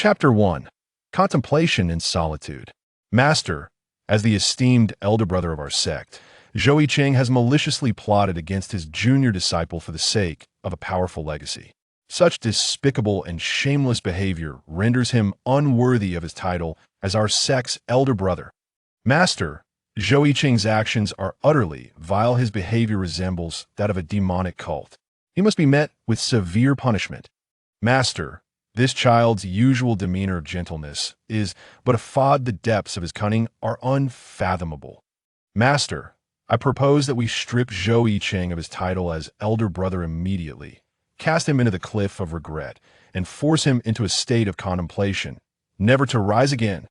Chapter 1. Contemplation in Solitude. Master, as the esteemed elder brother of our sect, Zhou Yicheng has maliciously plotted against his junior disciple for the sake of a powerful legacy. Such despicable and shameless behavior renders him unworthy of his title as our sect's elder brother. Master, Zhou Yicheng's actions are utterly vile. His behavior resembles that of a demonic cult. He must be met with severe punishment. Master, this child's usual demeanor of gentleness is but a fraud. The depths of his cunning are unfathomable. Master, I propose that we strip Zhou Yicheng of his title as elder brother immediately, cast him into the cliff of regret, and force him into a state of contemplation, never to rise again.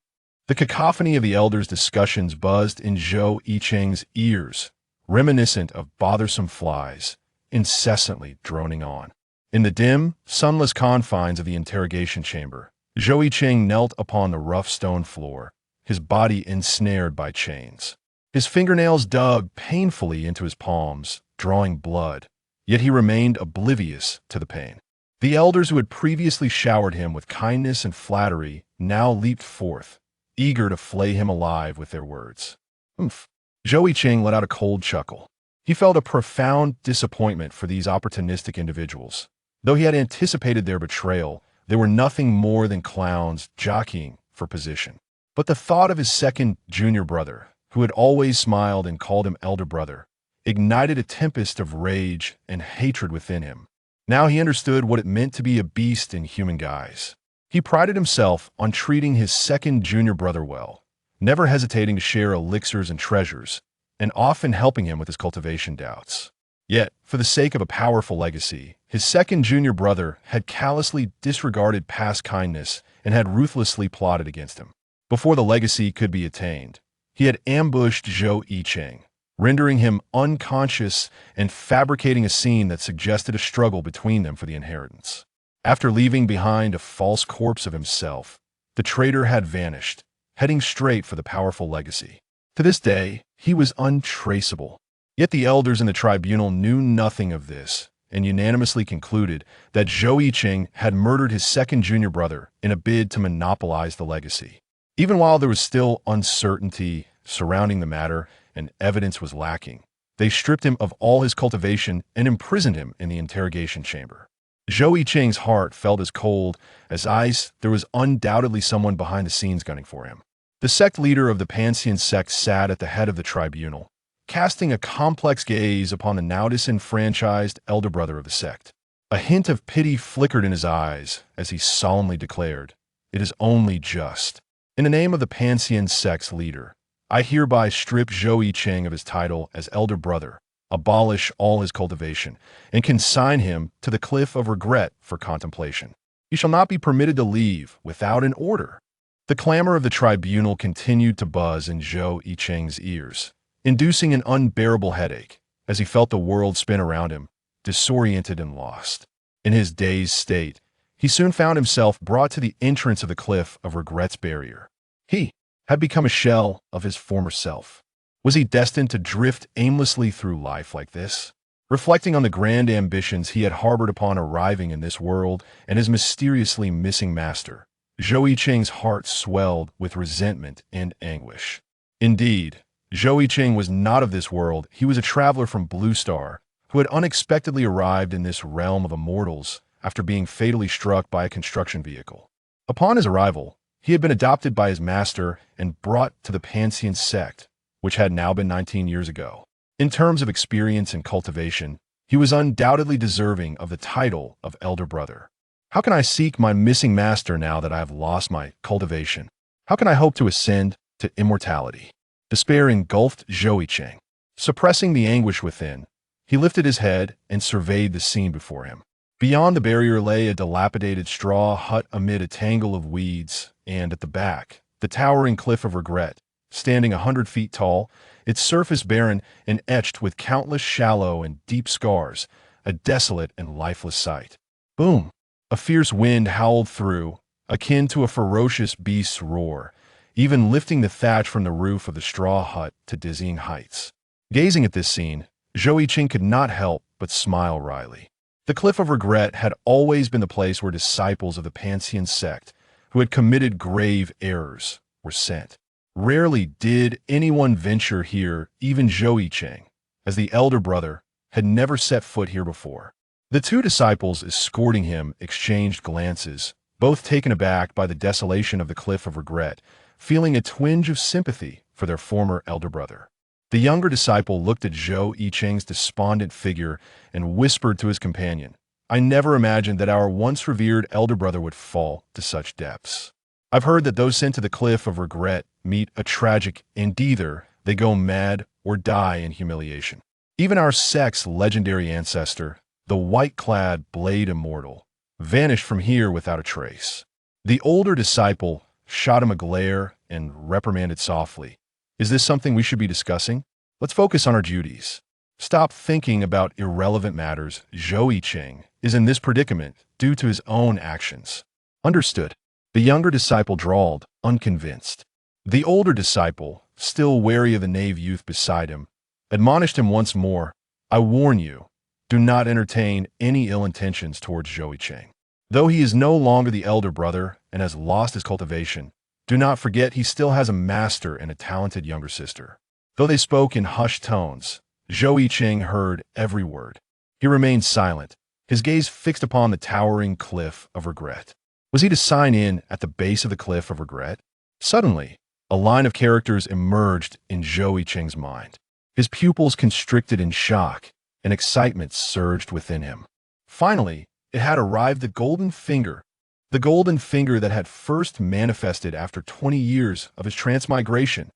The cacophony of the elders' discussions buzzed in Zhou Yicheng's ears, reminiscent of bothersome flies, incessantly droning on. In the dim, sunless confines of the interrogation chamber, Zhou Yicheng knelt upon the rough stone floor, his body ensnared by chains. His fingernails dug painfully into his palms, drawing blood, yet he remained oblivious to the pain. The elders who had previously showered him with kindness and flattery now leaped forth, eager to flay him alive with their words. Zhou Yicheng let out a cold chuckle. He felt a profound disappointment for these opportunistic individuals. Though he had anticipated their betrayal, they were nothing more than clowns jockeying for position. But the thought of his second junior brother, who had always smiled and called him elder brother, ignited a tempest of rage and hatred within him. Now he understood what it meant to be a beast in human guise. He prided himself on treating his second junior brother well, never hesitating to share elixirs and treasures, and often helping him with his cultivation doubts. Yet, for the sake of a powerful legacy, his second junior brother had callously disregarded past kindness and had ruthlessly plotted against him. Before the legacy could be attained, he had ambushed Zhou Yicheng, rendering him unconscious and fabricating a scene that suggested a struggle between them for the inheritance. After leaving behind a false corpse of himself, the traitor had vanished, heading straight for the powerful legacy. To this day, he was untraceable. Yet the elders in the tribunal knew nothing of this and unanimously concluded that Zhou Yicheng had murdered his second junior brother in a bid to monopolize the legacy. Even while there was still uncertainty surrounding the matter and evidence was lacking, they stripped him of all his cultivation and imprisoned him in the interrogation chamber. Zhou Yicheng's heart felt as cold as ice. There was undoubtedly someone behind the scenes gunning for him. The sect leader of the Confronting sect sat at the head of the tribunal, casting a complex gaze upon the now disenfranchised elder brother of the sect. A hint of pity flickered in his eyes as he solemnly declared, "It is only just. In the name of the Confronting sect's leader, I hereby strip Zhou Yicheng of his title as elder brother, abolish all his cultivation, and consign him to the cliff of regret for contemplation. He shall not be permitted to leave without an order." The clamor of the tribunal continued to buzz in Zhou Yicheng's ears, inducing an unbearable headache as he felt the world spin around him, disoriented and lost. In his dazed state, he soon found himself brought to the entrance of the cliff of regret's barrier. He had become a shell of his former self. Was he destined to drift aimlessly through life like this? Reflecting on the grand ambitions he had harbored upon arriving in this world and his mysteriously missing master, Zhou Yicheng's heart swelled with resentment and anguish. Indeed, Zhou Yicheng was not of this world. He was a traveler from Blue Star who had unexpectedly arrived in this realm of immortals after being fatally struck by a construction vehicle. Upon his arrival, he had been adopted by his master and brought to the Confronting sect, which had now been 19 years ago. In terms of experience and cultivation, he was undoubtedly deserving of the title of elder brother. How can I seek my missing master now that I have lost my cultivation? How can I hope to ascend to immortality? Despair engulfed Zhou Yicheng. Suppressing the anguish within, he lifted his head and surveyed the scene before him. Beyond the barrier lay a dilapidated straw hut amid a tangle of weeds, and at the back, the towering cliff of regret, standing 100 feet tall, its surface barren and etched with countless shallow and deep scars, a desolate and lifeless sight. Boom! A fierce wind howled through, akin to a ferocious beast's roar, even lifting the thatch from the roof of the straw hut to dizzying heights. Gazing at this scene, Zhou Yicheng could not help but smile wryly. The Cliff of Regret had always been the place where disciples of the Confronting sect who had committed grave errors, were sent. Rarely did anyone venture here, even Zhou Yicheng, as the elder brother had never set foot here before. The two disciples escorting him exchanged glances, both taken aback by the desolation of the Cliff of Regret, feeling a twinge of sympathy for their former elder brother. The younger disciple looked at Zhou Yicheng's despondent figure and whispered to his companion, "I never imagined that our once revered elder brother would fall to such depths. I've heard that those sent to the Cliff of Regret meet a tragic end. Either they go mad or die in humiliation. Even our sect's legendary ancestor, the white-clad Blade Immortal, vanished from here without a trace." The older disciple shot him a glare and reprimanded softly, "Is this something we should be discussing? Let's focus on our duties. Stop thinking about irrelevant matters. Zhou Yicheng is in this predicament due to his own actions." "Understood." The younger disciple drawled, unconvinced. The older disciple, still wary of the knave youth beside him, admonished him once more, "I warn you, do not entertain any ill intentions towards Zhou Yicheng. Though he is no longer the elder brother and has lost his cultivation, do not forget he still has a master and a talented younger sister." Though they spoke in hushed tones, Zhou Yicheng heard every word. He remained silent, his gaze fixed upon the towering Cliff of Regret. Was he to sign in at the base of the Cliff of Regret? Suddenly, a line of characters emerged in Zhou Yicheng's mind. His pupils constricted in shock, and excitement surged within him. Finally, it had arrived, the golden finger that had first manifested after 20 years of his transmigration.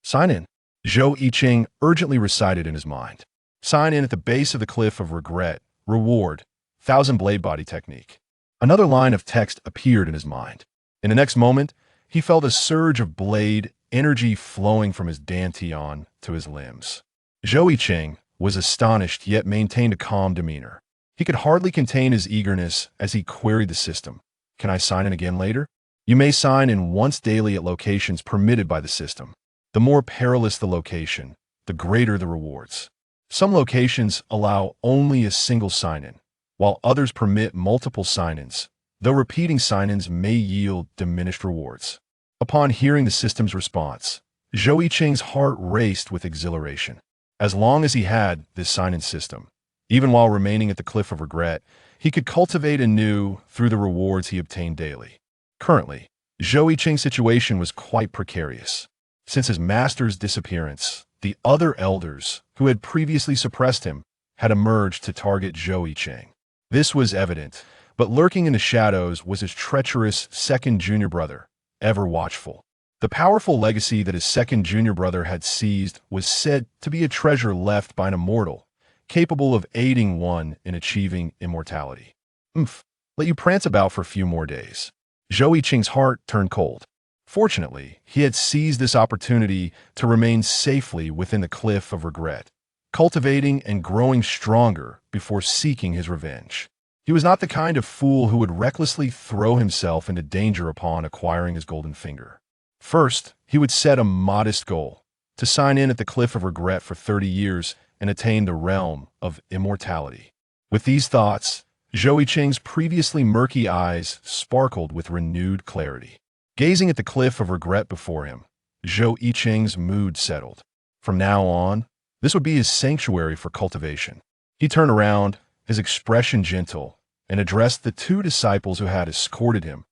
"Sign in," Zhou Yicheng urgently recited in his mind. "Sign in at the base of the Cliff of Regret. Reward, 1,000 blade body technique." Another line of text appeared in his mind. In the next moment, he felt a surge of blade energy flowing from his dantian to his limbs. Zhou Yicheng was astonished yet maintained a calm demeanor. He could hardly contain his eagerness as he queried the system. "Can I sign in again later?" "You may sign in once daily at locations permitted by the system. The more perilous the location, the greater the rewards. Some locations allow only a single sign-in, while others permit multiple sign-ins, though repeating sign-ins may yield diminished rewards." Upon hearing the system's response, Zhou Yicheng's heart raced with exhilaration. As long as he had this sign-in system, even while remaining at the Cliff of Regret, he could cultivate anew through the rewards he obtained daily. Currently, Zhou Yicheng's situation was quite precarious. Since his master's disappearance, the other elders, who had previously suppressed him, had emerged to target Zhou Yicheng. This was evident, but lurking in the shadows was his treacherous second junior brother, ever watchful. The powerful legacy that his second junior brother had seized was said to be a treasure left by an immortal, capable of aiding one in achieving immortality. Let you prance about for a few more days." Zhou Yicheng's heart turned cold. Fortunately, he had seized this opportunity to remain safely within the Cliff of Regret, cultivating and growing stronger before seeking his revenge. He was not the kind of fool who would recklessly throw himself into danger upon acquiring his golden finger. First, he would set a modest goal, to sign in at the Cliff of Regret for 30 years and attain the realm of immortality. With these thoughts, Zhou Yicheng's previously murky eyes sparkled with renewed clarity. Gazing at the Cliff of Regret before him, Zhou Yicheng's mood settled. From now on, this would be his sanctuary for cultivation. He turned around, his expression gentle, and addressed the two disciples who had escorted him.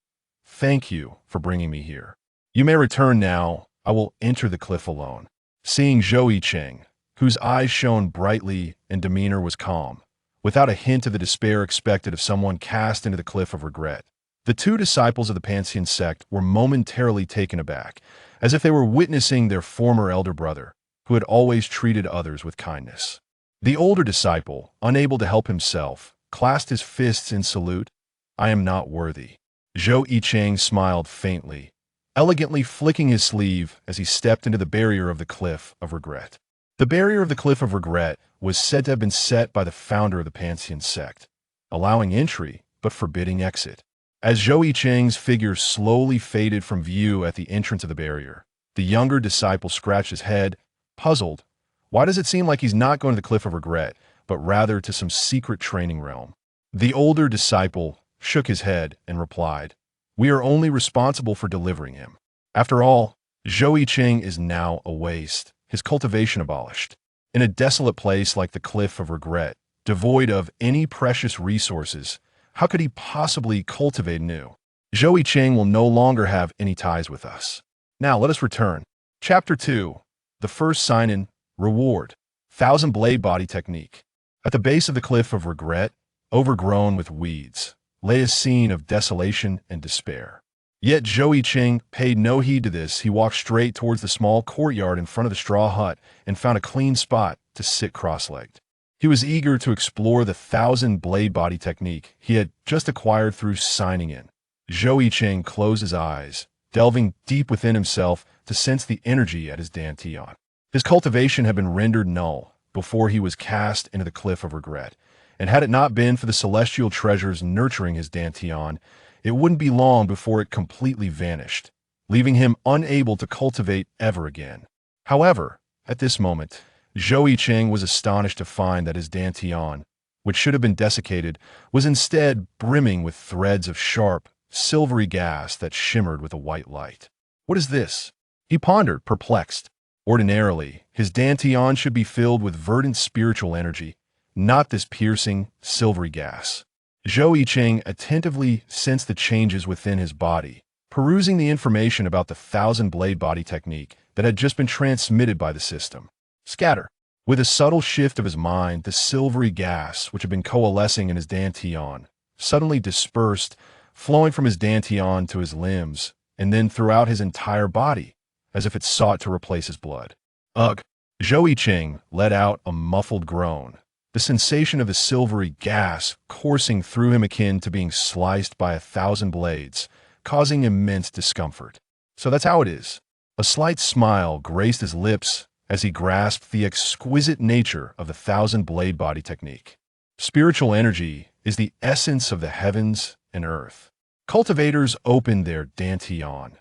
"Thank you for bringing me here. You may return now. I will enter the cliff alone." Seeing Zhou Yicheng, whose eyes shone brightly and demeanor was calm, without a hint of the despair expected of someone cast into the Cliff of Regret, the two disciples of the Pantheon sect were momentarily taken aback, as if they were witnessing their former elder brother, who had always treated others with kindness. The older disciple, unable to help himself, clasped his fists in salute. "I am not worthy." Zhou Yicheng smiled faintly, elegantly flicking his sleeve as he stepped into the barrier of the Cliff of Regret. The barrier of the Cliff of Regret was said to have been set by the founder of the Pantheon sect, allowing entry but forbidding exit. As Zhou Yicheng's figure slowly faded from view at the entrance of the barrier, the younger disciple scratched his head, puzzled. Why does it seem like he's not going to the Cliff of Regret, but rather to some secret training realm? The older disciple shook his head and replied, We are only responsible for delivering him. After all, Zhou Yicheng is now a waste, his cultivation abolished. In a desolate place like the Cliff of Regret, devoid of any precious resources, how could he possibly cultivate new? Zhou Yicheng will no longer have any ties with us. Now let us return. Chapter 2. The first sign-in, Reward. Thousand Blade Body Technique. At the base of the Cliff of Regret, overgrown with weeds, lay a scene of desolation and despair. Yet Zhou Yicheng paid no heed to this. He walked straight towards the small courtyard in front of the straw hut and found a clean spot to sit cross-legged. He was eager to explore the Thousand Blade Body Technique he had just acquired through signing in. Zhou Yicheng closed his eyes, delving deep within himself to sense the energy at his dantian. His cultivation had been rendered null before he was cast into the Cliff of Regret, and had it not been for the celestial treasures nurturing his dantian, it wouldn't be long before it completely vanished, leaving him unable to cultivate ever again. However, at this moment, Zhou Yicheng was astonished to find that his dantian, which should have been desiccated, was instead brimming with threads of sharp, silvery gas that shimmered with a white light. What is this? He pondered, perplexed. Ordinarily, his dantian should be filled with verdant spiritual energy, not this piercing, silvery gas. Zhou Yicheng attentively sensed the changes within his body, perusing the information about the Thousand Blade Body Technique that had just been transmitted by the system. Scatter. With a subtle shift of his mind, the silvery gas, which had been coalescing in his dantian, suddenly dispersed, flowing from his dantian to his limbs, and then throughout his entire body, as if it sought to replace his blood. Ugh! Zhou Yicheng let out a muffled groan, the sensation of the silvery gas coursing through him akin to being sliced by 1,000 blades, causing immense discomfort. So that's how it is. A slight smile graced his lips as he grasped the exquisite nature of the Thousand Blade Body Technique. Spiritual energy is the essence of the heavens and earth. Cultivators open their dantian,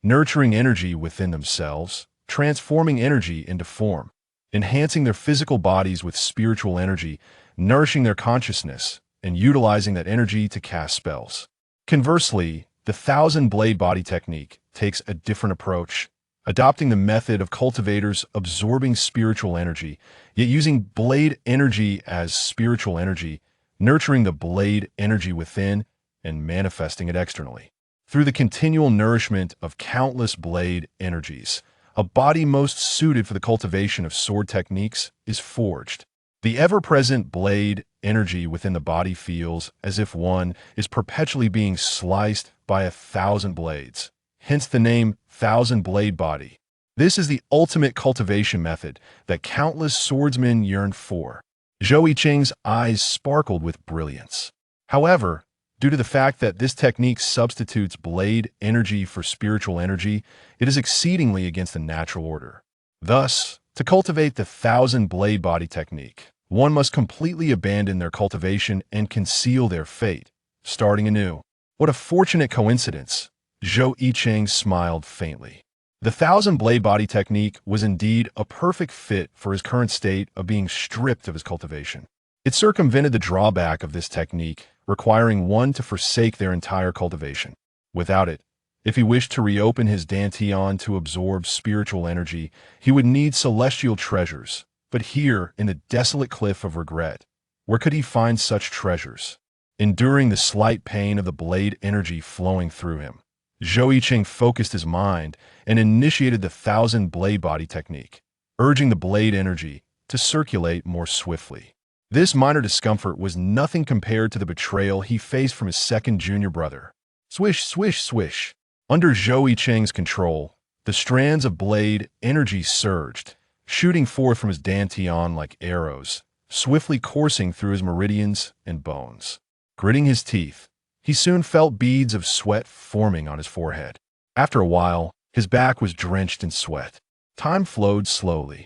nurturing energy within themselves, transforming energy into form, enhancing their physical bodies with spiritual energy, nourishing their consciousness, and utilizing that energy to cast spells. Conversely, the Thousand Blade Body Technique takes a different approach, adopting the method of cultivators absorbing spiritual energy, yet using blade energy as spiritual energy, nurturing the blade energy within and manifesting it externally. Through the continual nourishment of countless blade energies, a body most suited for the cultivation of sword techniques is forged. The ever-present blade energy within the body feels as if one is perpetually being sliced by 1,000 blades, hence the name Thousand Blade Body. This is the ultimate cultivation method that countless swordsmen yearn for. Zhou Yicheng's eyes sparkled with brilliance. However, due to the fact that this technique substitutes blade energy for spiritual energy, it is exceedingly against the natural order. Thus, to cultivate the Thousand Blade Body Technique, one must completely abandon their cultivation and conceal their fate, starting anew. What a fortunate coincidence! Zhou Yicheng smiled faintly. The Thousand Blade Body Technique was indeed a perfect fit for his current state of being stripped of his cultivation. It circumvented the drawback of this technique, requiring one to forsake their entire cultivation. Without it, if he wished to reopen his dantian to absorb spiritual energy, he would need celestial treasures. But here, in the desolate Cliff of Regret, where could he find such treasures? Enduring the slight pain of the blade energy flowing through him, Zhou Yicheng focused his mind and initiated the Thousand Blade Body Technique, urging the blade energy to circulate more swiftly. This minor discomfort was nothing compared to the betrayal he faced from his second junior brother. Swish, swish, swish. Under Zhou Yicheng's control, the strands of blade energy surged, shooting forth from his dantian like arrows, swiftly coursing through his meridians and bones. Gritting his teeth, he soon felt beads of sweat forming on his forehead. After a while, his back was drenched in sweat. Time flowed slowly.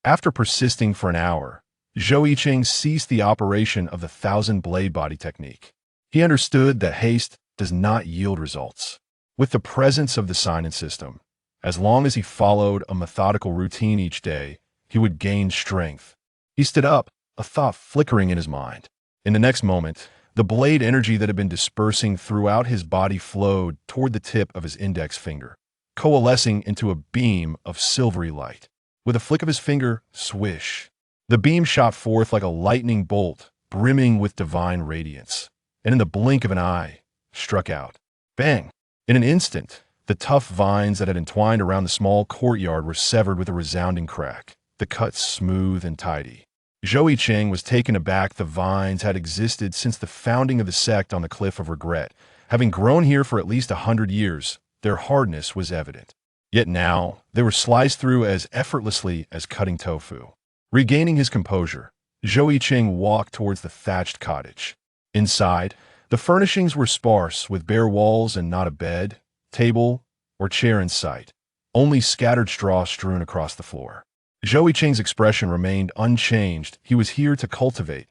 After persisting for an hour, Zhou Yicheng ceased the operation of the Thousand Blade Body Technique. He understood that haste does not yield results. With the presence of the sign-in system, as long as he followed a methodical routine each day, he would gain strength. He stood up, a thought flickering in his mind. In the next moment, The blade energy that had been dispersing throughout his body flowed toward the tip of his index finger, coalescing into a beam of silvery light. With a flick of his finger, swish, the beam shot forth like a lightning bolt, brimming with divine radiance, and in the blink of an eye, struck out. Bang! In an instant, the tough vines that had entwined around the small courtyard were severed with a resounding crack, the cuts smooth and tidy. Zhou Yicheng was taken aback. The vines had existed since the founding of the sect on the Cliff of Regret. Having grown here for at least 100 years, their hardness was evident. Yet now, they were sliced through as effortlessly as cutting tofu. Regaining his composure, Zhou Yicheng walked towards the thatched cottage. Inside, the furnishings were sparse, with bare walls and not a bed, table, or chair in sight, only scattered straw strewn across the floor. Zhou Yicheng's expression remained unchanged. He was here to cultivate,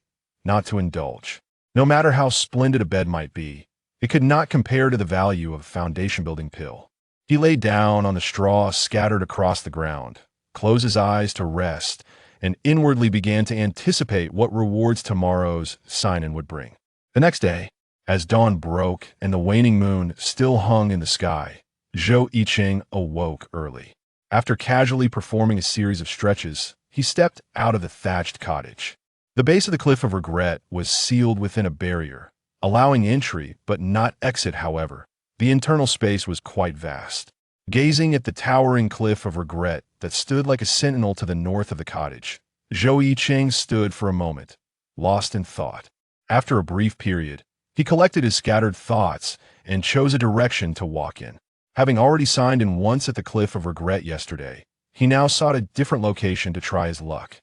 not to indulge. No matter how splendid a bed might be, it could not compare to the value of a foundation-building pill. He lay down on the straw scattered across the ground, closed his eyes to rest, and inwardly began to anticipate what rewards tomorrow's sign-in would bring. The next day, as dawn broke and the waning moon still hung in the sky, Zhou Yicheng awoke early. After casually performing a series of stretches, he stepped out of the thatched cottage. The base of the Cliff of Regret was sealed within a barrier, allowing entry but not exit. However, the internal space was quite vast. Gazing at the towering Cliff of Regret that stood like a sentinel to the north of the cottage, Zhou Yicheng stood for a moment, lost in thought. After a brief period, he collected his scattered thoughts and chose a direction to walk in. Having already signed in once at the Cliff of Regret yesterday, he now sought a different location to try his luck.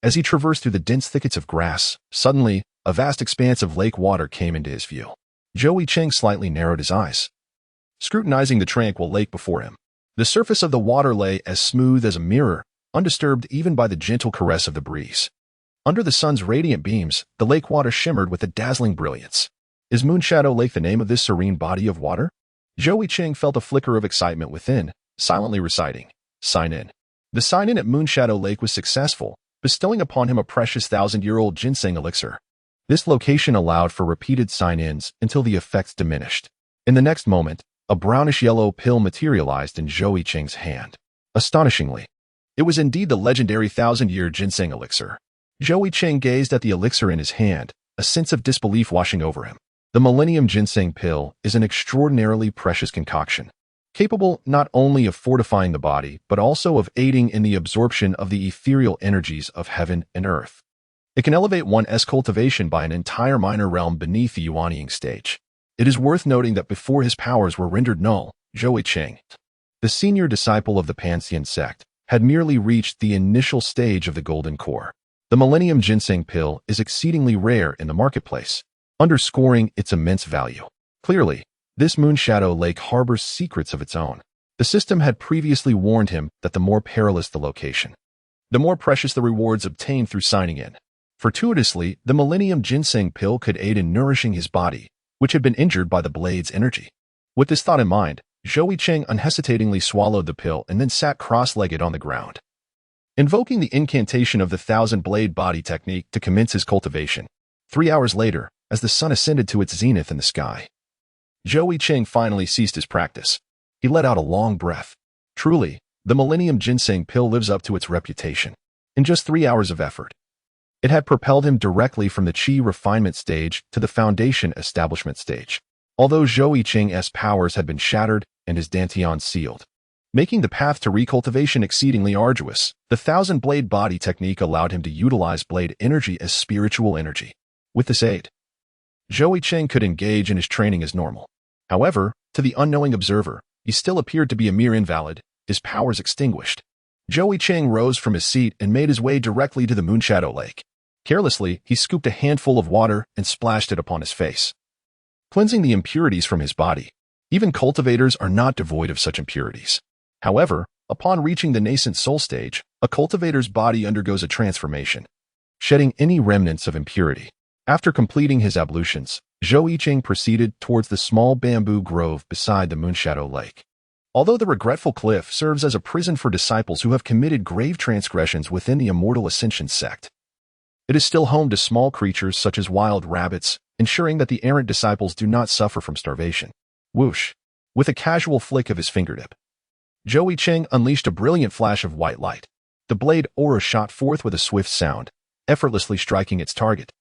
As he traversed through the dense thickets of grass, suddenly, a vast expanse of lake water came into his view. Zhou Yicheng slightly narrowed his eyes, scrutinizing the tranquil lake before him. The surface of the water lay as smooth as a mirror, undisturbed even by the gentle caress of the breeze. Under the sun's radiant beams, the lake water shimmered with a dazzling brilliance. Is Moonshadow Lake the name of this serene body of water? Zhou Yicheng felt a flicker of excitement within, silently reciting, "Sign in." The sign-in at Moonshadow Lake was successful, bestowing upon him a precious 1,000-year-old ginseng elixir. This location allowed for repeated sign-ins until the effects diminished. In the next moment, a brownish-yellow pill materialized in Zhou Yicheng's hand. Astonishingly, it was indeed the legendary 1,000-year ginseng elixir. Zhou Yicheng gazed at the elixir in his hand, a sense of disbelief washing over him. The Millennium Ginseng Pill is an extraordinarily precious concoction, capable not only of fortifying the body, but also of aiding in the absorption of the ethereal energies of heaven and earth. It can elevate one's cultivation by an entire minor realm beneath the Undying stage. It is worth noting that before his powers were rendered null, Zhou Yicheng, the senior disciple of the Pantheon sect, had merely reached the initial stage of the Golden Core. The Millennium Ginseng Pill is exceedingly rare in the marketplace, underscoring its immense value. Clearly, this Moonshadow Lake harbors secrets of its own. The system had previously warned him that the more perilous the location, the more precious the rewards obtained through signing in. Fortuitously, the Millennium Ginseng Pill could aid in nourishing his body, which had been injured by the blade's energy. With this thought in mind, Zhou Yicheng unhesitatingly swallowed the pill and then sat cross-legged on the ground, invoking the incantation of the 1,000-blade body technique to commence his cultivation. 3 hours later, as the sun ascended to its zenith in the sky, Zhou Yicheng finally ceased his practice. He let out a long breath. Truly, the Millennium Ginseng Pill lives up to its reputation. In just 3 hours of effort, it had propelled him directly from the Qi refinement stage to the foundation establishment stage. Although Zhou Yicheng's powers had been shattered and his dantian sealed, making the path to recultivation exceedingly arduous, the 1,000-blade body technique allowed him to utilize blade energy as spiritual energy. With this aid, Zhou Yicheng could engage in his training as normal. However, to the unknowing observer, he still appeared to be a mere invalid, his powers extinguished. Zhou Yicheng rose from his seat and made his way directly to the Moonshadow Lake. Carelessly, he scooped a handful of water and splashed it upon his face, cleansing the impurities from his body. Even cultivators are not devoid of such impurities. However, upon reaching the nascent soul stage, a cultivator's body undergoes a transformation, shedding any remnants of impurity. After completing his ablutions, Zhou Yicheng proceeded towards the small bamboo grove beside the Moonshadow Lake. Although the regretful cliff serves as a prison for disciples who have committed grave transgressions within the Immortal Ascension sect, it is still home to small creatures such as wild rabbits, ensuring that the errant disciples do not suffer from starvation. Whoosh! With a casual flick of his fingertip, Zhou Yicheng unleashed a brilliant flash of white light. The blade aura shot forth with a swift sound, effortlessly striking its target.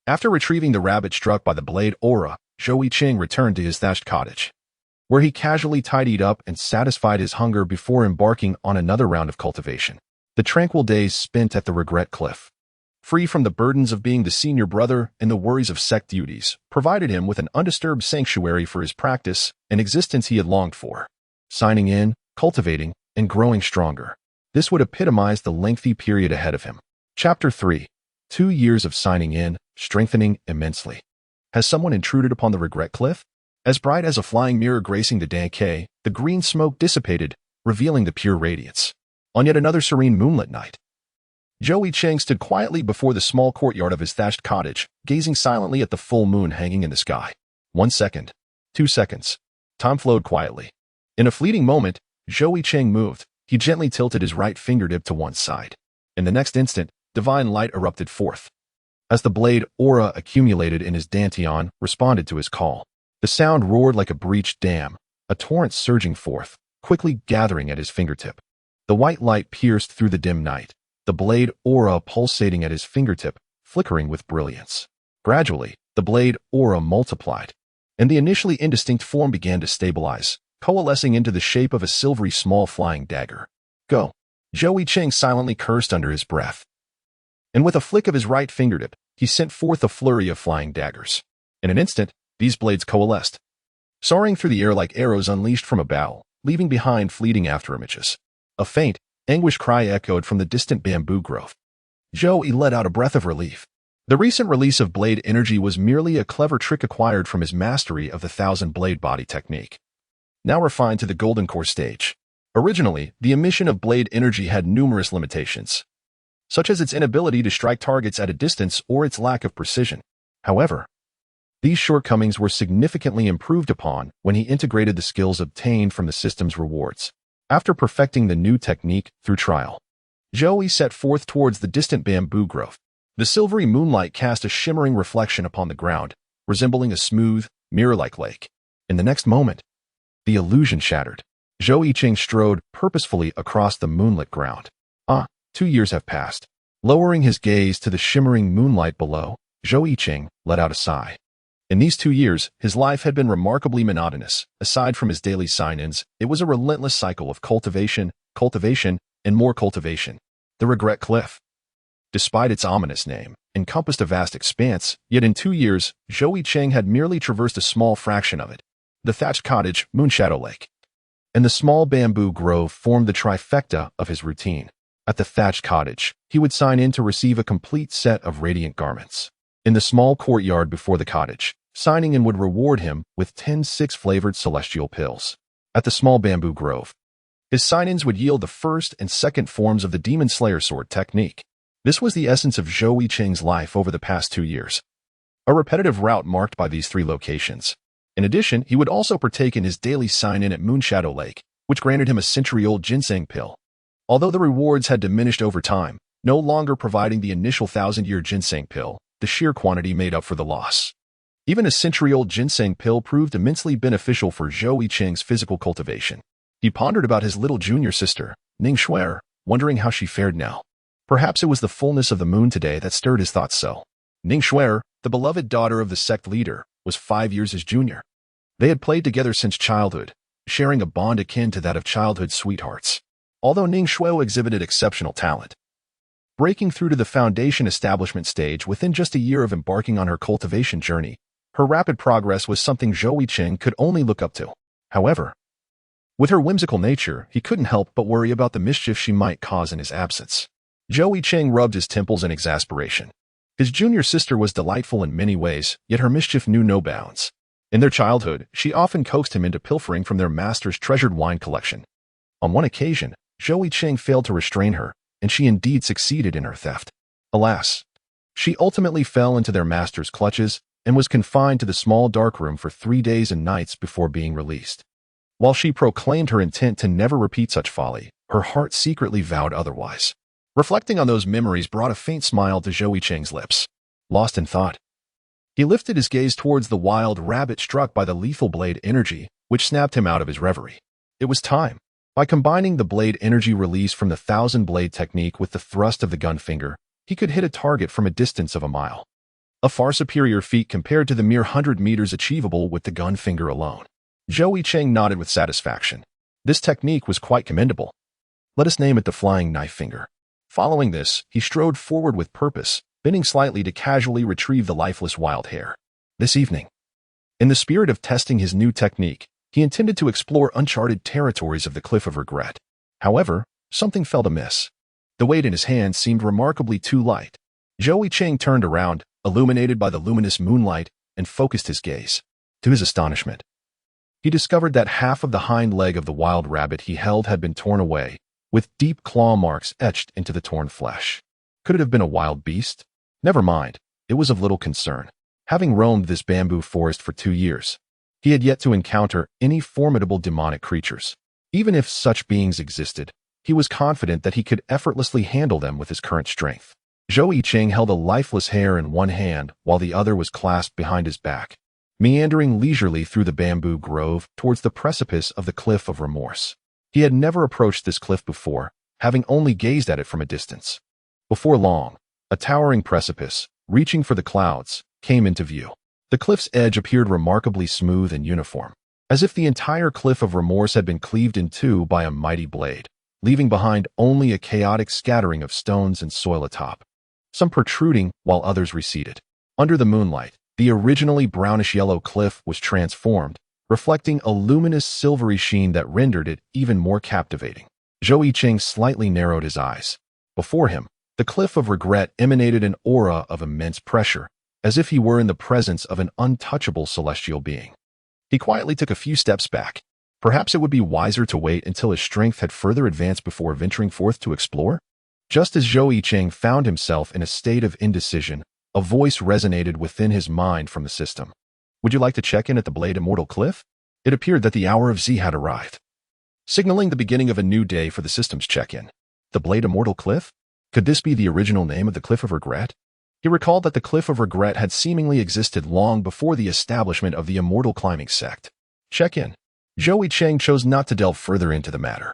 After retrieving the rabbit struck by the blade aura, Zhou Yicheng returned to his thatched cottage, where he casually tidied up and satisfied his hunger before embarking on another round of cultivation. The tranquil days spent at the Regret Cliff, free from the burdens of being the senior brother and the worries of sect duties, provided him with an undisturbed sanctuary for his practice, an existence he had longed for. Signing in, cultivating, and growing stronger. This would epitomize the lengthy period ahead of him. Chapter 3. 2 years of signing in, strengthening immensely. Has someone intruded upon the Regret Cliff? As bright as a flying mirror gracing the Danke, the green smoke dissipated, revealing the pure radiance. On yet another serene moonlit night, Zhou Yicheng stood quietly before the small courtyard of his thatched cottage, gazing silently at the full moon hanging in the sky. 1 second. 2 seconds. Time flowed quietly. In a fleeting moment, Zhou Yicheng moved. He gently tilted his right fingertip to one side. In the next instant, divine light erupted forth. As the blade aura accumulated in his dantian responded to his call, the sound roared like a breached dam, a torrent surging forth, quickly gathering at his fingertip. The white light pierced through the dim night, the blade aura pulsating at his fingertip, flickering with brilliance. Gradually, the blade aura multiplied, and the initially indistinct form began to stabilize, coalescing into the shape of a silvery small flying dagger. Go! Zhou Yicheng silently cursed under his breath. And with a flick of his right fingertip, he sent forth a flurry of flying daggers. In an instant, these blades coalesced, soaring through the air like arrows unleashed from a bow, leaving behind fleeting afterimages. A faint, anguished cry echoed from the distant bamboo grove. Zhou Yi let out a breath of relief. The recent release of blade energy was merely a clever trick acquired from his mastery of the thousand blade body technique, now refined to the golden core stage. Originally, the emission of blade energy had numerous limitations, such as its inability to strike targets at a distance or its lack of precision. However, these shortcomings were significantly improved upon when he integrated the skills obtained from the system's rewards. After perfecting the new technique through trial, Zhou Yi set forth towards the distant bamboo grove. The silvery moonlight cast a shimmering reflection upon the ground, resembling a smooth, mirror-like lake. In the next moment, the illusion shattered. Zhou Yicheng strode purposefully across the moonlit ground. 2 years have passed. Lowering his gaze to the shimmering moonlight below, Zhou Yicheng let out a sigh. In these 2 years, his life had been remarkably monotonous. Aside from his daily sign-ins, it was a relentless cycle of cultivation, and more cultivation. The Regret Cliff, despite its ominous name, encompassed a vast expanse, yet in 2 years, Zhou Yicheng had merely traversed a small fraction of it. The thatched cottage, Moonshadow Lake, and the small bamboo grove formed the trifecta of his routine. At the thatched cottage, he would sign in to receive a complete set of radiant garments. In the small courtyard before the cottage, signing in would reward him with 10 6-flavored celestial pills. At the small bamboo grove, his sign-ins would yield the first and second forms of the Demon Slayer sword technique. This was the essence of Zhou Yicheng's life over the past 2 years, a repetitive route marked by these 3 locations. In addition, he would also partake in his daily sign-in at Moonshadow Lake, which granted him a century-old ginseng pill. Although the rewards had diminished over time, no longer providing the initial 1,000-year ginseng pill, the sheer quantity made up for the loss. Even a century-old ginseng pill proved immensely beneficial for Zhou Yicheng's physical cultivation. He pondered about his little junior sister, Ning Xue'er, wondering how she fared now. Perhaps it was the fullness of the moon today that stirred his thoughts so. Ning Xue'er, the beloved daughter of the sect leader, was 5 years his junior. They had played together since childhood, sharing a bond akin to that of childhood sweethearts. Although Ning Xue'er exhibited exceptional talent, breaking through to the foundation establishment stage within just a year of embarking on her cultivation journey, her rapid progress was something Zhou Yicheng could only look up to. However, with her whimsical nature, he couldn't help but worry about the mischief she might cause in his absence. Zhou Yicheng rubbed his temples in exasperation. His junior sister was delightful in many ways, yet her mischief knew no bounds. In their childhood, she often coaxed him into pilfering from their master's treasured wine collection. On one occasion, Zhou Yicheng failed to restrain her, and she indeed succeeded in her theft. Alas, she ultimately fell into their master's clutches and was confined to the small dark room for 3 days and nights before being released. While she proclaimed her intent to never repeat such folly, her heart secretly vowed otherwise. Reflecting on those memories brought a faint smile to Zhou Yicheng's lips. Lost in thought, He lifted his gaze towards the wild rabbit struck by the lethal blade energy, which snapped him out of his reverie. It was time. By combining the blade energy release from the thousand-blade technique with the thrust of the gun finger, he could hit a target from a distance of a mile. A far superior feat compared to the mere 100 meters achievable with the gun finger alone. Zhou Yicheng nodded with satisfaction. This technique was quite commendable. Let us name it the flying knife finger. Following this, he strode forward with purpose, bending slightly to casually retrieve the lifeless wild hare. This evening, in the spirit of testing his new technique, he intended to explore uncharted territories of the Cliff of Regret. However, something felt amiss. The weight in his hand seemed remarkably too light. Zhou Yicheng turned around, illuminated by the luminous moonlight, and focused his gaze. To his astonishment, he discovered that half of the hind leg of the wild rabbit he held had been torn away, with deep claw marks etched into the torn flesh. Could it have been a wild beast? Never mind, it was of little concern. Having roamed this bamboo forest for 2 years, he had yet to encounter any formidable demonic creatures. Even if such beings existed, he was confident that he could effortlessly handle them with his current strength. Zhou Yicheng held a lifeless hare in one hand while the other was clasped behind his back, meandering leisurely through the bamboo grove towards the precipice of the Cliff of Remorse. He had never approached this cliff before, having only gazed at it from a distance. Before long, a towering precipice, reaching for the clouds, came into view. The cliff's edge appeared remarkably smooth and uniform, as if the entire Cliff of Remorse had been cleaved in two by a mighty blade, leaving behind only a chaotic scattering of stones and soil atop, some protruding while others receded. Under the moonlight, the originally brownish-yellow cliff was transformed, reflecting a luminous silvery sheen that rendered it even more captivating. Zhou Yicheng slightly narrowed his eyes. Before him, the Cliff of Regret emanated an aura of immense pressure, as if he were in the presence of an untouchable celestial being. He quietly took a few steps back. Perhaps it would be wiser to wait until his strength had further advanced before venturing forth to explore? Just as Zhou Yicheng found himself in a state of indecision, a voice resonated within his mind from the system. Would you like to check in at the Blade Immortal Cliff? It appeared that the hour of Z had arrived, signaling the beginning of a new day for the system's check-in. The Blade Immortal Cliff? Could this be the original name of the Cliff of Regret? He recalled that the Cliff of Regret had seemingly existed long before the establishment of the Immortal Climbing Sect. Check-in. Zhou Yicheng chose not to delve further into the matter.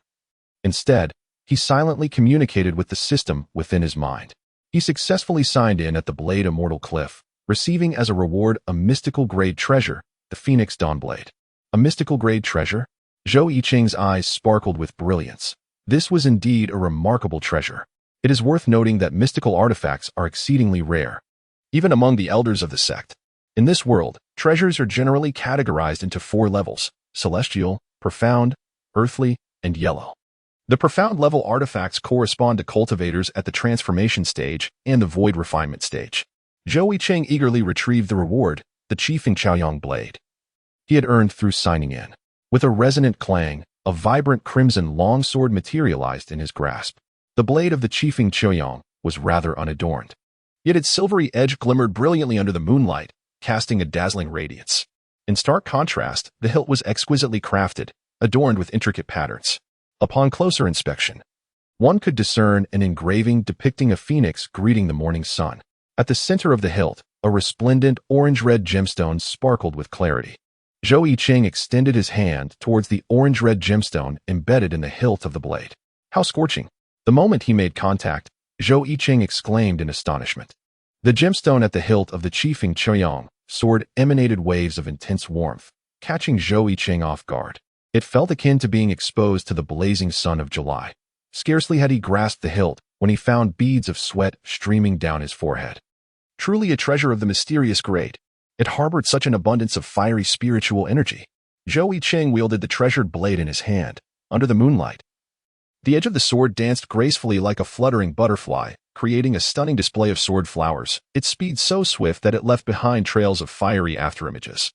Instead, he silently communicated with the system within his mind. He successfully signed in at the Blade Immortal Cliff, receiving as a reward a mystical-grade treasure, the Phoenix Dawnblade. A mystical-grade treasure? Zhou Yicheng's eyes sparkled with brilliance. This was indeed a remarkable treasure. It is worth noting that mystical artifacts are exceedingly rare, even among the elders of the sect. In this world, treasures are generally categorized into 4 levels: celestial, profound, earthly, and yellow. The profound-level artifacts correspond to cultivators at the transformation stage and the void refinement stage. Zhou Yicheng eagerly retrieved the reward, the Qifeng Chaoyang blade. He had earned through signing in. With a resonant clang, a vibrant crimson longsword materialized in his grasp. The blade of the Qifeng Chaoyang was rather unadorned, yet its silvery edge glimmered brilliantly under the moonlight, casting a dazzling radiance. In stark contrast, the hilt was exquisitely crafted, adorned with intricate patterns. Upon closer inspection, one could discern an engraving depicting a phoenix greeting the morning sun. At the center of the hilt, a resplendent orange-red gemstone sparkled with clarity. Zhou Yicheng extended his hand towards the orange-red gemstone embedded in the hilt of the blade. How scorching! The moment he made contact, Zhou Yicheng exclaimed in astonishment. The gemstone at the hilt of the Qifeng Chaoyang sword emanated waves of intense warmth, catching Zhou Yicheng off guard. It felt akin to being exposed to the blazing sun of July. Scarcely had he grasped the hilt when he found beads of sweat streaming down his forehead. Truly a treasure of the mysterious grade, it harbored such an abundance of fiery spiritual energy. Zhou Yicheng wielded the treasured blade in his hand, under the moonlight. The edge of the sword danced gracefully like a fluttering butterfly, creating a stunning display of sword flowers, its speed so swift that it left behind trails of fiery afterimages.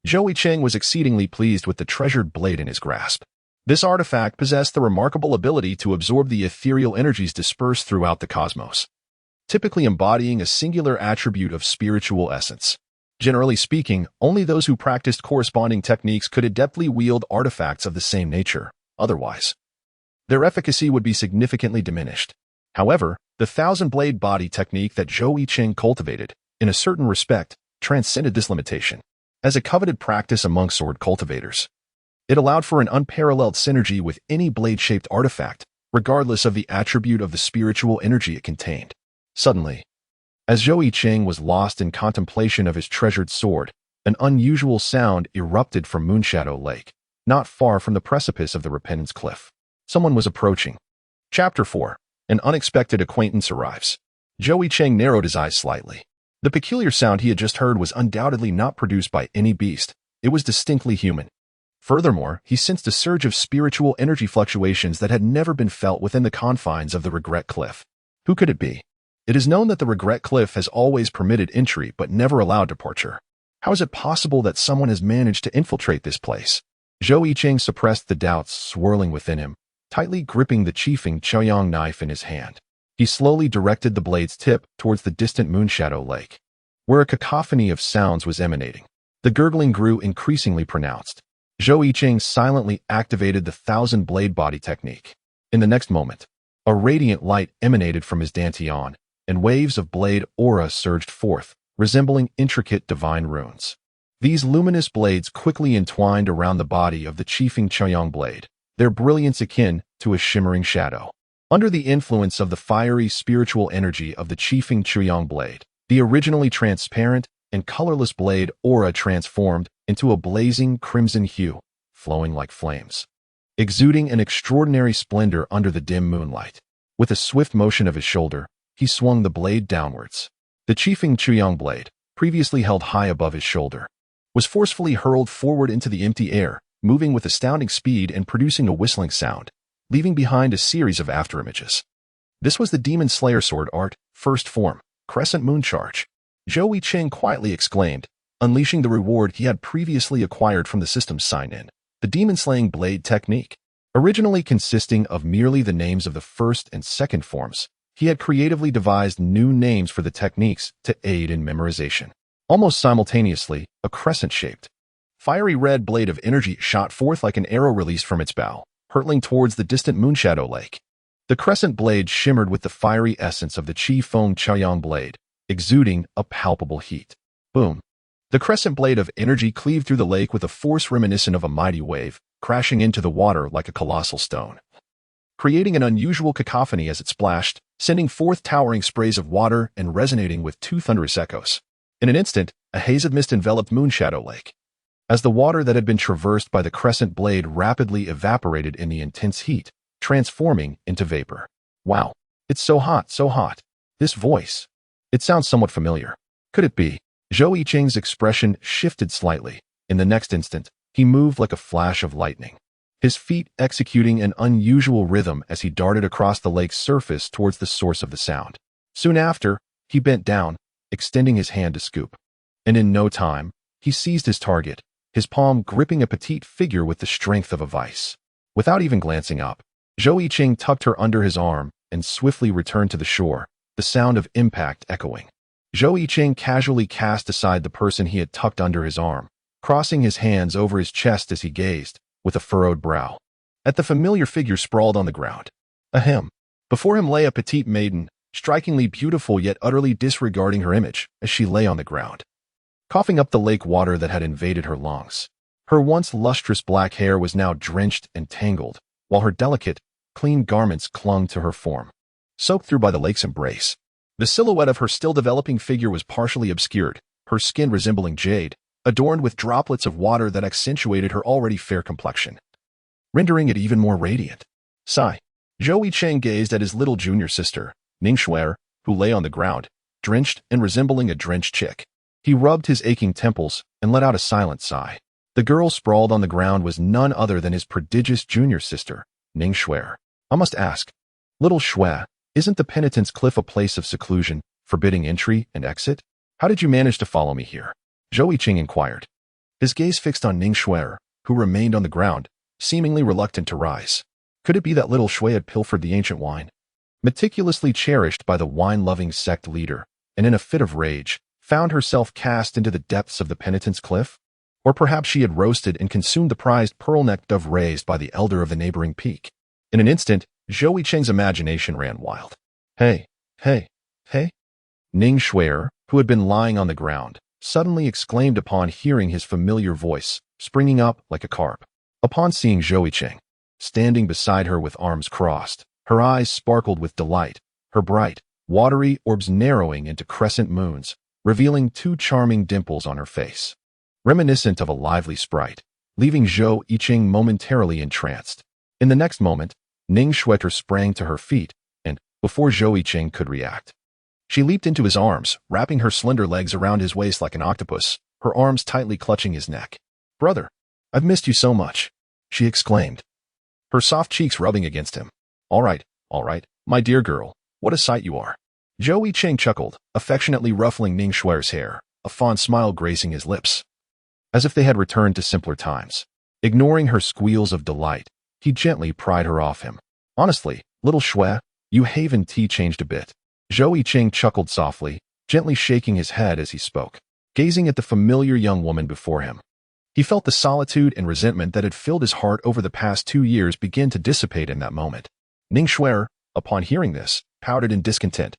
Zhou Yicheng was exceedingly pleased with the treasured blade in his grasp. This artifact possessed the remarkable ability to absorb the ethereal energies dispersed throughout the cosmos, typically embodying a singular attribute of spiritual essence. Generally speaking, only those who practiced corresponding techniques could adeptly wield artifacts of the same nature. Otherwise, their efficacy would be significantly diminished. However, the thousand-blade body technique that Zhou Yicheng cultivated, in a certain respect, transcended this limitation. As a coveted practice among sword cultivators, it allowed for an unparalleled synergy with any blade-shaped artifact, regardless of the attribute of the spiritual energy it contained. Suddenly, as Zhou Yicheng was lost in contemplation of his treasured sword, an unusual sound erupted from Moonshadow Lake, not far from the precipice of the Repentance Cliff. Someone was approaching. Chapter 4. An unexpected acquaintance arrives. Zhou Yicheng narrowed his eyes slightly. The peculiar sound he had just heard was undoubtedly not produced by any beast. It was distinctly human. Furthermore, he sensed a surge of spiritual energy fluctuations that had never been felt within the confines of the Regret Cliff. Who could it be? It is known that the Regret Cliff has always permitted entry but never allowed departure. How is it possible that someone has managed to infiltrate this place? Zhou Yicheng suppressed the doubts swirling within him, tightly gripping the Qifeng Choyang knife in his hand. He slowly directed the blade's tip towards the distant Moonshadow Lake, where a cacophony of sounds was emanating. The gurgling grew increasingly pronounced. Zhou Yicheng silently activated the Thousand Blade Body technique. In the next moment, a radiant light emanated from his dantian, and waves of blade aura surged forth, resembling intricate divine runes. These luminous blades quickly entwined around the body of the Qifeng Choyang blade, their brilliance akin to a shimmering shadow. Under the influence of the fiery spiritual energy of the Qifeng Choyang blade, the originally transparent and colorless blade aura transformed into a blazing crimson hue, flowing like flames, exuding an extraordinary splendor under the dim moonlight. With a swift motion of his shoulder, he swung the blade downwards. The Qifeng Choyang blade, previously held high above his shoulder, was forcefully hurled forward into the empty air, moving with astounding speed and producing a whistling sound, leaving behind a series of afterimages. This was the Demon Slayer sword art, first form, Crescent Moon Charge. Zhou Yicheng quietly exclaimed, unleashing the reward he had previously acquired from the system's sign-in, the demon-slaying blade technique. Originally consisting of merely the names of the first and second forms, he had creatively devised new names for the techniques to aid in memorization. Almost simultaneously, a crescent-shaped, fiery red blade of energy shot forth like an arrow released from its bow, hurtling towards the distant Moonshadow Lake. The crescent blade shimmered with the fiery essence of the Qifeng Choyang blade, exuding a palpable heat. Boom! The crescent blade of energy cleaved through the lake with a force reminiscent of a mighty wave, crashing into the water like a colossal stone, creating an unusual cacophony as it splashed, sending forth towering sprays of water and resonating with two thunderous echoes. In an instant, a haze of mist enveloped Moonshadow Lake, as the water that had been traversed by the crescent blade rapidly evaporated in the intense heat, transforming into vapor. Wow, it's so hot, so hot. This voice. It sounds somewhat familiar. Could it be? Zhou Yicheng's expression shifted slightly. In the next instant, he moved like a flash of lightning, his feet executing an unusual rhythm as he darted across the lake's surface towards the source of the sound. Soon after, he bent down, extending his hand to scoop. And in no time, he seized his target, his palm gripping a petite figure with the strength of a vice. Without even glancing up, Zhou Yicheng tucked her under his arm and swiftly returned to the shore, the sound of impact echoing. Zhou Yicheng casually cast aside the person he had tucked under his arm, crossing his hands over his chest as he gazed, with a furrowed brow, at the familiar figure sprawled on the ground. Ahem. Before him lay a petite maiden, strikingly beautiful yet utterly disregarding her image as she lay on the ground, coughing up the lake water that had invaded her lungs. Her once lustrous black hair was now drenched and tangled, while her delicate, clean garments clung to her form, soaked through by the lake's embrace. The silhouette of her still-developing figure was partially obscured, her skin resembling jade, adorned with droplets of water that accentuated her already fair complexion, rendering it even more radiant. Sigh. Zhou Yicheng gazed at his little junior sister, Ning Xue'er, who lay on the ground, drenched and resembling a drenched chick. He rubbed his aching temples and let out a silent sigh. The girl sprawled on the ground was none other than his prodigious junior sister, Ning Xue'er. I must ask, little Xue'er, isn't the Penitence Cliff a place of seclusion, forbidding entry and exit? How did you manage to follow me here? Zhou Yicheng inquired, his gaze fixed on Ning Xue'er, who remained on the ground, seemingly reluctant to rise. Could it be that little Xue'er had pilfered the ancient wine, meticulously cherished by the wine-loving sect leader, and in a fit of rage, found herself cast into the depths of the Penitence Cliff? Or perhaps she had roasted and consumed the prized pearl-necked dove raised by the elder of the neighboring peak. In an instant, Zhou Yicheng's imagination ran wild. Hey. Ning Xue'er, who had been lying on the ground, suddenly exclaimed upon hearing his familiar voice, springing up like a carp. Upon seeing Zhou Yicheng standing beside her with arms crossed, her eyes sparkled with delight, her bright, watery orbs narrowing into crescent moons, revealing two charming dimples on her face, reminiscent of a lively sprite, leaving Zhou Yicheng momentarily entranced. In the next moment, Ning Xue'er sprang to her feet, and, before Zhou Yicheng could react, she leaped into his arms, wrapping her slender legs around his waist like an octopus, her arms tightly clutching his neck. "Brother, I've missed you so much," she exclaimed, her soft cheeks rubbing against him. All right, my dear girl, what a sight you are." Zhou Yicheng chuckled, affectionately ruffling Ning Xue'er's hair, a fond smile gracing his lips, as if they had returned to simpler times. Ignoring her squeals of delight, he gently pried her off him. "Honestly, little Xue'er, you haven't changed a bit." Zhou Yicheng chuckled softly, gently shaking his head as he spoke, gazing at the familiar young woman before him. He felt the solitude and resentment that had filled his heart over the past 2 years begin to dissipate in that moment. Ning Xue'er, upon hearing this, pouted in discontent,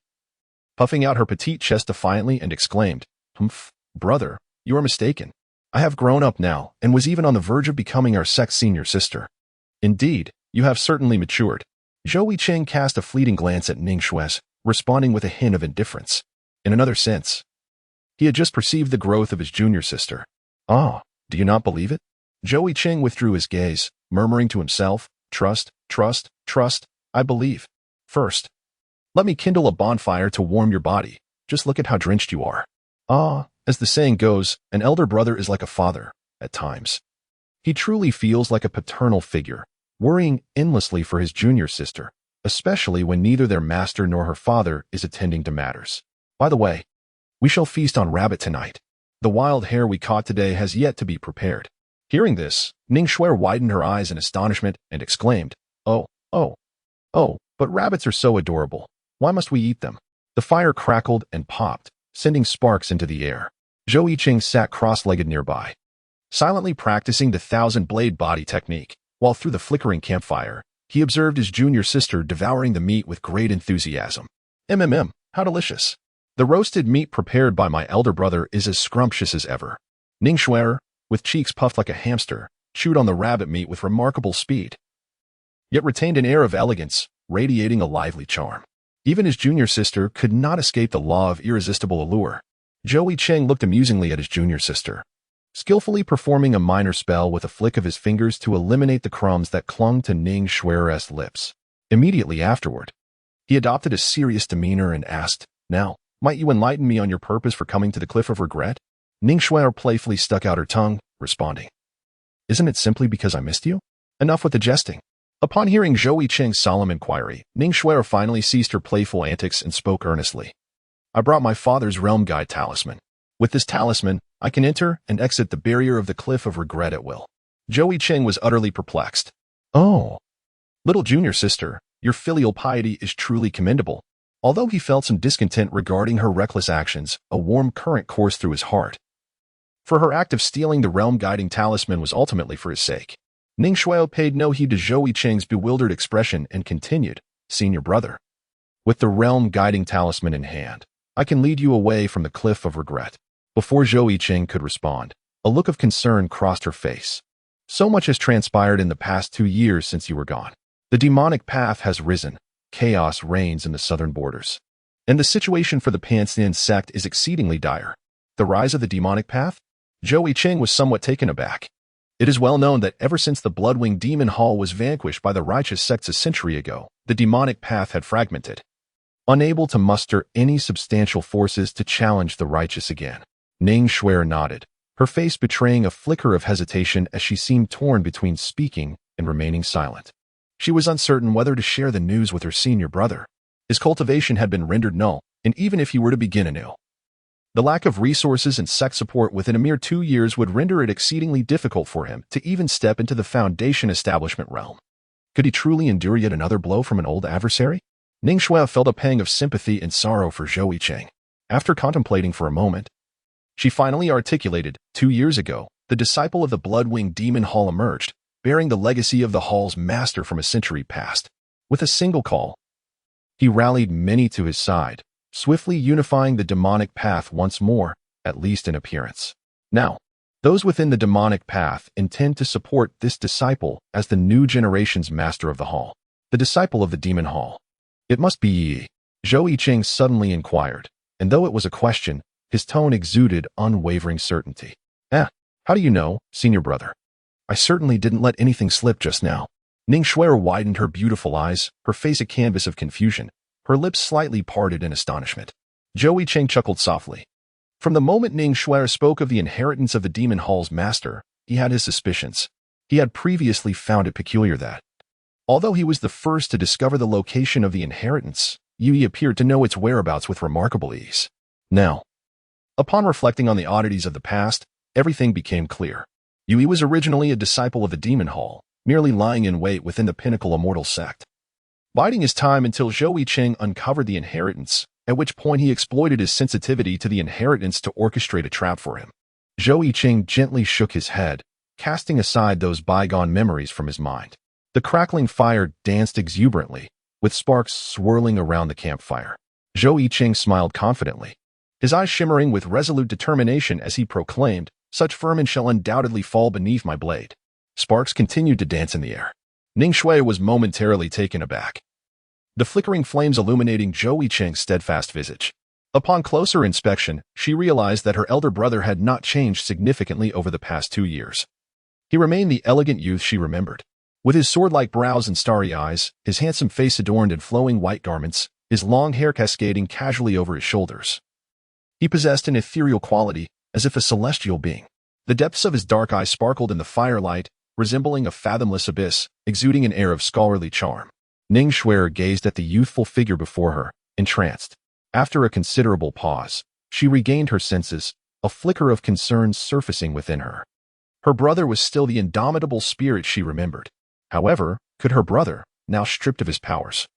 puffing out her petite chest defiantly and exclaimed, "Humph, brother, you are mistaken. I have grown up now and was even on the verge of becoming our sect's senior sister." "Indeed, you have certainly matured." Zhou Yicheng cast a fleeting glance at Ning Xue'er, responding with a hint of indifference. In another sense, he had just perceived the growth of his junior sister. "Ah, do you not believe it?" Zhou Yicheng withdrew his gaze, murmuring to himself, "Trust, trust, trust, I believe. First, let me kindle a bonfire to warm your body. Just look at how drenched you are." Ah, as the saying goes, an elder brother is like a father, at times. He truly feels like a paternal figure, worrying endlessly for his junior sister, especially when neither their master nor her father is attending to matters. "By the way, we shall feast on rabbit tonight. The wild hare we caught today has yet to be prepared." Hearing this, Ning Xue'er widened her eyes in astonishment and exclaimed, Oh, but rabbits are so adorable. Why must we eat them?" The fire crackled and popped, sending sparks into the air. Zhou Yicheng sat cross-legged nearby, silently practicing the thousand-blade body technique, while through the flickering campfire, he observed his junior sister devouring the meat with great enthusiasm. How delicious. The roasted meat prepared by my elder brother is as scrumptious as ever." Ning Xue'er, with cheeks puffed like a hamster, chewed on the rabbit meat with remarkable speed, yet retained an air of elegance, radiating a lively charm. Even his junior sister could not escape the law of irresistible allure. Zhou Yicheng looked amusingly at his junior sister, skillfully performing a minor spell with a flick of his fingers to eliminate the crumbs that clung to Ning Xue'er's lips. Immediately afterward, he adopted a serious demeanor and asked, "Now, might you enlighten me on your purpose for coming to the Cliff of Regret?" Ning Xue'er playfully stuck out her tongue, responding, "Isn't it simply because I missed you?" Enough with the jesting. Upon hearing Zhou Yicheng's solemn inquiry, Ning Xue'er finally ceased her playful antics and spoke earnestly. "I brought my father's realm guide talisman. With this talisman, I can enter and exit the barrier of the Cliff of Regret at will." Zhou Yicheng was utterly perplexed. "Oh, little junior sister, your filial piety is truly commendable." Although he felt some discontent regarding her reckless actions, a warm current coursed through his heart. For her act of stealing the realm-guiding talisman was ultimately for his sake. Ning Xue'er paid no heed to Zhou Yicheng's bewildered expression and continued, "Senior brother, with the realm-guiding talisman in hand, I can lead you away from the Cliff of Regret." Before Zhou Yicheng could respond, a look of concern crossed her face. "So much has transpired in the past 2 years since you were gone. The demonic path has risen, chaos reigns in the southern borders, and the situation for the Pantheon sect is exceedingly dire." The rise of the demonic path? Zhou Yicheng was somewhat taken aback. It is well known that ever since the Bloodwing Demon Hall was vanquished by the righteous sects a century ago, the demonic path had fragmented, unable to muster any substantial forces to challenge the righteous again. Ning Xue'er nodded, her face betraying a flicker of hesitation as she seemed torn between speaking and remaining silent. She was uncertain whether to share the news with her senior brother. His cultivation had been rendered null, and even if he were to begin anew, the lack of resources and sect support within a mere 2 years would render it exceedingly difficult for him to even step into the Foundation establishment realm. Could he truly endure yet another blow from an old adversary? Ning Xue'er felt a pang of sympathy and sorrow for Zhou Yicheng. After contemplating for a moment, she finally articulated, 2 years ago, the disciple of the Bloodwing Demon Hall emerged, bearing the legacy of the Hall's master from a century past. With a single call, he rallied many to his side, swiftly unifying the demonic path once more, at least in appearance. Now, those within the demonic path intend to support this disciple as the new generation's master of the hall, the disciple of the Demon Hall. It must be Yi. Zhou Yicheng suddenly inquired, and though it was a question, his tone exuded unwavering certainty. How do you know, senior brother? I certainly didn't let anything slip just now. Ning Xue'er widened her beautiful eyes, her face a canvas of confusion, her lips slightly parted in astonishment. Zhou Yicheng chuckled softly. From the moment Ning Xue'er spoke of the inheritance of the Demon Hall's master, he had his suspicions. He had previously found it peculiar that, although he was the first to discover the location of the inheritance, Yi appeared to know its whereabouts with remarkable ease. Now, upon reflecting on the oddities of the past, everything became clear. Yi was originally a disciple of the Demon Hall, merely lying in wait within the pinnacle Immortal Sect. Biding his time until Zhou Yicheng uncovered the inheritance, at which point he exploited his sensitivity to the inheritance to orchestrate a trap for him. Zhou Yicheng gently shook his head, casting aside those bygone memories from his mind. The crackling fire danced exuberantly, with sparks swirling around the campfire. Zhou Yicheng smiled confidently, his eyes shimmering with resolute determination as he proclaimed, "Such vermin shall undoubtedly fall beneath my blade." Sparks continued to dance in the air. Ning Xue'er was momentarily taken aback, the flickering flames illuminating Zhou Yicheng's steadfast visage. Upon closer inspection, she realized that her elder brother had not changed significantly over the past 2 years. He remained the elegant youth she remembered. With his sword-like brows and starry eyes, his handsome face adorned in flowing white garments, his long hair cascading casually over his shoulders. He possessed an ethereal quality, as if a celestial being. The depths of his dark eyes sparkled in the firelight, resembling a fathomless abyss, exuding an air of scholarly charm. Ning Xue'er gazed at the youthful figure before her, entranced. After a considerable pause, she regained her senses, a flicker of concern surfacing within her. Her brother was still the indomitable spirit she remembered. However, could her brother, now stripped of his powers,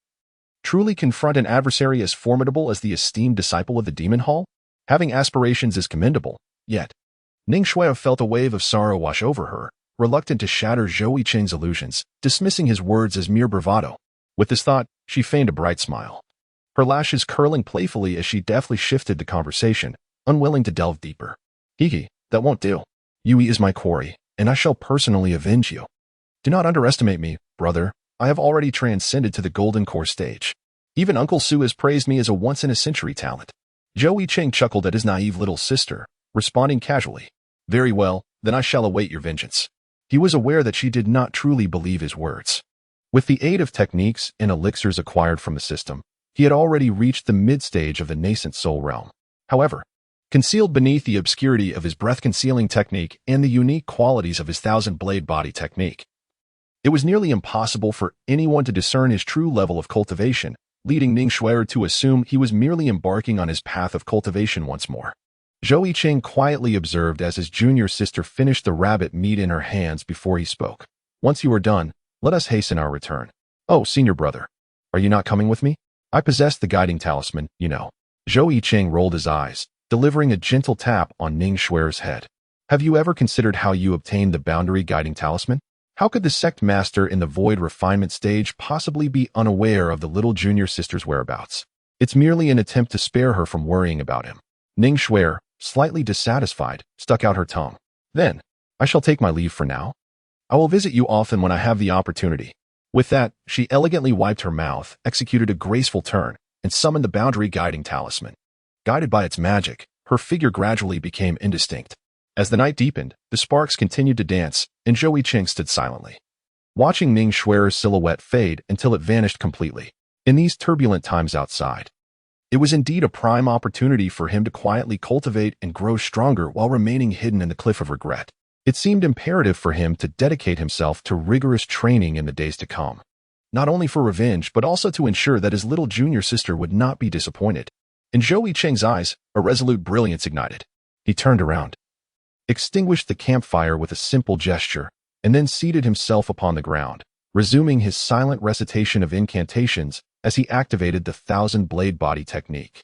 truly confront an adversary as formidable as the esteemed disciple of the Demon Hall? Having aspirations is commendable, yet Ning Xue'er felt a wave of sorrow wash over her, reluctant to shatter Zhou Yicheng's illusions, dismissing his words as mere bravado. With this thought, she feigned a bright smile, her lashes curling playfully as she deftly shifted the conversation, unwilling to delve deeper. "Hiki, that won't do. Yi is my quarry, and I shall personally avenge you. Do not underestimate me, brother. I have already transcended to the Golden Core stage. Even Uncle Su has praised me as a once-in-a-century talent." Zhou Yicheng chuckled at his naive little sister, responding casually, "Very well, then I shall await your vengeance." He was aware that she did not truly believe his words. With the aid of techniques and elixirs acquired from the system, he had already reached the mid-stage of the nascent soul realm. However, concealed beneath the obscurity of his breath-concealing technique and the unique qualities of his thousand-blade body technique, it was nearly impossible for anyone to discern his true level of cultivation, leading Ning Xue'er to assume he was merely embarking on his path of cultivation once more. Zhou Yicheng quietly observed as his junior sister finished the rabbit meat in her hands before he spoke. "Once you are done, let us hasten our return. Oh, senior brother, are you not coming with me? I possess the guiding talisman, you know." Zhou Yicheng rolled his eyes, delivering a gentle tap on Ning Xue'er's head. "Have you ever considered how you obtained the boundary guiding talisman? How could the sect master in the void refinement stage possibly be unaware of the little junior sister's whereabouts? It's merely an attempt to spare her from worrying about him." Ning Xue'er, slightly dissatisfied, stuck out her tongue. "Then, I shall take my leave for now. I will visit you often when I have the opportunity." With that, she elegantly wiped her mouth, executed a graceful turn, and summoned the boundary guiding talisman. Guided by its magic, her figure gradually became indistinct. As the night deepened, the sparks continued to dance, and Zhou Yicheng stood silently, watching Ning Xue'er's silhouette fade until it vanished completely. In these turbulent times outside, it was indeed a prime opportunity for him to quietly cultivate and grow stronger while remaining hidden in the cliff of regret. It seemed imperative for him to dedicate himself to rigorous training in the days to come, not only for revenge but also to ensure that his little junior sister would not be disappointed. In Zhou Yicheng's eyes, a resolute brilliance ignited. He turned around, extinguished the campfire with a simple gesture, and then seated himself upon the ground, resuming his silent recitation of incantations as he activated the thousand-blade body technique.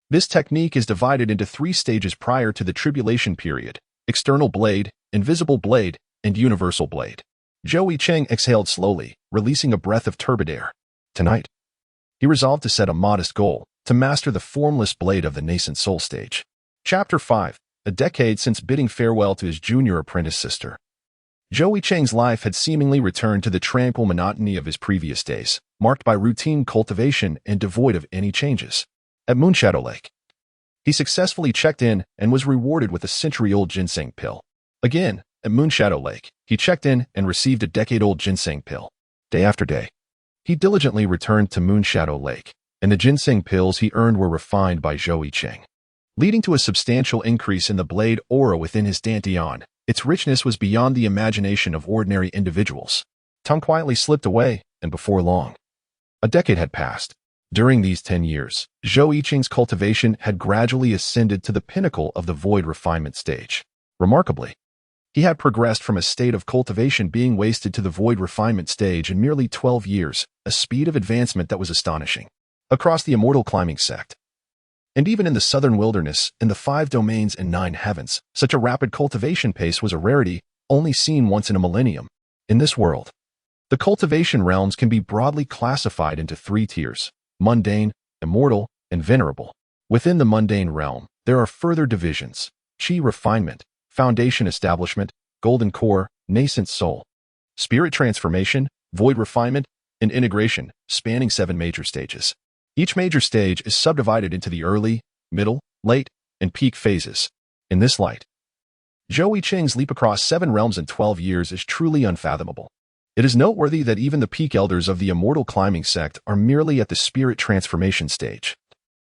This technique is divided into 3 stages prior to the tribulation period: external blade, invisible blade, and universal blade. Zhou Yicheng exhaled slowly, releasing a breath of turbid air. Tonight, he resolved to set a modest goal, to master the formless blade of the nascent soul stage. Chapter 5. a decade since bidding farewell to his junior apprentice sister. Zhou Yicheng's life had seemingly returned to the tranquil monotony of his previous days, marked by routine cultivation and devoid of any changes. At Moonshadow Lake, he successfully checked in and was rewarded with a century-old ginseng pill. Again, at Moonshadow Lake, he checked in and received a decade-old ginseng pill. Day after day, he diligently returned to Moonshadow Lake, and the ginseng pills he earned were refined by Zhou Yicheng, leading to a substantial increase in the blade aura within his dantian. Its richness was beyond the imagination of ordinary individuals. Time quietly slipped away, and before long, a decade had passed. During these 10 years, Zhou Yicheng's cultivation had gradually ascended to the pinnacle of the void refinement stage. Remarkably, he had progressed from a state of cultivation being wasted to the void refinement stage in merely 12 years, a speed of advancement that was astonishing. Across the Immortal Climbing Sect, and even in the southern wilderness, in the 5 domains and 9 heavens, such a rapid cultivation pace was a rarity, only seen once in a millennium. In this world, the cultivation realms can be broadly classified into 3 tiers: mundane, immortal, and venerable. Within the mundane realm, there are further divisions: chi refinement, foundation establishment, golden core, nascent soul, spirit transformation, void refinement, and integration, spanning 7 major stages. Each major stage is subdivided into the early, middle, late, and peak phases. In this light, Zhou Yicheng's leap across 7 realms in 12 years is truly unfathomable. It is noteworthy that even the peak elders of the Immortal Climbing Sect are merely at the spirit transformation stage,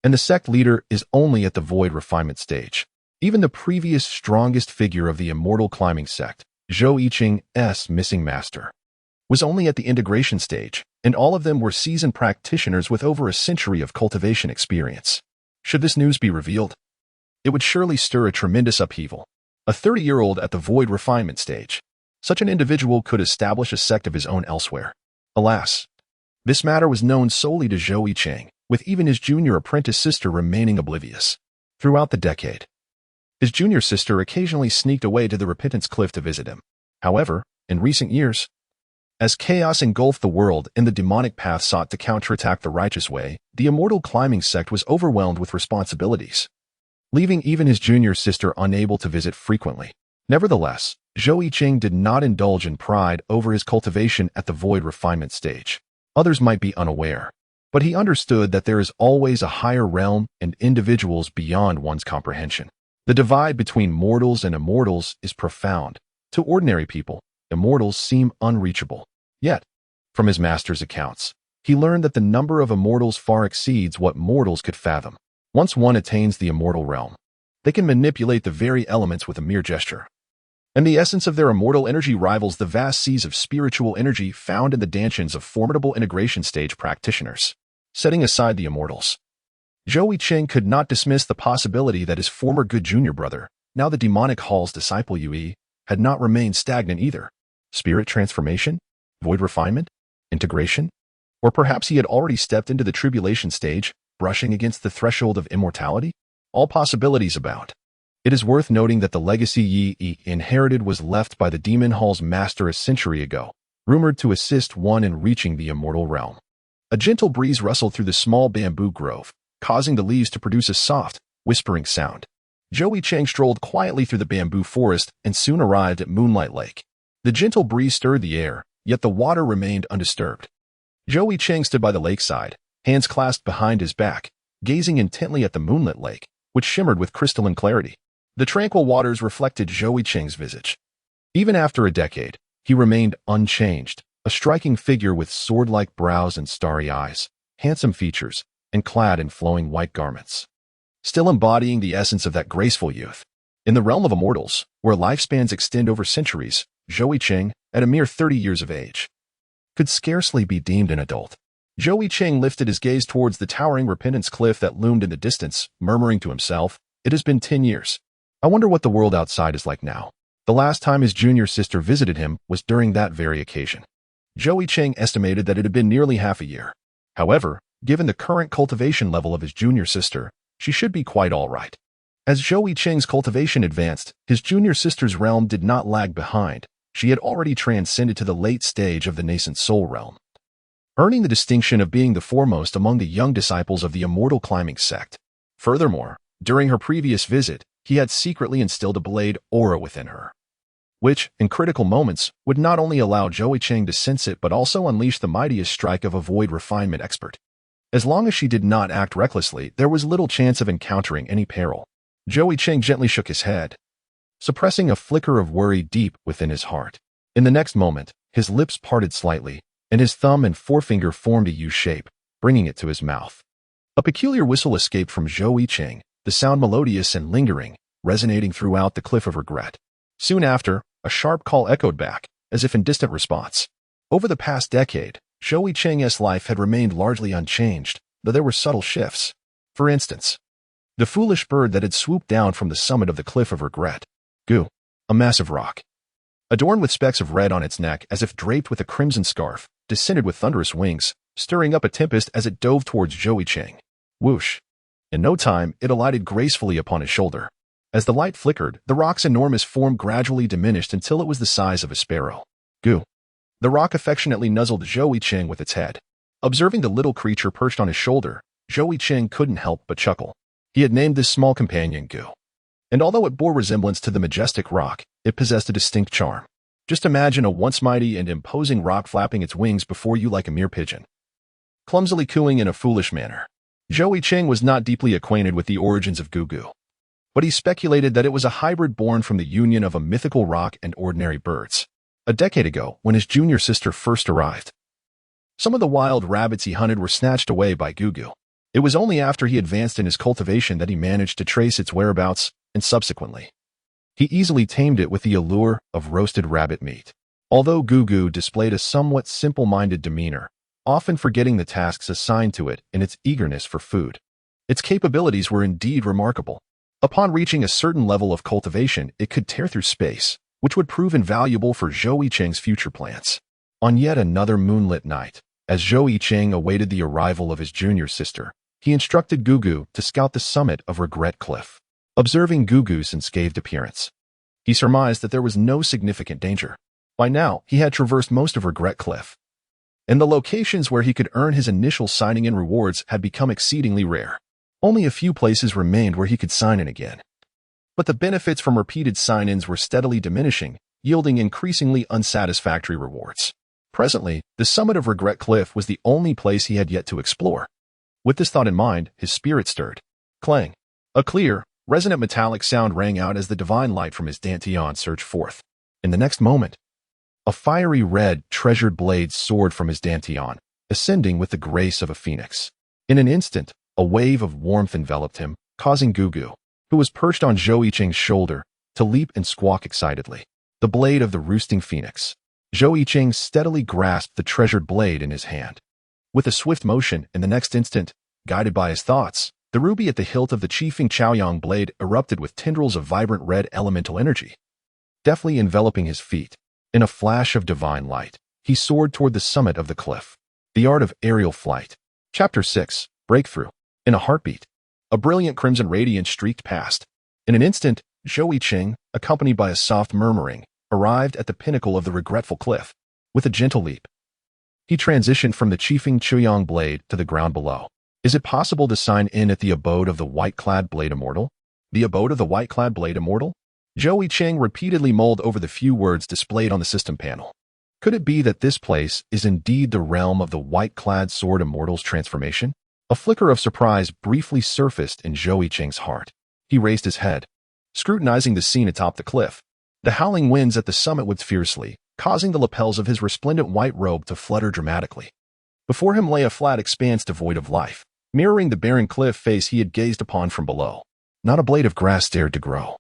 and the sect leader is only at the void refinement stage. Even the previous strongest figure of the Immortal Climbing Sect, Zhou Yicheng's missing master, was only at the integration stage, and all of them were seasoned practitioners with over a century of cultivation experience. Should this news be revealed, it would surely stir a tremendous upheaval. A 30-year-old at the void refinement stage, such an individual could establish a sect of his own elsewhere. Alas, this matter was known solely to Zhou Yicheng, with even his junior apprentice sister remaining oblivious. Throughout the decade, his junior sister occasionally sneaked away to the Repentance Cliff to visit him. However, in recent years, as chaos engulfed the world and the demonic path sought to counterattack the righteous way, the Immortal Climbing Sect was overwhelmed with responsibilities, leaving even his junior sister unable to visit frequently. Nevertheless, Zhou Yicheng did not indulge in pride over his cultivation at the void refinement stage. Others might be unaware, but he understood that there is always a higher realm and individuals beyond one's comprehension. The divide between mortals and immortals is profound. To ordinary people, immortals seem unreachable. Yet, from his master's accounts, he learned that the number of immortals far exceeds what mortals could fathom. Once one attains the immortal realm, they can manipulate the very elements with a mere gesture, and the essence of their immortal energy rivals the vast seas of spiritual energy found in the dantians of formidable integration stage practitioners. Setting aside the immortals, Zhou Yicheng could not dismiss the possibility that his former good junior brother, now the demonic hall's disciple Yue, had not remained stagnant either. Spirit transformation? Void refinement? Integration? Or perhaps he had already stepped into the tribulation stage, brushing against the threshold of immortality? All possibilities abound. It is worth noting that the legacy Yi inherited was left by the Demon Hall's master a century ago, rumored to assist one in reaching the immortal realm. A gentle breeze rustled through the small bamboo grove, causing the leaves to produce a soft, whispering sound. Zhou Yicheng strolled quietly through the bamboo forest and soon arrived at Moonlight Lake. The gentle breeze stirred the air, yet the water remained undisturbed. Zhou Yicheng stood by the lakeside, hands clasped behind his back, gazing intently at the moonlit lake, which shimmered with crystalline clarity. The tranquil waters reflected Zhou Yicheng's visage. Even after a decade, he remained unchanged, a striking figure with sword-like brows and starry eyes, handsome features, and clad in flowing white garments, still embodying the essence of that graceful youth. In the realm of immortals, where lifespans extend over centuries, Zhou Yicheng, at a mere 30 years of age, could scarcely be deemed an adult. Zhou Yicheng lifted his gaze towards the towering Repentance Cliff that loomed in the distance, murmuring to himself, "It has been 10 years. I wonder what the world outside is like now." The last time his junior sister visited him was during that very occasion. Zhou Yicheng estimated that it had been nearly half a year. However, given the current cultivation level of his junior sister, she should be quite all right. As Zhou Yicheng's cultivation advanced, his junior sister's realm did not lag behind. She had already transcended to the late stage of the nascent soul realm, earning the distinction of being the foremost among the young disciples of the Immortal Climbing Sect. Furthermore, during her previous visit, he had secretly instilled a blade aura within her, which, in critical moments, would not only allow Zhou Yicheng to sense it but also unleash the mightiest strike of a void refinement expert. As long as she did not act recklessly, there was little chance of encountering any peril. Zhou Yicheng gently shook his head, suppressing a flicker of worry deep within his heart. In the next moment, his lips parted slightly, and his thumb and forefinger formed a U shape, bringing it to his mouth. A peculiar whistle escaped from Zhou Yicheng, the sound melodious and lingering, resonating throughout the cliff of regret. Soon after, a sharp call echoed back, as if in distant response. Over the past decade, Zhou Yicheng's life had remained largely unchanged, though there were subtle shifts. For instance, the foolish bird that had swooped down from the summit of the cliff of regret. Gu, a massive rock, adorned with specks of red on its neck as if draped with a crimson scarf, descended with thunderous wings, stirring up a tempest as it dove towards Zhou Yicheng. Whoosh! In no time, it alighted gracefully upon his shoulder. As the light flickered, the rock's enormous form gradually diminished until it was the size of a sparrow. Gu. The rock affectionately nuzzled Zhou Yicheng with its head. Observing the little creature perched on his shoulder, Zhou Yicheng couldn't help but chuckle. He had named this small companion Gu. And although it bore resemblance to the majestic rock, it possessed a distinct charm. Just imagine a once mighty and imposing rock flapping its wings before you like a mere pigeon, clumsily cooing in a foolish manner. Zhou Yicheng was not deeply acquainted with the origins of Gu, but he speculated that it was a hybrid born from the union of a mythical rock and ordinary birds. A decade ago, when his junior sister first arrived, some of the wild rabbits he hunted were snatched away by Gu. It was only after he advanced in his cultivation that he managed to trace its whereabouts, and subsequently, he easily tamed it with the allure of roasted rabbit meat. Although Gu displayed a somewhat simple-minded demeanor, often forgetting the tasks assigned to it in its eagerness for food, its capabilities were indeed remarkable. Upon reaching a certain level of cultivation, it could tear through space, which would prove invaluable for Zhou Yicheng's future plans. On yet another moonlit night, as Zhou Yicheng awaited the arrival of his junior sister, he instructed Gu to scout the summit of Regret Cliff. Observing Gu's unscathed appearance, he surmised that there was no significant danger. By now, he had traversed most of Regret Cliff, and the locations where he could earn his initial signing-in rewards had become exceedingly rare. Only a few places remained where he could sign in again. But the benefits from repeated sign-ins were steadily diminishing, yielding increasingly unsatisfactory rewards. Presently, the summit of Regret Cliff was the only place he had yet to explore. With this thought in mind, his spirit stirred. Clang! A clear, resonant metallic sound rang out as the divine light from his dantian surged forth. In the next moment, a fiery red, treasured blade soared from his dantian, ascending with the grace of a phoenix. In an instant, a wave of warmth enveloped him, causing Gu, who was perched on Zhou Yicheng's shoulder, to leap and squawk excitedly. The blade of the roosting phoenix. Zhou Yicheng steadily grasped the treasured blade in his hand. With a swift motion, in the next instant, guided by his thoughts, the ruby at the hilt of the Qifeng Chaoyang blade erupted with tendrils of vibrant red elemental energy, deftly enveloping his feet. In a flash of divine light, he soared toward the summit of the cliff. The Art of Aerial Flight. Chapter 6. Breakthrough. In a heartbeat, a brilliant crimson radiance streaked past. In an instant, Zhou Yicheng, accompanied by a soft murmuring, arrived at the pinnacle of the regretful cliff. With a gentle leap, he transitioned from the Qifeng Chaoyang blade to the ground below. Is it possible to sign in at the abode of the white-clad Blade Immortal? The abode of the white-clad Blade Immortal? Zhou Yicheng repeatedly mulled over the few words displayed on the system panel. Could it be that this place is indeed the realm of the white-clad Sword Immortal's transformation? A flicker of surprise briefly surfaced in Zhou Yicheng's heart. He raised his head, scrutinizing the scene atop the cliff. The howling winds at the summit whipped fiercely, causing the lapels of his resplendent white robe to flutter dramatically. Before him lay a flat expanse devoid of life, mirroring the barren cliff face he had gazed upon from below. Not a blade of grass dared to grow.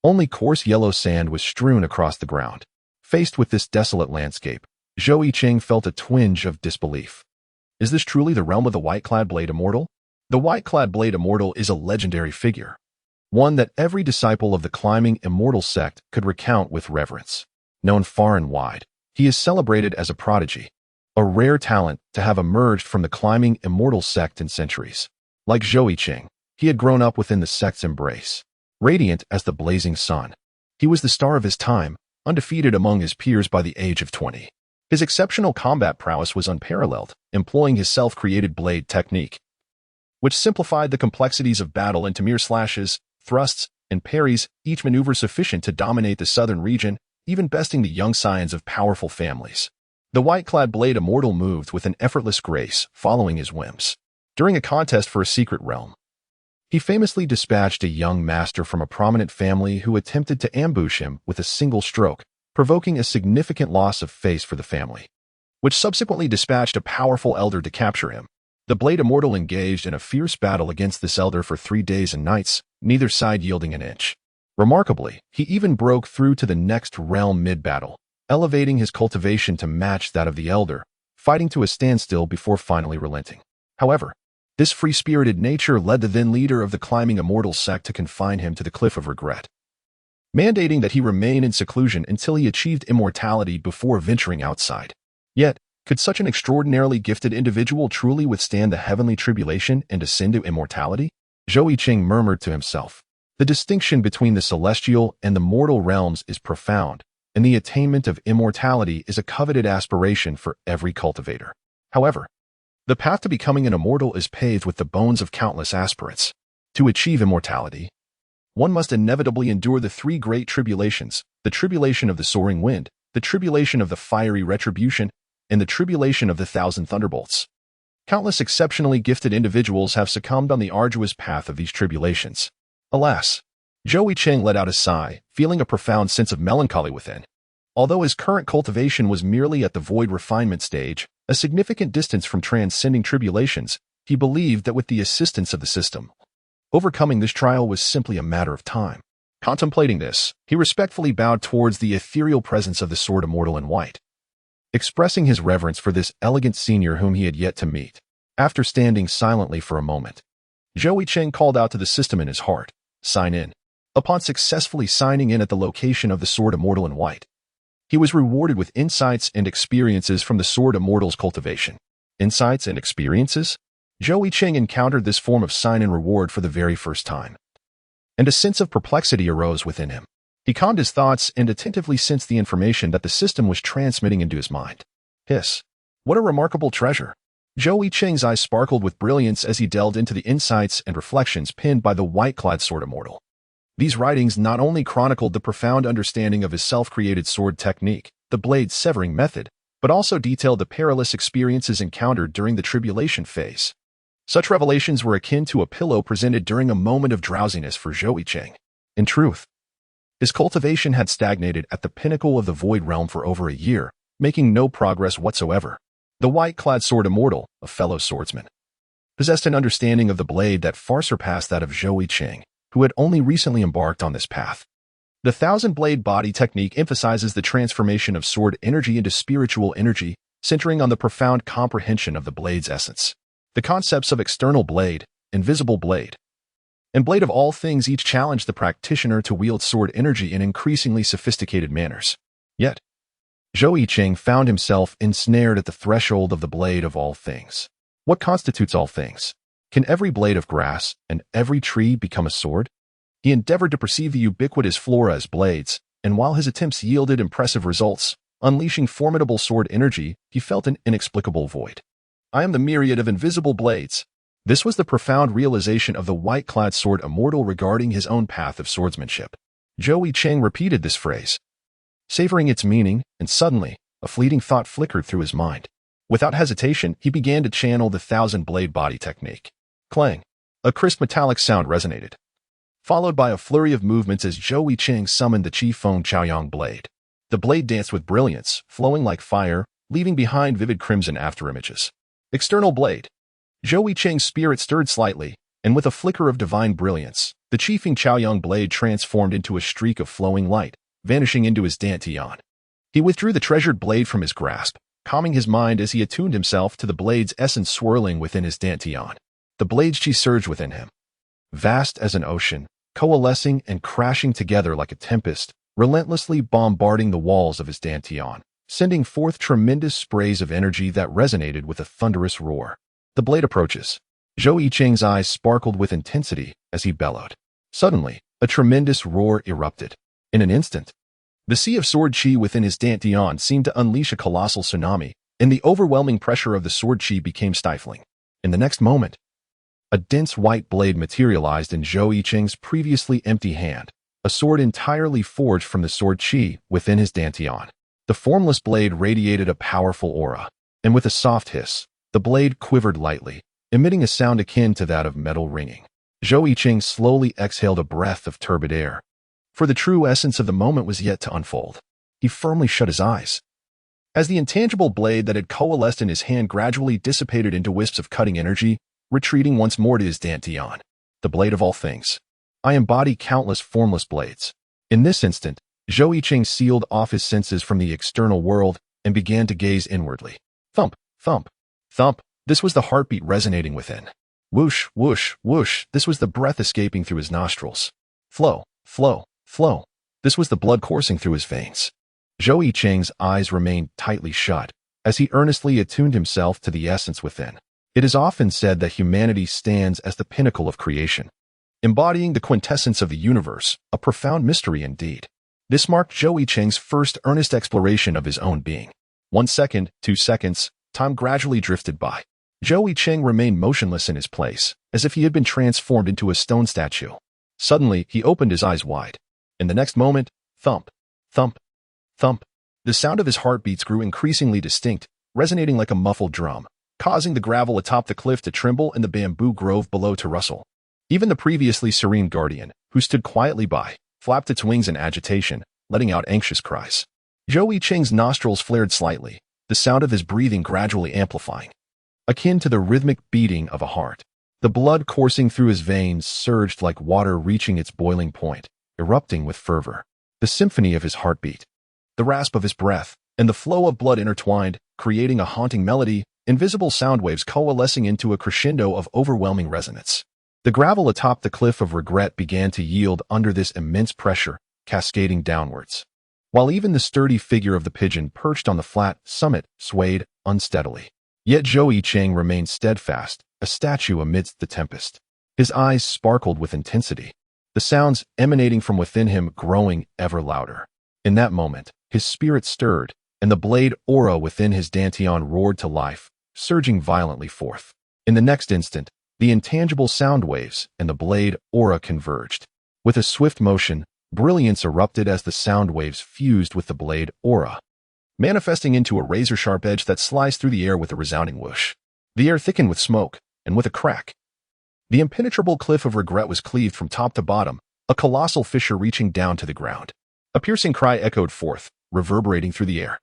Only coarse yellow sand was strewn across the ground. Faced with this desolate landscape, Zhou Yicheng felt a twinge of disbelief. Is this truly the realm of the white-clad Blade Immortal? The white-clad Blade Immortal is a legendary figure, one that every disciple of the Climbing Immortal Sect could recount with reverence. Known far and wide, he is celebrated as a prodigy, a rare talent to have emerged from the Climbing Immortal Sect in centuries. Like Zhou Yicheng, he had grown up within the sect's embrace. Radiant as the blazing sun, he was the star of his time, undefeated among his peers by the age of 20. His exceptional combat prowess was unparalleled, employing his self-created blade technique, which simplified the complexities of battle into mere slashes, thrusts, and parries, each maneuver sufficient to dominate the southern region, even besting the young scions of powerful families. The white-clad blade immortal moved with an effortless grace, following his whims. During a contest for a secret realm, he famously dispatched a young master from a prominent family who attempted to ambush him with a single stroke, provoking a significant loss of face for the family, which subsequently dispatched a powerful elder to capture him. The Blade Immortal engaged in a fierce battle against this elder for 3 days and nights, neither side yielding an inch. Remarkably, he even broke through to the next realm mid-battle, elevating his cultivation to match that of the elder, fighting to a standstill before finally relenting. However, this free-spirited nature led the then leader of the Climbing Immortal Sect to confine him to the Cliff of Regret, mandating that he remain in seclusion until he achieved immortality before venturing outside. Yet, could such an extraordinarily gifted individual truly withstand the heavenly tribulation and ascend to immortality? Zhou Yicheng murmured to himself. The distinction between the celestial and the mortal realms is profound, and the attainment of immortality is a coveted aspiration for every cultivator. However, the path to becoming an immortal is paved with the bones of countless aspirants. To achieve immortality, one must inevitably endure the 3 great tribulations, the tribulation of the soaring wind, the tribulation of the fiery retribution, and the tribulation of the 1,000 thunderbolts. Countless exceptionally gifted individuals have succumbed on the arduous path of these tribulations. Alas! Zhou Yicheng let out a sigh, feeling a profound sense of melancholy within. Although his current cultivation was merely at the void refinement stage, a significant distance from transcending tribulations, he believed that with the assistance of the system, overcoming this trial was simply a matter of time. Contemplating this, he respectfully bowed towards the ethereal presence of the Sword Immortal in white, expressing his reverence for this elegant senior whom he had yet to meet. After standing silently for a moment, Zhou Yicheng called out to the system in his heart, "Sign in." Upon successfully signing in at the location of the Sword Immortal in white, he was rewarded with insights and experiences from the Sword Immortal's cultivation. Insights and experiences? Zhou Yicheng encountered this form of sign-in reward for the very first time, and a sense of perplexity arose within him. He calmed his thoughts and attentively sensed the information that the system was transmitting into his mind. Hiss! What a remarkable treasure! Zhou Yicheng's eyes sparkled with brilliance as he delved into the insights and reflections penned by the white-clad Sword Immortal. These writings not only chronicled the profound understanding of his self-created sword technique, the blade-severing method, but also detailed the perilous experiences encountered during the tribulation phase. Such revelations were akin to a pillow presented during a moment of drowsiness for Zhou Yicheng. In truth, his cultivation had stagnated at the pinnacle of the Void Realm for over a year, making no progress whatsoever. The white-clad Sword Immortal, a fellow swordsman, possessed an understanding of the blade that far surpassed that of Zhou Yicheng, who had only recently embarked on this path. The 1,000-blade body technique emphasizes the transformation of sword energy into spiritual energy, centering on the profound comprehension of the blade's essence. The concepts of external blade, invisible blade, and blade of all things each challenge the practitioner to wield sword energy in increasingly sophisticated manners. Yet, Zhou Yicheng found himself ensnared at the threshold of the blade of all things. What constitutes all things? Can every blade of grass and every tree become a sword? He endeavored to perceive the ubiquitous flora as blades, and while his attempts yielded impressive results, unleashing formidable sword energy, he felt an inexplicable void. I am the myriad of invisible blades. This was the profound realization of the white-clad Sword Immortal regarding his own path of swordsmanship. Zhou Yicheng repeated this phrase, savoring its meaning, and suddenly, a fleeting thought flickered through his mind. Without hesitation, he began to channel the 1,000-blade body technique. Clang! A crisp metallic sound resonated, followed by a flurry of movements as Zhou Yicheng summoned the Qi Feng Chaoyang blade. The blade danced with brilliance, flowing like fire, leaving behind vivid crimson afterimages. External blade. Zhou Yicheng's spirit stirred slightly, and with a flicker of divine brilliance, the Qi Feng Chaoyang blade transformed into a streak of flowing light, vanishing into his dantian. He withdrew the treasured blade from his grasp, calming his mind as he attuned himself to the blade's essence swirling within his dantian. The blade's qi surged within him, vast as an ocean, coalescing and crashing together like a tempest, relentlessly bombarding the walls of his dantian, sending forth tremendous sprays of energy that resonated with a thunderous roar. The blade approaches. Zhou Yicheng's eyes sparkled with intensity as he bellowed. Suddenly, a tremendous roar erupted. In an instant, the sea of sword qi within his dantian seemed to unleash a colossal tsunami, and the overwhelming pressure of the sword qi became stifling. In the next moment, A dense white blade materialized in Zhou Yicheng's previously empty hand, a sword entirely forged from the sword qi within his dantian. The formless blade radiated a powerful aura, and with a soft hiss, the blade quivered lightly, emitting a sound akin to that of metal ringing. Zhou Yicheng slowly exhaled a breath of turbid air, for the true essence of the moment was yet to unfold. He firmly shut his eyes. As the intangible blade that had coalesced in his hand gradually dissipated into wisps of cutting energy, retreating once more to his dantian, the blade of all things. I embody countless formless blades. In this instant, Zhou Yicheng sealed off his senses from the external world and began to gaze inwardly. Thump, thump, thump. This was the heartbeat resonating within. Whoosh, whoosh, whoosh. This was the breath escaping through his nostrils. Flow, flow, flow. This was the blood coursing through his veins. Zhou Yicheng's eyes remained tightly shut as he earnestly attuned himself to the essence within. It is often said that humanity stands as the pinnacle of creation, embodying the quintessence of the universe, a profound mystery indeed. This marked Zhou Yicheng's first earnest exploration of his own being. 1 second, 2 seconds, time gradually drifted by. Zhou Yicheng remained motionless in his place, as if he had been transformed into a stone statue. Suddenly, he opened his eyes wide. In the next moment, thump, thump, thump. The sound of his heartbeats grew increasingly distinct, resonating like a muffled drum, causing the gravel atop the cliff to tremble and the bamboo grove below to rustle. Even the previously serene guardian, who stood quietly by, flapped its wings in agitation, letting out anxious cries. Zhou Yicheng's nostrils flared slightly, the sound of his breathing gradually amplifying, akin to the rhythmic beating of a heart. The blood coursing through his veins surged like water reaching its boiling point, erupting with fervor. The symphony of his heartbeat, the rasp of his breath, and the flow of blood intertwined, creating a haunting melody, invisible sound waves coalescing into a crescendo of overwhelming resonance. The gravel atop the cliff of regret began to yield under this immense pressure, cascading downwards, while even the sturdy figure of the pigeon perched on the flat summit swayed unsteadily. Yet Zhou Yicheng remained steadfast, a statue amidst the tempest. His eyes sparkled with intensity, the sounds emanating from within him growing ever louder. In that moment, his spirit stirred, and the blade aura within his dantian roared to life, surging violently forth. In the next instant, the intangible sound waves and the blade aura converged. With a swift motion, brilliance erupted as the sound waves fused with the blade aura, manifesting into a razor-sharp edge that sliced through the air with a resounding whoosh. The air thickened with smoke, and with a crack, the impenetrable cliff of regret was cleaved from top to bottom, a colossal fissure reaching down to the ground. A piercing cry echoed forth, reverberating through the air.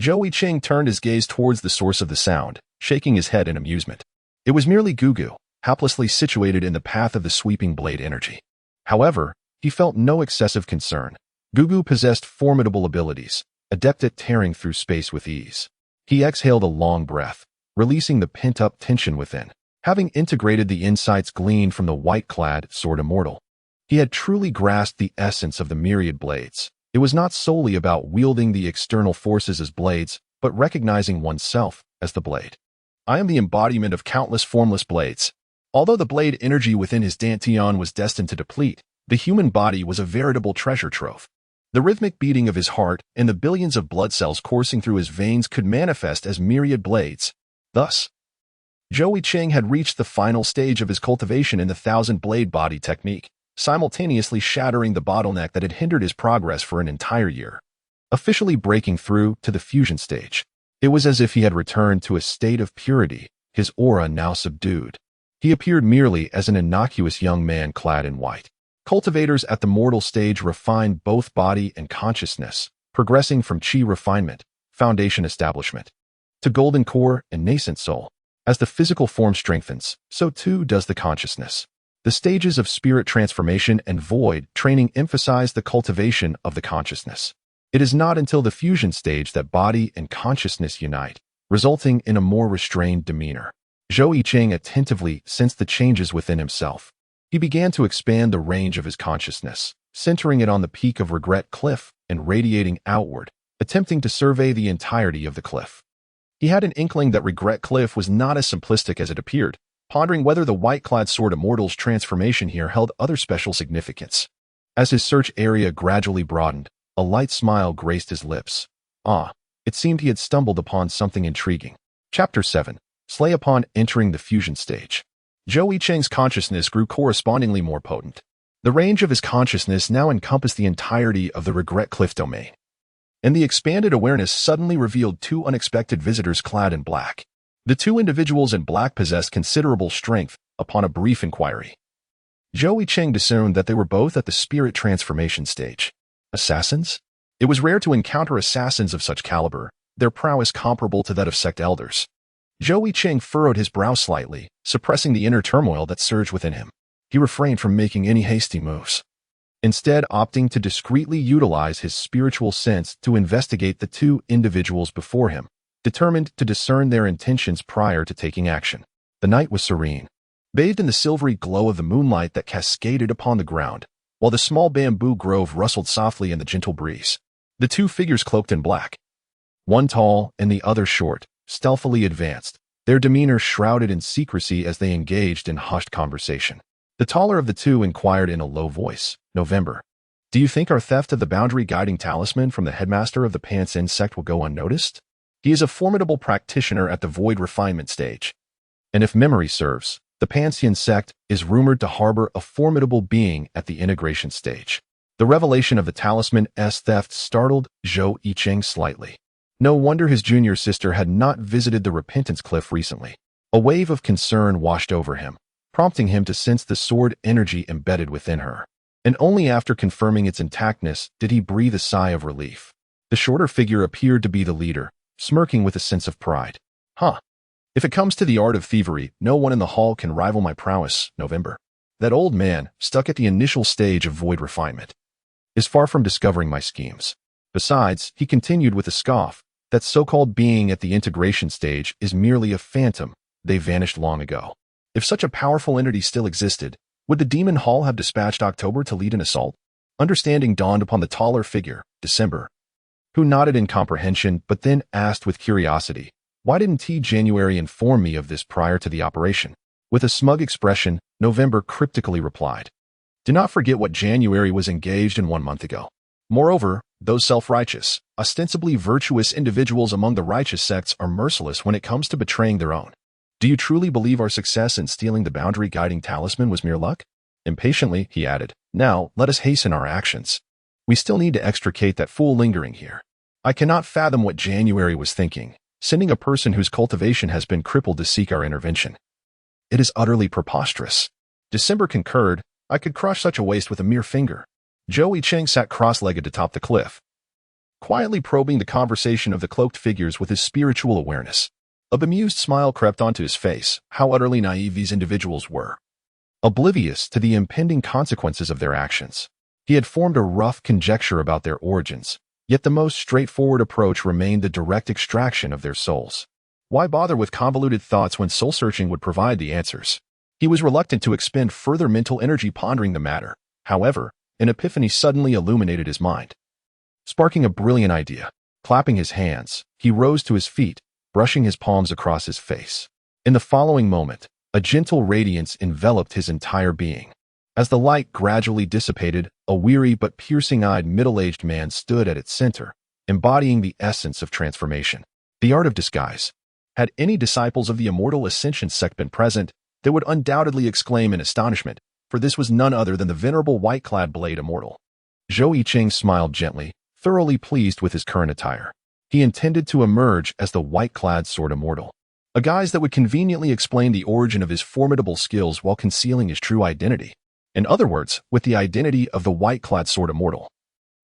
Zhou Yicheng turned his gaze towards the source of the sound, shaking his head in amusement. It was merely Gugu, haplessly situated in the path of the sweeping blade energy. However, he felt no excessive concern. Gugu possessed formidable abilities, adept at tearing through space with ease. He exhaled a long breath, releasing the pent-up tension within. Having integrated the insights gleaned from the white-clad sword immortal, he had truly grasped the essence of the myriad blades. It was not solely about wielding the external forces as blades, but recognizing oneself as the blade. I am the embodiment of countless formless blades. Although the blade energy within his dantian was destined to deplete, the human body was a veritable treasure trove. The rhythmic beating of his heart and the billions of blood cells coursing through his veins could manifest as myriad blades. Thus, Zhou Yicheng had reached the final stage of his cultivation in the 1,000-blade body technique, simultaneously shattering the bottleneck that had hindered his progress for an entire year. Officially breaking through to the fusion stage, it was as if he had returned to a state of purity, his aura now subdued. He appeared merely as an innocuous young man clad in white. Cultivators at the mortal stage refined both body and consciousness, progressing from chi refinement, foundation establishment, to golden core and nascent soul. As the physical form strengthens, so too does the consciousness. The stages of spirit transformation and void training emphasize the cultivation of the consciousness. It is not until the fusion stage that body and consciousness unite, resulting in a more restrained demeanor. Zhou Yicheng attentively sensed the changes within himself. He began to expand the range of his consciousness, centering it on the peak of Regret Cliff and radiating outward, attempting to survey the entirety of the cliff. He had an inkling that Regret Cliff was not as simplistic as it appeared, pondering whether the white-clad sword immortal's transformation here held other special significance. As his search area gradually broadened, a light smile graced his lips. It seemed he had stumbled upon something intriguing. Chapter 7. Slay upon entering the fusion stage. Zhou Yicheng's consciousness grew correspondingly more potent. The range of his consciousness now encompassed the entirety of the Regret Cliff domain, and the expanded awareness suddenly revealed two unexpected visitors clad in black. The two individuals in black possessed considerable strength upon a brief inquiry. Zhou Yicheng discerned that they were both at the spirit transformation stage. Assassins? It was rare to encounter assassins of such caliber, their prowess comparable to that of sect elders. Zhou Yicheng furrowed his brow slightly, suppressing the inner turmoil that surged within him. He refrained from making any hasty moves, instead opting to discreetly utilize his spiritual sense to investigate the two individuals before him, determined to discern their intentions prior to taking action. The night was serene, bathed in the silvery glow of the moonlight that cascaded upon the ground, while the small bamboo grove rustled softly in the gentle breeze. The two figures cloaked in black, one tall and the other short, stealthily advanced, their demeanor shrouded in secrecy as they engaged in hushed conversation. The taller of the two inquired in a low voice, "November, do you think our theft of the boundary guiding talisman from the headmaster of the Pansin sect will go unnoticed? He is a formidable practitioner at the void refinement stage, and if memory serves, the Pansin sect is rumored to harbor a formidable being at the integration stage." The revelation of the talisman's theft startled Zhou Yicheng slightly. No wonder his junior sister had not visited the Repentance Cliff recently. A wave of concern washed over him, prompting him to sense the sword energy embedded within her. And only after confirming its intactness did he breathe a sigh of relief. The shorter figure appeared to be the leader, smirking with a sense of pride. If it comes to the art of thievery, no one in the hall can rival my prowess, November. That old man, stuck at the initial stage of void refinement, is far from discovering my schemes. Besides, he continued with a scoff, that so-called being at the integration stage is merely a phantom. They vanished long ago. If such a powerful entity still existed, would the Demon Hall have dispatched October to lead an assault? Understanding dawned upon the taller figure, December, who nodded in comprehension but then asked with curiosity, "Why didn't January inform me of this prior to the operation?" With a smug expression, November cryptically replied, "Do not forget what January was engaged in 1 month ago. Moreover, those self-righteous, ostensibly virtuous individuals among the righteous sects are merciless when it comes to betraying their own. Do you truly believe our success in stealing the boundary guiding talisman was mere luck?" Impatiently, he added, "Now, let us hasten our actions. We still need to extricate that fool lingering here. I cannot fathom what January was thinking, sending a person whose cultivation has been crippled to seek our intervention. It is utterly preposterous." December concurred. "I could crush such a waste with a mere finger." Zhou Yicheng sat cross-legged atop the cliff, quietly probing the conversation of the cloaked figures with his spiritual awareness. A bemused smile crept onto his face. How utterly naive these individuals were, oblivious to the impending consequences of their actions. He had formed a rough conjecture about their origins, yet the most straightforward approach remained the direct extraction of their souls. Why bother with convoluted thoughts when soul-searching would provide the answers? He was reluctant to expend further mental energy pondering the matter. However, an epiphany suddenly illuminated his mind, sparking a brilliant idea. Clapping his hands, he rose to his feet, brushing his palms across his face. In the following moment, a gentle radiance enveloped his entire being. As the light gradually dissipated, a weary but piercing-eyed middle-aged man stood at its center, embodying the essence of transformation, the art of disguise. Had any disciples of the Immortal Ascension sect been present, they would undoubtedly exclaim in astonishment, for this was none other than the venerable white-clad Blade Immortal. Zhou Yicheng smiled gently, thoroughly pleased with his current attire. He intended to emerge as the white-clad Sword Immortal, a guise that would conveniently explain the origin of his formidable skills while concealing his true identity. In other words, with the identity of the white-clad Sword Immortal,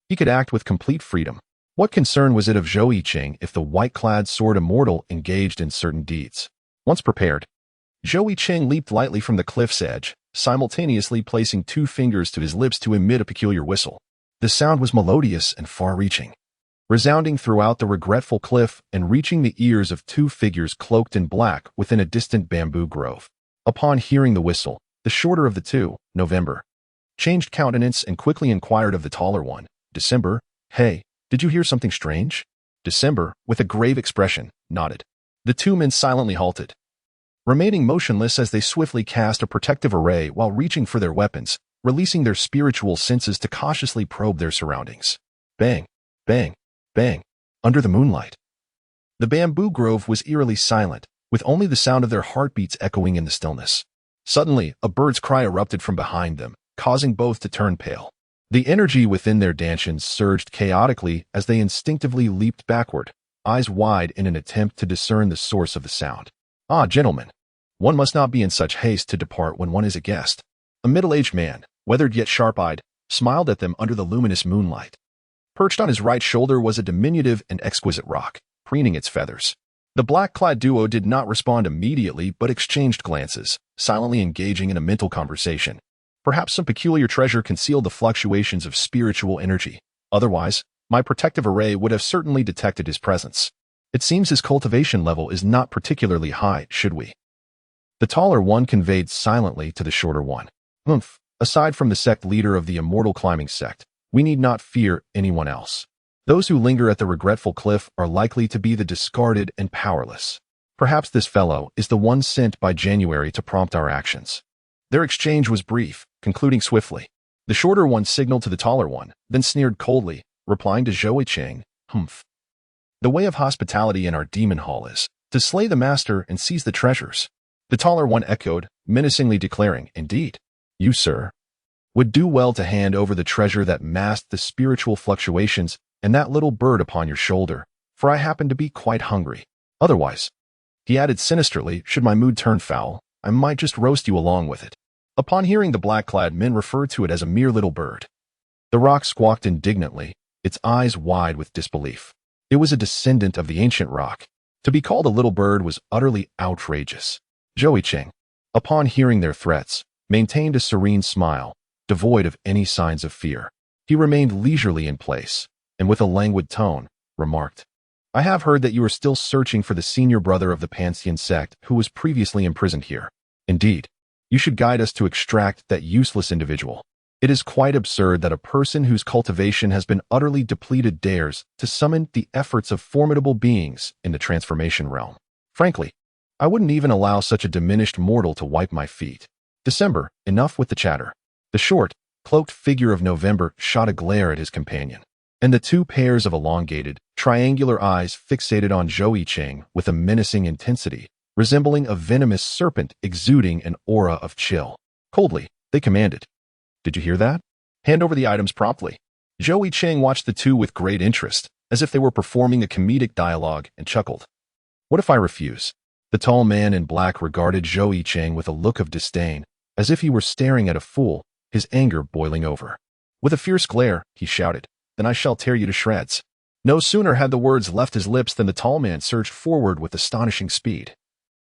he could act with complete freedom. What concern was it of Zhou Yicheng if the white-clad Sword Immortal engaged in certain deeds? Once prepared, Zhou Yicheng leaped lightly from the cliff's edge, simultaneously placing 2 fingers to his lips to emit a peculiar whistle. The sound was melodious and far-reaching, resounding throughout the regretful cliff and reaching the ears of 2 figures cloaked in black within a distant bamboo grove. Upon hearing the whistle, the shorter of the two, November, changed countenance and quickly inquired of the taller one, December, "Hey, did you hear something strange?" December, with a grave expression, nodded. The 2 men silently halted, remaining motionless as they swiftly cast a protective array while reaching for their weapons, releasing their spiritual senses to cautiously probe their surroundings. Bang, bang, bang, under the moonlight. The bamboo grove was eerily silent, with only the sound of their heartbeats echoing in the stillness. Suddenly, a bird's cry erupted from behind them, causing both to turn pale. The energy within their dantians surged chaotically as they instinctively leaped backward, eyes wide in an attempt to discern the source of the sound. "Ah, gentlemen, one must not be in such haste to depart when one is a guest." A middle-aged man, weathered yet sharp-eyed, smiled at them under the luminous moonlight. Perched on his right shoulder was a diminutive and exquisite roc, preening its feathers. The black-clad duo did not respond immediately but exchanged glances, silently engaging in a mental conversation. Perhaps some peculiar treasure concealed the fluctuations of spiritual energy. Otherwise, my protective array would have certainly detected his presence. It seems his cultivation level is not particularly high, should we? The taller one conveyed silently to the shorter one. "Humph, aside from the sect leader of the Immortal Climbing Sect, we need not fear anyone else. Those who linger at the regretful cliff are likely to be the discarded and powerless. Perhaps this fellow is the one sent by January to prompt our actions." Their exchange was brief, concluding swiftly. The shorter one signaled to the taller one, then sneered coldly, replying to Zhou Yicheng, "Humph. The way of hospitality in our demon hall is to slay the master and seize the treasures." The taller one echoed, menacingly declaring, "Indeed, you, sir, would do well to hand over the treasure that masked the spiritual fluctuations and that little bird upon your shoulder, for I happen to be quite hungry. Otherwise," he added sinisterly, "should my mood turn foul, I might just roast you along with it." Upon hearing the black-clad men refer to it as a mere little bird, the roc squawked indignantly, its eyes wide with disbelief. It was a descendant of the ancient roc. To be called a little bird was utterly outrageous. Zhou Yicheng, upon hearing their threats, maintained a serene smile, devoid of any signs of fear. He remained leisurely in place, and with a languid tone, remarked, "I have heard that you are still searching for the senior brother of the Pantheon sect who was previously imprisoned here. Indeed, you should guide us to extract that useless individual. It is quite absurd that a person whose cultivation has been utterly depleted dares to summon the efforts of formidable beings in the transformation realm. Frankly, I wouldn't even allow such a diminished mortal to wipe my feet." "December, enough with the chatter." The short, cloaked figure of November shot a glare at his companion, and the two pairs of elongated, triangular eyes fixated on Zhou Yicheng with a menacing intensity, resembling a venomous serpent exuding an aura of chill. Coldly, they commanded, "Did you hear that? Hand over the items promptly." Zhou Yicheng watched the two with great interest, as if they were performing a comedic dialogue, and chuckled. "What if I refuse?" The tall man in black regarded Zhou Yicheng with a look of disdain, as if he were staring at a fool, his anger boiling over. With a fierce glare, he shouted, "Then I shall tear you to shreds." No sooner had the words left his lips than the tall man surged forward with astonishing speed.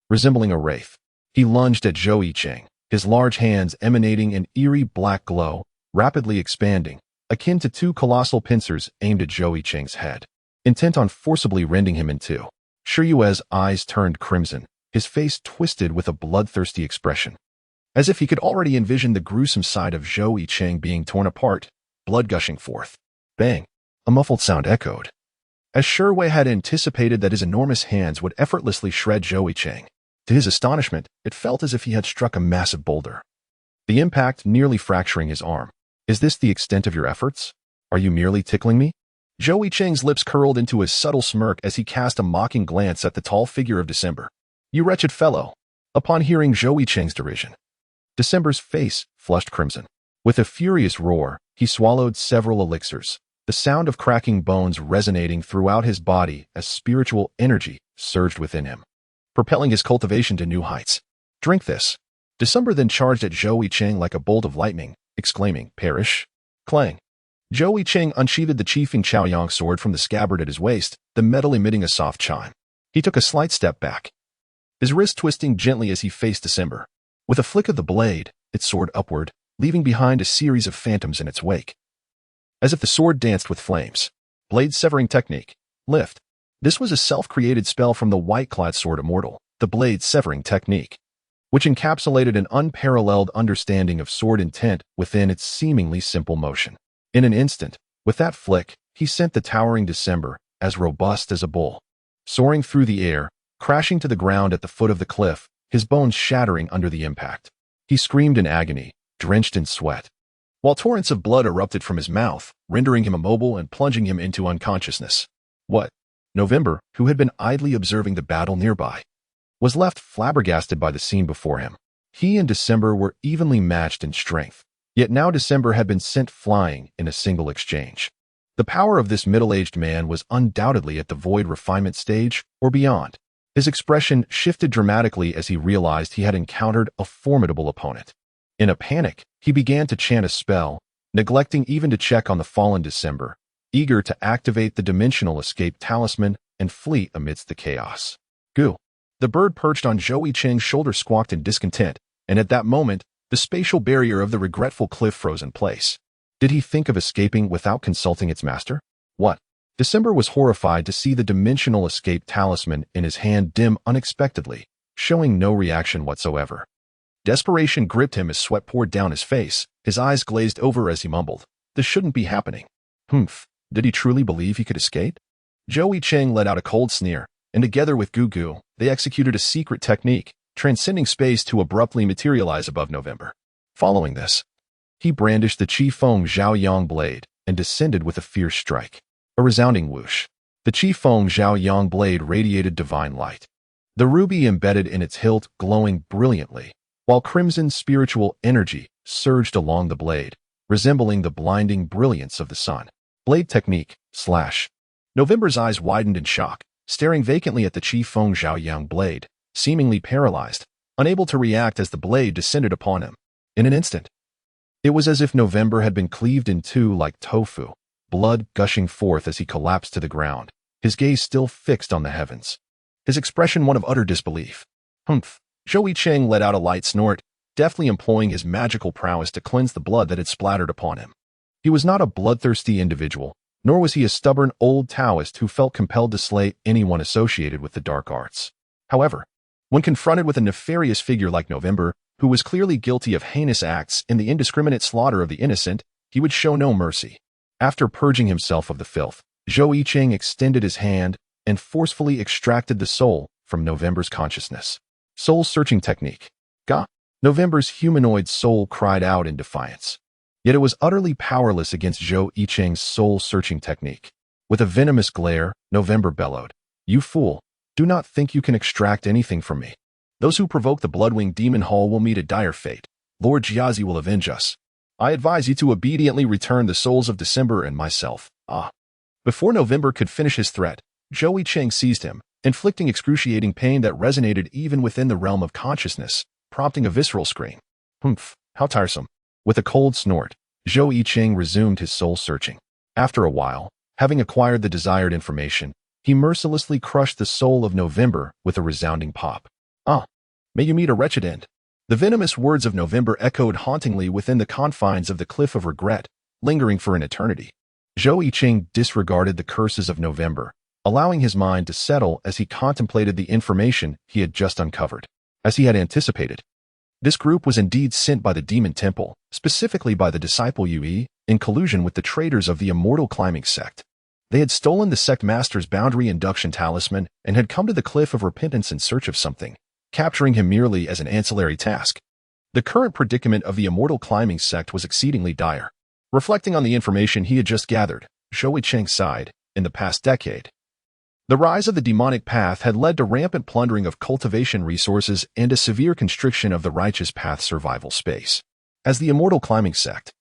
Resembling a wraith, he lunged at Zhou Yicheng, his large hands emanating an eerie black glow, rapidly expanding, akin to two colossal pincers aimed at Zhou Yicheng's head, intent on forcibly rending him in two. Zhou Yue's eyes turned crimson, his face twisted with a bloodthirsty expression. As if he could already envision the gruesome side of Zhou Yicheng being torn apart, blood gushing forth. Bang! A muffled sound echoed. As Zhou Yue had anticipated that his enormous hands would effortlessly shred Zhou Yicheng, to his astonishment, it felt as if he had struck a massive boulder, the impact nearly fracturing his arm. "Is this the extent of your efforts? Are you merely tickling me?" Zhou Yicheng's lips curled into a subtle smirk as he cast a mocking glance at the tall figure of December. "You wretched fellow!" Upon hearing Zhou Yicheng's derision, December's face flushed crimson. With a furious roar, he swallowed several elixirs, the sound of cracking bones resonating throughout his body as spiritual energy surged within him, propelling his cultivation to new heights. "Drink this." December then charged at Zhou Yicheng like a bolt of lightning, exclaiming, "Perish!" Clang! Zhou Yicheng unsheathed the Qifeng Chaoyang sword from the scabbard at his waist, the metal emitting a soft chime. He took a slight step back, his wrist twisting gently as he faced December. With a flick of the blade, it soared upward, leaving behind a series of phantoms in its wake. As if the sword danced with flames. Blade severing technique. Lift. This was a self-created spell from the white-clad sword immortal, the blade severing technique, which encapsulated an unparalleled understanding of sword intent within its seemingly simple motion. In an instant, with that flick, he sent the towering December, as robust as a bull, soaring through the air, crashing to the ground at the foot of the cliff, his bones shattering under the impact. He screamed in agony, drenched in sweat, while torrents of blood erupted from his mouth, rendering him immobile and plunging him into unconsciousness. What? November, who had been idly observing the battle nearby, was left flabbergasted by the scene before him. He and December were evenly matched in strength, yet now December had been sent flying in a single exchange. The power of this middle-aged man was undoubtedly at the void refinement stage or beyond. His expression shifted dramatically as he realized he had encountered a formidable opponent. In a panic, he began to chant a spell, neglecting even to check on the fallen December, eager to activate the dimensional escape talisman and flee amidst the chaos. Goo! The bird perched on Zhou Yicheng's shoulder squawked in discontent, and at that moment, the spatial barrier of the regretful cliff froze in place. Did he think of escaping without consulting its master? What? December was horrified to see the dimensional escape talisman in his hand dim unexpectedly, showing no reaction whatsoever. Desperation gripped him as sweat poured down his face, his eyes glazed over as he mumbled, "This shouldn't be happening." Humph, did he truly believe he could escape? Zhou Yicheng let out a cold sneer, and together with Gugu, they executed a secret technique, transcending space to abruptly materialize above November. Following this, he brandished the Qifeng Zhaoyang blade and descended with a fierce strike. A resounding whoosh. The Qifeng Zhaoyang blade radiated divine light. The ruby embedded in its hilt glowing brilliantly, while crimson spiritual energy surged along the blade, resembling the blinding brilliance of the sun. Blade technique, slash. November's eyes widened in shock, staring vacantly at the Qifeng Zhaoyang blade, seemingly paralyzed, unable to react as the blade descended upon him. In an instant, it was as if November had been cleaved in two like tofu, blood gushing forth as he collapsed to the ground, his gaze still fixed on the heavens. His expression one of utter disbelief. Humph! Zhou Yicheng let out a light snort, deftly employing his magical prowess to cleanse the blood that had splattered upon him. He was not a bloodthirsty individual, nor was he a stubborn old Taoist who felt compelled to slay anyone associated with the dark arts. However, when confronted with a nefarious figure like November, who was clearly guilty of heinous acts in the indiscriminate slaughter of the innocent, he would show no mercy. After purging himself of the filth, Zhou Yicheng extended his hand and forcefully extracted the soul from November's consciousness. Soul-searching technique. Ga! November's humanoid soul cried out in defiance. Yet it was utterly powerless against Zhou Yicheng's soul-searching technique. With a venomous glare, November bellowed, "You fool! Do not think you can extract anything from me. Those who provoke the Bloodwing Demon Hall will meet a dire fate. Lord Jiazi will avenge us. I advise you to obediently return the souls of December and myself." Before November could finish his threat, Zhou Yicheng seized him, inflicting excruciating pain that resonated even within the realm of consciousness, prompting a visceral scream. Humph, how tiresome. With a cold snort, Zhou Yicheng resumed his soul-searching. After a while, having acquired the desired information, he mercilessly crushed the soul of November with a resounding pop. May you meet a wretched end. The venomous words of November echoed hauntingly within the confines of the Cliff of Regret, lingering for an eternity. Zhou Yicheng disregarded the curses of November, allowing his mind to settle as he contemplated the information he had just uncovered. As he had anticipated, this group was indeed sent by the Demon Temple, specifically by the disciple Yue, in collusion with the traitors of the Immortal Climbing Sect. They had stolen the sect master's boundary induction talisman and had come to the Cliff of Repentance in search of something, capturing him merely as an ancillary task. The current predicament of the Immortal Climbing Sect was exceedingly dire. Reflecting on the information he had just gathered, Zhou Yicheng sighed. In the past decade, the rise of the demonic path had led to rampant plundering of cultivation resources and a severe constriction of the righteous path survival space. As the Immortal Climbing Sect,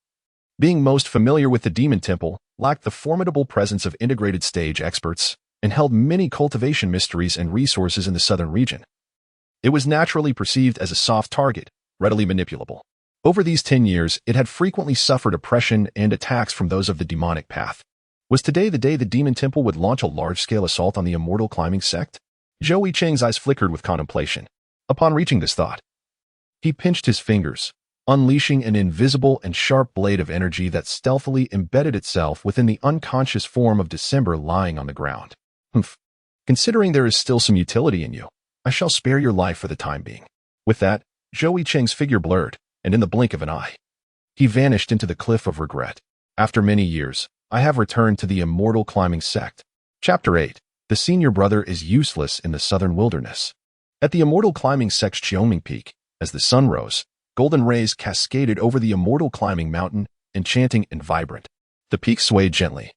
being most familiar with the Demon Temple, lacked the formidable presence of integrated stage experts and held many cultivation mysteries and resources in the southern region. It was naturally perceived as a soft target, readily manipulable. Over these 10 years, it had frequently suffered oppression and attacks from those of the demonic path. Was today the day the Demon Temple would launch a large-scale assault on the Immortal Climbing Sect? Zhou Yicheng's eyes flickered with contemplation. Upon reaching this thought, he pinched his fingers, unleashing an invisible and sharp blade of energy that stealthily embedded itself within the unconscious form of December lying on the ground. Humph. Considering there is still some utility in you, I shall spare your life for the time being. With that, Zhou Yicheng's figure blurred, and in the blink of an eye, he vanished into the Cliff of Regret. After many years, I have returned to the Immortal Climbing Sect. Chapter 8. The senior brother is useless in the southern wilderness. At the Immortal Climbing Sect's Qiongming Peak, as the sun rose, golden rays cascaded over the Immortal Climbing Mountain, enchanting and vibrant. The peak swayed gently,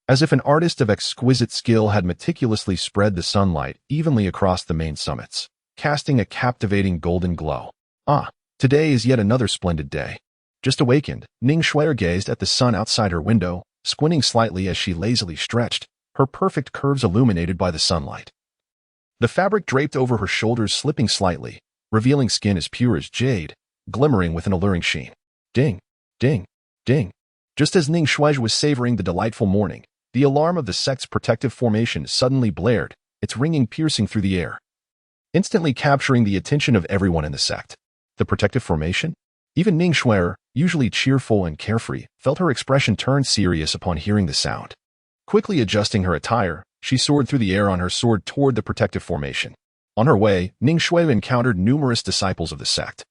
as if an artist of exquisite skill had meticulously spread the sunlight evenly across the main summits, casting a captivating golden glow. Ah, today is yet another splendid day. Just awakened, Ning Xue'er gazed at the sun outside her window, squinting slightly as she lazily stretched, her perfect curves illuminated by the sunlight. The fabric draped over her shoulders slipping slightly, revealing skin as pure as jade, glimmering with an alluring sheen. Ding, ding, ding. Just as Ning Xue'er was savoring the delightful morning, the alarm of the sect's protective formation suddenly blared, its ringing piercing through the air, instantly capturing the attention of everyone in the sect. The protective formation? Even Ning Xue'er, usually cheerful and carefree, felt her expression turn serious upon hearing the sound. Quickly adjusting her attire, she soared through the air on her sword toward the protective formation. On her way, Ning Xue'er encountered numerous disciples of the sect,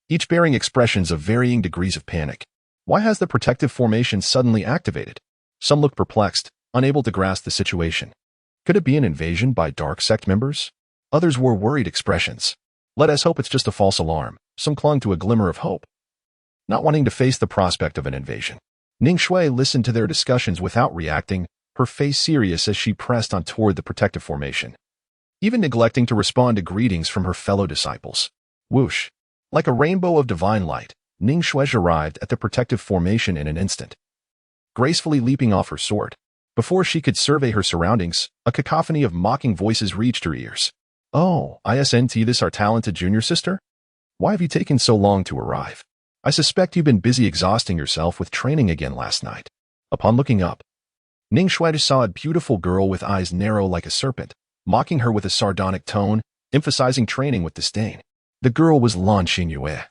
each bearing expressions of varying degrees of panic. Why has the protective formation suddenly activated? Some looked perplexed, unable to grasp the situation. Could it be an invasion by dark sect members? Others wore worried expressions. Let us hope it's just a false alarm. Some clung to a glimmer of hope, not wanting to face the prospect of an invasion. Ning Xue'er listened to their discussions without reacting, her face serious as she pressed on toward the protective formation, even neglecting to respond to greetings from her fellow disciples. Whoosh! Like a rainbow of divine light, Ning Xue'er arrived at the protective formation in an instant, gracefully leaping off her sword. Before she could survey her surroundings, a cacophony of mocking voices reached her ears. Oh, isn't this our talented junior sister? Why have you taken so long to arrive? I suspect you've been busy exhausting yourself with training again last night. Upon looking up, Ning Xue'er saw a beautiful girl with eyes narrow like a serpent, mocking her with a sardonic tone, emphasizing training with disdain. The girl was Long Chingqing,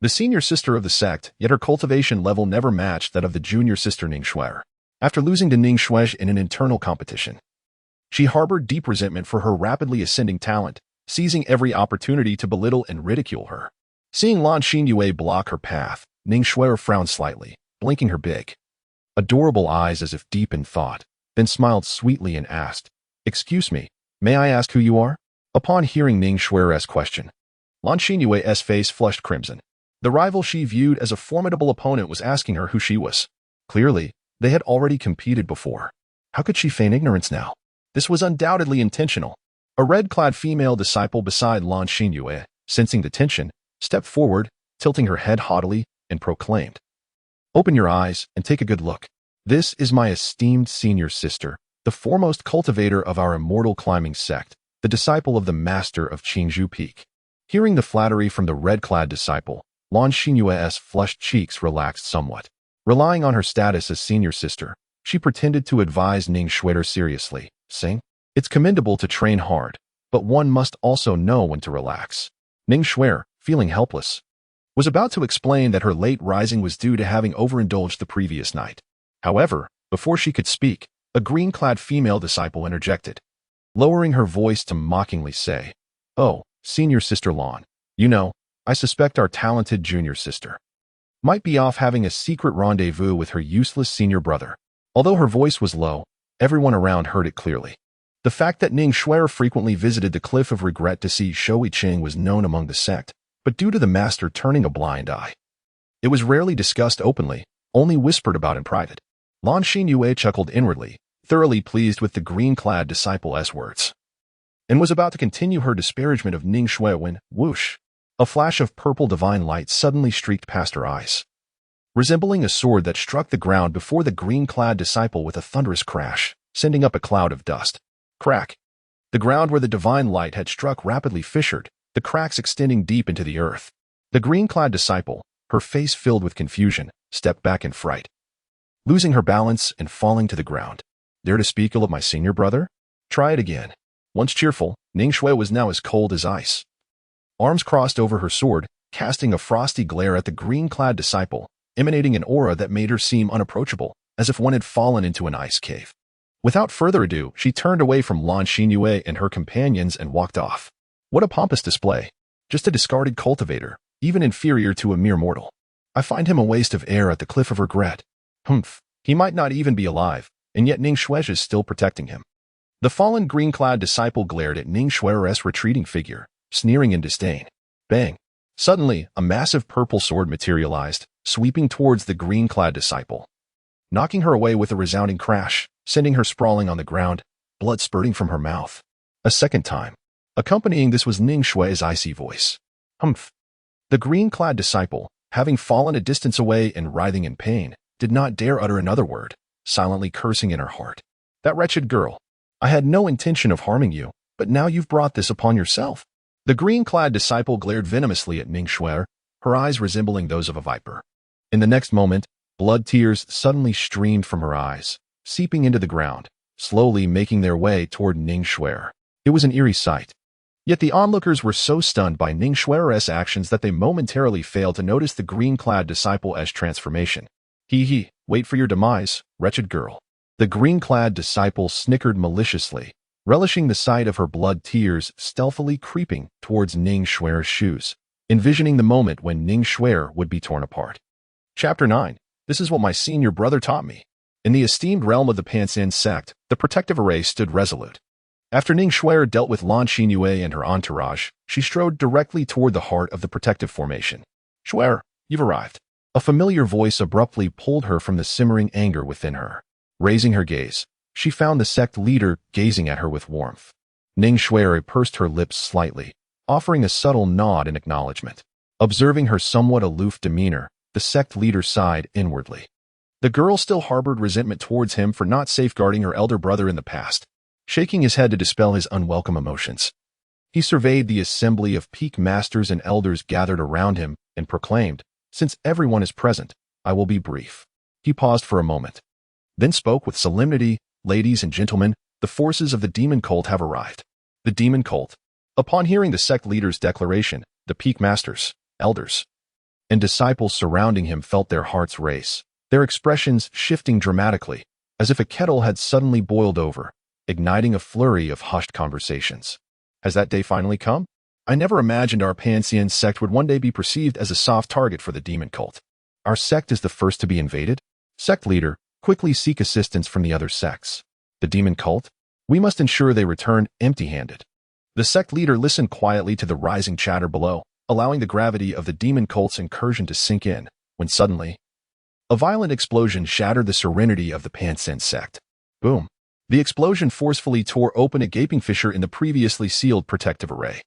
the senior sister of the sect, yet her cultivation level never matched that of the junior sister Ning Xue'er. After losing to Ning Xue'er in an internal competition, she harbored deep resentment for her rapidly ascending talent, seizing every opportunity to belittle and ridicule her. Seeing Long Chingqing block her path, Ning Xue'er frowned slightly, blinking her big, adorable eyes as if deep in thought, then smiled sweetly and asked, "Excuse me, may I ask who you are?" Upon hearing Ning Xue'er's question, Long Chingqing's face flushed crimson. The rival she viewed as a formidable opponent was asking her who she was. Clearly, they had already competed before. How could she feign ignorance now? This was undoubtedly intentional. A red-clad female disciple beside Long Chingqing, sensing the tension, stepped forward, tilting her head haughtily, and proclaimed, "Open your eyes and take a good look. This is my esteemed senior sister, the foremost cultivator of our Immortal Climbing Sect, the disciple of the master of Qingzhou Peak." Hearing the flattery from the red-clad disciple, Long Chingqing's flushed cheeks relaxed somewhat. Relying on her status as senior sister, she pretended to advise Ning Xue'er seriously, saying, "It's commendable to train hard, but one must also know when to relax." Ning Xue'er, feeling helpless, was about to explain that her late rising was due to having overindulged the previous night. However, before she could speak, a green-clad female disciple interjected, lowering her voice to mockingly say, "Oh, senior sister Long, I suspect our talented junior sister might be off having a secret rendezvous with her useless senior brother." Although her voice was low, everyone around heard it clearly. The fact that Ning Xue'er frequently visited the Cliff of Regret to see Zhou Yicheng was known among the sect, but due to the master turning a blind eye, it was rarely discussed openly, only whispered about in private. Long Chingqing chuckled inwardly, thoroughly pleased with the green-clad disciple's words, and was about to continue her disparagement of Ning Xue'er when, whoosh, a flash of purple divine light suddenly streaked past her eyes, resembling a sword that struck the ground before the green-clad disciple with a thunderous crash, sending up a cloud of dust. Crack! The ground where the divine light had struck rapidly fissured, the cracks extending deep into the earth. The green-clad disciple, her face filled with confusion, stepped back in fright, losing her balance and falling to the ground. Dare to speak ill of my senior brother? Try it again. Once cheerful, Ning Xue'er was now as cold as ice. Arms crossed over her sword, casting a frosty glare at the green-clad disciple, emanating an aura that made her seem unapproachable, as if one had fallen into an ice cave. Without further ado, she turned away from Long Chingqing and her companions and walked off. What a pompous display. Just a discarded cultivator, even inferior to a mere mortal. I find him a waste of air at the Cliff of Regret. Humph, he might not even be alive, and yet Ning Xue'er is still protecting him. The fallen green-clad disciple glared at Ning Xue'er's retreating figure, sneering in disdain. Bang! Suddenly, a massive purple sword materialized, sweeping towards the green-clad disciple, knocking her away with a resounding crash, sending her sprawling on the ground, blood spurting from her mouth. A second time. Accompanying this was Ning Xue'er's icy voice. Humph! The green-clad disciple, having fallen a distance away and writhing in pain, did not dare utter another word, silently cursing in her heart. That wretched girl! I had no intention of harming you, but now you've brought this upon yourself. The green-clad disciple glared venomously at Ning Xue'er, her eyes resembling those of a viper. In the next moment, blood tears suddenly streamed from her eyes, seeping into the ground, slowly making their way toward Ning Xue'er. It was an eerie sight. Yet the onlookers were so stunned by Ning Xue'er's actions that they momentarily failed to notice the green-clad disciple-esque transformation. Wait for your demise, wretched girl. The green-clad disciple snickered maliciously, relishing the sight of her blood tears stealthily creeping towards Ning Xue'er's shoes, envisioning the moment when Ning Xue'er would be torn apart. Chapter 9. This is what my senior brother taught me. In the esteemed realm of the Panshin sect, the protective array stood resolute. After Ning Xue'er dealt with Long Chingqing and her entourage, she strode directly toward the heart of the protective formation. Xue'er, you've arrived. A familiar voice abruptly pulled her from the simmering anger within her. Raising her gaze, she found the sect leader gazing at her with warmth. Ning Xue'er pursed her lips slightly, offering a subtle nod in acknowledgement. Observing her somewhat aloof demeanor, the sect leader sighed inwardly. The girl still harbored resentment towards him for not safeguarding her elder brother in the past. Shaking his head to dispel his unwelcome emotions, he surveyed the assembly of peak masters and elders gathered around him and proclaimed, "Since everyone is present, I will be brief." He paused for a moment, then spoke with solemnity, "Ladies and gentlemen, the forces of the demon cult have arrived." The demon cult. Upon hearing the sect leader's declaration, the peak masters, elders, and disciples surrounding him felt their hearts race, their expressions shifting dramatically, as if a kettle had suddenly boiled over, igniting a flurry of hushed conversations. Has that day finally come? I never imagined our Panshin sect would one day be perceived as a soft target for the demon cult. Our sect is the first to be invaded? Sect leader, quickly seek assistance from the other sects. The demon cult? We must ensure they return empty-handed. The sect leader listened quietly to the rising chatter below, allowing the gravity of the demon cult's incursion to sink in, when suddenly, a violent explosion shattered the serenity of the Panshin sect. Boom. The explosion forcefully tore open a gaping fissure in the previously sealed protective array.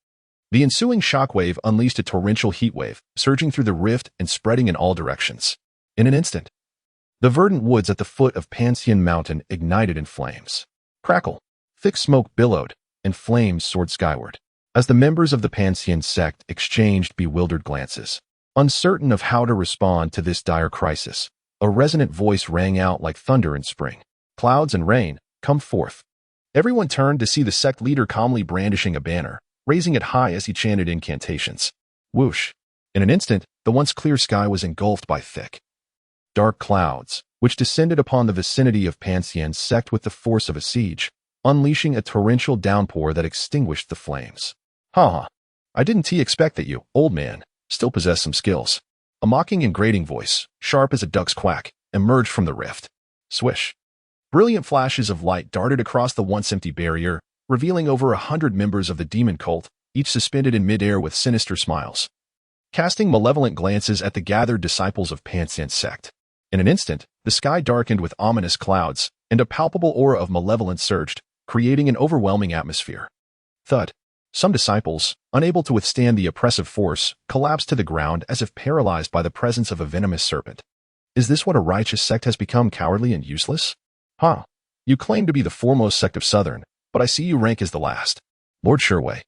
The ensuing shockwave unleashed a torrential heatwave, surging through the rift and spreading in all directions. In an instant, the verdant woods at the foot of Panshin Mountain ignited in flames. Crackle. Thick smoke billowed, and flames soared skyward, as the members of the Panshin sect exchanged bewildered glances. Uncertain of how to respond to this dire crisis, a resonant voice rang out like thunder in spring. Clouds and rain, come forth. Everyone turned to see the sect leader calmly brandishing a banner, raising it high as he chanted incantations. Whoosh. In an instant, the once clear sky was engulfed by thick, dark clouds, which descended upon the vicinity of Panshin sect with the force of a siege, unleashing a torrential downpour that extinguished the flames. Ha! I didn't expect that you, old man, still possess some skills. A mocking and grating voice, sharp as a duck's quack, emerged from the rift. Swish. Brilliant flashes of light darted across the once empty barrier, revealing over 100 members of the demon cult, each suspended in midair with sinister smiles, casting malevolent glances at the gathered disciples of Panshin sect. In an instant, the sky darkened with ominous clouds, and a palpable aura of malevolence surged, creating an overwhelming atmosphere. Thud. Some disciples, unable to withstand the oppressive force, collapsed to the ground as if paralyzed by the presence of a venomous serpent. Is this what a righteous sect has become, cowardly and useless? Huh. You claim to be the foremost sect of Southern, but I see you rank as the last. Lord Xue'er,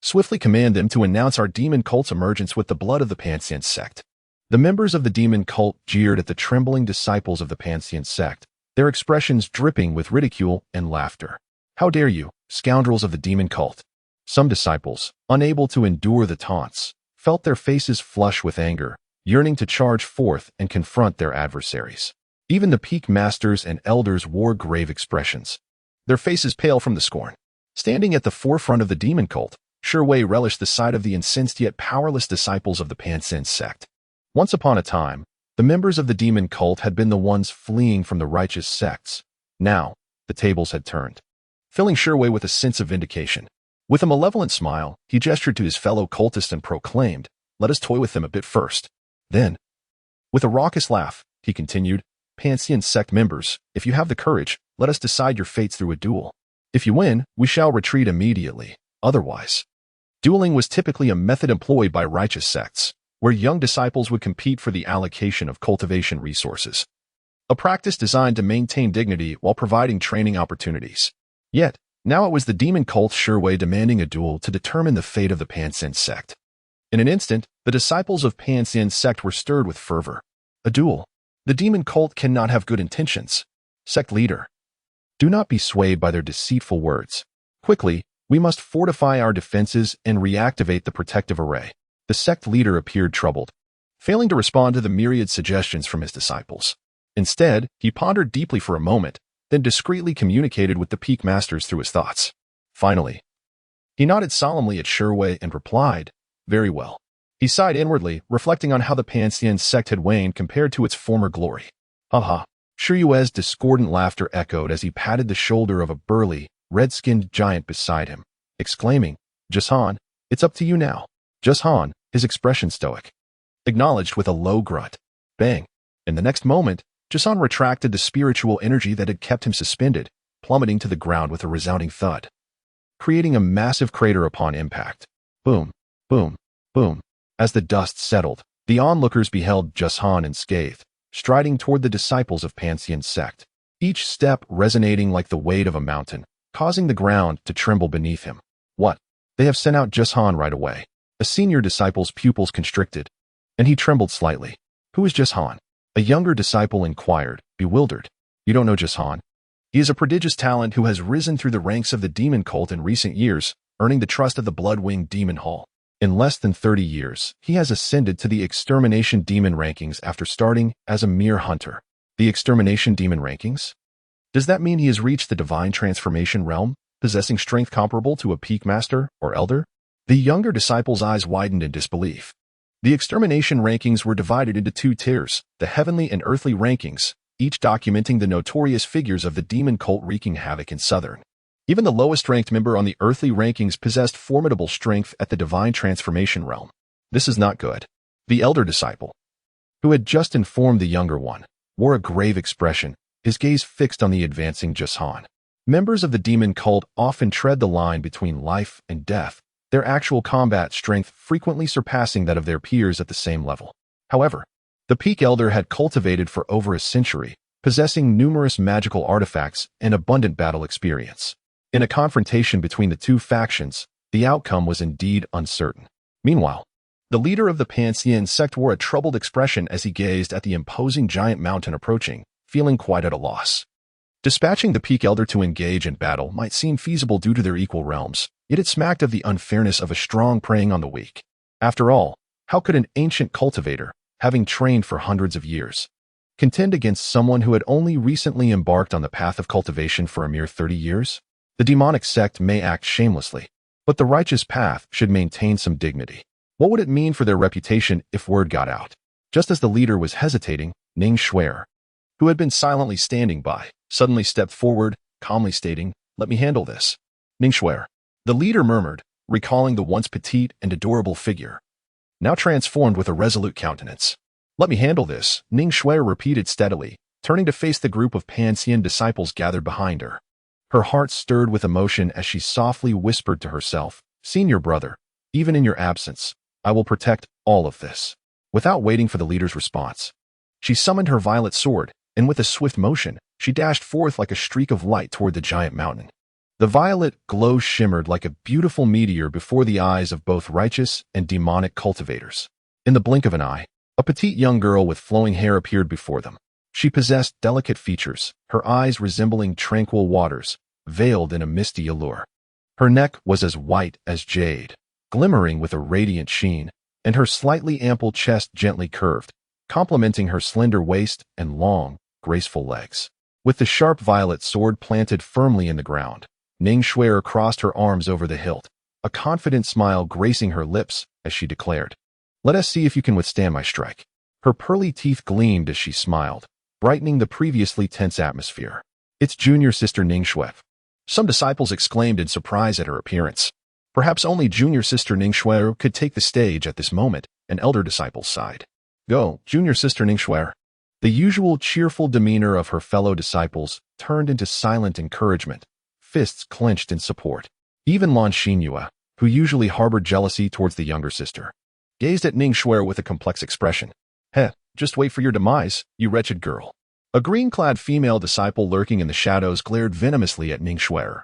swiftly command them to announce our demon cult's emergence with the blood of the Panshin sect. The members of the demon cult jeered at the trembling disciples of the Panshin sect, their expressions dripping with ridicule and laughter. How dare you, scoundrels of the demon cult? Some disciples, unable to endure the taunts, felt their faces flush with anger, yearning to charge forth and confront their adversaries. Even the peak masters and elders wore grave expressions, their faces pale from the scorn. Standing at the forefront of the demon cult, Xue'er relished the sight of the incensed yet powerless disciples of the Panshin sect. Once upon a time, the members of the demon cult had been the ones fleeing from the righteous sects. Now, the tables had turned, filling Xue'er with a sense of vindication. With a malevolent smile, he gestured to his fellow cultists and proclaimed, "Let us toy with them a bit first." Then, with a raucous laugh, he continued, "Panshin sect members, if you have the courage, let us decide your fates through a duel. If you win, we shall retreat immediately. Otherwise." Dueling was typically a method employed by righteous sects, where young disciples would compete for the allocation of cultivation resources. A practice designed to maintain dignity while providing training opportunities. Yet, now it was the demon cult Xue'er demanding a duel to determine the fate of the Panxian sect. In an instant, the disciples of Panxian sect were stirred with fervor. A duel. The demon cult cannot have good intentions. Sect leader. Do not be swayed by their deceitful words. Quickly, we must fortify our defenses and reactivate the protective array. The sect leader appeared troubled, failing to respond to the myriad suggestions from his disciples. Instead, he pondered deeply for a moment, then discreetly communicated with the peak masters through his thoughts. Finally, he nodded solemnly at Xue'er and replied, "Very well." He sighed inwardly, reflecting on how the Panxian sect had waned compared to its former glory. Ha! Xue'er's discordant laughter echoed as he patted the shoulder of a burly, red-skinned giant beside him, exclaiming, "Zhou, it's up to you now." Zhou, his expression stoic, acknowledged with a low grunt. Bang! In the next moment, Zhou retracted the spiritual energy that had kept him suspended, plummeting to the ground with a resounding thud, creating a massive crater upon impact. Boom, boom, boom. As the dust settled, the onlookers beheld Zhou unscathed, striding toward the disciples of Panxian sect, each step resonating like the weight of a mountain, causing the ground to tremble beneath him. What? They have sent out Zhou right away. A senior disciple's pupils constricted, and he trembled slightly. Who is Zhou? A younger disciple inquired, bewildered. You don't know Zhou? He is a prodigious talent who has risen through the ranks of the demon cult in recent years, earning the trust of the Bloodwing Demon Hall. In less than 30 years, he has ascended to the Extermination Demon rankings after starting as a mere hunter. The Extermination Demon rankings? Does that mean he has reached the divine transformation realm, possessing strength comparable to a peak master or elder? The younger disciple's eyes widened in disbelief. The extermination rankings were divided into two tiers, the heavenly and earthly rankings, each documenting the notorious figures of the demon cult wreaking havoc in Southern. Even the lowest-ranked member on the earthly rankings possessed formidable strength at the divine transformation realm. This is not good. The elder disciple, who had just informed the younger one, wore a grave expression, his gaze fixed on the advancing Zhou. Members of the demon cult often tread the line between life and death, their actual combat strength frequently surpassing that of their peers at the same level. However, the peak elder had cultivated for over a century, possessing numerous magical artifacts and abundant battle experience. In a confrontation between the two factions, the outcome was indeed uncertain. Meanwhile, the leader of the Panxian sect wore a troubled expression as he gazed at the imposing giant mountain approaching, feeling quite at a loss. Dispatching the peak elder to engage in battle might seem feasible due to their equal realms, yet it smacked of the unfairness of a strong preying on the weak. After all, how could an ancient cultivator, having trained for hundreds of years, contend against someone who had only recently embarked on the path of cultivation for a mere 30 years? The demonic sect may act shamelessly, but the righteous path should maintain some dignity. What would it mean for their reputation if word got out? Just as the leader was hesitating, Ning Xue'er, who had been silently standing by, suddenly stepped forward, calmly stating, "Let me handle this." Ning Xue'er, the leader murmured, recalling the once petite and adorable figure, now transformed with a resolute countenance. "Let me handle this," Ning Xue'er repeated steadily, turning to face the group of Panxian disciples gathered behind her. Her heart stirred with emotion as she softly whispered to herself, "Senior brother, even in your absence, I will protect all of this." Without waiting for the leader's response, she summoned her violet sword, and with a swift motion, she dashed forth like a streak of light toward the giant mountain. The violet glow shimmered like a beautiful meteor before the eyes of both righteous and demonic cultivators. In the blink of an eye, a petite young girl with flowing hair appeared before them. She possessed delicate features, her eyes resembling tranquil waters, veiled in a misty allure. Her neck was as white as jade, glimmering with a radiant sheen, and her slightly ample chest gently curved, complementing her slender waist and long, graceful legs. With the sharp violet sword planted firmly in the ground, Ning Xue'er crossed her arms over the hilt, a confident smile gracing her lips as she declared, "Let us see if you can withstand my strike." Her pearly teeth gleamed as she smiled, brightening the previously tense atmosphere. "It's junior sister Ning Xue'er." Some disciples exclaimed in surprise at her appearance. Perhaps only junior sister Ning Xue'er could take the stage at this moment, an elder disciple sighed. "Go, junior sister Ning Xue'er." The usual cheerful demeanor of her fellow disciples turned into silent encouragement, fists clenched in support. Even Long Chingqing, who usually harbored jealousy towards the younger sister, gazed at Ning Xue'er with a complex expression. Heh, just wait for your demise, you wretched girl. A green-clad female disciple lurking in the shadows glared venomously at Ning Xue'er,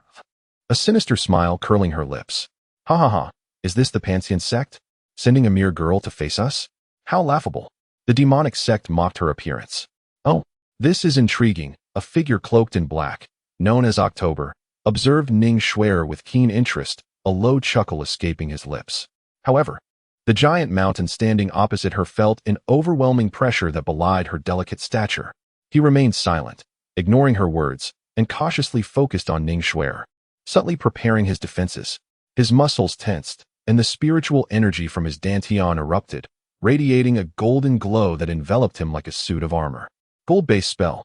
a sinister smile curling her lips. Ha ha ha, is this the Pantheon sect? Sending a mere girl to face us? How laughable. The demonic sect mocked her appearance. Oh, this is intriguing. A figure cloaked in black, known as October, observed Ning Xue'er with keen interest, a low chuckle escaping his lips. However, the giant mountain standing opposite her felt an overwhelming pressure that belied her delicate stature. He remained silent, ignoring her words, and cautiously focused on Ning Xue'er, subtly preparing his defenses. His muscles tensed, and the spiritual energy from his dantian erupted, radiating a golden glow that enveloped him like a suit of armor. Gold-based spell.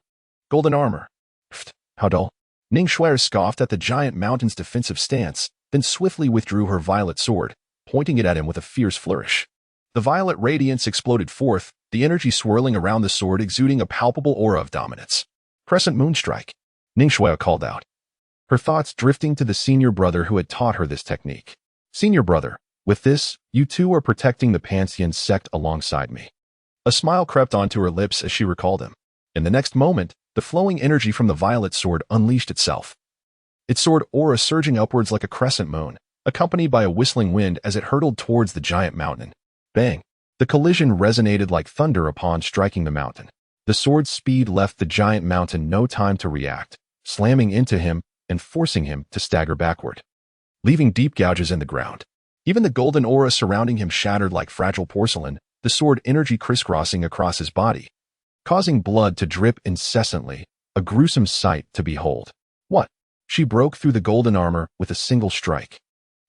Golden armor. Pfft, how dull. Ning Xue'er scoffed at the giant mountain's defensive stance, then swiftly withdrew her violet sword, pointing it at him with a fierce flourish. The violet radiance exploded forth, the energy swirling around the sword exuding a palpable aura of dominance. Crescent Moonstrike, Ning Xue'er called out, her thoughts drifting to the senior brother who had taught her this technique. Senior brother, with this, you two are protecting the Pantheon sect alongside me. A smile crept onto her lips as she recalled him. In the next moment, the flowing energy from the violet sword unleashed itself. Its sword aura surging upwards like a crescent moon, accompanied by a whistling wind as it hurtled towards the giant mountain. Bang! The collision resonated like thunder upon striking the mountain. The sword's speed left the giant mountain no time to react, slamming into him and forcing him to stagger backward, leaving deep gouges in the ground. Even the golden aura surrounding him shattered like fragile porcelain, the sword energy crisscrossing across his body, causing blood to drip incessantly, a gruesome sight to behold. What? She broke through the golden armor with a single strike.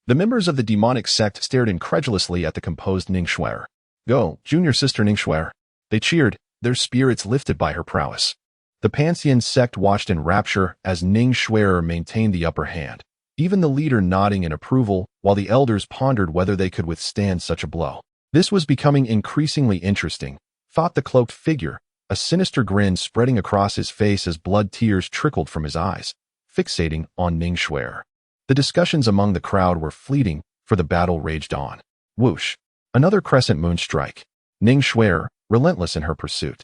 The members of the demonic sect stared incredulously at the composed Ning Xue'er. Go, junior sister Ning Xue'er. They cheered, their spirits lifted by her prowess. The Pantheon sect watched in rapture as Ning Xue'er maintained the upper hand, even the leader nodding in approval while the elders pondered whether they could withstand such a blow. This was becoming increasingly interesting, thought the cloaked figure, a sinister grin spreading across his face as blood tears trickled from his eyes, fixating on Ning Xue'er. The discussions among the crowd were fleeting, for the battle raged on. Whoosh! Another crescent moon strike. Ning Xue'er, relentless in her pursuit,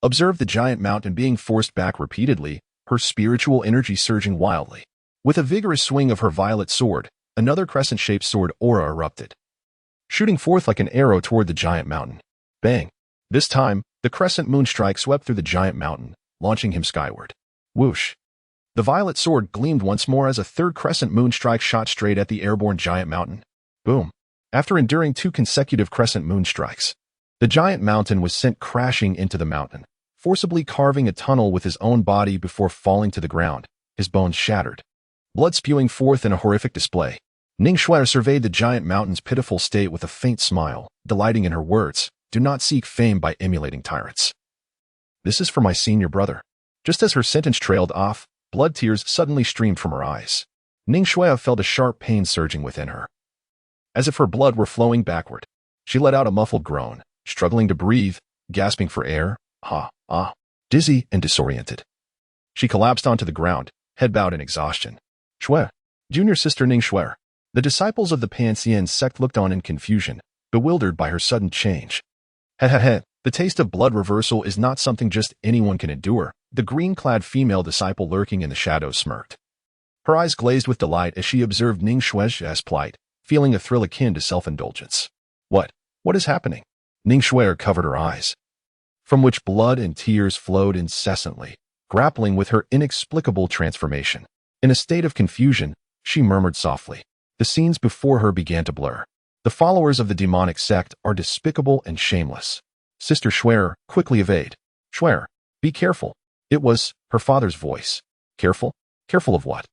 observed the giant mountain being forced back repeatedly, her spiritual energy surging wildly. With a vigorous swing of her violet sword, another crescent-shaped sword aura erupted, shooting forth like an arrow toward the giant mountain. Bang! This time, the crescent moon strike swept through the giant mountain, launching him skyward. Whoosh! The violet sword gleamed once more as a third crescent moon strike shot straight at the airborne giant mountain. Boom! After enduring 2 consecutive crescent moon strikes, the giant mountain was sent crashing into the mountain, forcibly carving a tunnel with his own body before falling to the ground, his bones shattered, blood spewing forth in a horrific display. Ning Xue'er surveyed the giant mountain's pitiful state with a faint smile, delighting in her words, do not seek fame by emulating tyrants. This is for my senior brother. Just as her sentence trailed off, blood tears suddenly streamed from her eyes. Ning Xue'er felt a sharp pain surging within her, as if her blood were flowing backward. She let out a muffled groan, struggling to breathe, gasping for air, dizzy and disoriented. She collapsed onto the ground, head bowed in exhaustion. Xue'er, junior sister Ning Xue'er. The disciples of the Pantheon sect looked on in confusion, bewildered by her sudden change. Heh, the taste of blood reversal is not something just anyone can endure, the green-clad female disciple lurking in the shadows smirked. Her eyes glazed with delight as she observed Ning Xue'er's plight, feeling a thrill akin to self-indulgence. What is happening? Ning Xue'er covered her eyes, from which blood and tears flowed incessantly, grappling with her inexplicable transformation. In a state of confusion, she murmured softly. The scenes before her began to blur. The followers of the demonic sect are despicable and shameless. Sister Xue'er, quickly evade. Xue'er, be careful. It was her father's voice. Careful? Careful of what?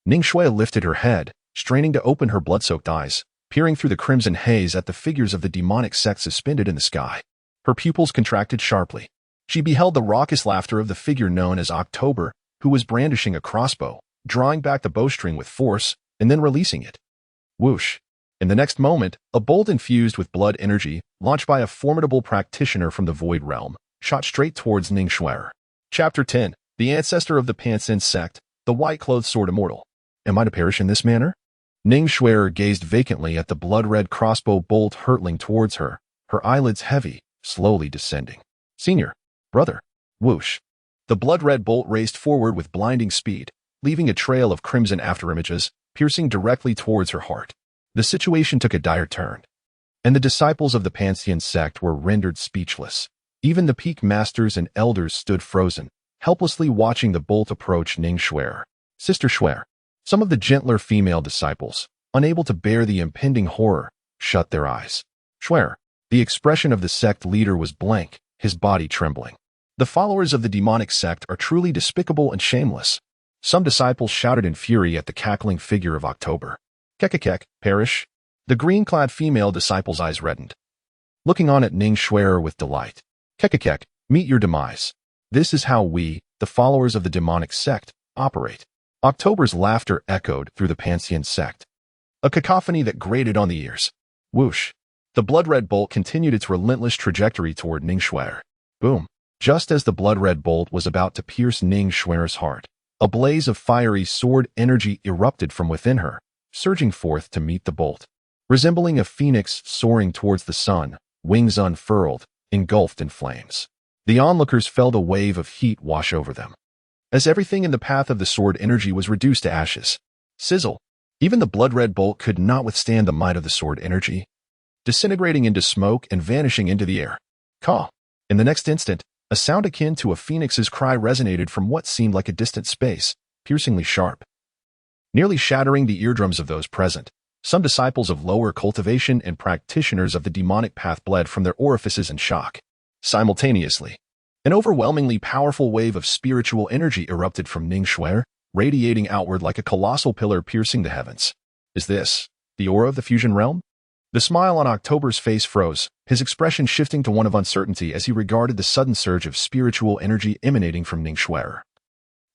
Ning Xue'er lifted her head, straining to open her blood-soaked eyes, peering through the crimson haze at the figures of the demonic sect suspended in the sky. Her pupils contracted sharply. She beheld the raucous laughter of the figure known as October, who was brandishing a crossbow, drawing back the bowstring with force, and then releasing it. Whoosh! In the next moment, a bolt infused with blood energy, launched by a formidable practitioner from the Void Realm, shot straight towards Ning Xue'er. Chapter 10. The Ancestor of the Pantheon Sect, the White-Clothed Sword Immortal. Am I to perish in this manner? Ning Xue'er gazed vacantly at the blood-red crossbow bolt hurtling towards her, her eyelids heavy, slowly descending. Senior. Brother. Whoosh. The blood-red bolt raced forward with blinding speed, leaving a trail of crimson afterimages, piercing directly towards her heart. The situation took a dire turn, and the disciples of the Pantheon sect were rendered speechless. Even the peak masters and elders stood frozen, helplessly watching the bolt approach Ning Xue'er. Sister Xue'er. Some of the gentler female disciples, unable to bear the impending horror, shut their eyes. Xue'er. The expression of the sect leader was blank, his body trembling. The followers of the demonic sect are truly despicable and shameless. Some disciples shouted in fury at the cackling figure of October. Kekekek, perish. The green-clad female disciple's eyes reddened, looking on at Ning Xue'er with delight. Kekekek, meet your demise. This is how we, the followers of the demonic sect, operate. October's laughter echoed through the Pantheon sect, a cacophony that grated on the ears. Whoosh. The blood-red bolt continued its relentless trajectory toward Ning Xue'er. Boom. Just as the blood-red bolt was about to pierce Ning Xue'er's heart, a blaze of fiery sword energy erupted from within her, surging forth to meet the bolt. Resembling a phoenix soaring towards the sun, wings unfurled, engulfed in flames. The onlookers felt a wave of heat wash over them, as everything in the path of the sword energy was reduced to ashes. Sizzle. Even the blood-red bolt could not withstand the might of the sword energy, disintegrating into smoke and vanishing into the air. Caw. In the next instant, a sound akin to a phoenix's cry resonated from what seemed like a distant space, piercingly sharp, nearly shattering the eardrums of those present. Some disciples of lower cultivation and practitioners of the demonic path bled from their orifices in shock. Simultaneously, an overwhelmingly powerful wave of spiritual energy erupted from Ning Xue'er, radiating outward like a colossal pillar piercing the heavens. Is this the aura of the fusion realm? The smile on October's face froze, his expression shifting to one of uncertainty as he regarded the sudden surge of spiritual energy emanating from Ning Xue'er.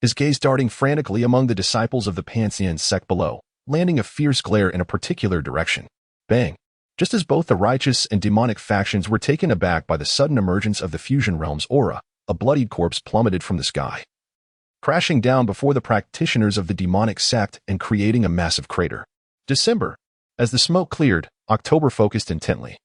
His gaze darting frantically among the disciples of the Pantheon sect below, landing a fierce glare in a particular direction. Bang! Just as both the righteous and demonic factions were taken aback by the sudden emergence of the fusion realm's aura, a bloodied corpse plummeted from the sky, crashing down before the practitioners of the demonic sect and creating a massive crater. December. As the smoke cleared, October focused intently,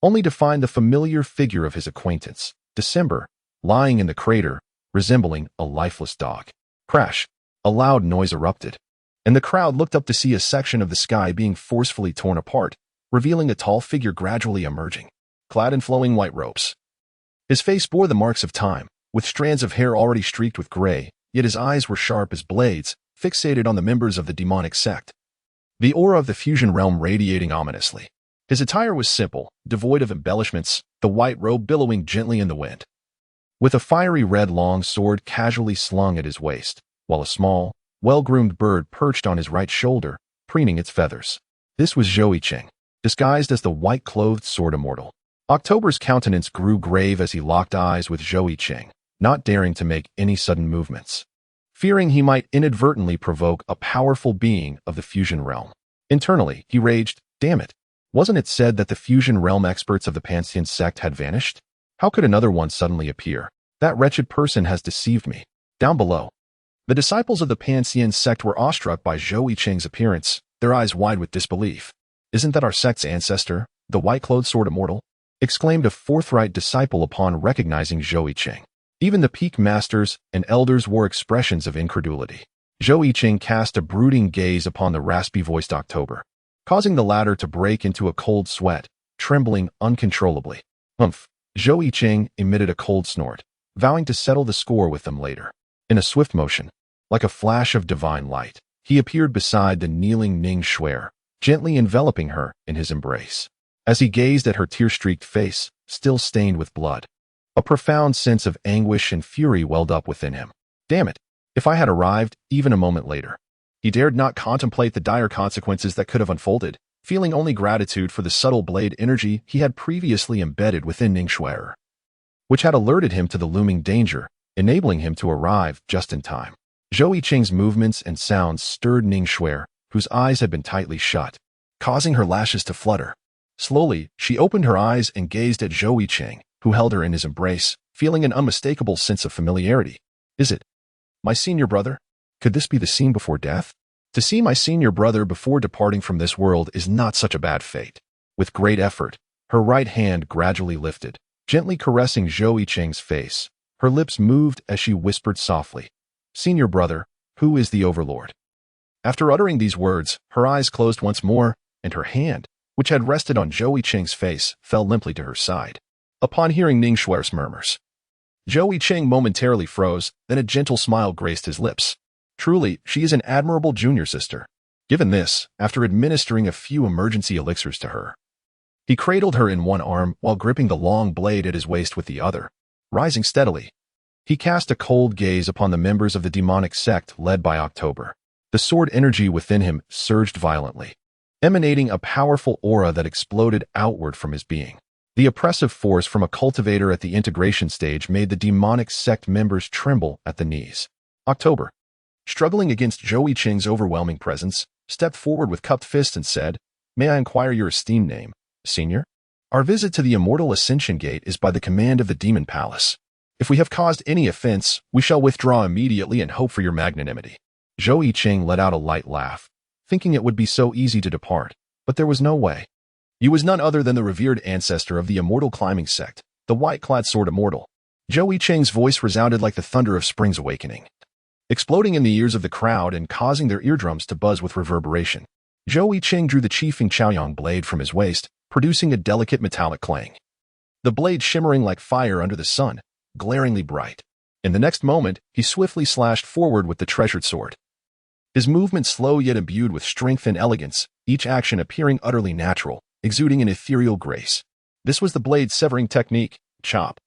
only to find the familiar figure of his acquaintance, December, lying in the crater, resembling a lifeless dog. Crash! A loud noise erupted, and the crowd looked up to see a section of the sky being forcefully torn apart, revealing a tall figure gradually emerging, clad in flowing white robes. His face bore the marks of time, with strands of hair already streaked with gray, yet his eyes were sharp as blades, fixated on the members of the demonic sect. The aura of the fusion realm radiating ominously. His attire was simple, devoid of embellishments, the white robe billowing gently in the wind, with a fiery red long sword casually slung at his waist, while a small, well-groomed bird perched on his right shoulder, preening its feathers. This was Zhou Yicheng, disguised as the white-clothed sword immortal. October's countenance grew grave as he locked eyes with Zhou Yicheng, not daring to make any sudden movements, fearing he might inadvertently provoke a powerful being of the fusion realm. Internally, he raged, damn it. Wasn't it said that the fusion realm experts of the Pantheon sect had vanished? How could another one suddenly appear? That wretched person has deceived me. Down below, the disciples of the Pantheon sect were awestruck by Zhou Yicheng's appearance, their eyes wide with disbelief. Isn't that our sect's ancestor, the white-clothed sword immortal? Exclaimed a forthright disciple upon recognizing Zhou Yicheng. Even the peak masters and elders wore expressions of incredulity. Zhou Yicheng cast a brooding gaze upon the raspy-voiced October, causing the latter to break into a cold sweat, trembling uncontrollably. Humph! Zhou Yicheng emitted a cold snort, vowing to settle the score with them later. In a swift motion, like a flash of divine light, he appeared beside the kneeling Ning Xue'er, gently enveloping her in his embrace. As he gazed at her tear-streaked face, still stained with blood, a profound sense of anguish and fury welled up within him. Damn it! If I had arrived even a moment later. He dared not contemplate the dire consequences that could have unfolded, feeling only gratitude for the subtle blade energy he had previously embedded within Ning Xue'er, which had alerted him to the looming danger, enabling him to arrive just in time. Zhou Yicheng's movements and sounds stirred Ning Xue'er, whose eyes had been tightly shut, causing her lashes to flutter. Slowly, she opened her eyes and gazed at Zhou Yicheng, who held her in his embrace, feeling an unmistakable sense of familiarity. Is it my senior brother? Could this be the scene before death? To see my senior brother before departing from this world is not such a bad fate. With great effort, her right hand gradually lifted, gently caressing Zhou Yicheng's face. Her lips moved as she whispered softly, "Senior brother, who is the overlord?" After uttering these words, her eyes closed once more, and her hand, which had rested on Zhou Yicheng's face, fell limply to her side. Upon hearing Ning Xue'er's murmurs, Zhou Yicheng momentarily froze, then a gentle smile graced his lips. Truly, she is an admirable junior sister. Given this, after administering a few emergency elixirs to her, he cradled her in one arm while gripping the long blade at his waist with the other. Rising steadily, he cast a cold gaze upon the members of the demonic sect led by October. The sword energy within him surged violently, emanating a powerful aura that exploded outward from his being. The oppressive force from a cultivator at the integration stage made the demonic sect members tremble at the knees. October, struggling against Zhou Yicheng's overwhelming presence, stepped forward with cupped fist and said, "May I inquire your esteemed name, Senior? Our visit to the Immortal Ascension Gate is by the command of the Demon Palace. If we have caused any offense, we shall withdraw immediately and hope for your magnanimity." Zhou Yicheng let out a light laugh, thinking it would be so easy to depart, but there was no way. He was none other than the revered ancestor of the Immortal Climbing Sect, the white-clad sword immortal. Zhou Yicheng's voice resounded like the thunder of spring's awakening, exploding in the ears of the crowd and causing their eardrums to buzz with reverberation. Zhou Yicheng drew the Qifeng Chaoyang blade from his waist, producing a delicate metallic clang. The blade shimmering like fire under the sun, glaringly bright. In the next moment, he swiftly slashed forward with the treasured sword. His movement slow yet imbued with strength and elegance, each action appearing utterly natural, exuding an ethereal grace. This was the blade severing technique, chop.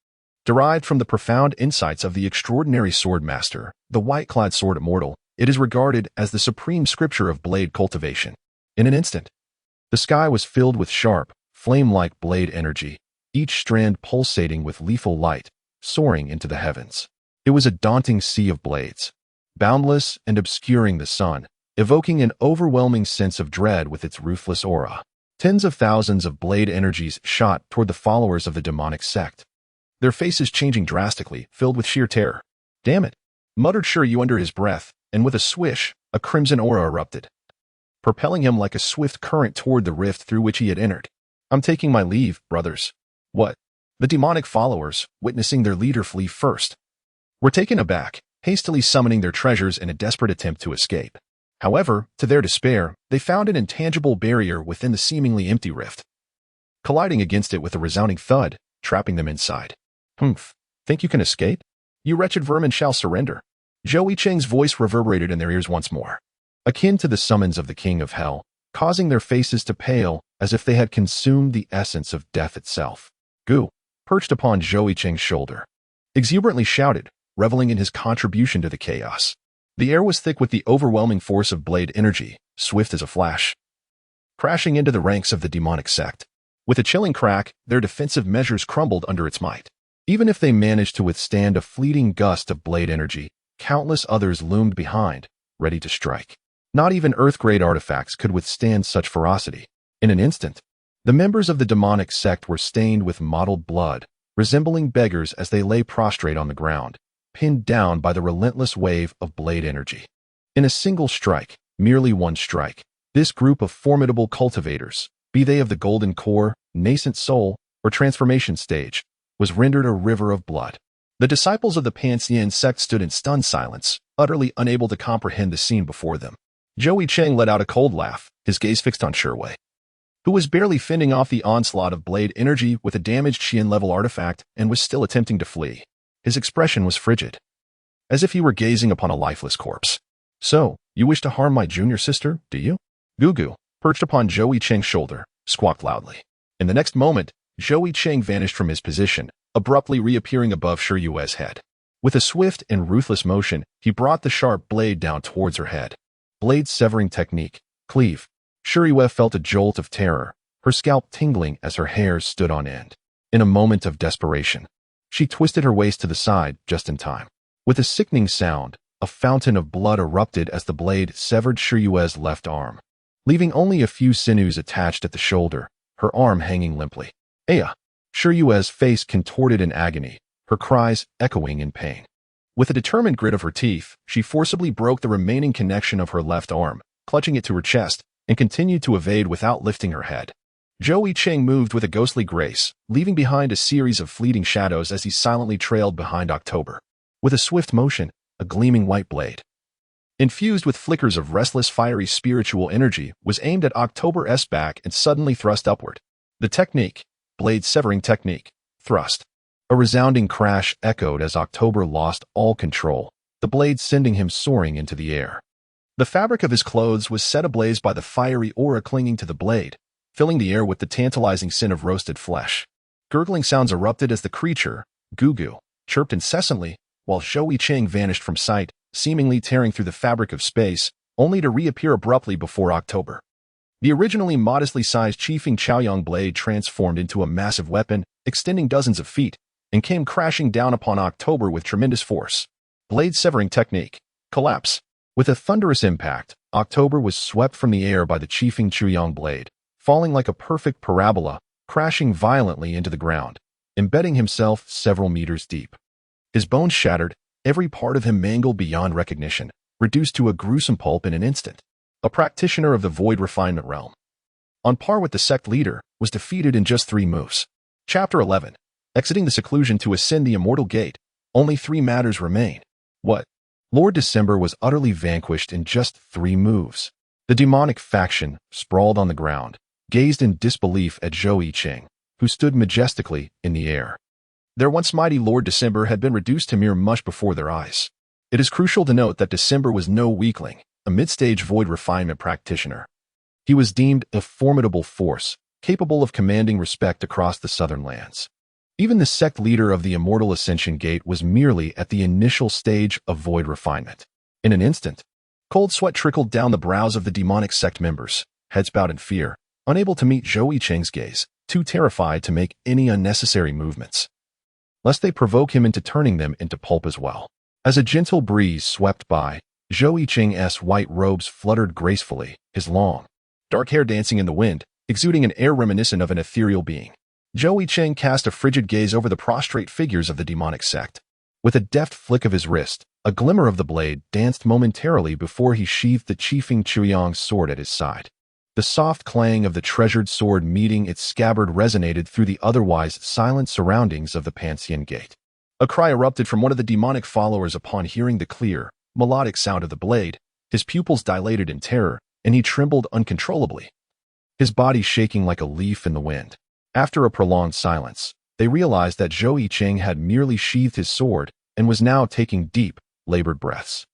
Derived from the profound insights of the extraordinary sword master, the white-clad sword immortal, it is regarded as the supreme scripture of blade cultivation. In an instant, the sky was filled with sharp, flame-like blade energy, each strand pulsating with lethal light, soaring into the heavens. It was a daunting sea of blades, boundless and obscuring the sun, evoking an overwhelming sense of dread with its ruthless aura. Tens of thousands of blade energies shot toward the followers of the demonic sect, their faces changing drastically, filled with sheer terror. "Damn it," muttered Shiryu under his breath, and with a swish, a crimson aura erupted, propelling him like a swift current toward the rift through which he had entered. "I'm taking my leave, brothers." "What?" The demonic followers, witnessing their leader flee first, were taken aback, hastily summoning their treasures in a desperate attempt to escape. However, to their despair, they found an intangible barrier within the seemingly empty rift, colliding against it with a resounding thud, trapping them inside. "Humph, think you can escape? You wretched vermin shall surrender." Zhou Yicheng's voice reverberated in their ears once more, akin to the summons of the King of Hell, causing their faces to pale as if they had consumed the essence of death itself. Gu, perched upon Zhou Yicheng's shoulder, exuberantly shouted, reveling in his contribution to the chaos. The air was thick with the overwhelming force of blade energy, swift as a flash, crashing into the ranks of the demonic sect. With a chilling crack, their defensive measures crumbled under its might. Even if they managed to withstand a fleeting gust of blade energy, countless others loomed behind, ready to strike. Not even Earth-grade artifacts could withstand such ferocity. In an instant, the members of the demonic sect were stained with mottled blood, resembling beggars as they lay prostrate on the ground, pinned down by the relentless wave of blade energy. In a single strike, merely one strike, this group of formidable cultivators, be they of the golden core, nascent soul, or transformation stage, was rendered a river of blood. The disciples of the Panxian sect stood in stunned silence, utterly unable to comprehend the scene before them. Zhou Yicheng let out a cold laugh, his gaze fixed on Shiwei, who was barely fending off the onslaught of blade energy with a damaged Qian-level artifact and was still attempting to flee. His expression was frigid, as if he were gazing upon a lifeless corpse. "So, you wish to harm my junior sister, do you?" Gugu, perched upon Zhou Yicheng's shoulder, squawked loudly. In the next moment, Zhou Yicheng vanished from his position, abruptly reappearing above Shiryue's head. With a swift and ruthless motion, he brought the sharp blade down towards her head. Blade-severing technique, cleave. Shiryue felt a jolt of terror, her scalp tingling as her hairs stood on end. In a moment of desperation, she twisted her waist to the side just in time. With a sickening sound, a fountain of blood erupted as the blade severed Shiryue's left arm, leaving only a few sinews attached at the shoulder, her arm hanging limply. "Aya!" Shiryue's face contorted in agony, her cries echoing in pain. With a determined grit of her teeth, she forcibly broke the remaining connection of her left arm, clutching it to her chest, and continued to evade without lifting her head. Zhou Yicheng moved with a ghostly grace, leaving behind a series of fleeting shadows as he silently trailed behind October. With a swift motion, a gleaming white blade, infused with flickers of restless fiery spiritual energy, was aimed at October's back and suddenly thrust upward. The technique, blade-severing technique, thrust. A resounding crash echoed as October lost all control, the blade sending him soaring into the air. The fabric of his clothes was set ablaze by the fiery aura clinging to the blade, filling the air with the tantalizing scent of roasted flesh. Gurgling sounds erupted as the creature, Gugu, chirped incessantly, while Zhou Yicheng vanished from sight, seemingly tearing through the fabric of space, only to reappear abruptly before October. The originally modestly sized Qifeng Chaoyang blade transformed into a massive weapon, extending dozens of feet, and came crashing down upon October with tremendous force. Blade-severing technique. Collapse. With a thunderous impact, October was swept from the air by the Qifeng Chaoyang blade, falling like a perfect parabola, crashing violently into the ground, embedding himself several meters deep. His bones shattered, every part of him mangled beyond recognition, reduced to a gruesome pulp in an instant. A practitioner of the void refinement realm, on par with the sect leader, was defeated in just 3 moves. Chapter 11. Exiting the seclusion to ascend the immortal gate. Only 3 matters remain. What? Lord December was utterly vanquished in just 3 moves. The demonic faction, sprawled on the ground, gazed in disbelief at Zhou Yicheng, who stood majestically in the air. Their once mighty Lord December had been reduced to mere mush before their eyes. It is crucial to note that December was no weakling, a mid-stage void refinement practitioner. He was deemed a formidable force, capable of commanding respect across the southern lands. Even the sect leader of the Immortal Ascension Gate was merely at the initial stage of void refinement. In an instant, cold sweat trickled down the brows of the demonic sect members, heads bowed in fear, unable to meet Zhou Yicheng's gaze, too terrified to make any unnecessary movements, lest they provoke him into turning them into pulp as well. As a gentle breeze swept by, Zhou Yicheng's white robes fluttered gracefully, his long, dark hair dancing in the wind, exuding an air reminiscent of an ethereal being. Zhou Yicheng cast a frigid gaze over the prostrate figures of the demonic sect. With a deft flick of his wrist, a glimmer of the blade danced momentarily before he sheathed the Qifeng Chaoyang's sword at his side. The soft clang of the treasured sword meeting its scabbard resonated through the otherwise silent surroundings of the Pantheon Gate. A cry erupted from one of the demonic followers upon hearing the clear, melodic sound of the blade. His pupils dilated in terror, and he trembled uncontrollably, his body shaking like a leaf in the wind. After a prolonged silence, they realized that Zhou Yicheng had merely sheathed his sword and was now taking deep, labored breaths.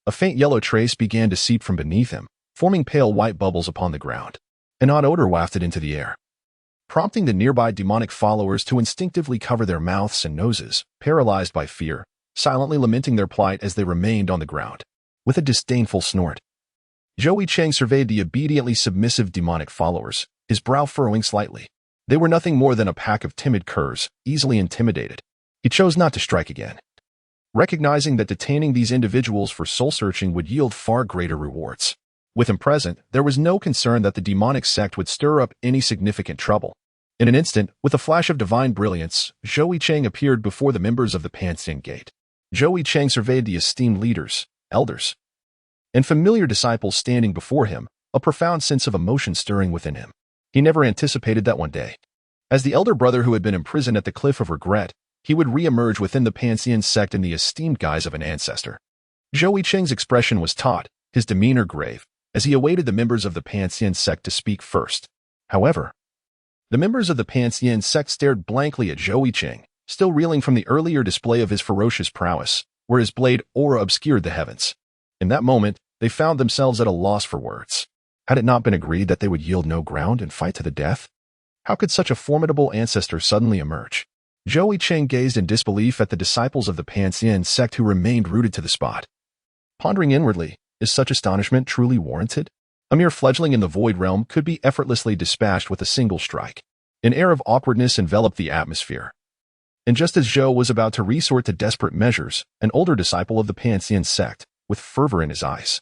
A faint yellow trace began to seep from beneath him, forming pale white bubbles upon the ground. An odd odor wafted into the air, prompting the nearby demonic followers to instinctively cover their mouths and noses, paralyzed by fear, silently lamenting their plight as they remained on the ground. With a disdainful snort, Zhou Yicheng surveyed the obediently submissive demonic followers, his brow furrowing slightly. They were nothing more than a pack of timid curs, easily intimidated. He chose not to strike again, recognizing that detaining these individuals for soul-searching would yield far greater rewards. With him present, there was no concern that the demonic sect would stir up any significant trouble. In an instant, with a flash of divine brilliance, Zhou Yicheng appeared before the members of the Pantheon Gate. Zhou Yicheng surveyed the esteemed leaders, elders, and familiar disciples standing before him, a profound sense of emotion stirring within him. He never anticipated that one day, as the elder brother who had been imprisoned at the Cliff of Regret, he would re-emerge within the Pantheon sect in the esteemed guise of an ancestor. Zhou Yicheng's expression was taut, his demeanor grave, as he awaited the members of the Pantheon sect to speak first. However, the members of the Pantheon sect stared blankly at Zhou Yicheng, still reeling from the earlier display of his ferocious prowess, where his blade aura obscured the heavens. In that moment, they found themselves at a loss for words. Had it not been agreed that they would yield no ground and fight to the death? How could such a formidable ancestor suddenly emerge? Zhou Yicheng gazed in disbelief at the disciples of the Pantheon sect who remained rooted to the spot. Pondering inwardly, is such astonishment truly warranted? A mere fledgling in the void realm could be effortlessly dispatched with a single strike. An air of awkwardness enveloped the atmosphere. And just as Zhou was about to resort to desperate measures, an older disciple of the Pantheon sect, with fervor in his eyes,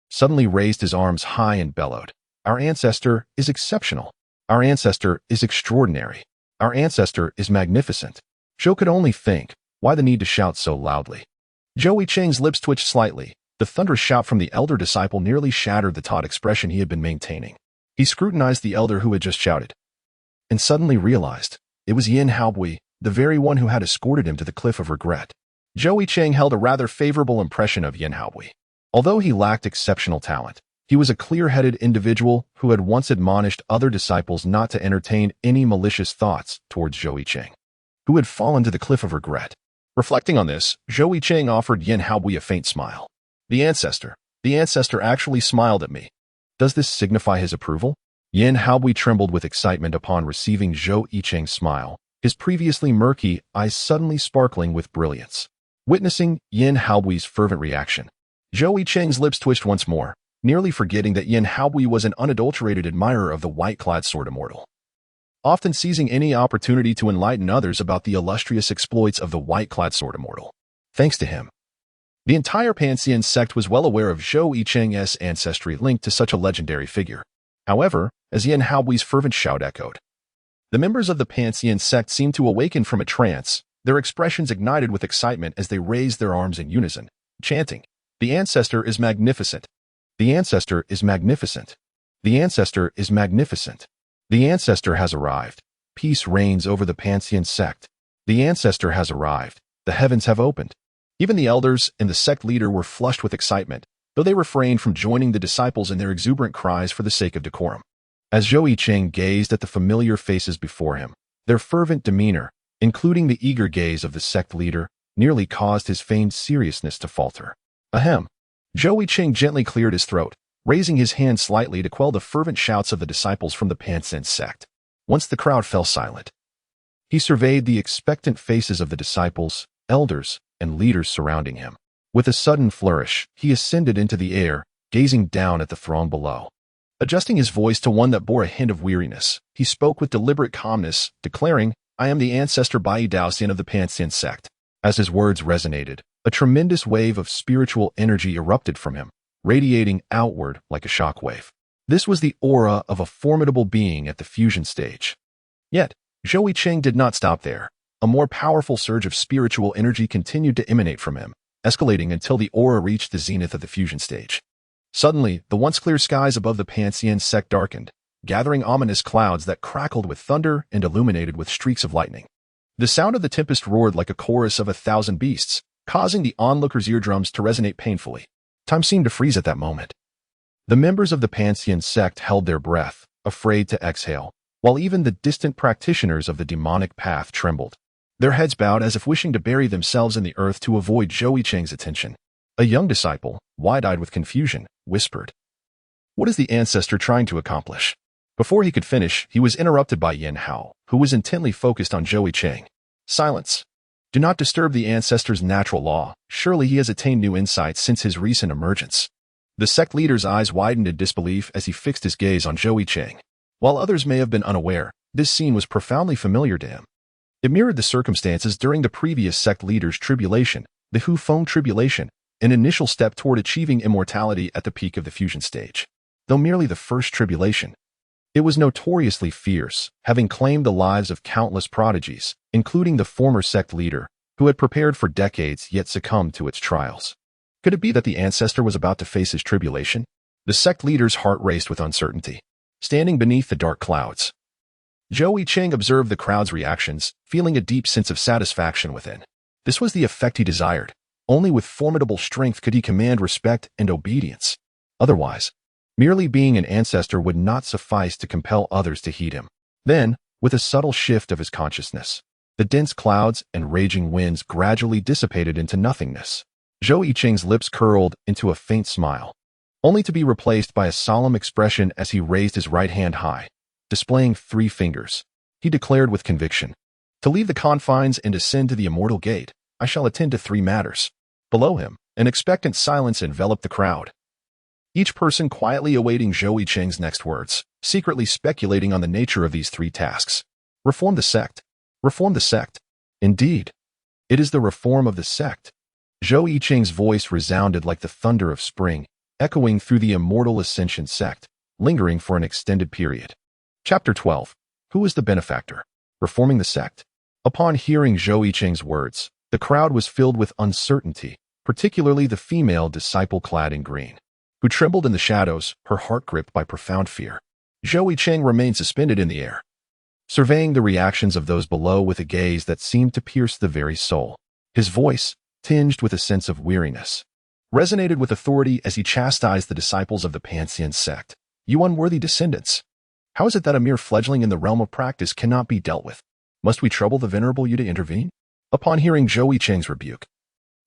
suddenly raised his arms high and bellowed, "Our ancestor is exceptional. Our ancestor is extraordinary. Our ancestor is magnificent." Zhou could only think, why the need to shout so loudly? Zhou Yicheng's lips twitched slightly, The thunderous shout from the elder disciple nearly shattered the taut expression he had been maintaining. He scrutinized the elder who had just shouted, and suddenly realized it was Yin Haobui, the very one who had escorted him to the cliff of regret. Zhou Yicheng held a rather favorable impression of Yin Haobui. Although he lacked exceptional talent, he was a clear-headed individual who had once admonished other disciples not to entertain any malicious thoughts towards Zhou Yicheng, who had fallen to the cliff of regret. Reflecting on this, Zhou Yicheng offered Yin Haobui a faint smile. The ancestor actually smiled at me. Does this signify his approval? Yin Haobui trembled with excitement upon receiving Zhou Yicheng's smile, his previously murky eyes suddenly sparkling with brilliance. Witnessing Yin Haobui's fervent reaction, Zhou Yicheng's lips twitched once more, nearly forgetting that Yin Haobui was an unadulterated admirer of the white-clad sword immortal, often seizing any opportunity to enlighten others about the illustrious exploits of the white-clad sword immortal. Thanks to him, the entire Panxian sect was well aware of Zhou Yicheng's ancestry linked to such a legendary figure. However, as Yin Haobui's fervent shout echoed, the members of the Panxian sect seemed to awaken from a trance, their expressions ignited with excitement as they raised their arms in unison, chanting, "The ancestor is magnificent! The ancestor is magnificent! The ancestor is magnificent! The ancestor has arrived! Peace reigns over the Panxian sect! The ancestor has arrived! The heavens have opened!" Even the elders and the sect leader were flushed with excitement, though they refrained from joining the disciples in their exuberant cries for the sake of decorum. As Zhou Yicheng gazed at the familiar faces before him, their fervent demeanor, including the eager gaze of the sect leader, nearly caused his feigned seriousness to falter. Ahem. Zhou Yicheng gently cleared his throat, raising his hand slightly to quell the fervent shouts of the disciples from the Panxian sect. Once the crowd fell silent, he surveyed the expectant faces of the disciples, elders, and leaders surrounding him. With a sudden flourish, he ascended into the air, gazing down at the throng below. Adjusting his voice to one that bore a hint of weariness, he spoke with deliberate calmness, declaring, "I am the ancestor Bai Daoxian of the Panxian sect." As his words resonated, a tremendous wave of spiritual energy erupted from him, radiating outward like a shockwave. This was the aura of a formidable being at the fusion stage. Yet, Zhou Yicheng did not stop there. A more powerful surge of spiritual energy continued to emanate from him, escalating until the aura reached the zenith of the fusion stage. Suddenly, the once clear skies above the Panxian sect darkened, gathering ominous clouds that crackled with thunder and illuminated with streaks of lightning. The sound of the tempest roared like a chorus of 1,000 beasts, causing the onlookers' eardrums to resonate painfully. Time seemed to freeze at that moment. The members of the Panxian sect held their breath, afraid to exhale, while even the distant practitioners of the demonic path trembled, their heads bowed as if wishing to bury themselves in the earth to avoid Zhou Yicheng's attention. A young disciple, wide-eyed with confusion, whispered, "What is the ancestor trying to accomplish?" Before he could finish, he was interrupted by Yin Hao, who was intently focused on Zhou Yicheng. "Silence! Do not disturb the ancestor's natural law. Surely he has attained new insights since his recent emergence." The sect leader's eyes widened in disbelief as he fixed his gaze on Zhou Yicheng. While others may have been unaware, this scene was profoundly familiar to him. It mirrored the circumstances during the previous sect leader's tribulation, the Hu Feng tribulation, an initial step toward achieving immortality at the peak of the fusion stage. Though merely the first tribulation, it was notoriously fierce, having claimed the lives of countless prodigies, including the former sect leader, who had prepared for decades yet succumbed to its trials. Could it be that the ancestor was about to face his tribulation? The sect leader's heart raced with uncertainty. Standing beneath the dark clouds, Zhou Yicheng observed the crowd's reactions, feeling a deep sense of satisfaction within. This was the effect he desired. Only with formidable strength could he command respect and obedience. Otherwise, merely being an ancestor would not suffice to compel others to heed him. Then, with a subtle shift of his consciousness, the dense clouds and raging winds gradually dissipated into nothingness. Zhou Yicheng's lips curled into a faint smile, only to be replaced by a solemn expression as he raised his right hand high, displaying 3 fingers. He declared with conviction, "To leave the confines and ascend to the immortal gate, I shall attend to 3 matters." Below him, an expectant silence enveloped the crowd, each person quietly awaiting Zhou Yicheng's next words, secretly speculating on the nature of these 3 tasks. Reform the sect. Reform the sect. Indeed, it is the reform of the sect. Zhou Yicheng's voice resounded like the thunder of spring, echoing through the immortal Ascension sect, lingering for an extended period. Chapter 12. Who is the benefactor? Reforming the sect. Upon hearing Zhou Yicheng's words, the crowd was filled with uncertainty, particularly the female disciple clad in green, who trembled in the shadows, her heart gripped by profound fear. Zhou Yicheng remained suspended in the air, surveying the reactions of those below with a gaze that seemed to pierce the very soul. His voice, tinged with a sense of weariness, resonated with authority as he chastised the disciples of the Confronting sect. You unworthy descendants! How is it that a mere fledgling in the realm of practice cannot be dealt with? Must we trouble the venerable you to intervene? Upon hearing Zhou Yicheng's rebuke,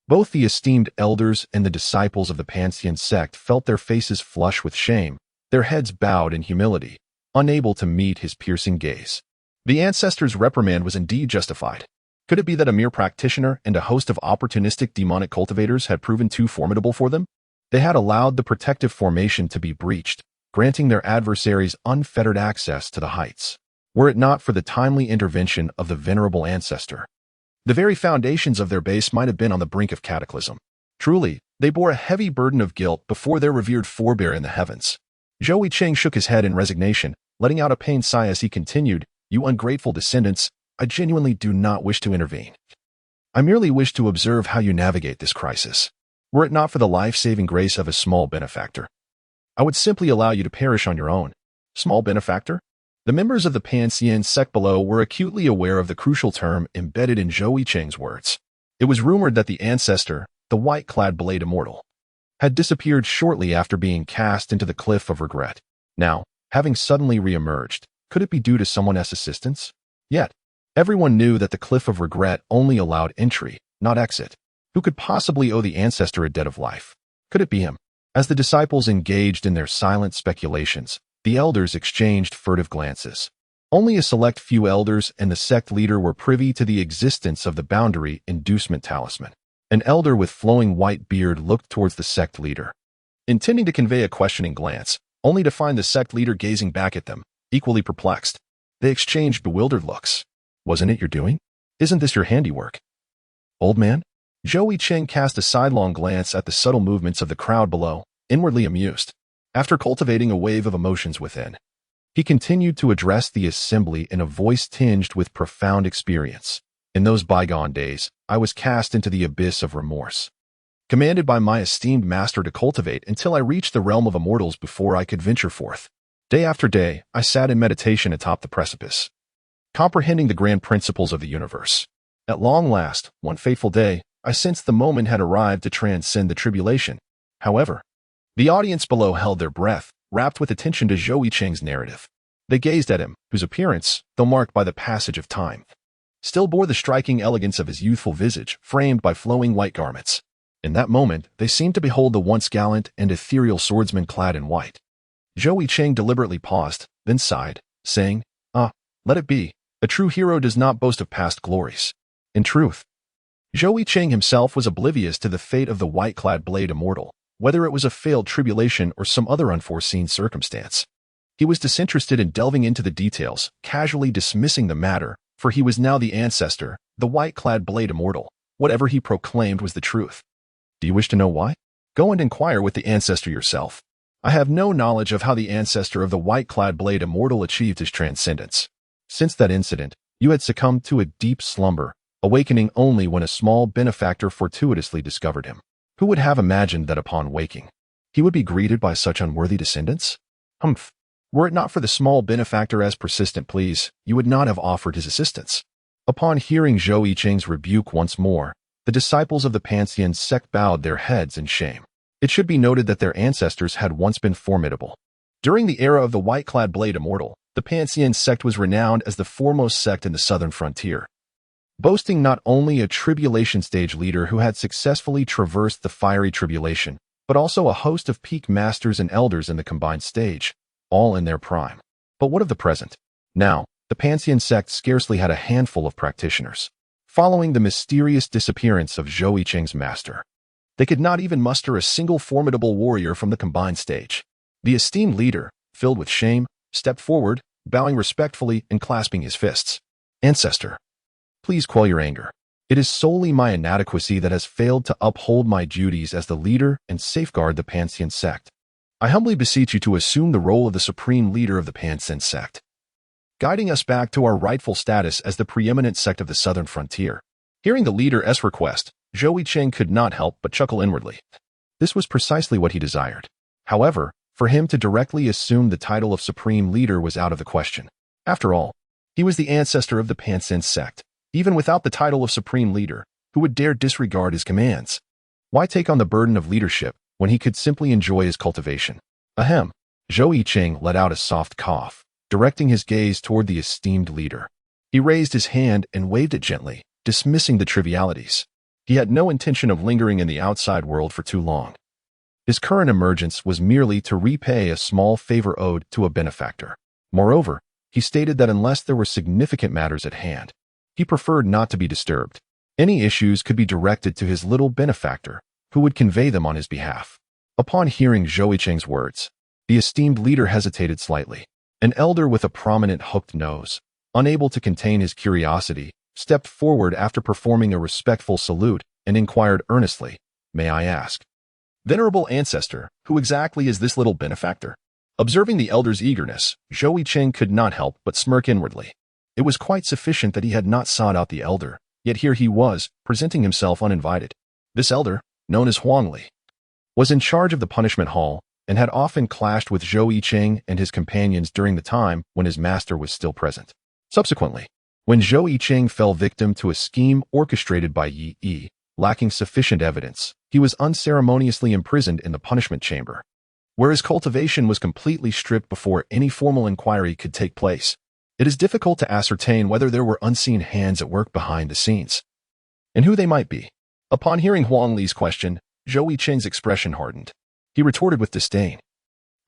both the esteemed elders and the disciples of the Confronting sect felt their faces flush with shame, their heads bowed in humility, unable to meet his piercing gaze. The ancestor's reprimand was indeed justified. Could it be that a mere practitioner and a host of opportunistic demonic cultivators had proven too formidable for them? They had allowed the protective formation to be breached, granting their adversaries unfettered access to the heights. Were it not for the timely intervention of the venerable ancestor, the very foundations of their base might have been on the brink of cataclysm. Truly, they bore a heavy burden of guilt before their revered forebear in the heavens. Zhou Yicheng shook his head in resignation, letting out a pained sigh as he continued, You ungrateful descendants, I genuinely do not wish to intervene. I merely wish to observe how you navigate this crisis. Were it not for the life-saving grace of a small benefactor, I would simply allow you to perish on your own. Small benefactor? The members of the Confronting sect below were acutely aware of the crucial term embedded in Zhou Yicheng's words. It was rumored that the ancestor, the white-clad blade immortal, had disappeared shortly after being cast into the cliff of regret. Now, having suddenly re-emerged, could it be due to someone else's assistance? Yet, everyone knew that the cliff of regret only allowed entry, not exit. Who could possibly owe the ancestor a debt of life? Could it be him? As the disciples engaged in their silent speculations, the elders exchanged furtive glances. Only a select few elders and the sect leader were privy to the existence of the boundary inducement talisman. An elder with flowing white beard looked towards the sect leader, intending to convey a questioning glance, only to find the sect leader gazing back at them, equally perplexed. They exchanged bewildered looks. Wasn't it your doing? Isn't this your handiwork? Old man? Zhou Yicheng cast a sidelong glance at the subtle movements of the crowd below, inwardly amused. After cultivating a wave of emotions within, he continued to address the assembly in a voice tinged with profound experience. In those bygone days, I was cast into the abyss of remorse, commanded by my esteemed master to cultivate until I reached the realm of immortals before I could venture forth. Day after day, I sat in meditation atop the precipice, comprehending the grand principles of the universe. At long last, one fateful day, I sensed the moment had arrived to transcend the tribulation. However, the audience below held their breath, rapt with attention to Zhou Yicheng's narrative. They gazed at him, whose appearance, though marked by the passage of time, still bore the striking elegance of his youthful visage, framed by flowing white garments. In that moment, they seemed to behold the once gallant and ethereal swordsman clad in white. Zhou Yicheng deliberately paused, then sighed, saying, let it be. A true hero does not boast of past glories. In truth, Zhou Yicheng himself was oblivious to the fate of the white-clad blade immortal, whether it was a failed tribulation or some other unforeseen circumstance. He was disinterested in delving into the details, casually dismissing the matter, for he was now the ancestor, the white-clad blade immortal. Whatever he proclaimed was the truth. Do you wish to know why? Go and inquire with the ancestor yourself. I have no knowledge of how the ancestor of the white-clad blade immortal achieved his transcendence. Since that incident, you had succumbed to a deep slumber, awakening only when a small benefactor fortuitously discovered him. Who would have imagined that upon waking, he would be greeted by such unworthy descendants? Humph! Were it not for the small benefactor as persistent pleas, you would not have offered his assistance. Upon hearing Zhou Yicheng's rebuke once more, the disciples of the Confronting sect bowed their heads in shame. It should be noted that their ancestors had once been formidable. During the era of the white-clad blade immortal, the Confronting sect was renowned as the foremost sect in the southern frontier, boasting not only a tribulation stage leader who had successfully traversed the fiery tribulation, but also a host of peak masters and elders in the combined stage, all in their prime. But what of the present? Now, the Confronting sect scarcely had a handful of practitioners. Following the mysterious disappearance of Zhou Yicheng's master, they could not even muster a single formidable warrior from the combined stage. The esteemed leader, filled with shame, stepped forward, bowing respectfully and clasping his fists. Ancestor, please quell your anger. It is solely my inadequacy that has failed to uphold my duties as the leader and safeguard the Confronting sect. I humbly beseech you to assume the role of the supreme leader of the Confronting sect, guiding us back to our rightful status as the preeminent sect of the southern frontier. Hearing the leader's request, Zhou Yicheng could not help but chuckle inwardly. This was precisely what he desired. However, for him to directly assume the title of Supreme Leader was out of the question. After all, he was the ancestor of the Pansin sect. Even without the title of Supreme Leader, who would dare disregard his commands? Why take on the burden of leadership when he could simply enjoy his cultivation? Ahem. Zhou Yicheng let out a soft cough, directing his gaze toward the esteemed leader. He raised his hand and waved it gently, dismissing the trivialities. He had no intention of lingering in the outside world for too long. His current emergence was merely to repay a small favor owed to a benefactor. Moreover, he stated that unless there were significant matters at hand, he preferred not to be disturbed. Any issues could be directed to his little benefactor, who would convey them on his behalf. Upon hearing Zhou Yicheng's words, the esteemed leader hesitated slightly. An elder with a prominent hooked nose, unable to contain his curiosity, stepped forward after performing a respectful salute and inquired earnestly, "May I ask, venerable ancestor, who exactly is this little benefactor?" Observing the elder's eagerness, Zhou Yicheng could not help but smirk inwardly. It was quite sufficient that he had not sought out the elder, yet here he was, presenting himself uninvited. This elder, known as Huangli, was in charge of the punishment hall and had often clashed with Zhou Yicheng and his companions during the time when his master was still present. Subsequently, when Zhou Yicheng fell victim to a scheme orchestrated by Yi, lacking sufficient evidence, he was unceremoniously imprisoned in the punishment chamber, where his cultivation was completely stripped before any formal inquiry could take place. It is difficult to ascertain whether there were unseen hands at work behind the scenes, and who they might be. Upon hearing Huang Li's question, Zhou Yicheng's expression hardened. He retorted with disdain,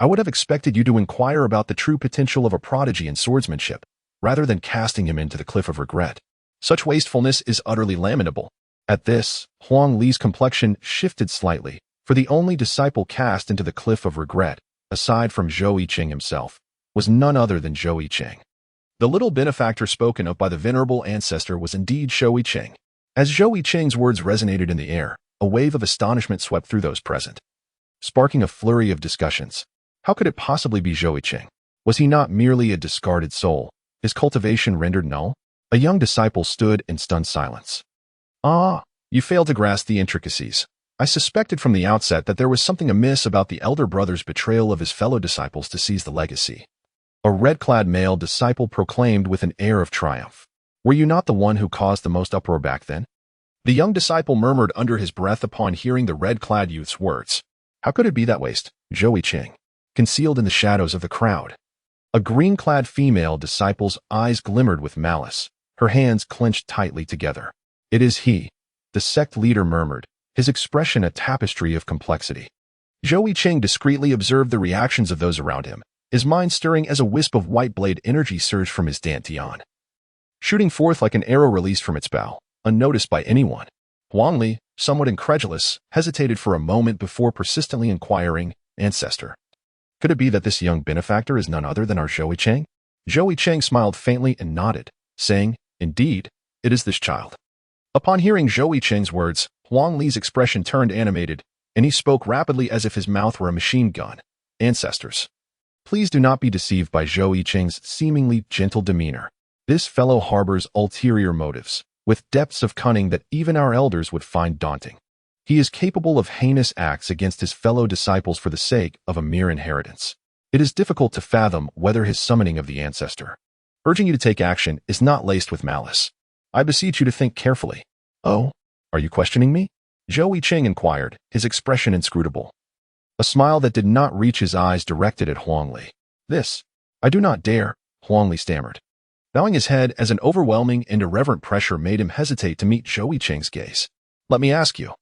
"I would have expected you to inquire about the true potential of a prodigy in swordsmanship, rather than casting him into the cliff of regret. Such wastefulness is utterly lamentable." At this, Huang Li's complexion shifted slightly, for the only disciple cast into the cliff of regret, aside from Zhou Yicheng himself, was none other than Zhou Yicheng. The little benefactor spoken of by the venerable ancestor was indeed Zhou Yicheng. As Zhou Yicheng's words resonated in the air, a wave of astonishment swept through those present, sparking a flurry of discussions. How could it possibly be Zhou Yicheng? Was he not merely a discarded soul, his cultivation rendered null? A young disciple stood in stunned silence. "Ah, you fail to grasp the intricacies. I suspected from the outset that there was something amiss about the elder brother's betrayal of his fellow disciples to seize the legacy," a red-clad male disciple proclaimed with an air of triumph. "Were you not the one who caused the most uproar back then?" The young disciple murmured under his breath upon hearing the red-clad youth's words. How could it be that waste? Zhou Yicheng, concealed in the shadows of the crowd. A green-clad female disciple's eyes glimmered with malice, her hands clenched tightly together. "It is he," the sect leader murmured, his expression a tapestry of complexity. Zhou Yicheng discreetly observed the reactions of those around him, his mind stirring as a wisp of white blade energy surged from his dantian, shooting forth like an arrow released from its bow, unnoticed by anyone. Huang Li, somewhat incredulous, hesitated for a moment before persistently inquiring, "Ancestor, could it be that this young benefactor is none other than our Zhou Yicheng?" Zhou Yicheng smiled faintly and nodded, saying, "Indeed, it is this child." Upon hearing Zhou Yicheng's words, Huang Li's expression turned animated, and he spoke rapidly as if his mouth were a machine gun. "Ancestors, please do not be deceived by Zhou Yicheng's seemingly gentle demeanor. This fellow harbors ulterior motives, with depths of cunning that even our elders would find daunting. He is capable of heinous acts against his fellow disciples for the sake of a mere inheritance. It is difficult to fathom whether his summoning of the ancestor, urging you to take action, is not laced with malice. I beseech you to think carefully." "Oh, are you questioning me?" Zhou Yicheng inquired, his expression inscrutable. A smile that did not reach his eyes directed at Huang Li. "This, I do not dare," Huang Li stammered, bowing his head as an overwhelming and irreverent pressure made him hesitate to meet Zhou Yicheng's gaze. "Let me ask you,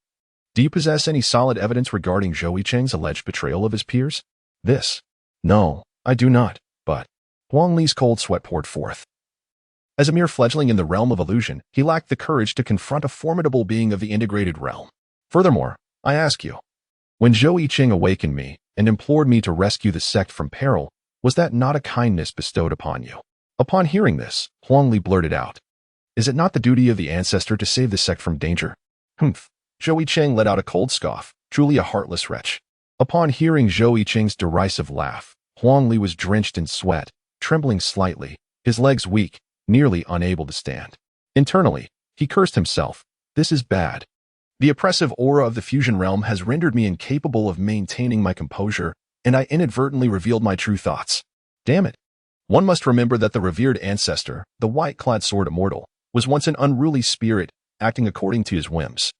do you possess any solid evidence regarding Zhou Yicheng's alleged betrayal of his peers?" "This? No, I do not, but—" Huang Li's cold sweat poured forth. As a mere fledgling in the realm of illusion, he lacked the courage to confront a formidable being of the integrated realm. "Furthermore, I ask you, when Zhou Yicheng awakened me and implored me to rescue the sect from peril, was that not a kindness bestowed upon you?" Upon hearing this, Huang Li blurted out, "Is it not the duty of the ancestor to save the sect from danger?" "Humph." Zhou Yicheng let out a cold scoff, truly a heartless wretch. Upon hearing Zhou Yicheng's derisive laugh, Huang Li was drenched in sweat, trembling slightly, his legs weak, nearly unable to stand. Internally, he cursed himself. This is bad. The oppressive aura of the fusion realm has rendered me incapable of maintaining my composure, and I inadvertently revealed my true thoughts. Damn it. One must remember that the revered ancestor, the white-clad sword immortal, was once an unruly spirit, acting according to his whims.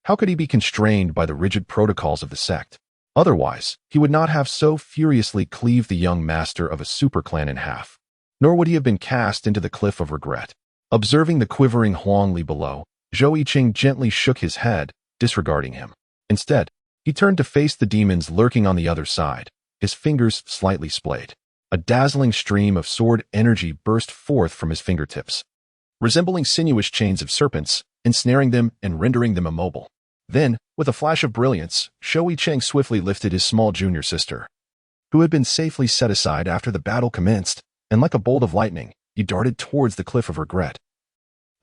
How could he be constrained by the rigid protocols of the sect? Otherwise, he would not have so furiously cleaved the young master of a superclan in half. Nor would he have been cast into the cliff of regret. Observing the quivering Huangli below, Zhou Yicheng gently shook his head, disregarding him. Instead, he turned to face the demons lurking on the other side, his fingers slightly splayed. A dazzling stream of sword energy burst forth from his fingertips, resembling sinuous chains of serpents, ensnaring them and rendering them immobile. Then, with a flash of brilliance, Zhou Yicheng swiftly lifted his small junior sister, who had been safely set aside after the battle commenced, and like a bolt of lightning, he darted towards the cliff of regret.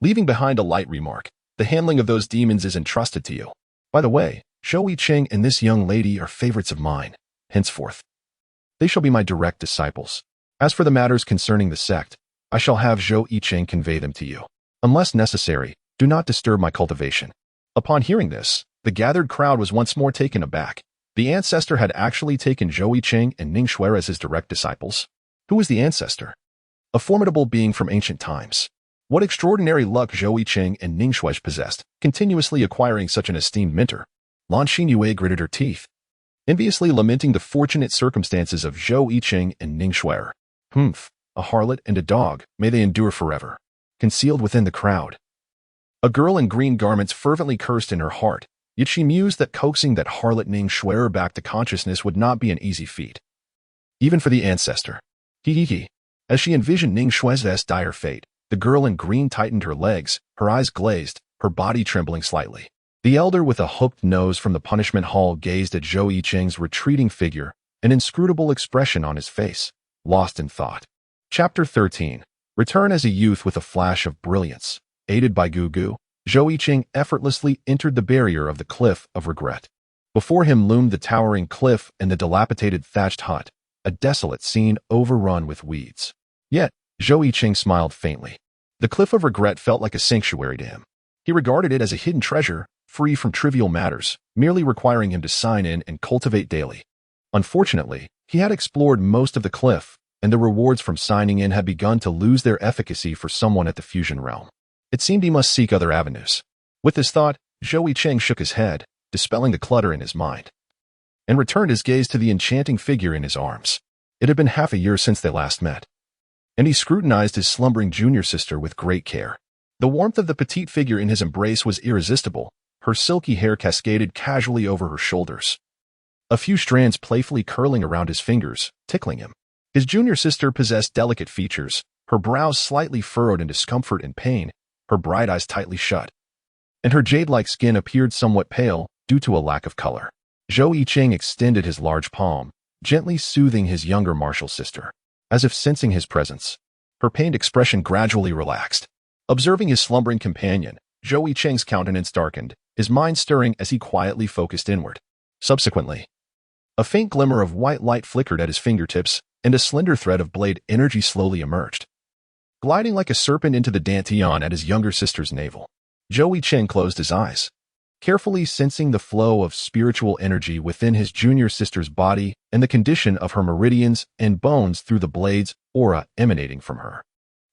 Leaving behind a light remark, "The handling of those demons is entrusted to you. By the way, Zhou Yicheng and this young lady are favorites of mine. Henceforth, they shall be my direct disciples. As for the matters concerning the sect, I shall have Zhou Yicheng convey them to you. Unless necessary, do not disturb my cultivation." Upon hearing this, the gathered crowd was once more taken aback. The ancestor had actually taken Zhou Yicheng and Ning Xue'er as his direct disciples. Who was the ancestor? A formidable being from ancient times. What extraordinary luck Zhou Yicheng and Ning Xue'er possessed, continuously acquiring such an esteemed mentor. Long Chingqing gritted her teeth, enviously lamenting the fortunate circumstances of Zhou Yicheng and Ning Xue'er. A harlot and a dog, may they endure forever. Concealed within the crowd, a girl in green garments fervently cursed in her heart, yet she mused that coaxing that harlot Ning Xue'er back to consciousness would not be an easy feat. Even for the ancestor. As she envisioned Ning Xue'er's dire fate, the girl in green tightened her legs, her eyes glazed, her body trembling slightly. The elder with a hooked nose from the punishment hall gazed at Zhou Yicheng's retreating figure, an inscrutable expression on his face, lost in thought. Chapter 13. Return as a youth with a flash of brilliance. Aided by Gugu, Zhou Yicheng effortlessly entered the barrier of the cliff of regret. Before him loomed the towering cliff and the dilapidated thatched hut, a desolate scene overrun with weeds. Yet, Zhou Yicheng smiled faintly. The cliff of regret felt like a sanctuary to him. He regarded it as a hidden treasure, free from trivial matters, merely requiring him to sign in and cultivate daily. Unfortunately, he had explored most of the cliff, and the rewards from signing in had begun to lose their efficacy for someone at the fusion realm. It seemed he must seek other avenues. With this thought, Zhou Yicheng shook his head, dispelling the clutter in his mind, and returned his gaze to the enchanting figure in his arms. It had been half a year since they last met, and he scrutinized his slumbering junior sister with great care. The warmth of the petite figure in his embrace was irresistible. Her silky hair cascaded casually over her shoulders, a few strands playfully curling around his fingers, tickling him. His junior sister possessed delicate features, her brows slightly furrowed in discomfort and pain, her bright eyes tightly shut, and her jade-like skin appeared somewhat pale due to a lack of color. Zhou Yicheng extended his large palm, gently soothing his younger martial sister. As if sensing his presence, her pained expression gradually relaxed. Observing his slumbering companion, Zhou Yicheng's countenance darkened, his mind stirring as he quietly focused inward. Subsequently, a faint glimmer of white light flickered at his fingertips, and a slender thread of blade energy slowly emerged, gliding like a serpent into the dantian at his younger sister's navel. Zhou Yicheng closed his eyes, carefully sensing the flow of spiritual energy within his junior sister's body and the condition of her meridians and bones through the blade's aura emanating from her.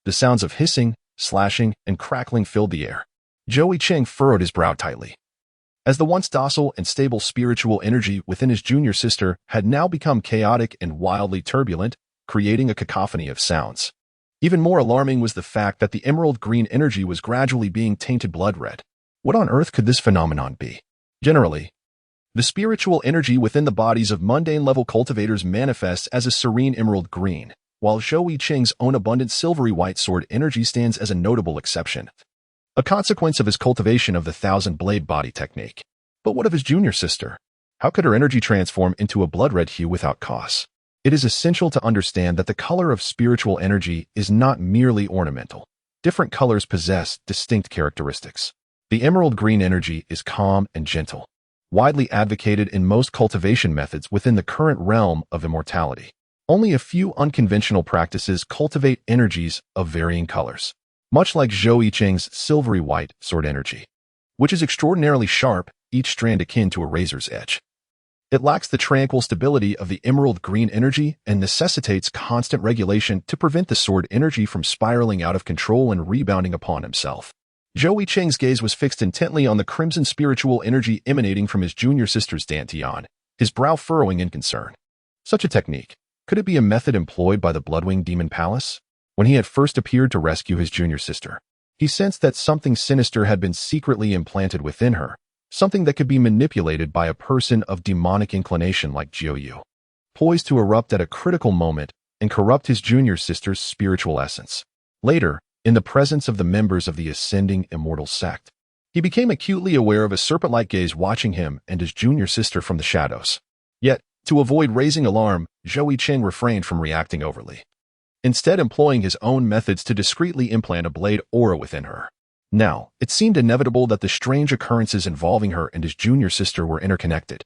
The sounds of hissing, slashing, and crackling filled the air. Zhou Yicheng furrowed his brow tightly, as the once docile and stable spiritual energy within his junior sister had now become chaotic and wildly turbulent, creating a cacophony of sounds. Even more alarming was the fact that the emerald green energy was gradually being tainted blood red. What on earth could this phenomenon be? Generally, the spiritual energy within the bodies of mundane-level cultivators manifests as a serene emerald green, while Zhou Yicheng's own abundant silvery white sword energy stands as a notable exception, a consequence of his cultivation of the thousand-blade body technique. But what of his junior sister? How could her energy transform into a blood-red hue without cause? It is essential to understand that the color of spiritual energy is not merely ornamental. Different colors possess distinct characteristics. The emerald green energy is calm and gentle, widely advocated in most cultivation methods within the current realm of immortality. Only a few unconventional practices cultivate energies of varying colors, much like Zhou Yicheng's silvery white sword energy. which is extraordinarily sharp, each strand akin to a razor's edge. It lacks the tranquil stability of the emerald green energy and necessitates constant regulation to prevent the sword energy from spiraling out of control and rebounding upon himself. Zhou Yicheng's gaze was fixed intently on the crimson spiritual energy emanating from his junior sister's dantian, his brow furrowing in concern. Such a technique, could it be a method employed by the Bloodwing Demon Palace? When he had first appeared to rescue his junior sister, he sensed that something sinister had been secretly implanted within her, something that could be manipulated by a person of demonic inclination like Zhou Yu, poised to erupt at a critical moment and corrupt his junior sister's spiritual essence. Later, in the presence of the members of the ascending Immortal Sect, he became acutely aware of a serpent-like gaze watching him and his junior sister from the shadows. Yet, to avoid raising alarm, Zhou Yicheng refrained from reacting overly, instead employing his own methods to discreetly implant a blade aura within her. Now, it seemed inevitable that the strange occurrences involving her and his junior sister were interconnected.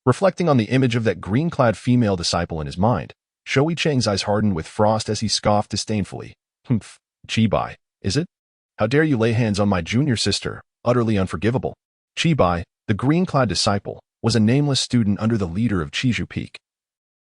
Reflecting on the image of that green-clad female disciple in his mind, Zhou Yicheng's eyes hardened with frost as he scoffed disdainfully. Humph, Chibai, is it? How dare you lay hands on my junior sister, utterly unforgivable. Chibai, the green-clad disciple, was a nameless student under the leader of Chiju Peak,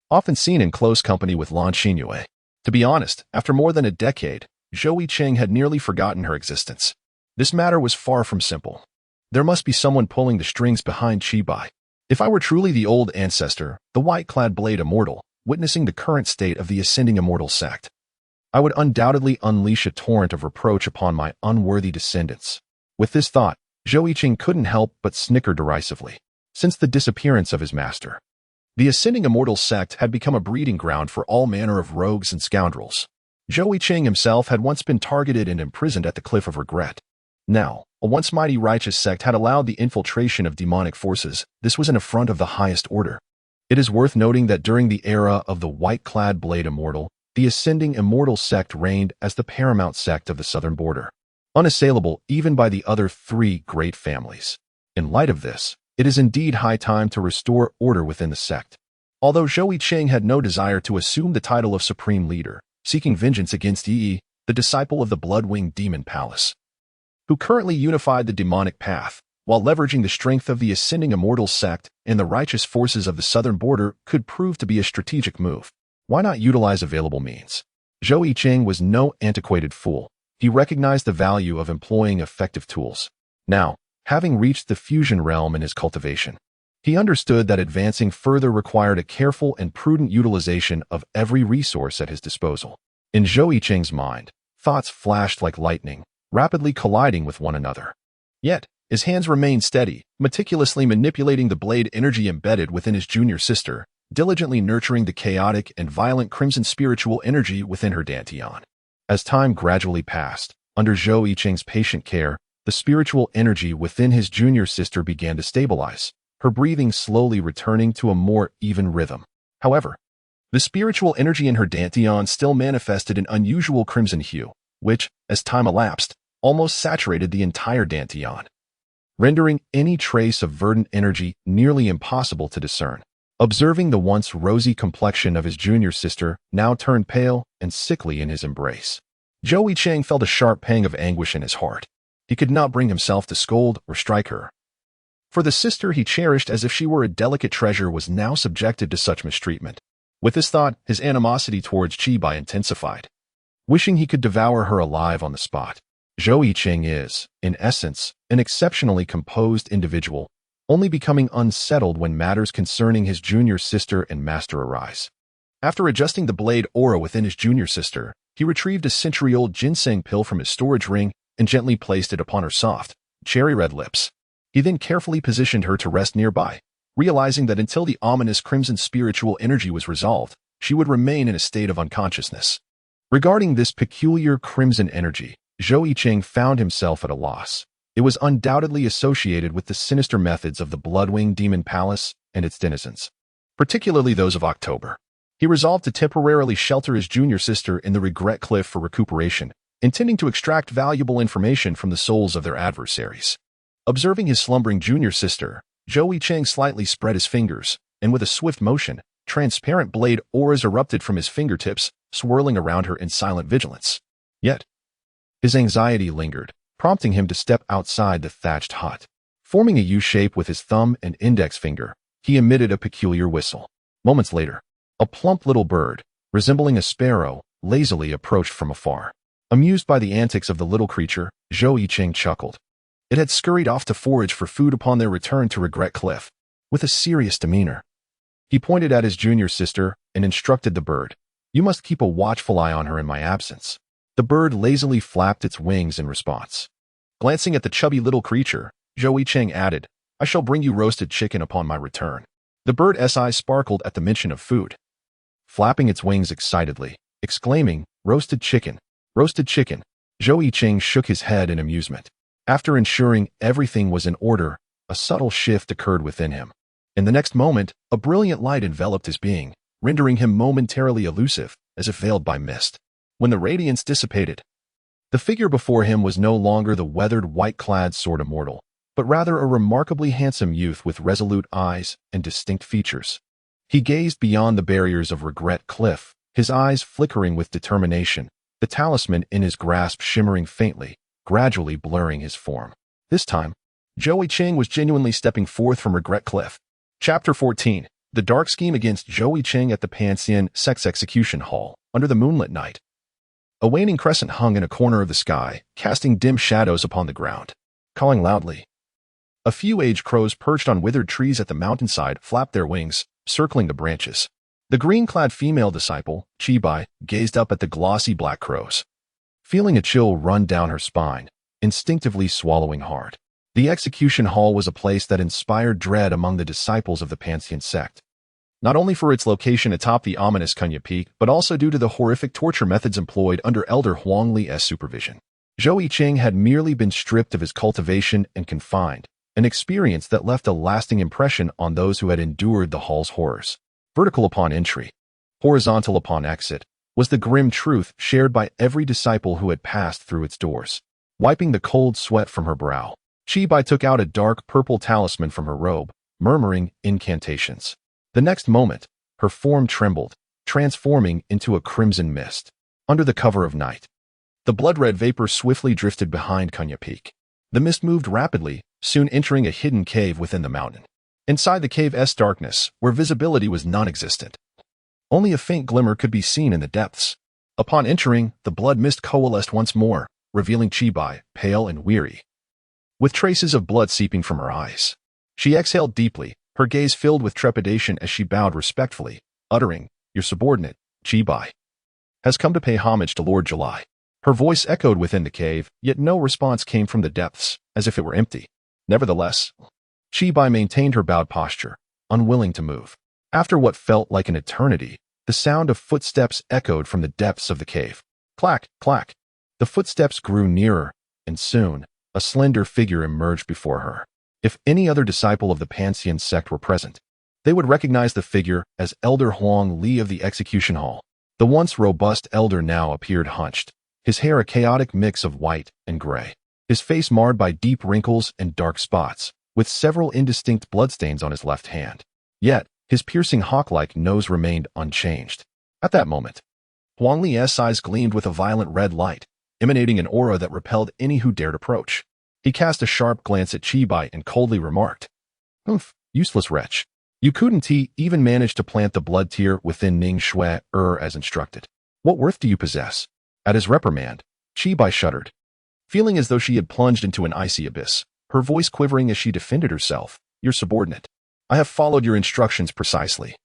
often seen in close company with Long Chingqing. To be honest, after more than a decade, Zhou Yicheng had nearly forgotten her existence. This matter was far from simple. There must be someone pulling the strings behind Chibai. If I were truly the old ancestor, the white-clad blade immortal, witnessing the current state of the ascending Immortal Sect, I would undoubtedly unleash a torrent of reproach upon my unworthy descendants. With this thought, Zhou Yicheng couldn't help but snicker derisively. Since the disappearance of his master, the ascending Immortal Sect had become a breeding ground for all manner of rogues and scoundrels. Zhou Yicheng himself had once been targeted and imprisoned at the Cliff of Regret. Now, a once mighty righteous sect had allowed the infiltration of demonic forces. This was an affront of the highest order. It is worth noting that during the era of the white-clad blade immortal, the ascending Immortal Sect reigned as the paramount sect of the southern border, unassailable even by the other three great families. In light of this, it is indeed high time to restore order within the sect. Although Zhou Yicheng had no desire to assume the title of supreme leader, seeking vengeance against Yi, the disciple of the Bloodwing Demon Palace, who currently unified the demonic path, while leveraging the strength of the ascending Immortal Sect and the righteous forces of the southern border, could prove to be a strategic move. Why not utilize available means? Zhou Yicheng was no antiquated fool. He recognized the value of employing effective tools. Now, having reached the fusion realm in his cultivation, he understood that advancing further required a careful and prudent utilization of every resource at his disposal. In Zhou Yicheng's mind, thoughts flashed like lightning, rapidly colliding with one another. Yet, his hands remained steady, meticulously manipulating the blade energy embedded within his junior sister, diligently nurturing the chaotic and violent crimson spiritual energy within her dantian. As time gradually passed, under Zhou Yicheng's patient care, the spiritual energy within his junior sister began to stabilize, her breathing slowly returning to a more even rhythm. However, the spiritual energy in her dantian still manifested an unusual crimson hue, which, as time elapsed, almost saturated the entire dantian, rendering any trace of verdant energy nearly impossible to discern. Observing the once rosy complexion of his junior sister now turned pale and sickly in his embrace, Zhou Yicheng felt a sharp pang of anguish in his heart. He could not bring himself to scold or strike her, for the sister he cherished as if she were a delicate treasure was now subjected to such mistreatment. With this thought, his animosity towards Chibai intensified, wishing he could devour her alive on the spot. Zhou Yicheng is, in essence, an exceptionally composed individual, only becoming unsettled when matters concerning his junior sister and master arise. After adjusting the blade aura within his junior sister, he retrieved a century-old ginseng pill from his storage ring and gently placed it upon her soft, cherry-red lips. He then carefully positioned her to rest nearby, realizing that until the ominous crimson spiritual energy was resolved, she would remain in a state of unconsciousness. Regarding this peculiar crimson energy, Zhou Yicheng found himself at a loss. It was undoubtedly associated with the sinister methods of the Bloodwing Demon Palace and its denizens, particularly those of October. He resolved to temporarily shelter his junior sister in the Regret Cliff for recuperation, intending to extract valuable information from the souls of their adversaries. Observing his slumbering junior sister, Zhou Yicheng slightly spread his fingers, and with a swift motion, transparent blade auras erupted from his fingertips, swirling around her in silent vigilance. Yet, his anxiety lingered, prompting him to step outside the thatched hut. Forming a U shape with his thumb and index finger, he emitted a peculiar whistle. Moments later, a plump little bird, resembling a sparrow, lazily approached from afar. Amused by the antics of the little creature, Zhou Yicheng chuckled. It had scurried off to forage for food upon their return to Regret Cliff. With a serious demeanor, he pointed at his junior sister and instructed the bird, "You must keep a watchful eye on her in my absence." The bird lazily flapped its wings in response. Glancing at the chubby little creature, Zhou Yicheng added, "I shall bring you roasted chicken upon my return." The bird's eyes sparkled at the mention of food, flapping its wings excitedly, exclaiming, "Roasted chicken! Roasted chicken!" Zhou Yicheng shook his head in amusement. After ensuring everything was in order, a subtle shift occurred within him. In the next moment, a brilliant light enveloped his being, rendering him momentarily elusive, as if veiled by mist. When the radiance dissipated, the figure before him was no longer the weathered, white-clad sword immortal, but rather a remarkably handsome youth with resolute eyes and distinct features. He gazed beyond the barriers of Regret Cliff, his eyes flickering with determination, the talisman in his grasp shimmering faintly, gradually blurring his form. This time, Zhou Yicheng was genuinely stepping forth from Regret Cliff. Chapter 14. The Dark Scheme against Zhou Yicheng at the Confronting Sect's Execution Hall, under the moonlit night. A waning crescent hung in a corner of the sky, casting dim shadows upon the ground. Calling loudly, a few aged crows perched on withered trees at the mountainside flapped their wings, circling the branches. The green-clad female disciple, Chibai, gazed up at the glossy black crows, feeling a chill run down her spine, instinctively swallowing hard. The execution hall was a place that inspired dread among the disciples of the Confronting sect, not only for its location atop the ominous Kunya Peak, but also due to the horrific torture methods employed under Elder Huang Li's supervision. Zhou Yicheng had merely been stripped of his cultivation and confined, an experience that left a lasting impression on those who had endured the hall's horrors. Vertical upon entry, horizontal upon exit, was the grim truth shared by every disciple who had passed through its doors. Wiping the cold sweat from her brow, Chibai took out a dark purple talisman from her robe, murmuring incantations. The next moment, her form trembled, transforming into a crimson mist. Under the cover of night, the blood-red vapor swiftly drifted behind Kunya Peak. The mist moved rapidly, soon entering a hidden cave within the mountain. Inside the cave's darkness, where visibility was non-existent, only a faint glimmer could be seen in the depths. Upon entering, the blood mist coalesced once more, revealing Chibai, pale and weary, with traces of blood seeping from her eyes. She exhaled deeply, her gaze filled with trepidation as she bowed respectfully, uttering, "Your subordinate, Chibai, has come to pay homage to Lord July." Her voice echoed within the cave, yet no response came from the depths, as if it were empty. Nevertheless, Chibai maintained her bowed posture, unwilling to move. After what felt like an eternity, the sound of footsteps echoed from the depths of the cave. Clack, clack. The footsteps grew nearer, and soon, a slender figure emerged before her. If any other disciple of the Confronting sect were present, they would recognize the figure as Elder Huang Li of the Execution Hall. The once robust elder now appeared hunched, his hair a chaotic mix of white and gray, his face marred by deep wrinkles and dark spots, with several indistinct bloodstains on his left hand. Yet, his piercing hawk-like nose remained unchanged. At that moment, Huang Li's eyes gleamed with a violent red light, emanating an aura that repelled any who dared approach. He cast a sharp glance at Chibai and coldly remarked, "Humph, useless wretch. You couldn't even manage to plant the blood tear within Ning Xue'er as instructed. What worth do you possess?" At his reprimand, Chibai shuddered, feeling as though she had plunged into an icy abyss, her voice quivering as she defended herself. "Your subordinate. I have followed your instructions precisely.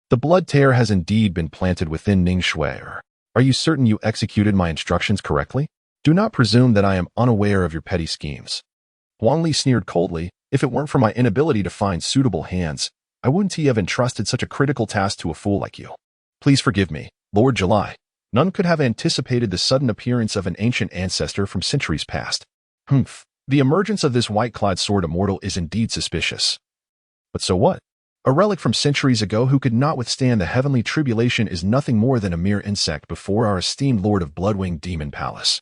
The blood tear has indeed been planted within Ning Xue'er. Are you certain you executed my instructions correctly? Do not presume that I am unaware of your petty schemes." Huang Li sneered coldly. "If it weren't for my inability to find suitable hands, I wouldn't have entrusted such a critical task to a fool like you. Please forgive me, Lord July. None could have anticipated the sudden appearance of an ancient ancestor from centuries past. Humph, the emergence of this white-clad sword immortal is indeed suspicious. But so what? A relic from centuries ago who could not withstand the heavenly tribulation is nothing more than a mere insect before our esteemed Lord of Bloodwing Demon Palace."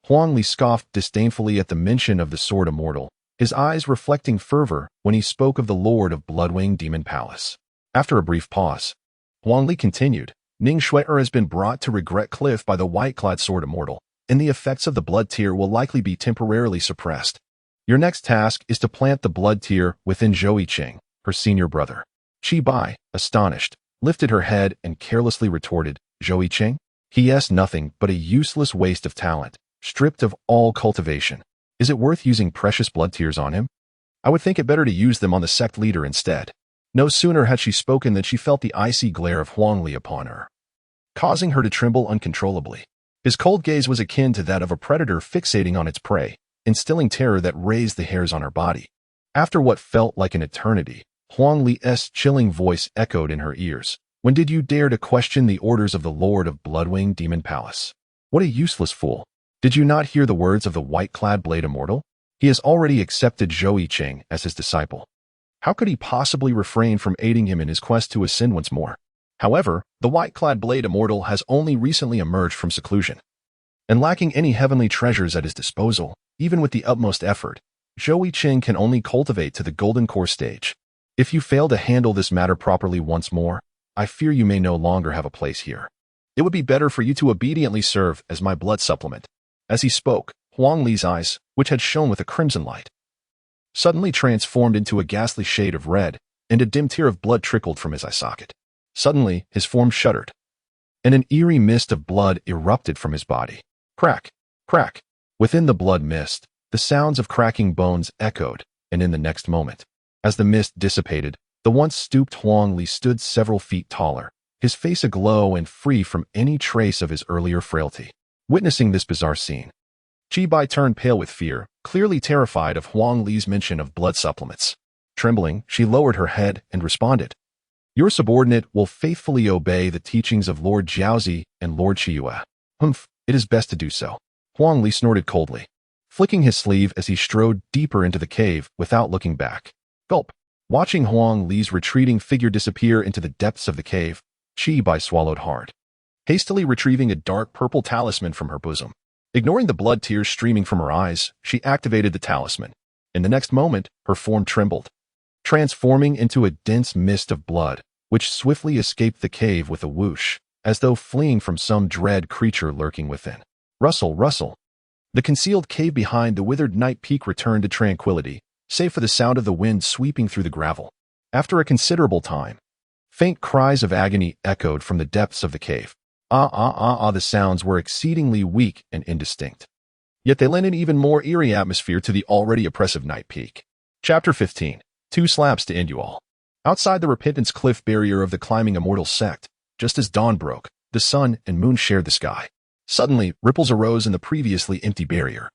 Huang Li scoffed disdainfully at the mention of the sword immortal, his eyes reflecting fervor when he spoke of the Lord of Bloodwing Demon Palace. After a brief pause, Huang Li continued, "Ning Xue'er has been brought to Regret Cliff by the white-clad sword immortal, and the effects of the blood tear will likely be temporarily suppressed. Your next task is to plant the blood tear within Zhou Yicheng, her senior brother. Qi Bai, astonished, lifted her head and carelessly retorted, Zhou Yicheng? He is nothing but a useless waste of talent, stripped of all cultivation. Is it worth using precious blood tears on him? I would think it better to use them on the sect leader instead. No sooner had she spoken than she felt the icy glare of Huang Li upon her, causing her to tremble uncontrollably. His cold gaze was akin to that of a predator fixating on its prey, instilling terror that raised the hairs on her body. After what felt like an eternity, Huang Li's chilling voice echoed in her ears. When did you dare to question the orders of the Lord of Bloodwing Demon Palace? What a useless fool. Did you not hear the words of the white-clad blade immortal? He has already accepted Zhou Yicheng as his disciple. How could he possibly refrain from aiding him in his quest to ascend once more? However, the white-clad blade immortal has only recently emerged from seclusion. And lacking any heavenly treasures at his disposal, even with the utmost effort, Zhou Yicheng can only cultivate to the golden core stage. If you fail to handle this matter properly once more, I fear you may no longer have a place here. It would be better for you to obediently serve as my blood supplement. As he spoke, Huang Li's eyes, which had shone with a crimson light, suddenly transformed into a ghastly shade of red, and a dim tear of blood trickled from his eye socket. Suddenly, his form shuddered, and an eerie mist of blood erupted from his body. Crack, crack. Within the blood mist, the sounds of cracking bones echoed, and in the next moment, as the mist dissipated, the once stooped Huang Li stood several feet taller, his face aglow and free from any trace of his earlier frailty. Witnessing this bizarre scene, Qi Bai turned pale with fear, clearly terrified of Huang Li's mention of blood supplements. Trembling, she lowered her head and responded, Your subordinate will faithfully obey the teachings of Lord Jiaozi and Lord Qiyu. Humph, it is best to do so. Huang Li snorted coldly, flicking his sleeve as he strode deeper into the cave without looking back. Gulp. Watching Huang Li's retreating figure disappear into the depths of the cave, Qi Bai swallowed hard, hastily retrieving a dark purple talisman from her bosom. Ignoring the blood tears streaming from her eyes, she activated the talisman. In the next moment, her form trembled, transforming into a dense mist of blood, which swiftly escaped the cave with a whoosh, as though fleeing from some dread creature lurking within. Rustle, rustle. The concealed cave behind the withered night peak returned to tranquility, save for the sound of the wind sweeping through the gravel. After a considerable time, faint cries of agony echoed from the depths of the cave. The sounds were exceedingly weak and indistinct. Yet they lent an even more eerie atmosphere to the already oppressive night peak. Chapter 15. 2 slaps to end you all. Outside the Repentance Cliff barrier of the Climbing Immortal Sect, just as dawn broke, the sun and moon shared the sky. Suddenly, ripples arose in the previously empty barrier.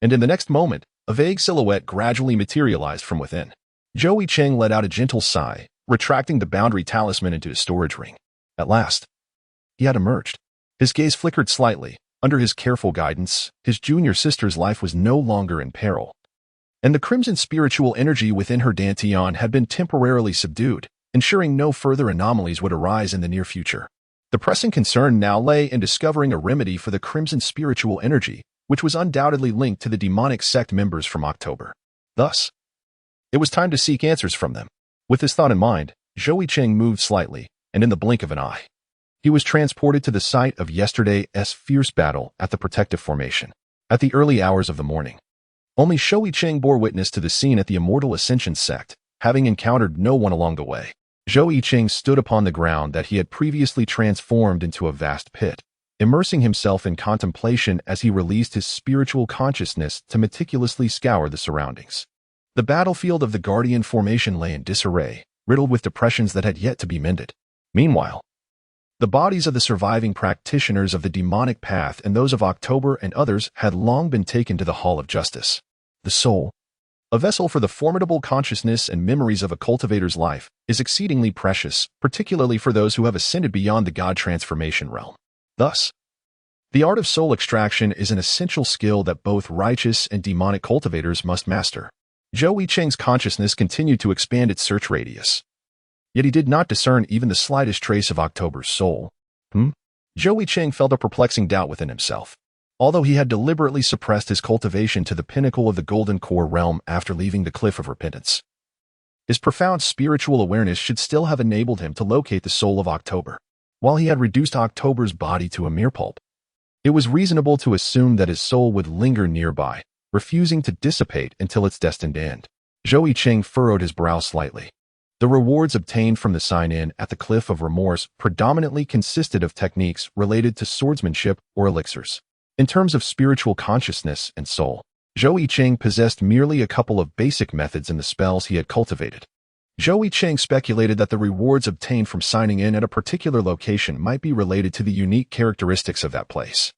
And in the next moment, a vague silhouette gradually materialized from within. Zhou Yicheng let out a gentle sigh, retracting the boundary talisman into his storage ring. At last, he had emerged. His gaze flickered slightly. Under his careful guidance, his junior sister's life was no longer in peril, and the crimson spiritual energy within her dantian had been temporarily subdued, ensuring no further anomalies would arise in the near future. The pressing concern now lay in discovering a remedy for the crimson spiritual energy, which was undoubtedly linked to the demonic sect members from October. Thus, it was time to seek answers from them. With this thought in mind, Zhou Yicheng moved slightly, and in the blink of an eye, he was transported to the site of yesterday's fierce battle at the protective formation. At the early hours of the morning, only Zhou Yicheng bore witness to the scene at the Immortal Ascension sect, having encountered no one along the way. Zhou Yicheng stood upon the ground that he had previously transformed into a vast pit, immersing himself in contemplation as he released his spiritual consciousness to meticulously scour the surroundings. The battlefield of the Guardian Formation lay in disarray, riddled with depressions that had yet to be mended. Meanwhile, the bodies of the surviving practitioners of the demonic path and those of October and others had long been taken to the Hall of Justice. The soul, a vessel for the formidable consciousness and memories of a cultivator's life, is exceedingly precious, particularly for those who have ascended beyond the God transformation realm. Thus, the art of soul extraction is an essential skill that both righteous and demonic cultivators must master. Zhou Yicheng's consciousness continued to expand its search radius, yet he did not discern even the slightest trace of October's soul. Zhou Yicheng felt a perplexing doubt within himself. Although he had deliberately suppressed his cultivation to the pinnacle of the Golden Core realm after leaving the Cliff of Repentance, his profound spiritual awareness should still have enabled him to locate the soul of October. While he had reduced October's body to a mere pulp, It was reasonable to assume that his soul would linger nearby, refusing to dissipate until its destined end. Zhou Yicheng furrowed his brow slightly. The rewards obtained from the sign-in at the Cliff of Remorse predominantly consisted of techniques related to swordsmanship or elixirs. In terms of spiritual consciousness and soul, Zhou Yicheng possessed merely a couple of basic methods in the spells he had cultivated. Zhou Yicheng speculated that the rewards obtained from signing in at a particular location might be related to the unique characteristics of that place.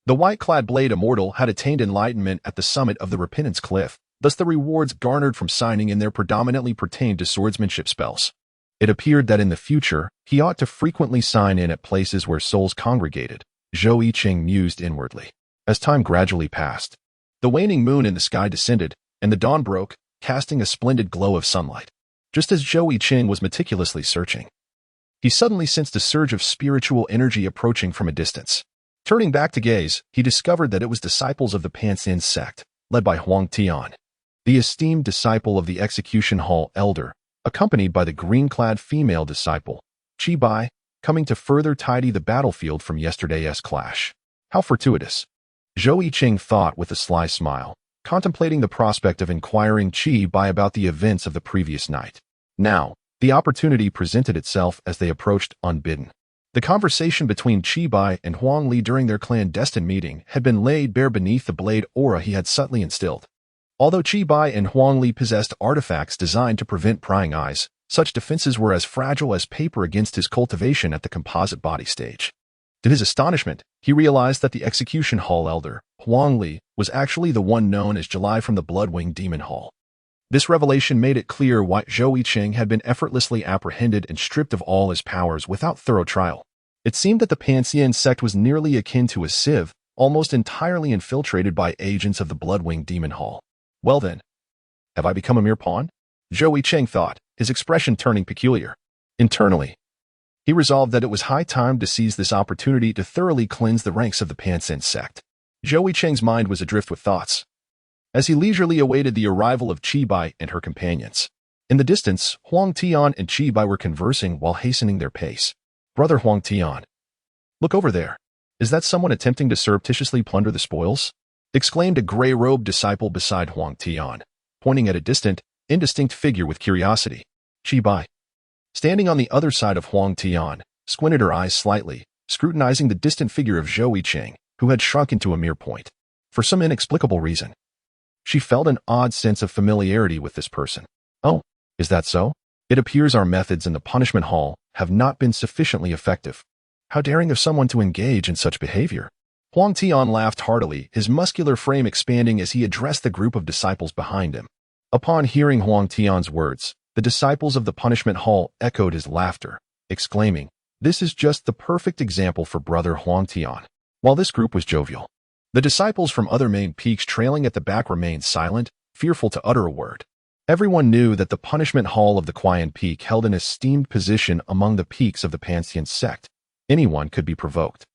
The white-clad blade immortal had attained enlightenment at the summit of the Repentance Cliff, thus the rewards garnered from signing in there predominantly pertained to swordsmanship spells. It appeared that in the future, he ought to frequently sign in at places where souls congregated, Zhou Yicheng mused inwardly. As time gradually passed, the waning moon in the sky descended, and the dawn broke, casting a splendid glow of sunlight. Just as Zhou Yicheng was meticulously searching, he suddenly sensed a surge of spiritual energy approaching from a distance. Turning back to gaze, he discovered that it was disciples of the Confronting sect, led by Huang Tian, the esteemed disciple of the Execution Hall elder, accompanied by the green-clad female disciple, Qi Bai, coming to further tidy the battlefield from yesterday's clash. How fortuitous! Zhou Yicheng thought with a sly smile, contemplating the prospect of inquiring Qi Bai about the events of the previous night. Now, the opportunity presented itself as they approached unbidden. The conversation between Qi Bai and Huang Li during their clandestine meeting had been laid bare beneath the blade aura he had subtly instilled. Although Qi Bai and Huang Li possessed artifacts designed to prevent prying eyes, such defenses were as fragile as paper against his cultivation at the composite body stage. To his astonishment, he realized that the Execution Hall elder, Huang Li, was actually the one known as July from the Bloodwing Demon Hall. This revelation made it clear why Zhou Yicheng had been effortlessly apprehended and stripped of all his powers without thorough trial. It seemed that the Confronting sect was nearly akin to a sieve, almost entirely infiltrated by agents of the Bloodwing Demon Hall. Well then, have I become a mere pawn? Zhou Yicheng thought, his expression turning peculiar. Internally, he resolved that it was high time to seize this opportunity to thoroughly cleanse the ranks of the Confronting sect. Zhou Yicheng's mind was adrift with thoughts, as he leisurely awaited the arrival of Qi Bai and her companions. In the distance, Huang Tian and Qi Bai were conversing while hastening their pace. Brother Huang Tian, look over there. Is that someone attempting to surreptitiously plunder the spoils? Exclaimed a gray-robed disciple beside Huang Tian, pointing at a distant, indistinct figure with curiosity. Qi Bai, standing on the other side of Huang Tian, squinted her eyes slightly, scrutinizing the distant figure of Zhou Yicheng, who had shrunk into a mere point. For some inexplicable reason, she felt an odd sense of familiarity with this person. Oh, is that so? It appears our methods in the punishment hall have not been sufficiently effective. How daring of someone to engage in such behavior. Huang Tian laughed heartily, his muscular frame expanding as he addressed the group of disciples behind him. Upon hearing Huang Tian's words, the disciples of the punishment hall echoed his laughter, exclaiming, "This is just the perfect example for Brother Huang Tian." While this group was jovial, the disciples from other main peaks trailing at the back remained silent, fearful to utter a word. Everyone knew that the punishment hall of the Qian Peak held an esteemed position among the peaks of the Confronting sect. Anyone could be provoked,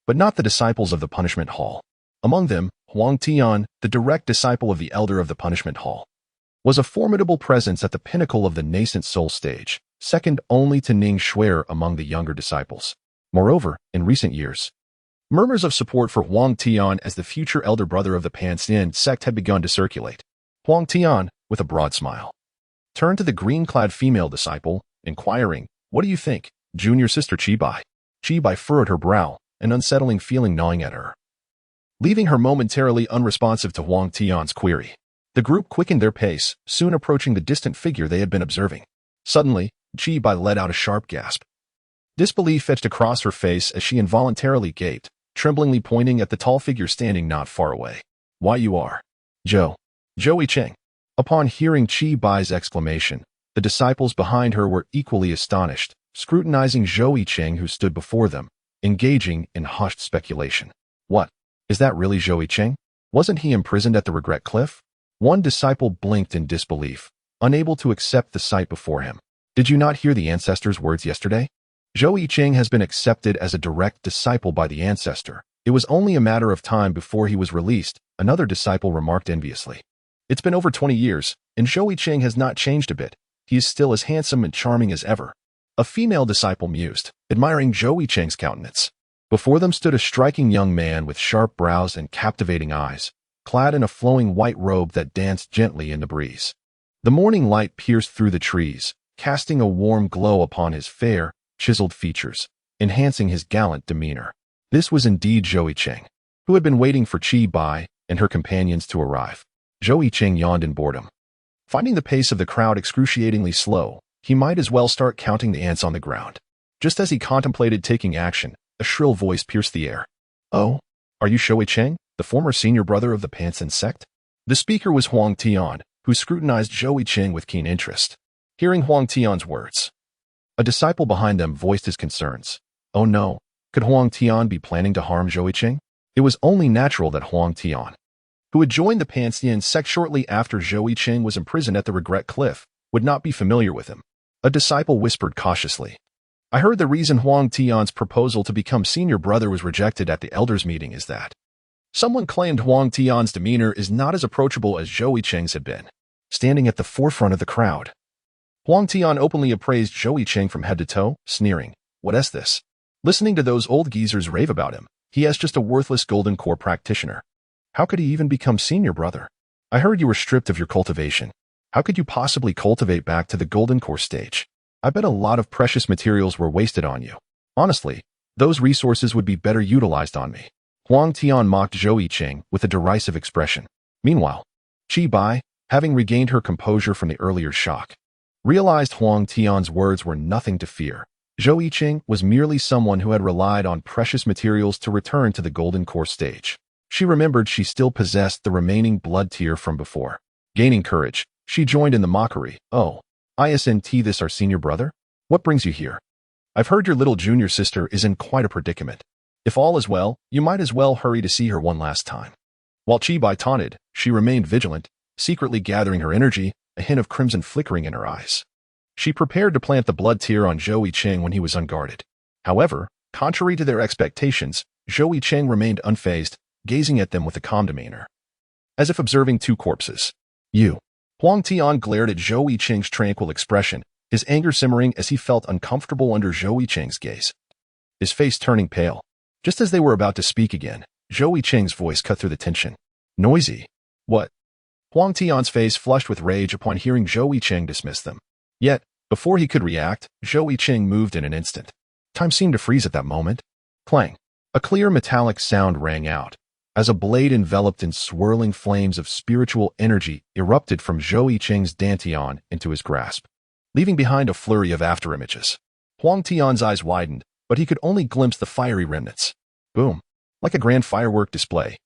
but not the disciples of the punishment hall. Among them, Huang Tian, the direct disciple of the elder of the punishment hall, was a formidable presence at the pinnacle of the nascent soul stage, second only to Ning Xue'er among the younger disciples. Moreover, in recent years, murmurs of support for Huang Tian as the future elder brother of the Confronting sect had begun to circulate. Huang Tian, with a broad smile, turned to the green-clad female disciple, inquiring, "What do you think, junior sister Qi Bai?" Qi Bai furrowed her brow, an unsettling feeling gnawing at her, leaving her momentarily unresponsive to Huang Tian's query. The group quickened their pace, soon approaching the distant figure they had been observing. Suddenly, Qi Bai let out a sharp gasp. Disbelief etched across her face as she involuntarily gaped, tremblingly pointing at the tall figure standing not far away. "Why you are Zhou Yicheng." Upon hearing Qi Bai's exclamation, the disciples behind her were equally astonished, scrutinizing Zhou Yicheng who stood before them, engaging in hushed speculation. "What? Is that really Zhou Yicheng? Wasn't he imprisoned at the Regret Cliff?" One disciple blinked in disbelief, unable to accept the sight before him. "Did you not hear the ancestor's words yesterday? Zhou Yicheng has been accepted as a direct disciple by the ancestor. It was only a matter of time before he was released," another disciple remarked enviously. "It's been over 20 years, and Zhou Yicheng has not changed a bit. He is still as handsome and charming as ever." A female disciple mused, admiring Zhou Yicheng's countenance. Before them stood a striking young man with sharp brows and captivating eyes, clad in a flowing white robe that danced gently in the breeze. The morning light pierced through the trees, casting a warm glow upon his fair, chiseled features, enhancing his gallant demeanor. This was indeed Zhou Yicheng, who had been waiting for Qi Bai and her companions to arrive. Zhou Yicheng yawned in boredom. Finding the pace of the crowd excruciatingly slow, he might as well start counting the ants on the ground. Just as he contemplated taking action, a shrill voice pierced the air. "Oh, are you Zhou Yicheng, the former senior brother of the Pansin sect?" The speaker was Huang Tian, who scrutinized Zhou Yicheng with keen interest. Hearing Huang Tian's words, a disciple behind them voiced his concerns. Oh no, could Huang Tian be planning to harm Zhou Yicheng? It was only natural that Huang Tian, who had joined the Pansin sect shortly after Zhou Yicheng was imprisoned at the Regret Cliff, would not be familiar with him. A disciple whispered cautiously. I heard the reason Huang Tian's proposal to become senior brother was rejected at the elders' meeting is that someone claimed Huang Tian's demeanor is not as approachable as Zhou Yicheng's had been. Standing at the forefront of the crowd, Huang Tian openly appraised Zhou Yicheng from head to toe, sneering, "What is this? Listening to those old geezers rave about him, he is just a worthless golden core practitioner. How could he even become senior brother? I heard you were stripped of your cultivation. How could you possibly cultivate back to the golden core stage? I bet a lot of precious materials were wasted on you. Honestly, those resources would be better utilized on me." Huang Tian mocked Zhou Yicheng with a derisive expression. Meanwhile, Qi Bai, having regained her composure from the earlier shock, realized Huang Tian's words were nothing to fear. Zhou Yicheng was merely someone who had relied on precious materials to return to the golden core stage. She remembered she still possessed the remaining blood tier from before. Gaining courage, she joined in the mockery. "Oh, isn't this our senior brother? What brings you here? I've heard your little junior sister is in quite a predicament. If all is well, you might as well hurry to see her one last time." While Qi Bai taunted, she remained vigilant, secretly gathering her energy, a hint of crimson flickering in her eyes. She prepared to plant the blood tier on Zhou Yicheng when he was unguarded. However, contrary to their expectations, Zhou Yicheng remained unfazed, gazing at them with a calm demeanor, as if observing two corpses. "You." Huang Tian glared at Zhou Yicheng's tranquil expression, his anger simmering as he felt uncomfortable under Zhou Yicheng's gaze, his face turning pale. Just as they were about to speak again, Zhou Yicheng's voice cut through the tension. "Noisy. What?" Huang Tian's face flushed with rage upon hearing Zhou Yicheng dismiss them. Yet, before he could react, Zhou Yicheng moved in an instant. Time seemed to freeze at that moment. Clang. A clear metallic sound rang out, as a blade enveloped in swirling flames of spiritual energy erupted from Zhou Yicheng's dantian into his grasp, leaving behind a flurry of afterimages. Huang Tian's eyes widened, but he could only glimpse the fiery remnants. Boom. Like a grand firework display.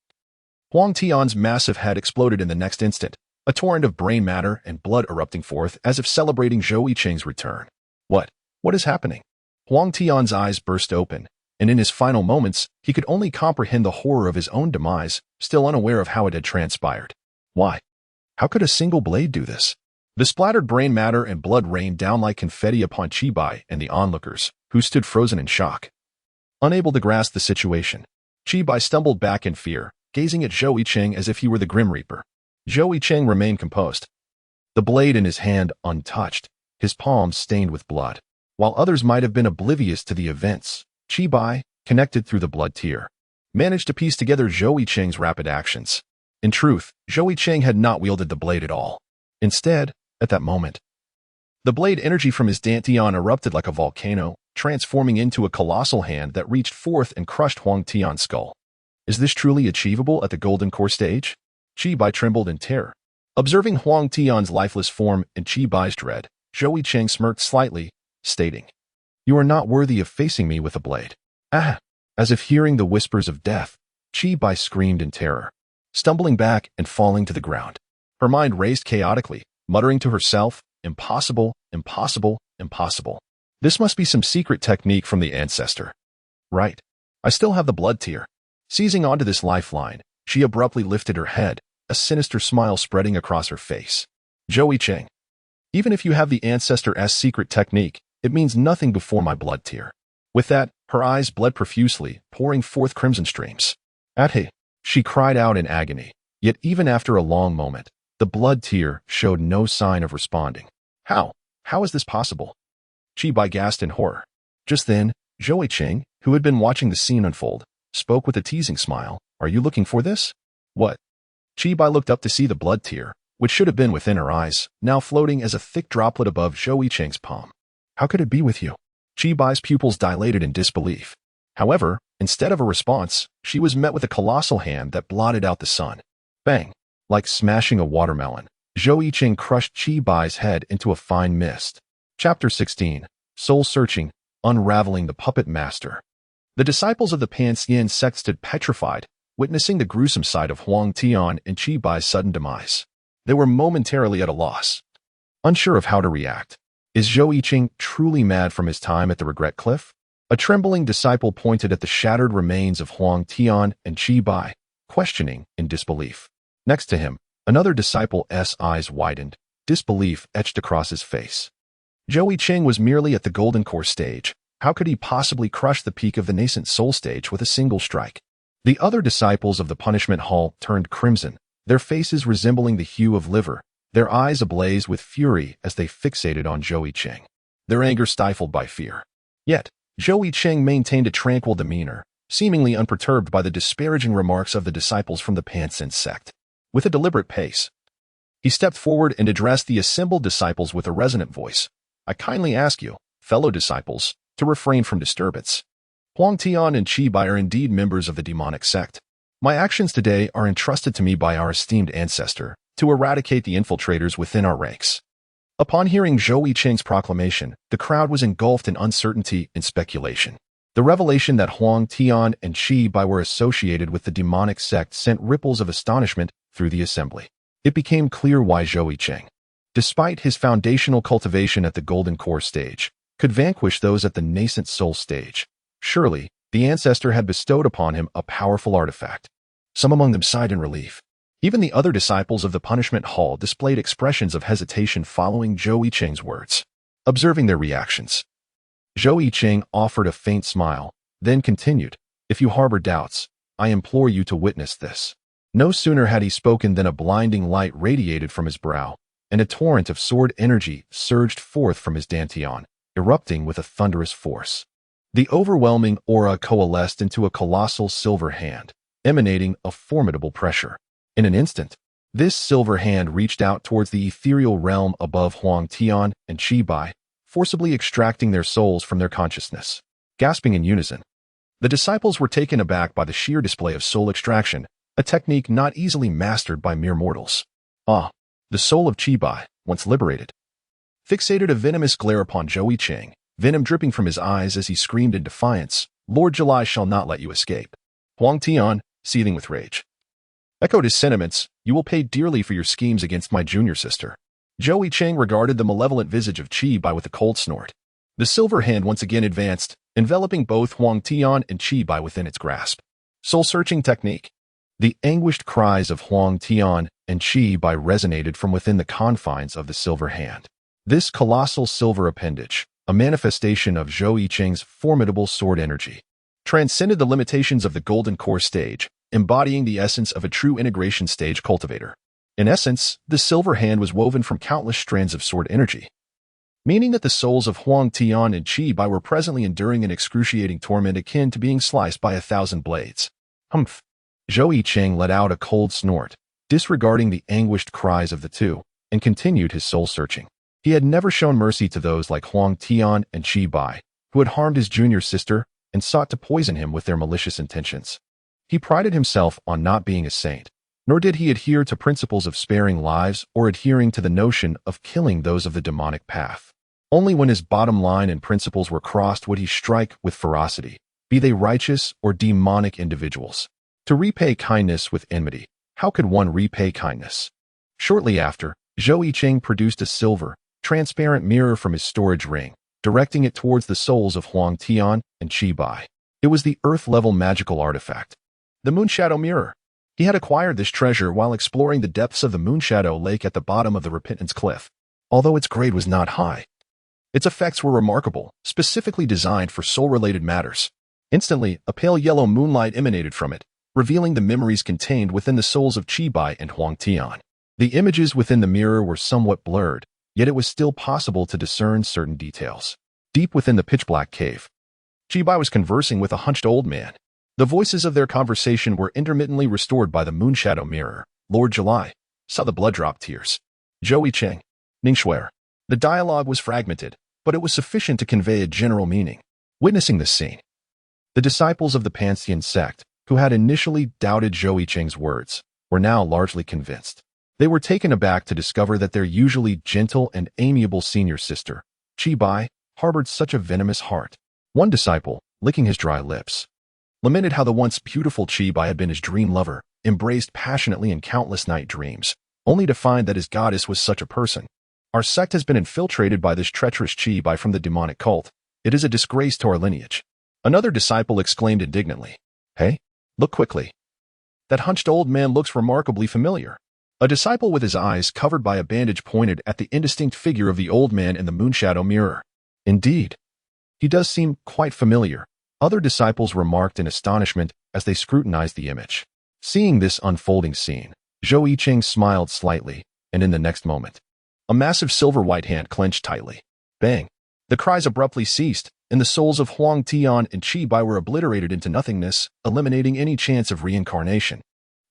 Huang Tian's massive head exploded in the next instant, a torrent of brain matter and blood erupting forth as if celebrating Zhou Yicheng's return. What is happening? Huang Tian's eyes burst open, and in his final moments, he could only comprehend the horror of his own demise, still unaware of how it had transpired. Why? How could a single blade do this? The splattered brain matter and blood rained down like confetti upon Qi Bai and the onlookers, who stood frozen in shock. Unable to grasp the situation, Qi Bai stumbled back in fear, gazing at Zhou Yicheng as if he were the Grim Reaper. Zhou Yicheng remained composed, the blade in his hand untouched, his palms stained with blood. While others might have been oblivious to the events, Qi Bai, connected through the blood tier, managed to piece together Zhou Yicheng's rapid actions. In truth, Zhou Yicheng had not wielded the blade at all. Instead, at that moment, the blade energy from his dantian erupted like a volcano, transforming into a colossal hand that reached forth and crushed Huang Tian's skull. Is this truly achievable at the Golden Core stage? Qi Bai trembled in terror. Observing Huang Tian's lifeless form and Qi Bai's dread, Zhou Yicheng smirked slightly, stating, "You are not worthy of facing me with a blade." Ah! As if hearing the whispers of death, Qi Bai screamed in terror, stumbling back and falling to the ground. Her mind raced chaotically, muttering to herself, "Impossible, impossible, impossible. This must be some secret technique from the ancestor. Right. I still have the blood tier." Seizing onto this lifeline, she abruptly lifted her head, a sinister smile spreading across her face. "Zhou Yicheng, even if you have the ancestor's secret technique, it means nothing before my blood tier." With that, her eyes bled profusely, pouring forth crimson streams. "Athe!" she cried out in agony. Yet even after a long moment, the blood tier showed no sign of responding. How? How is this possible? Qi Bai gasped in horror. Just then, Zhou Yicheng, who had been watching the scene unfold, spoke with a teasing smile. Are you looking for this? What? Qi Bai looked up to see the blood tear, which should have been within her eyes, now floating as a thick droplet above Zhou Yicheng's palm. How could it be with you? Qi Bai's pupils dilated in disbelief. However, instead of a response, she was met with a colossal hand that blotted out the sun. Bang! Like smashing a watermelon, Zhou Yicheng crushed Qi Bai's head into a fine mist. Chapter 16. Soul-Searching, Unraveling the Puppet Master. The disciples of the Pan-Xian sect stood petrified, witnessing the gruesome sight of Huang Tian and Qi Bai's sudden demise. They were momentarily at a loss, unsure of how to react. Is Zhou Yicheng truly mad from his time at the Regret Cliff? A trembling disciple pointed at the shattered remains of Huang Tian and Qi Bai, questioning in disbelief. Next to him, another disciple's eyes widened, disbelief etched across his face. Zhou Yicheng was merely at the Golden Core stage. How could he possibly crush the peak of the nascent soul stage with a single strike? The other disciples of the Punishment Hall turned crimson, their faces resembling the hue of liver, their eyes ablaze with fury as they fixated on Zhou Yicheng, their anger stifled by fear. Yet, Zhou Yicheng maintained a tranquil demeanor, seemingly unperturbed by the disparaging remarks of the disciples from the Pan-Xian sect. With a deliberate pace, he stepped forward and addressed the assembled disciples with a resonant voice. I kindly ask you, fellow disciples, to refrain from disturbance. Huang Tian and Qi Bai are indeed members of the demonic sect. My actions today are entrusted to me by our esteemed ancestor to eradicate the infiltrators within our ranks. Upon hearing Zhou Yicheng's proclamation, the crowd was engulfed in uncertainty and speculation. The revelation that Huang Tian and Qi Bai were associated with the demonic sect sent ripples of astonishment through the assembly. It became clear why Zhou Yicheng, despite his foundational cultivation at the Golden Core stage, could vanquish those at the nascent soul stage. Surely, the ancestor had bestowed upon him a powerful artifact. Some among them sighed in relief. Even the other disciples of the Punishment Hall displayed expressions of hesitation following Zhou Yicheng's words. Observing their reactions, Zhou Yicheng offered a faint smile, then continued, If you harbor doubts, I implore you to witness this. No sooner had he spoken than a blinding light radiated from his brow, and a torrent of sword energy surged forth from his dantian, erupting with a thunderous force. The overwhelming aura coalesced into a colossal silver hand, emanating a formidable pressure. In an instant, this silver hand reached out towards the ethereal realm above Huang Tian and Qi Bai, forcibly extracting their souls from their consciousness. Gasping in unison, the disciples were taken aback by the sheer display of soul extraction, a technique not easily mastered by mere mortals. Ah, the soul of Qi Bai, once liberated, fixated a venomous glare upon Zhou Yicheng, venom dripping from his eyes as he screamed in defiance, Lord July shall not let you escape. Huang Tian, seething with rage, echoed his sentiments, you will pay dearly for your schemes against my junior sister. Zhou Yicheng regarded the malevolent visage of Qi Bai with a cold snort. The silver hand once again advanced, enveloping both Huang Tian and Qi Bai within its grasp. Soul-searching technique. The anguished cries of Huang Tian and Qi Bai resonated from within the confines of the silver hand. This colossal silver appendage, a manifestation of Zhou Yicheng's formidable sword energy, transcended the limitations of the Golden Core stage, embodying the essence of a true integration stage cultivator. In essence, the silver hand was woven from countless strands of sword energy, meaning that the souls of Huang Tian and Qi Bai were presently enduring an excruciating torment akin to being sliced by 1,000 blades. Humph! Zhou Yicheng let out a cold snort, disregarding the anguished cries of the two, and continued his soul-searching. He had never shown mercy to those like Huang Tian and Qi Bai, who had harmed his junior sister and sought to poison him with their malicious intentions. He prided himself on not being a saint, nor did he adhere to principles of sparing lives or adhering to the notion of killing those of the demonic path. Only when his bottom line and principles were crossed would he strike with ferocity, be they righteous or demonic individuals. To repay kindness with enmity, how could one repay kindness? Shortly after, Zhou Yicheng produced a silver, transparent mirror from his storage ring, directing it towards the souls of Huang Tian and Qi Bai. It was the Earth-level magical artifact, the Moonshadow Mirror. He had acquired this treasure while exploring the depths of the Moonshadow Lake at the bottom of the Repentance Cliff. Although its grade was not high, its effects were remarkable, specifically designed for soul-related matters. Instantly, a pale yellow moonlight emanated from it, revealing the memories contained within the souls of Qi Bai and Huang Tian. The images within the mirror were somewhat blurred, yet it was still possible to discern certain details. Deep within the pitch-black cave, Chi Bai was conversing with a hunched old man. The voices of their conversation were intermittently restored by the moonshadow mirror. Lord July saw the blood-drop tears. Zhou Yicheng, Ning Xue'er. The dialogue was fragmented, but it was sufficient to convey a general meaning. Witnessing this scene, the disciples of the Pantheon sect, who had initially doubted Zhou Yicheng's words, were now largely convinced. They were taken aback to discover that their usually gentle and amiable senior sister, Chi Bai, harbored such a venomous heart. One disciple, licking his dry lips, lamented how the once beautiful Chi Bai had been his dream lover, embraced passionately in countless night dreams, only to find that his goddess was such a person. Our sect has been infiltrated by this treacherous Chi Bai from the demonic cult. It is a disgrace to our lineage. Another disciple exclaimed indignantly, "Hey, look quickly. That hunched old man looks remarkably familiar." A disciple with his eyes covered by a bandage pointed at the indistinct figure of the old man in the moonshadow mirror. "Indeed, he does seem quite familiar," other disciples remarked in astonishment as they scrutinized the image. Seeing this unfolding scene, Zhou Yicheng smiled slightly, and in the next moment, a massive silver white hand clenched tightly. Bang! The cries abruptly ceased, and the souls of Huang Tian and Chi Bai were obliterated into nothingness, eliminating any chance of reincarnation.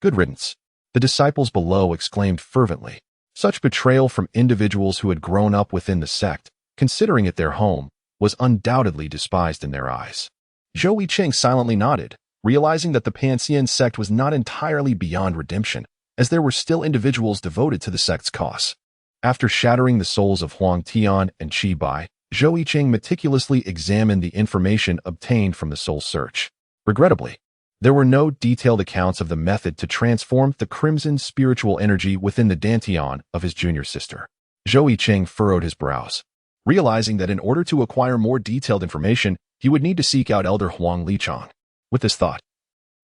Good riddance. The disciples below exclaimed fervently. Such betrayal from individuals who had grown up within the sect, considering it their home, was undoubtedly despised in their eyes. Zhou Yicheng silently nodded, realizing that the Pantheon sect was not entirely beyond redemption, as there were still individuals devoted to the sect's cause. After shattering the souls of Huang Tian and Chi Bai, Zhou Yicheng meticulously examined the information obtained from the soul search. Regrettably, there were no detailed accounts of the method to transform the crimson spiritual energy within the dantian of his junior sister. Zhou Yicheng furrowed his brows, realizing that in order to acquire more detailed information, he would need to seek out Elder Huang Lichang. With this thought,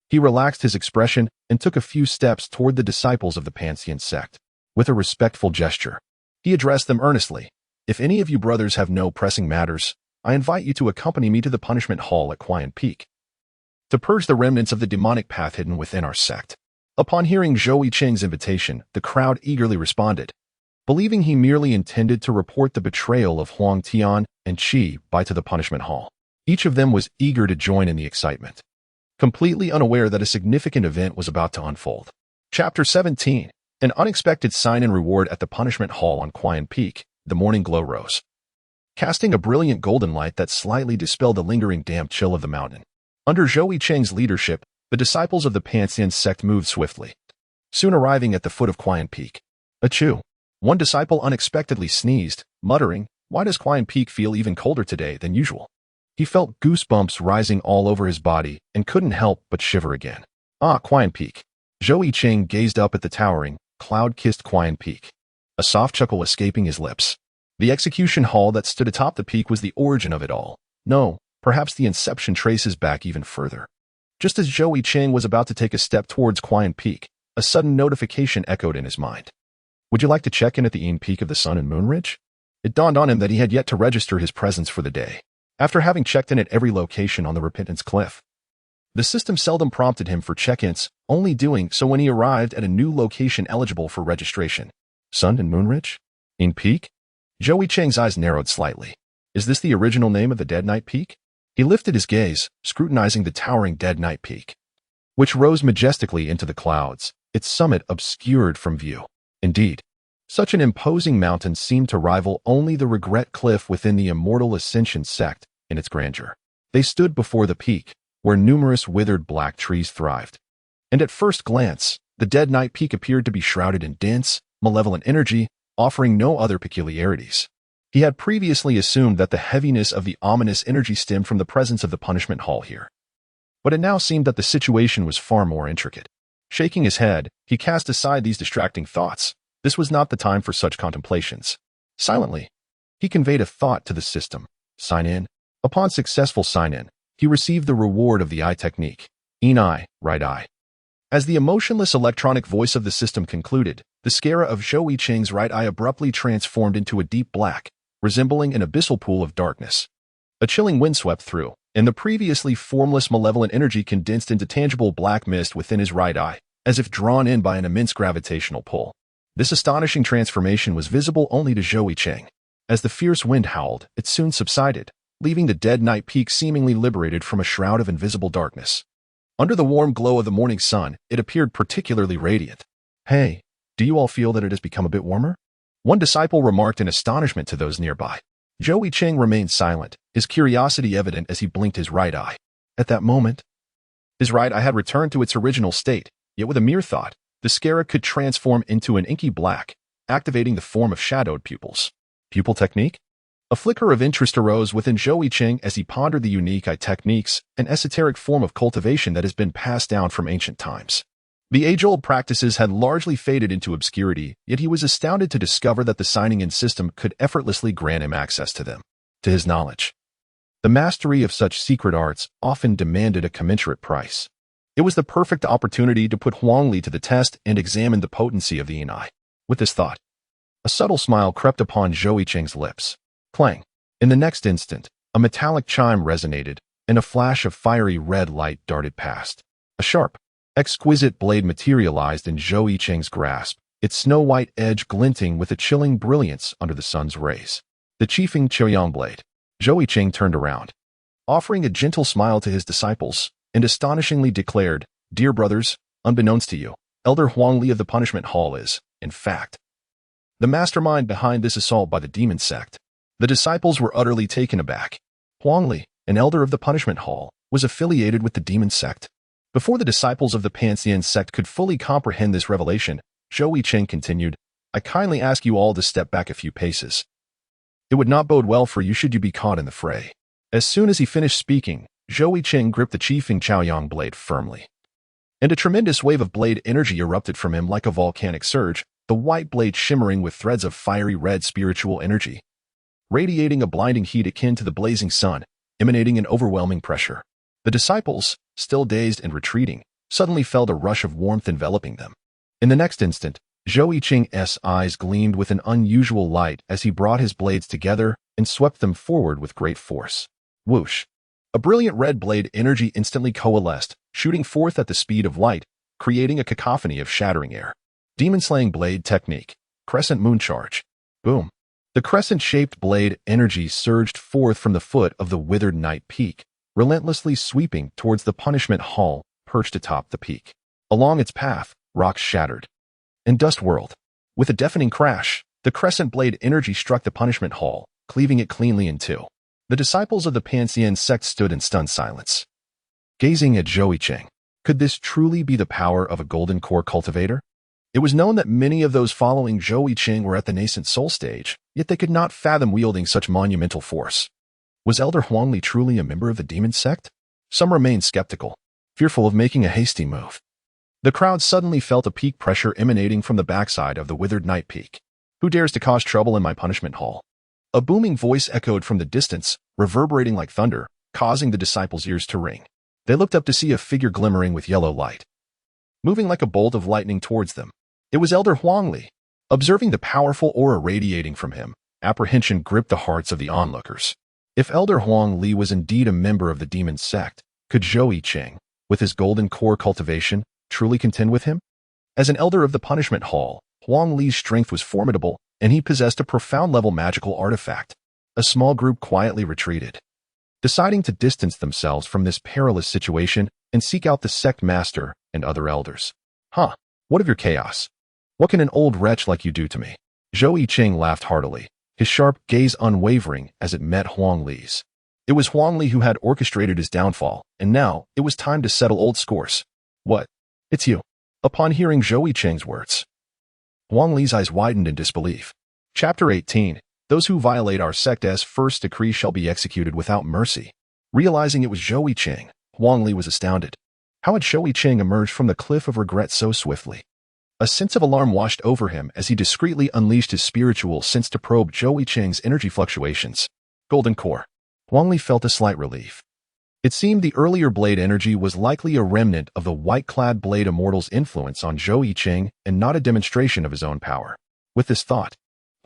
he relaxed his expression and took a few steps toward the disciples of the Pantheon sect. With a respectful gesture, he addressed them earnestly. "If any of you brothers have no pressing matters, I invite you to accompany me to the punishment hall at Qian Peak, to purge the remnants of the demonic path hidden within our sect." Upon hearing Zhou Yicheng's invitation, the crowd eagerly responded, believing he merely intended to report the betrayal of Huang Tian and Chi Bai to the punishment hall. Each of them was eager to join in the excitement, completely unaware that a significant event was about to unfold. Chapter 17. An unexpected sign and reward at the punishment hall on Qian Peak. The morning glow rose, casting a brilliant golden light that slightly dispelled the lingering damp chill of the mountain. Under Zhou Yicheng's leadership, the disciples of the Pantheon sect moved swiftly, soon arriving at the foot of Qian Peak. Achoo! One disciple unexpectedly sneezed, muttering, "Why does Qian Peak feel even colder today than usual?" He felt goosebumps rising all over his body and couldn't help but shiver again. Ah, Qian Peak. Zhou Yicheng gazed up at the towering, cloud-kissed Qian Peak, a soft chuckle escaping his lips. The execution hall that stood atop the peak was the origin of it all. No, perhaps the inception traces back even further. Just as Zhou Yicheng was about to take a step towards Qian Peak, a sudden notification echoed in his mind. "Would you like to check in at the Yin Peak of the Sun and Moon Ridge?" It dawned on him that he had yet to register his presence for the day. After having checked in at every location on the Repentance Cliff, the system seldom prompted him for check-ins, only doing so when he arrived at a new location eligible for registration. Sun and Moon Ridge? Yin Peak? Zhou Yicheng's eyes narrowed slightly. Is this the original name of the Dead Knight Peak? He lifted his gaze, scrutinizing the towering Dead Knight Peak, which rose majestically into the clouds, its summit obscured from view. Indeed, such an imposing mountain seemed to rival only the Regret Cliff within the Immortal Ascension sect in its grandeur. They stood before the peak, where numerous withered black trees thrived. And at first glance, the Dead Knight Peak appeared to be shrouded in dense, malevolent energy, offering no other peculiarities. He had previously assumed that the heaviness of the ominous energy stemmed from the presence of the punishment hall here. But it now seemed that the situation was far more intricate. Shaking his head, he cast aside these distracting thoughts. This was not the time for such contemplations. Silently, he conveyed a thought to the system. Sign in. Upon successful sign-in, he received the reward of the eye technique. Yin eye, right eye. As the emotionless electronic voice of the system concluded, the sclera of Zhou Yicheng's right eye abruptly transformed into a deep black, resembling an abyssal pool of darkness. A chilling wind swept through, and the previously formless malevolent energy condensed into tangible black mist within his right eye, as if drawn in by an immense gravitational pull. This astonishing transformation was visible only to Zhou Yicheng. As the fierce wind howled, it soon subsided, leaving the dead night peak seemingly liberated from a shroud of invisible darkness. Under the warm glow of the morning sun, it appeared particularly radiant. "Hey, do you all feel that it has become a bit warmer?" one disciple remarked in astonishment to those nearby. Zhou Yicheng remained silent, his curiosity evident as he blinked his right eye. At that moment, his right eye had returned to its original state, yet with a mere thought, the scara could transform into an inky black, activating the form of shadowed pupils. Pupil technique? A flicker of interest arose within Zhou Yicheng as he pondered the unique eye techniques, an esoteric form of cultivation that has been passed down from ancient times. The age-old practices had largely faded into obscurity, yet he was astounded to discover that the signing-in system could effortlessly grant him access to them. To his knowledge, the mastery of such secret arts often demanded a commensurate price. It was the perfect opportunity to put Huangli to the test and examine the potency of the Inai. With this thought, a subtle smile crept upon Zhou Yicheng's lips. Clang. In the next instant, a metallic chime resonated, and a flash of fiery red light darted past. A sharp, exquisite blade materialized in Zhou Yicheng's grasp, its snow-white edge glinting with a chilling brilliance under the sun's rays. The Qifeng Qiuyang blade. Zhou Yicheng turned around, offering a gentle smile to his disciples, and astonishingly declared, "Dear brothers, unbeknownst to you, Elder Huangli of the Punishment Hall is, in fact, the mastermind behind this assault by the demon sect." The disciples were utterly taken aback. Huangli, an elder of the Punishment Hall, was affiliated with the demon sect. Before the disciples of the Pantheon sect could fully comprehend this revelation, Zhou Yicheng continued, "I kindly ask you all to step back a few paces. It would not bode well for you should you be caught in the fray." As soon as he finished speaking, Zhou Yicheng gripped the Qifeng Qiuyang blade firmly, and a tremendous wave of blade energy erupted from him like a volcanic surge, the white blade shimmering with threads of fiery red spiritual energy, radiating a blinding heat akin to the blazing sun, emanating an overwhelming pressure. The disciples, still dazed and retreating, suddenly felt a rush of warmth enveloping them. In the next instant, Zhou Yicheng's eyes gleamed with an unusual light as he brought his blades together and swept them forward with great force. Whoosh! A brilliant red blade energy instantly coalesced, shooting forth at the speed of light, creating a cacophony of shattering air. Demon-slaying blade technique. Crescent moon charge. Boom! The crescent-shaped blade energy surged forth from the foot of the withered night peak, relentlessly sweeping towards the punishment hall perched atop the peak. Along its path, rocks shattered and dust whirled. With a deafening crash, the crescent blade energy struck the punishment hall, cleaving it cleanly in two. The disciples of the Pantheon sect stood in stunned silence, gazing at Zhou Yicheng. Could this truly be the power of a golden core cultivator? It was known that many of those following Zhou Yicheng were at the nascent soul stage, yet they could not fathom wielding such monumental force. Was Elder Huangli truly a member of the demon sect? Some remained skeptical, fearful of making a hasty move. The crowd suddenly felt a peak pressure emanating from the backside of the withered night peak. "Who dares to cause trouble in my punishment hall?" A booming voice echoed from the distance, reverberating like thunder, causing the disciples' ears to ring. They looked up to see a figure glimmering with yellow light, moving like a bolt of lightning towards them. It was Elder Huangli. Observing the powerful aura radiating from him, apprehension gripped the hearts of the onlookers. If Elder Huangli was indeed a member of the demon sect, could Zhou Yicheng, with his golden core cultivation, truly contend with him? As an elder of the Punishment Hall, Huangli's strength was formidable, and he possessed a profound-level magical artifact. A small group quietly retreated, deciding to distance themselves from this perilous situation and seek out the sect master and other elders. "Huh, what of your chaos? What can an old wretch like you do to me?" Zhou Yicheng laughed heartily, his sharp gaze unwavering as it met Huangli's. It was Huangli who had orchestrated his downfall, and now it was time to settle old scores. "What? It's you." Upon hearing Zhou Yicheng's words, Huangli's eyes widened in disbelief. Chapter 18. Those who violate our sect's first decree shall be executed without mercy. Realizing it was Zhou Yicheng, Huangli was astounded. How had Zhou Yicheng emerged from the cliff of regret so swiftly? A sense of alarm washed over him as he discreetly unleashed his spiritual sense to probe Zhou Yicheng's energy fluctuations. Golden core. Huangli felt a slight relief. It seemed the earlier blade energy was likely a remnant of the white-clad blade immortal's influence on Zhou Yicheng and not a demonstration of his own power. With this thought,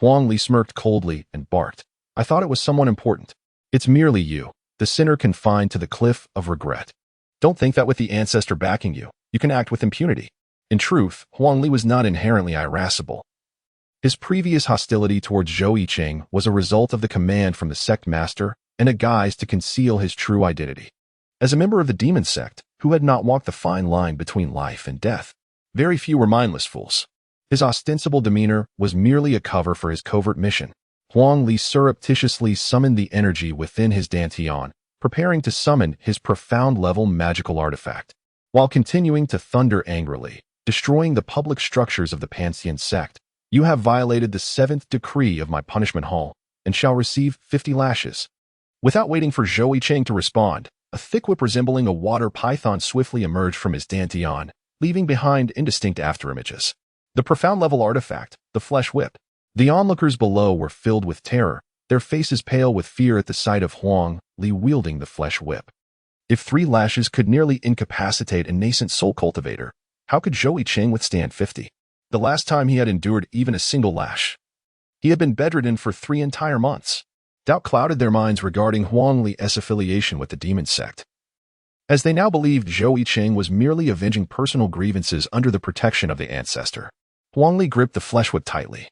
Huangli smirked coldly and barked. "I thought it was someone important. It's merely you, the sinner confined to the cliff of regret. Don't think that with the ancestor backing you, you can act with impunity." In truth, Huangli was not inherently irascible. His previous hostility towards Zhou Yicheng was a result of the command from the sect master and a guise to conceal his true identity. As a member of the demon sect, who had not walked the fine line between life and death, very few were mindless fools. His ostensible demeanor was merely a cover for his covert mission. Huang Li surreptitiously summoned the energy within his dantian, preparing to summon his profound-level magical artifact, while continuing to thunder angrily, destroying the public structures of the Pantheon sect. You have violated the 7th decree of my punishment hall, and shall receive 50 lashes. Without waiting for Zhou Yicheng to respond, a thick whip resembling a water python swiftly emerged from his dantian, leaving behind indistinct afterimages. The profound-level artifact, the flesh whip. The onlookers below were filled with terror, their faces pale with fear at the sight of Huang Li wielding the flesh whip. If 3 lashes could nearly incapacitate a nascent soul cultivator, how could Zhou Yicheng withstand 50? The last time he had endured even a single lash, he had been bedridden for 3 entire months. Doubt clouded their minds regarding Huang Li's affiliation with the demon sect, as they now believed Zhou Yicheng was merely avenging personal grievances under the protection of the ancestor. Huang Li gripped the flesh whip tightly,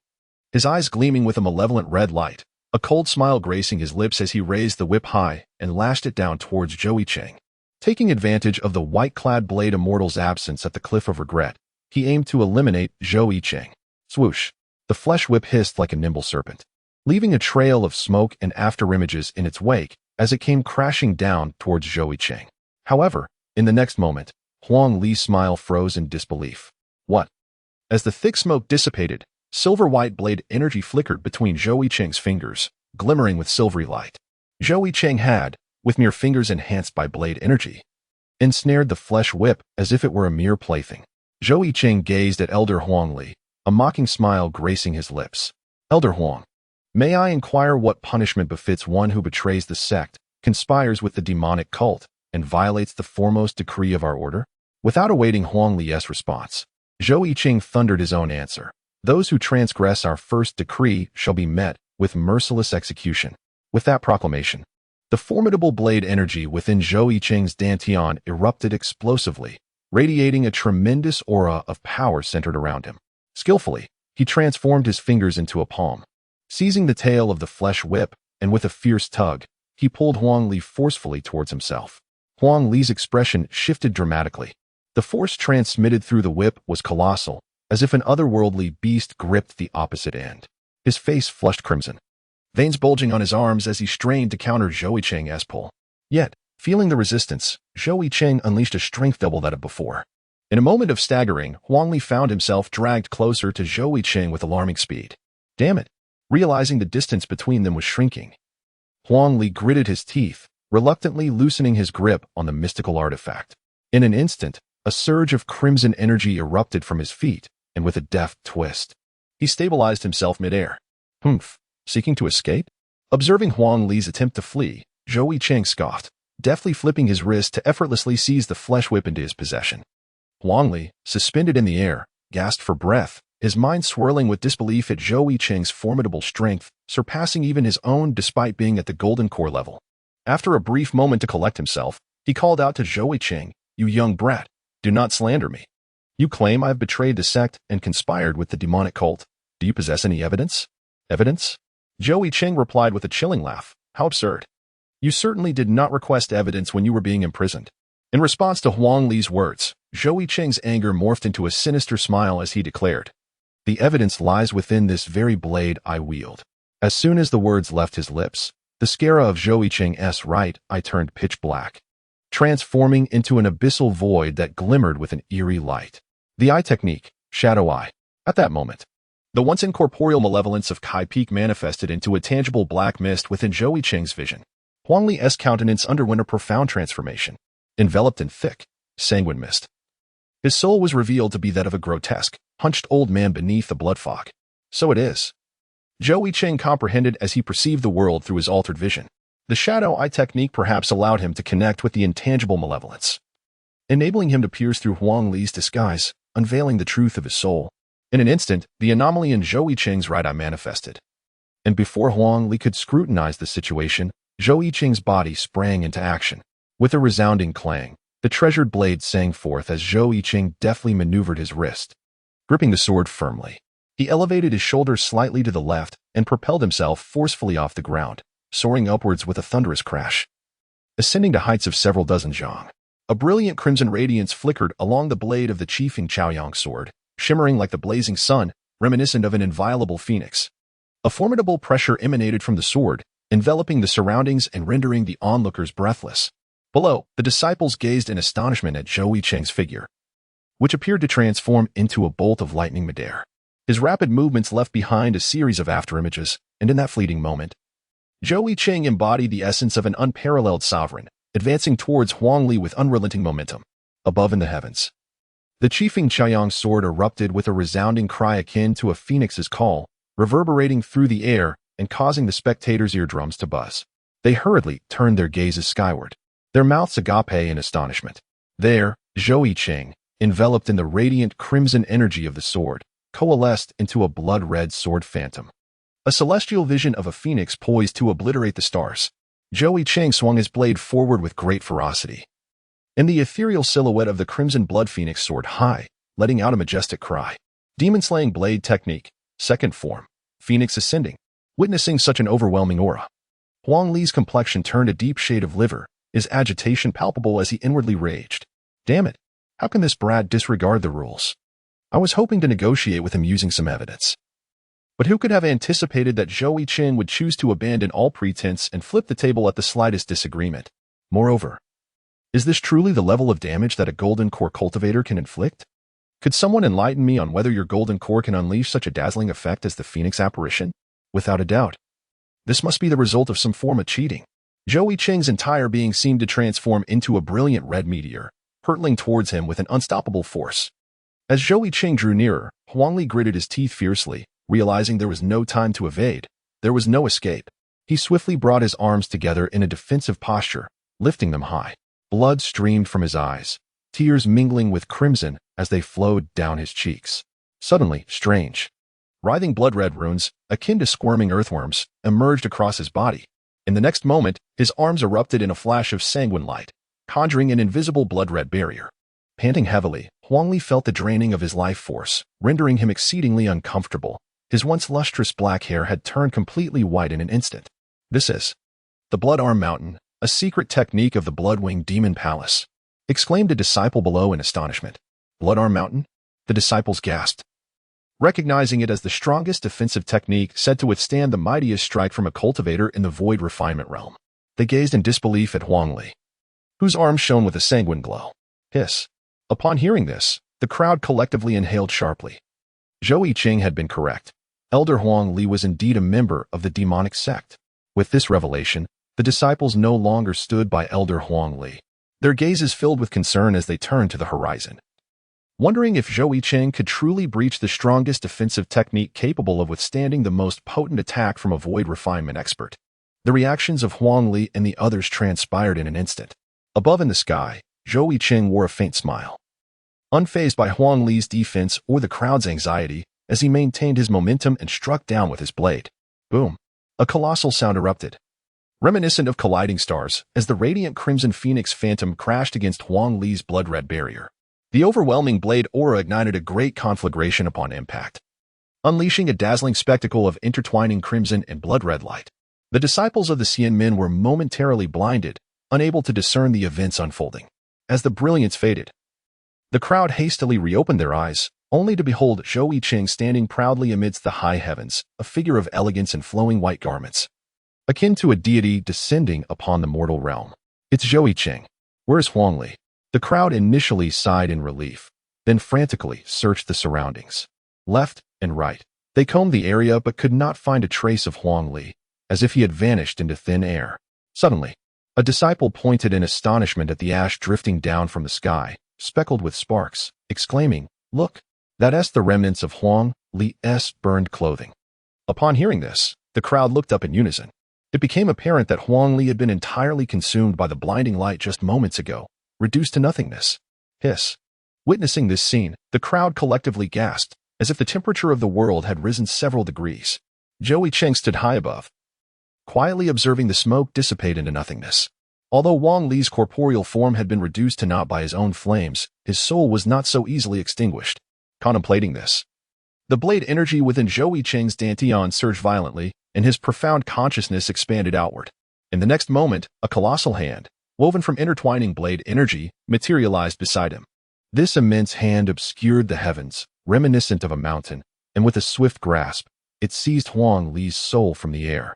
his eyes gleaming with a malevolent red light, a cold smile gracing his lips as he raised the whip high and lashed it down towards Zhou Yicheng. Taking advantage of the white-clad blade immortal's absence at the Cliff of Regret, he aimed to eliminate Zhou Yicheng. Swoosh! The flesh whip hissed like a nimble serpent, leaving a trail of smoke and afterimages in its wake as it came crashing down towards Zhou Yicheng. However, in the next moment, Huang Li's smile froze in disbelief. What? As the thick smoke dissipated, silver-white blade energy flickered between Zhou Yicheng's fingers, glimmering with silvery light. Zhou Yicheng had, with mere fingers enhanced by blade energy, ensnared the flesh whip as if it were a mere plaything. Zhou Yicheng gazed at Elder Huang Li, a mocking smile gracing his lips. Elder Huang, may I inquire what punishment befits one who betrays the sect, conspires with the demonic cult, and violates the foremost decree of our order? Without awaiting Huang Li's response, Zhou Yicheng thundered his own answer. Those who transgress our first decree shall be met with merciless execution. With that proclamation, the formidable blade energy within Zhou Yicheng's dantian erupted explosively, radiating a tremendous aura of power centered around him. Skillfully, he transformed his fingers into a palm. Seizing the tail of the flesh whip, and with a fierce tug, he pulled Huang Li forcefully towards himself. Huang Li's expression shifted dramatically. The force transmitted through the whip was colossal, as if an otherworldly beast gripped the opposite end. His face flushed crimson, veins bulging on his arms as he strained to counter Zhou Yicheng's pull. Yet, feeling the resistance, Zhou Yicheng unleashed a strength double that of before. In a moment of staggering, Huang Li found himself dragged closer to Zhou Yicheng with alarming speed. Damn it! Realizing the distance between them was shrinking, Huang Li gritted his teeth, reluctantly loosening his grip on the mystical artifact. In an instant, a surge of crimson energy erupted from his feet, and with a deft twist, he stabilized himself midair. Humph, seeking to escape? Observing Huang Li's attempt to flee, Zhou Yicheng scoffed, deftly flipping his wrist to effortlessly seize the flesh whip into his possession. Huang Li, suspended in the air, gasped for breath, his mind swirling with disbelief at Zhou Yicheng's formidable strength, surpassing even his own despite being at the golden core level. After a brief moment to collect himself, he called out to Zhou Yicheng, "You young brat, do not slander me. You claim I have betrayed the sect and conspired with the demonic cult. Do you possess any evidence?" "Evidence?" Zhou Yicheng replied with a chilling laugh. "How absurd. You certainly did not request evidence when you were being imprisoned." In response to Huang Li's words, Zhou Yicheng's anger morphed into a sinister smile as he declared, "The evidence lies within this very blade I wield." As soon as the words left his lips, the scara of Zhou Yicheng's right eye turned pitch black, transforming into an abyssal void that glimmered with an eerie light. The eye technique, Shadow Eye. At that moment, the once incorporeal malevolence of Kai Peak manifested into a tangible black mist within Zhou Yicheng's vision. Huang Li's countenance underwent a profound transformation, enveloped in thick, sanguine mist. His soul was revealed to be that of a grotesque, hunched old man beneath the blood fog. So it is. Zhou Yicheng comprehended as he perceived the world through his altered vision. The shadow eye technique perhaps allowed him to connect with the intangible malevolence, enabling him to pierce through Huang Li's disguise, unveiling the truth of his soul. In an instant, the anomaly in Zhou Yicheng's right eye manifested. And before Huang Li could scrutinize the situation, Zhou Yicheng's body sprang into action. With a resounding clang, the treasured blade sang forth as Zhou Yicheng deftly maneuvered his wrist. Gripping the sword firmly, he elevated his shoulders slightly to the left and propelled himself forcefully off the ground, soaring upwards with a thunderous crash, ascending to heights of several dozen zhang. A brilliant crimson radiance flickered along the blade of the Qifeng Chaoyang sword, shimmering like the blazing sun, reminiscent of an inviolable phoenix. A formidable pressure emanated from the sword, enveloping the surroundings and rendering the onlookers breathless. Below, the disciples gazed in astonishment at Zhou Yicheng's figure, which appeared to transform into a bolt of lightning midair. His rapid movements left behind a series of afterimages, and in that fleeting moment, Zhou Yicheng embodied the essence of an unparalleled sovereign, advancing towards Huangli with unrelenting momentum. Above in the heavens, the Qifeng Chaoyang sword erupted with a resounding cry akin to a phoenix's call, reverberating through the air and causing the spectators' eardrums to buzz. They hurriedly turned their gazes skyward, their mouths agape in astonishment. There, Zhou Yicheng, enveloped in the radiant crimson energy of the sword, coalesced into a blood-red sword phantom. A celestial vision of a phoenix poised to obliterate the stars. Zhou Yicheng swung his blade forward with great ferocity, and the ethereal silhouette of the crimson blood phoenix soared high, letting out a majestic cry. Demon-slaying blade technique, second form, phoenix ascending. Witnessing such an overwhelming aura, Huang Li's complexion turned a deep shade of liver, his agitation palpable as he inwardly raged. Damn it, how can this brat disregard the rules? I was hoping to negotiate with him using some evidence. But who could have anticipated that Zhou Yicheng would choose to abandon all pretense and flip the table at the slightest disagreement? Moreover, is this truly the level of damage that a golden core cultivator can inflict? Could someone enlighten me on whether your golden core can unleash such a dazzling effect as the Phoenix apparition? Without a doubt, this must be the result of some form of cheating. Zhou Yicheng's entire being seemed to transform into a brilliant red meteor, hurtling towards him with an unstoppable force. As Zhou Yicheng drew nearer, Huangli gritted his teeth fiercely, realizing there was no time to evade. There was no escape. He swiftly brought his arms together in a defensive posture, lifting them high. Blood streamed from his eyes, tears mingling with crimson as they flowed down his cheeks. Suddenly, strange, writhing blood-red runes, akin to squirming earthworms, emerged across his body. In the next moment, his arms erupted in a flash of sanguine light, conjuring an invisible blood-red barrier. Panting heavily, Huangli felt the draining of his life force, rendering him exceedingly uncomfortable. His once lustrous black hair had turned completely white in an instant. This is the Blood Arm Mountain, a secret technique of the Bloodwing Demon Palace, exclaimed a disciple below in astonishment. Blood Arm Mountain? The disciples gasped, recognizing it as the strongest defensive technique said to withstand the mightiest strike from a cultivator in the void refinement realm. They gazed in disbelief at Huangli, whose arms shone with a sanguine glow. Hiss. Upon hearing this, the crowd collectively inhaled sharply. Zhou Yicheng had been correct. Elder Huang Li was indeed a member of the demonic sect. With this revelation, the disciples no longer stood by Elder Huang Li. Their gazes filled with concern as they turned to the horizon, wondering if Zhou Yicheng could truly breach the strongest defensive technique capable of withstanding the most potent attack from a void refinement expert. The reactions of Huang Li and the others transpired in an instant. Above in the sky, Zhou Yicheng wore a faint smile, unfazed by Huang Li's defense or the crowd's anxiety as he maintained his momentum and struck down with his blade. Boom! A colossal sound erupted, reminiscent of colliding stars, as the radiant crimson phoenix phantom crashed against Huang Li's blood-red barrier. The overwhelming blade aura ignited a great conflagration upon impact, unleashing a dazzling spectacle of intertwining crimson and blood-red light. The disciples of the Xian men were momentarily blinded, unable to discern the events unfolding. As the brilliance faded, the crowd hastily reopened their eyes, only to behold Zhou Yicheng standing proudly amidst the high heavens, a figure of elegance in flowing white garments, akin to a deity descending upon the mortal realm. It's Zhou Yicheng. Where's Huang Li? The crowd initially sighed in relief, then frantically searched the surroundings. Left and right, they combed the area but could not find a trace of Huang Li, as if he had vanished into thin air. Suddenly, a disciple pointed in astonishment at the ash drifting down from the sky, speckled with sparks, exclaiming, "Look, that's the remnants of Huang Li's burned clothing." Upon hearing this, the crowd looked up in unison. It became apparent that Huang Li had been entirely consumed by the blinding light just moments ago, reduced to nothingness. Hiss. Witnessing this scene, the crowd collectively gasped, as if the temperature of the world had risen several degrees. Zhou Yicheng stood high above, quietly observing the smoke dissipate into nothingness. Although Huang Li's corporeal form had been reduced to naught by his own flames, his soul was not so easily extinguished. Contemplating this, the blade energy within Zhou Yicheng's dantian surged violently, and his profound consciousness expanded outward. In the next moment, a colossal hand, woven from intertwining blade energy, materialized beside him. This immense hand obscured the heavens, reminiscent of a mountain, and with a swift grasp, it seized Huang Li's soul from the air.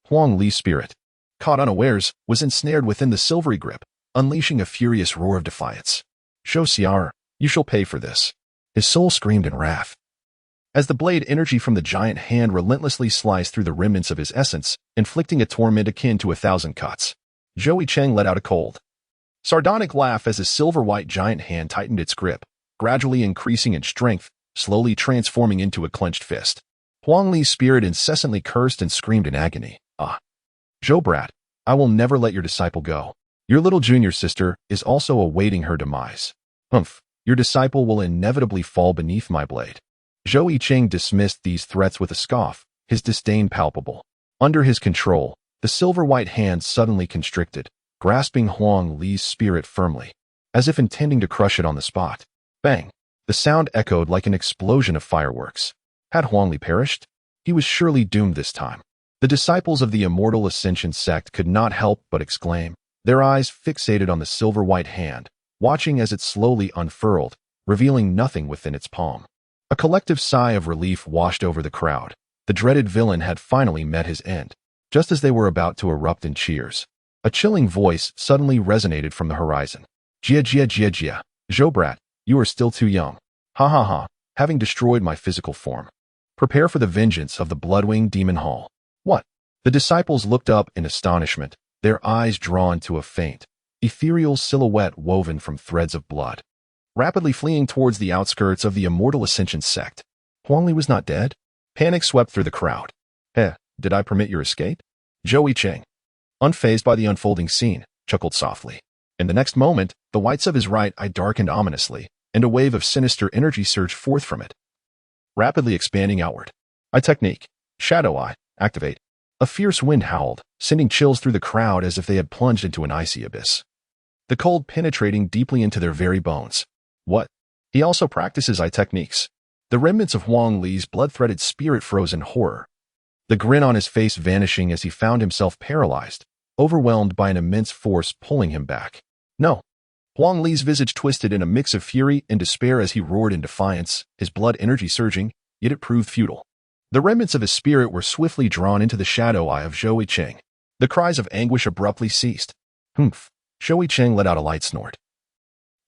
Huang Li's spirit, caught unawares, was ensnared within the silvery grip, unleashing a furious roar of defiance. Zhou Yicheng, you shall pay for this. His soul screamed in wrath. As the blade energy from the giant hand relentlessly sliced through the remnants of his essence, inflicting a torment akin to 1,000 cuts, Zhou Yicheng let out a cold, sardonic laugh as his silver-white giant hand tightened its grip, gradually increasing in strength, slowly transforming into a clenched fist. Huang Li's spirit incessantly cursed and screamed in agony. Zhou brat, I will never let your disciple go. Your little junior sister is also awaiting her demise. Your disciple will inevitably fall beneath my blade. Zhou Yicheng dismissed these threats with a scoff, his disdain palpable. Under his control, the silver-white hand suddenly constricted, grasping Huang Li's spirit firmly, as if intending to crush it on the spot. Bang! The sound echoed like an explosion of fireworks. Had Huang Li perished? He was surely doomed this time. The disciples of the Immortal Ascension sect could not help but exclaim, their eyes fixated on the silver-white hand, watching as it slowly unfurled, revealing nothing within its palm. A collective sigh of relief washed over the crowd. The dreaded villain had finally met his end. Just as they were about to erupt in cheers, a chilling voice suddenly resonated from the horizon. Jia, Zhou brat, you are still too young. Ha ha ha, having destroyed my physical form. Prepare for the vengeance of the Bloodwing Demon Hall. What? The disciples looked up in astonishment, their eyes drawn to a faint, ethereal silhouette woven from threads of blood, rapidly fleeing towards the outskirts of the Immortal Ascension sect. Huang Li was not dead? Panic swept through the crowd. Did I permit your escape? Zhou Yicheng, unfazed by the unfolding scene, chuckled softly. In the next moment, the whites of his right eye darkened ominously, and a wave of sinister energy surged forth from it, rapidly expanding outward. Eye technique. Shadow Eye. Activate. A fierce wind howled, sending chills through the crowd as if they had plunged into an icy abyss, the cold penetrating deeply into their very bones. What? He also practices eye techniques. The remnants of Huang Li's blood-threaded spirit froze in horror, the grin on his face vanishing as he found himself paralyzed, overwhelmed by an immense force pulling him back. No. Huang Li's visage twisted in a mix of fury and despair as he roared in defiance, his blood energy surging, yet it proved futile. The remnants of his spirit were swiftly drawn into the shadow eye of Zhou Yicheng. The cries of anguish abruptly ceased. Zhou Yicheng let out a light snort.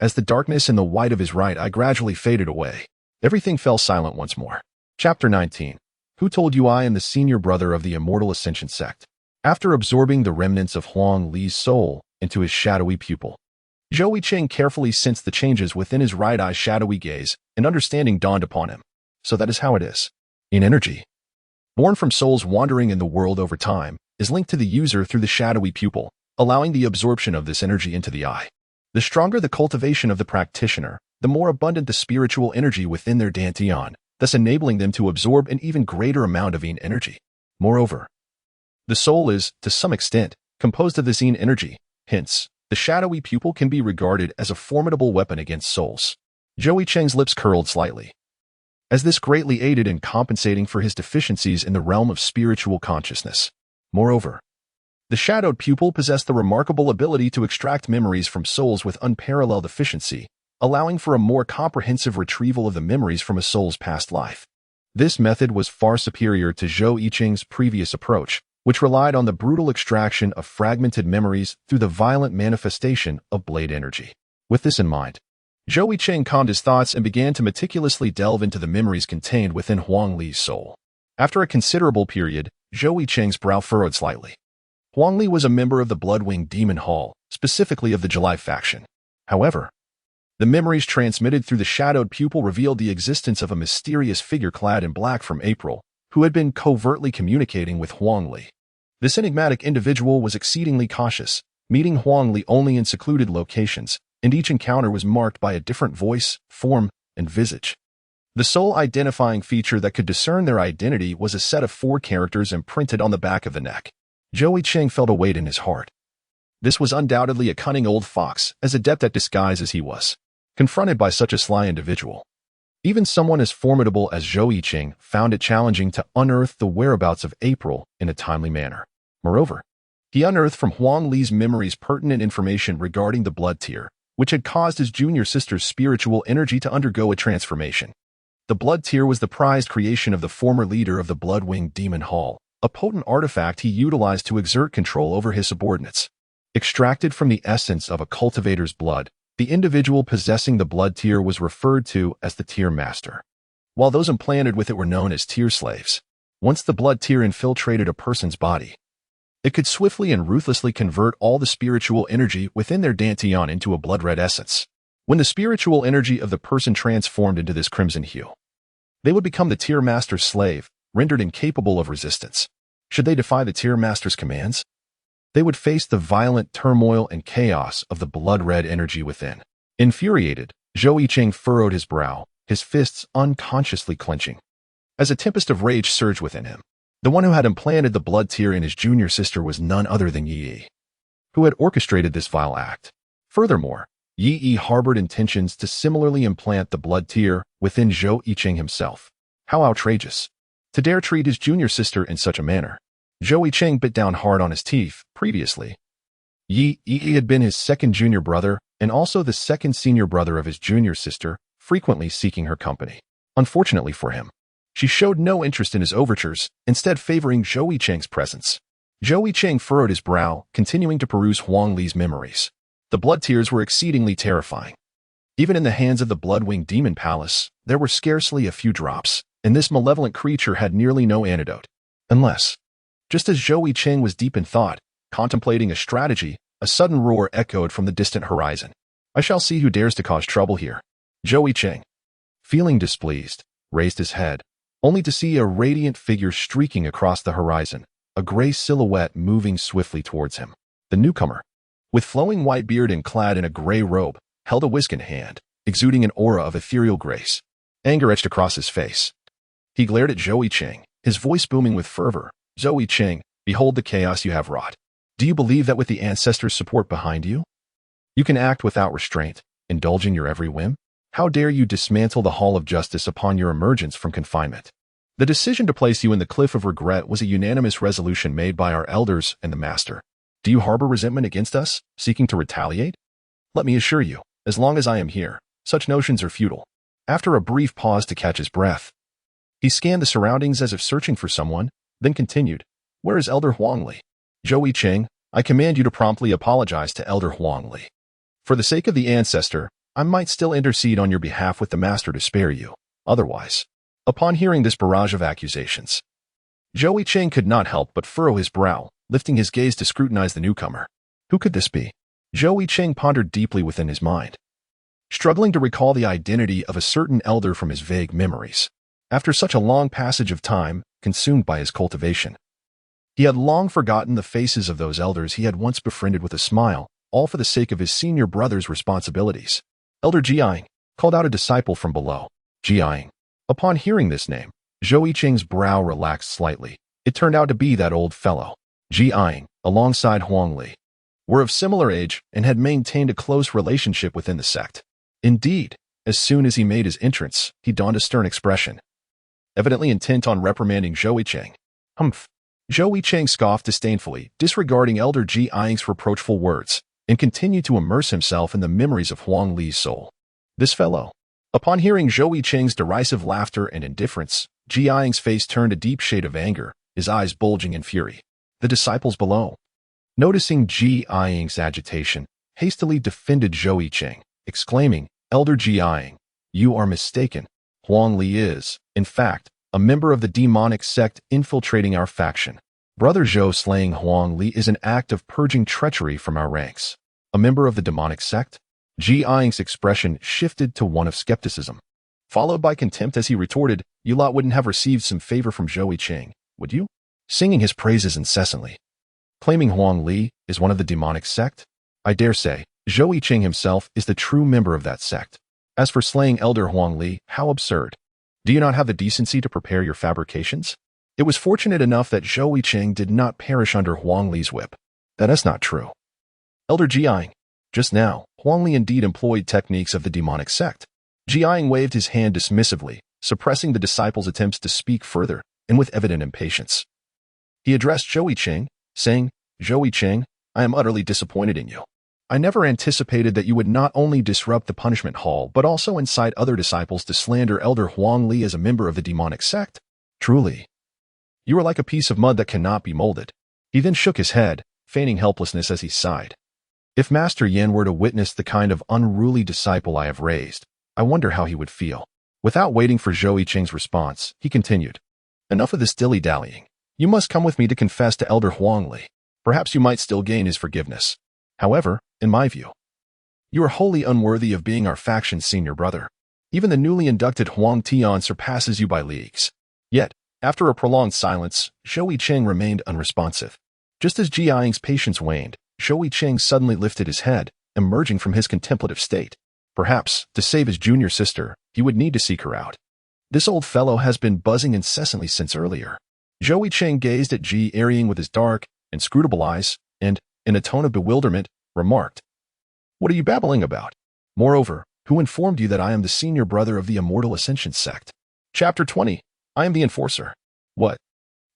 As the darkness in the white of his right eye gradually faded away, everything fell silent once more. Chapter 19. Who told you I am the senior brother of the Immortal Ascension sect? After absorbing the remnants of Huang Li's soul into his shadowy pupil, Zhou Yicheng carefully sensed the changes within his right eye's shadowy gaze, and understanding dawned upon him. So that is how it is. In energy, born from souls wandering in the world over time, is linked to the user through the shadowy pupil, allowing the absorption of this energy into the eye. The stronger the cultivation of the practitioner, the more abundant the spiritual energy within their dantian, thus enabling them to absorb an even greater amount of yin energy. Moreover, the soul is, to some extent, composed of this yin energy, hence, the shadowy pupil can be regarded as a formidable weapon against souls. Zhou Yicheng's lips curled slightly, as this greatly aided in compensating for his deficiencies in the realm of spiritual consciousness. Moreover, the shadowed pupil possessed the remarkable ability to extract memories from souls with unparalleled efficiency, allowing for a more comprehensive retrieval of the memories from a soul's past life. This method was far superior to Zhou Yicheng's previous approach, which relied on the brutal extraction of fragmented memories through the violent manifestation of blade energy. With this in mind, Zhou Yicheng calmed his thoughts and began to meticulously delve into the memories contained within Huang Li's soul. After a considerable period, Zhou Yicheng's brow furrowed slightly. Huang Li was a member of the Bloodwing Demon Hall, specifically of the July faction. However, the memories transmitted through the shadowed pupil revealed the existence of a mysterious figure clad in black from April, who had been covertly communicating with Huang Li. This enigmatic individual was exceedingly cautious, meeting Huang Li only in secluded locations, and each encounter was marked by a different voice, form, and visage. The sole identifying feature that could discern their identity was a set of 4 characters imprinted on the back of the neck. Zhou Yicheng felt a weight in his heart. This was undoubtedly a cunning old fox, as adept at disguise as he was. Confronted by such a sly individual, Even someone as formidable as Zhou Yicheng found it challenging to unearth the whereabouts of April in a timely manner. Moreover, he unearthed from Huang Li's memories pertinent information regarding the blood tier, which had caused his junior sister's spiritual energy to undergo a transformation. The blood tier was the prized creation of the former leader of the Bloodwing Demon Hall, a potent artifact he utilized to exert control over his subordinates. Extracted from the essence of a cultivator's blood, the individual possessing the blood tier was referred to as the tier master, while those implanted with it were known as tier slaves. Once the blood tier infiltrated a person's body, it could swiftly and ruthlessly convert all the spiritual energy within their dantian into a blood-red essence. When the spiritual energy of the person transformed into this crimson hue, they would become the tier master's slave, rendered incapable of resistance. Should they defy the tier master's commands, they would face the violent turmoil and chaos of the blood-red energy within. Infuriated, Zhou Yicheng furrowed his brow, his fists unconsciously clenching, as a tempest of rage surged within him. The one who had implanted the blood tier in his junior sister was none other than Yi, who had orchestrated this vile act. Furthermore, Yi harbored intentions to similarly implant the blood tier within Zhou Yicheng himself. How outrageous! To dare treat his junior sister in such a manner. Zhou Yicheng bit down hard on his teeth. Previously, Yi had been his second junior brother and also the second senior brother of his junior sister, frequently seeking her company. Unfortunately for him, she showed no interest in his overtures, instead favoring Zhou Yicheng's presence. Zhou Yicheng furrowed his brow, continuing to peruse Huang Li's memories. The blood tiers were exceedingly terrifying. Even in the hands of the Bloodwing Demon Palace, there were scarcely a few drops, and this malevolent creature had nearly no antidote. Unless, just as Zhou Yicheng was deep in thought, contemplating a strategy, a sudden roar echoed from the distant horizon. I shall see who dares to cause trouble here. Zhou Yicheng, feeling displeased, raised his head, only to see a radiant figure streaking across the horizon, a gray silhouette moving swiftly towards him. The newcomer, with flowing white beard and clad in a gray robe, held a whisk in hand, exuding an aura of ethereal grace. Anger etched across his face. He glared at Zhou Yicheng, his voice booming with fervor. Zhou Yicheng, behold the chaos you have wrought. Do you believe that with the ancestors' support behind you, you can act without restraint, indulging your every whim? How dare you dismantle the Hall of Justice upon your emergence from confinement? The decision to place you in the Cliff of Regret was a unanimous resolution made by our elders and the Master. Do you harbor resentment against us, seeking to retaliate? Let me assure you, as long as I am here, such notions are futile. After a brief pause to catch his breath, he scanned the surroundings as if searching for someone, then continued, Where is Elder Huang Li? Zhou Yicheng, I command you to promptly apologize to Elder Huang Li. For the sake of the ancestor, I might still intercede on your behalf with the Master to spare you. Otherwise, upon hearing this barrage of accusations, Zhou Yicheng could not help but furrow his brow, lifting his gaze to scrutinize the newcomer. Who could this be? Zhou Yicheng pondered deeply within his mind, struggling to recall the identity of a certain elder from his vague memories. After such a long passage of time, consumed by his cultivation, he had long forgotten the faces of those elders he had once befriended with a smile, all for the sake of his senior brother's responsibilities. Elder Jiang called out a disciple from below. Jiang. Upon hearing this name, Zhou Yicheng's brow relaxed slightly. It turned out to be that old fellow. Jiang, alongside Huang Li, were of similar age and had maintained a close relationship within the sect. Indeed, as soon as he made his entrance, he donned a stern expression, evidently intent on reprimanding Zhou Yicheng. Humph. Zhou Yicheng scoffed disdainfully, disregarding Elder Jiang's reproachful words, and continued to immerse himself in the memories of Huang Li's soul. This fellow. Upon hearing Zhou Yicheng's derisive laughter and indifference, Jiang's face turned a deep shade of anger, his eyes bulging in fury. The disciples below, noticing Jiang's agitation, hastily defended Zhou Yicheng, exclaiming, Elder Jiang, you are mistaken. Huang Li is, in fact, a member of the demonic sect infiltrating our faction. Brother Zhou slaying Huang Li is an act of purging treachery from our ranks. A member of the demonic sect? Jiang's expression shifted to one of skepticism, followed by contempt as he retorted, You lot wouldn't have received some favor from Zhou Yicheng, would you? Singing his praises incessantly, claiming Huang Li is one of the demonic sect? I dare say, Zhou Yicheng himself is the true member of that sect. As for slaying Elder Huang Li, how absurd. Do you not have the decency to prepare your fabrications? It was fortunate enough that Zhou Yicheng did not perish under Huang Li's whip. That is not true. Elder Jiang, just now, Huang Li indeed employed techniques of the demonic sect. Jiaying waved his hand dismissively, suppressing the disciple's attempts to speak further, and with evident impatience. He addressed Zhou Yicheng, saying, "Zhou Yicheng, I am utterly disappointed in you. I never anticipated that you would not only disrupt the punishment hall but also incite other disciples to slander Elder Huang Li as a member of the demonic sect. Truly, you are like a piece of mud that cannot be molded." He then shook his head, feigning helplessness as he sighed. "If Master Yan were to witness the kind of unruly disciple I have raised, I wonder how he would feel." Without waiting for Zhou Yicheng's response, he continued, "Enough of this dilly-dallying. You must come with me to confess to Elder Huang Li. Perhaps you might still gain his forgiveness. However, in my view, you are wholly unworthy of being our faction's senior brother. Even the newly inducted Huang Tian surpasses you by leagues." Yet, after a prolonged silence, Zhou Yicheng remained unresponsive. Just as Jiaying's patience waned, Zhou Yicheng suddenly lifted his head, emerging from his contemplative state. Perhaps, to save his junior sister, he would need to seek her out. This old fellow has been buzzing incessantly since earlier. Zhou Yicheng gazed at Jiaying with his dark, inscrutable eyes, and, in a tone of bewilderment, remarked, "What are you babbling about? Moreover, who informed you that I am the senior brother of the Immortal Ascension sect?" Chapter 20. I am the enforcer. What?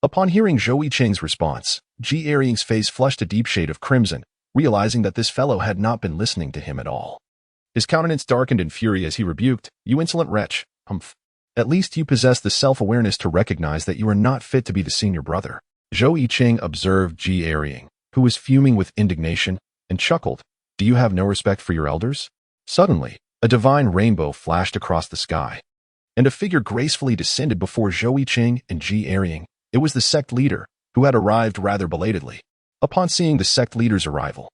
Upon hearing Zhou Yicheng's response, Jiaying's face flushed a deep shade of crimson, realizing that this fellow had not been listening to him at all. His countenance darkened in fury as he rebuked, "You insolent wretch, humph. At least you possess the self-awareness to recognize that you are not fit to be the senior brother." Zhou Yicheng observed Jiaying, who was fuming with indignation, and chuckled, "Do you have no respect for your elders?" Suddenly, a divine rainbow flashed across the sky, and a figure gracefully descended before Zhou Yicheng and Jiaying. It was the sect leader, who had arrived rather belatedly. Upon seeing the sect leader's arrival,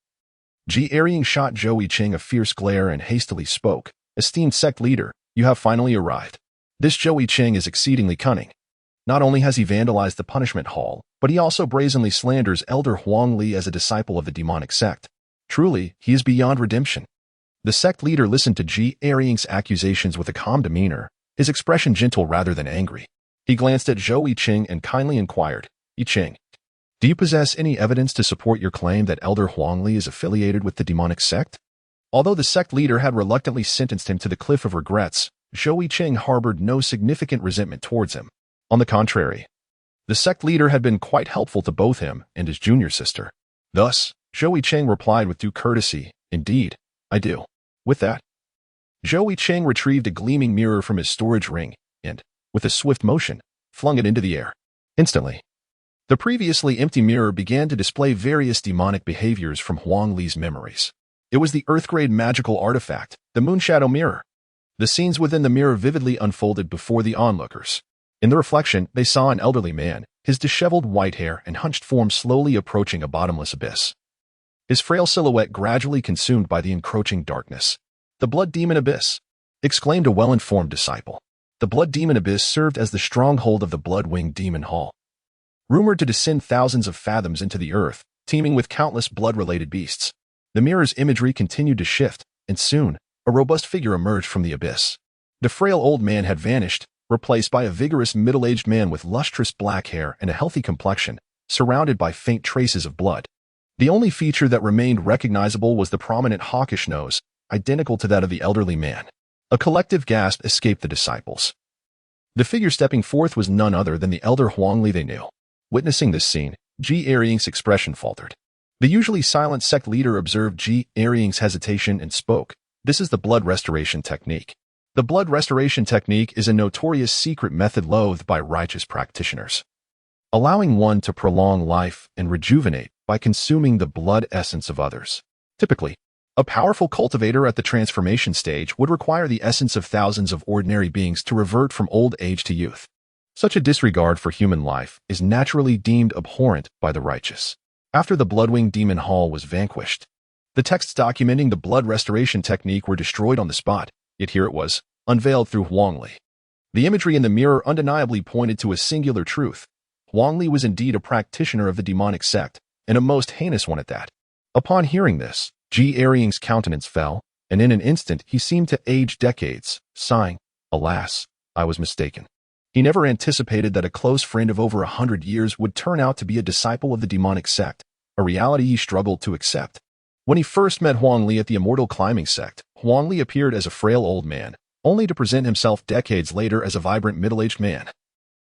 Jiaying shot Zhou Yicheng a fierce glare and hastily spoke, "Esteemed sect leader, you have finally arrived. This Zhou Yicheng is exceedingly cunning. Not only has he vandalized the punishment hall, but he also brazenly slanders Elder Huang Li as a disciple of the demonic sect. Truly, he is beyond redemption." The sect leader listened to Jiaying's accusations with a calm demeanor, his expression gentle rather than angry. He glanced at Zhou Yicheng and kindly inquired, "Yicheng, do you possess any evidence to support your claim that Elder Huang Li is affiliated with the demonic sect?" Although the sect leader had reluctantly sentenced him to the cliff of regrets, Zhou Yicheng harbored no significant resentment towards him. On the contrary, the sect leader had been quite helpful to both him and his junior sister. Thus, Zhou Yicheng replied with due courtesy, "Indeed, I do." With that, Zhou Yicheng retrieved a gleaming mirror from his storage ring and, with a swift motion, flung it into the air. Instantly, the previously empty mirror began to display various demonic behaviors from Huang Li's memories. It was the Earth-grade magical artifact, the Moonshadow Mirror. The scenes within the mirror vividly unfolded before the onlookers. In the reflection, they saw an elderly man, his disheveled white hair and hunched form slowly approaching a bottomless abyss. His frail silhouette gradually consumed by the encroaching darkness. "The Blood Demon Abyss!" exclaimed a well-informed disciple. The Blood Demon Abyss served as the stronghold of the Bloodwing Demon Hall. Rumored to descend thousands of fathoms into the earth, teeming with countless blood-related beasts. The mirror's imagery continued to shift, and soon, a robust figure emerged from the abyss. The frail old man had vanished, replaced by a vigorous middle-aged man with lustrous black hair and a healthy complexion, surrounded by faint traces of blood. The only feature that remained recognizable was the prominent hawkish nose, identical to that of the elderly man. A collective gasp escaped the disciples. The figure stepping forth was none other than the elder Huang Li they knew. Witnessing this scene, Jiaying's expression faltered. The usually silent sect leader observed Jiaying's hesitation and spoke, "This is the blood restoration technique. The blood restoration technique is a notorious secret method loathed by righteous practitioners, allowing one to prolong life and rejuvenate by consuming the blood essence of others. Typically, a powerful cultivator at the transformation stage would require the essence of thousands of ordinary beings to revert from old age to youth. Such a disregard for human life is naturally deemed abhorrent by the righteous." After the Bloodwing Demon Hall was vanquished, the texts documenting the blood restoration technique were destroyed on the spot, yet here it was, unveiled through Huang Li. The imagery in the mirror undeniably pointed to a singular truth. Huang Li was indeed a practitioner of the demonic sect, and a most heinous one at that. Upon hearing this, Jiaying's countenance fell, and in an instant he seemed to age decades, sighing, "Alas, I was mistaken." He never anticipated that a close friend of over 100 years would turn out to be a disciple of the demonic sect, a reality he struggled to accept. When he first met Huang Li at the Immortal Climbing Sect, Huang Li appeared as a frail old man, only to present himself decades later as a vibrant middle-aged man,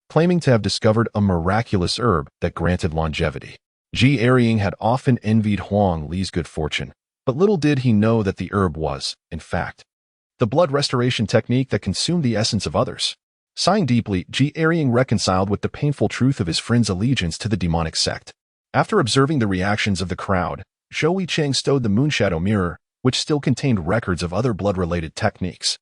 claiming to have discovered a miraculous herb that granted longevity. Yicheng had often envied Huang Li's good fortune, but little did he know that the herb was, in fact, the blood restoration technique that consumed the essence of others. Sighing deeply, Yicheng reconciled with the painful truth of his friend's allegiance to the demonic sect. After observing the reactions of the crowd, Zhou Yicheng stowed the Moonshadow Mirror, which still contained records of other blood-related techniques.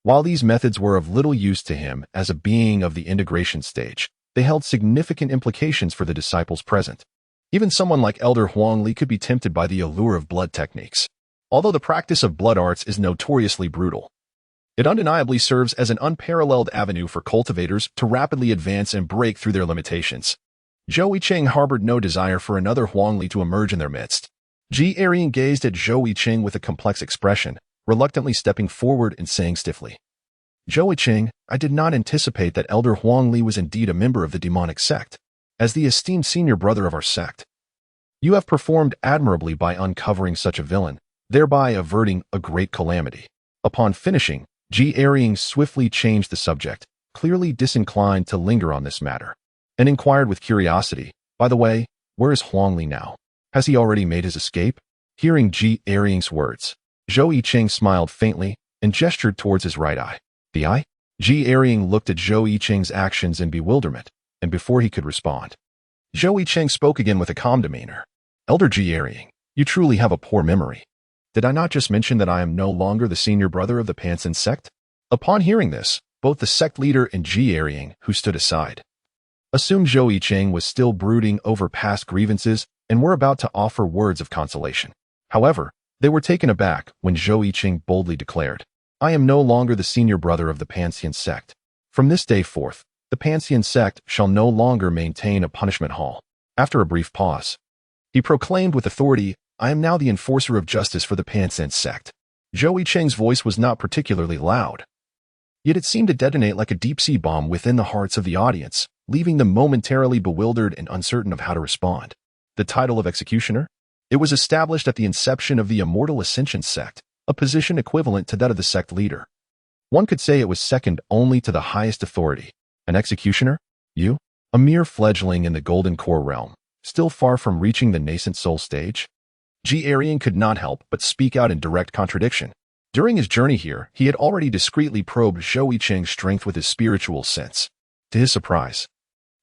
While these methods were of little use to him as a being of the integration stage, they held significant implications for the disciples present. Even someone like Elder Huang Li could be tempted by the allure of blood techniques. Although the practice of blood arts is notoriously brutal, it undeniably serves as an unparalleled avenue for cultivators to rapidly advance and break through their limitations. Zhou Yicheng harbored no desire for another Huang Li to emerge in their midst. Yicheng gazed at Zhou Yicheng with a complex expression, reluctantly stepping forward and saying stiffly, "Zhou Yicheng, I did not anticipate that Elder Huang Li was indeed a member of the demonic sect. As the esteemed senior brother of our sect, you have performed admirably by uncovering such a villain, thereby averting a great calamity." Upon finishing, Yicheng swiftly changed the subject, clearly disinclined to linger on this matter, and inquired with curiosity, "By the way, where is Huang Li now? Has he already made his escape?" Hearing Yicheng's words, Zhou Yicheng smiled faintly and gestured towards his right eye. The eye? Yicheng looked at Zhou Yicheng's actions in bewilderment, and before he could respond, Zhou Yicheng spoke again with a calm demeanor. "Elder Yicheng, you truly have a poor memory. Did I not just mention that I am no longer the senior brother of the Pansin sect?" Upon hearing this, both the sect leader and Yicheng, who stood aside, assumed Zhou Yicheng was still brooding over past grievances and were about to offer words of consolation. However, they were taken aback when Zhou Yicheng boldly declared, "I am no longer the senior brother of the Pansin sect. From this day forth, the Pansin sect shall no longer maintain a punishment hall." After a brief pause, he proclaimed with authority, "I am now the enforcer of justice for the Pansin sect." Zhou Yicheng's voice was not particularly loud, yet it seemed to detonate like a deep-sea bomb within the hearts of the audience, leaving them momentarily bewildered and uncertain of how to respond. The title of executioner? It was established at the inception of the Immortal Ascension sect, a position equivalent to that of the sect leader. One could say it was second only to the highest authority. An executioner? You? A mere fledgling in the Golden Core realm, still far from reaching the nascent soul stage? Yicheng could not help but speak out in direct contradiction. During his journey here, he had already discreetly probed Zhou Yicheng's strength with his spiritual sense. To his surprise,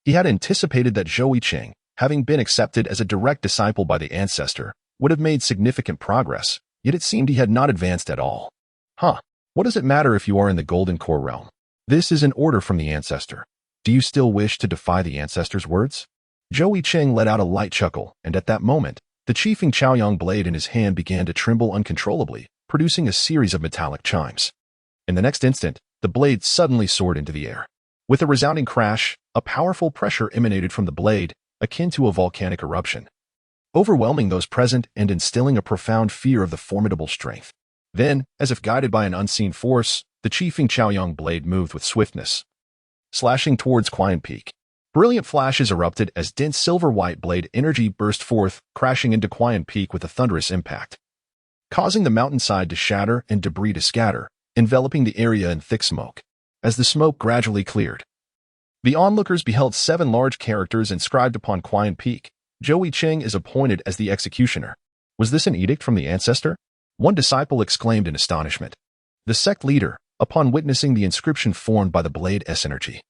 he had anticipated that Zhou Yicheng, having been accepted as a direct disciple by the ancestor, would have made significant progress, yet it seemed he had not advanced at all. What does it matter if you are in the Golden Core realm? This is an order from the ancestor. Do you still wish to defy the ancestor's words? Zhou Yicheng let out a light chuckle, and at that moment, the Qifeng Chaoyang blade in his hand began to tremble uncontrollably, producing a series of metallic chimes. In the next instant, the blade suddenly soared into the air. With a resounding crash, a powerful pressure emanated from the blade, akin to a volcanic eruption, overwhelming those present and instilling a profound fear of the formidable strength. Then, as if guided by an unseen force, the Qifeng Chaoyang blade moved with swiftness, slashing towards Qian Peak. Brilliant flashes erupted as dense silver-white blade energy burst forth, crashing into Qian Peak with a thunderous impact, causing the mountainside to shatter and debris to scatter, enveloping the area in thick smoke. As the smoke gradually cleared, the onlookers beheld 7 large characters inscribed upon Qian Peak. Zhou Yicheng is appointed as the executioner. Was this an edict from the ancestor? One disciple exclaimed in astonishment. The sect leader, upon witnessing the inscription formed by the blade S-energy,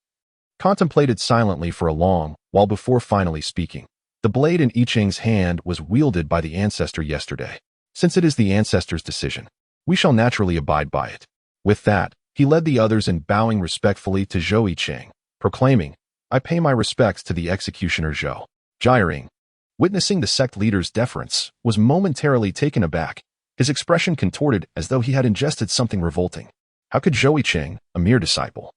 contemplated silently for a long while before finally speaking. The blade in Yicheng's hand was wielded by the ancestor yesterday. Since it is the ancestor's decision, we shall naturally abide by it. With that, he led the others in bowing respectfully to Zhou Yicheng, proclaiming, "I pay my respects to the executioner Zhou." Yicheng, witnessing the sect leader's deference, was momentarily taken aback, his expression contorted as though he had ingested something revolting. How could Zhou Yicheng, a mere disciple,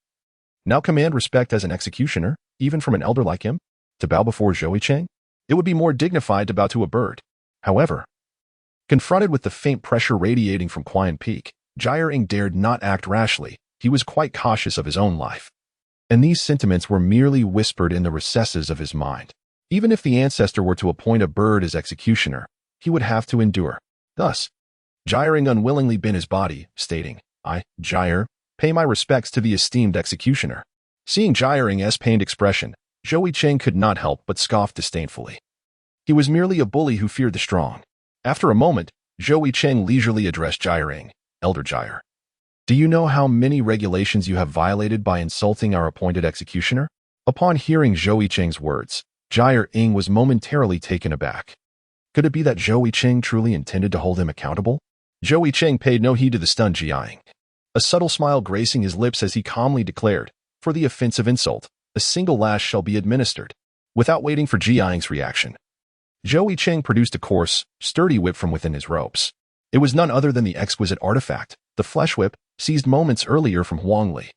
now command respect as an executioner, even from an elder like him? To bow before Zhou Yicheng? It would be more dignified to bow to a bird. However, confronted with the faint pressure radiating from Qian Peak, Yicheng dared not act rashly. He was quite cautious of his own life, and these sentiments were merely whispered in the recesses of his mind. Even if the ancestor were to appoint a bird as executioner, he would have to endure. Thus, Yicheng unwillingly bent his body, stating, "I, Yicheng, Pay my respects to the esteemed executioner." Seeing Zhou Yicheng's pained expression, Zhou Yicheng could not help but scoff disdainfully. He was merely a bully who feared the strong. After a moment, Zhou Yicheng leisurely addressed Zhou Yicheng, "Elder Zhou Yicheng, do you know how many regulations you have violated by insulting our appointed executioner?" Upon hearing Zhou Yicheng's words, Zhou Yicheng was momentarily taken aback. Could it be that Zhou Yicheng truly intended to hold him accountable? Zhou Yicheng paid no heed to the stunned Zhou Yicheng, a subtle smile gracing his lips as he calmly declared, "For the offensive insult, a single lash shall be administered." Without waiting for Zhou Yicheng's reaction, Zhou Yicheng produced a coarse, sturdy whip from within his robes. It was none other than the exquisite artifact, the flesh whip, seized moments earlier from Huang Li.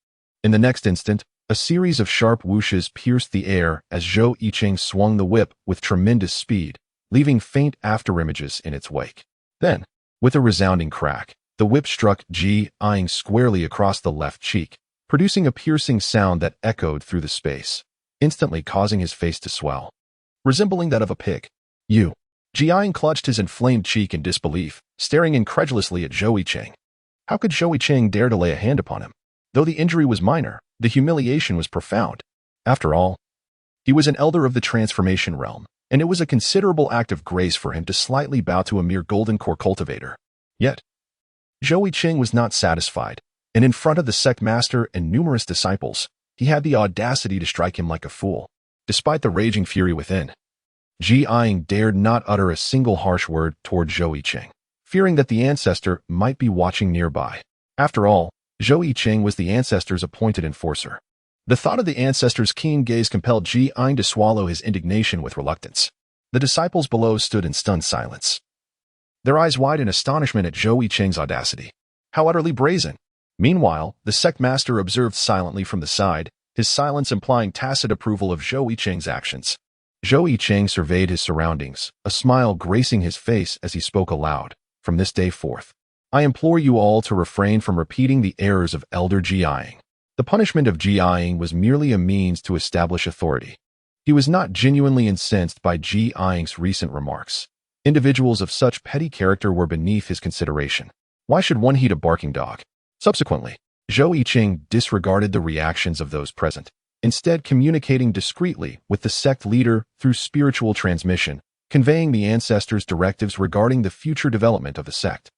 In the next instant, a series of sharp whooshes pierced the air as Zhou Yicheng swung the whip with tremendous speed, leaving faint afterimages in its wake. Then, with a resounding crack, the whip struck Zhou Yicheng squarely across the left cheek, producing a piercing sound that echoed through the space, instantly causing his face to swell, resembling that of a pig. "You!" Zhou Yicheng clutched his inflamed cheek in disbelief, staring incredulously at Zhou Yicheng. How could Zhou Yicheng dare to lay a hand upon him? Though the injury was minor, the humiliation was profound. After all, he was an elder of the transformation realm, and it was a considerable act of grace for him to slightly bow to a mere golden core cultivator. Yet, Zhou Yicheng was not satisfied, and in front of the sect master and numerous disciples, he had the audacity to strike him like a fool. Despite the raging fury within, Zhou Yicheng dared not utter a single harsh word toward Zhou Yicheng, fearing that the ancestor might be watching nearby. After all, Zhou Yicheng was the ancestor's appointed enforcer. The thought of the ancestor's keen gaze compelled Zhou Yicheng to swallow his indignation with reluctance. The disciples below stood in stunned silence, their eyes wide in astonishment at Zhou Yicheng's audacity. How utterly brazen! Meanwhile, the sect master observed silently from the side, his silence implying tacit approval of Zhou Yicheng's actions. Zhou Yicheng surveyed his surroundings, a smile gracing his face as he spoke aloud. "From this day forth, I implore you all to refrain from repeating the errors of Elder Zhou Yicheng." The punishment of Zhou Yicheng was merely a means to establish authority. He was not genuinely incensed by Zhou Yicheng's recent remarks. Individuals of such petty character were beneath his consideration. Why should one heed a barking dog? Subsequently, Zhou Yicheng disregarded the reactions of those present, instead communicating discreetly with the sect leader through spiritual transmission, conveying the ancestors' directives regarding the future development of the sect.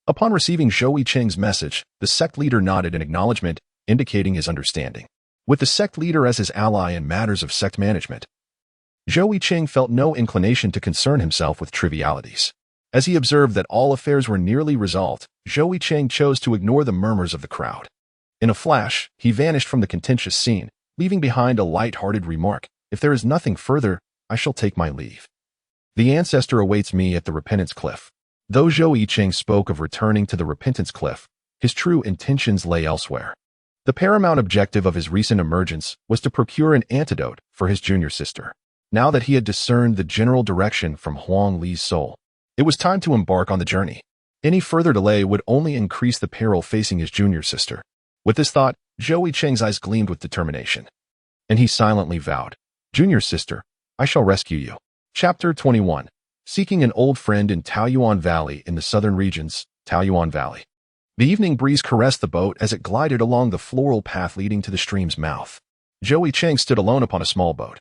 Upon receiving Zhou Yicheng's message, the sect leader nodded in acknowledgement, indicating his understanding. With the sect leader as his ally in matters of sect management, Zhou Yicheng felt no inclination to concern himself with trivialities. As he observed that all affairs were nearly resolved, Zhou Yicheng chose to ignore the murmurs of the crowd. In a flash, he vanished from the contentious scene, leaving behind a light-hearted remark, "If there is nothing further, I shall take my leave. The ancestor awaits me at the Repentance Cliff." Though Zhou Yicheng spoke of returning to the Repentance Cliff, his true intentions lay elsewhere. The paramount objective of his recent emergence was to procure an antidote for his junior sister. Now that he had discerned the general direction from Huang Li's soul, it was time to embark on the journey. Any further delay would only increase the peril facing his junior sister. With this thought, Zhou Yicheng's eyes gleamed with determination, and he silently vowed, "Junior sister, I shall rescue you." Chapter 21. Seeking an old friend in Taoyuan Valley in the southern regions, Taoyuan Valley. The evening breeze caressed the boat as it glided along the floral path leading to the stream's mouth. Zhou Yicheng stood alone upon a small boat.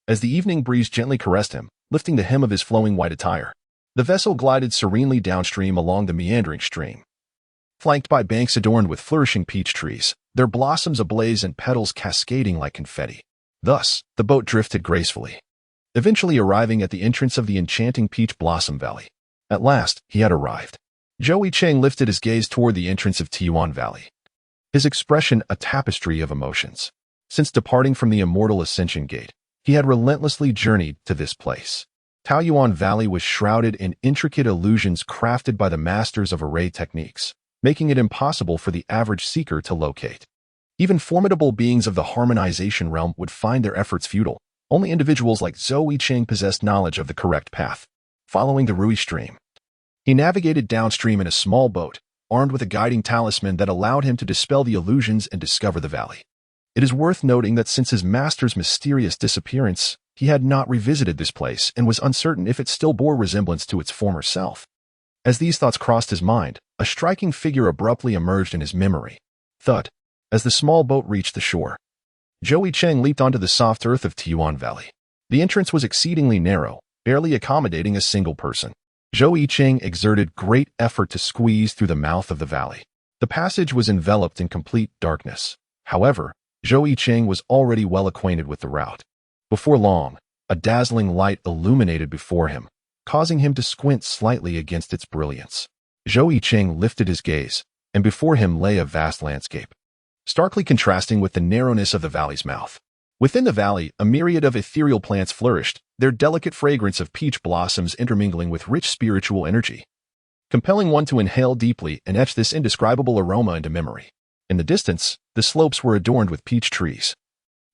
As the evening breeze gently caressed him, lifting the hem of his flowing white attire, the vessel glided serenely downstream along the meandering stream. Flanked by banks adorned with flourishing peach trees, their blossoms ablaze and petals cascading like confetti. Thus, the boat drifted gracefully, eventually arriving at the entrance of the enchanting peach blossom valley. At last, he had arrived. Zhou Yicheng lifted his gaze toward the entrance of Taoyuan Valley, his expression a tapestry of emotions. Since departing from the immortal Ascension gate, he had relentlessly journeyed to this place. Taoyuan Valley was shrouded in intricate illusions crafted by the masters of array techniques, making it impossible for the average seeker to locate. Even formidable beings of the harmonization realm would find their efforts futile. Only individuals like Zhou Yicheng possessed knowledge of the correct path. Following the Rui stream, he navigated downstream in a small boat, armed with a guiding talisman that allowed him to dispel the illusions and discover the valley. It is worth noting that since his master's mysterious disappearance, he had not revisited this place and was uncertain if it still bore resemblance to its former self. As these thoughts crossed his mind, a striking figure abruptly emerged in his memory. Thud. as the small boat reached the shore. Zhou Yicheng leaped onto the soft earth of Tiyuan Valley. The entrance was exceedingly narrow, barely accommodating a single person. Zhou Yicheng exerted great effort to squeeze through the mouth of the valley. The passage was enveloped in complete darkness. However, Zhou Yicheng was already well acquainted with the route. Before long, a dazzling light illuminated before him, causing him to squint slightly against its brilliance. Zhou Yicheng lifted his gaze, and before him lay a vast landscape, starkly contrasting with the narrowness of the valley's mouth. Within the valley, a myriad of ethereal plants flourished, their delicate fragrance of peach blossoms intermingling with rich spiritual energy, compelling one to inhale deeply and etch this indescribable aroma into memory. In the distance, the slopes were adorned with peach trees,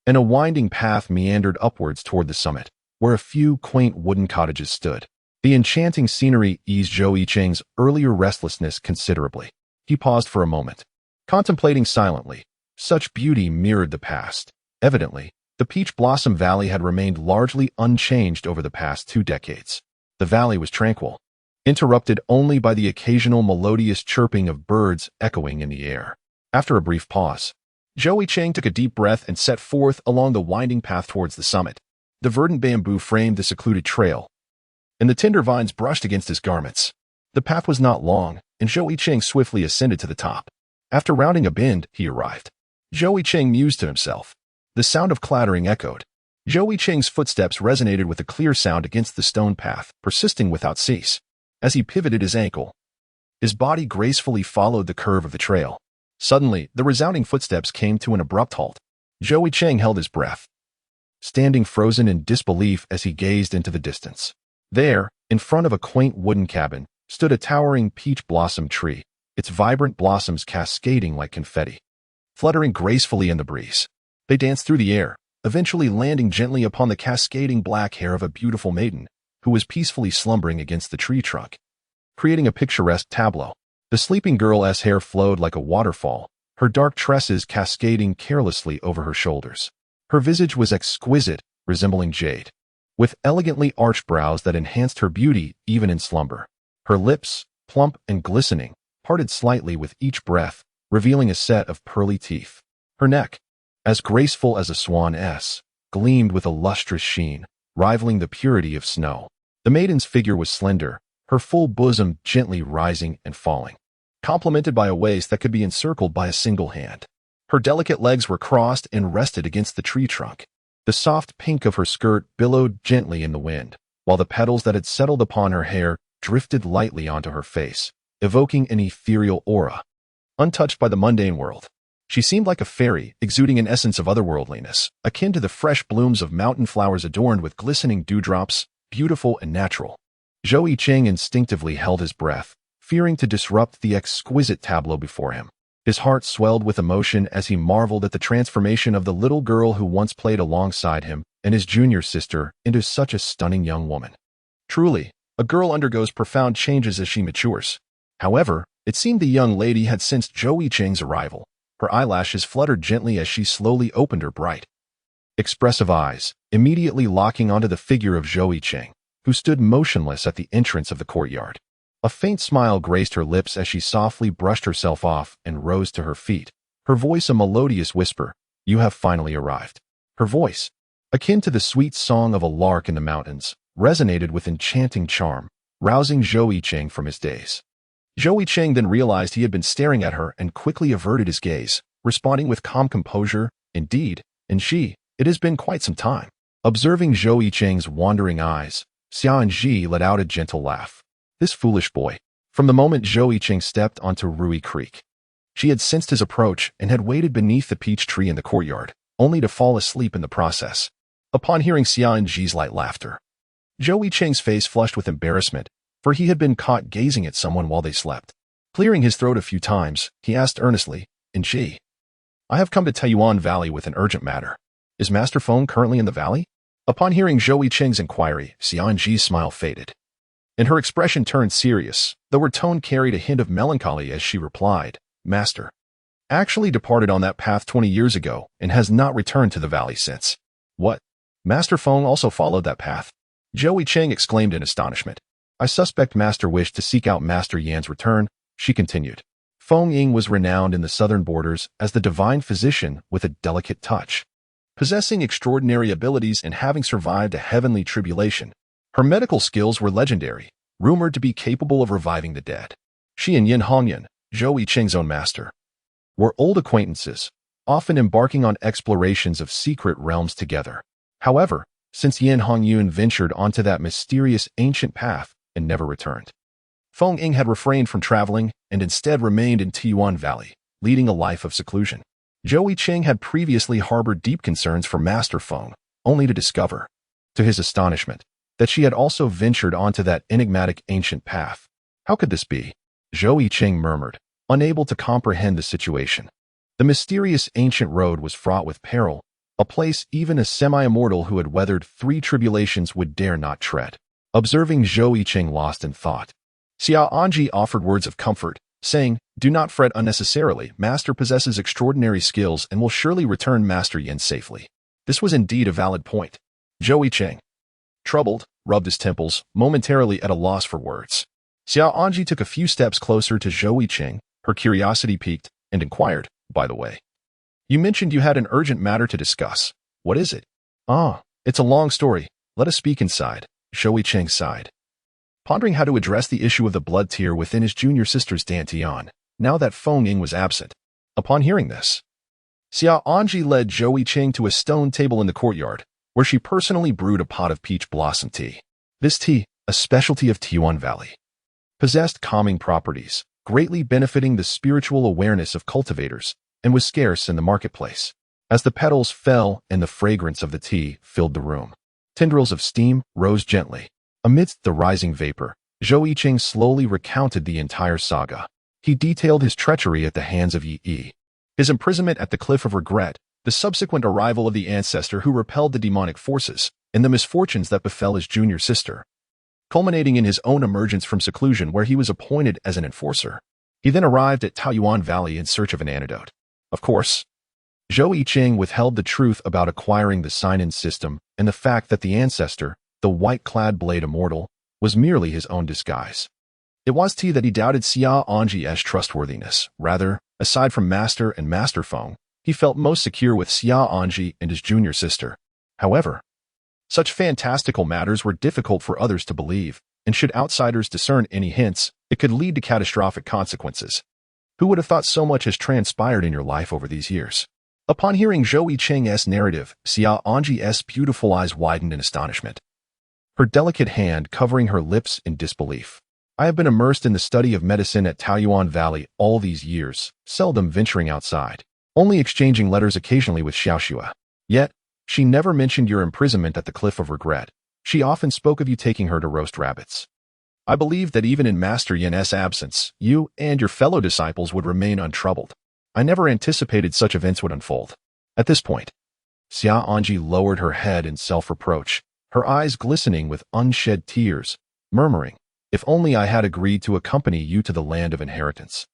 and a winding path meandered upwards toward the summit, where a few quaint wooden cottages stood. The enchanting scenery eased Zhou Yicheng's earlier restlessness considerably. He paused for a moment, contemplating silently. Such beauty mirrored the past. Evidently, the Peach Blossom Valley had remained largely unchanged over the past 2 decades. The valley was tranquil, interrupted only by the occasional melodious chirping of birds echoing in the air. After a brief pause, Zhou Yicheng took a deep breath and set forth along the winding path towards the summit. The verdant bamboo framed the secluded trail, and the tender vines brushed against his garments. The path was not long, and Zhou Yicheng swiftly ascended to the top. After rounding a bend, he arrived. Zhou Yicheng mused to himself. The sound of clattering echoed. Zhou Yicheng's footsteps resonated with a clear sound against the stone path, persisting without cease. As he pivoted his ankle, his body gracefully followed the curve of the trail. Suddenly, the resounding footsteps came to an abrupt halt. Zhou Yicheng held his breath, standing frozen in disbelief as he gazed into the distance. There, in front of a quaint wooden cabin, stood a towering peach blossom tree, its vibrant blossoms cascading like confetti, fluttering gracefully in the breeze. They danced through the air, eventually landing gently upon the cascading black hair of a beautiful maiden who was peacefully slumbering against the tree trunk, creating a picturesque tableau. The sleeping girl's hair flowed like a waterfall, her dark tresses cascading carelessly over her shoulders. Her visage was exquisite, resembling jade, with elegantly arched brows that enhanced her beauty even in slumber. Her lips, plump and glistening, parted slightly with each breath, revealing a set of pearly teeth. Her neck, as graceful as a swan's, gleamed with a lustrous sheen, rivaling the purity of snow. The maiden's figure was slender, her full bosom gently rising and falling, complemented by a waist that could be encircled by a single hand. Her delicate legs were crossed and rested against the tree trunk. The soft pink of her skirt billowed gently in the wind, while the petals that had settled upon her hair drifted lightly onto her face, evoking an ethereal aura, untouched by the mundane world. She seemed like a fairy, exuding an essence of otherworldliness, akin to the fresh blooms of mountain flowers adorned with glistening dewdrops, beautiful and natural. Zhou Yicheng instinctively held his breath, fearing to disrupt the exquisite tableau before him. His heart swelled with emotion as he marveled at the transformation of the little girl who once played alongside him and his junior sister into such a stunning young woman. Truly, a girl undergoes profound changes as she matures. However, it seemed the young lady had sensed Zhou Yicheng's arrival. Her eyelashes fluttered gently as she slowly opened her bright, expressive eyes, immediately locking onto the figure of Zhou Yicheng, who stood motionless at the entrance of the courtyard. A faint smile graced her lips as she softly brushed herself off and rose to her feet, her voice a melodious whisper. "You have finally arrived." Her voice, akin to the sweet song of a lark in the mountains, resonated with enchanting charm, rousing Zhou Yicheng from his daze. Zhou Yicheng then realized he had been staring at her and quickly averted his gaze, responding with calm composure, "Indeed, and it has been quite some time." Observing Zhou Yicheng's wandering eyes, Xianji let out a gentle laugh. This foolish boy. From the moment Zhou Yicheng stepped onto Rui Creek, she had sensed his approach and had waited beneath the peach tree in the courtyard, only to fall asleep in the process. Upon hearing Xianji's light laughter, Zhou Yicheng's face flushed with embarrassment, for he had been caught gazing at someone while they slept. Clearing his throat a few times, he asked earnestly, "And I have come to Tiyuan Valley with an urgent matter. Is Master Feng currently in the valley?" Upon hearing Zhou Yicheng's inquiry, Xianji's smile faded, and her expression turned serious, though her tone carried a hint of melancholy as she replied, "Master actually departed on that path 20 years ago and has not returned to the valley since." "What? Master Feng also followed that path?" Zhou Yicheng exclaimed in astonishment. "I suspect Master wished to seek out Master Yan's return," she continued, Feng Ying was renowned in the southern borders as the divine physician with a delicate touch. Possessing extraordinary abilities and having survived a heavenly tribulation, her medical skills were legendary, rumored to be capable of reviving the dead. She and Yin Hongyan, Zhou Yicheng's own master, were old acquaintances, often embarking on explorations of secret realms together. However, since Yin Hongyun ventured onto that mysterious ancient path and never returned, Feng Ying had refrained from traveling and instead remained in Tiyuan Valley, leading a life of seclusion. Zhou Yicheng had previously harbored deep concerns for Master Feng, only to discover, to his astonishment, that she had also ventured onto that enigmatic ancient path. How could this be? Zhou Yicheng murmured, unable to comprehend the situation. The mysterious ancient road was fraught with peril, a place even a semi-immortal who had weathered 3 tribulations would dare not tread. Observing Zhou Yicheng lost in thought, Xia Anji offered words of comfort, saying, "Do not fret unnecessarily. Master possesses extraordinary skills and will surely return Master Yin safely." This was indeed a valid point. Zhou Yicheng, troubled, rubbed his temples, momentarily at a loss for words. Xia Anji took a few steps closer to Zhou Yicheng, her curiosity piqued, and inquired, "By the way, you mentioned you had an urgent matter to discuss. What is it?" "Ah, it's a long story. Let us speak inside," Zhou Yicheng sighed, pondering how to address the issue of the blood tier within his junior sister's Dantian, now that Feng Ying was absent. Upon hearing this, Xia Anji led Zhou Yicheng to a stone table in the courtyard, where she personally brewed a pot of peach blossom tea. This tea, a specialty of Tiyuan Valley, possessed calming properties, greatly benefiting the spiritual awareness of cultivators, and was scarce in the marketplace. As the petals fell and the fragrance of the tea filled the room, tendrils of steam rose gently. Amidst the rising vapor, Zhou Yicheng slowly recounted the entire saga. He detailed his treachery at the hands of Yi, his imprisonment at the Cliff of Regret, the subsequent arrival of the ancestor who repelled the demonic forces, and the misfortunes that befell his junior sister, culminating in his own emergence from seclusion where he was appointed as an enforcer. He then arrived at Taoyuan Valley in search of an antidote. Of course, Zhou Yicheng withheld the truth about acquiring the sign-in system and the fact that the ancestor, the white-clad blade immortal, was merely his own disguise. It was that he doubted Xia Anji's trustworthiness. Rather, aside from Master and Master Feng, he felt most secure with Xia Anji and his junior sister. However, such fantastical matters were difficult for others to believe, and should outsiders discern any hints, it could lead to catastrophic consequences. Who would have thought so much has transpired in your life over these years? Upon hearing Zhou Yicheng's narrative, Xia Anji's beautiful eyes widened in astonishment, her delicate hand covering her lips in disbelief. "I have been immersed in the study of medicine at Taoyuan Valley all these years, seldom venturing outside, only exchanging letters occasionally with Xiaoxue. Yet, she never mentioned your imprisonment at the Cliff of Regret. She often spoke of you taking her to roast rabbits. I believed that even in Master Yin's absence, you and your fellow disciples would remain untroubled. I never anticipated such events would unfold." At this point, Xia Anji lowered her head in self-reproach, her eyes glistening with unshed tears, murmuring, "If only I had agreed to accompany you to the land of inheritance,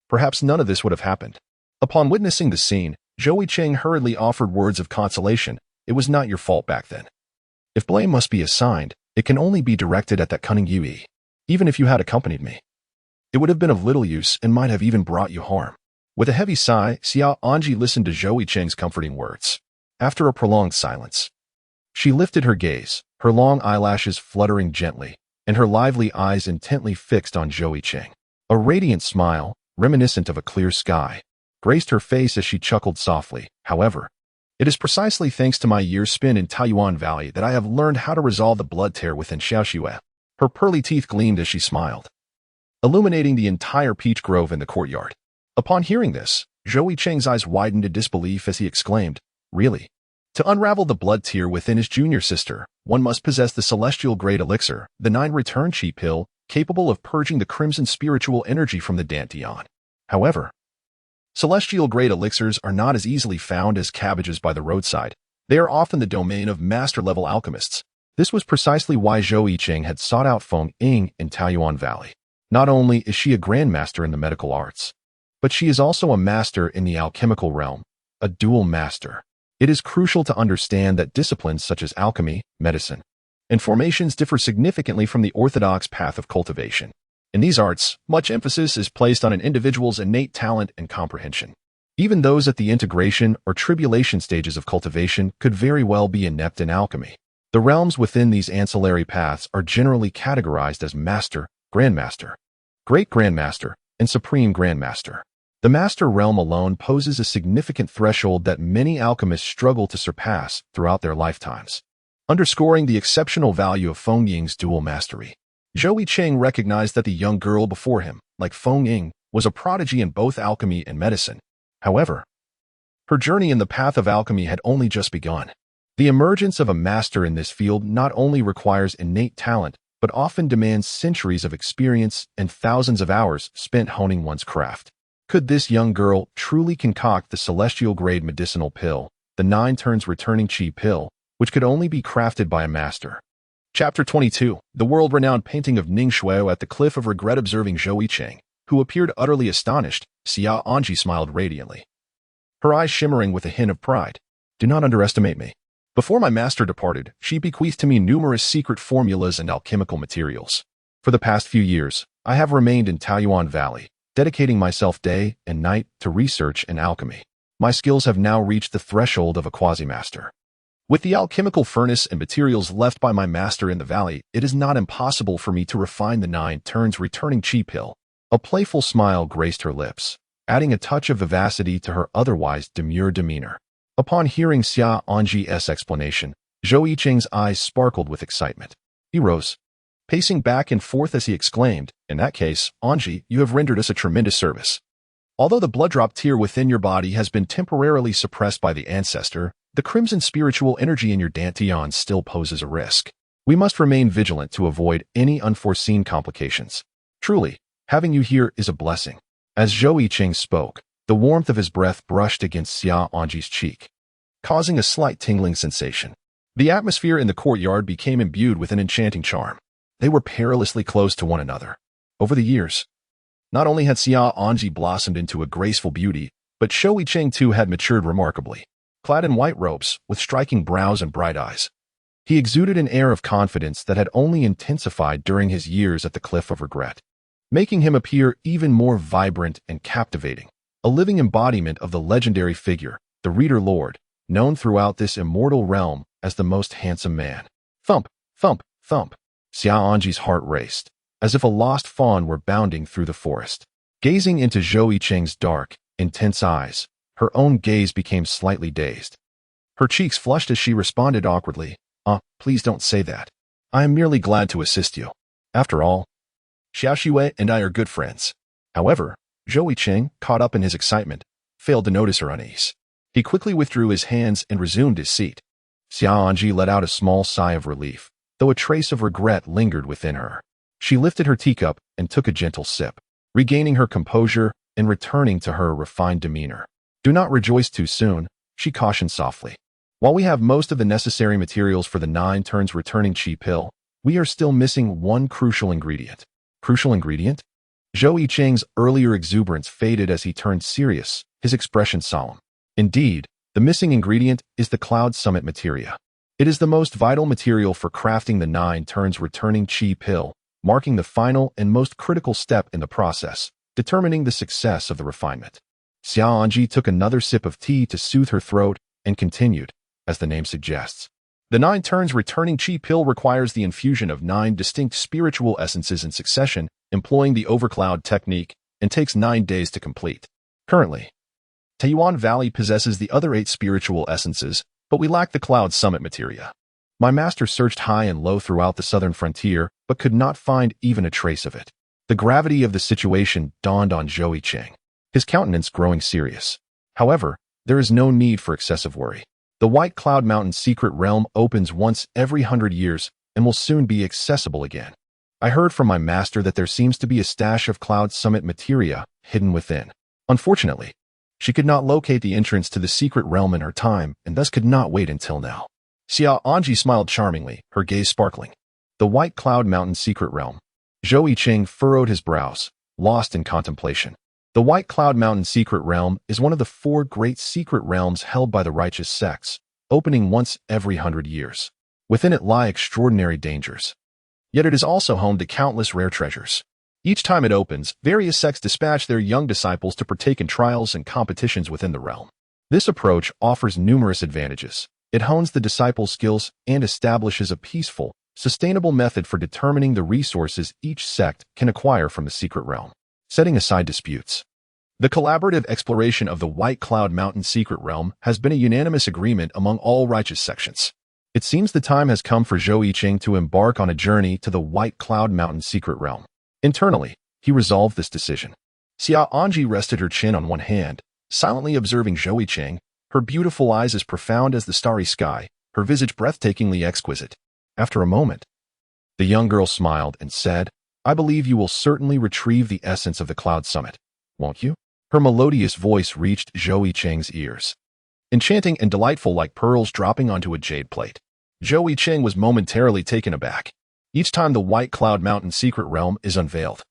perhaps none of this would have happened." Upon witnessing the scene, Zhou Yicheng hurriedly offered words of consolation. "It was not your fault back then. If blame must be assigned, it can only be directed at that cunning Yui. Even if you had accompanied me, it would have been of little use and might have even brought you harm." With a heavy sigh, Xia Anji listened to Zhou Yicheng's comforting words. After a prolonged silence, she lifted her gaze, her long eyelashes fluttering gently, and her lively eyes intently fixed on Zhou Yicheng. A radiant smile, reminiscent of a clear sky, graced her face as she chuckled softly. "However, it is precisely thanks to my years spent in Taoyuan Valley that I have learned how to resolve the blood tear within Xiaoxue." Her pearly teeth gleamed as she smiled, illuminating the entire peach grove in the courtyard. Upon hearing this, Zhou Yicheng's eyes widened in disbelief as he exclaimed, "Really? To unravel the blood tear within his junior sister, one must possess the celestial grade elixir, the 9 return chi pill, capable of purging the crimson spiritual energy from the Dantian. However, celestial grade elixirs are not as easily found as cabbages by the roadside. They are often the domain of master-level alchemists." This was precisely why Zhou Yicheng had sought out Feng Ying in Taoyuan Valley. Not only is she a grandmaster in the medical arts, but she is also a master in the alchemical realm, a dual master. It is crucial to understand that disciplines such as alchemy, medicine, and formations differ significantly from the orthodox path of cultivation. In these arts, much emphasis is placed on an individual's innate talent and comprehension. Even those at the integration or tribulation stages of cultivation could very well be inept in alchemy. The realms within these ancillary paths are generally categorized as Master, Grandmaster, Great Grandmaster, and Supreme Grandmaster. The Master realm alone poses a significant threshold that many alchemists struggle to surpass throughout their lifetimes, underscoring the exceptional value of Feng Ying's dual mastery. Zhou Yicheng recognized that the young girl before him, like Feng Ying, was a prodigy in both alchemy and medicine. However, her journey in the path of alchemy had only just begun. The emergence of a master in this field not only requires innate talent, but often demands centuries of experience and thousands of hours spent honing one's craft. Could this young girl truly concoct the celestial-grade medicinal pill, the 9 turns returning chi pill, which could only be crafted by a master? Chapter 22. The world-renowned painting of Ning Xue'er at the Cliff of Regret. Observing Zhou Yicheng, who appeared utterly astonished, Xia Anji smiled radiantly, her eyes shimmering with a hint of pride. Do not underestimate me. Before my master departed, she bequeathed to me numerous secret formulas and alchemical materials. For the past few years, I have remained in Taoyuan Valley, dedicating myself day and night to research and alchemy. My skills have now reached the threshold of a quasi-master. With the alchemical furnace and materials left by my master in the valley, it is not impossible for me to refine the 9 turns returning chi pill. A playful smile graced her lips, adding a touch of vivacity to her otherwise demure demeanor. Upon hearing Xia Anji's explanation, Zhou Yicheng's eyes sparkled with excitement. He rose, pacing back and forth as he exclaimed, "In that case, Anji, you have rendered us a tremendous service. Although the blood drop tier within your body has been temporarily suppressed by the ancestor, the crimson spiritual energy in your dantian still poses a risk. We must remain vigilant to avoid any unforeseen complications. Truly, having you here is a blessing." As Zhou Yicheng spoke, the warmth of his breath brushed against Xia Anji's cheek, causing a slight tingling sensation. The atmosphere in the courtyard became imbued with an enchanting charm. They were perilously close to one another. Over the years, not only had Xia Anji blossomed into a graceful beauty, but Zhou Yicheng too had matured remarkably. Clad in white robes, with striking brows and bright eyes, he exuded an air of confidence that had only intensified during his years at the Cliff of Regret, making him appear even more vibrant and captivating, a living embodiment of the legendary figure, the Reader Lord, known throughout this immortal realm as the most handsome man. Thump, thump, thump. Xia Anji's heart raced, as if a lost fawn were bounding through the forest. Gazing into Zhou Yicheng's dark, intense eyes, her own gaze became slightly dazed. Her cheeks flushed as she responded awkwardly, please don't say that. I am merely glad to assist you. After all, Xiaoxue and I are good friends." However, Zhou Yicheng, caught up in his excitement, failed to notice her unease. He quickly withdrew his hands and resumed his seat. Xia Anji let out a small sigh of relief, though a trace of regret lingered within her. She lifted her teacup and took a gentle sip, regaining her composure and returning to her refined demeanor. "Do not rejoice too soon," she cautioned softly. "While we have most of the necessary materials for the 9 turns returning chi pill, we are still missing one crucial ingredient." Crucial ingredient? Zhou Yicheng's earlier exuberance faded as he turned serious, his expression solemn. Indeed, the missing ingredient is the Cloud Summit materia. It is the most vital material for crafting the 9 turns returning chi pill, marking the final and most critical step in the process, determining the success of the refinement. Xia Anji took another sip of tea to soothe her throat and continued, as the name suggests. The 9 turns returning chi pill requires the infusion of 9 distinct spiritual essences in succession, employing the overcloud technique, and takes 9 days to complete. Currently, Taoyuan Valley possesses the other 8 spiritual essences, but we lack the Cloud Summit materia. My master searched high and low throughout the southern frontier, but could not find even a trace of it. The gravity of the situation dawned on Zhou Yicheng, his countenance growing serious. However, there is no need for excessive worry. The White Cloud Mountain secret realm opens once every 100 years and will soon be accessible again. I heard from my master that there seems to be a stash of Cloud Summit materia hidden within. Unfortunately, she could not locate the entrance to the secret realm in her time and thus could not wait until now. Xia Anji smiled charmingly, her gaze sparkling. The White Cloud Mountain secret realm. Zhou Yicheng furrowed his brows, lost in contemplation. The White Cloud Mountain secret realm is one of the 4 great secret realms held by the righteous sects, opening once every 100 years. Within it lie extraordinary dangers. Yet it is also home to countless rare treasures. Each time it opens, various sects dispatch their young disciples to partake in trials and competitions within the realm. This approach offers numerous advantages. It hones the disciples' skills and establishes a peaceful, sustainable method for determining the resources each sect can acquire from the secret realm. Setting aside disputes. The collaborative exploration of the White Cloud Mountain secret realm has been a unanimous agreement among all righteous sections. It seems the time has come for Zhou Yicheng to embark on a journey to the White Cloud Mountain secret realm. Internally, he resolved this decision. Xia Anji rested her chin on one hand, silently observing Zhou Yicheng, her beautiful eyes as profound as the starry sky, her visage breathtakingly exquisite. After a moment, the young girl smiled and said, "I believe you will certainly retrieve the essence of the Cloud Summit, won't you?" Her melodious voice reached Zhou Yicheng's ears, enchanting and delightful like pearls dropping onto a jade plate. Zhou Yicheng was momentarily taken aback. Each time the White Cloud Mountain secret realm is unveiled,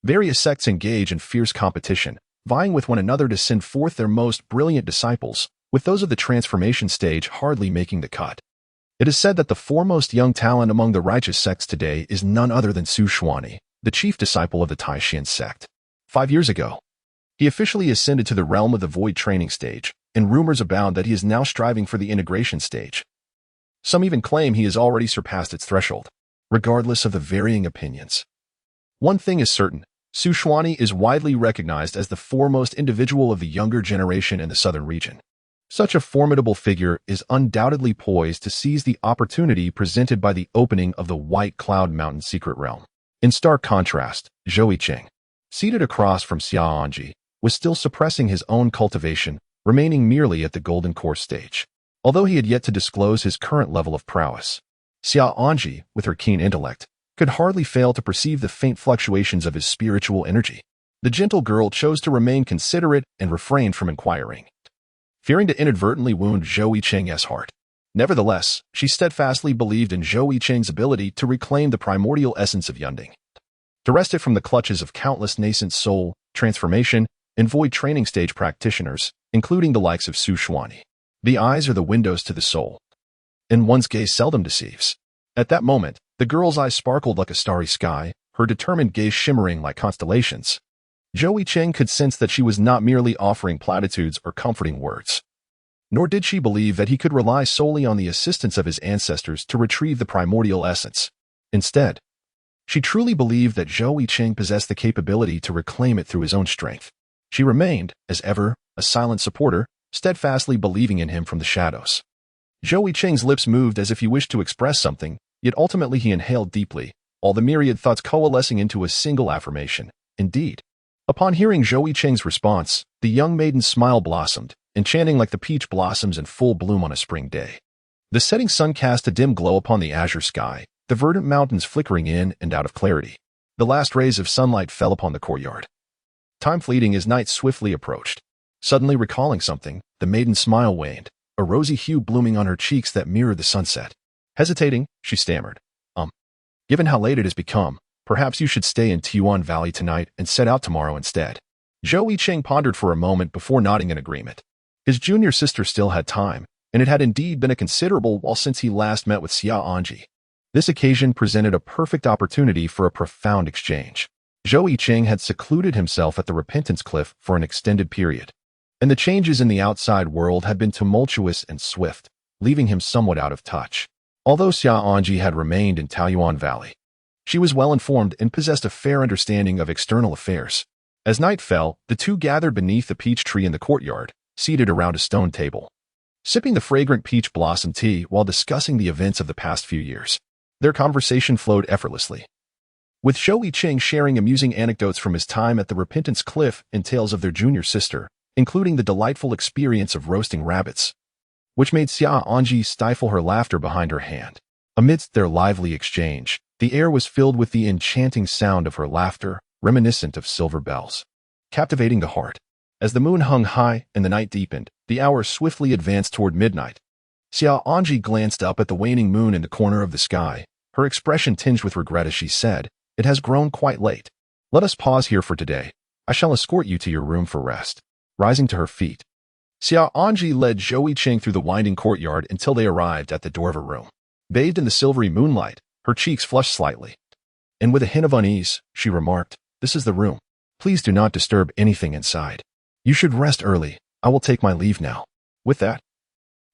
various sects engage in fierce competition, vying with one another to send forth their most brilliant disciples, with those of the transformation stage hardly making the cut. It is said that the foremost young talent among the righteous sects today is none other than Su Xuani, the chief disciple of the Taishan sect. 5 years ago, he officially ascended to the realm of the void training stage, and rumors abound that he is now striving for the integration stage. Some even claim he has already surpassed its threshold. Regardless of the varying opinions, one thing is certain: Su Xuani is widely recognized as the foremost individual of the younger generation in the southern region. Such a formidable figure is undoubtedly poised to seize the opportunity presented by the opening of the White Cloud Mountain secret realm. In stark contrast, Zhou Yicheng, seated across from Xia Anji, was still suppressing his own cultivation, remaining merely at the golden core stage. Although he had yet to disclose his current level of prowess, Xia Anji, with her keen intellect, could hardly fail to perceive the faint fluctuations of his spiritual energy. The gentle girl chose to remain considerate and refrained from inquiring, fearing to inadvertently wound Zhou Yicheng's heart. Nevertheless, she steadfastly believed in Zhou Yicheng's ability to reclaim the primordial essence of Undying, to wrest it from the clutches of countless nascent soul, transformation, and void training stage practitioners, including the likes of Su Xuani. The eyes are the windows to the soul, and one's gaze seldom deceives. At that moment, the girl's eyes sparkled like a starry sky, her determined gaze shimmering like constellations. Zhou Yicheng could sense that she was not merely offering platitudes or comforting words, nor did she believe that he could rely solely on the assistance of his ancestors to retrieve the primordial essence. Instead, she truly believed that Zhou Yicheng possessed the capability to reclaim it through his own strength. She remained, as ever, a silent supporter, steadfastly believing in him from the shadows. Zhou Yicheng's lips moved as if he wished to express something, yet ultimately he inhaled deeply, all the myriad thoughts coalescing into a single affirmation: indeed. Upon hearing Zhou Yicheng's response, the young maiden's smile blossomed, enchanting like the peach blossoms in full bloom on a spring day. The setting sun cast a dim glow upon the azure sky, the verdant mountains flickering in and out of clarity. The last rays of sunlight fell upon the courtyard. Time fleeting as night swiftly approached. Suddenly recalling something, the maiden's smile waned, a rosy hue blooming on her cheeks that mirrored the sunset. Hesitating, she stammered, Given how late it has become, perhaps you should stay in Tiyuan Valley tonight and set out tomorrow instead." Zhou Yicheng pondered for a moment before nodding in agreement. His junior sister still had time, and it had indeed been a considerable while since he last met with Xia Anji. This occasion presented a perfect opportunity for a profound exchange. Zhou Yicheng had secluded himself at the Repentance Cliff for an extended period, and the changes in the outside world had been tumultuous and swift, leaving him somewhat out of touch. Although Xia Anji had remained in Taoyuan Valley, she was well informed and possessed a fair understanding of external affairs. As night fell, the two gathered beneath the peach tree in the courtyard, seated around a stone table, sipping the fragrant peach blossom tea while discussing the events of the past few years. Their conversation flowed effortlessly, with Zhou Yicheng sharing amusing anecdotes from his time at the Repentance Cliff and tales of their junior sister, including the delightful experience of roasting rabbits, which made Xia Anji stifle her laughter behind her hand. Amidst their lively exchange, the air was filled with the enchanting sound of her laughter, reminiscent of silver bells, captivating the heart. As the moon hung high and the night deepened, the hours swiftly advanced toward midnight. Xia Anji glanced up at the waning moon in the corner of the sky, her expression tinged with regret as she said, "It has grown quite late. Let us pause here for today. I shall escort you to your room for rest." Rising to her feet, Xia Anji led Zhou Yicheng through the winding courtyard until they arrived at the door of her room. Bathed in the silvery moonlight, her cheeks flushed slightly, and with a hint of unease, she remarked, This is the room. Please do not disturb anything inside. You should rest early. I will take my leave now." With that,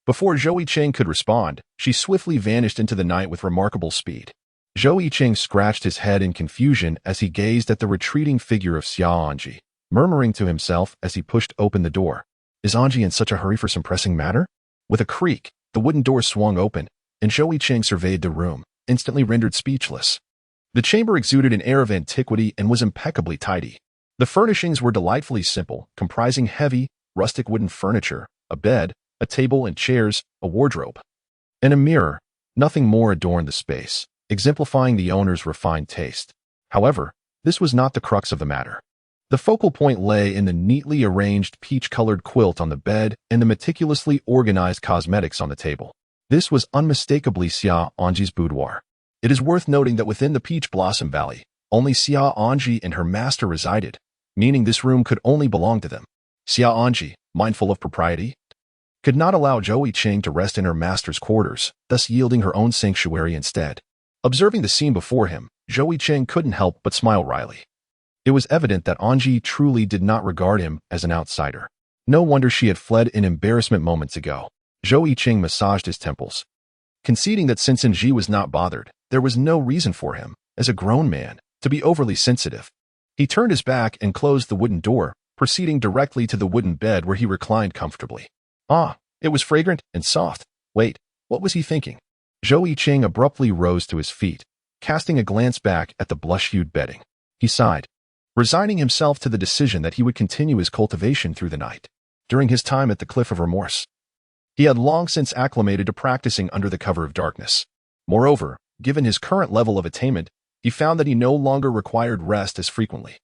before Zhou Yicheng could respond, she swiftly vanished into the night with remarkable speed. Zhou Yicheng scratched his head in confusion as he gazed at the retreating figure of Xia Anji, murmuring to himself as he pushed open the door. Is Anji in such a hurry for some pressing matter? With a creak, the wooden door swung open, and Zhou Yicheng surveyed the room, instantly rendered speechless. The chamber exuded an air of antiquity and was impeccably tidy. The furnishings were delightfully simple, comprising heavy, rustic wooden furniture, a bed, a table and chairs, a wardrobe, and a mirror. Nothing more adorned the space, exemplifying the owner's refined taste. However, this was not the crux of the matter. The focal point lay in the neatly arranged peach-colored quilt on the bed and the meticulously organized cosmetics on the table. This was unmistakably Xia Anji's boudoir. It is worth noting that within the Peach Blossom Valley, only Xia Anji and her master resided, meaning this room could only belong to them. Xia Anji, mindful of propriety, could not allow Zhou Yicheng to rest in her master's quarters, thus yielding her own sanctuary instead. Observing the scene before him, Zhou Yicheng couldn't help but smile wryly. It was evident that Anji truly did not regard him as an outsider. No wonder she had fled in embarrassment moments ago. Zhou Yicheng massaged his temples, conceding that since Anji was not bothered, there was no reason for him, as a grown man, to be overly sensitive. He turned his back and closed the wooden door, proceeding directly to the wooden bed where he reclined comfortably. Ah, it was fragrant and soft. Wait, what was he thinking? Zhou Yicheng abruptly rose to his feet, casting a glance back at the blush-hued bedding. He sighed, resigning himself to the decision that he would continue his cultivation through the night. During his time at the Cliff of Remorse, he had long since acclimated to practicing under the cover of darkness. Moreover, given his current level of attainment, he found that he no longer required rest as frequently.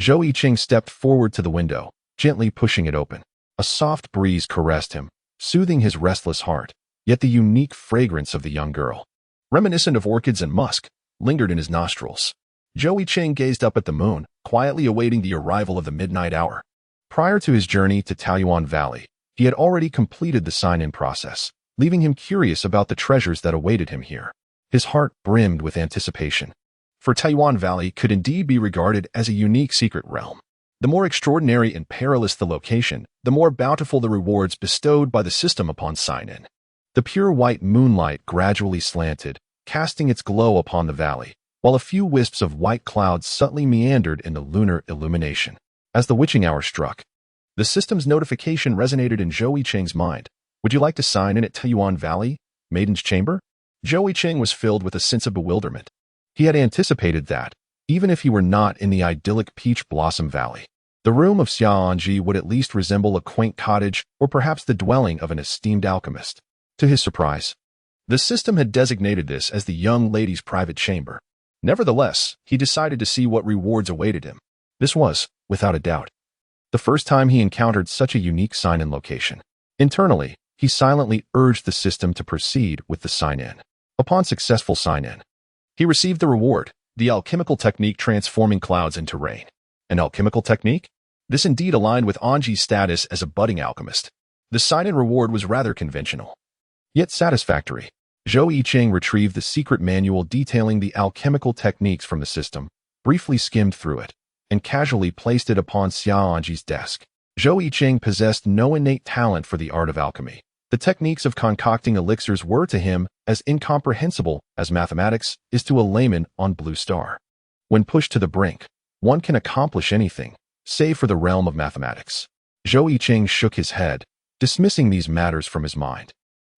Zhou Yicheng stepped forward to the window, gently pushing it open. A soft breeze caressed him, soothing his restless heart, yet the unique fragrance of the young girl, reminiscent of orchids and musk, lingered in his nostrils. Zhou Yicheng gazed up at the moon, quietly awaiting the arrival of the midnight hour. Prior to his journey to Taiyuan Valley, he had already completed the sign-in process, leaving him curious about the treasures that awaited him here. His heart brimmed with anticipation. For Taiyuan Valley could indeed be regarded as a unique secret realm. The more extraordinary and perilous the location, the more bountiful the rewards bestowed by the system upon sign-in. The pure white moonlight gradually slanted, casting its glow upon the valley, while a few wisps of white clouds subtly meandered in the lunar illumination. As the witching hour struck, the system's notification resonated in Zhou Yicheng's mind. Would you like to sign in at Taiyuan Valley, Maiden's Chamber? Zhou Yicheng was filled with a sense of bewilderment. He had anticipated that, even if he were not in the idyllic Peach Blossom Valley, the room of Xia Anji would at least resemble a quaint cottage or perhaps the dwelling of an esteemed alchemist. To his surprise, the system had designated this as the young lady's private chamber. Nevertheless, he decided to see what rewards awaited him. This was, without a doubt, the first time he encountered such a unique sign-in location. Internally, he silently urged the system to proceed with the sign-in. Upon successful sign-in, he received the reward, the alchemical technique transforming clouds into rain. An alchemical technique? This indeed aligned with Anji's status as a budding alchemist. The sign-in reward was rather conventional, yet satisfactory. Zhou Yicheng retrieved the secret manual detailing the alchemical techniques from the system, briefly skimmed through it, and casually placed it upon Xia Anji's desk. Zhou Yicheng possessed no innate talent for the art of alchemy. The techniques of concocting elixirs were to him as incomprehensible as mathematics is to a layman on Blue Star. When pushed to the brink, one can accomplish anything, save for the realm of mathematics. Zhou Yicheng shook his head, dismissing these matters from his mind.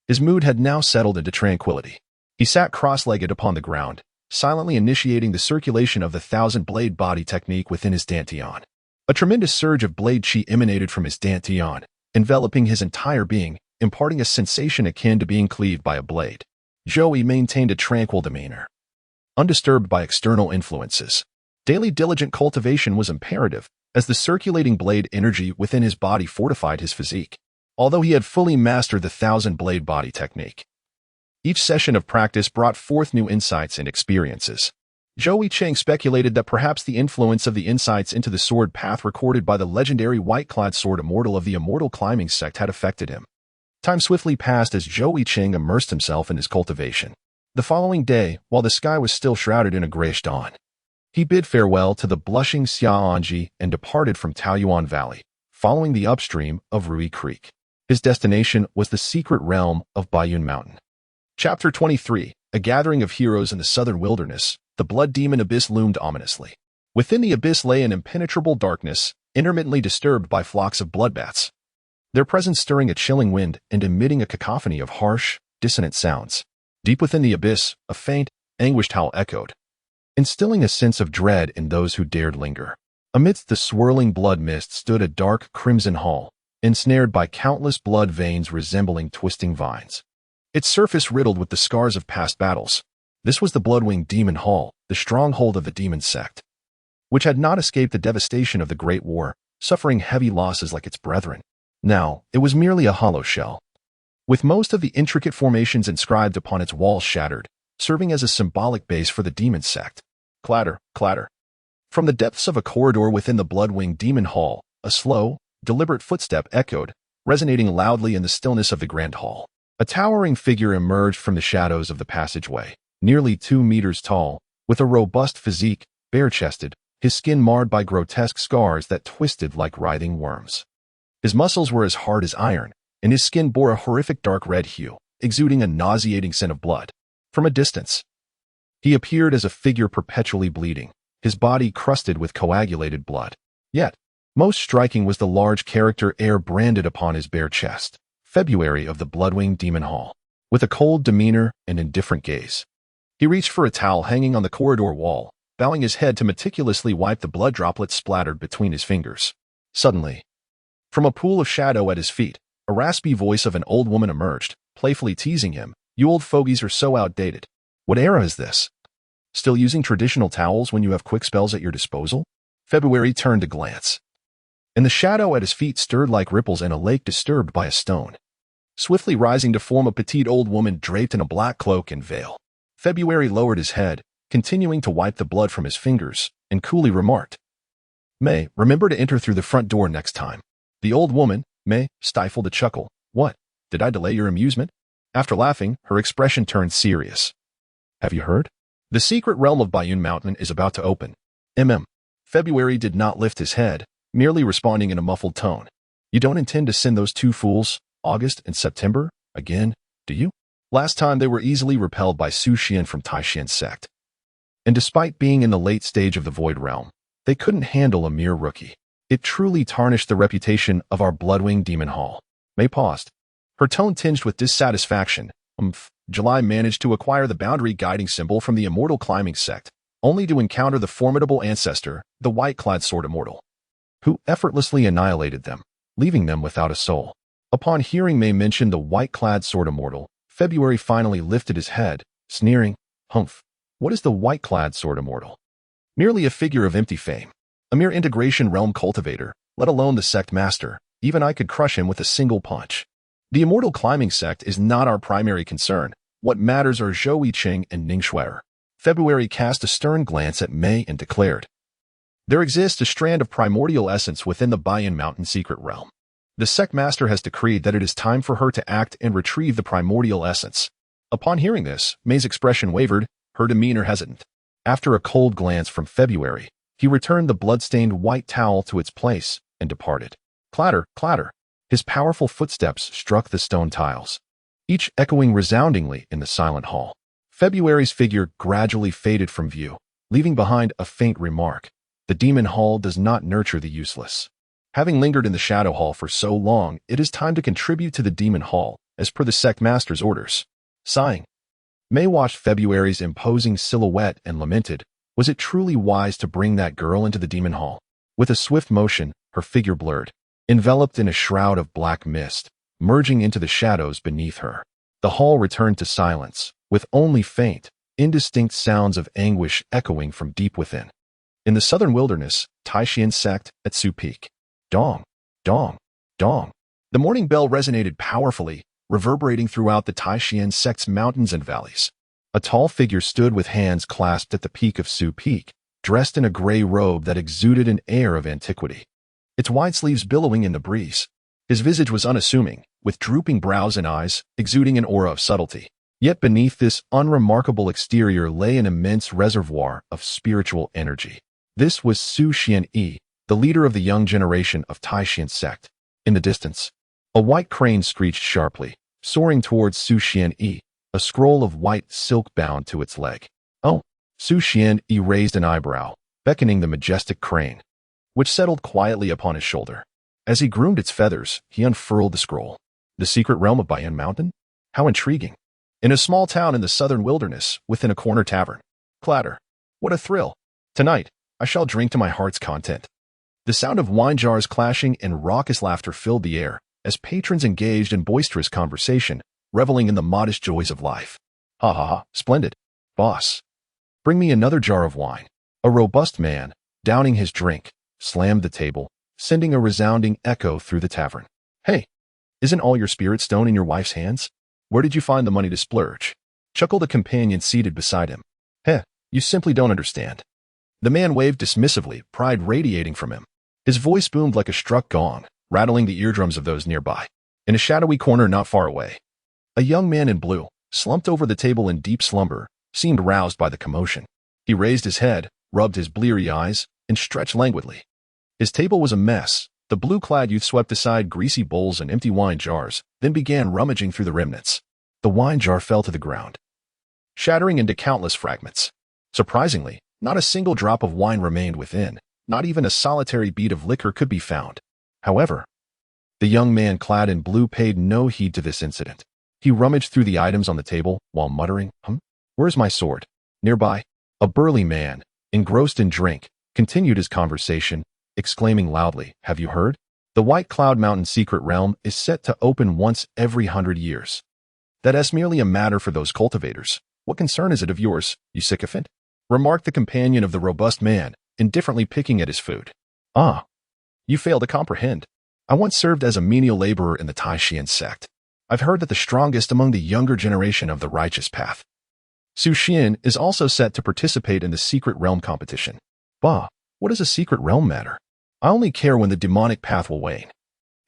His mood had now settled into tranquility. He sat cross-legged upon the ground, silently initiating the circulation of the thousand-blade body technique within his dantian. A tremendous surge of blade chi emanated from his dantian, enveloping his entire being, imparting a sensation akin to being cleaved by a blade. Zhou maintained a tranquil demeanor, undisturbed by external influences. Daily diligent cultivation was imperative, as the circulating blade energy within his body fortified his physique. Although he had fully mastered the thousand-blade body technique, each session of practice brought forth new insights and experiences. Zhou Yicheng speculated that perhaps the influence of the insights into the sword path recorded by the legendary white-clad sword immortal of the Immortal Climbing Sect had affected him. Time swiftly passed as Zhou Yicheng immersed himself in his cultivation. The following day, while the sky was still shrouded in a grayish dawn, He bid farewell to the blushing Xiaoanji and departed from Taoyuan Valley, following the upstream of Rui Creek. His destination was the secret realm of Baiyun Mountain. Chapter 23, A Gathering of Heroes in the Southern Wilderness. The blood demon abyss loomed ominously. Within the abyss lay an impenetrable darkness, intermittently disturbed by flocks of bloodbats, their presence stirring a chilling wind and emitting a cacophony of harsh, dissonant sounds. Deep within the abyss, a faint, anguished howl echoed, instilling a sense of dread in those who dared linger. Amidst the swirling blood mist stood a dark crimson hall, ensnared by countless blood veins resembling twisting vines, its surface riddled with the scars of past battles. This was the Bloodwing Demon Hall, the stronghold of the demon sect, which had not escaped the devastation of the Great War, suffering heavy losses like its brethren. Now, it was merely a hollow shell, with most of the intricate formations inscribed upon its walls shattered, serving as a symbolic base for the demon sect. Clatter, clatter. From the depths of a corridor within the Bloodwing Demon Hall, a slow, deliberate footstep echoed, resonating loudly in the stillness of the grand hall. A towering figure emerged from the shadows of the passageway, nearly 2 meters tall, with a robust physique, bare-chested, his skin marred by grotesque scars that twisted like writhing worms. His muscles were as hard as iron, and his skin bore a horrific dark red hue, exuding a nauseating scent of blood. From a distance, he appeared as a figure perpetually bleeding, his body crusted with coagulated blood. Yet, most striking was the large character air branded upon his bare chest. February of the Bloodwing Demon Hall. With a cold demeanor and indifferent gaze, he reached for a towel hanging on the corridor wall, bowing his head to meticulously wipe the blood droplets splattered between his fingers. Suddenly, from a pool of shadow at his feet, a raspy voice of an old woman emerged, playfully teasing him. "You old fogies are so outdated. What era is this? Still using traditional towels when you have quick spells at your disposal?" February turned to glance, and the shadow at his feet stirred like ripples in a lake disturbed by a stone, swiftly rising to form a petite old woman draped in a black cloak and veil. February lowered his head, continuing to wipe the blood from his fingers, and coolly remarked, "May, remember to enter through the front door next time." The old woman, May, stifled a chuckle. "What? Did I delay your amusement?" After laughing, her expression turned serious. "Have you heard? The secret realm of Baiyun Mountain is about to open." February did not lift his head, merely responding in a muffled tone. "You don't intend to send those 2 fools, August and September, again, do you? Last time they were easily repelled by Su Xian from Taishan sect. And despite being in the late stage of the Void Realm, they couldn't handle a mere rookie. It truly tarnished the reputation of our Bloodwing Demon Hall." May paused, her tone tinged with dissatisfaction. July managed to acquire the boundary guiding symbol from the Immortal Climbing Sect, only to encounter the formidable ancestor, the white-clad sword immortal, who effortlessly annihilated them, leaving them without a soul. Upon hearing May mention the white-clad sword immortal, February finally lifted his head, sneering, "Humph, what is the white-clad sword immortal? Merely a figure of empty fame, a mere integration realm cultivator, let alone the sect master. Even I could crush him with a single punch. The Immortal Climbing Sect is not our primary concern. What matters are Zhou Yicheng and Ning Xue'er." February cast a stern glance at May and declared, "There exists a strand of primordial essence within the Baiyun Mountain secret realm. The sect master has decreed that it is time for her to act and retrieve the primordial essence." Upon hearing this, May's expression wavered, her demeanor hesitant. After a cold glance from February, he returned the blood-stained white towel to its place and departed. Clatter, clatter. His powerful footsteps struck the stone tiles, each echoing resoundingly in the silent hall. February's figure gradually faded from view, leaving behind a faint remark. "The Demon Hall does not nurture the useless. Having lingered in the Shadow Hall for so long, it is time to contribute to the Demon Hall, as per the sect master's orders." Sighing, May watched February's imposing silhouette and lamented, was it truly wise to bring that girl into the Demon Hall? With a swift motion, her figure blurred, enveloped in a shroud of black mist, merging into the shadows beneath her. The hall returned to silence, with only faint, indistinct sounds of anguish echoing from deep within. In the southern wilderness, Taishan sect at Su Peak. Dong, dong, dong. The morning bell resonated powerfully, reverberating throughout the Taishan sect's mountains and valleys. A tall figure stood with hands clasped at the peak of Su Peak, dressed in a gray robe that exuded an air of antiquity, its wide sleeves billowing in the breeze. His visage was unassuming, with drooping brows and eyes, exuding an aura of subtlety. Yet beneath this unremarkable exterior lay an immense reservoir of spiritual energy. This was Zhou Yicheng, the leader of the young generation of Taishan sect. In the distance, a white crane screeched sharply, soaring towards Zhou Yicheng, a scroll of white silk bound to its leg. Oh! Zhou Yicheng raised an eyebrow, beckoning the majestic crane, which settled quietly upon his shoulder. As he groomed its feathers, he unfurled the scroll. The secret realm of Bayan Mountain? How intriguing. In a small town in the southern wilderness, within a corner tavern. Clatter. What a thrill. Tonight, I shall drink to my heart's content. The sound of wine jars clashing and raucous laughter filled the air as patrons engaged in boisterous conversation, reveling in the modest joys of life. Ha ha ha, splendid. Boss. Bring me another jar of wine. A robust man, downing his drink, slammed the table, sending a resounding echo through the tavern. Hey, isn't all your spirit stone in your wife's hands? Where did you find the money to splurge? Chuckled a companion seated beside him. Heh, you simply don't understand. The man waved dismissively, pride radiating from him. His voice boomed like a struck gong, rattling the eardrums of those nearby. In a shadowy corner not far away, a young man in blue, slumped over the table in deep slumber, seemed roused by the commotion. He raised his head, rubbed his bleary eyes, and stretched languidly. His table was a mess. The blue-clad youth swept aside greasy bowls and empty wine jars, then began rummaging through the remnants. The wine jar fell to the ground, shattering into countless fragments. Surprisingly, not a single drop of wine remained within. Not even a solitary bead of liquor could be found. However, the young man clad in blue paid no heed to this incident. He rummaged through the items on the table while muttering, Where's my sword? Nearby, a burly man, engrossed in drink, continued his conversation, exclaiming loudly, Have you heard? The White Cloud Mountain secret realm is set to open once every 100 years. That's merely a matter for those cultivators. What concern is it of yours, you sycophant? Remarked the companion of the robust man, indifferently picking at his food. Ah, you fail to comprehend. I once served as a menial laborer in the Taishan sect. I've heard that the strongest among the younger generation of the righteous path. Zhou Yicheng is also set to participate in the secret realm competition. Bah, what does a secret realm matter? I only care when the demonic path will wane.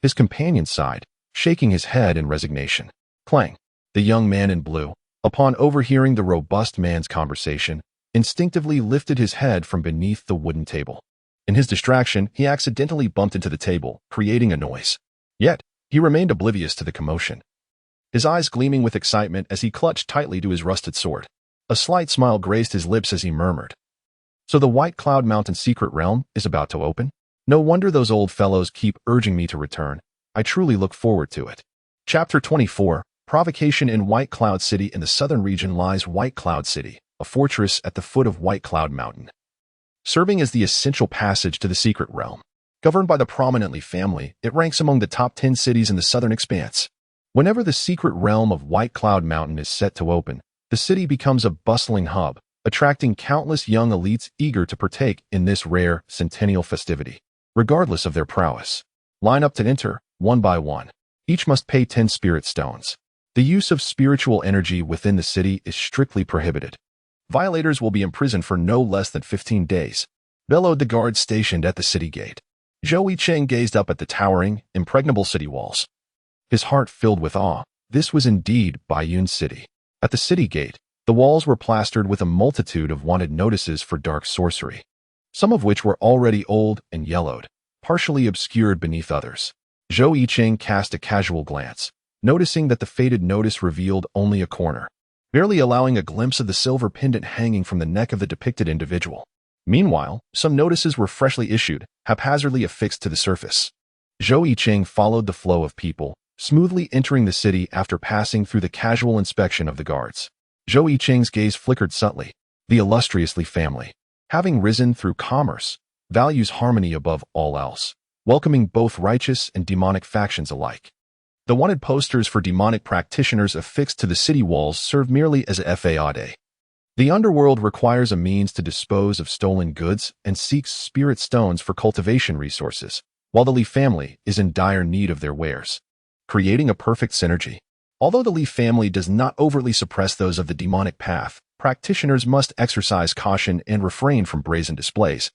His companion sighed, shaking his head in resignation. Clang. The young man in blue, upon overhearing the robust man's conversation, instinctively lifted his head from beneath the wooden table. In his distraction, he accidentally bumped into the table, creating a noise. Yet, he remained oblivious to the commotion, his eyes gleaming with excitement as he clutched tightly to his rusted sword. A slight smile graced his lips as he murmured, So the White Cloud Mountain secret realm is about to open? No wonder those old fellows keep urging me to return. I truly look forward to it. Chapter 24, Provocation in White Cloud City. In the southern region lies White Cloud City, a fortress at the foot of White Cloud Mountain, serving as the essential passage to the secret realm. Governed by the prominently family, it ranks among the top 10 cities in the southern expanse. Whenever the secret realm of White Cloud Mountain is set to open, the city becomes a bustling hub, attracting countless young elites eager to partake in this rare centennial festivity. Regardless of their prowess, line up to enter, one by one. Each must pay 10 spirit stones. The use of spiritual energy within the city is strictly prohibited. Violators will be imprisoned for no less than 15 days, bellowed the guards stationed at the city gate. Zhou Yicheng gazed up at the towering, impregnable city walls, his heart filled with awe. This was indeed Baiyun City. At the city gate, the walls were plastered with a multitude of wanted notices for dark sorcery, some of which were already old and yellowed, partially obscured beneath others. Zhou Yicheng cast a casual glance, noticing that the faded notice revealed only a corner, barely allowing a glimpse of the silver pendant hanging from the neck of the depicted individual. Meanwhile, some notices were freshly issued, haphazardly affixed to the surface. Zhou Yicheng followed the flow of people, smoothly entering the city after passing through the casual inspection of the guards. Zhou Yicheng's gaze flickered subtly. The illustriously family, having risen through commerce, values harmony above all else, welcoming both righteous and demonic factions alike. The wanted posters for demonic practitioners affixed to the city walls serve merely as a fade. The underworld requires a means to dispose of stolen goods and seeks spirit stones for cultivation resources, while the Li family is in dire need of their wares, creating a perfect synergy. Although the Li family does not overtly suppress those of the demonic path, practitioners must exercise caution and refrain from brazen displays,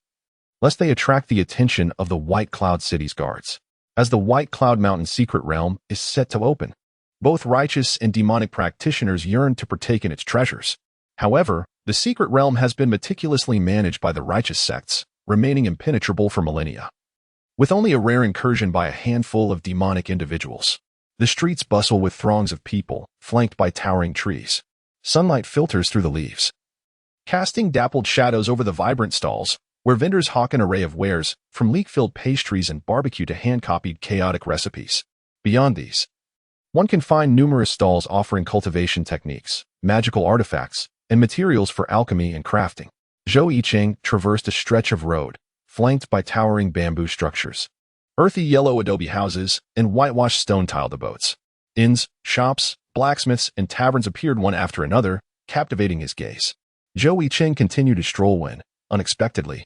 lest they attract the attention of the White Cloud City's guards. As the White Cloud Mountain secret realm is set to open, Both righteous and demonic practitioners yearned to partake in its treasures. However, the secret realm has been meticulously managed by the righteous sects, remaining impenetrable for millennia. With only a rare incursion by a handful of demonic individuals, the streets bustle with throngs of people, flanked by towering trees. Sunlight filters through the leaves, casting dappled shadows over the vibrant stalls, where vendors hawk an array of wares, from leek-filled pastries and barbecue to hand-copied chaotic recipes. Beyond these, one can find numerous stalls offering cultivation techniques, magical artifacts, and materials for alchemy and crafting. Zhou Yicheng traversed a stretch of road, flanked by towering bamboo structures, earthy yellow adobe houses, and whitewashed stone-tiled abodes. Inns, shops, blacksmiths, and taverns appeared one after another, captivating his gaze. Zhou Yicheng continued to stroll when, unexpectedly,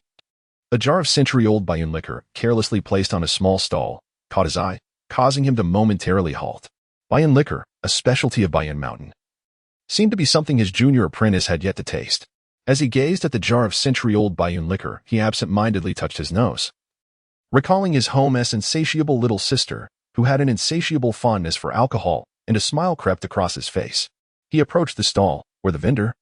a jar of century-old Bayun liquor, carelessly placed on a small stall, caught his eye, causing him to momentarily halt. Bayun liquor, a specialty of Bayun Mountain, seemed to be something his junior apprentice had yet to taste. As he gazed at the jar of century-old Bayun liquor, he absent-mindedly touched his nose, recalling his home-'s insatiable little sister, who had an insatiable fondness for alcohol, and a smile crept across his face. He approached the stall, where the vendor,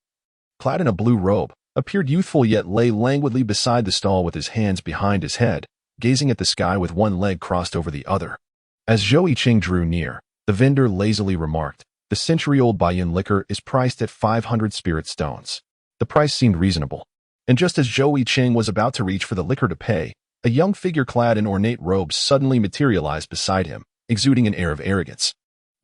clad in a blue robe, appeared youthful yet lay languidly beside the stall with his hands behind his head, gazing at the sky with one leg crossed over the other. As Zhou Yicheng drew near, the vendor lazily remarked, "The century-old Bayun liquor is priced at 500 spirit stones." The price seemed reasonable, and just as Zhou Yicheng was about to reach for the liquor to pay, a young figure clad in ornate robes suddenly materialized beside him, exuding an air of arrogance.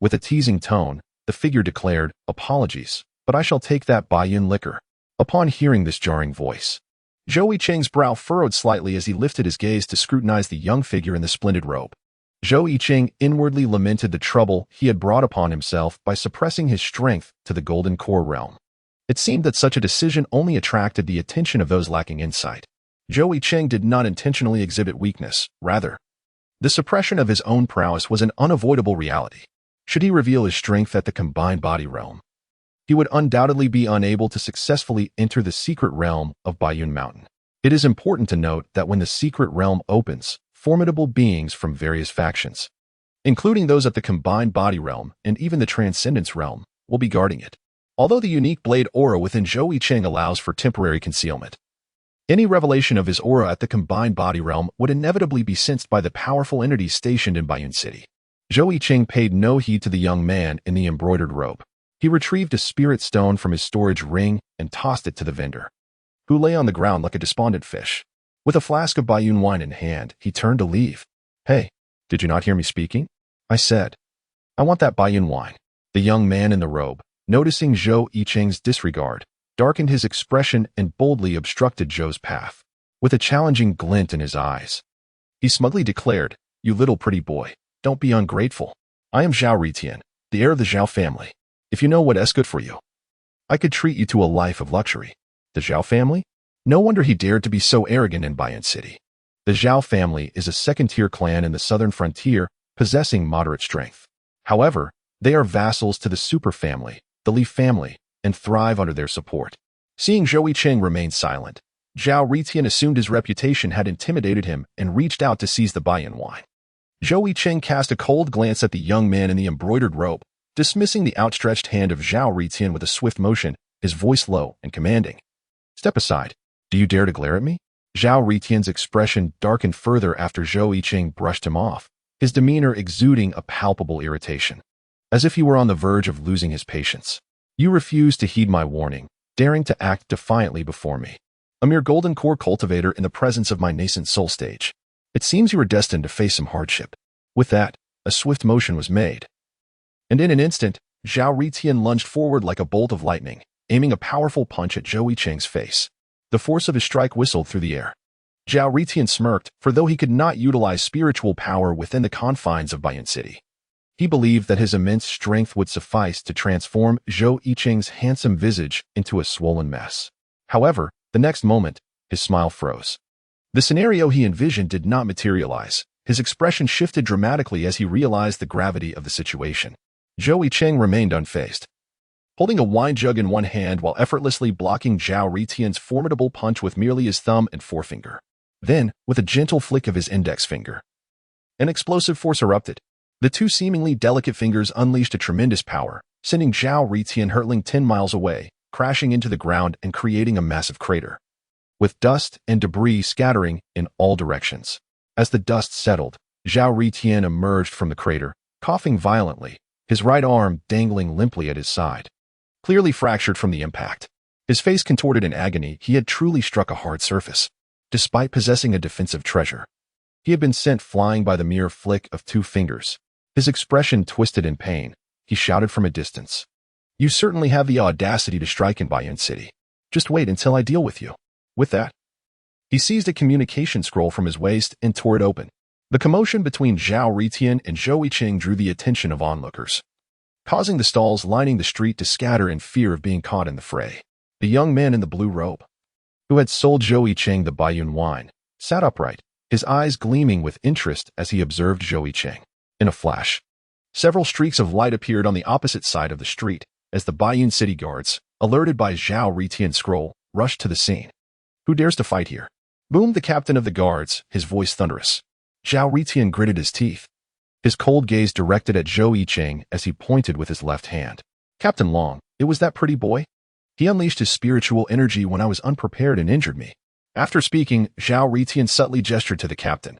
With a teasing tone, the figure declared, "Apologies, but I shall take that Bayun liquor." Upon hearing this jarring voice, Zhou Yicheng's brow furrowed slightly as he lifted his gaze to scrutinize the young figure in the splendid robe. Zhou Yicheng inwardly lamented the trouble he had brought upon himself by suppressing his strength to the golden core realm. It seemed that such a decision only attracted the attention of those lacking insight. Zhou Yicheng did not intentionally exhibit weakness, rather, the suppression of his own prowess was an unavoidable reality. Should he reveal his strength at the combined body realm, he would undoubtedly be unable to successfully enter the secret realm of Bayun Mountain. It is important to note that when the secret realm opens, formidable beings from various factions, including those at the combined body realm and even the transcendence realm, will be guarding it. Although the unique blade aura within Zhou Yicheng allows for temporary concealment, any revelation of his aura at the combined body realm would inevitably be sensed by the powerful entities stationed in Bayun City. Zhou Yicheng paid no heed to the young man in the embroidered robe. He retrieved a spirit stone from his storage ring and tossed it to the vendor, who lay on the ground like a despondent fish. With a flask of Bayun wine in hand, he turned to leave. "Hey, did you not hear me speaking?" I said. "I want that Bayun wine." The young man in the robe, noticing Zhou Yicheng's disregard, darkened his expression and boldly obstructed Zhou's path. With a challenging glint in his eyes, he smugly declared, "You little pretty boy, don't be ungrateful. I am Zhao Ritian, the heir of the Zhao family. If you know what is good for you, I could treat you to a life of luxury." The Zhao family? No wonder he dared to be so arrogant in Bayun City. The Zhao family is a second-tier clan in the southern frontier, possessing moderate strength. However, they are vassals to the super family, the Li family, and thrive under their support. Seeing Zhou Yicheng remain silent, Zhao Ritian assumed his reputation had intimidated him and reached out to seize the Bayun wine. Zhou Yicheng cast a cold glance at the young man in the embroidered robe, dismissing the outstretched hand of Zhao Ritian with a swift motion, his voice low and commanding. "Step aside. Do you dare to glare at me?" Zhao Ritian's expression darkened further after Zhou Yicheng brushed him off, his demeanor exuding a palpable irritation, as if he were on the verge of losing his patience. "You refuse to heed my warning, daring to act defiantly before me. A mere golden core cultivator in the presence of my nascent soul stage. It seems you are destined to face some hardship." With that, a swift motion was made, and in an instant, Zhao Ritian lunged forward like a bolt of lightning, aiming a powerful punch at Zhou Yicheng's face. The force of his strike whistled through the air. Zhao Ritian smirked, for though he could not utilize spiritual power within the confines of Bayun City, he believed that his immense strength would suffice to transform Zhou Yicheng's handsome visage into a swollen mess. However, the next moment, his smile froze. The scenario he envisioned did not materialize. His expression shifted dramatically as he realized the gravity of the situation. Zhou Yicheng remained unfazed, holding a wine jug in one hand while effortlessly blocking Zhao Ritian's formidable punch with merely his thumb and forefinger. Then, with a gentle flick of his index finger, an explosive force erupted. The two seemingly delicate fingers unleashed a tremendous power, sending Zhou Yicheng hurtling 10 miles away, crashing into the ground and creating a massive crater, with dust and debris scattering in all directions. As the dust settled, Zhou Yicheng emerged from the crater, coughing violently, his right arm dangling limply at his side, clearly fractured from the impact. His face contorted in agony. He had truly struck a hard surface. Despite possessing a defensive treasure, he had been sent flying by the mere flick of 2 fingers. His expression twisted in pain. He shouted from a distance, "You certainly have the audacity to strike in Bayun City. Just wait until I deal with you." With that, he seized a communication scroll from his waist and tore it open. The commotion between Zhou Yicheng and Zhou Yicheng drew the attention of onlookers, causing the stalls lining the street to scatter in fear of being caught in the fray. The young man in the blue robe, who had sold Zhou Yicheng the Bayun wine, sat upright, his eyes gleaming with interest as he observed Zhou Yicheng. In a flash, several streaks of light appeared on the opposite side of the street as the Bayun City guards, alerted by Zhou Yicheng's scroll, rushed to the scene. "Who dares to fight here?" boomed the captain of the guards, his voice thunderous. Zhou Yicheng gritted his teeth, his cold gaze directed at Zhou Yicheng as he pointed with his left hand. "Captain Long, it was that pretty boy? He unleashed his spiritual energy when I was unprepared and injured me." After speaking, Zhou Yicheng subtly gestured to the captain,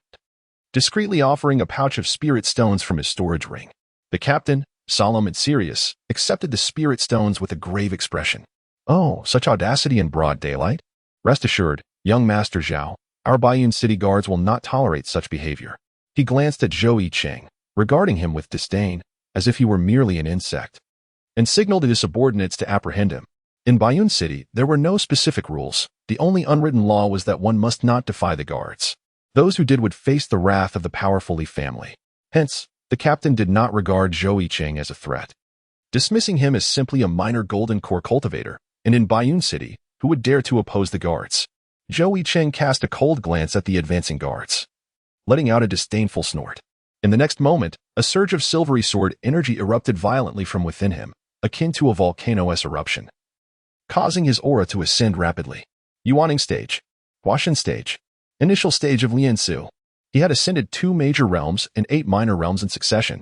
discreetly offering a pouch of spirit stones from his storage ring. The captain, solemn and serious, accepted the spirit stones with a grave expression. "Oh, such audacity in broad daylight? Rest assured, young Master Zhou, our Bayun City guards will not tolerate such behavior." He glanced at Zhou Yicheng, regarding him with disdain, as if he were merely an insect, and signaled to his subordinates to apprehend him. In Bayun City, there were no specific rules. The only unwritten law was that one must not defy the guards. Those who did would face the wrath of the powerful Li family. Hence, the captain did not regard Zhou Yicheng as a threat, dismissing him as simply a minor golden core cultivator, and in Bayun City, who would dare to oppose the guards? Zhou Yicheng cast a cold glance at the advancing guards, letting out a disdainful snort. In the next moment, a surge of silvery sword energy erupted violently from within him, akin to a volcano's eruption, causing his aura to ascend rapidly. Yuaning stage, Huashan stage, initial stage of Liansu. He had ascended 2 major realms and 8 minor realms in succession.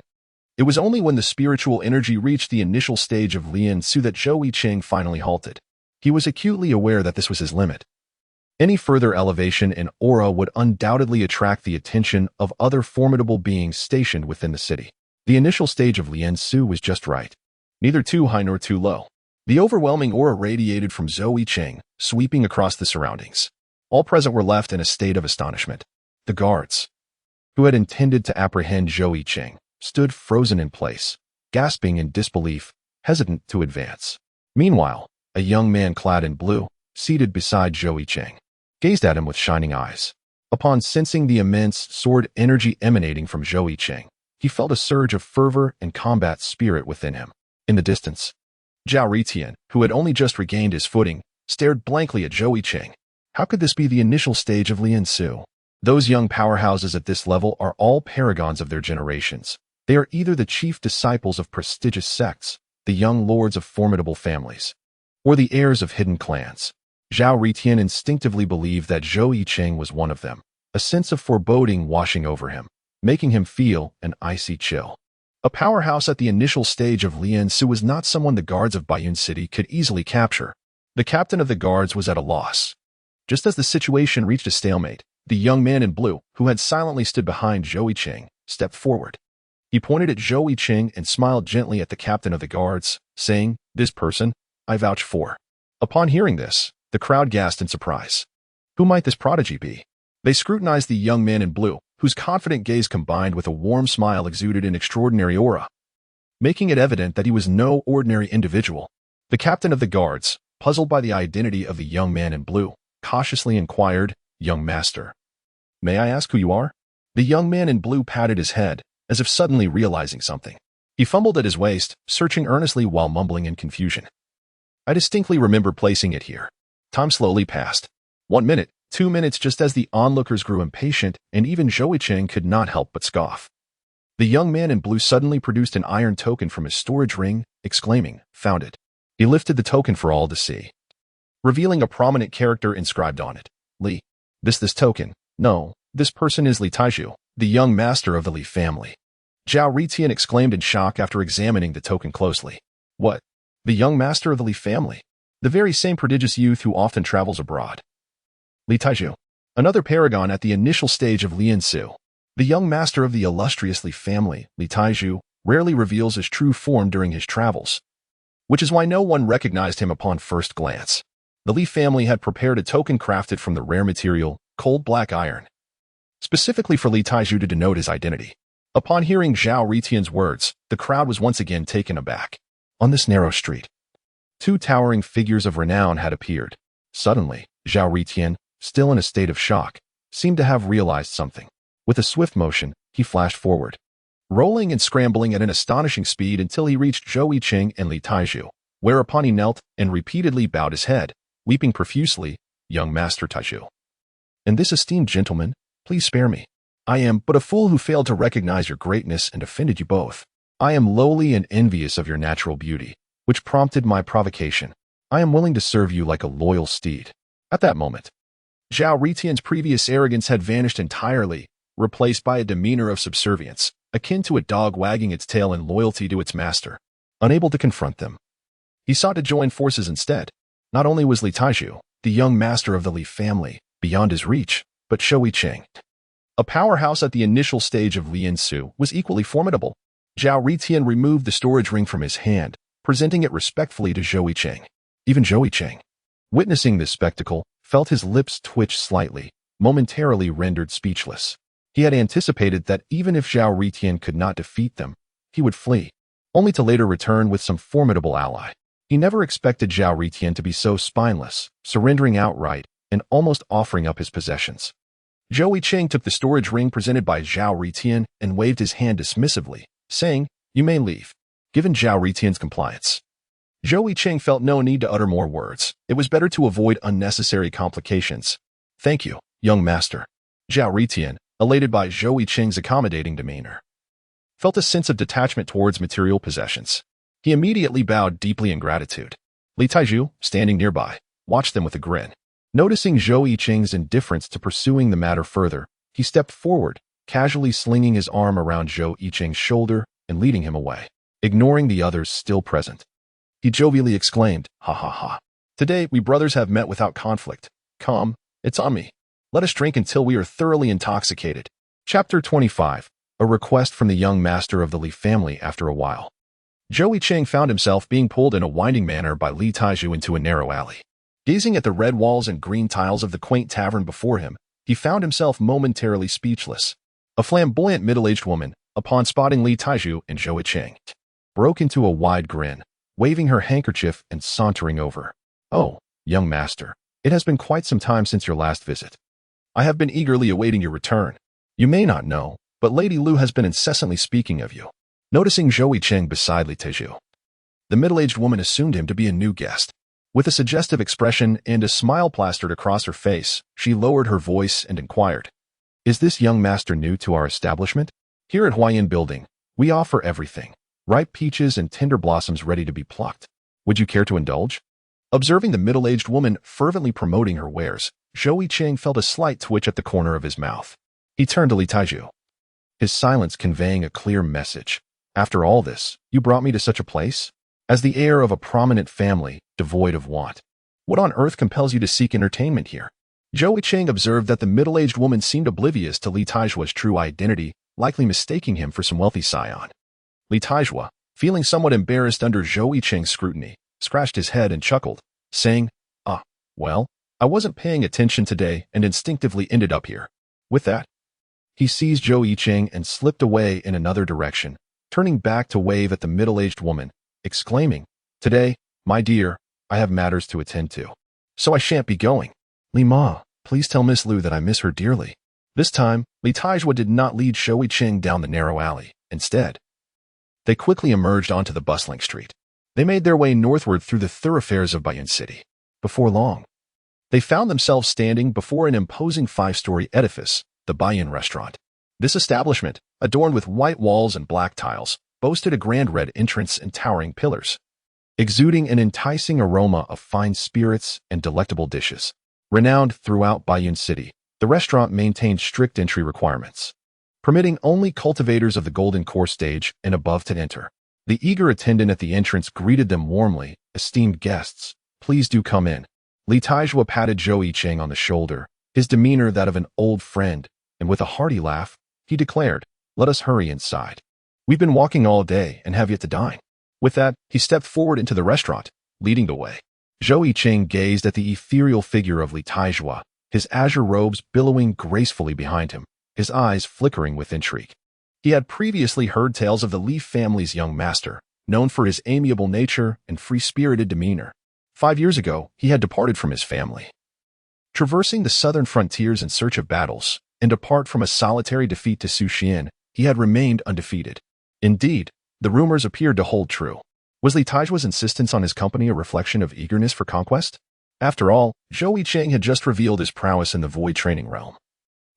It was only when the spiritual energy reached the initial stage of Liansu that Zhou Yicheng finally halted. He was acutely aware that this was his limit. Any further elevation in aura would undoubtedly attract the attention of other formidable beings stationed within the city. The initial stage of Liansu was just right, neither too high nor too low. The overwhelming aura radiated from Zhou Yicheng, sweeping across the surroundings. All present were left in a state of astonishment. The guards, who had intended to apprehend Zhou Yicheng, stood frozen in place, gasping in disbelief, hesitant to advance. Meanwhile, a young man clad in blue, seated beside Zhou Yicheng, gazed at him with shining eyes. Upon sensing the immense sword energy emanating from Zhou Yicheng, he felt a surge of fervor and combat spirit within him. In the distance, Zhou Yicheng, who had only just regained his footing, stared blankly at Zhou Yicheng. How could this be the initial stage of Liansu? Those young powerhouses at this level are all paragons of their generations. They are either the chief disciples of prestigious sects, the young lords of formidable families, or the heirs of hidden clans. Zhou Yicheng instinctively believed that Zhou Yicheng was one of them, a sense of foreboding washing over him, making him feel an icy chill. A powerhouse at the initial stage of Liansu was not someone the guards of Bayun City could easily capture. The captain of the guards was at a loss. Just as the situation reached a stalemate, the young man in blue, who had silently stood behind Zhou Yicheng, stepped forward. He pointed at Zhou Yicheng and smiled gently at the captain of the guards, saying, "This person, I vouch for." Upon hearing this, the crowd gasped in surprise. Who might this prodigy be? They scrutinized the young man in blue, whose confident gaze combined with a warm smile exuded an extraordinary aura, making it evident that he was no ordinary individual. The captain of the guards, puzzled by the identity of the young man in blue, cautiously inquired, "Young master, may I ask who you are?" The young man in blue patted his head, as if suddenly realizing something. He fumbled at his waist, searching earnestly while mumbling in confusion. "I distinctly remember placing it here." Time slowly passed. 1 minute, 2 minutes, just as the onlookers grew impatient, and even Zhou Yicheng could not help but scoff. The young man in blue suddenly produced an iron token from his storage ring, exclaiming, "Found it." He lifted the token for all to see, revealing a prominent character inscribed on it. "Li. This token. No, this person is Li Taizhu, the young master of the Li family." Zhou Yicheng exclaimed in shock after examining the token closely. What? The young master of the Li family? The very same prodigious youth who often travels abroad. Li Taizhu, another paragon at the initial stage of Liansu. The young master of the illustrious Li family, Li Taizhu, rarely reveals his true form during his travels, which is why no one recognized him upon first glance. The Li family had prepared a token crafted from the rare material, cold black iron, specifically for Li Taizhu to denote his identity. Upon hearing Zhou Yicheng's words, the crowd was once again taken aback. On this narrow street, two towering figures of renown had appeared. Suddenly, Zhou Yicheng, still in a state of shock, seemed to have realized something. With a swift motion, he flashed forward, rolling and scrambling at an astonishing speed until he reached Zhou Yicheng and Li Taizhu, whereupon he knelt and repeatedly bowed his head, weeping profusely. Young Master Taizhu, and this esteemed gentleman, please spare me. I am but a fool who failed to recognize your greatness and offended you both. I am lowly and envious of your natural beauty, which prompted my provocation. I am willing to serve you like a loyal steed. At that moment, Zhou Yicheng's previous arrogance had vanished entirely, replaced by a demeanor of subservience, akin to a dog wagging its tail in loyalty to its master. Unable to confront them, he sought to join forces instead. Not only was Li Taizhu, the young master of the Li family, beyond his reach, but Zhou Yicheng, a powerhouse at the initial stage of Liansu, was equally formidable. Zhou Yicheng removed the storage ring from his hand, presenting it respectfully to Zhou Yicheng. Even Zhou Yicheng, witnessing this spectacle, felt his lips twitch slightly, momentarily rendered speechless. He had anticipated that even if Zhou Yicheng could not defeat them, he would flee, only to later return with some formidable ally. He never expected Zhou Yicheng to be so spineless, surrendering outright and almost offering up his possessions. Zhou Yicheng took the storage ring presented by Zhou Yicheng and waved his hand dismissively, saying, "You may leave." Given Zhou Yicheng's compliance, Zhou Yicheng felt no need to utter more words. It was better to avoid unnecessary complications. "Thank you, young master." Zhou Yicheng, elated by Zhou Yicheng's accommodating demeanor, felt a sense of detachment towards material possessions. He immediately bowed deeply in gratitude. Li Taizhu, standing nearby, watched them with a grin. Noticing Zhou Yicheng's indifference to pursuing the matter further, he stepped forward, casually slinging his arm around Zhou Yicheng's shoulder and leading him away. Ignoring the others still present, he jovially exclaimed, "Ha ha ha. Today we brothers have met without conflict. Come, it's on me. Let us drink until we are thoroughly intoxicated." Chapter 25. A request from the young master of the Li family. After a while, Zhou Yicheng found himself being pulled in a winding manner by Li Taizhu into a narrow alley. Gazing at the red walls and green tiles of the quaint tavern before him, he found himself momentarily speechless. A flamboyant middle-aged woman, upon spotting Li Taizhu and Zhou Yicheng, broke into a wide grin, waving her handkerchief and sauntering over. "Oh, young master, it has been quite some time since your last visit. I have been eagerly awaiting your return. You may not know, but Lady Lu has been incessantly speaking of you." Noticing Zhou Yicheng beside Li Taizhu, the middle-aged woman assumed him to be a new guest. With a suggestive expression and a smile plastered across her face, she lowered her voice and inquired, "Is this young master new to our establishment? Here at Huayan Building, we offer everything, ripe peaches and tender blossoms ready to be plucked. Would you care to indulge?" Observing the middle-aged woman fervently promoting her wares, Zhou Yicheng felt a slight twitch at the corner of his mouth. He turned to Li Taizhu, his silence conveying a clear message. "After all this, you brought me to such a place? As the heir of a prominent family, devoid of want, what on earth compels you to seek entertainment here?" Zhou Yicheng observed that the middle-aged woman seemed oblivious to Li Taizhua's true identity, likely mistaking him for some wealthy scion. Li Taizhua, feeling somewhat embarrassed under Zhou Yicheng's scrutiny, scratched his head and chuckled, saying, "Ah, well, I wasn't paying attention today and instinctively ended up here." With that, he seized Zhou Yicheng and slipped away in another direction, turning back to wave at the middle-aged woman, exclaiming, "Today, my dear, I have matters to attend to, so I shan't be going. Li Ma, please tell Miss Lu that I miss her dearly." This time, Li Taizhua did not lead Zhou Yicheng down the narrow alley. Instead, they quickly emerged onto the bustling street. They made their way northward through the thoroughfares of Baiyun City. Before long, they found themselves standing before an imposing 5-story edifice, the Baiyun Restaurant. This establishment, adorned with white walls and black tiles, boasted a grand red entrance and towering pillars, exuding an enticing aroma of fine spirits and delectable dishes. Renowned throughout Baiyun City, the restaurant maintained strict entry requirements, permitting only cultivators of the Golden Core stage and above to enter. The eager attendant at the entrance greeted them warmly. Esteemed guests, please do come in. Li Taizhua patted Zhou Yicheng on the shoulder, his demeanor that of an old friend, and with a hearty laugh, he declared, let us hurry inside. We've been walking all day and have yet to dine. With that, he stepped forward into the restaurant, leading the way. Zhou Yicheng gazed at the ethereal figure of Li Taizhua, his azure robes billowing gracefully behind him, his eyes flickering with intrigue. He had previously heard tales of the Li family's young master, known for his amiable nature and free-spirited demeanor. 5 years ago, he had departed from his family, traversing the southern frontiers in search of battles, and apart from a solitary defeat to Su Xian, he had remained undefeated. Indeed, the rumors appeared to hold true. Was Li Taizhua's insistence on his company a reflection of eagerness for conquest? After all, Zhou Yicheng had just revealed his prowess in the void training realm,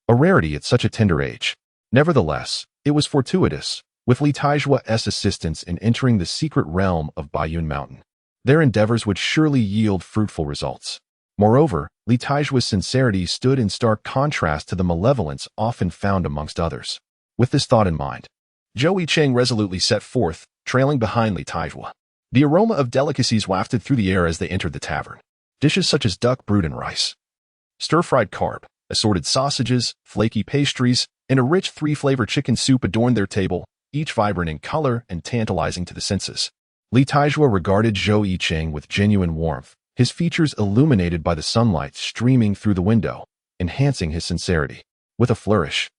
a rarity at such a tender age. Nevertheless, it was fortuitous, with Li Taizhua's assistance in entering the secret realm of Baiyun Mountain. Their endeavors would surely yield fruitful results. Moreover, Li Taizhua's sincerity stood in stark contrast to the malevolence often found amongst others. With this thought in mind, Zhou Yicheng resolutely set forth, trailing behind Li Taizhua. The aroma of delicacies wafted through the air as they entered the tavern. Dishes such as duck brood and rice, stir-fried carp, assorted sausages, flaky pastries, and a rich 3-flavor chicken soup adorned their table, each vibrant in color and tantalizing to the senses. Li Taizhua regarded Zhou Yicheng with genuine warmth, his features illuminated by the sunlight streaming through the window, enhancing his sincerity. With a flourish,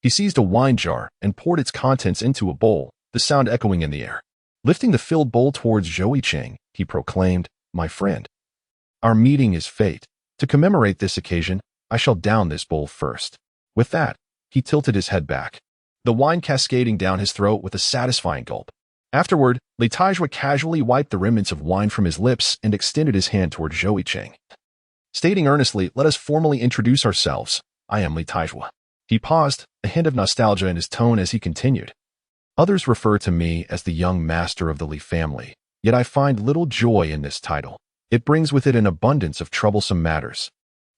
he seized a wine jar and poured its contents into a bowl, the sound echoing in the air. Lifting the filled bowl towards Zhou Yicheng, he proclaimed, my friend, our meeting is fate. To commemorate this occasion, I shall down this bowl first. With that, he tilted his head back, the wine cascading down his throat with a satisfying gulp. Afterward, Li Taizhua casually wiped the remnants of wine from his lips and extended his hand toward Zhou Yicheng, stating earnestly, let us formally introduce ourselves. I am Li Taizhua. He paused, a hint of nostalgia in his tone as he continued. Others refer to me as the young master of the Li family, yet I find little joy in this title. It brings with it an abundance of troublesome matters,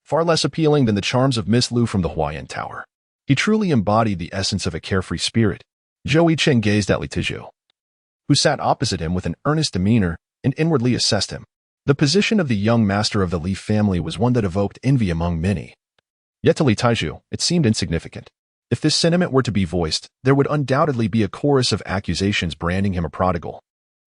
far less appealing than the charms of Miss Lu from the Huayan Tower. He truly embodied the essence of a carefree spirit. Zhou Yicheng gazed at Li Taizhua, who sat opposite him with an earnest demeanor, and inwardly assessed him. The position of the young master of the Li family was one that evoked envy among many. Yet to Li Taizhua, it seemed insignificant. If this sentiment were to be voiced, there would undoubtedly be a chorus of accusations branding him a prodigal.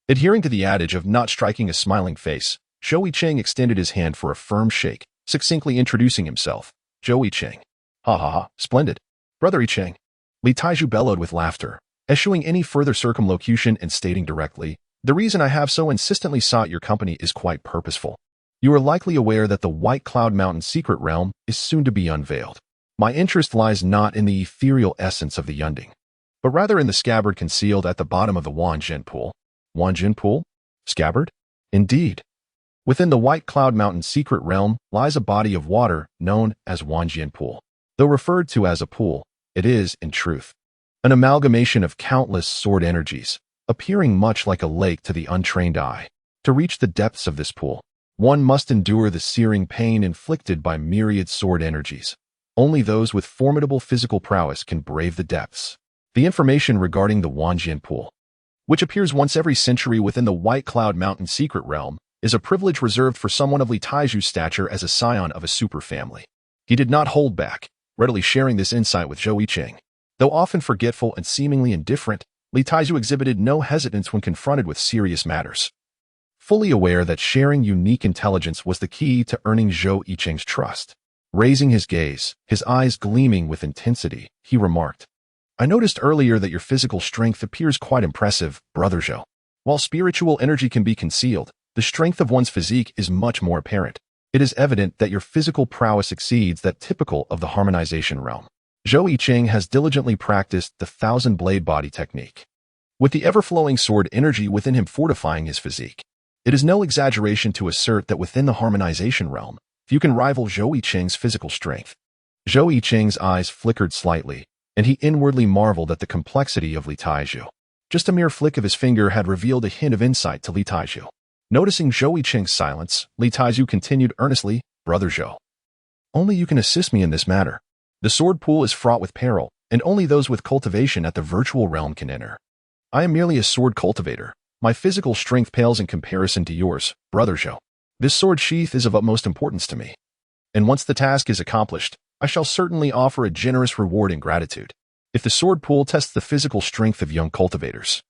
Adhering to the adage of not striking a smiling face, Zhou Yicheng extended his hand for a firm shake, succinctly introducing himself. Zhou Yicheng. Ha ha ha, splendid. Brother Yicheng. Li Taizhua bellowed with laughter, eschewing any further circumlocution and stating directly, the reason I have so insistently sought your company is quite purposeful. You are likely aware that the White Cloud Mountain secret realm is soon to be unveiled. My interest lies not in the ethereal essence of the Undying, but rather in the scabbard concealed at the bottom of the Wanjin Pool. Wanjin Pool? Scabbard? Indeed. Within the White Cloud Mountain secret realm lies a body of water known as Wanjin Pool. Though referred to as a pool, it is, in truth, an amalgamation of countless sword energies, appearing much like a lake to the untrained eye. To reach the depths of this pool, one must endure the searing pain inflicted by myriad sword energies. Only those with formidable physical prowess can brave the depths. The information regarding the Wanjin Pool, which appears once every century within the White Cloud Mountain secret realm, is a privilege reserved for someone of Li Taizhua's stature as a scion of a super family. He did not hold back, readily sharing this insight with Zhou Yicheng. Though often forgetful and seemingly indifferent, Li Taizhua exhibited no hesitance when confronted with serious matters. Fully aware that sharing unique intelligence was the key to earning Zhou Yicheng's trust. Raising his gaze, his eyes gleaming with intensity, he remarked, I noticed earlier that your physical strength appears quite impressive, Brother Zhou. While spiritual energy can be concealed, the strength of one's physique is much more apparent. It is evident that your physical prowess exceeds that typical of the harmonization realm. Zhou Yicheng has diligently practiced the thousand-blade body technique, with the ever-flowing sword energy within him fortifying his physique. It is no exaggeration to assert that within the harmonization realm, few can rival Zhou Yicheng's physical strength. Zhou Yicheng's eyes flickered slightly, and he inwardly marveled at the complexity of Li Taizhua. Just a mere flick of his finger had revealed a hint of insight to Li Taizhua. Noticing Zhou Yicheng's silence, Li Taizhua continued earnestly, Brother Zhou, only you can assist me in this matter. The sword pool is fraught with peril, and only those with cultivation at the virtual realm can enter. I am merely a sword cultivator. My physical strength pales in comparison to yours, Brother Zhou. This sword sheath is of utmost importance to me. And once the task is accomplished, I shall certainly offer a generous reward in gratitude. If the sword pool tests the physical strength of young cultivators,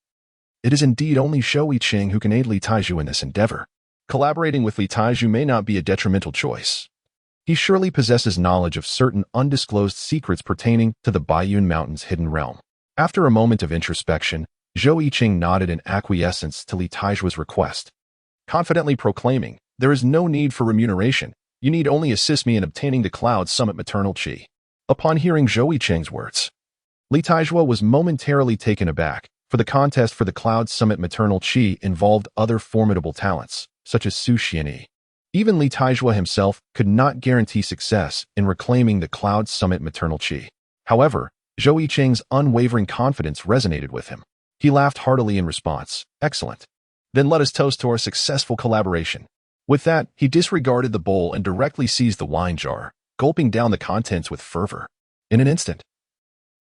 it is indeed only Zhou Yicheng who can aid Li Taizhu in this endeavor. Collaborating with Li Taizhu may not be a detrimental choice. He surely possesses knowledge of certain undisclosed secrets pertaining to the Baiyun Mountain's hidden realm. After a moment of introspection, Zhou Yicheng nodded in acquiescence to Li Taizhu's request, confidently proclaiming, "There is no need for remuneration. You need only assist me in obtaining the Cloud Summit Maternal Qi." Upon hearing Zhou Yicheng's words, Li Taizhu was momentarily taken aback, for the contest for the Cloud Summit Maternal Qi involved other formidable talents, such as Su Xianyi. Even Li Taizhu himself could not guarantee success in reclaiming the Cloud Summit Maternal Qi. However, Zhou Yicheng's unwavering confidence resonated with him. He laughed heartily in response. "Excellent. Then let us toast to our successful collaboration." With that, he disregarded the bowl and directly seized the wine jar, gulping down the contents with fervor. In an instant,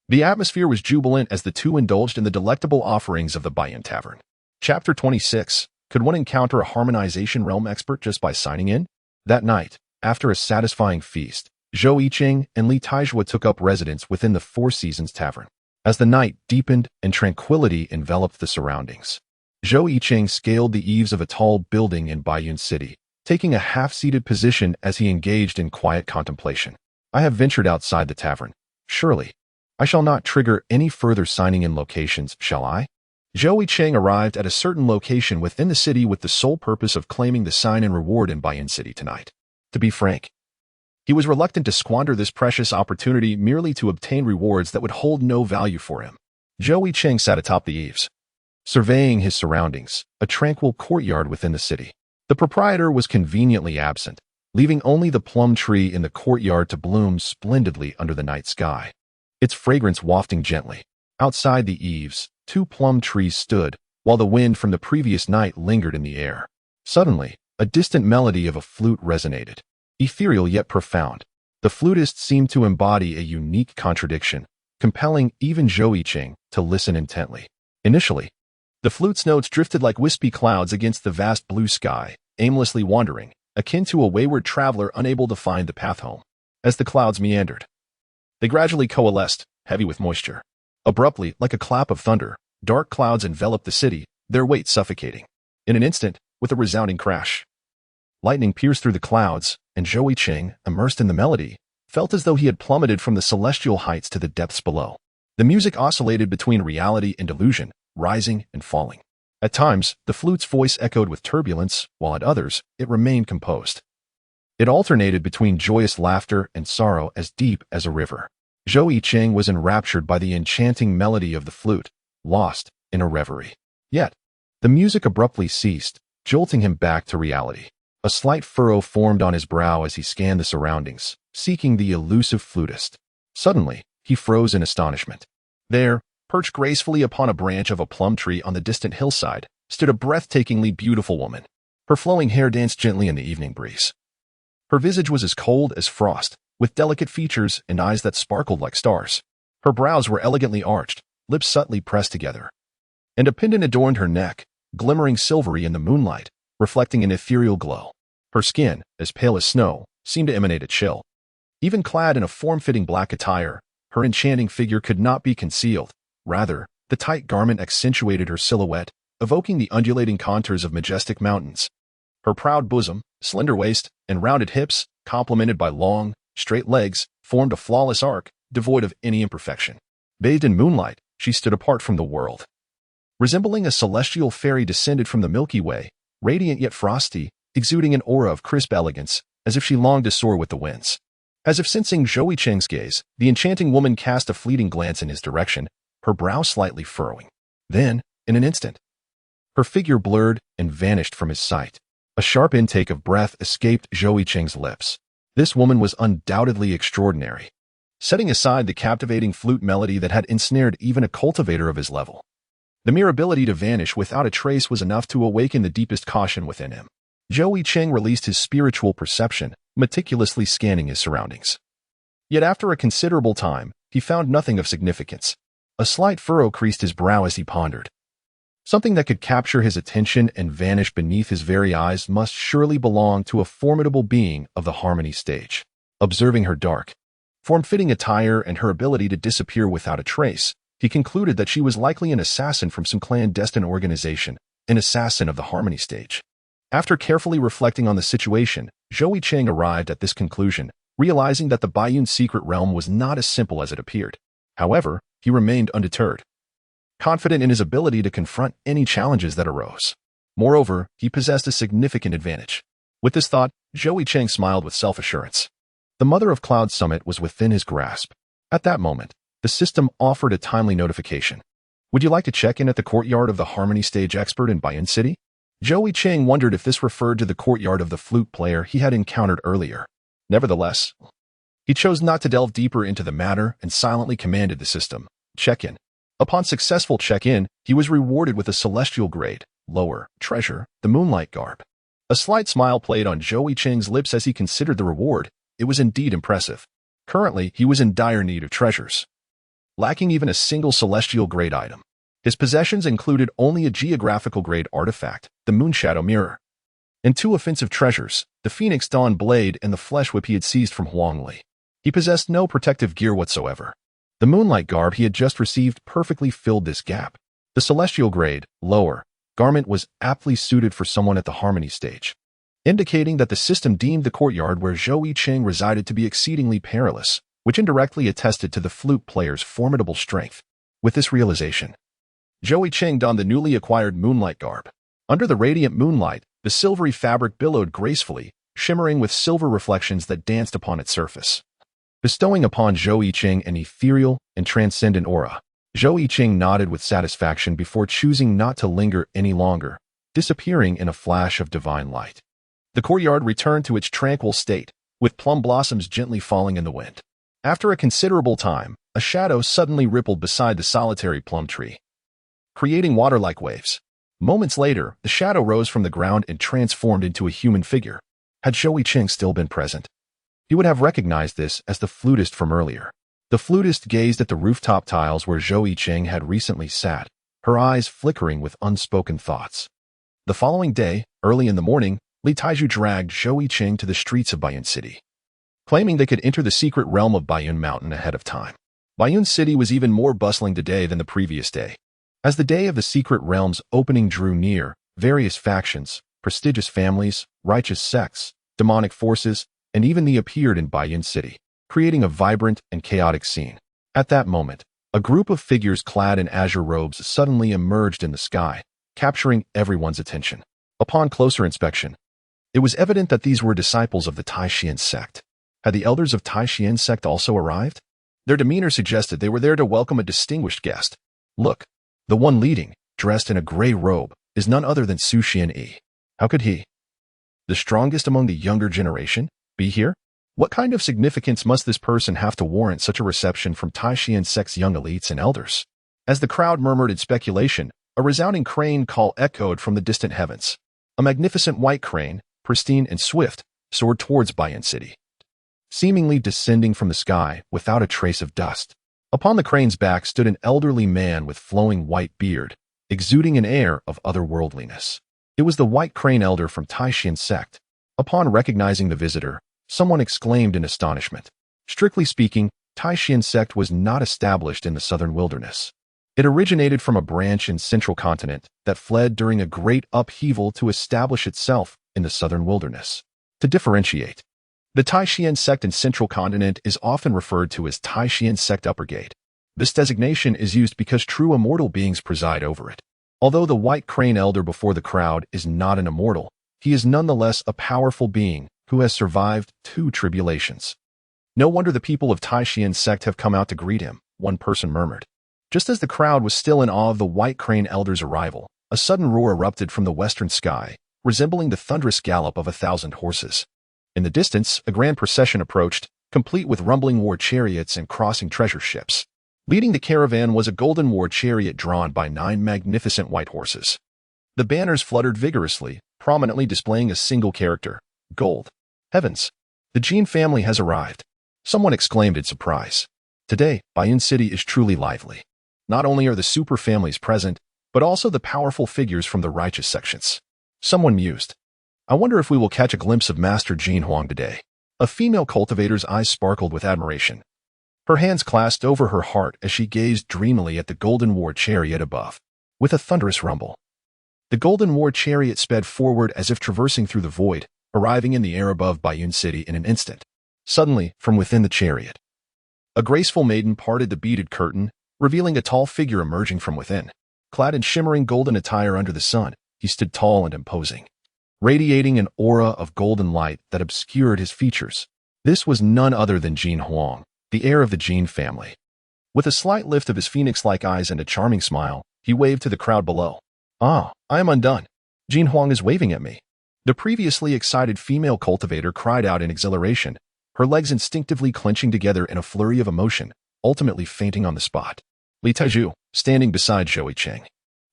the atmosphere was jubilant as the two indulged in the delectable offerings of the Baiyun Tavern. Chapter 26. Could one encounter a harmonization realm expert just by signing in? That night, after a satisfying feast, Zhou Yicheng and Li Taizhu took up residence within the Four Seasons Tavern. As the night deepened and tranquility enveloped the surroundings, Zhou Yicheng scaled the eaves of a tall building in Baiyun City, taking a half-seated position as he engaged in quiet contemplation. I have ventured outside the tavern. Surely, I shall not trigger any further signing-in locations, shall I? Zhou Yicheng arrived at a certain location within the city with the sole purpose of claiming the sign-in reward in Baiyun City tonight. To be frank, he was reluctant to squander this precious opportunity merely to obtain rewards that would hold no value for him. Zhou Yicheng sat atop the eaves, surveying his surroundings, a tranquil courtyard within the city. The proprietor was conveniently absent, leaving only the plum tree in the courtyard to bloom splendidly under the night sky, its fragrance wafting gently. Outside the eaves, two plum trees stood, while the wind from the previous night lingered in the air. Suddenly, a distant melody of a flute resonated, ethereal yet profound. The flutist seemed to embody a unique contradiction, compelling even Zhou Yicheng to listen intently. Initially, the flute's notes drifted like wispy clouds against the vast blue sky, aimlessly wandering, akin to a wayward traveler unable to find the path home. As the clouds meandered, they gradually coalesced, heavy with moisture. Abruptly, like a clap of thunder, dark clouds enveloped the city, their weight suffocating. In an instant, with a resounding crash, lightning pierced through the clouds, and Zhou Yicheng, immersed in the melody, felt as though he had plummeted from the celestial heights to the depths below. The music oscillated between reality and illusion, rising and falling. At times, the flute's voice echoed with turbulence, while at others, it remained composed. It alternated between joyous laughter and sorrow as deep as a river. Zhou Yicheng was enraptured by the enchanting melody of the flute, lost in a reverie. Yet, the music abruptly ceased, jolting him back to reality. A slight furrow formed on his brow as he scanned the surroundings, seeking the elusive flutist. Suddenly, he froze in astonishment. There, perched gracefully upon a branch of a plum tree on the distant hillside, stood a breathtakingly beautiful woman. Her flowing hair danced gently in the evening breeze. Her visage was as cold as frost, with delicate features and eyes that sparkled like stars. Her brows were elegantly arched, lips subtly pressed together, and a pendant adorned her neck, glimmering silvery in the moonlight, reflecting an ethereal glow. Her skin, as pale as snow, seemed to emanate a chill. Even clad in a form-fitting black attire, her enchanting figure could not be concealed. Rather, the tight garment accentuated her silhouette, evoking the undulating contours of majestic mountains. Her proud bosom, slender waist, and rounded hips, complemented by long, straight legs, formed a flawless arc, devoid of any imperfection. Bathed in moonlight, she stood apart from the world. Resembling a celestial fairy descended from the Milky Way, radiant yet frosty, exuding an aura of crisp elegance, as if she longed to soar with the winds. As if sensing Zhou Yicheng's gaze, the enchanting woman cast a fleeting glance in his direction, her brow slightly furrowing. Then, in an instant, her figure blurred and vanished from his sight. A sharp intake of breath escaped Zhou Yicheng's lips. This woman was undoubtedly extraordinary. Setting aside the captivating flute melody that had ensnared even a cultivator of his level, the mere ability to vanish without a trace was enough to awaken the deepest caution within him. Zhou Yicheng released his spiritual perception, meticulously scanning his surroundings. Yet after a considerable time, he found nothing of significance. A slight furrow creased his brow as he pondered. Something that could capture his attention and vanish beneath his very eyes must surely belong to a formidable being of the Harmony stage. Observing her dark, form-fitting attire and her ability to disappear without a trace, he concluded that she was likely an assassin from some clandestine organization, an assassin of the Harmony stage. After carefully reflecting on the situation, Zhou Yicheng arrived at this conclusion, realizing that the Baiyun's secret realm was not as simple as it appeared. However, he remained undeterred, confident in his ability to confront any challenges that arose. Moreover, he possessed a significant advantage. With this thought, Zhou Yicheng smiled with self-assurance. The Mother of Cloud Summit was within his grasp. At that moment, the system offered a timely notification. Would you like to check in at the courtyard of the Harmony Stage expert in Baiyun City? Zhou Yicheng wondered if this referred to the courtyard of the flute player he had encountered earlier. Nevertheless, he chose not to delve deeper into the matter and silently commanded the system, check in. Upon successful check-in, he was rewarded with a celestial grade, lower, treasure, the Moonlight Garb. A slight smile played on Zhou Yicheng's lips as he considered the reward. It was indeed impressive. Currently, he was in dire need of treasures, lacking even a single celestial grade item. His possessions included only a geographical grade artifact, the Moonshadow Mirror, and 2 offensive treasures, the Phoenix Dawn Blade and the Flesh Whip he had seized from Huangli. He possessed no protective gear whatsoever. The Moonlight Garb he had just received perfectly filled this gap. The celestial grade, lower, garment was aptly suited for someone at the Harmony stage, indicating that the system deemed the courtyard where Zhou Yicheng resided to be exceedingly perilous, which indirectly attested to the flute player's formidable strength. With this realization, Zhou Yicheng donned the newly acquired Moonlight Garb. Under the radiant moonlight, the silvery fabric billowed gracefully, shimmering with silver reflections that danced upon its surface, bestowing upon Zhou Yicheng an ethereal and transcendent aura. Zhou Yicheng nodded with satisfaction before choosing not to linger any longer, disappearing in a flash of divine light. The courtyard returned to its tranquil state, with plum blossoms gently falling in the wind. After a considerable time, a shadow suddenly rippled beside the solitary plum tree, creating water-like waves. Moments later, the shadow rose from the ground and transformed into a human figure. Had Zhou Yicheng still been present, he would have recognized this as the flutist from earlier. The flutist gazed at the rooftop tiles where Zhou Yicheng had recently sat, her eyes flickering with unspoken thoughts. The following day, early in the morning, Li Taizhu dragged Zhou Yicheng to the streets of Baiyun City, claiming they could enter the secret realm of Baiyun Mountain ahead of time. Baiyun City was even more bustling today than the previous day. As the day of the secret realm's opening drew near, various factions, prestigious families, righteous sects, demonic forces, and even the appeared in Baiyun City, creating a vibrant and chaotic scene. At that moment, a group of figures clad in azure robes suddenly emerged in the sky, capturing everyone's attention. Upon closer inspection, it was evident that these were disciples of the Taishian sect. Had the elders of Taishian sect also arrived? Their demeanor suggested they were there to welcome a distinguished guest. Look, the one leading, dressed in a gray robe, is none other than Su Xianyi. How could he, the strongest among the younger generation, be here? What kind of significance must this person have to warrant such a reception from Taishian sect's young elites and elders? As the crowd murmured in speculation, a resounding crane call echoed from the distant heavens. A magnificent white crane, pristine and swift, soared towards Baiyun City, seemingly descending from the sky without a trace of dust. Upon the crane's back stood an elderly man with flowing white beard, exuding an air of otherworldliness. It was the White Crane Elder from Taishian sect. Upon recognizing the visitor, someone exclaimed in astonishment. Strictly speaking, Taishian sect was not established in the southern wilderness. It originated from a branch in central continent that fled during a great upheaval to establish itself in the southern wilderness. To differentiate, the Taishian sect in central continent is often referred to as Taishian sect Uppergate. This designation is used because true immortal beings preside over it. Although the White Crane Elder before the crowd is not an immortal, he is nonetheless a powerful being who has survived 2 tribulations. No wonder the people of Taishian sect have come out to greet him, one person murmured. Just as the crowd was still in awe of the White Crane Elder's arrival, a sudden roar erupted from the western sky, resembling the thunderous gallop of 1,000 horses. In the distance, a grand procession approached, complete with rumbling war chariots and crossing treasure ships. Leading the caravan was a golden war chariot drawn by 9 magnificent white horses. The banners fluttered vigorously, prominently displaying a single character, gold. Heavens! The Jin family has arrived. Someone exclaimed in surprise. Today, Bayun City is truly lively. Not only are the super families present, but also the powerful figures from the righteous sections. Someone mused, I wonder if we will catch a glimpse of Master Jin Huang today. A female cultivator's eyes sparkled with admiration. Her hands clasped over her heart as she gazed dreamily at the Golden War chariot above. With a thunderous rumble, the Golden War chariot sped forward as if traversing through the void, arriving in the air above Bayun City in an instant. Suddenly, from within the chariot, a graceful maiden parted the beaded curtain, revealing a tall figure emerging from within. Clad in shimmering golden attire under the sun, he stood tall and imposing, radiating an aura of golden light that obscured his features. This was none other than Jin Huang, the heir of the Jin family. With a slight lift of his phoenix-like eyes and a charming smile, he waved to the crowd below. Ah, I am undone. Jin Huang is waving at me. The previously excited female cultivator cried out in exhilaration, her legs instinctively clenching together in a flurry of emotion, ultimately fainting on the spot. Li Taizhu, standing beside Zhou Yicheng,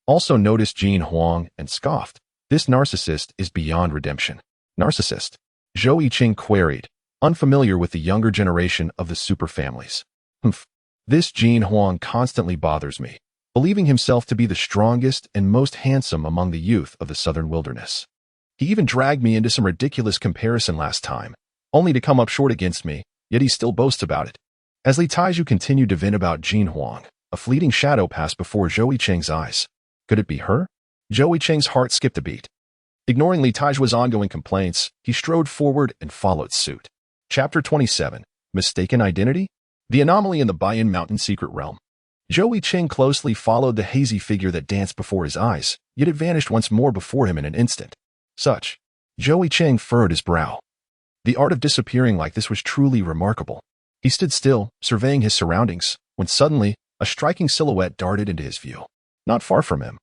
also noticed Jin Huang and scoffed. This narcissist is beyond redemption. Narcissist? Zhou Yicheng queried, unfamiliar with the younger generation of the super families. Humph. This Jin Huang constantly bothers me, believing himself to be the strongest and most handsome among the youth of the southern wilderness. He even dragged me into some ridiculous comparison last time, only to come up short against me, yet he still boasts about it. As Li Taizhu continued to vent about Jin Huang, a fleeting shadow passed before Zhou Yicheng's eyes. Could it be her? Zhou Yicheng's heart skipped a beat. Ignoring Li Taizhua's ongoing complaints, he strode forward and followed suit. Chapter 27. Mistaken Identity? The Anomaly in the Bayan Mountain Secret Realm. Zhou Yicheng closely followed the hazy figure that danced before his eyes, yet it vanished once more before him in an instant. Zhou Yicheng furrowed his brow. The art of disappearing like this was truly remarkable. He stood still, surveying his surroundings, when suddenly, a striking silhouette darted into his view. Not far from him,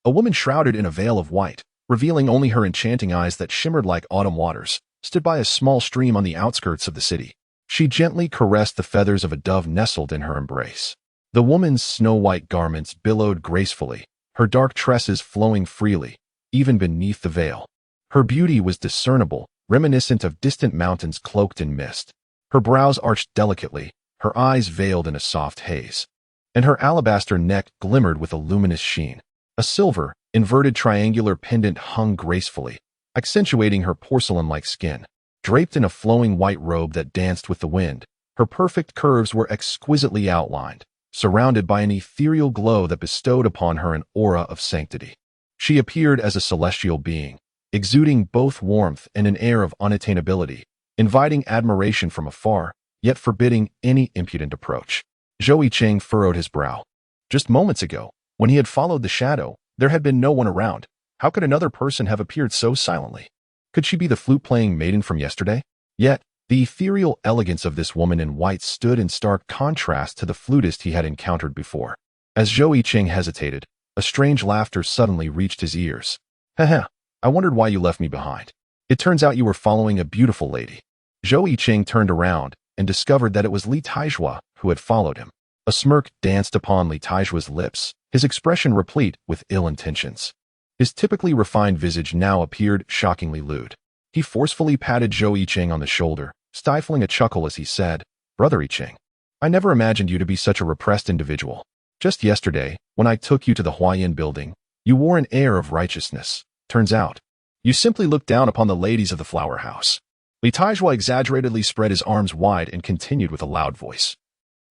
a woman shrouded in a veil of white, revealing only her enchanting eyes that shimmered like autumn waters, stood by a small stream on the outskirts of the city. She gently caressed the feathers of a dove nestled in her embrace. The woman's snow-white garments billowed gracefully, her dark tresses flowing freely, even beneath the veil. Her beauty was discernible, reminiscent of distant mountains cloaked in mist. Her brows arched delicately, her eyes veiled in a soft haze, and her alabaster neck glimmered with a luminous sheen. A silver, inverted triangular pendant hung gracefully, accentuating her porcelain-like skin. Draped in a flowing white robe that danced with the wind, her perfect curves were exquisitely outlined, surrounded by an ethereal glow that bestowed upon her an aura of sanctity. She appeared as a celestial being, exuding both warmth and an air of unattainability, inviting admiration from afar, yet forbidding any impudent approach. Zhou Yicheng furrowed his brow. Just moments ago, when he had followed the shadow, there had been no one around. How could another person have appeared so silently? Could she be the flute-playing maiden from yesterday? Yet, the ethereal elegance of this woman in white stood in stark contrast to the flutist he had encountered before. As Zhou Yicheng hesitated, a strange laughter suddenly reached his ears. Haha, I wondered why you left me behind. It turns out you were following a beautiful lady. Zhou Yicheng turned around and discovered that it was Li Taizhua who had followed him. A smirk danced upon Li Taizhua's lips, his expression replete with ill intentions. His typically refined visage now appeared shockingly lewd. He forcefully patted Zhou Yicheng on the shoulder, stifling a chuckle as he said, Brother Yicheng, I never imagined you to be such a repressed individual. Just yesterday, when I took you to the Huayan building, you wore an air of righteousness. Turns out, you simply looked down upon the ladies of the flower house. Li Taizhua exaggeratedly spread his arms wide and continued with a loud voice.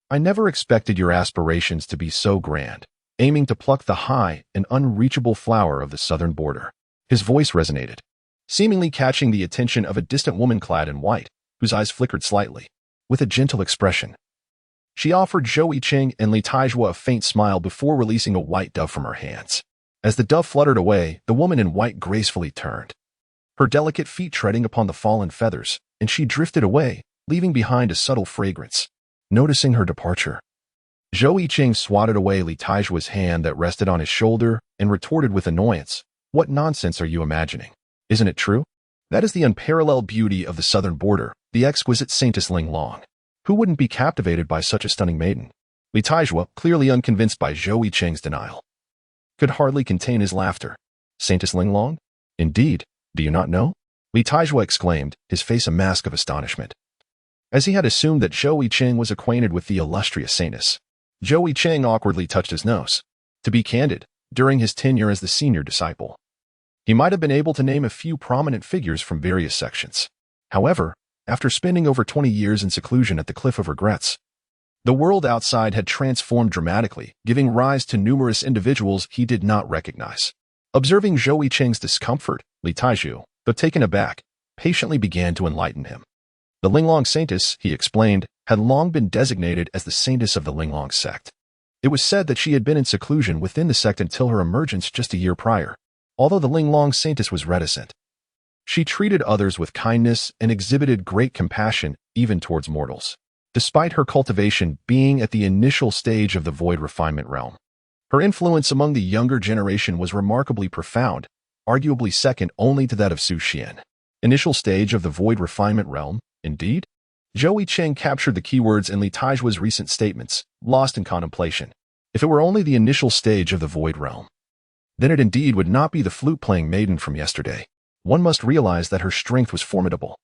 I never expected your aspirations to be so grand, aiming to pluck the high and unreachable flower of the southern border. His voice resonated, seemingly catching the attention of a distant woman clad in white, whose eyes flickered slightly. With a gentle expression, she offered Zhou Yicheng and Li Taizhua a faint smile before releasing a white dove from her hands. As the dove fluttered away, the woman in white gracefully turned, her delicate feet treading upon the fallen feathers, and she drifted away, leaving behind a subtle fragrance. Noticing her departure, Zhou Yicheng swatted away Li Taizhua's hand that rested on his shoulder and retorted with annoyance, What nonsense are you imagining? Isn't it true? That is the unparalleled beauty of the southern border, the exquisite Saintess Ling Long. Who wouldn't be captivated by such a stunning maiden? Li Taizhua, clearly unconvinced by Zhou Yicheng's denial, could hardly contain his laughter. Saintess Ling Long? Indeed, do you not know? Li Taizhua exclaimed, his face a mask of astonishment. as he had assumed that Zhou Yicheng was acquainted with the illustrious saintess. Zhou Yicheng awkwardly touched his nose. To be candid, during his tenure as the senior disciple, he might have been able to name a few prominent figures from various sections. However, after spending over 20 years in seclusion at the Cliff of Regrets, the world outside had transformed dramatically, giving rise to numerous individuals he did not recognize. Observing Zhou Yicheng's discomfort, Li Taizhu, though taken aback, patiently began to enlighten him. The Linglong Saintess, he explained, had long been designated as the saintess of the Linglong sect. It was said that she had been in seclusion within the sect until her emergence just a year prior. Although the Linglong Saintess was reticent, she treated others with kindness and exhibited great compassion even towards mortals. Despite her cultivation being at the initial stage of the void refinement realm, her influence among the younger generation was remarkably profound, arguably second only to that of Su Xian. Initial stage of the void refinement realm, indeed? Zhou Yicheng captured the keywords in Li Taizhu's recent statements, lost in contemplation. If it were only the initial stage of the void realm, then it indeed would not be the flute-playing maiden from yesterday. One must realize that her strength was formidable.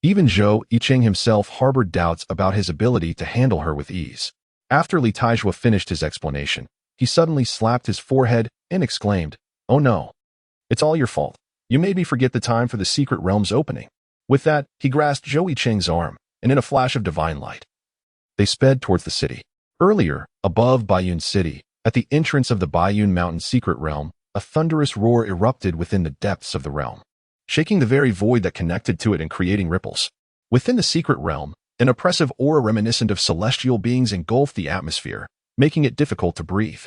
Even Zhou Yicheng himself harbored doubts about his ability to handle her with ease. After Li Taizhu finished his explanation, he suddenly slapped his forehead and exclaimed, "Oh no! It's all your fault. You made me forget the time for the secret realm's opening." With that, he grasped Zhou Yicheng's arm, and in a flash of divine light, they sped towards the city. Earlier, above Baiyun City, at the entrance of the Baiyun Mountain secret realm, a thunderous roar erupted within the depths of the realm, shaking the very void that connected to it and creating ripples. Within the secret realm, an oppressive aura reminiscent of celestial beings engulfed the atmosphere, making it difficult to breathe.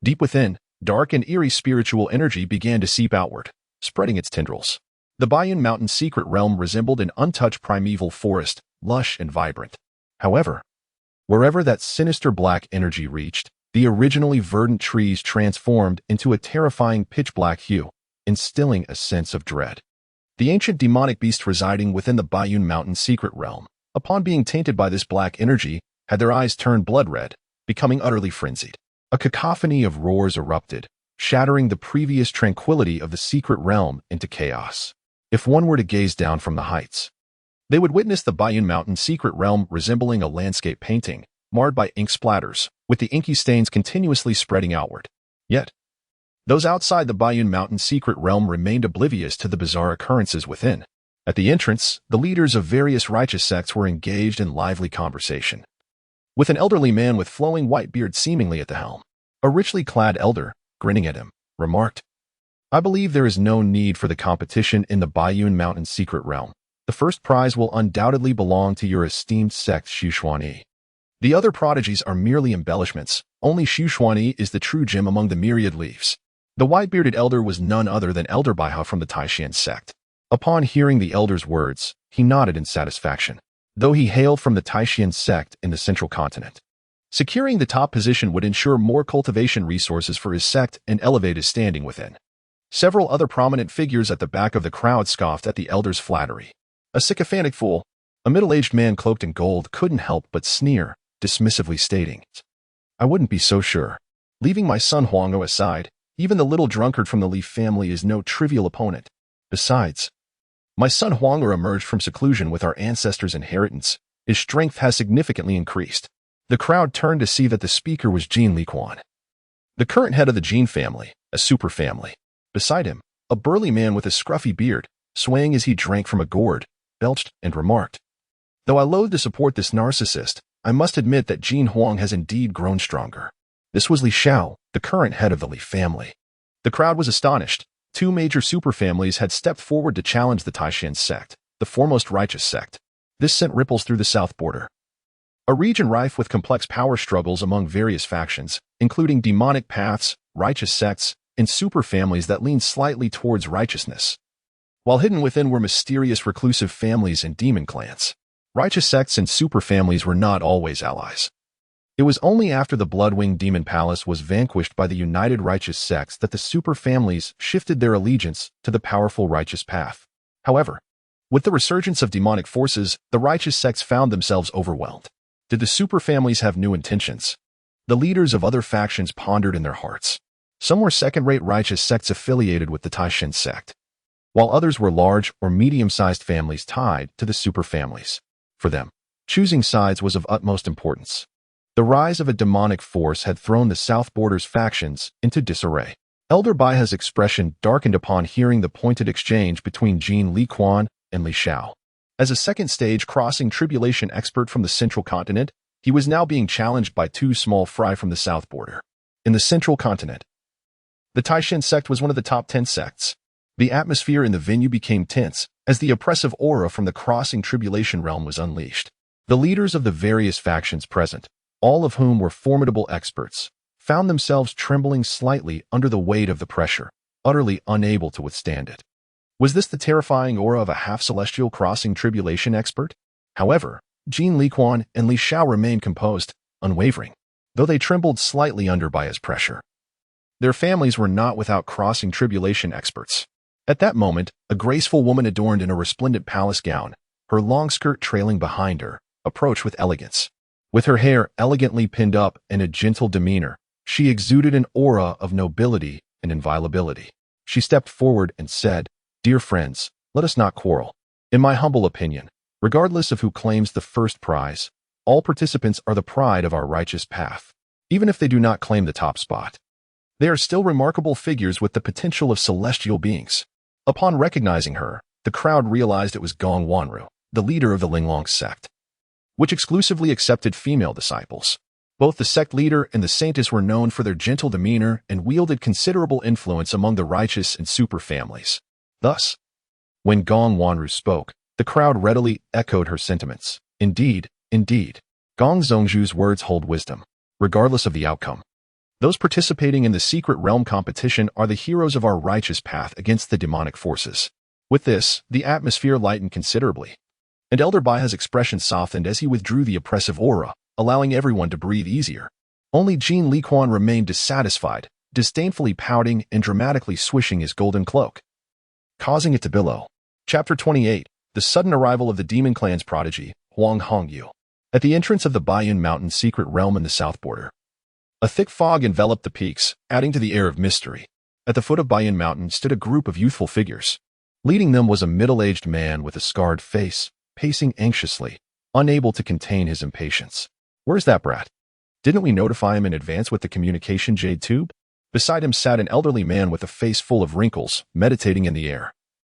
Deep within, dark and eerie spiritual energy began to seep outward, spreading its tendrils. The Baiyun Mountain secret realm resembled an untouched primeval forest, lush and vibrant. However, wherever that sinister black energy reached, the originally verdant trees transformed into a terrifying pitch-black hue, instilling a sense of dread. The ancient demonic beasts residing within the Baiyun Mountain secret realm, upon being tainted by this black energy, had their eyes turned blood red, becoming utterly frenzied. A cacophony of roars erupted, shattering the previous tranquility of the secret realm into chaos. If one were to gaze down from the heights, they would witness the Baiyun Mountain secret realm resembling a landscape painting, marred by ink splatters, with the inky stains continuously spreading outward. Yet, those outside the Baiyun Mountain secret realm remained oblivious to the bizarre occurrences within. At the entrance, the leaders of various righteous sects were engaged in lively conversation, with an elderly man with flowing white beard seemingly at the helm. A richly clad elder, grinning at him, remarked, "I believe there is no need for the competition in the Baiyun Mountain secret realm. The first prize will undoubtedly belong to your esteemed sect Xuexuanyi. The other prodigies are merely embellishments. Only Xuexuanyi is the true gem among the myriad leaves." The white-bearded elder was none other than Elder Baiha from the Taishan sect. Upon hearing the elder's words, he nodded in satisfaction. Though he hailed from the Taishan sect in the central continent, securing the top position would ensure more cultivation resources for his sect and elevate his standing within. Several other prominent figures at the back of the crowd scoffed at the elder's flattery. A sycophantic fool, a middle-aged man cloaked in gold, couldn't help but sneer, dismissively stating, "I wouldn't be so sure. Leaving my son Huang'o aside, even the little drunkard from the Li family is no trivial opponent. Besides, my son Huang'o emerged from seclusion with our ancestors' inheritance. His strength has significantly increased." The crowd turned to see that the speaker was Jin Liquan, the current head of the Jin family, a super family. Beside him, a burly man with a scruffy beard, swaying as he drank from a gourd, belched and remarked, "Though I loathe to support this narcissist, I must admit that Jin Huang has indeed grown stronger." This was Li Xiao, the current head of the Li family. The crowd was astonished. Two major superfamilies had stepped forward to challenge the Taishan sect, the foremost righteous sect. This sent ripples through the south border, a region rife with complex power struggles among various factions, including demonic paths, righteous sects, and superfamilies that leaned slightly towards righteousness, while hidden within were mysterious reclusive families and demon clans. Righteous sects and superfamilies were not always allies. It was only after the Bloodwing Demon Palace was vanquished by the united righteous sects that the superfamilies shifted their allegiance to the powerful righteous path. However, with the resurgence of demonic forces, the righteous sects found themselves overwhelmed. Did the superfamilies have new intentions? The leaders of other factions pondered in their hearts. Some were second-rate righteous sects affiliated with the Taishan sect, while others were large or medium-sized families tied to the superfamilies. For them, Choosing sides was of utmost importance. The rise of a demonic force had thrown the South Border's factions into disarray. Elder Baihe's expression darkened upon hearing the pointed exchange between Jin Liquan and Li Xiao. As a second-stage crossing tribulation expert from the Central Continent, he was now being challenged by two small fry from the South Border. In the Central Continent, the Taishan sect was one of the top 10 sects. The atmosphere in the venue became tense as the oppressive aura from the crossing tribulation realm was unleashed. The leaders of the various factions present, all of whom were formidable experts, found themselves trembling slightly under the weight of the pressure, utterly unable to withstand it. Was this the terrifying aura of a half-celestial crossing tribulation expert? However, Jin Liquan and Li Xiao remained composed, unwavering, though they trembled slightly under Baihe's pressure. Their families were not without crossing tribulation experts. At that moment, a graceful woman adorned in a resplendent palace gown, her long skirt trailing behind her, approached with elegance. With her hair elegantly pinned up and a gentle demeanor, she exuded an aura of nobility and inviolability. She stepped forward and said, "Dear friends, let us not quarrel. In my humble opinion, regardless of who claims the first prize, all participants are the pride of our righteous path. Even if they do not claim the top spot, they are still remarkable figures with the potential of celestial beings." Upon recognizing her, the crowd realized it was Gong Wanru, the leader of the Linglong sect, which exclusively accepted female disciples. Both the sect leader and the saintess were known for their gentle demeanor and wielded considerable influence among the righteous and super families. Thus, when Gong Wanru spoke, the crowd readily echoed her sentiments. Indeed, Gong Zhongzhu's words hold wisdom, regardless of the outcome. Those participating in the secret realm competition are the heroes of our righteous path against the demonic forces. With this, the atmosphere lightened considerably, and Elder Baihe's expression softened as he withdrew the oppressive aura, allowing everyone to breathe easier. Only Jin Liquan remained dissatisfied, disdainfully pouting and dramatically swishing his golden cloak, causing it to billow. Chapter 28, The Sudden Arrival of the Demon Clan's Prodigy, Huang Hongyu. At the entrance of the Baiyun Mountain secret realm in the South Border, a thick fog enveloped the peaks, adding to the air of mystery. At the foot of Baiyun Mountain stood a group of youthful figures. Leading them was a middle-aged man with a scarred face, pacing anxiously, unable to contain his impatience. "Where's that brat? Didn't we notify him in advance with the communication jade tube?" Beside him sat an elderly man with a face full of wrinkles, meditating in the air.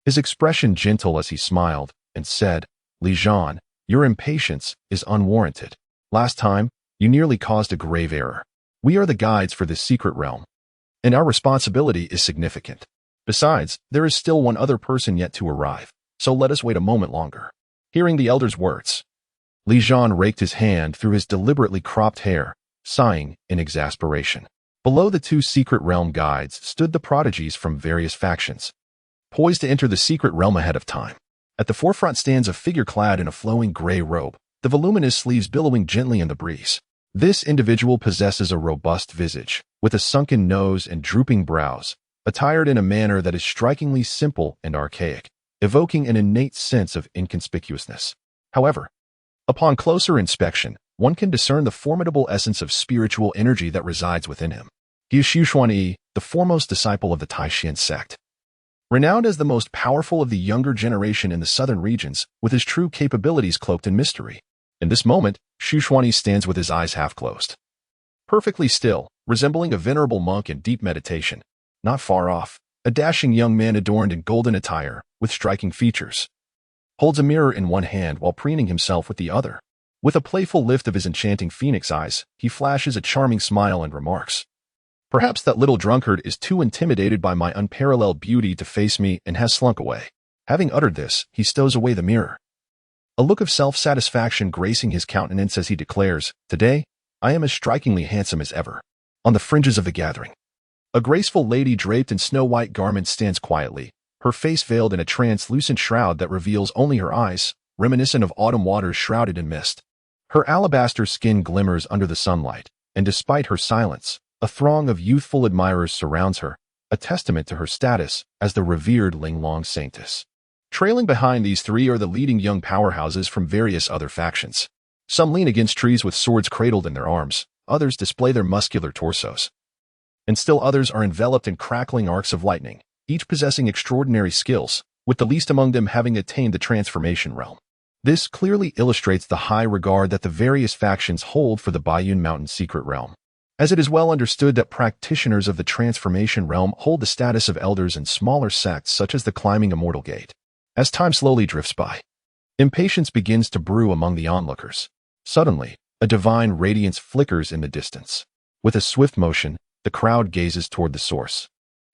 His expression gentle as he smiled, and said, "Li Zhan, your impatience is unwarranted. Last time, you nearly caused a grave error. We are the guides for this secret realm, and our responsibility is significant. Besides, there is still one other person yet to arrive, so let us wait a moment longer." Hearing the elder's words, Li Zhan raked his hand through his deliberately cropped hair, sighing in exasperation. Below the two secret realm guides stood the prodigies from various factions, poised to enter the secret realm ahead of time. At the forefront stands a figure clad in a flowing gray robe, the voluminous sleeves billowing gently in the breeze. This individual possesses a robust visage, with a sunken nose and drooping brows, attired in a manner that is strikingly simple and archaic, evoking an innate sense of inconspicuousness. However, upon closer inspection, one can discern the formidable essence of spiritual energy that resides within him. He is Xu Xuanyi, the foremost disciple of the Taishan sect. Renowned as the most powerful of the younger generation in the southern regions, with his true capabilities cloaked in mystery. In this moment, Xu Xuanyi stands with his eyes half closed, perfectly still, resembling a venerable monk in deep meditation. Not far off, a dashing young man adorned in golden attire, with striking features, holds a mirror in one hand while preening himself with the other. With a playful lift of his enchanting phoenix eyes, he flashes a charming smile and remarks, "Perhaps that little drunkard is too intimidated by my unparalleled beauty to face me and has slunk away." Having uttered this, he stows away the mirror, a look of self-satisfaction gracing his countenance as he declares, "Today, I am as strikingly handsome as ever." On the fringes of the gathering, a graceful lady draped in snow-white garments stands quietly, her face veiled in a translucent shroud that reveals only her eyes, reminiscent of autumn waters shrouded in mist. Her alabaster skin glimmers under the sunlight, and despite her silence, a throng of youthful admirers surrounds her, a testament to her status as the revered Linglong saintess. Trailing behind these three are the leading young powerhouses from various other factions. Some lean against trees with swords cradled in their arms, others display their muscular torsos, and still others are enveloped in crackling arcs of lightning, each possessing extraordinary skills, with the least among them having attained the transformation realm. This clearly illustrates the high regard that the various factions hold for the Baiyun Mountain secret realm, as it is well understood that practitioners of the transformation realm hold the status of elders in smaller sects such as the Climbing Immortal Gate. As time slowly drifts by, impatience begins to brew among the onlookers. Suddenly, a divine radiance flickers in the distance. With a swift motion, the crowd gazes toward the source,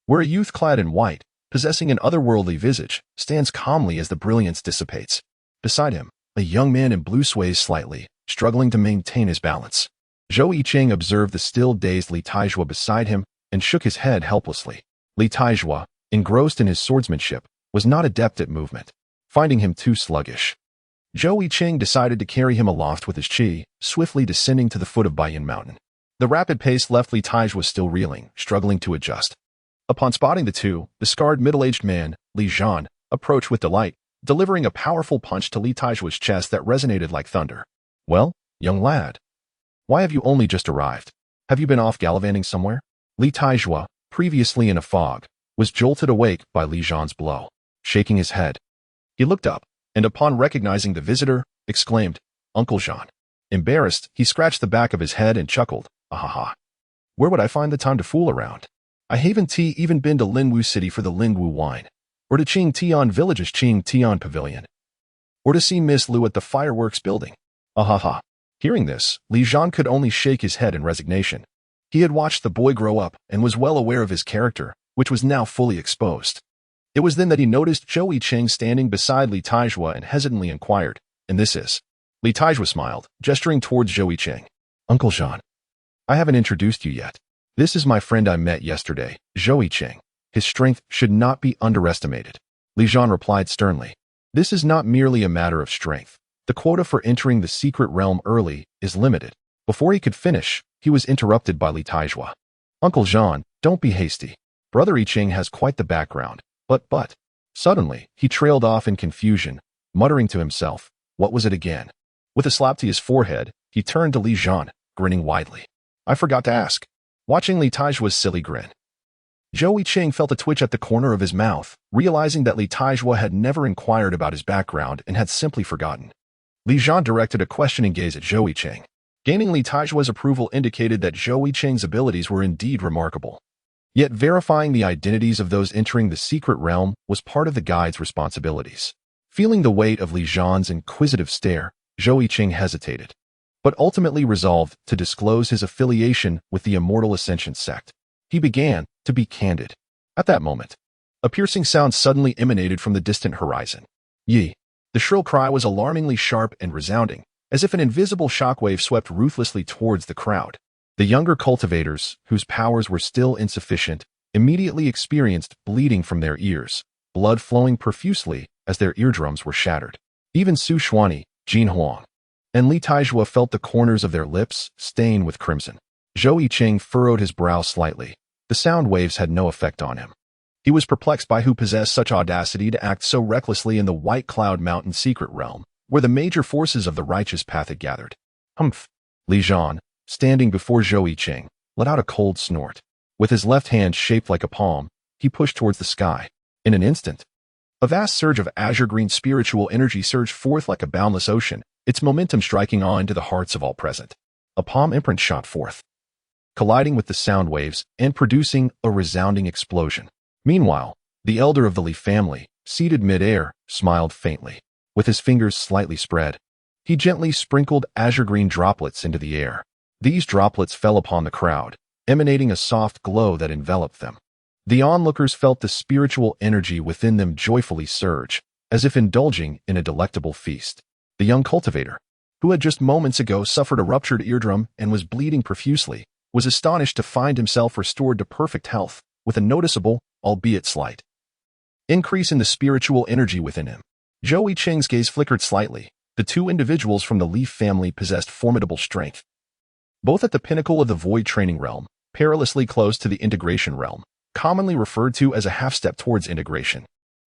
where a youth clad in white, possessing an otherworldly visage, stands calmly as the brilliance dissipates. Beside him, a young man in blue sways slightly, struggling to maintain his balance. Zhou Yicheng observed the still dazed Li Taizhua beside him and shook his head helplessly. Li Taizhua, engrossed in his swordsmanship, was not adept at movement, finding him too sluggish. Zhou Yicheng decided to carry him aloft with his qi, swiftly descending to the foot of Baiyun Mountain. The rapid pace left Li Taizhua still reeling, struggling to adjust. Upon spotting the two, the scarred middle-aged man, Li Zhan, approached with delight, delivering a powerful punch to Li Taizhua's chest that resonated like thunder. "Well, young lad, why have you only just arrived? Have you been off gallivanting somewhere?" Li Taizhua, previously in a fog, was jolted awake by Li Zhan's blow. Shaking his head, he looked up, and upon recognizing the visitor, exclaimed, "Uncle Zhan." Embarrassed, he scratched the back of his head and chuckled, "Ahaha. Where would I find the time to fool around? I haven't even been to Linwu City for the Linwu wine, or to Qingtian Village's Qingtian Pavilion, or to see Miss Lu at the fireworks building. Ahaha." Hearing this, Li Zhan could only shake his head in resignation. He had watched the boy grow up and was well aware of his character, which was now fully exposed. It was then that he noticed Zhou Yicheng standing beside Li Taizhua and hesitantly inquired, "And this is?" Li Taizhua smiled, gesturing towards Zhou Yicheng. "Uncle Zhan, I haven't introduced you yet. This is my friend I met yesterday, Zhou Yicheng. His strength should not be underestimated." Li Zhan replied sternly, "This is not merely a matter of strength. The quota for entering the secret realm early is limited." Before he could finish, he was interrupted by Li Taizhua. "Uncle Zhan, don't be hasty. Brother Yicheng has quite the background, but..." Suddenly, he trailed off in confusion, muttering to himself, "What was it again?" With a slap to his forehead, he turned to Li Zhan, grinning widely. "I forgot to ask." Watching Li Taizhua's silly grin, Zhou Yicheng felt a twitch at the corner of his mouth, realizing that Li Taizhua had never inquired about his background and had simply forgotten. Li Zhan directed a questioning gaze at Zhou Yicheng. Gaining Li Taizhua's approval indicated that Zhou Yicheng's abilities were indeed remarkable. Yet verifying the identities of those entering the secret realm was part of the guide's responsibilities. Feeling the weight of Li Zhan's inquisitive stare, Zhou Yicheng hesitated, but ultimately resolved to disclose his affiliation with the Immortal Ascension sect. He began to be candid. At that moment, a piercing sound suddenly emanated from the distant horizon. "Yi!" The shrill cry was alarmingly sharp and resounding, as if an invisible shockwave swept ruthlessly towards the crowd. The younger cultivators, whose powers were still insufficient, immediately experienced bleeding from their ears, blood flowing profusely as their eardrums were shattered. Even Su Xuanyi, Jin Huang, and Li Taizhua felt the corners of their lips stain with crimson. Zhou Yicheng furrowed his brow slightly. The sound waves had no effect on him. He was perplexed by who possessed such audacity to act so recklessly in the White Cloud Mountain secret realm, where the major forces of the righteous path had gathered. "Humph!" Li Zhan, standing before Zhou Yicheng, let out a cold snort. With his left hand shaped like a palm, he pushed towards the sky. In an instant, a vast surge of azure-green spiritual energy surged forth like a boundless ocean, its momentum striking awe into the hearts of all present. A palm imprint shot forth, colliding with the sound waves and producing a resounding explosion. Meanwhile, the elder of the Li family, seated mid-air, smiled faintly. With his fingers slightly spread, he gently sprinkled azure-green droplets into the air. These droplets fell upon the crowd, emanating a soft glow that enveloped them. The onlookers felt the spiritual energy within them joyfully surge, as if indulging in a delectable feast. The young cultivator, who had just moments ago suffered a ruptured eardrum and was bleeding profusely, was astonished to find himself restored to perfect health, with a noticeable, albeit slight, increase in the spiritual energy within him. Zhou Yicheng's gaze flickered slightly. The two individuals from the Leaf family possessed formidable strength, both at the pinnacle of the void training realm, perilously close to the integration realm, commonly referred to as a half-step towards integration.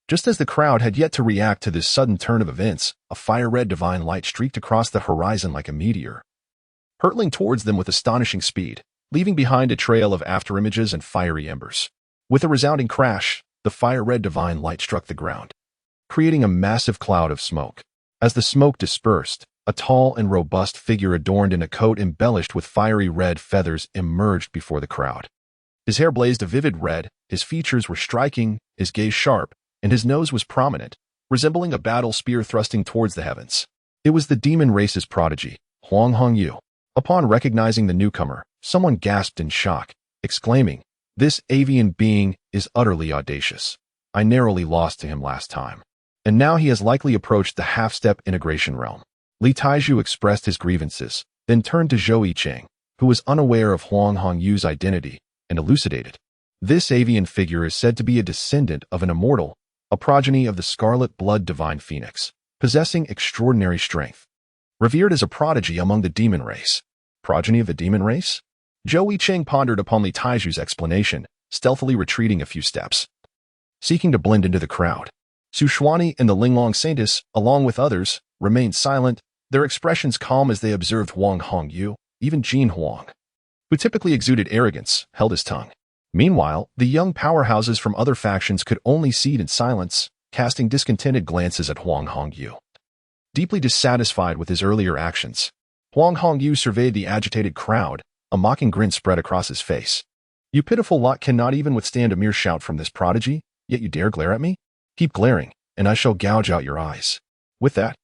Just as the crowd had yet to react to this sudden turn of events, a fire-red divine light streaked across the horizon like a meteor, hurtling towards them with astonishing speed, leaving behind a trail of afterimages and fiery embers. With a resounding crash, the fire-red divine light struck the ground, creating a massive cloud of smoke. As the smoke dispersed, a tall and robust figure adorned in a coat embellished with fiery red feathers emerged before the crowd. His hair blazed a vivid red, his features were striking, his gaze sharp, and his nose was prominent, resembling a battle spear thrusting towards the heavens. It was the demon race's prodigy, Huang Hongyu. Upon recognizing the newcomer, someone gasped in shock, exclaiming, "This avian being is utterly audacious. I narrowly lost to him last time. And now he has likely approached the half-step integration realm." Li Taizhu expressed his grievances, then turned to Zhou Yicheng, who was unaware of Huang Hongyu's identity, and elucidated. This avian figure is said to be a descendant of an immortal, a progeny of the scarlet blood divine phoenix, possessing extraordinary strength. Revered as a prodigy among the demon race. Progeny of the demon race? Zhou Yicheng pondered upon Li Taizhu's explanation, stealthily retreating a few steps. Seeking to blend into the crowd, Su Xuani and the Linglong Saintess, along with others, remained silent, their expressions calm as they observed Huang Hongyu. Even Jin Huang, who typically exuded arrogance, held his tongue. Meanwhile, the young powerhouses from other factions could only cede in silence, casting discontented glances at Huang Hongyu. Deeply dissatisfied with his earlier actions, Huang Hongyu surveyed the agitated crowd, a mocking grin spread across his face. "You pitiful lot cannot even withstand a mere shout from this prodigy, yet you dare glare at me? Keep glaring, and I shall gouge out your eyes." With that,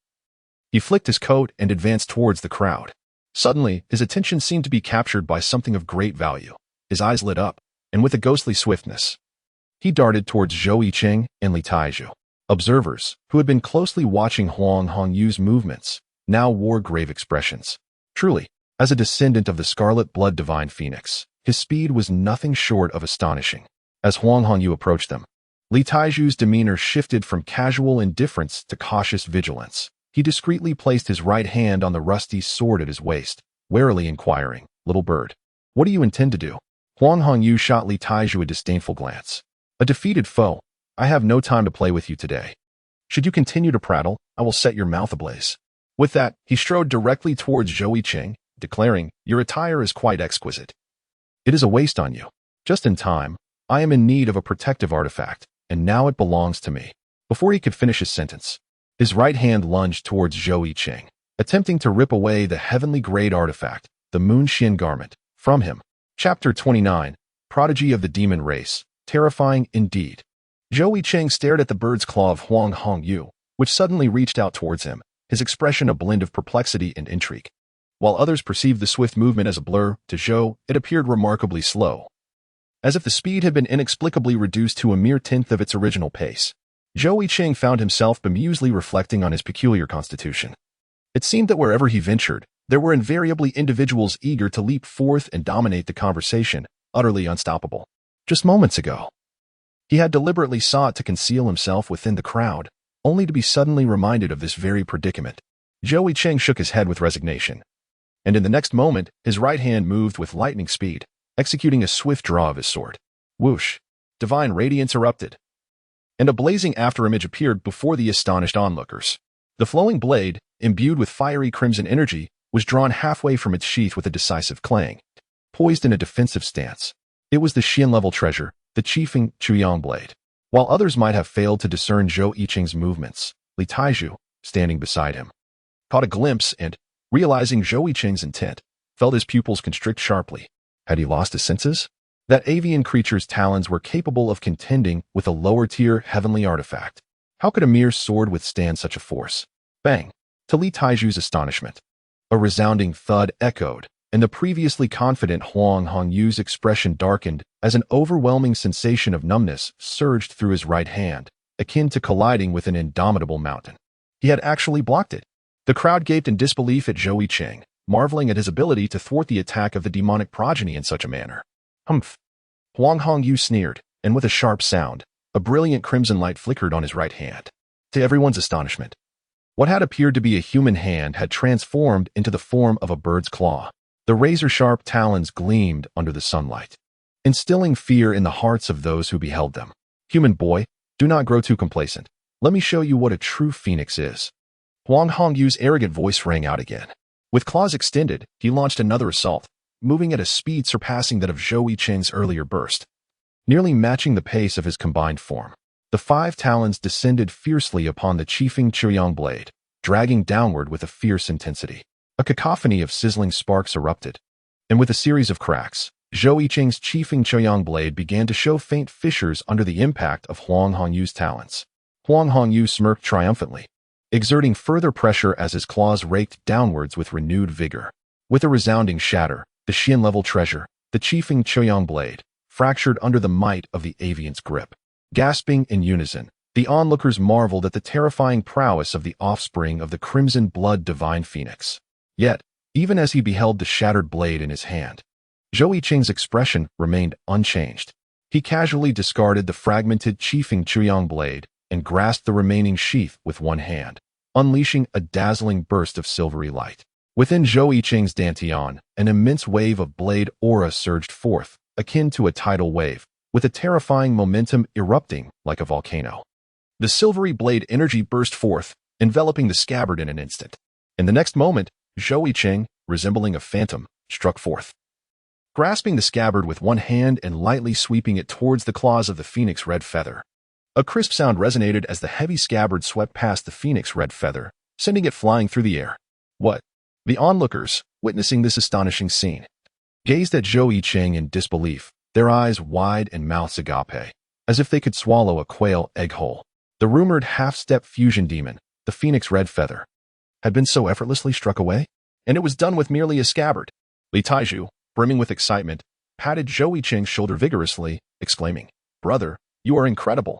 he flicked his coat and advanced towards the crowd. Suddenly, his attention seemed to be captured by something of great value. His eyes lit up, and with a ghostly swiftness, he darted towards Zhou Yicheng and Li Taizhu. Observers, who had been closely watching Huang Hongyu's movements, now wore grave expressions. Truly, as a descendant of the scarlet blood divine phoenix, his speed was nothing short of astonishing. As Huang Hongyu approached them, Li Taizhu's demeanor shifted from casual indifference to cautious vigilance. He discreetly placed his right hand on the rusty sword at his waist, warily inquiring, "Little bird, what do you intend to do?" Huang Hongyu shot Li Taizhu a disdainful glance. "A defeated foe, I have no time to play with you today. Should you continue to prattle, I will set your mouth ablaze." With that, he strode directly towards Zhou Yicheng, declaring, "Your attire is quite exquisite. It is a waste on you. Just in time, I am in need of a protective artifact, and now it belongs to me." Before he could finish his sentence, his right hand lunged towards Zhou Yicheng, attempting to rip away the heavenly grade artifact, the Moon Xian garment, from him. Chapter 29, Prodigy of the Demon Race, terrifying indeed. Zhou Yicheng stared at the bird's claw of Huang Hongyu, which suddenly reached out towards him, his expression a blend of perplexity and intrigue. While others perceived the swift movement as a blur, to Zhou, it appeared remarkably slow, as if the speed had been inexplicably reduced to a mere tenth of its original pace. Zhou Yicheng found himself bemusedly reflecting on his peculiar constitution. It seemed that wherever he ventured, there were invariably individuals eager to leap forth and dominate the conversation, utterly unstoppable. Just moments ago, he had deliberately sought to conceal himself within the crowd, only to be suddenly reminded of this very predicament. Zhou Yicheng shook his head with resignation, and in the next moment, his right hand moved with lightning speed, executing a swift draw of his sword. Whoosh! Divine radiance erupted, and a blazing afterimage appeared before the astonished onlookers. The flowing blade, imbued with fiery crimson energy, was drawn halfway from its sheath with a decisive clang. Poised in a defensive stance, it was the Xian-level treasure, the Qifeng Chuyang blade. While others might have failed to discern Zhou Yicheng's movements, Li Taizhu, standing beside him, caught a glimpse and, realizing Zhou Yicheng's intent, felt his pupils constrict sharply. Had he lost his senses? That avian creature's talons were capable of contending with a lower-tier heavenly artifact. How could a mere sword withstand such a force? Bang! To Li Taizhu's astonishment, a resounding thud echoed, and the previously confident Huang Hongyu's expression darkened as an overwhelming sensation of numbness surged through his right hand, akin to colliding with an indomitable mountain. He had actually blocked it. The crowd gaped in disbelief at Zhou Yicheng, marveling at his ability to thwart the attack of the demonic progeny in such a manner. Humph! Huang Hongyu sneered, and with a sharp sound, a brilliant crimson light flickered on his right hand. To everyone's astonishment, what had appeared to be a human hand had transformed into the form of a bird's claw. The razor-sharp talons gleamed under the sunlight, instilling fear in the hearts of those who beheld them. "Human boy, do not grow too complacent. Let me show you what a true phoenix is." Huang Hongyu's arrogant voice rang out again. With claws extended, he launched another assault, moving at a speed surpassing that of Zhou Yicheng's earlier burst. Nearly matching the pace of his combined form, the 5 talons descended fiercely upon the Qifeng Chuyang blade, dragging downward with a fierce intensity. A cacophony of sizzling sparks erupted, and with a series of cracks, Zhou Yicheng's Qifeng Choyang blade began to show faint fissures under the impact of Huang Hongyu's talons. Huang Hongyu smirked triumphantly, exerting further pressure as his claws raked downwards with renewed vigor. With a resounding shatter, the Xian-level treasure, the Qifeng Choyang blade, fractured under the might of the avian's grip. Gasping in unison, the onlookers marveled at the terrifying prowess of the offspring of the crimson blood divine phoenix. Yet, even as he beheld the shattered blade in his hand, Zhou Yicheng's expression remained unchanged. He casually discarded the fragmented Qifeng Choyang blade and grasped the remaining sheath with one hand, unleashing a dazzling burst of silvery light. Within Zhou Yicheng's dantian, an immense wave of blade aura surged forth, akin to a tidal wave, with a terrifying momentum erupting like a volcano. The silvery blade energy burst forth, enveloping the scabbard in an instant. In the next moment, Zhou Yicheng, resembling a phantom, struck forth. Grasping the scabbard with one hand and lightly sweeping it towards the claws of the phoenix red feather. A crisp sound resonated as the heavy scabbard swept past the phoenix red feather, sending it flying through the air. What? The onlookers, witnessing this astonishing scene, gazed at Zhou Yicheng in disbelief, their eyes wide and mouths agape, as if they could swallow a quail egg whole. The rumored half-step fusion demon, the phoenix red feather, had been so effortlessly struck away, and it was done with merely a scabbard. Li Taizhu, brimming with excitement, patted Zhou Yicheng's shoulder vigorously, exclaiming, "Brother, you are incredible."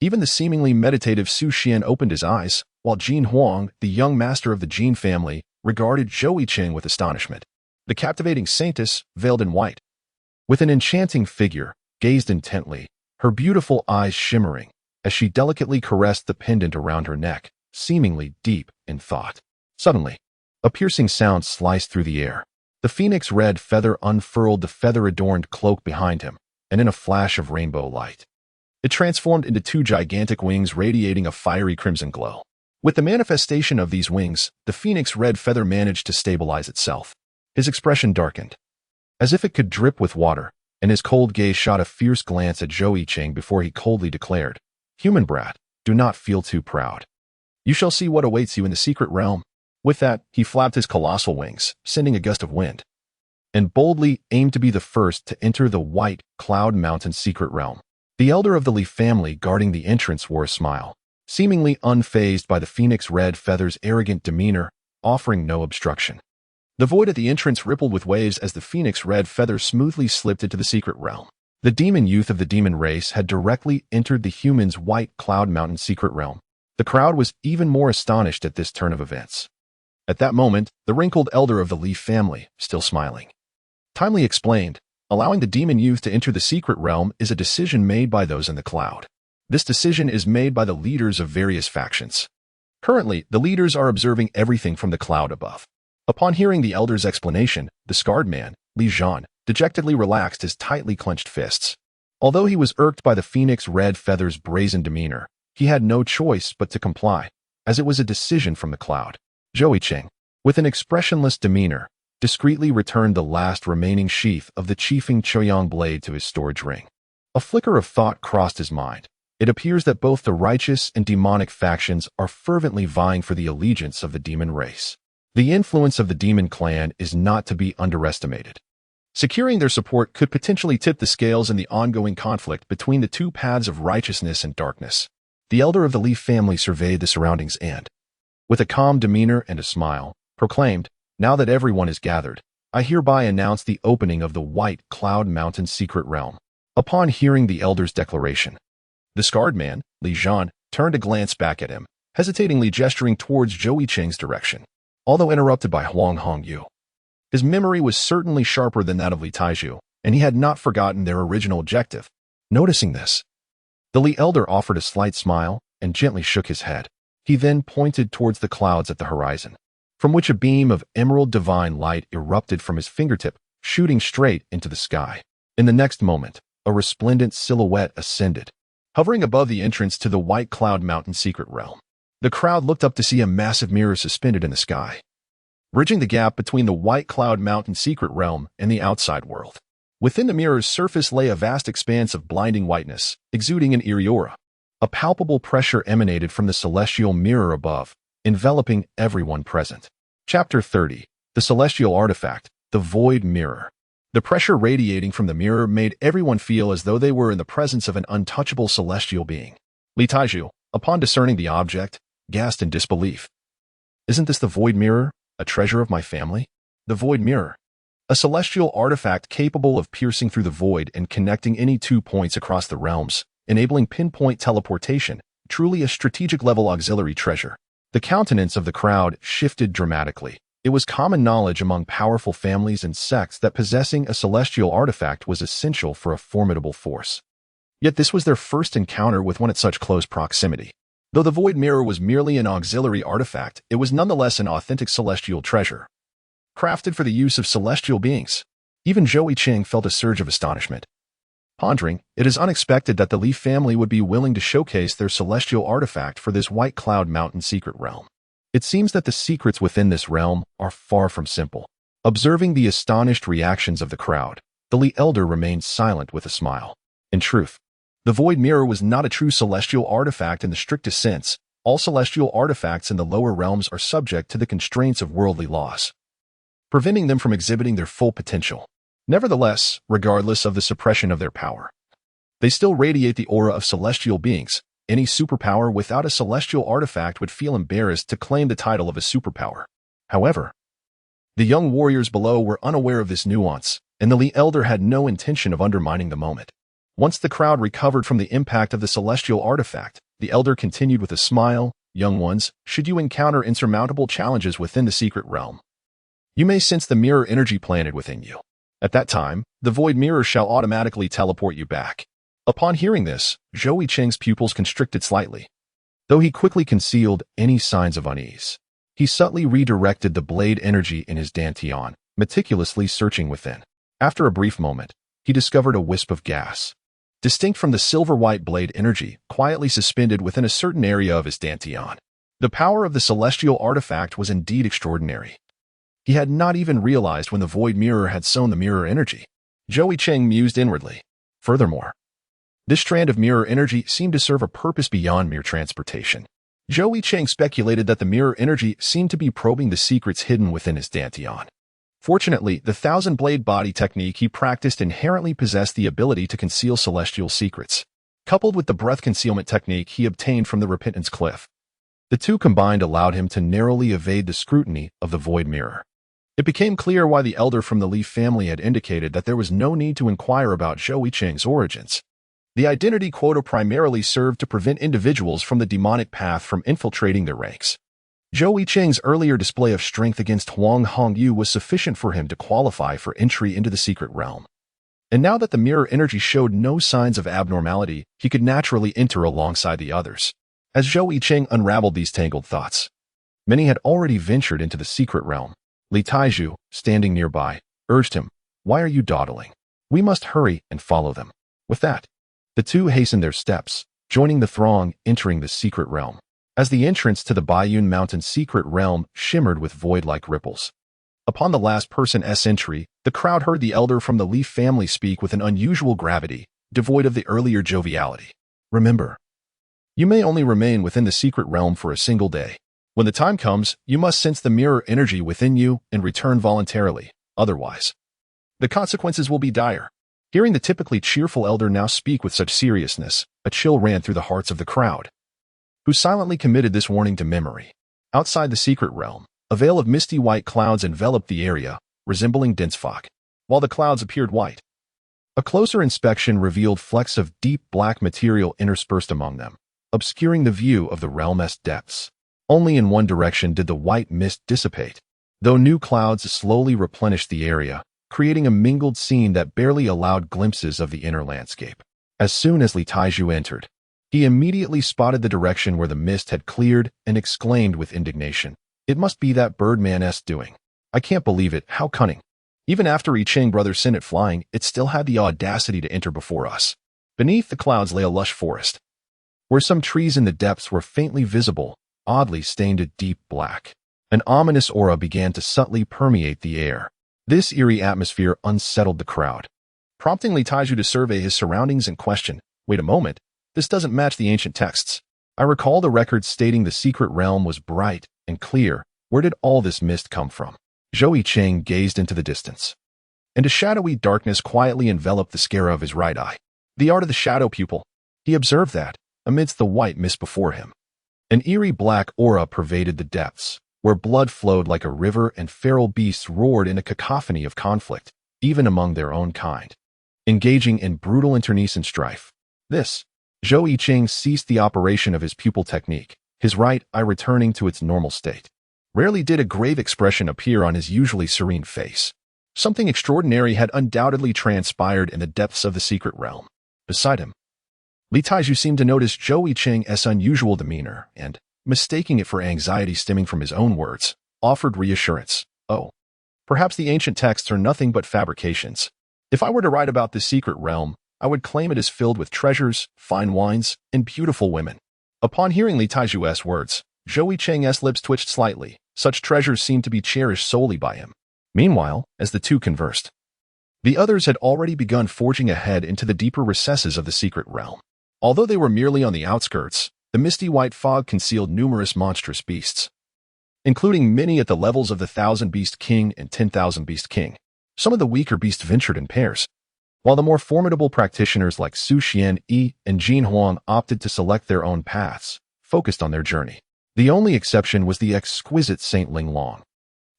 Even the seemingly meditative Su Xian opened his eyes, while Jin Huang, the young master of the Jin family, regarded Zhou Yicheng with astonishment. The captivating saintess, veiled in white, with an enchanting figure, gazed intently, her beautiful eyes shimmering, as she delicately caressed the pendant around her neck, seemingly deep in thought. Suddenly, a piercing sound sliced through the air. The phoenix red feather unfurled the feather-adorned cloak behind him, and in a flash of rainbow light, it transformed into two gigantic wings radiating a fiery crimson glow. With the manifestation of these wings, the phoenix red feather managed to stabilize itself. His expression darkened, as if it could drip with water, and his cold gaze shot a fierce glance at Zhou Yicheng before he coldly declared, "Human brat, do not feel too proud. You shall see what awaits you in the secret realm." With that, he flapped his colossal wings, sending a gust of wind, and boldly aimed to be the first to enter the white Cloud Mountain secret realm. The elder of the Li family guarding the entrance wore a smile, seemingly unfazed by the phoenix red feather's arrogant demeanor, offering no obstruction. The void at the entrance rippled with waves as the phoenix red feather smoothly slipped into the secret realm. The demon youth of the demon race had directly entered the human's white Cloud Mountain secret realm. The crowd was even more astonished at this turn of events. At that moment, the wrinkled elder of the Li family, still smiling, timely explained, allowing the demon youth to enter the secret realm is a decision made by those in the cloud. This decision is made by the leaders of various factions. Currently, the leaders are observing everything from the cloud above. Upon hearing the elder's explanation, the scarred man, Li Zhan, dejectedly relaxed his tightly clenched fists. Although he was irked by the phoenix red feather's brazen demeanor, he had no choice but to comply, as it was a decision from the cloud. Zhou Yicheng, with an expressionless demeanor, discreetly returned the last remaining sheath of the Qifeng Choyang blade to his storage ring. A flicker of thought crossed his mind. It appears that both the righteous and demonic factions are fervently vying for the allegiance of the demon race. The influence of the demon clan is not to be underestimated. Securing their support could potentially tip the scales in the ongoing conflict between the two paths of righteousness and darkness. The elder of the Li family surveyed the surroundings and, with a calm demeanor and a smile, proclaimed, "Now that everyone is gathered, I hereby announce the opening of the White Cloud Mountain secret realm." Upon hearing the elder's declaration, the scarred man, Li Zhan, turned to glance back at him, hesitatingly gesturing towards Zhou Yicheng's direction. Although interrupted by Huang Hongyu, his memory was certainly sharper than that of Li Taizhu, and he had not forgotten their original objective. Noticing this, the Li elder offered a slight smile and gently shook his head. He then pointed towards the clouds at the horizon, from which a beam of emerald divine light erupted from his fingertip, shooting straight into the sky. In the next moment, a resplendent silhouette ascended, hovering above the entrance to the White Cloud Mountain secret realm. The crowd looked up to see a massive mirror suspended in the sky, bridging the gap between the White Cloud Mountain secret realm and the outside world. Within the mirror's surface lay a vast expanse of blinding whiteness, exuding an eerie aura. A palpable pressure emanated from the celestial mirror above, enveloping everyone present. Chapter 30. The Celestial Artifact, the Void Mirror. The pressure radiating from the mirror made everyone feel as though they were in the presence of an untouchable celestial being. Li Taizhu, upon discerning the object, gasped in disbelief. Isn't this the Void Mirror, a treasure of my family? The Void Mirror. A celestial artifact capable of piercing through the void and connecting any 2 points across the realms, enabling pinpoint teleportation, truly a strategic-level auxiliary treasure. The countenance of the crowd shifted dramatically. It was common knowledge among powerful families and sects that possessing a celestial artifact was essential for a formidable force. Yet this was their first encounter with one at such close proximity. Though the Void Mirror was merely an auxiliary artifact, it was nonetheless an authentic celestial treasure, crafted for the use of celestial beings. Even Zhou Yicheng felt a surge of astonishment. Pondering, it is unexpected that the Li family would be willing to showcase their celestial artifact for this White Cloud Mountain secret realm. It seems that the secrets within this realm are far from simple. Observing the astonished reactions of the crowd, the Li elder remained silent with a smile. In truth, the Void Mirror was not a true celestial artifact in the strictest sense. All celestial artifacts in the lower realms are subject to the constraints of worldly laws, preventing them from exhibiting their full potential. Nevertheless, regardless of the suppression of their power, they still radiate the aura of celestial beings. Any superpower without a celestial artifact would feel embarrassed to claim the title of a superpower. However, the young warriors below were unaware of this nuance, and the Li elder had no intention of undermining the moment. Once the crowd recovered from the impact of the celestial artifact, the elder continued with a smile, "Young ones, should you encounter insurmountable challenges within the secret realm, you may sense the mirror energy planted within you. At that time, the Void Mirror shall automatically teleport you back." Upon hearing this, Zhou Yicheng's pupils constricted slightly. Though he quickly concealed any signs of unease, he subtly redirected the blade energy in his dantian, meticulously searching within. After a brief moment, he discovered a wisp of gas, distinct from the silver-white blade energy, quietly suspended within a certain area of his dantian. The power of the celestial artifact was indeed extraordinary. He had not even realized when the Void Mirror had sown the mirror energy. Zhou Yicheng mused inwardly. Furthermore, this strand of mirror energy seemed to serve a purpose beyond mere transportation. Zhou Yicheng speculated that the mirror energy seemed to be probing the secrets hidden within his dantian. Fortunately, the thousand-blade body technique he practiced inherently possessed the ability to conceal celestial secrets, coupled with the breath concealment technique he obtained from the Repentance Cliff. The two combined allowed him to narrowly evade the scrutiny of the Void Mirror. It became clear why the elder from the Li family had indicated that there was no need to inquire about Zhou Yicheng's origins. The identity quota primarily served to prevent individuals from the demonic path from infiltrating their ranks. Zhou Yicheng's earlier display of strength against Huang Hongyu was sufficient for him to qualify for entry into the secret realm. And now that the mirror energy showed no signs of abnormality, he could naturally enter alongside the others. As Zhou Yicheng unraveled these tangled thoughts, many had already ventured into the secret realm. Li Taizhu, standing nearby, urged him, "Why are you dawdling? We must hurry and follow them." With that, the two hastened their steps, joining the throng entering the secret realm. As the entrance to the Baiyun Mountain secret realm shimmered with void-like ripples. Upon the last person's entry, the crowd heard the elder from the Li family speak with an unusual gravity, devoid of the earlier joviality. "Remember, you may only remain within the secret realm for a single day. When the time comes, you must sense the mirror energy within you and return voluntarily. Otherwise, the consequences will be dire." Hearing the typically cheerful elder now speak with such seriousness, a chill ran through the hearts of the crowd, who silently committed this warning to memory. Outside the secret realm, a veil of misty white clouds enveloped the area, resembling dense fog. While the clouds appeared white, a closer inspection revealed flecks of deep black material interspersed among them, obscuring the view of the realm's depths. Only in one direction did the white mist dissipate, though new clouds slowly replenished the area, creating a mingled scene that barely allowed glimpses of the inner landscape. As soon as Li Taizhu entered, he immediately spotted the direction where the mist had cleared and exclaimed with indignation, "It must be that Birdman's doing. I can't believe it, how cunning. Even after Yicheng brothers sent it flying, it still had the audacity to enter before us." Beneath the clouds lay a lush forest, where some trees in the depths were faintly visible, oddly stained a deep black. An ominous aura began to subtly permeate the air. This eerie atmosphere unsettled the crowd, prompting Li Taizhu to survey his surroundings and question, "Wait a moment, this doesn't match the ancient texts. I recall the records stating the secret realm was bright and clear. Where did all this mist come from? Zhou Yicheng gazed into the distance, and a shadowy darkness quietly enveloped the sclera of his right eye. The art of the shadow pupil. He observed that, amidst the white mist before him, an eerie black aura pervaded the depths, where blood flowed like a river and feral beasts roared in a cacophony of conflict, even among their own kind, engaging in brutal internecine strife. Zhou Yicheng ceased the operation of his pupil technique, his right eye returning to its normal state. Rarely did a grave expression appear on his usually serene face. Something extraordinary had undoubtedly transpired in the depths of the secret realm. Beside him, Li Taizhu seemed to notice Zhou Yicheng's unusual demeanor and, mistaking it for anxiety stemming from his own words, offered reassurance. Oh, perhaps the ancient texts are nothing but fabrications. If I were to write about this secret realm, I would claim it is filled with treasures, fine wines, and beautiful women. Upon hearing Li Taizhu's words, Zhou Yicheng's lips twitched slightly. Such treasures seemed to be cherished solely by him. Meanwhile, as the two conversed, the others had already begun forging ahead into the deeper recesses of the secret realm. Although they were merely on the outskirts, the misty white fog concealed numerous monstrous beasts, including many at the levels of the 1,000-Beast King and 10,000-Beast King. Some of the weaker beasts ventured in pairs, while the more formidable practitioners like Su Xianyi and Jin Huang opted to select their own paths, focused on their journey. The only exception was the exquisite Saint Ling Long,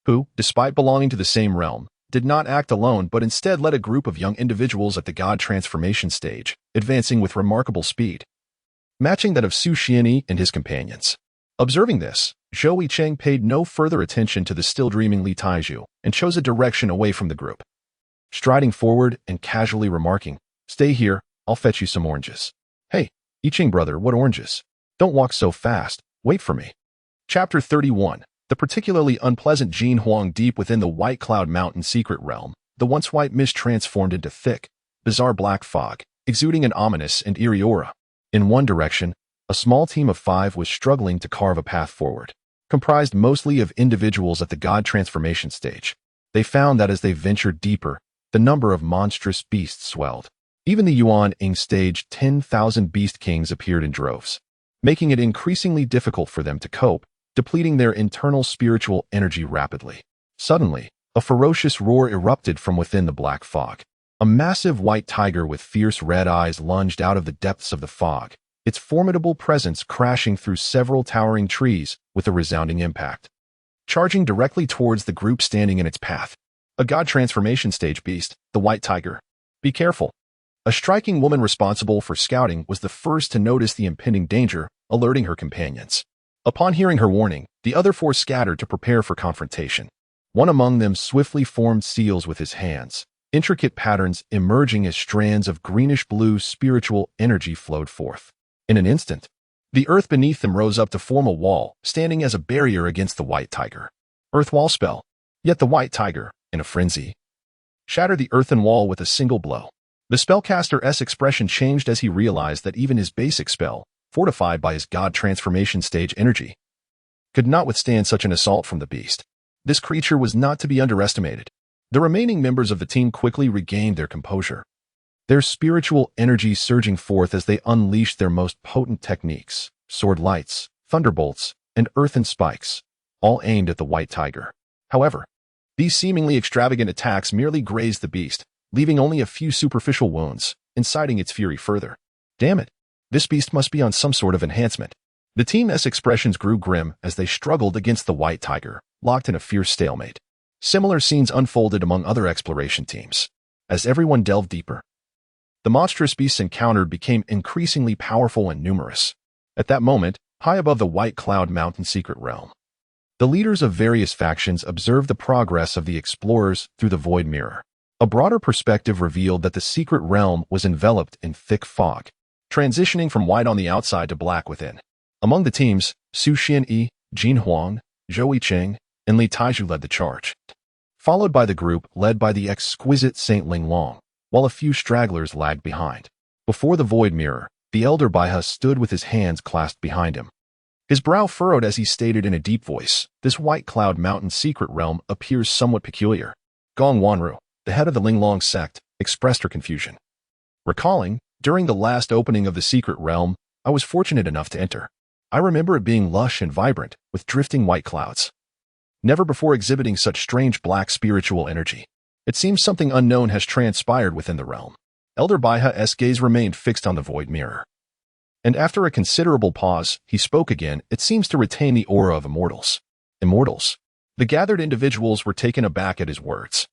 who, despite belonging to the same realm, did not act alone but instead led a group of young individuals at the god transformation stage, advancing with remarkable speed, matching that of Su Xianyi and his companions. Observing this, Zhou Yicheng paid no further attention to the still dreaming Li Taizhu and chose a direction away from the group, striding forward and casually remarking, "Stay here, I'll fetch you some oranges." "Hey, Yicheng brother, what oranges? Don't walk so fast, wait for me." Chapter 31. The particularly unpleasant Jin Huang. Deep within the White Cloud Mountain secret realm, the once white mist transformed into thick, bizarre black fog, exuding an ominous and eerie aura. In one direction, a small team of 5 was struggling to carve a path forward, comprised mostly of individuals at the god transformation stage. They found that as they ventured deeper, the number of monstrous beasts swelled. Even the Yuan-ing stage 10,000 beast kings appeared in droves, making it increasingly difficult for them to cope, depleting their internal spiritual energy rapidly. Suddenly, a ferocious roar erupted from within the black fog. A massive white tiger with fierce red eyes lunged out of the depths of the fog, its formidable presence crashing through several towering trees with a resounding impact, charging directly towards the group standing in its path. A god transformation stage beast, the white tiger. Be careful. A striking woman responsible for scouting was the first to notice the impending danger, alerting her companions. Upon hearing her warning, the other 4 scattered to prepare for confrontation. One among them swiftly formed seals with his hands, intricate patterns emerging as strands of greenish-blue spiritual energy flowed forth. In an instant, the earth beneath them rose up to form a wall, standing as a barrier against the white tiger. Earth wall spell. Yet the white tiger, in a frenzy, shattered the earthen wall with a single blow. The spellcaster's expression changed as he realized that even his basic spell, fortified by his god transformation stage energy, could not withstand such an assault from the beast. This creature was not to be underestimated. The remaining members of the team quickly regained their composure, their spiritual energy surging forth as they unleashed their most potent techniques, sword lights, thunderbolts, and earthen spikes, all aimed at the white tiger. However, these seemingly extravagant attacks merely grazed the beast, leaving only a few superficial wounds, inciting its fury further. Damn it! This beast must be on some sort of enhancement. The team's expressions grew grim as they struggled against the white tiger, locked in a fierce stalemate. Similar scenes unfolded among other exploration teams. As everyone delved deeper, the monstrous beasts encountered became increasingly powerful and numerous. At that moment, high above the White Cloud Mountain secret realm, the leaders of various factions observed the progress of the explorers through the void mirror. A broader perspective revealed that the secret realm was enveloped in thick fog, transitioning from white on the outside to black within. Among the teams, Su Xianyi, Jin Huang, Zhou Yicheng, and Li Taizhu led the charge, followed by the group led by the exquisite Saint Ling Long, while a few stragglers lagged behind. Before the void mirror, the elder Baihe stood with his hands clasped behind him. His brow furrowed as he stated in a deep voice, "This White Cloud Mountain secret realm appears somewhat peculiar." Gong Wanru, the head of the Linglong sect, expressed her confusion, recalling, "During the last opening of the secret realm, I was fortunate enough to enter. I remember it being lush and vibrant, with drifting white clouds. Never before exhibiting such strange black spiritual energy. It seems something unknown has transpired within the realm. Elder Baiha's gaze remained fixed on the void mirror. And after a considerable pause, he spoke again. It seems to retain the aura of immortals. Immortals. The gathered individuals were taken aback at his words.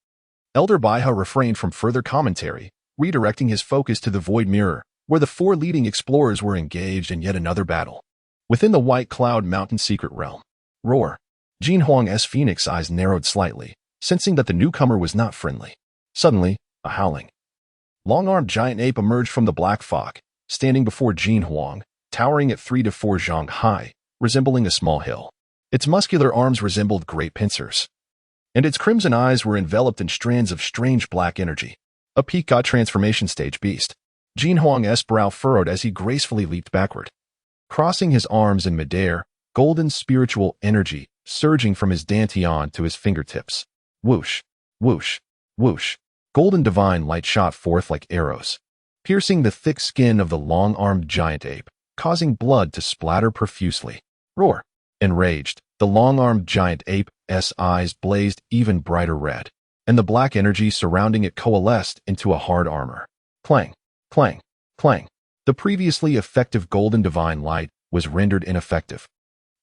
Elder Baiha refrained from further commentary, redirecting his focus to the void mirror, where the four leading explorers were engaged in yet another battle. Within the White Cloud Mountain secret realm. Roar. Jin Huang's phoenix eyes narrowed slightly, sensing that the newcomer was not friendly. Suddenly, a howling. Long-armed giant ape emerged from the black fog, standing before Jin Huang, towering at 3 to 4 zhang high, resembling a small hill. Its muscular arms resembled great pincers, and its crimson eyes were enveloped in strands of strange black energy. A peak-god transformation stage beast. Jin Huang's brow furrowed as he gracefully leaped backward. Crossing his arms in midair, golden spiritual energy surging from his dantian to his fingertips. Whoosh, whoosh, whoosh. Golden divine light shot forth like arrows, piercing the thick skin of the long-armed giant ape, causing blood to splatter profusely. Roar. Enraged, the long-armed giant ape's eyes blazed even brighter red, and the black energy surrounding it coalesced into a hard armor. Clang, clang, clang. The previously effective golden divine light was rendered ineffective,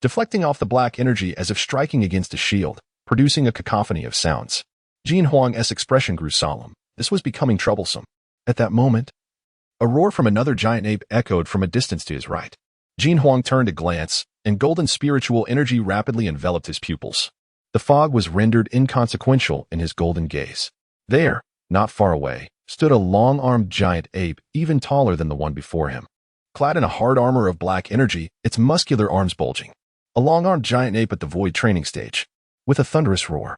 deflecting off the black energy as if striking against a shield, producing a cacophony of sounds. Jin Huang's expression grew solemn. This was becoming troublesome. At that moment, a roar from another giant ape echoed from a distance to his right. Jin Huang turned to glance, and golden spiritual energy rapidly enveloped his pupils. The fog was rendered inconsequential in his golden gaze. There, not far away, stood a long-armed giant ape even taller than the one before him. Clad in a hard armor of black energy, its muscular arms bulging. A long-armed giant ape at the void training stage. With a thunderous roar,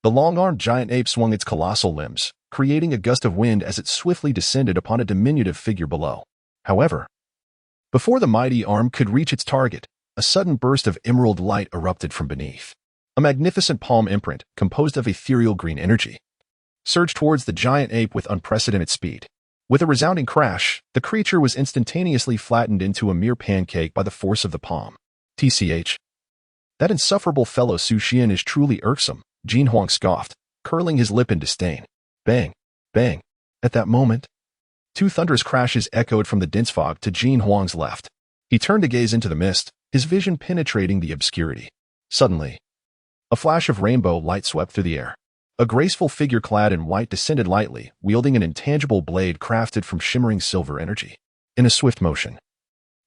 the long-armed giant ape swung its colossal limbs, creating a gust of wind as it swiftly descended upon a diminutive figure below. However, before the mighty arm could reach its target, a sudden burst of emerald light erupted from beneath. A magnificent palm imprint, composed of ethereal green energy, surged towards the giant ape with unprecedented speed. With a resounding crash, the creature was instantaneously flattened into a mere pancake by the force of the palm. TCH. That insufferable fellow Su Xian is truly irksome, Jin Huang scoffed, curling his lip in disdain. Bang, bang. At that moment, 2 thunderous crashes echoed from the dense fog to Jin Huang's left. He turned to gaze into the mist, his vision penetrating the obscurity. Suddenly, a flash of rainbow light swept through the air. A graceful figure clad in white descended lightly, wielding an intangible blade crafted from shimmering silver energy. In a swift motion,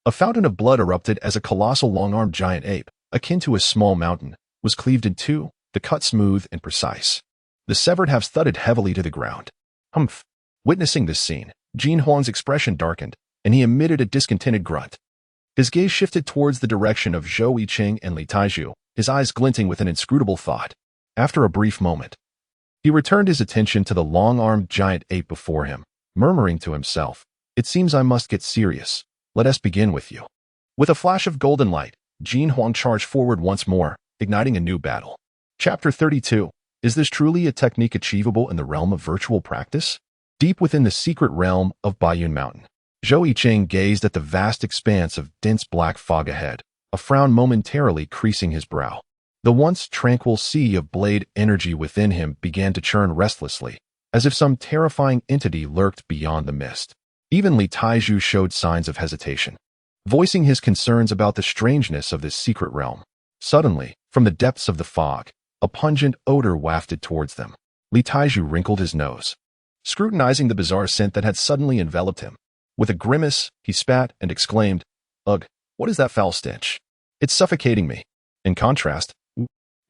a fountain of blood erupted as a colossal long-armed giant ape, akin to a small mountain, was cleaved in two, the cut smooth and precise. The severed halves thudded heavily to the ground. Humph! Witnessing this scene, Jin Huang's expression darkened, and he emitted a discontented grunt. His gaze shifted towards the direction of Zhou Yicheng and Li Taizhu, his eyes glinting with an inscrutable thought. After a brief moment, he returned his attention to the long-armed giant ape before him, murmuring to himself, "It seems I must get serious. Let us begin with you." With a flash of golden light, Jin Huang charged forward once more, igniting a new battle. Chapter 32. Is this truly a technique achievable in the realm of virtual practice? Deep within the secret realm of Baiyun Mountain, Zhou Yicheng gazed at the vast expanse of dense black fog ahead, a frown momentarily creasing his brow. The once tranquil sea of blade energy within him began to churn restlessly, as if some terrifying entity lurked beyond the mist. Even Li Taizhu showed signs of hesitation, voicing his concerns about the strangeness of this secret realm. Suddenly, from the depths of the fog, a pungent odor wafted towards them. Li Taizhu wrinkled his nose, scrutinizing the bizarre scent that had suddenly enveloped him. With a grimace, he spat and exclaimed, "Ugh, what is that foul stench? It's suffocating me." In contrast,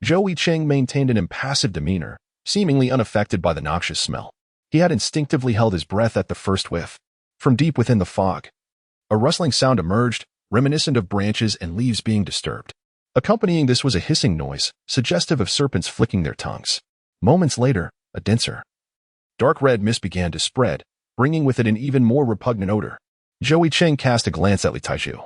Zhou Yicheng maintained an impassive demeanor, seemingly unaffected by the noxious smell. He had instinctively held his breath at the first whiff. From deep within the fog, a rustling sound emerged, reminiscent of branches and leaves being disturbed. Accompanying this was a hissing noise, suggestive of serpents flicking their tongues. Moments later, a denser, dark red mist began to spread, bringing with it an even more repugnant odor. Zhou Yicheng cast a glance at Li Taizhu,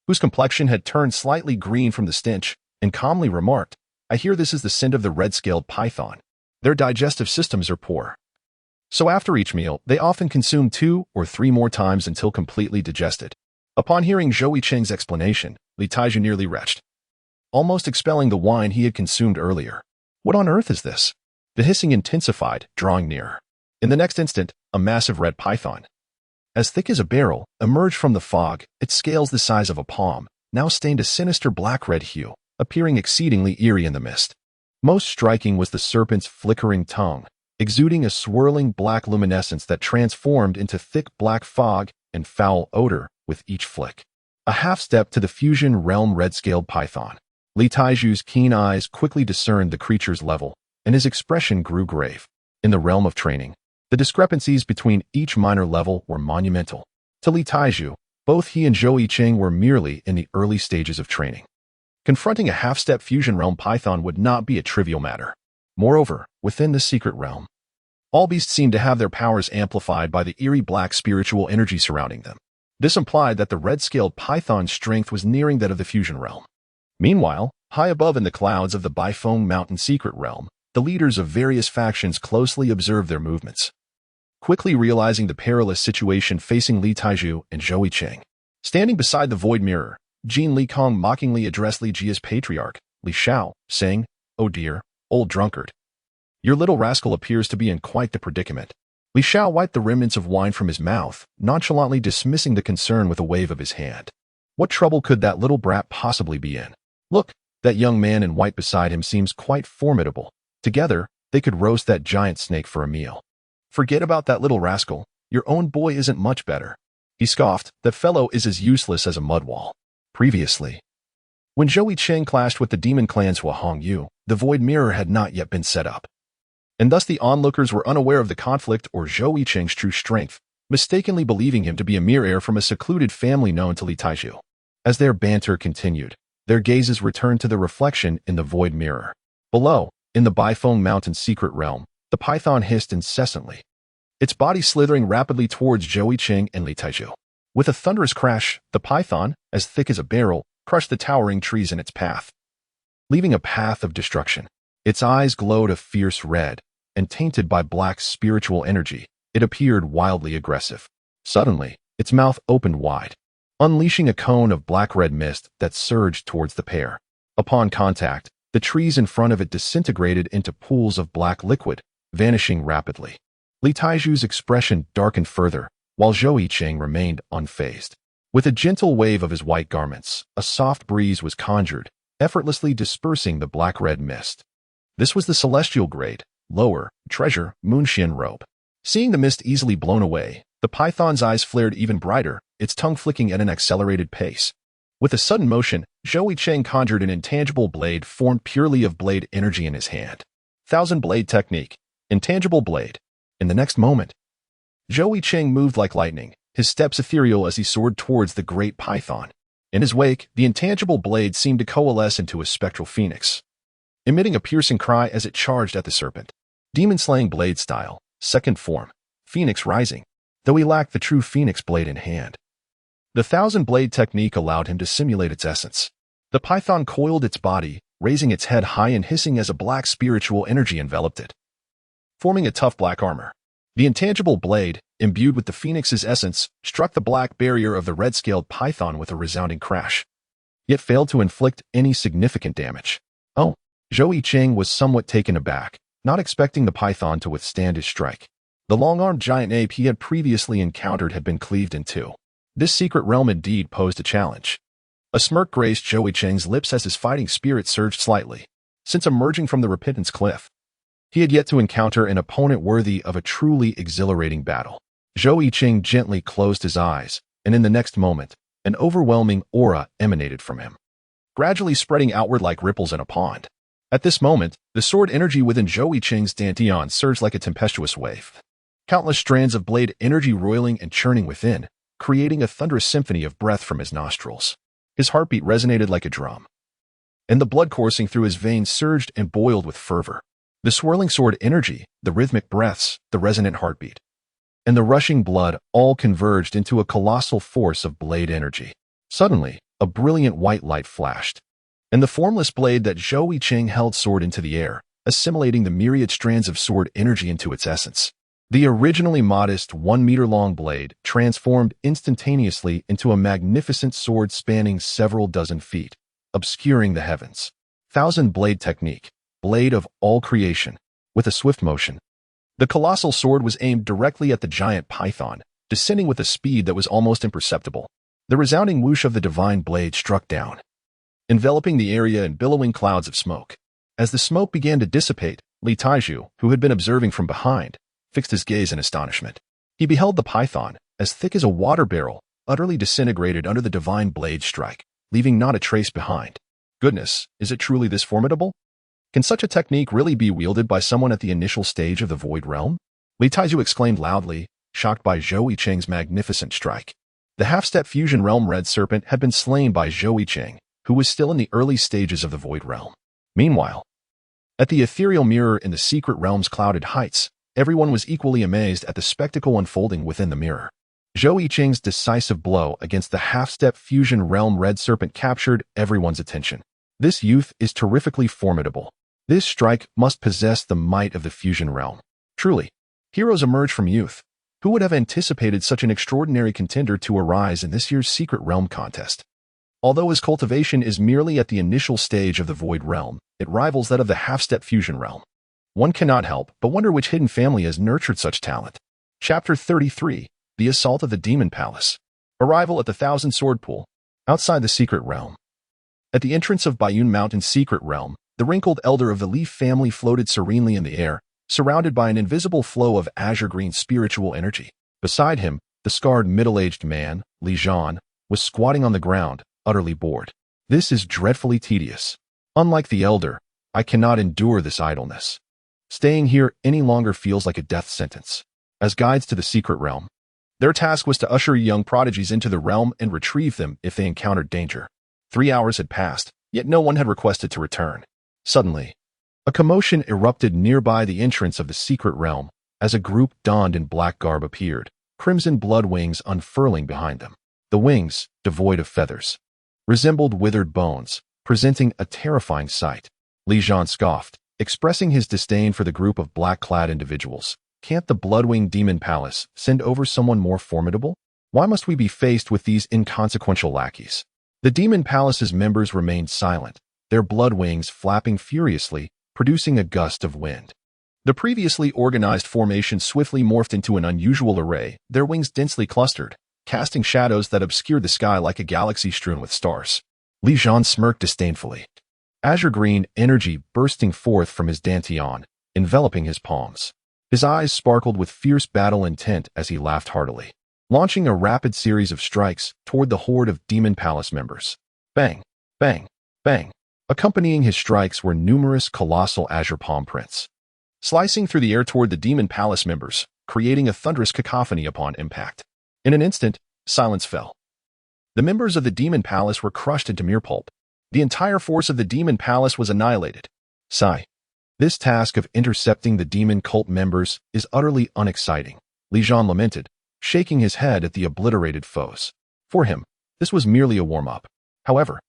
whose complexion had turned slightly green from the stench, and calmly remarked, "I hear this is the scent of the red-scaled python. Their digestive systems are poor, so after each meal, they often consume 2 or 3 more times until completely digested." Upon hearing Zhou Yicheng's explanation, Li Taiju nearly retched, almost expelling the wine he had consumed earlier. What on earth is this? The hissing intensified, drawing nearer. In the next instant, a massive red python, as thick as a barrel, emerged from the fog, its scales the size of a palm, now stained a sinister black-red hue, appearing exceedingly eerie in the mist. Most striking was the serpent's flickering tongue, exuding a swirling black luminescence that transformed into thick black fog and foul odor with each flick. A half-step to the fusion realm red-scaled python. Li Taiju's keen eyes quickly discerned the creature's level, and his expression grew grave. In the realm of training, the discrepancies between each minor level were monumental. To Li Taiju, both he and Zhou Yicheng were merely in the early stages of training. Confronting a half-step fusion realm python would not be a trivial matter. Moreover, within the secret realm, all beasts seemed to have their powers amplified by the eerie black spiritual energy surrounding them. This implied that the red-scaled python's strength was nearing that of the fusion realm. Meanwhile, high above in the clouds of the Bifeng Mountain secret realm, the leaders of various factions closely observed their movements. Quickly realizing the perilous situation facing Li Taiju and Zhou Yicheng, standing beside the void mirror, Jin Likong mockingly addressed Li Jia's patriarch, Li Xiao, saying, "Oh dear, old drunkard. Your little rascal appears to be in quite the predicament." Li Xiao wiped the remnants of wine from his mouth, nonchalantly dismissing the concern with a wave of his hand. What trouble could that little brat possibly be in? Look, that young man in white beside him seems quite formidable. Together, they could roast that giant snake for a meal. Forget about that little rascal. Your own boy isn't much better. He scoffed. That fellow is as useless as a mud wall. Previously, when Zhou Yicheng clashed with the demon clan's Huahongyu, the void mirror had not yet been set up, and thus the onlookers were unaware of the conflict or Zhou Yicheng's true strength, mistakenly believing him to be a mere heir from a secluded family known to Li Taiju. As their banter continued, their gazes returned to the reflection in the void mirror. Below, in the Bifeng Mountain secret realm, the python hissed incessantly, its body slithering rapidly towards Zhou Yicheng and Li Taiju. With a thunderous crash, the python, as thick as a barrel, crushed the towering trees in its path, leaving a path of destruction. Its eyes glowed a fierce red, and tainted by black spiritual energy, it appeared wildly aggressive. Suddenly, its mouth opened wide, unleashing a cone of black-red mist that surged towards the pair. Upon contact, the trees in front of it disintegrated into pools of black liquid, vanishing rapidly. Li Taiju's expression darkened further, while Zhou Yicheng remained unfazed. With a gentle wave of his white garments, a soft breeze was conjured, effortlessly dispersing the black-red mist. This was the celestial grade, lower, treasure, Moonxian robe. Seeing the mist easily blown away, the python's eyes flared even brighter, its tongue flicking at an accelerated pace. With a sudden motion, Zhou Yicheng conjured an intangible blade formed purely of blade energy in his hand. Thousand blade technique. Intangible blade. In the next moment, Zhou Yicheng moved like lightning, his steps ethereal as he soared towards the great python. In his wake, the intangible blade seemed to coalesce into a spectral phoenix, emitting a piercing cry as it charged at the serpent. Demon-slaying blade style, second form, phoenix rising, though he lacked the true phoenix blade in hand. The thousand blade technique allowed him to simulate its essence. The python coiled its body, raising its head high and hissing as a black spiritual energy enveloped it, forming a tough black armor. The intangible blade, imbued with the phoenix's essence, struck the black barrier of the red-scaled python with a resounding crash, yet failed to inflict any significant damage. Oh, Zhou Yicheng was somewhat taken aback, not expecting the python to withstand his strike. The long-armed giant ape he had previously encountered had been cleaved in two. This secret realm indeed posed a challenge. A smirk graced Zhou Yicheng's lips as his fighting spirit surged slightly. Since emerging from the repentance cliff, he had yet to encounter an opponent worthy of a truly exhilarating battle. Zhou Yicheng gently closed his eyes, and in the next moment, an overwhelming aura emanated from him, gradually spreading outward like ripples in a pond. At this moment, the sword energy within Zhou Yicheng's dantian surged like a tempestuous wave. Countless strands of blade energy roiling and churning within, creating a thunderous symphony of breath from his nostrils. His heartbeat resonated like a drum, and the blood coursing through his veins surged and boiled with fervor. The swirling sword energy, the rhythmic breaths, the resonant heartbeat, and the rushing blood all converged into a colossal force of blade energy. Suddenly, a brilliant white light flashed, and the formless blade that Zhou Yicheng held soared into the air, assimilating the myriad strands of sword energy into its essence. The originally modest 1-meter-long blade transformed instantaneously into a magnificent sword spanning several dozen feet, obscuring the heavens. Thousand-blade technique, blade of all creation. With a swift motion, the colossal sword was aimed directly at the giant python, descending with a speed that was almost imperceptible. The resounding whoosh of the divine blade struck down, enveloping the area in billowing clouds of smoke. As the smoke began to dissipate, Li Taizhu, who had been observing from behind, fixed his gaze in astonishment. He beheld the python, as thick as a water barrel, utterly disintegrated under the divine blade strike, leaving not a trace behind. Goodness, is it truly this formidable? Can such a technique really be wielded by someone at the initial stage of the Void Realm? Li Taizhu exclaimed loudly, shocked by Zhou Yicheng's magnificent strike. The half-step fusion realm Red Serpent had been slain by Zhou Yicheng, who was still in the early stages of the Void Realm. Meanwhile, at the ethereal mirror in the secret realm's clouded heights, everyone was equally amazed at the spectacle unfolding within the mirror. Zhou Yicheng's decisive blow against the half-step fusion realm Red Serpent captured everyone's attention. This youth is terrifically formidable. This strike must possess the might of the fusion realm. Truly, heroes emerge from youth. Who would have anticipated such an extraordinary contender to arise in this year's secret realm contest? Although his cultivation is merely at the initial stage of the Void Realm, it rivals that of the half-step fusion realm. One cannot help but wonder which hidden family has nurtured such talent. Chapter 33, The Assault of the Demon Palace. Arrival at the Thousand Sword Pool, outside the secret realm. At the entrance of Bayun Mountain's secret realm, the wrinkled elder of the Leaf family floated serenely in the air, surrounded by an invisible flow of azure-green spiritual energy. Beside him, the scarred middle-aged man, Li Zhan, was squatting on the ground, utterly bored. This is dreadfully tedious. Unlike the elder, I cannot endure this idleness. Staying here any longer feels like a death sentence. As guides to the secret realm, their task was to usher young prodigies into the realm and retrieve them if they encountered danger. 3 hours had passed, yet no one had requested to return. Suddenly, a commotion erupted nearby the entrance of the secret realm as a group donned in black garb appeared, crimson blood wings unfurling behind them. The wings, devoid of feathers, resembled withered bones, presenting a terrifying sight. Li Zhan scoffed, expressing his disdain for the group of black-clad individuals. Can't the Bloodwing Demon Palace send over someone more formidable? Why must we be faced with these inconsequential lackeys? The Demon Palace's members remained silent, their blood wings flapping furiously, producing a gust of wind. The previously organized formation swiftly morphed into an unusual array, their wings densely clustered, casting shadows that obscured the sky like a galaxy strewn with stars. Li Zhan smirked disdainfully, azure-green energy bursting forth from his dantian, enveloping his palms. His eyes sparkled with fierce battle intent as he laughed heartily, launching a rapid series of strikes toward the horde of Demon Palace members. Bang, bang, bang. Accompanying his strikes were numerous colossal azure palm prints, slicing through the air toward the Demon Palace members, creating a thunderous cacophony upon impact. In an instant, silence fell. The members of the Demon Palace were crushed into mere pulp. The entire force of the Demon Palace was annihilated. Sigh. This task of intercepting the demon cult members is utterly unexciting, Li Zhan lamented, shaking his head at the obliterated foes. For him, this was merely a warm-up. However,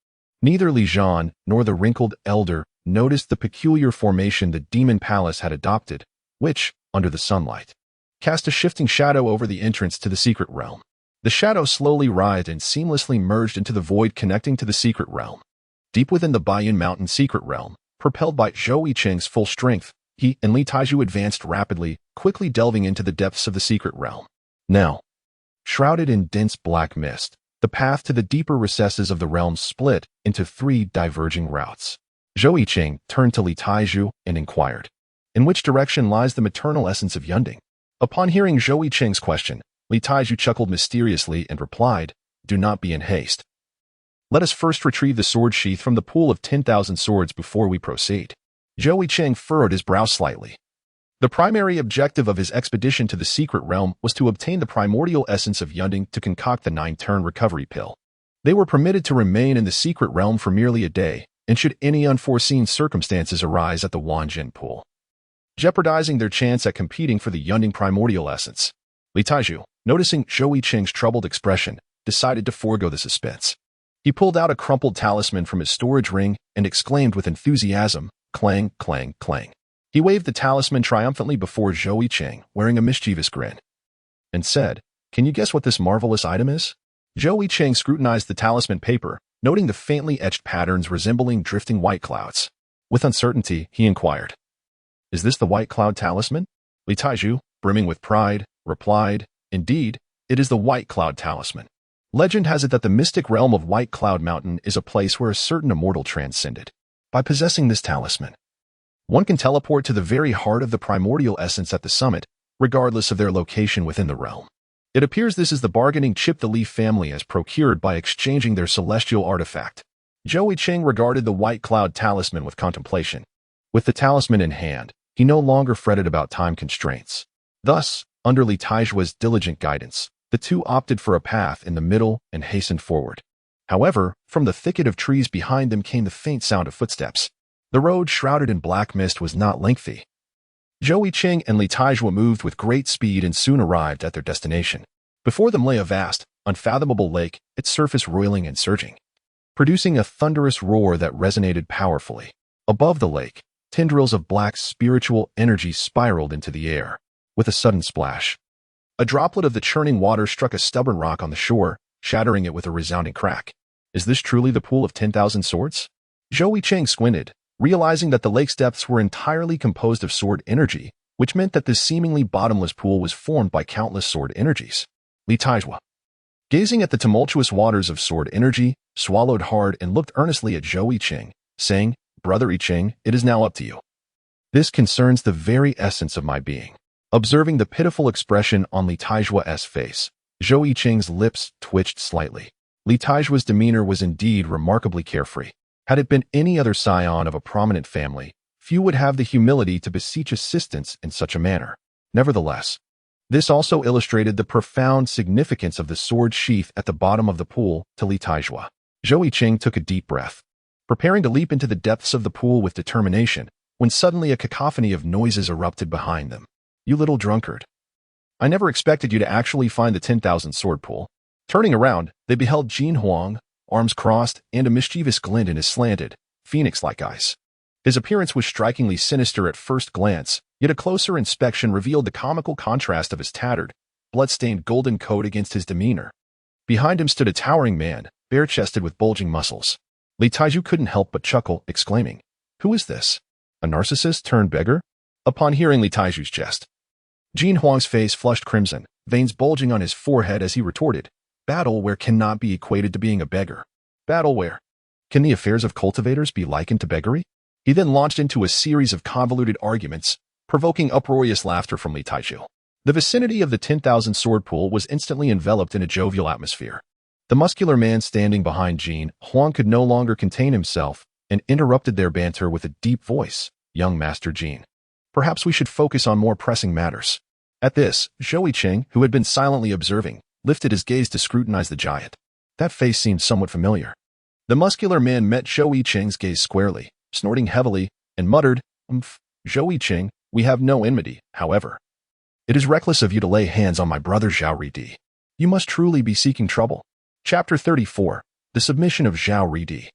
neither Li Zhan nor the wrinkled elder noticed the peculiar formation the Demon Palace had adopted, which, under the sunlight, cast a shifting shadow over the entrance to the secret realm. The shadow slowly writhed and seamlessly merged into the void connecting to the secret realm. Deep within the Bayun Mountain secret realm, propelled by Zhou Yicheng's full strength, he and Li Taizhu advanced rapidly, quickly delving into the depths of the secret realm. Now, shrouded in dense black mist, the path to the deeper recesses of the realm split into 3 diverging routes. Zhou Yicheng turned to Li Taizhu and inquired, "In which direction lies the maternal essence of Undying?" Upon hearing Zhou Yicheng's question, Li Taizhu chuckled mysteriously and replied, "Do not be in haste. Let us first retrieve the sword sheath from the pool of 10,000 swords before we proceed." Zhou Yicheng furrowed his brow slightly. The primary objective of his expedition to the secret realm was to obtain the primordial essence of Undying to concoct the 9-turn recovery pill. They were permitted to remain in the secret realm for merely a day, and should any unforeseen circumstances arise at the Wanjin pool, jeopardizing their chance at competing for the Undying primordial essence. Li Taizhu, noticing Zhou Yicheng's troubled expression, decided to forego the suspense. He pulled out a crumpled talisman from his storage ring and exclaimed with enthusiasm, "Clang, clang, clang." He waved the talisman triumphantly before Zhou Yicheng, wearing a mischievous grin, and said, "Can you guess what this marvelous item is?" Zhou Yicheng scrutinized the talisman paper, noting the faintly etched patterns resembling drifting white clouds. With uncertainty, he inquired, "Is this the White Cloud Talisman?" Li Taizhu, brimming with pride, replied, "Indeed, it is the White Cloud Talisman. Legend has it that the mystic realm of White Cloud Mountain is a place where a certain immortal transcended. By possessing this talisman, one can teleport to the very heart of the primordial essence at the summit, regardless of their location within the realm. It appears this is the bargaining chip the Leaf family has procured by exchanging their celestial artifact." Zhou Yicheng regarded the White Cloud Talisman with contemplation. With the talisman in hand, he no longer fretted about time constraints. Thus, under Li Taizhua's diligent guidance, the two opted for a path in the middle and hastened forward. However, from the thicket of trees behind them came the faint sound of footsteps. The road shrouded in black mist was not lengthy. Zhou Yicheng and Li Taizhua moved with great speed and soon arrived at their destination. Before them lay a vast, unfathomable lake, its surface roiling and surging, producing a thunderous roar that resonated powerfully. Above the lake, tendrils of black spiritual energy spiraled into the air. With a sudden splash, a droplet of the churning water struck a stubborn rock on the shore, shattering it with a resounding crack. "Is this truly the pool of 10,000 swords?" Zhou Yicheng squinted, realizing that the lake's depths were entirely composed of sword energy, which meant that this seemingly bottomless pool was formed by countless sword energies. Li Taizhua, gazing at the tumultuous waters of sword energy, swallowed hard and looked earnestly at Zhou Yicheng, saying, "Brother Yicheng, it is now up to you. This concerns the very essence of my being." Observing the pitiful expression on Li Taizhua's face, Zhou Yicheng's lips twitched slightly. Li Taizhua's demeanor was indeed remarkably carefree. Had it been any other scion of a prominent family, few would have the humility to beseech assistance in such a manner. Nevertheless, this also illustrated the profound significance of the sword sheath at the bottom of the pool to Li Taizhua. Zhou Yicheng took a deep breath, preparing to leap into the depths of the pool with determination, when suddenly a cacophony of noises erupted behind them. "You little drunkard. I never expected you to actually find the 10,000 sword pool." Turning around, they beheld Jin Huang, arms crossed and a mischievous glint in his slanted, phoenix-like eyes. His appearance was strikingly sinister at first glance, yet a closer inspection revealed the comical contrast of his tattered, blood-stained golden coat against his demeanor. Behind him stood a towering man, bare-chested with bulging muscles. Li Taizhu couldn't help but chuckle, exclaiming, "Who is this? A narcissist turned beggar?" Upon hearing Li Taizhu's jest, Jin Huang's face flushed crimson, veins bulging on his forehead as he retorted, "Battleware cannot be equated to being a beggar. Battleware. Can the affairs of cultivators be likened to beggary?" He then launched into a series of convoluted arguments, provoking uproarious laughter from Li Taizhu. The vicinity of the 10,000 sword pool was instantly enveloped in a jovial atmosphere. The muscular man standing behind Jin Huang could no longer contain himself and interrupted their banter with a deep voice. "Young Master Jin, perhaps we should focus on more pressing matters." At this, Zhou Yicheng, who had been silently observing, lifted his gaze to scrutinize the giant. That face seemed somewhat familiar. The muscular man met Zhou Yicheng's gaze squarely, snorting heavily, and muttered, "Zhou Yicheng, we have no enmity, however. It is reckless of you to lay hands on my brother Zhao Ridi. You must truly be seeking trouble." Chapter 34. The Submission of Zhao Ridi.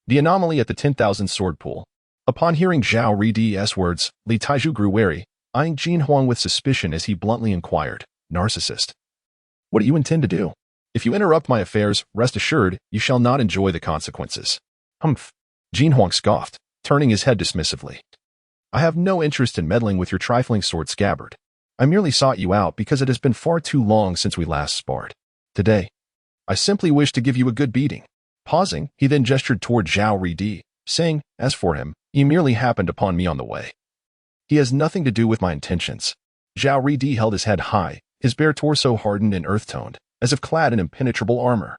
The anomaly at the 10,000 sword pool. Upon hearing Zhao Ridi's words, Li Taizhu grew wary, eyeing Jin Huang with suspicion as he bluntly inquired, "Narcissist, what do you intend to do? If you interrupt my affairs, rest assured, you shall not enjoy the consequences." "Humph." Jin Huang scoffed, turning his head dismissively. "I have no interest in meddling with your trifling sword scabbard. I merely sought you out because it has been far too long since we last sparred. Today, I simply wish to give you a good beating." Pausing, he then gestured toward Zhao Ridi, saying, "As for him, he merely happened upon me on the way. He has nothing to do with my intentions." Zhao Ridi held his head high, his bare torso hardened and earth-toned, as if clad in impenetrable armor.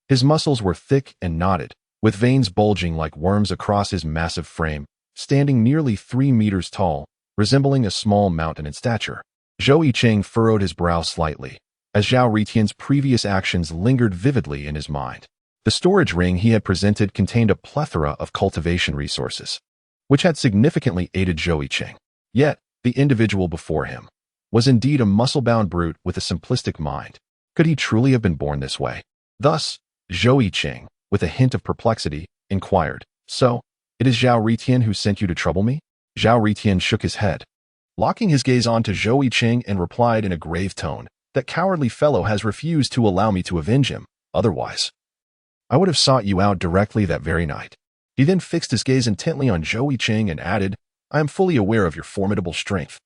His muscles were thick and knotted, with veins bulging like worms across his massive frame, standing nearly 3 meters tall, resembling a small mountain in stature. Zhou Yicheng furrowed his brow slightly, as Zhao Ritian's previous actions lingered vividly in his mind. The storage ring he had presented contained a plethora of cultivation resources, which had significantly aided Zhou Yicheng. Yet, the individual before him was indeed a muscle-bound brute with a simplistic mind. Could he truly have been born this way? Thus, Zhou Yicheng, with a hint of perplexity, inquired, "So, it is Zhao Ritian who sent you to trouble me?" Zhou Yicheng shook his head, locking his gaze onto Zhou Yicheng, and replied in a grave tone, "That cowardly fellow has refused to allow me to avenge him. Otherwise, I would have sought you out directly that very night." He then fixed his gaze intently on Zhou Yicheng and added, "I am fully aware of your formidable strength.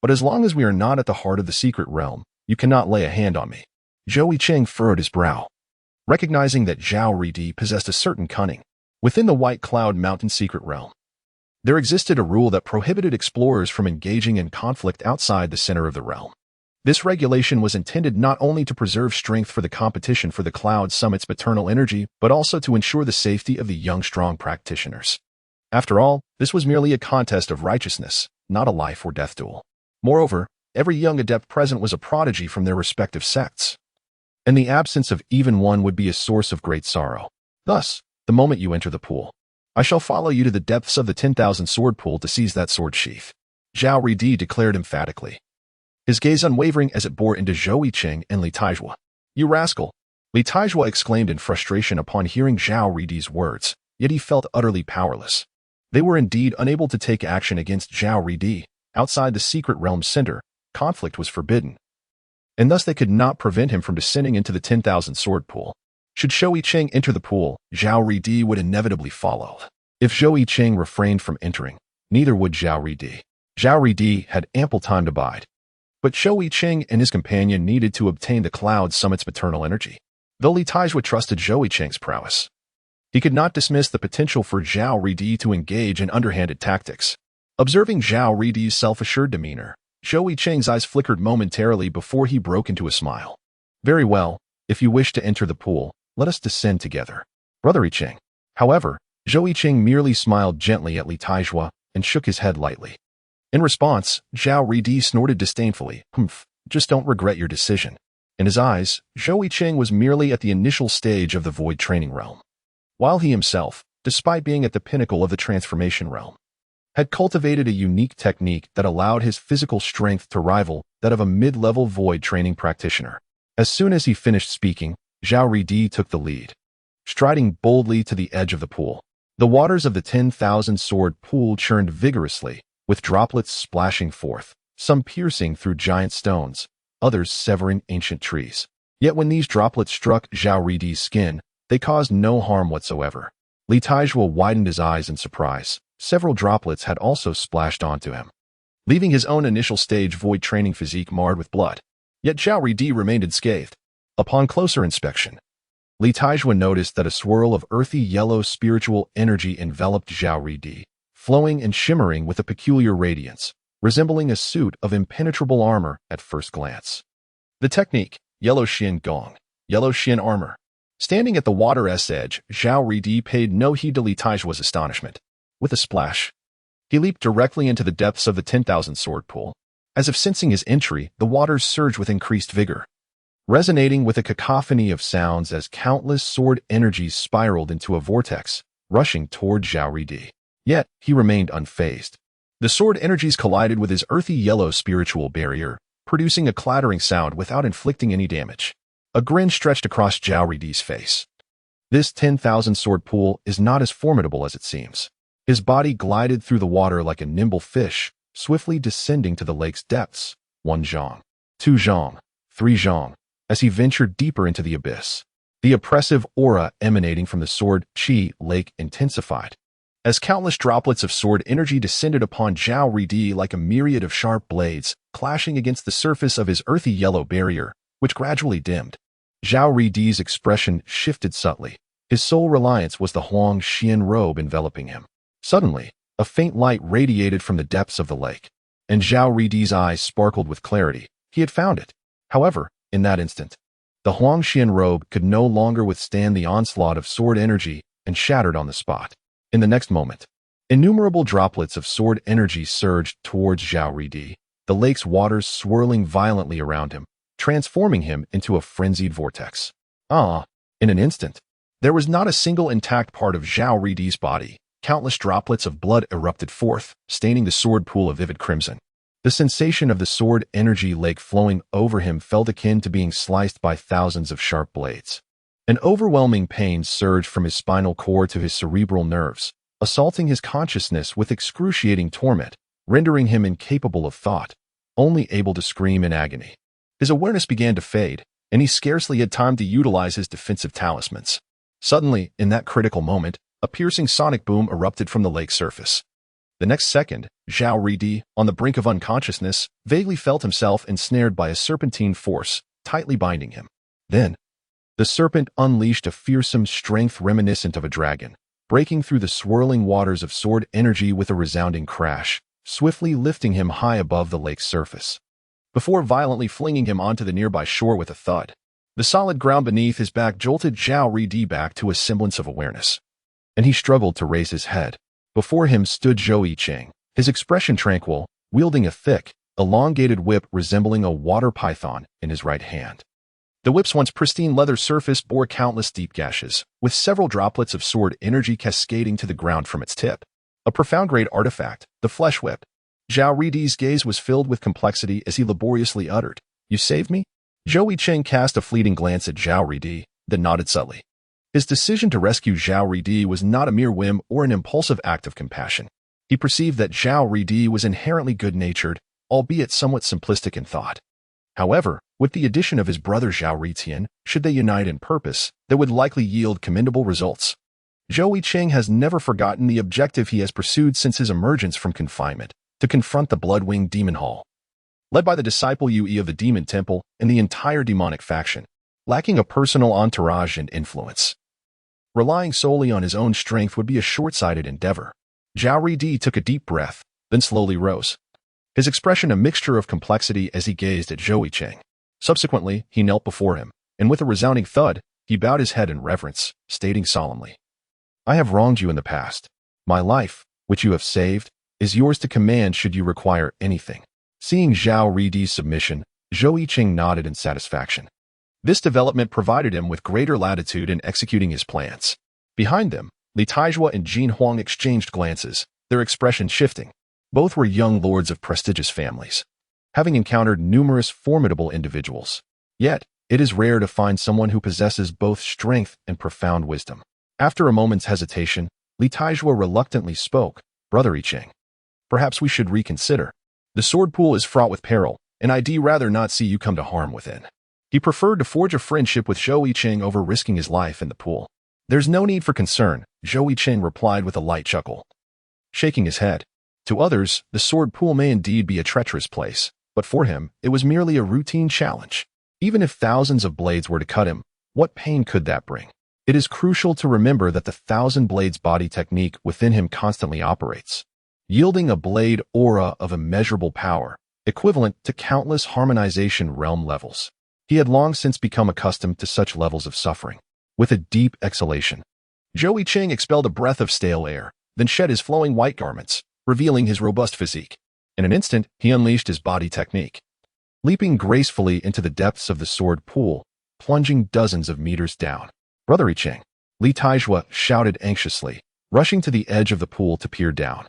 But as long as we are not at the heart of the secret realm, you cannot lay a hand on me." Zhou Yicheng furrowed his brow, recognizing that Zhao Ridi possessed a certain cunning. Within the White Cloud Mountain secret realm, there existed a rule that prohibited explorers from engaging in conflict outside the center of the realm. This regulation was intended not only to preserve strength for the competition for the Cloud Summit's eternal energy, but also to ensure the safety of the young, strong practitioners. After all, this was merely a contest of righteousness, not a life or death duel. Moreover, every young adept present was a prodigy from their respective sects, and the absence of even one would be a source of great sorrow. Thus, the moment you enter the pool, I shall follow you to the depths of the 10,000 sword pool to seize that sword sheath," Zhao Ridi declared emphatically, his gaze unwavering as it bore into Zhou Yicheng and Li Taizhua. "You rascal!" Li Taizhua exclaimed in frustration upon hearing Zhao Ridi's words, yet he felt utterly powerless. They were indeed unable to take action against Zhao Ridi. Outside the secret realm center, conflict was forbidden, and thus they could not prevent him from descending into the 10,000 sword pool. Should Zhou Yicheng enter the pool, Zhao Ridi would inevitably follow. If Zhou Yicheng refrained from entering, neither would Zhao Ridi. Zhao Ridi had ample time to bide, but Zhou Yicheng and his companion needed to obtain the Cloud Summit's maternal energy. Though Li Taizhua trusted Zhou Yicheng's prowess, he could not dismiss the potential for Zhao Ridi to engage in underhanded tactics. Observing Zhao Ridi's self-assured demeanor, Zhou Yicheng's eyes flickered momentarily before he broke into a smile. "Very well, if you wish to enter the pool, let us descend together, Brother Yicheng." However, Zhou Yicheng merely smiled gently at Li Taizhua and shook his head lightly. In response, Zhao Ridi snorted disdainfully, "Humph, just don't regret your decision." In his eyes, Zhou Yicheng was merely at the initial stage of the Void Training Realm, while he himself, despite being at the pinnacle of the Transformation Realm, had cultivated a unique technique that allowed his physical strength to rival that of a mid-level Void Training practitioner. As soon as he finished speaking, Zhao Ridi took the lead, striding boldly to the edge of the pool. The waters of the 10,000 sword pool churned vigorously, with droplets splashing forth, some piercing through giant stones, others severing ancient trees. Yet when these droplets struck Zhao Ridi's skin, they caused no harm whatsoever. Li Taizhua widened his eyes in surprise. Several droplets had also splashed onto him, leaving his own initial stage Void Training physique marred with blood. Yet Zhao Ridi remained unscathed. Upon closer inspection, Li Taizhua noticed that a swirl of earthy yellow spiritual energy enveloped Zhao Ridi, flowing and shimmering with a peculiar radiance, resembling a suit of impenetrable armor at first glance. The technique, Yellow Xian Gong, Yellow Xian Armor. Standing at the water's edge, Zhao Ridi paid no heed to Li Taizhua's astonishment. With a splash, he leaped directly into the depths of the 10,000 sword pool. As if sensing his entry, the waters surged with increased vigor, resonating with a cacophony of sounds as countless sword energies spiraled into a vortex, rushing toward Zhao Ridi. Yet, he remained unfazed. The sword energies collided with his earthy yellow spiritual barrier, producing a clattering sound without inflicting any damage. A grin stretched across Zhao Ridi's face. This 10,000 sword pool is not as formidable as it seems. His body glided through the water like a nimble fish, swiftly descending to the lake's depths. 1 zhang, 2 zhang, 3 zhang, as he ventured deeper into the abyss. The oppressive aura emanating from the sword Qi lake intensified, as countless droplets of sword energy descended upon Zhao Ridi like a myriad of sharp blades, clashing against the surface of his earthy yellow barrier, which gradually dimmed. Zhao Ridi's expression shifted subtly. His sole reliance was the Huang Xian robe enveloping him. Suddenly, a faint light radiated from the depths of the lake, and Zhao Ridi's eyes sparkled with clarity. He had found it. However, in that instant, the Huang Xian robe could no longer withstand the onslaught of sword energy and shattered on the spot. In the next moment, innumerable droplets of sword energy surged towards Zhao Ridi, the lake's waters swirling violently around him, transforming him into a frenzied vortex. In an instant, there was not a single intact part of Zhao Ridi's body. Countless droplets of blood erupted forth, staining the sword pool a vivid crimson. The sensation of the sword energy lake flowing over him felt akin to being sliced by thousands of sharp blades. An overwhelming pain surged from his spinal cord to his cerebral nerves, assaulting his consciousness with excruciating torment, rendering him incapable of thought, only able to scream in agony. His awareness began to fade, and he scarcely had time to utilize his defensive talismans. Suddenly, in that critical moment, a piercing sonic boom erupted from the lake's surface. The next second, Zhou Yicheng, on the brink of unconsciousness, vaguely felt himself ensnared by a serpentine force, tightly binding him. Then, the serpent unleashed a fearsome strength reminiscent of a dragon, breaking through the swirling waters of sword energy with a resounding crash, swiftly lifting him high above the lake's surface, before violently flinging him onto the nearby shore with a thud. The solid ground beneath his back jolted Zhou Yicheng back to a semblance of awareness, and he struggled to raise his head. Before him stood Zhou Yicheng, his expression tranquil, wielding a thick, elongated whip resembling a water python in his right hand. The whip's once pristine leather surface bore countless deep gashes, with several droplets of sword energy cascading to the ground from its tip. A profound-grade artifact, the flesh whip. Zhou Yicheng's gaze was filled with complexity as he laboriously uttered, "You saved me?" Zhou Yicheng cast a fleeting glance at Zhou Yicheng, then nodded subtly. His decision to rescue Zhou Yicheng was not a mere whim or an impulsive act of compassion. He perceived that Zhou Yicheng was inherently good-natured, albeit somewhat simplistic in thought. However, with the addition of his brother Zhou Yicheng, should they unite in purpose, that would likely yield commendable results. Zhou Yicheng has never forgotten the objective he has pursued since his emergence from confinement, to confront the Bloodwing Demon Hall. Led by the disciple Yue of the Demon Temple and the entire demonic faction, lacking a personal entourage and influence. Relying solely on his own strength would be a short-sighted endeavor. Zhou Yicheng took a deep breath, then slowly rose, his expression a mixture of complexity as he gazed at Zhou Yicheng. Subsequently, he knelt before him, and with a resounding thud, he bowed his head in reverence, stating solemnly, "I have wronged you in the past. My life, which you have saved, is yours to command should you require anything." Seeing Zhou Yicheng's submission, Zhou Yicheng nodded in satisfaction. This development provided him with greater latitude in executing his plans. Behind them, Li Taizhua and Jin Huang exchanged glances, their expressions shifting. Both were young lords of prestigious families, having encountered numerous formidable individuals. Yet, it is rare to find someone who possesses both strength and profound wisdom. After a moment's hesitation, Li Taizhua reluctantly spoke, "Brother Yicheng, perhaps we should reconsider. The sword pool is fraught with peril, and I'd rather not see you come to harm within." He preferred to forge a friendship with Zhou Yicheng over risking his life in the pool. "There's no need for concern," Zhou Yicheng replied with a light chuckle, shaking his head. To others, the sword pool may indeed be a treacherous place, but for him, it was merely a routine challenge. Even if thousands of blades were to cut him, what pain could that bring? It is crucial to remember that the thousand blades body technique within him constantly operates, yielding a blade aura of immeasurable power, equivalent to countless harmonization realm levels. He had long since become accustomed to such levels of suffering. With a deep exhalation, Zhou Yicheng expelled a breath of stale air, then shed his flowing white garments, revealing his robust physique. In an instant, he unleashed his body technique, leaping gracefully into the depths of the sword pool, plunging dozens of meters down. "Brother Yicheng," Li Taizhua shouted anxiously, rushing to the edge of the pool to peer down.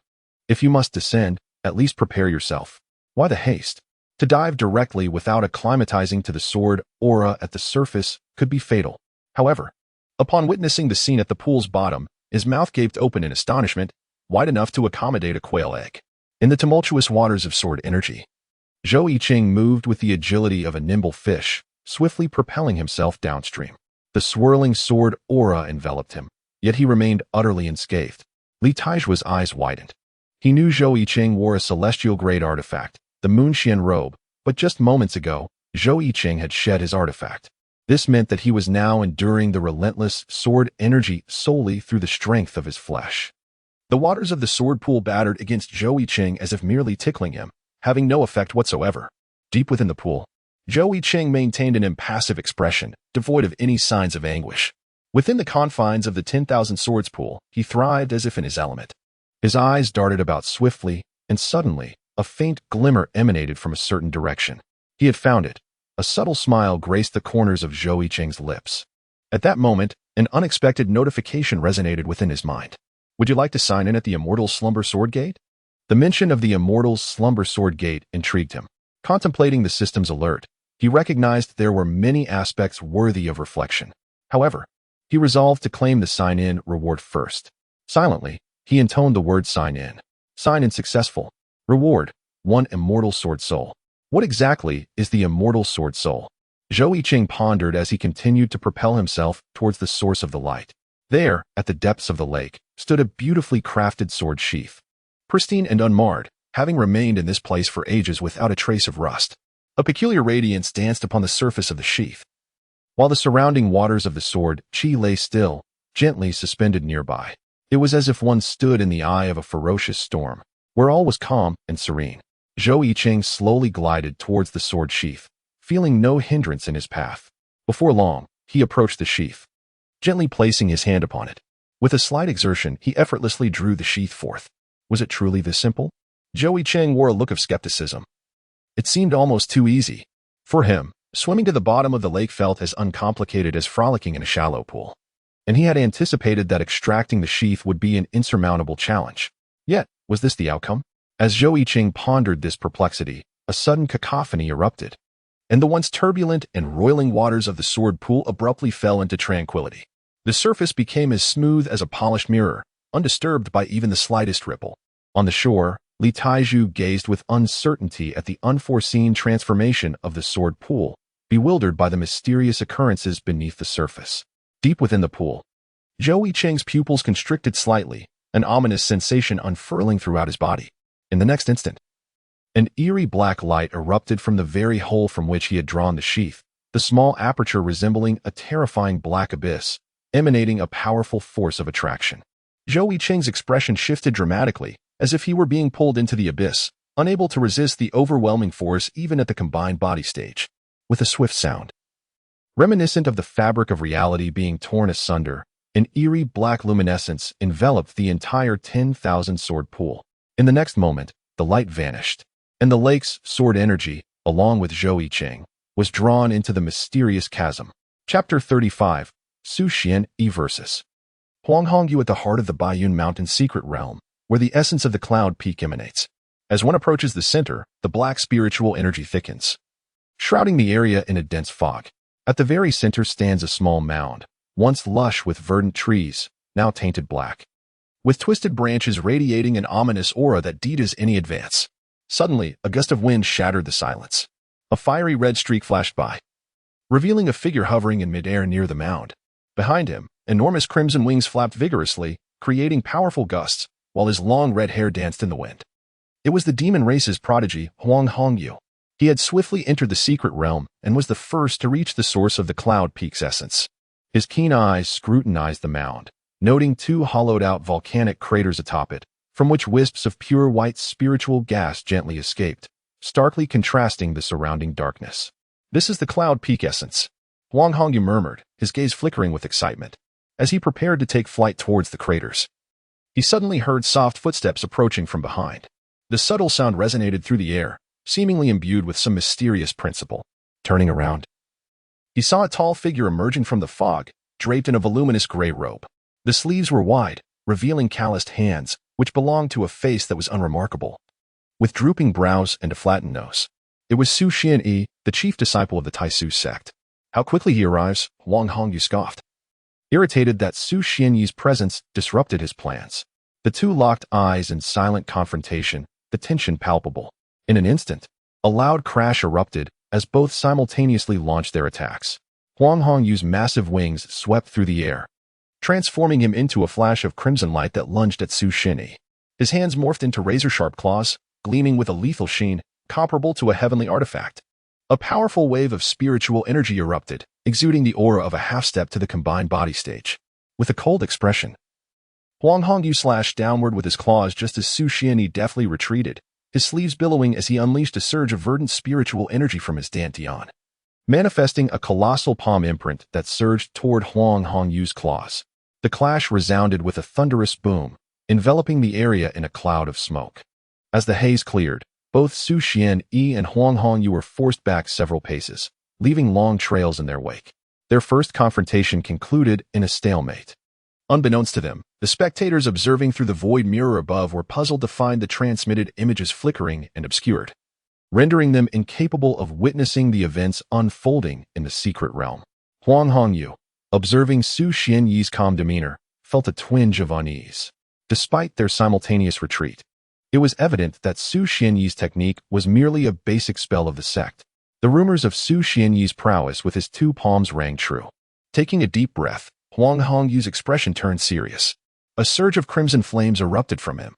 "If you must descend, at least prepare yourself. Why the haste? To dive directly without acclimatizing to the sword aura at the surface could be fatal." However, upon witnessing the scene at the pool's bottom, his mouth gaped open in astonishment, wide enough to accommodate a quail egg. In the tumultuous waters of sword energy, Zhou Yicheng moved with the agility of a nimble fish, swiftly propelling himself downstream. The swirling sword aura enveloped him, yet he remained utterly unscathed. Li Taizhua's eyes widened. He knew Zhou Yicheng wore a celestial-grade artifact, the Moonxian robe, but just moments ago, Zhou Yicheng had shed his artifact. This meant that he was now enduring the relentless sword energy solely through the strength of his flesh. The waters of the sword pool battered against Zhou Yicheng as if merely tickling him, having no effect whatsoever. Deep within the pool, Zhou Yicheng maintained an impassive expression, devoid of any signs of anguish. Within the confines of the 10,000 swords pool, he thrived as if in his element. His eyes darted about swiftly, and suddenly, a faint glimmer emanated from a certain direction. He had found it. A subtle smile graced the corners of Zhou Yicheng's lips. At that moment, an unexpected notification resonated within his mind. "Would you like to sign in at the Immortal Slumber Sword Gate?" The mention of the Immortal Slumber Sword Gate intrigued him. Contemplating the system's alert, he recognized there were many aspects worthy of reflection. However, he resolved to claim the sign-in reward first. Silently, He intoned the word sign in. Sign in successful. Reward, 1 immortal sword soul. What exactly is the immortal sword soul? Zhou Yicheng pondered as he continued to propel himself towards the source of the light. There, at the depths of the lake, stood a beautifully crafted sword sheath. Pristine and unmarred, having remained in this place for ages without a trace of rust. A peculiar radiance danced upon the surface of the sheath, while the surrounding waters of the sword chi lay still, gently suspended nearby. It was as if one stood in the eye of a ferocious storm, where all was calm and serene. Zhou Yicheng slowly glided towards the sword sheath, feeling no hindrance in his path. Before long, he approached the sheath, gently placing his hand upon it. With a slight exertion, he effortlessly drew the sheath forth. Was it truly this simple? Zhou Yicheng wore a look of skepticism. It seemed almost too easy. For him, swimming to the bottom of the lake felt as uncomplicated as frolicking in a shallow pool. And he had anticipated that extracting the sheath would be an insurmountable challenge. Yet, was this the outcome? As Zhou Yicheng pondered this perplexity, a sudden cacophony erupted, and the once turbulent and roiling waters of the sword pool abruptly fell into tranquility. The surface became as smooth as a polished mirror, undisturbed by even the slightest ripple. On the shore, Li Taizhu gazed with uncertainty at the unforeseen transformation of the sword pool, bewildered by the mysterious occurrences beneath the surface. Deep within the pool, Zhou Yicheng's pupils constricted slightly, an ominous sensation unfurling throughout his body. In the next instant, an eerie black light erupted from the very hole from which he had drawn the sheath, the small aperture resembling a terrifying black abyss, emanating a powerful force of attraction. Zhou Yicheng's expression shifted dramatically, as if he were being pulled into the abyss, unable to resist the overwhelming force even at the combined body stage. With a swift sound, reminiscent of the fabric of reality being torn asunder, an eerie black luminescence enveloped the entire 10,000 sword pool. In the next moment, the light vanished, and the lake's sword energy, along with Zhou Yicheng, was drawn into the mysterious chasm. Chapter 35, Su Xian E versus Huanghongyu at the heart of the Baiyun Mountain secret realm, where the essence of the cloud peak emanates. As one approaches the center, the black spiritual energy thickens, shrouding the area in a dense fog. At the very center stands a small mound, once lush with verdant trees, now tainted black, with twisted branches radiating an ominous aura that deeds any advance. Suddenly, a gust of wind shattered the silence. A fiery red streak flashed by, revealing a figure hovering in midair near the mound. Behind him, enormous crimson wings flapped vigorously, creating powerful gusts, while his long red hair danced in the wind. It was the demon race's prodigy, Huang Hongyu. He had swiftly entered the secret realm and was the first to reach the source of the cloud peak's essence. His keen eyes scrutinized the mound, noting 2 hollowed-out volcanic craters atop it, from which wisps of pure white spiritual gas gently escaped, starkly contrasting the surrounding darkness. "This is the cloud peak essence," Huang Hongyu murmured, his gaze flickering with excitement. As he prepared to take flight towards the craters, he suddenly heard soft footsteps approaching from behind. The subtle sound resonated through the air, seemingly imbued with some mysterious principle. Turning around, he saw a tall figure emerging from the fog, draped in a voluminous gray robe. The sleeves were wide, revealing calloused hands, which belonged to a face that was unremarkable, with drooping brows and a flattened nose. It was Su Xian, the chief disciple of the Taisu sect. "How quickly he arrives," Huang Hongyu scoffed, irritated that Su Xian's presence disrupted his plans. The 2 locked eyes in silent confrontation, the tension palpable. In an instant, a loud crash erupted as both simultaneously launched their attacks. Huang Hongyu's massive wings swept through the air, transforming him into a flash of crimson light that lunged at Su Xian. His hands morphed into razor-sharp claws, gleaming with a lethal sheen, comparable to a heavenly artifact. A powerful wave of spiritual energy erupted, exuding the aura of a half-step to the combined body stage. With a cold expression, Huang Hongyu slashed downward with his claws just as Su Xian deftly retreated, his sleeves billowing as he unleashed a surge of verdant spiritual energy from his dantian, manifesting a colossal palm imprint that surged toward Huang Hongyu's claws. The clash resounded with a thunderous boom, enveloping the area in a cloud of smoke. As the haze cleared, both Su Xian and Huang Hongyu were forced back several paces, leaving long trails in their wake. Their first confrontation concluded in a stalemate. Unbeknownst to them, the spectators observing through the void mirror above were puzzled to find the transmitted images flickering and obscured, rendering them incapable of witnessing the events unfolding in the secret realm. Huang Hongyu, observing Su Xian's calm demeanor, felt a twinge of unease. despite their simultaneous retreat. It was evident that Su Xianyi's technique was merely a basic spell of the sect. The rumors of Su Xianyi's prowess with his two palms rang true. Taking a deep breath, Huang Hongyu's expression turned serious. A surge of crimson flames erupted from him,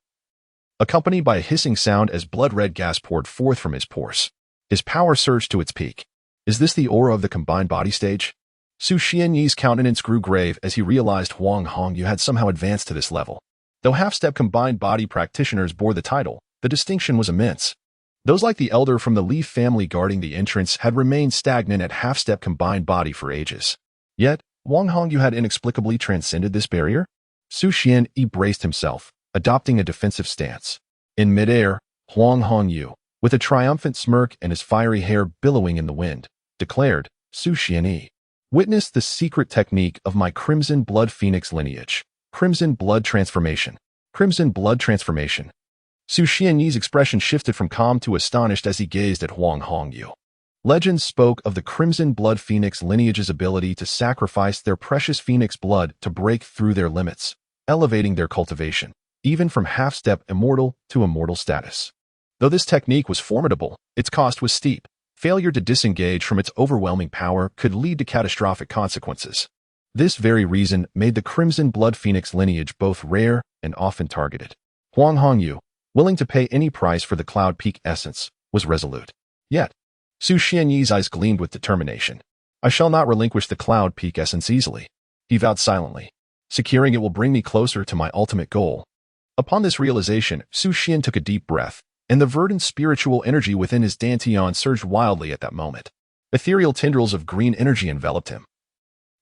accompanied by a hissing sound as blood-red gas poured forth from his pores. His power surged to its peak. Is this the aura of the combined body stage? Su Xianyi's countenance grew grave as he realized Huang Hongyu had somehow advanced to this level. Though half-step combined body practitioners bore the title, the distinction was immense. Those like the elder from the Li family guarding the entrance had remained stagnant at half-step combined body for ages. Yet, Huang Hongyu had inexplicably transcended this barrier. Su Xianyi braced himself, adopting a defensive stance. In midair, Huang Hongyu, with a triumphant smirk and his fiery hair billowing in the wind, declared, Su Xianyi, witness the secret technique of my Crimson Blood Phoenix lineage. Crimson Blood Transformation. Crimson Blood Transformation. Su Xianyi's expression shifted from calm to astonished as he gazed at Huang Hongyu. Legends spoke of the Crimson Blood Phoenix lineage's ability to sacrifice their precious phoenix blood to break through their limits, elevating their cultivation, even from half-step immortal to immortal status. Though this technique was formidable, its cost was steep. Failure to disengage from its overwhelming power could lead to catastrophic consequences. This very reason made the Crimson Blood Phoenix lineage both rare and often targeted. Huang Hongyu, willing to pay any price for the Cloud Peak essence, was resolute. Yet, Su Xianyi's eyes gleamed with determination. I shall not relinquish the Cloud Peak essence easily, he vowed silently. Securing it will bring me closer to my ultimate goal. Upon this realization, Su Xian took a deep breath, and the verdant spiritual energy within his dantian surged wildly at that moment. Ethereal tendrils of green energy enveloped him,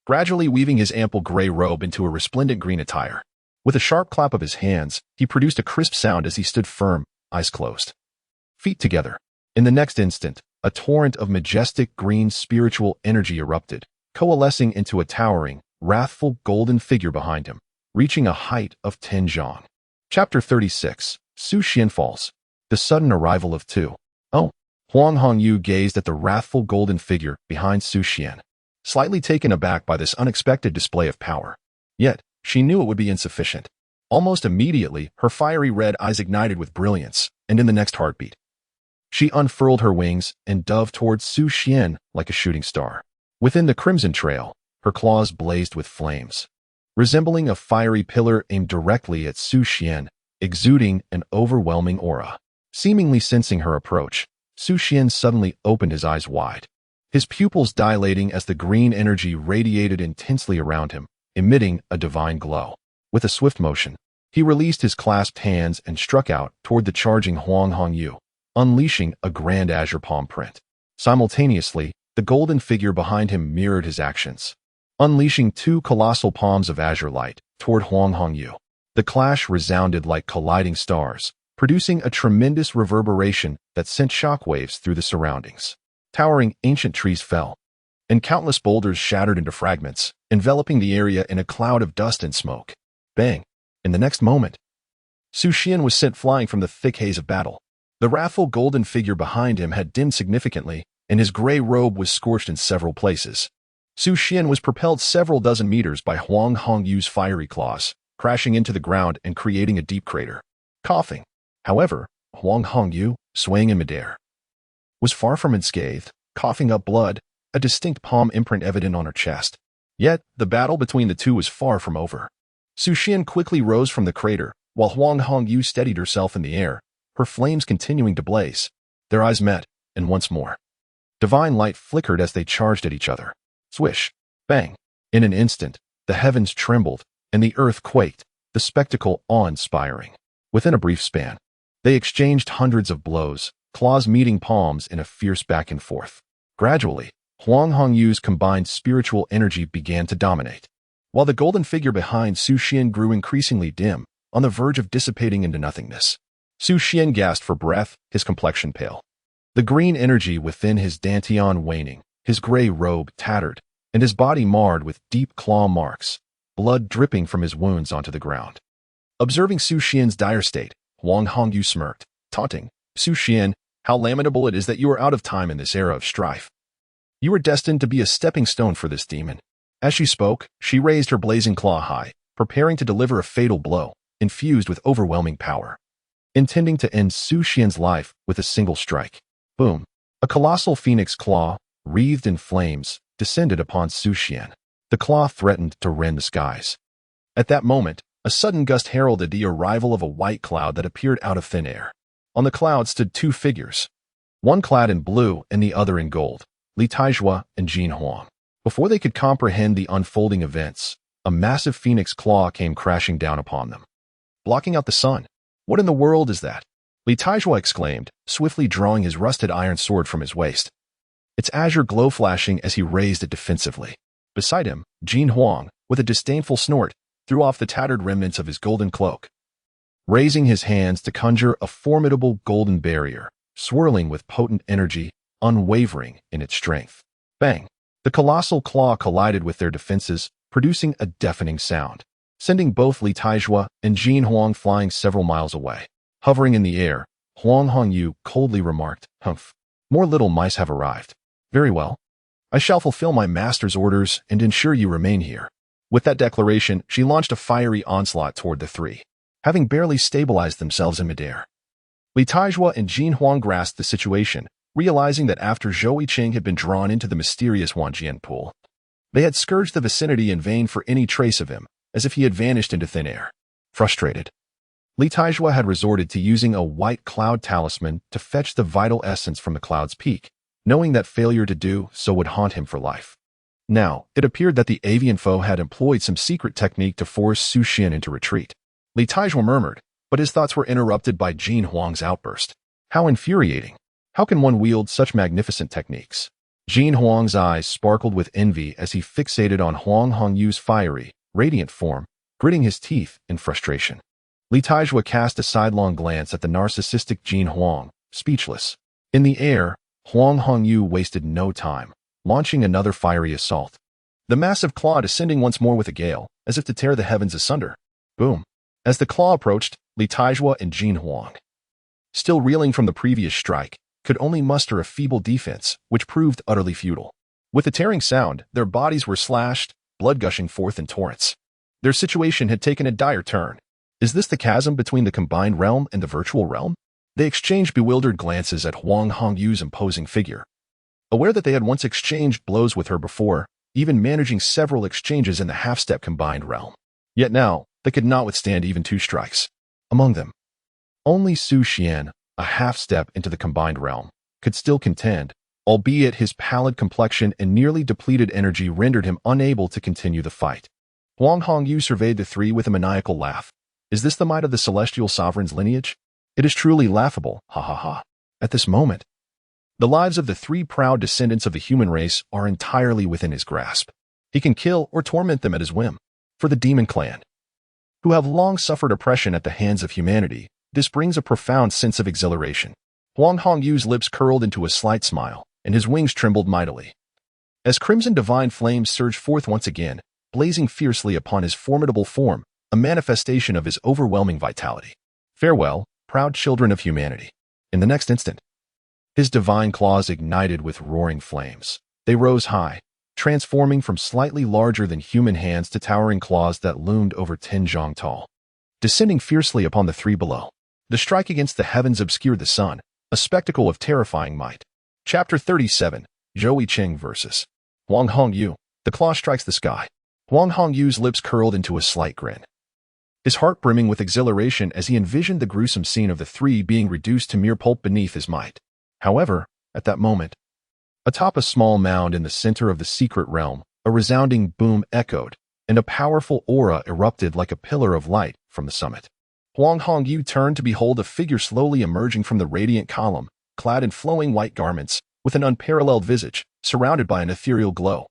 gradually weaving his ample gray robe into a resplendent green attire. With a sharp clap of his hands, he produced a crisp sound as he stood firm, eyes closed, feet together. In the next instant, a torrent of majestic green spiritual energy erupted, coalescing into a towering, wrathful golden figure behind him, reaching a height of 10 zhang. Chapter 36. Su Xian Falls. The sudden arrival of two. Oh, Huang Hongyu gazed at the wrathful golden figure behind Su Xian, slightly taken aback by this unexpected display of power. Yet, she knew it would be insufficient. Almost immediately, her fiery red eyes ignited with brilliance, and in the next heartbeat, she unfurled her wings and dove towards Su Xian like a shooting star. Within the crimson trail, her claws blazed with flames, resembling a fiery pillar aimed directly at Su Xian, exuding an overwhelming aura. Seemingly sensing her approach, Su Xian suddenly opened his eyes wide, his pupils dilating as the green energy radiated intensely around him, emitting a divine glow. With a swift motion, he released his clasped hands and struck out toward the charging Huang Hongyu, unleashing a grand azure palm print. Simultaneously, the golden figure behind him mirrored his actions, unleashing two colossal palms of azure light toward Huang Hongyu. The clash resounded like colliding stars, producing a tremendous reverberation that sent shockwaves through the surroundings. Towering ancient trees fell, and countless boulders shattered into fragments, enveloping the area in a cloud of dust and smoke. Bang! In the next moment, Su Xian was sent flying from the thick haze of battle. The wrathful golden figure behind him had dimmed significantly, and his gray robe was scorched in several places. Su Xian was propelled several dozen meters by Huang Hongyu's fiery claws, crashing into the ground and creating a deep crater. Coughing. However, Huang Hongyu, swaying in midair, was far from unscathed, coughing up blood, a distinct palm imprint evident on her chest. Yet, the battle between the two was far from over. Su Xian quickly rose from the crater, while Huang Hongyu steadied herself in the air, her flames continuing to blaze. Their eyes met, and once more, divine light flickered as they charged at each other. Swish! Bang! In an instant, the heavens trembled, and the earth quaked, the spectacle awe-inspiring. Within a brief span, they exchanged hundreds of blows, claws meeting palms in a fierce back and forth. Gradually, Huang Hongyu's combined spiritual energy began to dominate, while the golden figure behind Su Xian grew increasingly dim, on the verge of dissipating into nothingness. Su Xian gasped for breath, his complexion pale, the green energy within his dantian waning, his gray robe tattered, and his body marred with deep claw marks, blood dripping from his wounds onto the ground. Observing Su Xian's dire state, Huang Hongyu smirked, taunting, Su Xian, how lamentable it is that you are out of time in this era of strife. You are destined to be a stepping stone for this demon. As she spoke, she raised her blazing claw high, preparing to deliver a fatal blow. infused with overwhelming power, intending to end Su Xian's life with a single strike. Boom! A colossal phoenix claw, wreathed in flames, descended upon Su Xian. The claw threatened to rend the skies. At that moment, a sudden gust heralded the arrival of a white cloud that appeared out of thin air. On the cloud stood two figures, one clad in blue and the other in gold, Li Taizhua and Jin Huang. Before they could comprehend the unfolding events, a massive phoenix claw came crashing down upon them, blocking out the sun. What in the world is that? Li Taizhua exclaimed, swiftly drawing his rusted iron sword from his waist, its azure glow flashing as he raised it defensively. Beside him, Jin Huang, with a disdainful snort, threw off the tattered remnants of his golden cloak, raising his hands to conjure a formidable golden barrier, swirling with potent energy, unwavering in its strength. Bang! The colossal claw collided with their defenses, producing a deafening sound, sending both Li Taizhua and Jin Huang flying several miles away. Hovering in the air, Huang Hongyu coldly remarked, "Humph, more little mice have arrived. Very well. I shall fulfill my master's orders and ensure you remain here." With that declaration, she launched a fiery onslaught toward the three, having barely stabilized themselves in midair. Li Taizhua and Jin Huang grasped the situation, realizing that after Zhou Yicheng had been drawn into the mysterious Wanjian pool, they had scourged the vicinity in vain for any trace of him, as if he had vanished into thin air. Frustrated, Li Taizhua had resorted to using a white cloud talisman to fetch the vital essence from the cloud's peak, knowing that failure to do so would haunt him for life. Now, it appeared that the avian foe had employed some secret technique to force Su Xian into retreat. Li Taizhua murmured, but his thoughts were interrupted by Jin Huang's outburst. How infuriating! How can one wield such magnificent techniques? Jin Huang's eyes sparkled with envy as he fixated on Huang Hongyu's fiery, radiant form, gritting his teeth in frustration. Li Taizhua cast a sidelong glance at the narcissistic Jin Huang, speechless. In the air, Huang Hongyu wasted no time, launching another fiery assault. The massive claw descending once more with a gale, as if to tear the heavens asunder. Boom! As the claw approached, Li Taizhua and Jin Huang, still reeling from the previous strike, could only muster a feeble defense, which proved utterly futile. With a tearing sound, their bodies were slashed, blood gushing forth in torrents. Their situation had taken a dire turn. Is this the chasm between the combined realm and the virtual realm? They exchanged bewildered glances at Huang Hongyu's imposing figure, aware that they had once exchanged blows with her before, even managing several exchanges in the half-step combined realm. Yet now, they could not withstand even two strikes. Among them, only Su Xian, a half-step into the combined realm, could still contend, albeit his pallid complexion and nearly depleted energy rendered him unable to continue the fight. Huang Hongyu surveyed the three with a maniacal laugh. Is this the might of the celestial sovereign's lineage? It is truly laughable, ha ha ha. At this moment, the lives of the three proud descendants of the human race are entirely within his grasp. He can kill or torment them at his whim. For the demon clan, who have long suffered oppression at the hands of humanity, this brings a profound sense of exhilaration. Huang Hongyu's lips curled into a slight smile, and his wings trembled mightily, as crimson divine flames surged forth once again, blazing fiercely upon his formidable form, a manifestation of his overwhelming vitality. Farewell, proud children of humanity. In the next instant, his divine claws ignited with roaring flames. They rose high, transforming from slightly larger than human hands to towering claws that loomed over 10 zhang tall, descending fiercely upon the three below. The strike against the heavens obscured the sun, a spectacle of terrifying might. Chapter 37, Zhou Yicheng vs. Huang Hongyu. The claw strikes the sky. Huang Hongyu's lips curled into a slight grin, his heart brimming with exhilaration as he envisioned the gruesome scene of the three being reduced to mere pulp beneath his might. However, at that moment, atop a small mound in the center of the secret realm, a resounding boom echoed, and a powerful aura erupted like a pillar of light from the summit. Huang Hongyu turned to behold a figure slowly emerging from the radiant column, clad in flowing white garments, with an unparalleled visage, surrounded by an ethereal glow,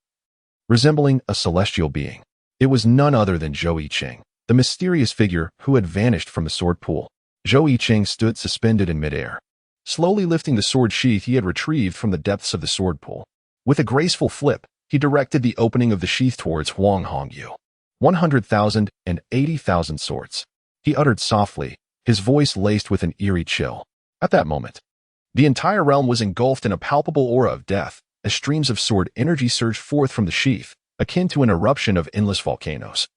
resembling a celestial being. It was none other than Zhou Yicheng, the mysterious figure who had vanished from the sword pool. Zhou Yicheng stood suspended in midair, slowly lifting the sword sheath he had retrieved from the depths of the sword pool. With a graceful flip, he directed the opening of the sheath towards Huang Hongyu. 100,000 and 80,000 swords, he uttered softly, his voice laced with an eerie chill. At that moment, the entire realm was engulfed in a palpable aura of death, as streams of sword energy surged forth from the sheath, akin to an eruption of endless volcanoes,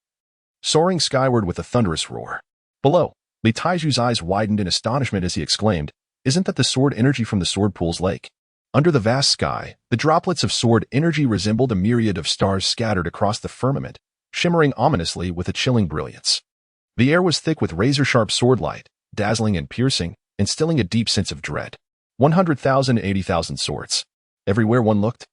soaring skyward with a thunderous roar. Below, Li Taiju's eyes widened in astonishment as he exclaimed, "Isn't that the sword energy from the sword pool's lake?" Under the vast sky, the droplets of sword energy resembled a myriad of stars scattered across the firmament, shimmering ominously with a chilling brilliance. The air was thick with razor-sharp sword light, dazzling and piercing, instilling a deep sense of dread. 100,000 to 80,000 swords. Everywhere one looked,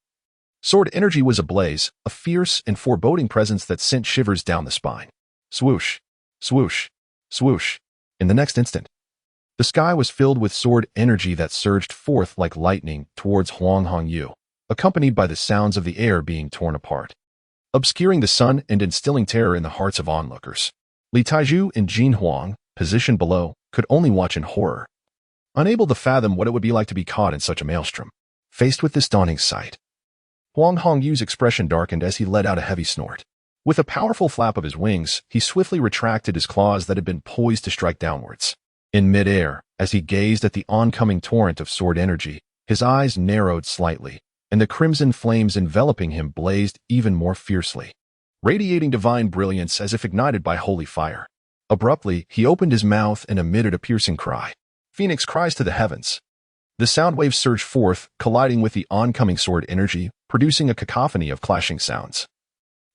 sword energy was ablaze, a fierce and foreboding presence that sent shivers down the spine. Swoosh, swoosh, swoosh. In the next instant, the sky was filled with sword energy that surged forth like lightning towards Huang Hongyu, accompanied by the sounds of the air being torn apart, obscuring the sun and instilling terror in the hearts of onlookers. Li Taiju and Jin Huang, positioned below, could only watch in horror, unable to fathom what it would be like to be caught in such a maelstrom. Faced with this daunting sight, Huang Hongyu's expression darkened as he let out a heavy snort. With a powerful flap of his wings, he swiftly retracted his claws that had been poised to strike downwards. In midair, as he gazed at the oncoming torrent of sword energy, his eyes narrowed slightly, and the crimson flames enveloping him blazed even more fiercely, radiating divine brilliance as if ignited by holy fire. Abruptly, he opened his mouth and emitted a piercing cry. Phoenix cries to the heavens. The sound waves surged forth, colliding with the oncoming sword energy, producing a cacophony of clashing sounds,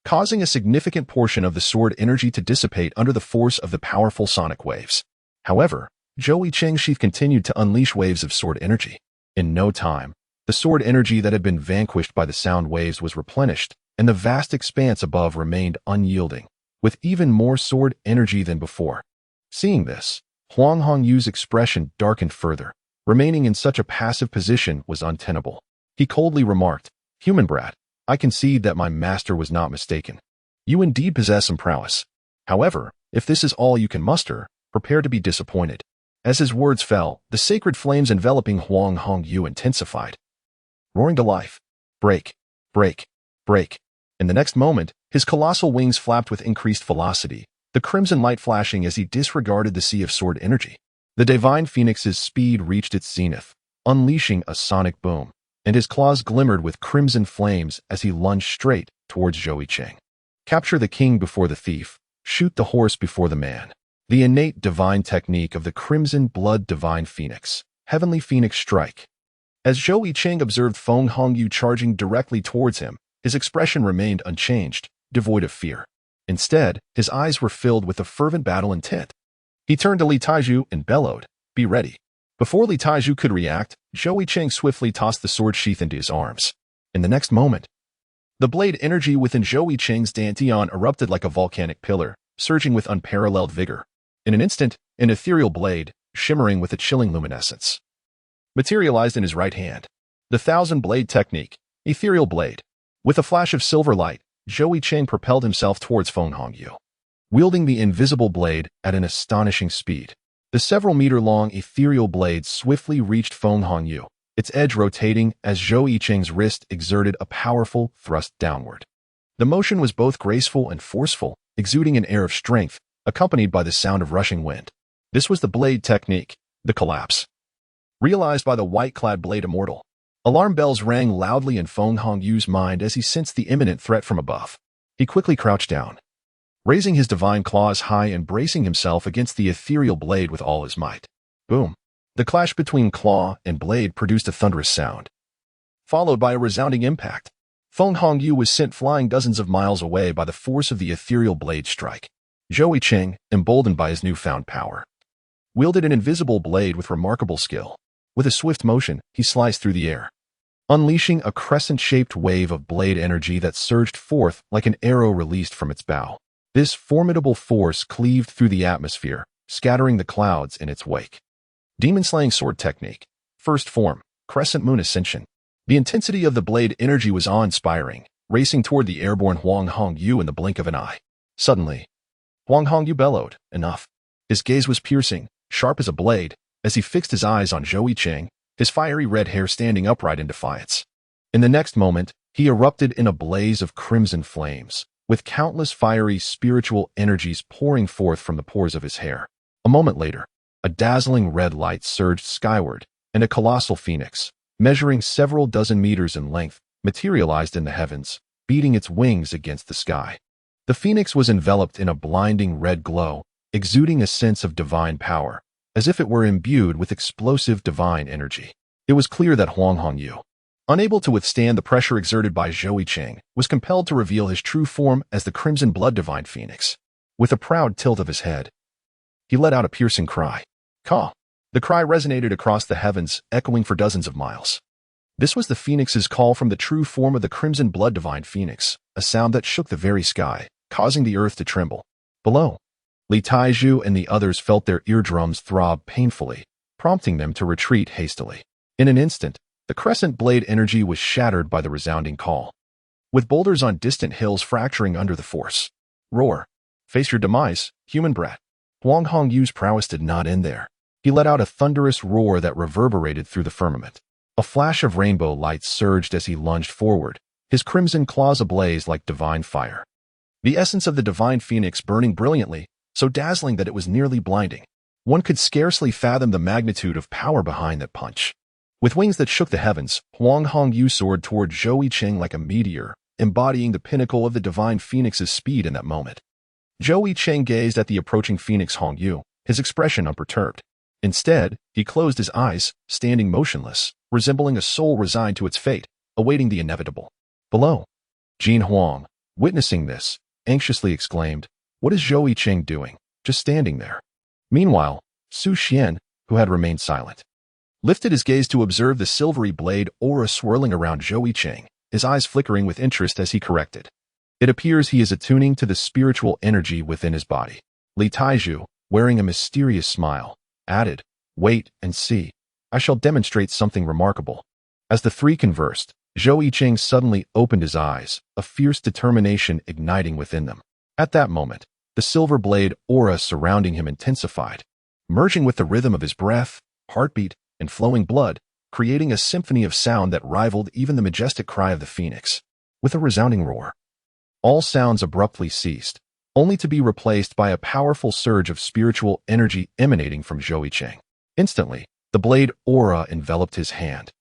causing a significant portion of the sword energy to dissipate under the force of the powerful sonic waves. However, Zhou Yicheng's sheath continued to unleash waves of sword energy. In no time, the sword energy that had been vanquished by the sound waves was replenished, and the vast expanse above remained unyielding, with even more sword energy than before. Seeing this, Huang Hongyu's expression darkened further. Remaining in such a passive position was untenable. He coldly remarked, "Human brat, I concede that my master was not mistaken. You indeed possess some prowess. However, if this is all you can muster, prepare to be disappointed." As his words fell, the sacred flames enveloping Huang Hongyu intensified, roaring to life. Break, break, break. In the next moment, his colossal wings flapped with increased velocity, the crimson light flashing as he disregarded the sea of sword energy. The divine phoenix's speed reached its zenith, unleashing a sonic boom, and his claws glimmered with crimson flames as he lunged straight towards Zhou Yicheng. Capture the king before the thief, shoot the horse before the man. The innate divine technique of the crimson blood divine phoenix, heavenly phoenix strike. As Zhou Yicheng observed Feng Hongyu charging directly towards him, his expression remained unchanged, devoid of fear. Instead, his eyes were filled with a fervent battle intent. He turned to Li Taiju and bellowed, "Be ready." Before Li Taiju could react, Zhou Yicheng swiftly tossed the sword sheath into his arms. In the next moment, the blade energy within Zhou Yicheng's dantian erupted like a volcanic pillar, surging with unparalleled vigor. In an instant, an ethereal blade, shimmering with a chilling luminescence, materialized in his right hand. The thousand-blade technique, ethereal blade. With a flash of silver light, Zhou Yicheng propelled himself towards Feng Hongyu, wielding the invisible blade at an astonishing speed. The several-meter-long ethereal blade swiftly reached Feng Hongyu, its edge rotating as Zhou Yicheng's wrist exerted a powerful thrust downward. The motion was both graceful and forceful, exuding an air of strength, accompanied by the sound of rushing wind. This was the blade technique, the collapse. Realized by the white-clad blade immortal, alarm bells rang loudly in Feng Hongyu's mind as he sensed the imminent threat from above. He quickly crouched down, raising his divine claws high and bracing himself against the ethereal blade with all his might. Boom! The clash between claw and blade produced a thunderous sound, followed by a resounding impact. Feng Hongyu was sent flying dozens of miles away by the force of the ethereal blade strike. Zhou Yicheng, emboldened by his newfound power, wielded an invisible blade with remarkable skill. With a swift motion, he sliced through the air, unleashing a crescent-shaped wave of blade energy that surged forth like an arrow released from its bow. This formidable force cleaved through the atmosphere, scattering the clouds in its wake. Demon-slaying sword technique. First form, Crescent Moon Ascension. The intensity of the blade energy was awe-inspiring, racing toward the airborne Huang Hongyu in the blink of an eye. Suddenly, Huang Hongyu bellowed, "Enough." His gaze was piercing, sharp as a blade, as he fixed his eyes on Zhou Yicheng, his fiery red hair standing upright in defiance. In the next moment, he erupted in a blaze of crimson flames, with countless fiery spiritual energies pouring forth from the pores of his hair. A moment later, a dazzling red light surged skyward, and a colossal phoenix, measuring several dozen meters in length, materialized in the heavens, beating its wings against the sky. The phoenix was enveloped in a blinding red glow, exuding a sense of divine power, as if it were imbued with explosive divine energy. It was clear that Huang Hongyu, unable to withstand the pressure exerted by Zhou Yicheng, was compelled to reveal his true form as the Crimson Blood Divine Phoenix. With a proud tilt of his head, he let out a piercing cry. Caw! The cry resonated across the heavens, echoing for dozens of miles. This was the Phoenix's call from the true form of the Crimson Blood Divine Phoenix, a sound that shook the very sky, causing the earth to tremble. Below, Li Taizhu and the others felt their eardrums throb painfully, prompting them to retreat hastily. In an instant, the crescent blade energy was shattered by the resounding call, with boulders on distant hills fracturing under the force. Roar! Face your demise, human brat. Huang Hongyu's prowess did not end there. He let out a thunderous roar that reverberated through the firmament. A flash of rainbow light surged as he lunged forward, his crimson claws ablaze like divine fire. The essence of the divine phoenix burning brilliantly, so dazzling that it was nearly blinding. One could scarcely fathom the magnitude of power behind that punch. With wings that shook the heavens, Huang Hongyu soared toward Zhou Yicheng like a meteor, embodying the pinnacle of the divine phoenix's speed in that moment. Zhou Yicheng gazed at the approaching Phoenix Hongyu, his expression unperturbed. Instead, he closed his eyes, standing motionless, resembling a soul resigned to its fate, awaiting the inevitable. Below, Jin Huang, witnessing this, anxiously exclaimed, "What is Zhou Yicheng doing, just standing there?" Meanwhile, Su Xian, who had remained silent, lifted his gaze to observe the silvery blade aura swirling around Zhou Yicheng, his eyes flickering with interest as he corrected. It appears he is attuning to the spiritual energy within his body. Li Taizhu, wearing a mysterious smile, added, "Wait and see. I shall demonstrate something remarkable." As the three conversed, Zhou Yicheng suddenly opened his eyes, a fierce determination igniting within them. At that moment, the silver blade aura surrounding him intensified, merging with the rhythm of his breath, heartbeat, and flowing blood, creating a symphony of sound that rivaled even the majestic cry of the phoenix. With a resounding roar, all sounds abruptly ceased, only to be replaced by a powerful surge of spiritual energy emanating from Zhou Yicheng. Instantly, the blade aura enveloped his hand,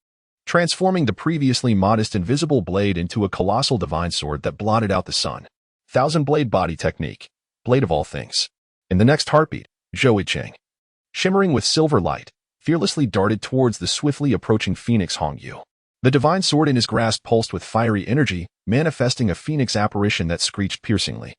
transforming the previously modest invisible blade into a colossal divine sword that blotted out the sun. Thousand-blade body technique, blade of all things. In the next heartbeat, Zhou Yicheng, shimmering with silver light, fearlessly darted towards the swiftly approaching Phoenix Hongyu. The divine sword in his grasp pulsed with fiery energy, manifesting a phoenix apparition that screeched piercingly,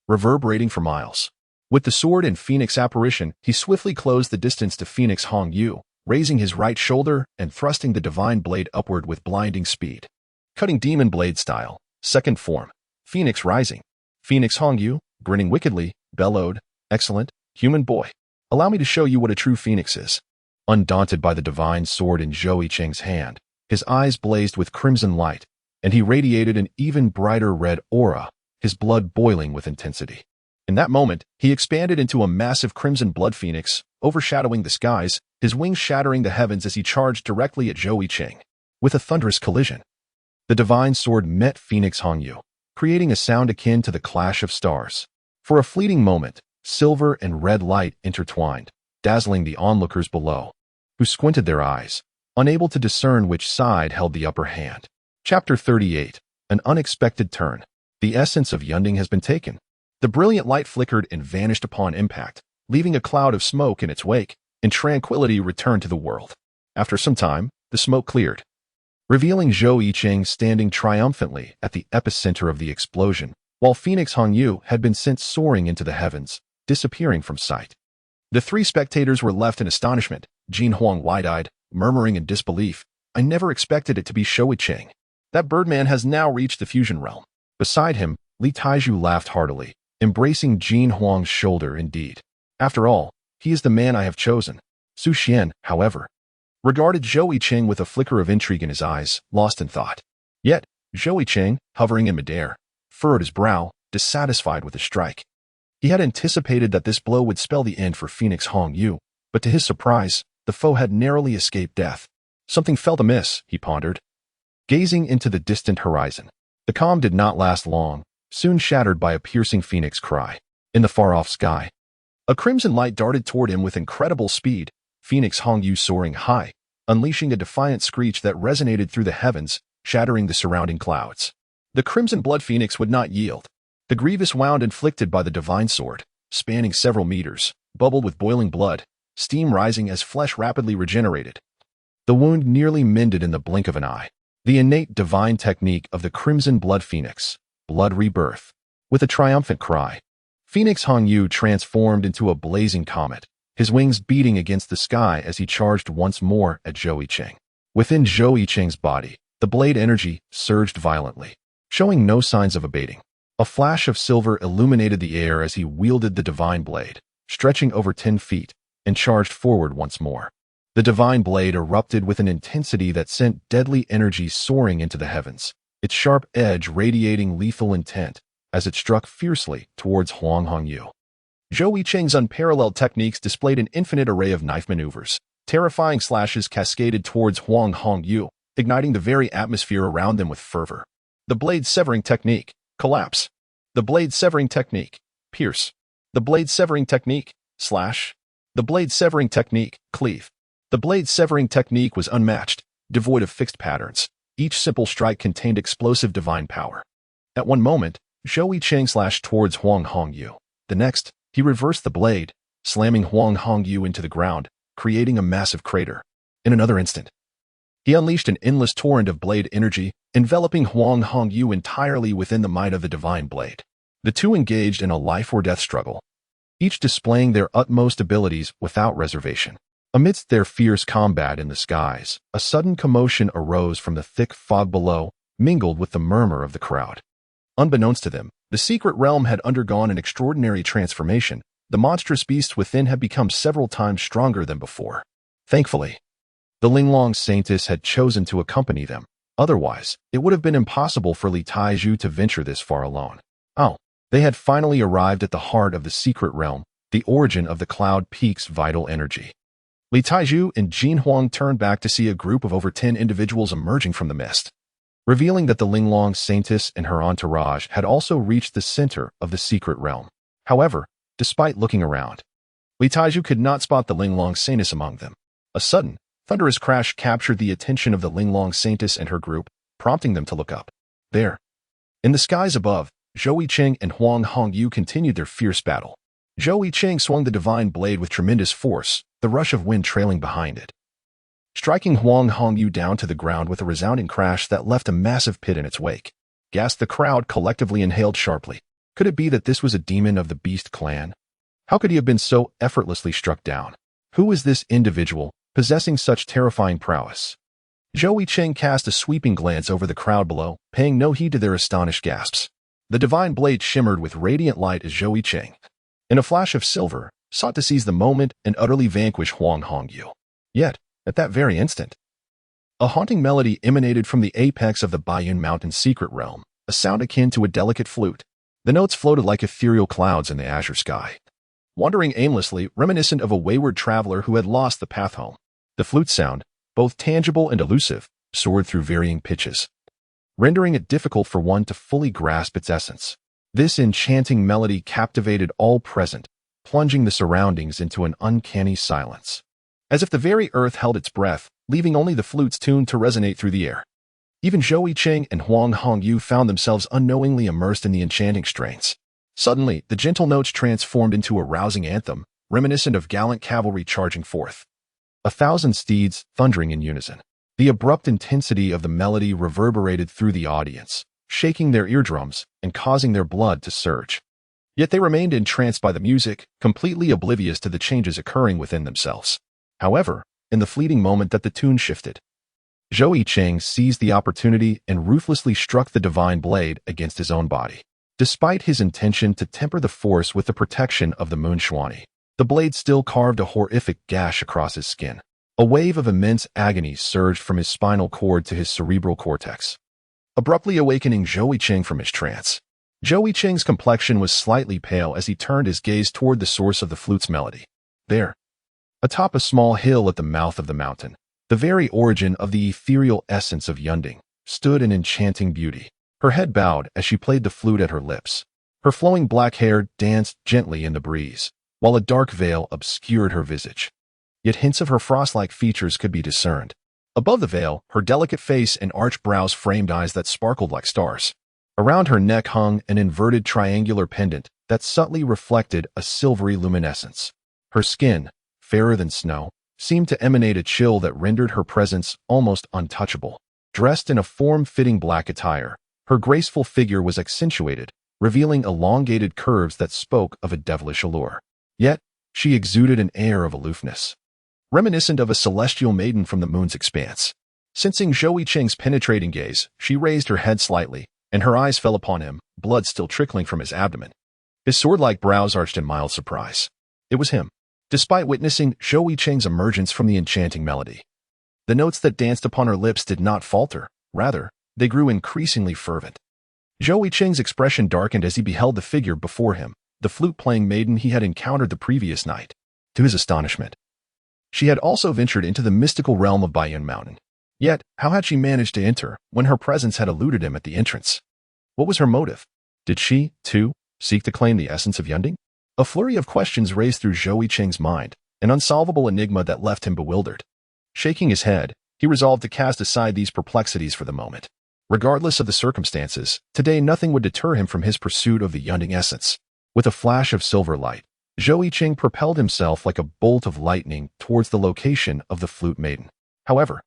reverberating for miles. With the sword and phoenix apparition, he swiftly closed the distance to Phoenix Hongyu, raising his right shoulder and thrusting the divine blade upward with blinding speed. Cutting demon blade style, second form, Phoenix rising. Phoenix Hongyu, grinning wickedly, bellowed, "Excellent, human boy. Allow me to show you what a true phoenix is." Undaunted by the divine sword in Zhou Yicheng's hand, his eyes blazed with crimson light, and he radiated an even brighter red aura, his blood boiling with intensity. In that moment, he expanded into a massive crimson blood phoenix, overshadowing the skies, his wings shattering the heavens as he charged directly at Zhou Yicheng. With a thunderous collision, the divine sword met Phoenix Hongyu, creating a sound akin to the clash of stars. For a fleeting moment, silver and red light intertwined, dazzling the onlookers below, who squinted their eyes, unable to discern which side held the upper hand. Chapter 38. An unexpected turn. The essence of Yunding has been taken. The brilliant light flickered and vanished upon impact, leaving a cloud of smoke in its wake, and tranquility returned to the world. After some time, the smoke cleared, revealing Zhou Yicheng standing triumphantly at the epicenter of the explosion, while Phoenix Hongyu had been sent soaring into the heavens, disappearing from sight. The three spectators were left in astonishment, Jin Huang wide-eyed, murmuring in disbelief, "I never expected it to be Zhou Yicheng. That birdman has now reached the fusion realm." Beside him, Li Taizhu laughed heartily, embracing Jin Huang's shoulder. "Indeed. After all, he is the man I have chosen." Su Xian, however, regarded Zhou Yicheng with a flicker of intrigue in his eyes, lost in thought. Yet, Zhou Yicheng, hovering in midair, furrowed his brow, dissatisfied with the strike. He had anticipated that this blow would spell the end for Phoenix Hongyu, but to his surprise, the foe had narrowly escaped death. Something felt amiss, he pondered, gazing into the distant horizon. The calm did not last long, soon shattered by a piercing phoenix cry. In the far-off sky, a crimson light darted toward him with incredible speed, Phoenix Hongyu soaring high, unleashing a defiant screech that resonated through the heavens, shattering the surrounding clouds. The crimson blood phoenix would not yield. The grievous wound inflicted by the divine sword, spanning several meters, bubbled with boiling blood, steam rising as flesh rapidly regenerated. The wound nearly mended in the blink of an eye. The innate divine technique of the Crimson Blood Phoenix, blood rebirth. With a triumphant cry, Phoenix Hongyu transformed into a blazing comet, his wings beating against the sky as he charged once more at Zhou Yicheng. Within Zhou Yicheng's body, the blade energy surged violently, showing no signs of abating. A flash of silver illuminated the air as he wielded the divine blade, stretching over 10 feet, and charged forward once more. The divine blade erupted with an intensity that sent deadly energy soaring into the heavens, its sharp edge radiating lethal intent as it struck fiercely towards Huang Hongyu. Zhou Yicheng's unparalleled techniques displayed an infinite array of knife maneuvers. Terrifying slashes cascaded towards Huang Hongyu, igniting the very atmosphere around them with fervor. The blade-severing technique, collapse. The blade-severing technique, pierce. The blade-severing technique, slash. The blade-severing technique, cleave. The blade-severing technique was unmatched, devoid of fixed patterns. Each simple strike contained explosive divine power. At one moment, Zhou Yicheng slashed towards Huang Hongyu. The next, he reversed the blade, slamming Huang Hongyu into the ground, creating a massive crater. In another instant, he unleashed an endless torrent of blade energy, enveloping Huang Hongyu entirely within the might of the divine blade. The two engaged in a life-or-death struggle, each displaying their utmost abilities without reservation. Amidst their fierce combat in the skies, a sudden commotion arose from the thick fog below, mingled with the murmur of the crowd. Unbeknownst to them, the secret realm had undergone an extraordinary transformation. The monstrous beasts within had become several times stronger than before. Thankfully, the Linglong Saintess had chosen to accompany them. Otherwise, it would have been impossible for Li Taizhu to venture this far alone. They had finally arrived at the heart of the secret realm, the origin of the Cloud Peak's vital energy. Li Taizhu and Jin Huang turned back to see a group of over 10 individuals emerging from the mist, revealing that the Linglong Saintess and her entourage had also reached the center of the secret realm. However, despite looking around, Li Taizhu could not spot the Linglong Saintess among them. A sudden, thunderous crash captured the attention of the Linglong Saintess and her group, prompting them to look up. There, in the skies above, Zhou Yicheng and Huang Hongyu continued their fierce battle. Zhou Yicheng swung the divine blade with tremendous force, the rush of wind trailing behind it, striking Huang Hongyu down to the ground with a resounding crash that left a massive pit in its wake. Gasped the crowd collectively inhaled sharply. Could it be that this was a demon of the Beast clan? How could he have been so effortlessly struck down? Who is this individual, possessing such terrifying prowess? Zhou Yicheng cast a sweeping glance over the crowd below, paying no heed to their astonished gasps. The divine blade shimmered with radiant light as Zhou Yicheng, in a flash of silver, sought to seize the moment and utterly vanquish Huang Hongyu. Yet, at that very instant, a haunting melody emanated from the apex of the Baiyun Mountain secret realm, a sound akin to a delicate flute. The notes floated like ethereal clouds in the azure sky, wandering aimlessly, reminiscent of a wayward traveler who had lost the path home. The flute sound, both tangible and elusive, soared through varying pitches, rendering it difficult for one to fully grasp its essence. This enchanting melody captivated all present, plunging the surroundings into an uncanny silence, as if the very earth held its breath, leaving only the flute's tune to resonate through the air. Even Zhou Yicheng and Huang Hongyu found themselves unknowingly immersed in the enchanting strains. Suddenly, the gentle notes transformed into a rousing anthem, reminiscent of gallant cavalry charging forth. 1,000 steeds thundering in unison. The abrupt intensity of the melody reverberated through the audience, shaking their eardrums and causing their blood to surge. Yet they remained entranced by the music, completely oblivious to the changes occurring within themselves. However, in the fleeting moment that the tune shifted, Zhou Yicheng seized the opportunity and ruthlessly struck the divine blade against his own body. Despite his intention to temper the force with the protection of the moon Xuani, the blade still carved a horrific gash across his skin. A wave of immense agony surged from his spinal cord to his cerebral cortex, abruptly awakening Zhou Yicheng from his trance. Zhou Yicheng's complexion was slightly pale as he turned his gaze toward the source of the flute's melody. There, atop a small hill at the mouth of the mountain, the very origin of the ethereal essence of Undying, stood an enchanting beauty. Her head bowed as she played the flute at her lips. Her flowing black hair danced gently in the breeze, while a dark veil obscured her visage. Yet hints of her frost-like features could be discerned. Above the veil, her delicate face and arched brows framed eyes that sparkled like stars. Around her neck hung an inverted triangular pendant, that subtly reflected a silvery luminescence. Her skin, fairer than snow, seemed to emanate a chill that rendered her presence almost untouchable. Dressed in a form-fitting black attire, her graceful figure was accentuated, revealing elongated curves that spoke of a devilish allure. Yet, she exuded an air of aloofness, reminiscent of a celestial maiden from the moon's expanse. Sensing Zhou Yicheng's penetrating gaze, she raised her head slightly, and her eyes fell upon him, blood still trickling from his abdomen. His sword-like brows arched in mild surprise. It was him. Despite witnessing Zhou Yicheng's emergence from the enchanting melody, the notes that danced upon her lips did not falter. Rather, they grew increasingly fervent. Zhou Yicheng's expression darkened as he beheld the figure before him, the flute-playing maiden he had encountered the previous night. To his astonishment, she had also ventured into the mystical realm of Baiyun Mountain. Yet, how had she managed to enter when her presence had eluded him at the entrance? What was her motive? Did she, too, seek to claim the essence of Undying? A flurry of questions raced through Zhou Yicheng's mind, an unsolvable enigma that left him bewildered. Shaking his head, he resolved to cast aside these perplexities for the moment. Regardless of the circumstances, today nothing would deter him from his pursuit of the Undying essence. With a flash of silver light, Zhou Yicheng propelled himself like a bolt of lightning towards the location of the flute maiden. However,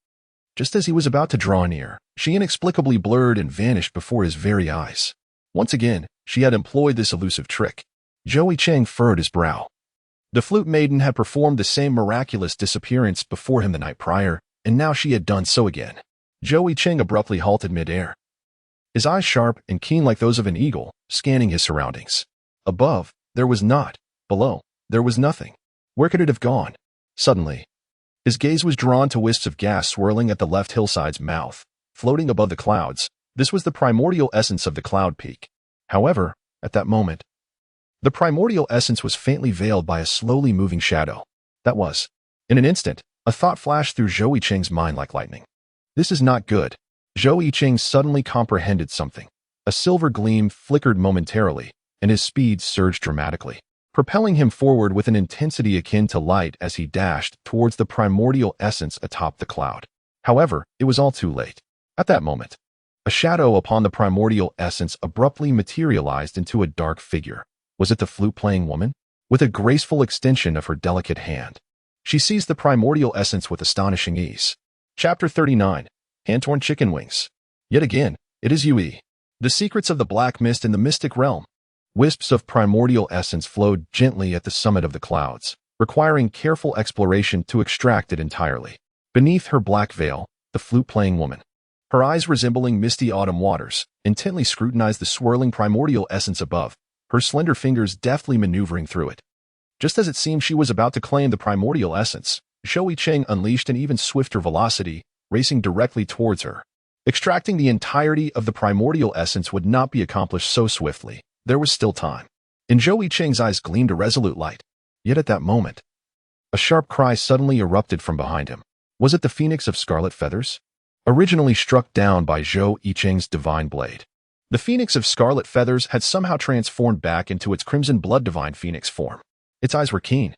just as he was about to draw near, she inexplicably blurred and vanished before his very eyes. Once again, she had employed this elusive trick. Zhou Yicheng furrowed his brow. The flute maiden had performed the same miraculous disappearance before him the night prior, and now she had done so again. Zhou Yicheng abruptly halted mid-air, his eyes sharp and keen like those of an eagle, scanning his surroundings. Above, there was naught. Below, there was nothing. Where could it have gone? Suddenly, his gaze was drawn to wisps of gas swirling at the left hillside's mouth, floating above the clouds. This was the primordial essence of the cloud peak. However, at that moment, the primordial essence was faintly veiled by a slowly moving shadow. That was, in an instant, a thought flashed through Zhou Yicheng's mind like lightning. This is not good. Zhou Yicheng suddenly comprehended something. A silver gleam flickered momentarily, and his speed surged dramatically, propelling him forward with an intensity akin to light as he dashed towards the primordial essence atop the cloud. However, it was all too late. At that moment, a shadow upon the primordial essence abruptly materialized into a dark figure. Was it the flute-playing woman? With a graceful extension of her delicate hand, she seized the primordial essence with astonishing ease. Chapter 39. Hand-torn chicken wings. Yet again, it is Yue. The secrets of the black mist in the mystic realm. Wisps of primordial essence flowed gently at the summit of the clouds, requiring careful exploration to extract it entirely. Beneath her black veil, the flute-playing woman, her eyes resembling misty autumn waters, intently scrutinized the swirling primordial essence above, her slender fingers deftly maneuvering through it. Just as it seemed she was about to claim the primordial essence, Zhou Yicheng unleashed an even swifter velocity, racing directly towards her. Extracting the entirety of the primordial essence would not be accomplished so swiftly. There was still time. In Zhou Yicheng's eyes gleamed a resolute light. Yet at that moment, a sharp cry suddenly erupted from behind him. Was it the phoenix of scarlet feathers? Originally struck down by Zhou Yicheng's divine blade, the phoenix of scarlet feathers had somehow transformed back into its crimson blood divine phoenix form. Its eyes were keen,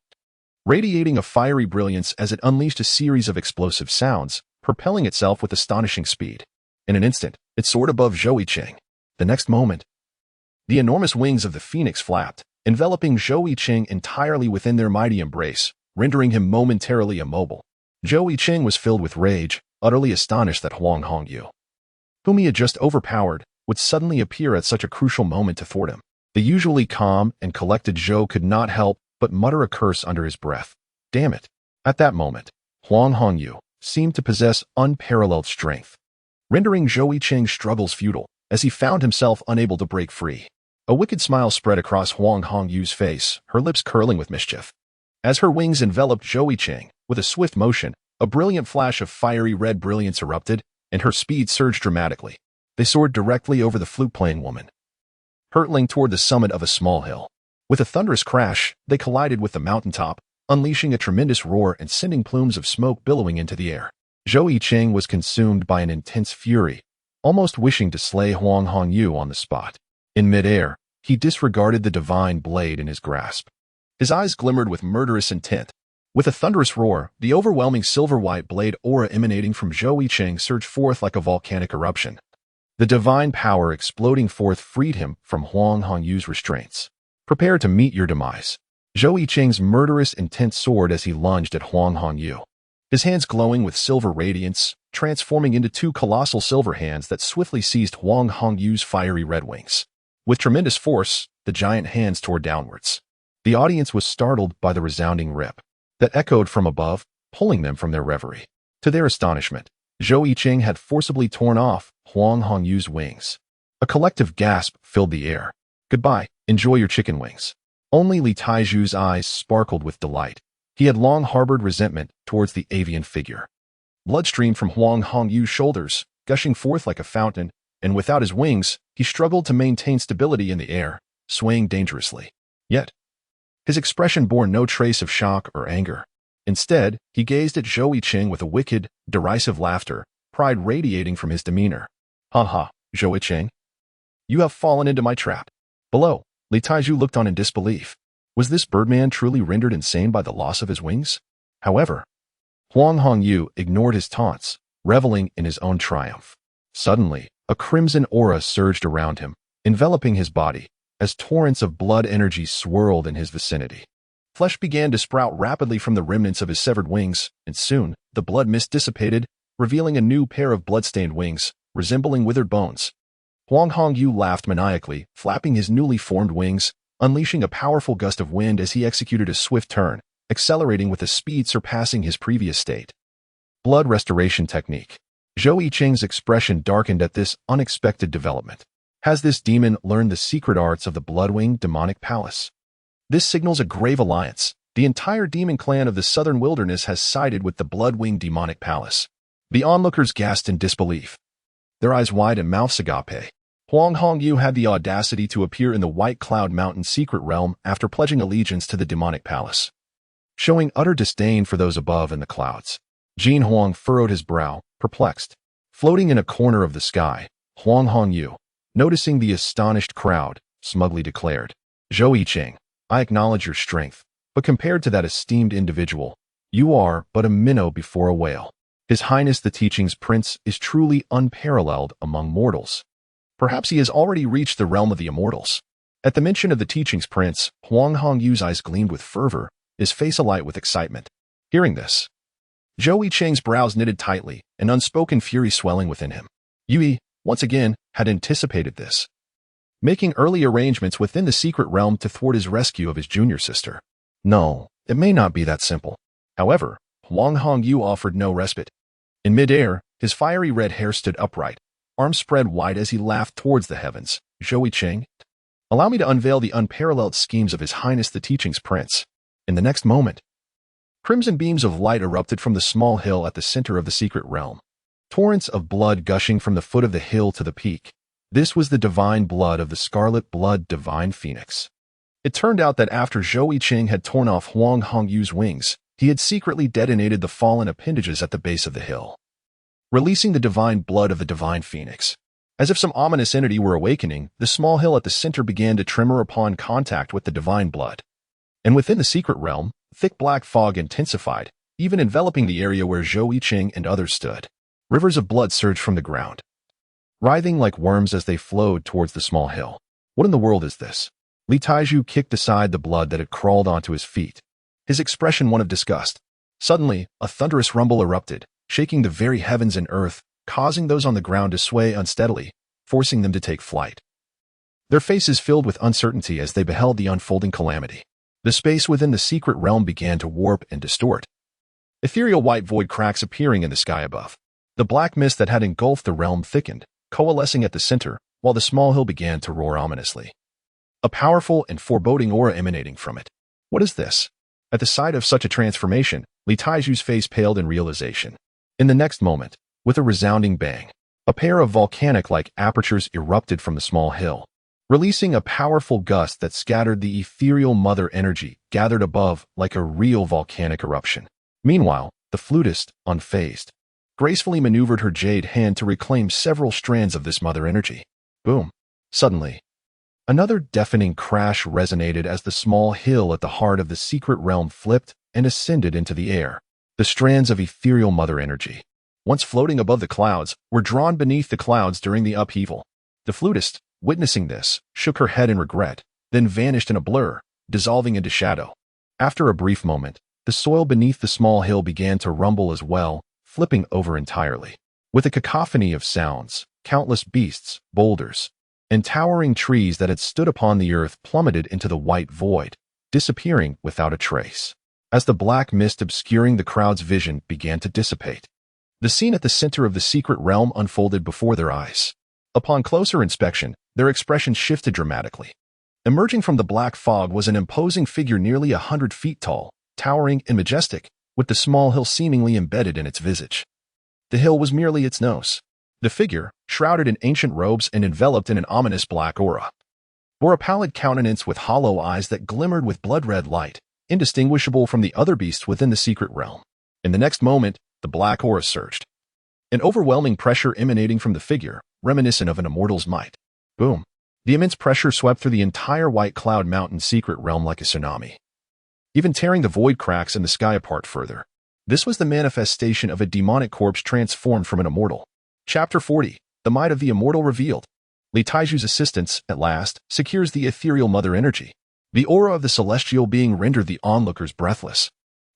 radiating a fiery brilliance as it unleashed a series of explosive sounds, propelling itself with astonishing speed. In an instant, it soared above Zhou Yicheng. The next moment, the enormous wings of the phoenix flapped, enveloping Zhou Yicheng entirely within their mighty embrace, rendering him momentarily immobile. Zhou Yicheng was filled with rage, utterly astonished that Huang Hongyu, whom he had just overpowered, would suddenly appear at such a crucial moment to thwart him. The usually calm and collected Zhou could not help but mutter a curse under his breath. Damn it. At that moment, Huang Hongyu seemed to possess unparalleled strength, rendering Zhou Yicheng's struggles futile, as he found himself unable to break free. A wicked smile spread across Huang Hongyu's face, her lips curling with mischief. As her wings enveloped Zhou Yicheng, with a swift motion, a brilliant flash of fiery red brilliance erupted, and her speed surged dramatically. They soared directly over the flute-playing woman, hurtling toward the summit of a small hill. With a thunderous crash, they collided with the mountaintop, unleashing a tremendous roar and sending plumes of smoke billowing into the air. Zhou Yicheng was consumed by an intense fury, almost wishing to slay Huang Hongyu on the spot. In mid-air, he disregarded the divine blade in his grasp. His eyes glimmered with murderous intent. With a thunderous roar, the overwhelming silver-white blade aura emanating from Zhou Yicheng surged forth like a volcanic eruption. The divine power exploding forth freed him from Huang Hongyu's restraints. Prepare to meet your demise. Zhou Yicheng's murderous intent soared as he lunged at Huang Hongyu, his hands glowing with silver radiance, transforming into two colossal silver hands that swiftly seized Huang Hongyu's fiery red wings. With tremendous force, the giant hands tore downwards. The audience was startled by the resounding rip that echoed from above, pulling them from their reverie. To their astonishment, Zhou Yicheng had forcibly torn off Huang Hongyu's wings. A collective gasp filled the air. Goodbye, enjoy your chicken wings. Only Li Taiju's eyes sparkled with delight. He had long harbored resentment towards the avian figure. Blood streamed from Huang Hongyu's shoulders, gushing forth like a fountain, and without his wings, he struggled to maintain stability in the air, swaying dangerously. Yet, his expression bore no trace of shock or anger. Instead, he gazed at Zhou Yicheng with a wicked, derisive laughter, pride radiating from his demeanor. Ha ha, Zhou Yicheng. You have fallen into my trap. Below, Li Taiju looked on in disbelief. Was this birdman truly rendered insane by the loss of his wings? However, Huang Hongyu ignored his taunts, reveling in his own triumph. Suddenly, a crimson aura surged around him, enveloping his body, as torrents of blood energy swirled in his vicinity. Flesh began to sprout rapidly from the remnants of his severed wings, and soon, the blood mist dissipated, revealing a new pair of blood-stained wings, resembling withered bones. Huang Hongyu laughed maniacally, flapping his newly formed wings, unleashing a powerful gust of wind as he executed a swift turn, accelerating with a speed surpassing his previous state. Blood restoration technique. Zhou Yicheng's expression darkened at this unexpected development. Has this demon learned the secret arts of the Bloodwing Demonic Palace? This signals a grave alliance. The entire demon clan of the southern wilderness has sided with the Bloodwing Demonic Palace. The onlookers gasped in disbelief, their eyes wide and mouths agape. Huang Hongyu had the audacity to appear in the White Cloud Mountain secret realm after pledging allegiance to the demonic palace. Showing utter disdain for those above in the clouds, Jin Huang furrowed his brow, perplexed. Floating in a corner of the sky, Huang Hongyu, noticing the astonished crowd, smugly declared, Zhou Yicheng, I acknowledge your strength, but compared to that esteemed individual, you are but a minnow before a whale. His Highness the Teaching's Prince is truly unparalleled among mortals. Perhaps he has already reached the realm of the immortals. At the mention of the Teaching's Prince, Huang Hongyu's eyes gleamed with fervor, his face alight with excitement. Hearing this, Zhou Yicheng's brows knitted tightly, an unspoken fury swelling within him. Yui, once again, had anticipated this, making early arrangements within the secret realm to thwart his rescue of his junior sister. No, it may not be that simple. However, Huang Hongyu offered no respite. In midair, his fiery red hair stood upright, arms spread wide as he laughed towards the heavens. Zhou Yicheng, allow me to unveil the unparalleled schemes of His Highness the Teaching's Prince. In the next moment, crimson beams of light erupted from the small hill at the center of the secret realm. Torrents of blood gushing from the foot of the hill to the peak. This was the divine blood of the scarlet blood divine phoenix. It turned out that after Zhou Yicheng had torn off Huang Hongyu's wings, he had secretly detonated the fallen appendages at the base of the hill, releasing the divine blood of the divine phoenix. As if some ominous entity were awakening, the small hill at the center began to tremor upon contact with the divine blood. And within the secret realm, thick black fog intensified, even enveloping the area where Zhou Yicheng and others stood. Rivers of blood surged from the ground, writhing like worms as they flowed towards the small hill. What in the world is this? Li Taiju kicked aside the blood that had crawled onto his feet, his expression one of disgust. Suddenly, a thunderous rumble erupted, shaking the very heavens and earth, causing those on the ground to sway unsteadily, forcing them to take flight. Their faces filled with uncertainty as they beheld the unfolding calamity. The space within the secret realm began to warp and distort, ethereal white void cracks appearing in the sky above. The black mist that had engulfed the realm thickened, coalescing at the center, while the small hill began to roar ominously. A powerful and foreboding aura emanating from it. What is this? At the sight of such a transformation, Li Taiju's face paled in realization. In the next moment, with a resounding bang, a pair of volcanic-like apertures erupted from the small hill, releasing a powerful gust that scattered the ethereal mother energy gathered above like a real volcanic eruption. Meanwhile, the flutist, unfazed, gracefully maneuvered her jade hand to reclaim several strands of this mother energy. Boom. Suddenly, another deafening crash resonated as the small hill at the heart of the secret realm flipped and ascended into the air. The strands of ethereal mother energy, once floating above the clouds, were drawn beneath the clouds during the upheaval. The flutist, witnessing this, shook her head in regret, then vanished in a blur, dissolving into shadow. After a brief moment, the soil beneath the small hill began to rumble as well, flipping over entirely. With a cacophony of sounds, countless beasts, boulders, and towering trees that had stood upon the earth plummeted into the white void, disappearing without a trace. As the black mist obscuring the crowd's vision began to dissipate, the scene at the center of the secret realm unfolded before their eyes. Upon closer inspection, their expressions shifted dramatically. Emerging from the black fog was an imposing figure nearly 100 feet tall, towering and majestic, with the small hill seemingly embedded in its visage. The hill was merely its nose. The figure, shrouded in ancient robes and enveloped in an ominous black aura, bore a pallid countenance with hollow eyes that glimmered with blood-red light, indistinguishable from the other beasts within the secret realm. In the next moment, the black aura surged. An overwhelming pressure emanating from the figure, reminiscent of an immortal's might. Boom. The immense pressure swept through the entire White Cloud Mountain secret realm like a tsunami, even tearing the void cracks in the sky apart further. This was the manifestation of a demonic corpse transformed from an immortal. Chapter 40. The Might of the Immortal Revealed. Li Taiju's assistance, at last, secures the ethereal mother energy. The aura of the celestial being rendered the onlookers breathless.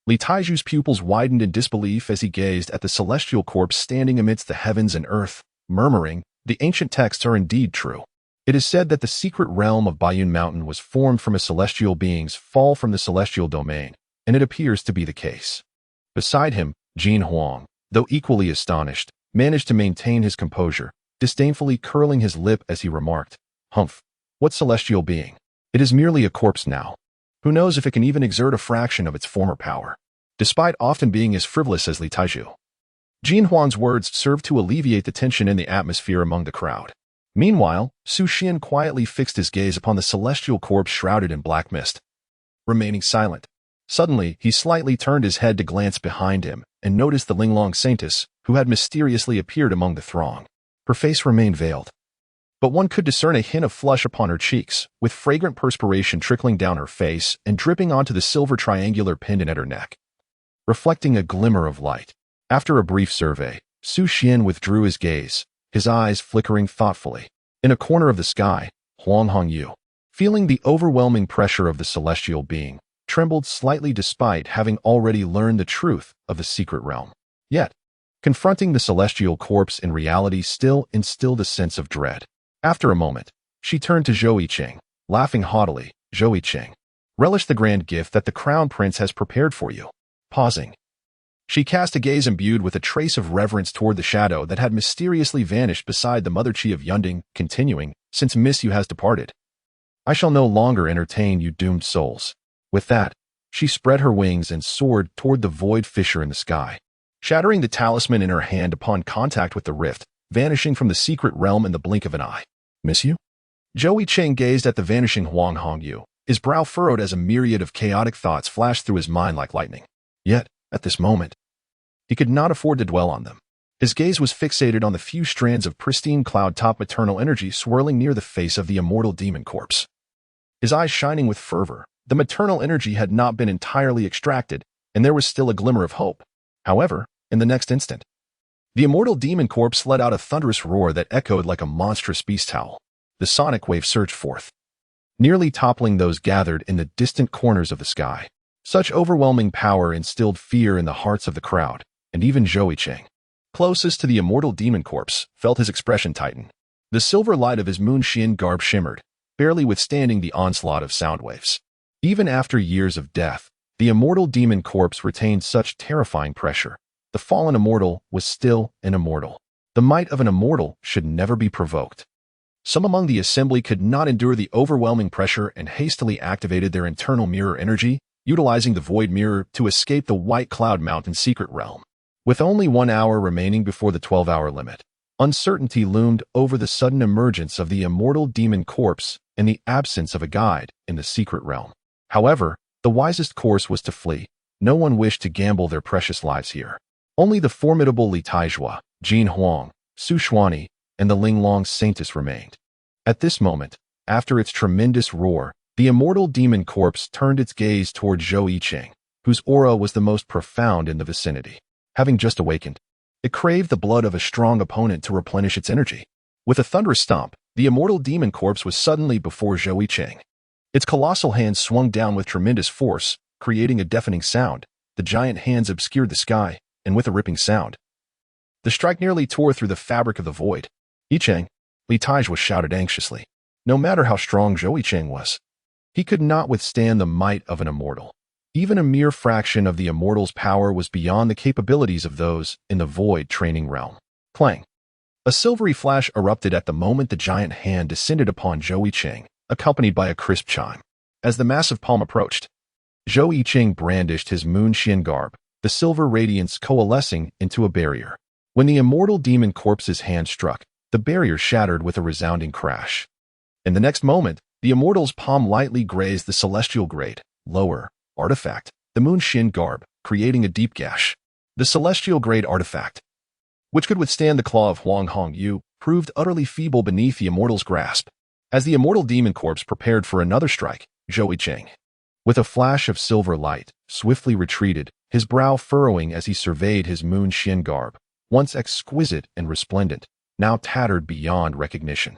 Li Taiju's pupils widened in disbelief as he gazed at the celestial corpse standing amidst the heavens and earth, murmuring, "The ancient texts are indeed true. It is said that the secret realm of Bayun Mountain was formed from a celestial being's fall from the celestial domain, and it appears to be the case." Beside him, Jin Huang, though equally astonished, managed to maintain his composure, disdainfully curling his lip as he remarked, "Humph, what celestial being? It is merely a corpse now. Who knows if it can even exert a fraction of its former power, despite often being as frivolous as Li Taiju." Jin Huang's words served to alleviate the tension in the atmosphere among the crowd. Meanwhile, Su Xian quietly fixed his gaze upon the celestial corpse shrouded in black mist, remaining silent. Suddenly, he slightly turned his head to glance behind him and noticed the Linglong Saintess, who had mysteriously appeared among the throng. Her face remained veiled, but one could discern a hint of flush upon her cheeks, with fragrant perspiration trickling down her face and dripping onto the silver triangular pendant at her neck, reflecting a glimmer of light. After a brief survey, Su Xian withdrew his gaze, his eyes flickering thoughtfully. In a corner of the sky, Huang Hongyu, feeling the overwhelming pressure of the celestial being, trembled slightly despite having already learned the truth of the secret realm. Yet, confronting the celestial corpse in reality still instilled a sense of dread. After a moment, she turned to Zhou Yicheng, laughing haughtily. "Zhou Yicheng, relish the grand gift that the crown prince has prepared for you." Pausing, she cast a gaze imbued with a trace of reverence toward the shadow that had mysteriously vanished beside the mother chi of Yunding, continuing, "Since Miss Yu has departed, I shall no longer entertain you doomed souls." With that, she spread her wings and soared toward the void fissure in the sky, shattering the talisman in her hand upon contact with the rift, vanishing from the secret realm in the blink of an eye. "Miss you?" Zhou Yicheng gazed at the vanishing Huang Hongyu, his brow furrowed as a myriad of chaotic thoughts flashed through his mind like lightning. Yet, at this moment, he could not afford to dwell on them. His gaze was fixated on the few strands of pristine cloud-top maternal energy swirling near the face of the immortal demon corpse. His eyes shining with fervor, the maternal energy had not been entirely extracted, and there was still a glimmer of hope. However, in the next instant, the immortal demon corpse let out a thunderous roar that echoed like a monstrous beast howl. The sonic wave surged forth, nearly toppling those gathered in the distant corners of the sky. Such overwhelming power instilled fear in the hearts of the crowd, and even Zhou Yicheng, closest to the immortal demon corpse, felt his expression tighten. The silver light of his moon-shin garb shimmered, barely withstanding the onslaught of sound waves. Even after years of death, the immortal demon corpse retained such terrifying pressure. The fallen immortal was still an immortal. The might of an immortal should never be provoked. Some among the assembly could not endure the overwhelming pressure and hastily activated their internal mirror energy, utilizing the void mirror to escape the White Cloud Mountain secret realm. With only 1 hour remaining before the 12-hour limit, uncertainty loomed over the sudden emergence of the immortal demon corpse and the absence of a guide in the secret realm. However, the wisest course was to flee. No one wished to gamble their precious lives here. Only the formidable Li Taizhua, Jin Huang, Su Xuani, and the Linglong Saintess remained. At this moment, after its tremendous roar, the immortal demon corpse turned its gaze toward Zhou Yicheng, whose aura was the most profound in the vicinity. Having just awakened, it craved the blood of a strong opponent to replenish its energy. With a thunderous stomp, the immortal demon corpse was suddenly before Zhou Yicheng. Its colossal hands swung down with tremendous force, creating a deafening sound. The giant hands obscured the sky, and with a ripping sound, the strike nearly tore through the fabric of the void. Yicheng, Li Taizhua shouted anxiously. No matter how strong Zhou Yicheng was, he could not withstand the might of an immortal. Even a mere fraction of the immortal's power was beyond the capabilities of those in the void training realm. Clang! A silvery flash erupted at the moment the giant hand descended upon Zhou Yicheng, accompanied by a crisp chime. As the massive palm approached, Zhou Yicheng brandished his Moon Xian garb, the silver radiance coalescing into a barrier. When the immortal demon corpse's hand struck, the barrier shattered with a resounding crash. In the next moment, the immortal's palm lightly grazed the celestial grade, lower, artifact, the Moon Xian garb, creating a deep gash. The celestial grade artifact, which could withstand the claw of Huang Hongyu, proved utterly feeble beneath the immortal's grasp. As the immortal demon corpse prepared for another strike, Zhou Yicheng, with a flash of silver light, swiftly retreated, his brow furrowing as he surveyed his Moon Xian garb, once exquisite and resplendent, now tattered beyond recognition.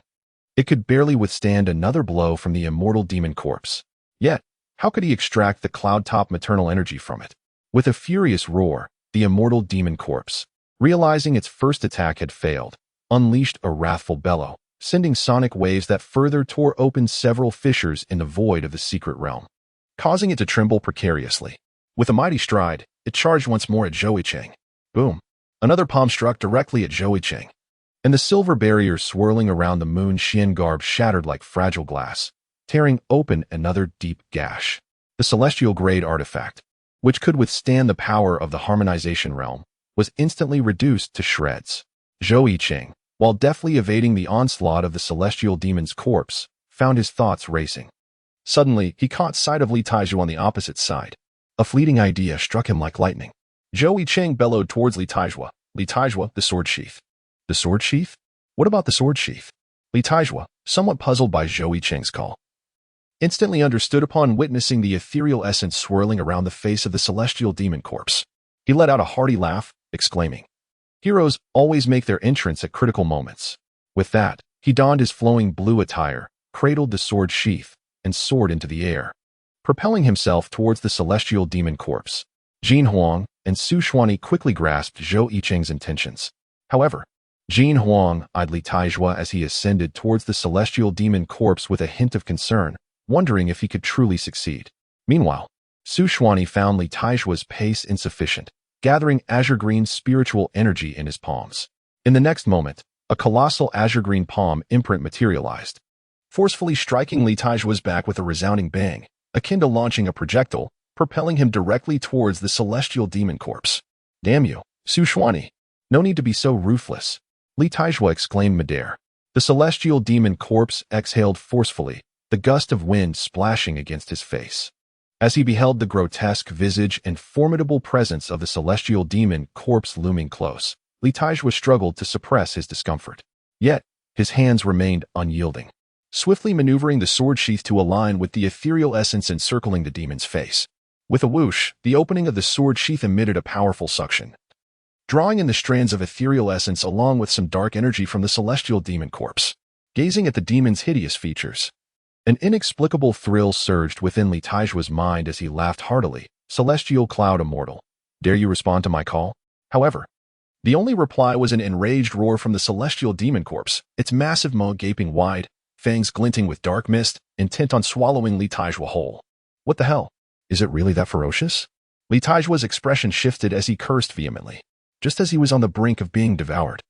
It could barely withstand another blow from the immortal demon corpse. Yet, how could he extract the cloud-top maternal energy from it? With a furious roar, the immortal demon corpse, realizing its first attack had failed, unleashed a wrathful bellow, sending sonic waves that further tore open several fissures in the void of the secret realm, causing it to tremble precariously. With a mighty stride, it charged once more at Zhou Yicheng. Boom! Another palm struck directly at Zhou Yicheng, and the silver barrier swirling around the Moon Xian garb shattered like fragile glass, tearing open another deep gash. The celestial grade artifact, which could withstand the power of the harmonization realm, was instantly reduced to shreds. Zhou Yicheng, while deftly evading the onslaught of the celestial demon's corpse, found his thoughts racing. Suddenly, he caught sight of Li Taizhua on the opposite side. A fleeting idea struck him like lightning. Zhou Yicheng bellowed towards Li Taizhua. Li Taizhua, the sword sheath. The sword sheath? What about the sword sheath? Li Taizhua, somewhat puzzled by Zhou Yicheng's call, instantly understood upon witnessing the ethereal essence swirling around the face of the celestial demon corpse. He let out a hearty laugh, exclaiming, "Heroes always make their entrance at critical moments." With that, he donned his flowing blue attire, cradled the sword sheath, and soared into the air, propelling himself towards the celestial demon corpse. Jin Huang and Su Xuanyi quickly grasped Zhou Yicheng's intentions. However, Jin Huang eyed Li Taizhua as he ascended towards the celestial demon corpse with a hint of concern, wondering if he could truly succeed. Meanwhile, Su Xuanyi found Li Taizhua's pace insufficient, gathering azure-green spiritual energy in his palms. In the next moment, a colossal azure-green palm imprint materialized, forcefully striking Li Taizhua's back with a resounding bang, akin to launching a projectile, propelling him directly towards the celestial demon corpse. "Damn you, Su Xuanyi. No need to be so ruthless," Li Taizhua exclaimed midair. The celestial demon corpse exhaled forcefully, the gust of wind splashing against his face. As he beheld the grotesque visage and formidable presence of the celestial demon corpse looming close, Li Taizhua struggled to suppress his discomfort. Yet, his hands remained unyielding, swiftly maneuvering the sword sheath to align with the ethereal essence encircling the demon's face. With a whoosh, the opening of the sword sheath emitted a powerful suction, drawing in the strands of ethereal essence along with some dark energy from the celestial demon corpse. Gazing at the demon's hideous features, an inexplicable thrill surged within Li Taizhua's mind as he laughed heartily. "Celestial Cloud Immortal, dare you respond to my call?" However, the only reply was an enraged roar from the celestial demon corpse, its massive maw gaping wide, fangs glinting with dark mist, intent on swallowing Li Taizhua whole. "What the hell? Is it really that ferocious?" Li Taizhua's expression shifted as he cursed vehemently. Just as he was on the brink of being devoured,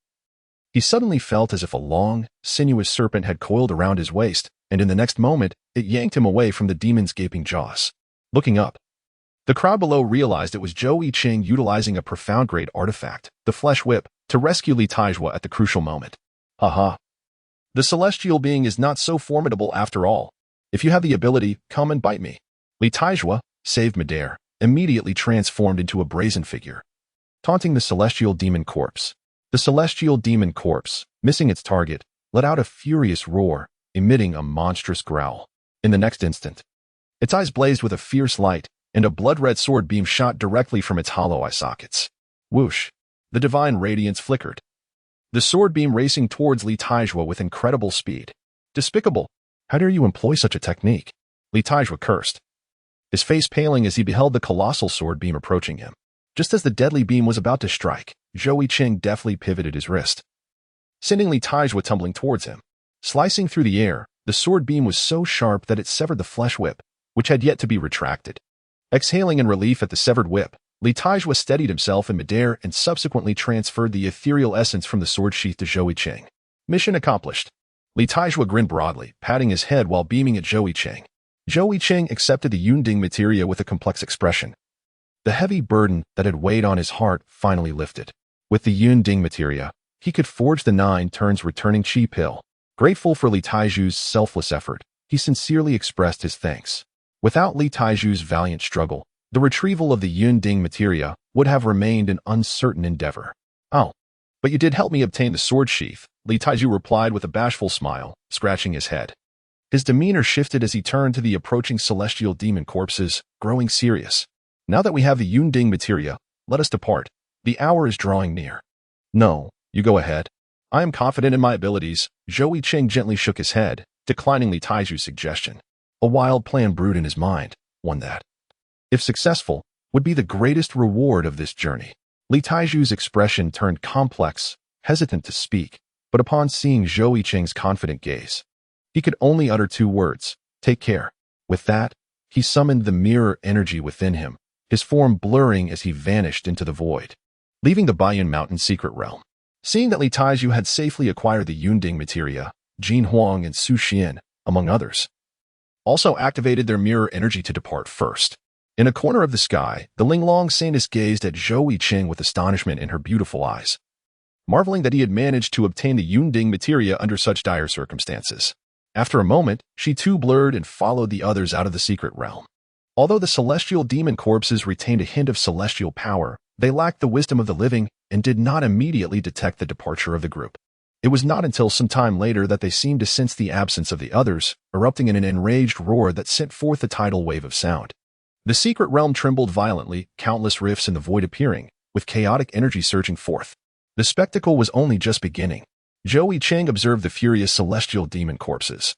he suddenly felt as if a long, sinuous serpent had coiled around his waist, and in the next moment, it yanked him away from the demon's gaping jaws. Looking up, the crowd below realized it was Zhou Yicheng utilizing a profound-grade artifact, the Flesh Whip, to rescue Li Taizhua at the crucial moment. "Haha. The celestial being is not so formidable after all. If you have the ability, come and bite me." Li Taizhua, saved midair, immediately transformed into a brazen figure, taunting the celestial demon corpse. The celestial demon corpse, missing its target, let out a furious roar, emitting a monstrous growl. In the next instant, its eyes blazed with a fierce light, and a blood-red sword beam shot directly from its hollow eye sockets. Whoosh! The divine radiance flickered, the sword beam racing towards Li Taizhua with incredible speed. "Despicable! How dare you employ such a technique?" Li Taizhua cursed, his face paling as he beheld the colossal sword beam approaching him. Just as the deadly beam was about to strike, Zhou Yicheng deftly pivoted his wrist, sending Li Taizhua tumbling towards him. Slicing through the air, the sword beam was so sharp that it severed the flesh whip, which had yet to be retracted. Exhaling in relief at the severed whip, Li Taizhua steadied himself in midair and subsequently transferred the ethereal essence from the sword sheath to Zhou Yicheng. Mission accomplished. Li Taizhua grinned broadly, patting his head while beaming at Zhou Yicheng. Zhou Yicheng accepted the Undying materia with a complex expression. The heavy burden that had weighed on his heart finally lifted. With the Undying materia, he could forge the 9 turns returning chi pill. Grateful for Li Taizhu's selfless effort, he sincerely expressed his thanks. Without Li Taizhu's valiant struggle, the retrieval of the Undying materia would have remained an uncertain endeavor. Oh, but you did help me obtain the sword sheath, Li Taizhu replied with a bashful smile, scratching his head. His demeanor shifted as he turned to the approaching celestial demon corpses, growing serious. Now that we have the Undying materia, let us depart. The hour is drawing near. No, you go ahead. I am confident in my abilities. Zhou Yicheng gently shook his head, declining Li Taizhu's suggestion. A wild plan brewed in his mind, one that, if successful, would be the greatest reward of this journey. Li Taizhu's expression turned complex, hesitant to speak, but upon seeing Zhou Yicheng's confident gaze, he could only utter 2 words, take care. With that, he summoned the mirror energy within him, his form blurring as he vanished into the void, leaving the Baiyun Mountain secret realm. Seeing that Li Taizhu had safely acquired the Undying materia, Jin Huang and Su Xian, among others, also activated their mirror energy to depart first. In a corner of the sky, the Linglong Saintess gazed at Zhou Yicheng with astonishment in her beautiful eyes, marveling that he had managed to obtain the Undying materia under such dire circumstances. After a moment, she too blurred and followed the others out of the secret realm. Although the celestial demon corpses retained a hint of celestial power, they lacked the wisdom of the living and did not immediately detect the departure of the group. It was not until some time later that they seemed to sense the absence of the others, erupting in an enraged roar that sent forth a tidal wave of sound. The secret realm trembled violently, countless rifts in the void appearing, with chaotic energy surging forth. The spectacle was only just beginning. Zhou Yicheng observed the furious celestial demon corpses,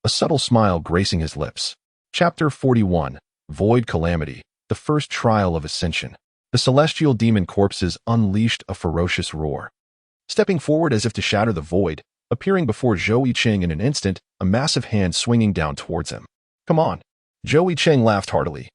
a subtle smile gracing his lips. Chapter 41, Void Calamity, the first trial of Ascension. The celestial demon corpses unleashed a ferocious roar. Stepping forward as if to shatter the void, appearing before Zhou Yicheng in an instant, a massive hand swinging down towards him. Come on. Zhou Yicheng laughed heartily,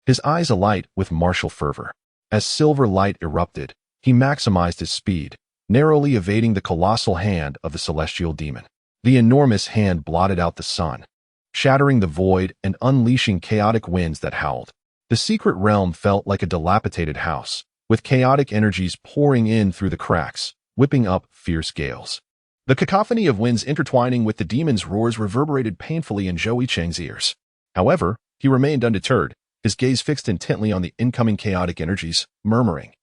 his eyes alight with martial fervor. As silver light erupted, he maximized his speed, narrowly evading the colossal hand of the celestial demon. The enormous hand blotted out the sun, shattering the void and unleashing chaotic winds that howled. The secret realm felt like a dilapidated house, with chaotic energies pouring in through the cracks, whipping up fierce gales. The cacophony of winds intertwining with the demon's roars reverberated painfully in Zhou Yicheng's ears. However, he remained undeterred, his gaze fixed intently on the incoming chaotic energies, murmuring,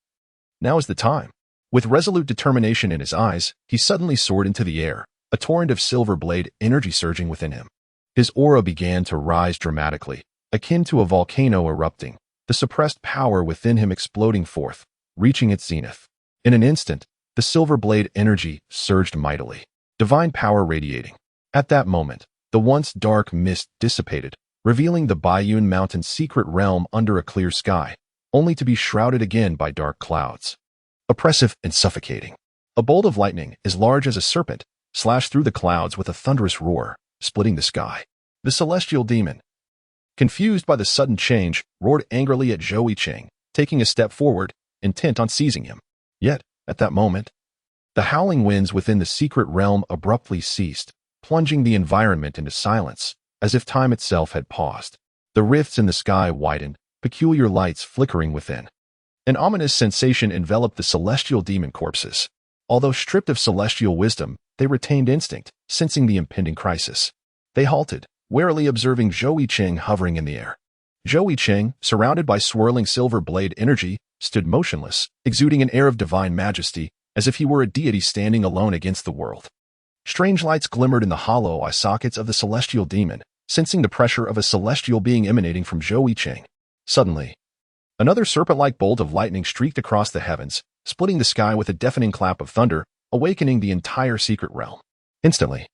"Now is the time." With resolute determination in his eyes, he suddenly soared into the air, a torrent of silver blade energy surging within him. His aura began to rise dramatically, akin to a volcano erupting, the suppressed power within him exploding forth, reaching its zenith. In an instant, the silver blade energy surged mightily, divine power radiating. At that moment, the once dark mist dissipated, revealing the Baiyun Mountain secret realm under a clear sky, only to be shrouded again by dark clouds. Oppressive and suffocating. A bolt of lightning, as large as a serpent, slashed through the clouds with a thunderous roar, splitting the sky. The celestial demon, confused by the sudden change, roared angrily at Zhou Yicheng, taking a step forward, intent on seizing him. Yet, at that moment, the howling winds within the secret realm abruptly ceased, plunging the environment into silence, as if time itself had paused. The rifts in the sky widened, peculiar lights flickering within. An ominous sensation enveloped the celestial demon corpses. Although stripped of celestial wisdom, they retained instinct, sensing the impending crisis. They halted, warily observing Zhou Yicheng hovering in the air. Zhou Yicheng, surrounded by swirling silver blade energy, stood motionless, exuding an air of divine majesty, as if he were a deity standing alone against the world. Strange lights glimmered in the hollow eye sockets of the celestial demon, sensing the pressure of a celestial being emanating from Zhou Yicheng. Suddenly, another serpent-like bolt of lightning streaked across the heavens, splitting the sky with a deafening clap of thunder, awakening the entire secret realm. Instantly,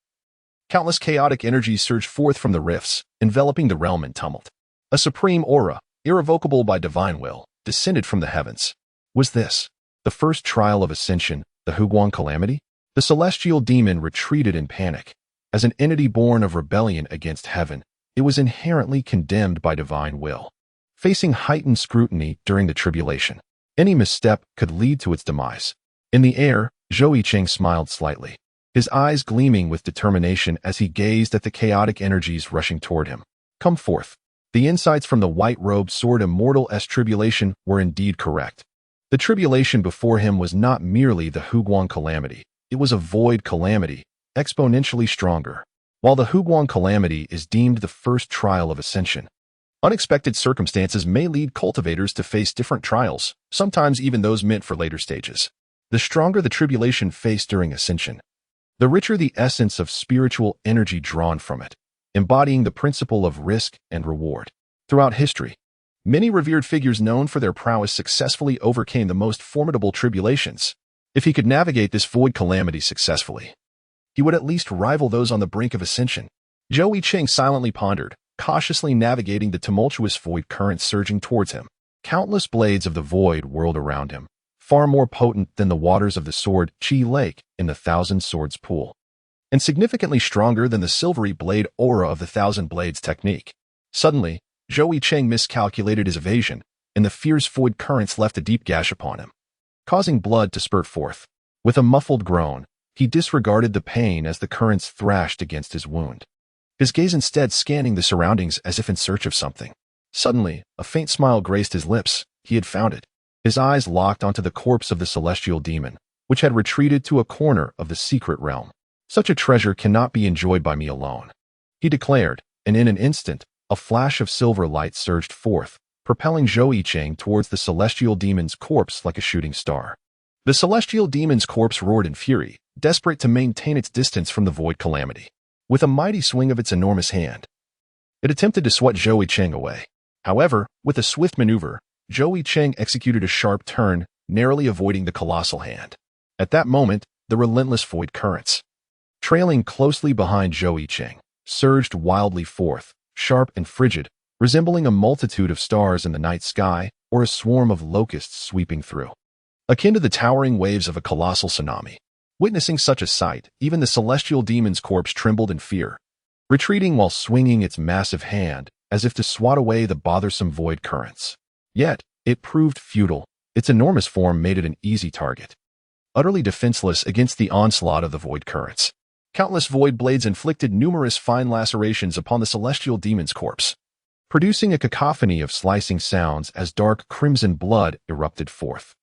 Countless chaotic energies surged forth from the rifts, enveloping the realm in tumult. A supreme aura, irrevocable by divine will, descended from the heavens. Was this the first trial of Ascension, the Huguang Calamity? The celestial demon retreated in panic. As an entity born of rebellion against heaven, it was inherently condemned by divine will. Facing heightened scrutiny during the tribulation, any misstep could lead to its demise. In the air, Zhou Yicheng smiled slightly, his eyes gleaming with determination as he gazed at the chaotic energies rushing toward him. Come forth. The insights from the white-robed sword Immortal's tribulation were indeed correct. The tribulation before him was not merely the Huguang Calamity, it was a void calamity, exponentially stronger. While the Huguang Calamity is deemed the first trial of Ascension, unexpected circumstances may lead cultivators to face different trials, sometimes even those meant for later stages. The stronger the tribulation faced during Ascension, the richer the essence of spiritual energy drawn from it, embodying the principle of risk and reward. Throughout history, many revered figures known for their prowess successfully overcame the most formidable tribulations. If he could navigate this void calamity successfully, he would at least rival those on the brink of Ascension. Zhou Yicheng silently pondered, cautiously navigating the tumultuous void currents surging towards him. Countless blades of the void whirled around him, far more potent than the waters of the sword Qi Lake in the Thousand Swords Pool, and significantly stronger than the silvery blade aura of the Thousand Blades technique. Suddenly, Zhou Yicheng miscalculated his evasion, and the fierce void currents left a deep gash upon him, causing blood to spurt forth. With a muffled groan, he disregarded the pain as the currents thrashed against his wound, his gaze instead scanning the surroundings as if in search of something. Suddenly, a faint smile graced his lips. He had found it. His eyes locked onto the corpse of the celestial demon, which had retreated to a corner of the secret realm. Such a treasure cannot be enjoyed by me alone, he declared, and in an instant, a flash of silver light surged forth, propelling Zhou Yicheng towards the celestial demon's corpse like a shooting star. The celestial demon's corpse roared in fury, desperate to maintain its distance from the void calamity. With a mighty swing of its enormous hand, it attempted to swat Zhou Yicheng away. However, with a swift maneuver, Zhou Yicheng executed a sharp turn, narrowly avoiding the colossal hand. At that moment, the relentless void currents, trailing closely behind Zhou Yicheng, surged wildly forth, sharp and frigid, resembling a multitude of stars in the night sky or a swarm of locusts sweeping through. Akin to the towering waves of a colossal tsunami. Witnessing such a sight, even the celestial demon's corpse trembled in fear, retreating while swinging its massive hand as if to swat away the bothersome void currents. Yet, it proved futile. Its enormous form made it an easy target, utterly defenseless against the onslaught of the void currents. Countless void blades inflicted numerous fine lacerations upon the celestial demon's corpse, producing a cacophony of slicing sounds as dark crimson blood erupted forth.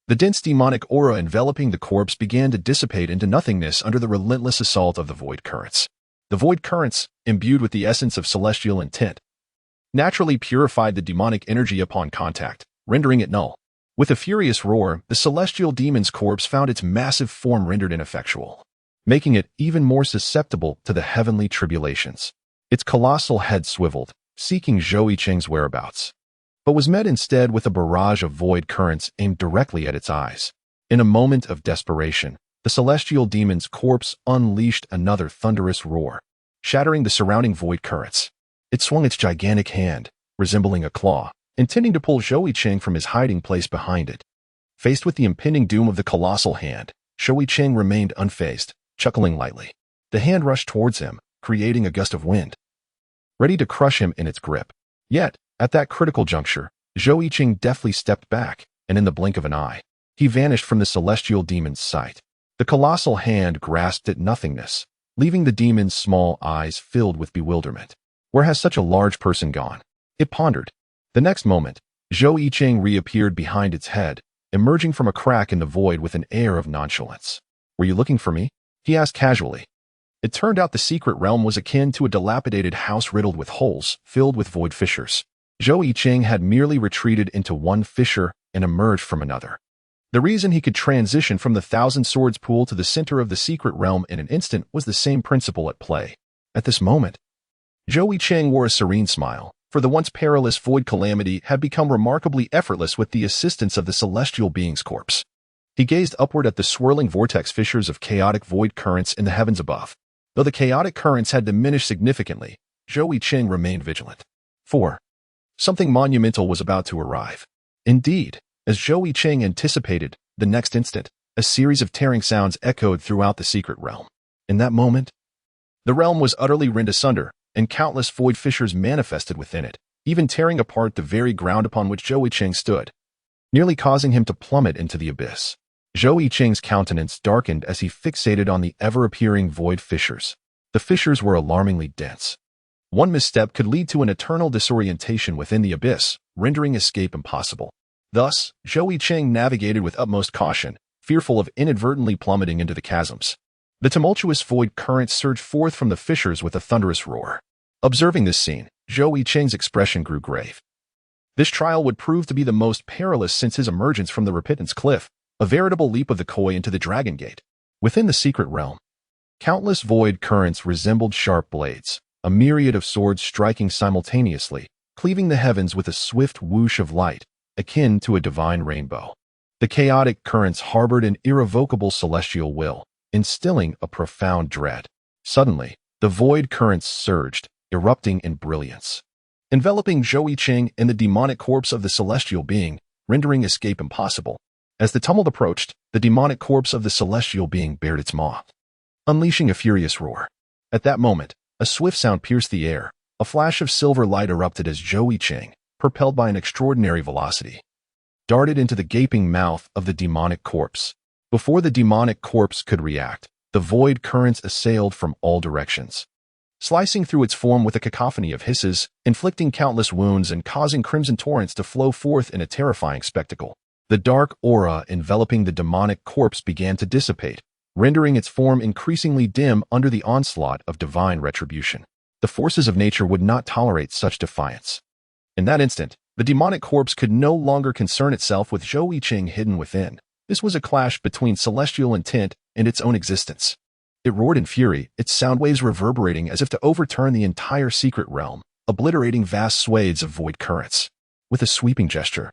The dense demonic aura enveloping the corpse began to dissipate into nothingness under the relentless assault of the void currents. The void currents, imbued with the essence of celestial intent, naturally purified the demonic energy upon contact, rendering it null. With a furious roar, the celestial demon's corpse found its massive form rendered ineffectual, making it even more susceptible to the heavenly tribulations. Its colossal head swiveled, seeking Zhou Yicheng's whereabouts, but was met instead with a barrage of void currents aimed directly at its eyes. In a moment of desperation, the celestial demon's corpse unleashed another thunderous roar, shattering the surrounding void currents. It swung its gigantic hand, resembling a claw, intending to pull Zhou Yicheng from his hiding place behind it. Faced with the impending doom of the colossal hand, Zhou Yicheng remained unfazed, chuckling lightly. The hand rushed towards him, creating a gust of wind, ready to crush him in its grip. Yet, at that critical juncture, Zhou Yicheng deftly stepped back, and in the blink of an eye, he vanished from the celestial demon's sight. The colossal hand grasped at nothingness, leaving the demon's small eyes filled with bewilderment. Where has such a large person gone? It pondered. The next moment, Zhou Yicheng reappeared behind its head, emerging from a crack in the void with an air of nonchalance. "Were you looking for me?" he asked casually. It turned out the secret realm was akin to a dilapidated house riddled with holes, filled with void fissures. Zhou Yicheng had merely retreated into one fissure and emerged from another. The reason he could transition from the Thousand Swords Pool to the center of the secret realm in an instant was the same principle at play. At this moment, Zhou Yicheng wore a serene smile, for the once perilous void calamity had become remarkably effortless with the assistance of the celestial being's corpse. He gazed upward at the swirling vortex fissures of chaotic void currents in the heavens above. Though the chaotic currents had diminished significantly, Zhou Yicheng remained vigilant. 4. Something monumental was about to arrive. Indeed, as Zhou Yicheng anticipated, the next instant, a series of tearing sounds echoed throughout the secret realm. In that moment, the realm was utterly rent asunder, and countless void fissures manifested within it, even tearing apart the very ground upon which Zhou Yicheng stood, nearly causing him to plummet into the abyss. Zhou Yicheng's countenance darkened as he fixated on the ever-appearing void fissures. The fissures were alarmingly dense. One misstep could lead to an eternal disorientation within the abyss, rendering escape impossible. Thus, Zhou Yicheng navigated with utmost caution, fearful of inadvertently plummeting into the chasms. The tumultuous void currents surged forth from the fissures with a thunderous roar. Observing this scene, Zhou Yicheng's expression grew grave. This trial would prove to be the most perilous since his emergence from the Repentance Cliff, a veritable leap of the koi into the Dragon Gate. Within the secret realm, countless void currents resembled sharp blades, a myriad of swords striking simultaneously, cleaving the heavens with a swift whoosh of light, akin to a divine rainbow. The chaotic currents harbored an irrevocable celestial will, instilling a profound dread. Suddenly, the void currents surged, erupting in brilliance, enveloping Zhou Yicheng in the demonic corpse of the celestial being, rendering escape impossible. As the tumult approached, the demonic corpse of the celestial being bared its maw, unleashing a furious roar. At that moment, a swift sound pierced the air. A flash of silver light erupted as Zhou Yicheng, propelled by an extraordinary velocity, darted into the gaping mouth of the demonic corpse. Before the demonic corpse could react, the void currents assailed from all directions, slicing through its form with a cacophony of hisses, inflicting countless wounds and causing crimson torrents to flow forth in a terrifying spectacle. The dark aura enveloping the demonic corpse began to dissipate, rendering its form increasingly dim under the onslaught of divine retribution. The forces of nature would not tolerate such defiance. In that instant, the demonic corpse could no longer concern itself with Zhou Yicheng hidden within. This was a clash between celestial intent and its own existence. It roared in fury, its sound waves reverberating as if to overturn the entire secret realm, obliterating vast swathes of void currents. With a sweeping gesture,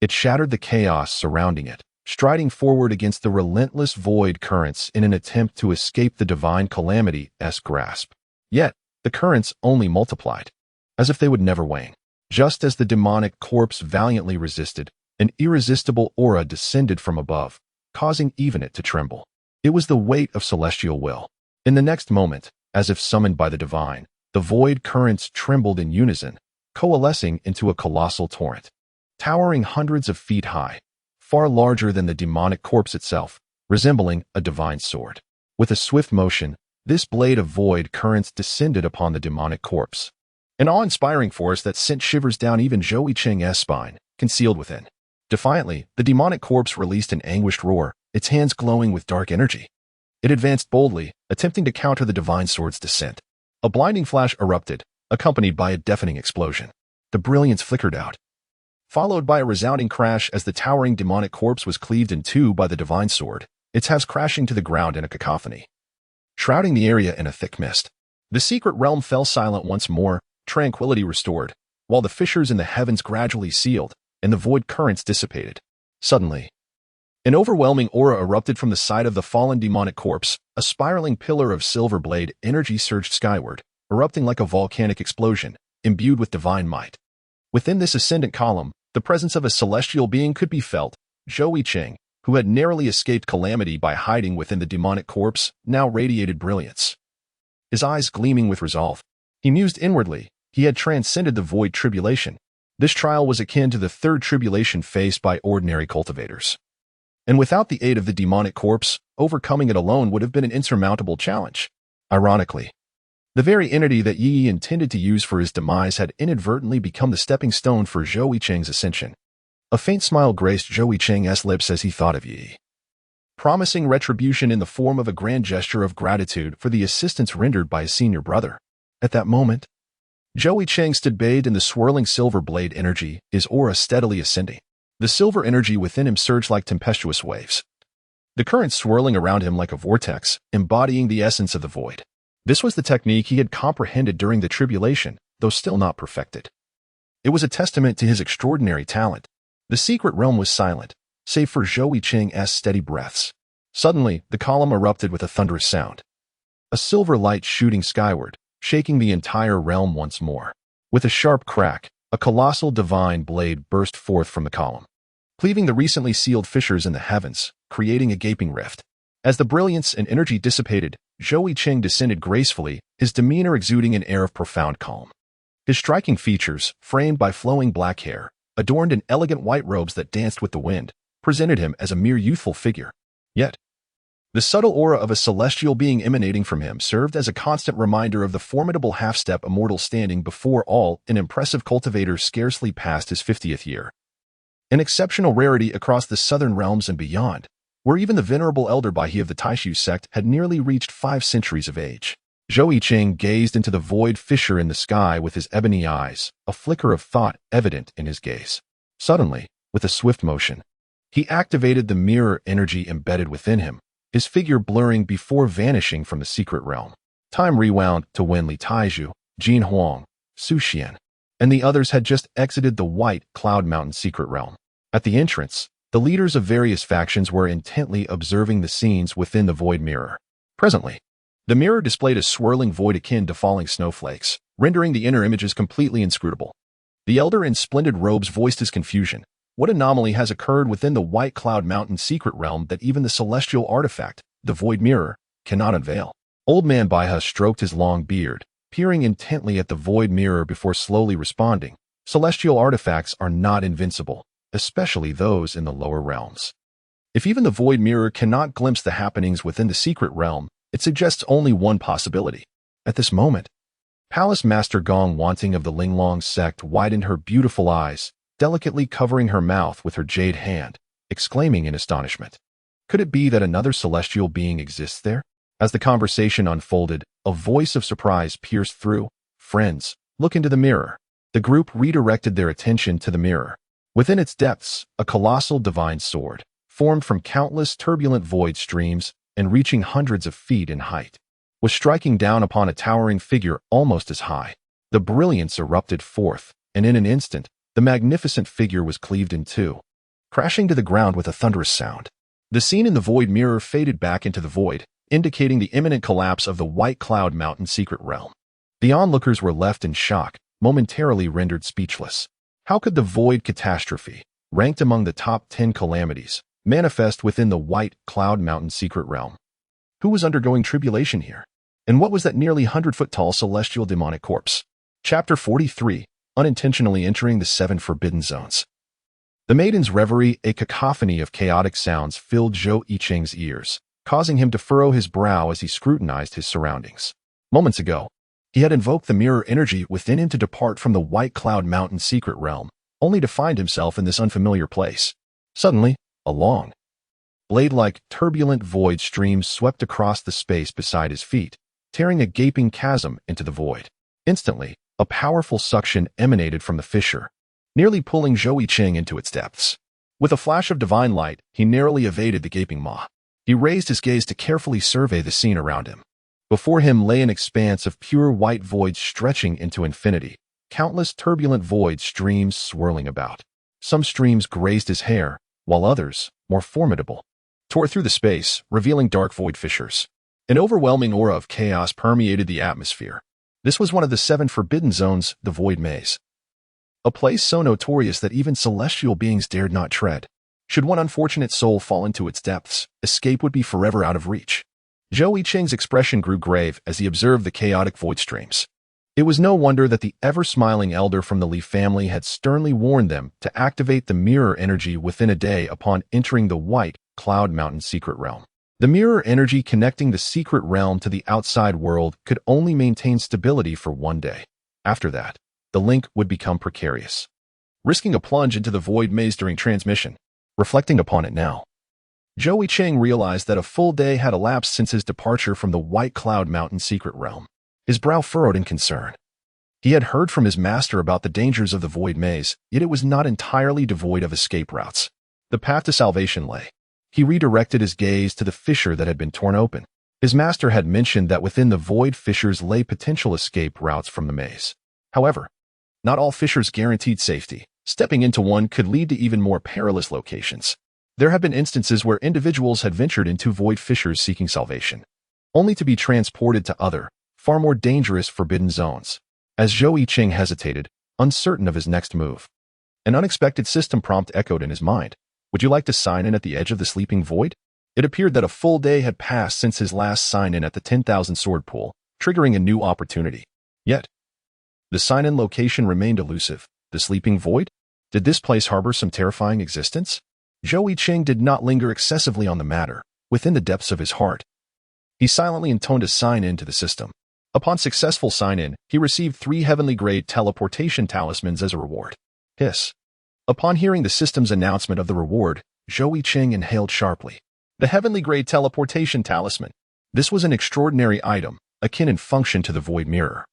it shattered the chaos surrounding it, striding forward against the relentless void currents in an attempt to escape the divine calamity's grasp. Yet, the currents only multiplied, as if they would never wane. Just as the demonic corpse valiantly resisted, an irresistible aura descended from above, causing even it to tremble. It was the weight of celestial will. In the next moment, as if summoned by the divine, the void currents trembled in unison, coalescing into a colossal torrent, towering hundreds of feet high, far larger than the demonic corpse itself, resembling a divine sword. With a swift motion, this blade of void currents descended upon the demonic corpse, an awe-inspiring force that sent shivers down even Zhou Yicheng's spine, concealed within. Defiantly, the demonic corpse released an anguished roar, its hands glowing with dark energy. It advanced boldly, attempting to counter the divine sword's descent. A blinding flash erupted, accompanied by a deafening explosion. The brilliance flickered out, followed by a resounding crash as the towering demonic corpse was cleaved in two by the divine sword, its halves crashing to the ground in a cacophony, shrouding the area in a thick mist. The secret realm fell silent once more, tranquility restored, while the fissures in the heavens gradually sealed and the void currents dissipated. Suddenly, an overwhelming aura erupted from the side of the fallen demonic corpse. A spiraling pillar of silver blade energy surged skyward, erupting like a volcanic explosion, imbued with divine might. Within this ascendant column, the presence of a celestial being could be felt. Zhou Yicheng, who had narrowly escaped calamity by hiding within the demonic corpse, now radiated brilliance. His eyes gleaming with resolve, he mused inwardly. He had transcended the void tribulation. This trial was akin to the third tribulation faced by ordinary cultivators. And without the aid of the demonic corpse, overcoming it alone would have been an insurmountable challenge. Ironically, the very entity that Yi intended to use for his demise had inadvertently become the stepping stone for Zhou Yicheng's ascension. A faint smile graced Zhou Yicheng's lips as he thought of Yi, promising retribution in the form of a grand gesture of gratitude for the assistance rendered by his senior brother. At that moment, Zhou Yicheng stood bathed in the swirling silver blade energy, his aura steadily ascending. The silver energy within him surged like tempestuous waves, the currents swirling around him like a vortex, embodying the essence of the void. This was the technique he had comprehended during the tribulation, though still not perfected. It was a testament to his extraordinary talent. The secret realm was silent, save for Zhou Yicheng's steady breaths. Suddenly, the column erupted with a thunderous sound. a silver light shooting skyward, shaking the entire realm once more. With a sharp crack, a colossal divine blade burst forth from the column, cleaving the recently sealed fissures in the heavens, creating a gaping rift. As the brilliance and energy dissipated, Zhou Yicheng descended gracefully, his demeanor exuding an air of profound calm. His striking features, framed by flowing black hair, adorned in elegant white robes that danced with the wind, presented him as a mere youthful figure. Yet, the subtle aura of a celestial being emanating from him served as a constant reminder of the formidable half-step immortal standing before all, an impressive cultivator scarcely past his 50th year. An exceptional rarity across the southern realms and beyond, where even the venerable elder Baihe of the Taishu sect had nearly reached 5 centuries of age. Zhou Yicheng gazed into the void fissure in the sky with his ebony eyes, a flicker of thought evident in his gaze. Suddenly, with a swift motion, he activated the mirror energy embedded within him, his figure blurring before vanishing from the secret realm. Time rewound to when Li Taizhu, Jin Huang, Su Xian, and the others had just exited the White Cloud Mountain secret realm. At the entrance, the leaders of various factions were intently observing the scenes within the void mirror. Presently, the mirror displayed a swirling void akin to falling snowflakes, rendering the inner images completely inscrutable. The elder in splendid robes voiced his confusion. What anomaly has occurred within the White Cloud Mountain secret realm that even the celestial artifact, the void mirror, cannot unveil? Old man Baihe stroked his long beard, peering intently at the void mirror before slowly responding. Celestial artifacts are not invincible, especially those in the lower realms. If even the void mirror cannot glimpse the happenings within the secret realm, it suggests only one possibility. At this moment, Palace Master Gong Wanting of the Linglong sect widened her beautiful eyes, delicately covering her mouth with her jade hand, exclaiming in astonishment. Could it be that another celestial being exists there? As the conversation unfolded, a voice of surprise pierced through. Friends, look into the mirror. The group redirected their attention to the mirror. Within its depths, a colossal divine sword, formed from countless turbulent void streams and reaching hundreds of feet in height, was striking down upon a towering figure almost as high. The brilliance erupted forth, and in an instant, the magnificent figure was cleaved in two, crashing to the ground with a thunderous sound. The scene in the void mirror faded back into the void, indicating the imminent collapse of the White Cloud Mountain secret realm. The onlookers were left in shock, momentarily rendered speechless. How could the void catastrophe, ranked among the top 10 calamities, manifest within the White Cloud Mountain secret realm? Who was undergoing tribulation here? And what was that nearly 100-foot-tall celestial demonic corpse? Chapter 43, Unintentionally Entering the 7 Forbidden Zones. The maiden's reverie, a cacophony of chaotic sounds, filled Zhou Yicheng's ears, causing him to furrow his brow as he scrutinized his surroundings. Moments ago, he had invoked the mirror energy within him to depart from the White Cloud Mountain secret realm, only to find himself in this unfamiliar place. Suddenly, a long, blade-like, turbulent void stream swept across the space beside his feet, tearing a gaping chasm into the void. Instantly, a powerful suction emanated from the fissure, nearly pulling Zhou Yicheng into its depths. With a flash of divine light, he narrowly evaded the gaping maw. He raised his gaze to carefully survey the scene around him. Before him lay an expanse of pure white void stretching into infinity, countless turbulent void streams swirling about. Some streams grazed his hair, while others, more formidable, tore through the space, revealing dark void fissures. An overwhelming aura of chaos permeated the atmosphere. This was one of the 7 forbidden zones, the Void Maze. A place so notorious that even celestial beings dared not tread. Should one unfortunate soul fall into its depths, escape would be forever out of reach. Zhou Yicheng's expression grew grave as he observed the chaotic void streams. It was no wonder that the ever-smiling elder from the Li family had sternly warned them to activate the mirror energy within a day upon entering the White Cloud Mountain secret realm. The mirror energy connecting the secret realm to the outside world could only maintain stability for one day. After that, the link would become precarious, risking a plunge into the void maze during transmission. Reflecting upon it now, Zhou Yicheng realized that a full day had elapsed since his departure from the White Cloud Mountain secret realm. His brow furrowed in concern. He had heard from his master about the dangers of the void maze, yet it was not entirely devoid of escape routes. The path to salvation lay. He redirected his gaze to the fissure that had been torn open. His master had mentioned that within the void fissures lay potential escape routes from the maze. However, not all fissures guaranteed safety. Stepping into one could lead to even more perilous locations. There have been instances where individuals had ventured into void fissures seeking salvation. only to be transported to other, far more dangerous forbidden zones. As Zhou Yicheng hesitated, uncertain of his next move, an unexpected system prompt echoed in his mind. Would you like to sign in at the edge of the sleeping void? It appeared that a full day had passed since his last sign-in at the 10,000 sword pool, triggering a new opportunity. Yet, the sign-in location remained elusive. The sleeping void? Did this place harbor some terrifying existence? Zhou Yicheng did not linger excessively on the matter. Within the depths of his heart, he silently intoned a sign-in to the system. Upon successful sign-in, he received 3 heavenly-grade teleportation talismans as a reward. Hiss. Upon hearing the system's announcement of the reward, Zhou Yicheng inhaled sharply. The heavenly-grade teleportation talisman. This was an extraordinary item, akin in function to the Void Mirror,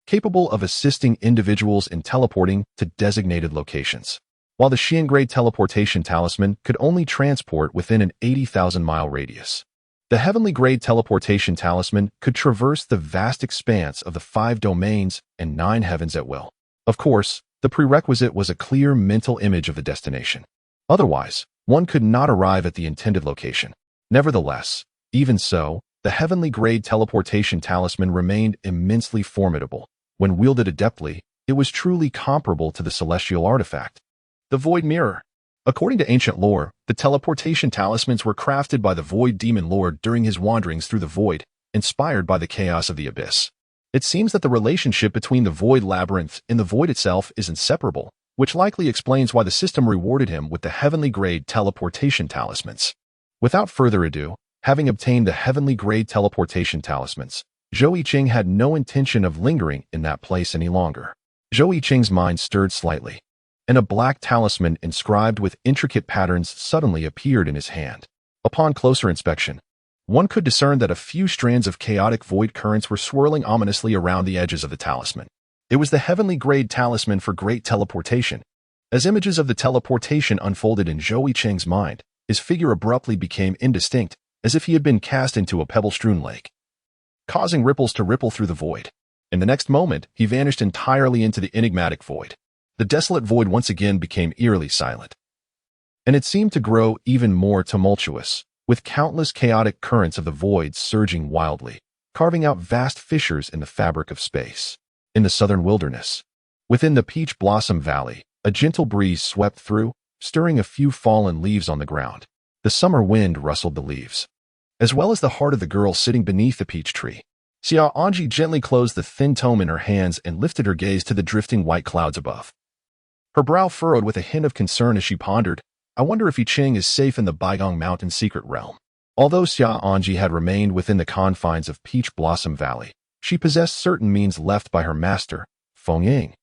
capable of assisting individuals in teleporting to designated locations, while the Xian-grade teleportation talisman could only transport within an 80,000-mile radius. The heavenly-grade teleportation talisman could traverse the vast expanse of the 5 domains and 9 heavens at will. Of course, the prerequisite was a clear mental image of the destination. Otherwise, one could not arrive at the intended location. Nevertheless, even so, the heavenly-grade teleportation talisman remained immensely formidable. When wielded adeptly, it was truly comparable to the celestial artifact, the Void Mirror. According to ancient lore, the teleportation talismans were crafted by the Void Demon Lord during his wanderings through the void, inspired by the chaos of the abyss. It seems that the relationship between the Void Labyrinth and the Void itself is inseparable, which likely explains why the system rewarded him with the heavenly-grade teleportation talismans. Without further ado, having obtained the heavenly-grade teleportation talismans, Zhou Yicheng had no intention of lingering in that place any longer. Zhou Yicheng's mind stirred slightly, and a black talisman inscribed with intricate patterns suddenly appeared in his hand. Upon closer inspection, one could discern that a few strands of chaotic void currents were swirling ominously around the edges of the talisman. It was the heavenly-grade talisman for great teleportation. As images of the teleportation unfolded in Zhou Yicheng's mind, his figure abruptly became indistinct, as if he had been cast into a pebble-strewn lake, causing ripples to ripple through the void. In the next moment, he vanished entirely into the enigmatic void. The desolate void once again became eerily silent, and it seemed to grow even more tumultuous, with countless chaotic currents of the void surging wildly, carving out vast fissures in the fabric of space. In the southern wilderness, within the Peach Blossom Valley, a gentle breeze swept through, stirring a few fallen leaves on the ground. The summer wind rustled the leaves, as well as the heart of the girl sitting beneath the peach tree. Xia Anji gently closed the thin tome in her hands and lifted her gaze to the drifting white clouds above. Her brow furrowed with a hint of concern as she pondered, I wonder if Yicheng is safe in the Baigong Mountain secret realm. Although Xia Anji had remained within the confines of Peach Blossom Valley, she possessed certain means left by her master, Feng Ying,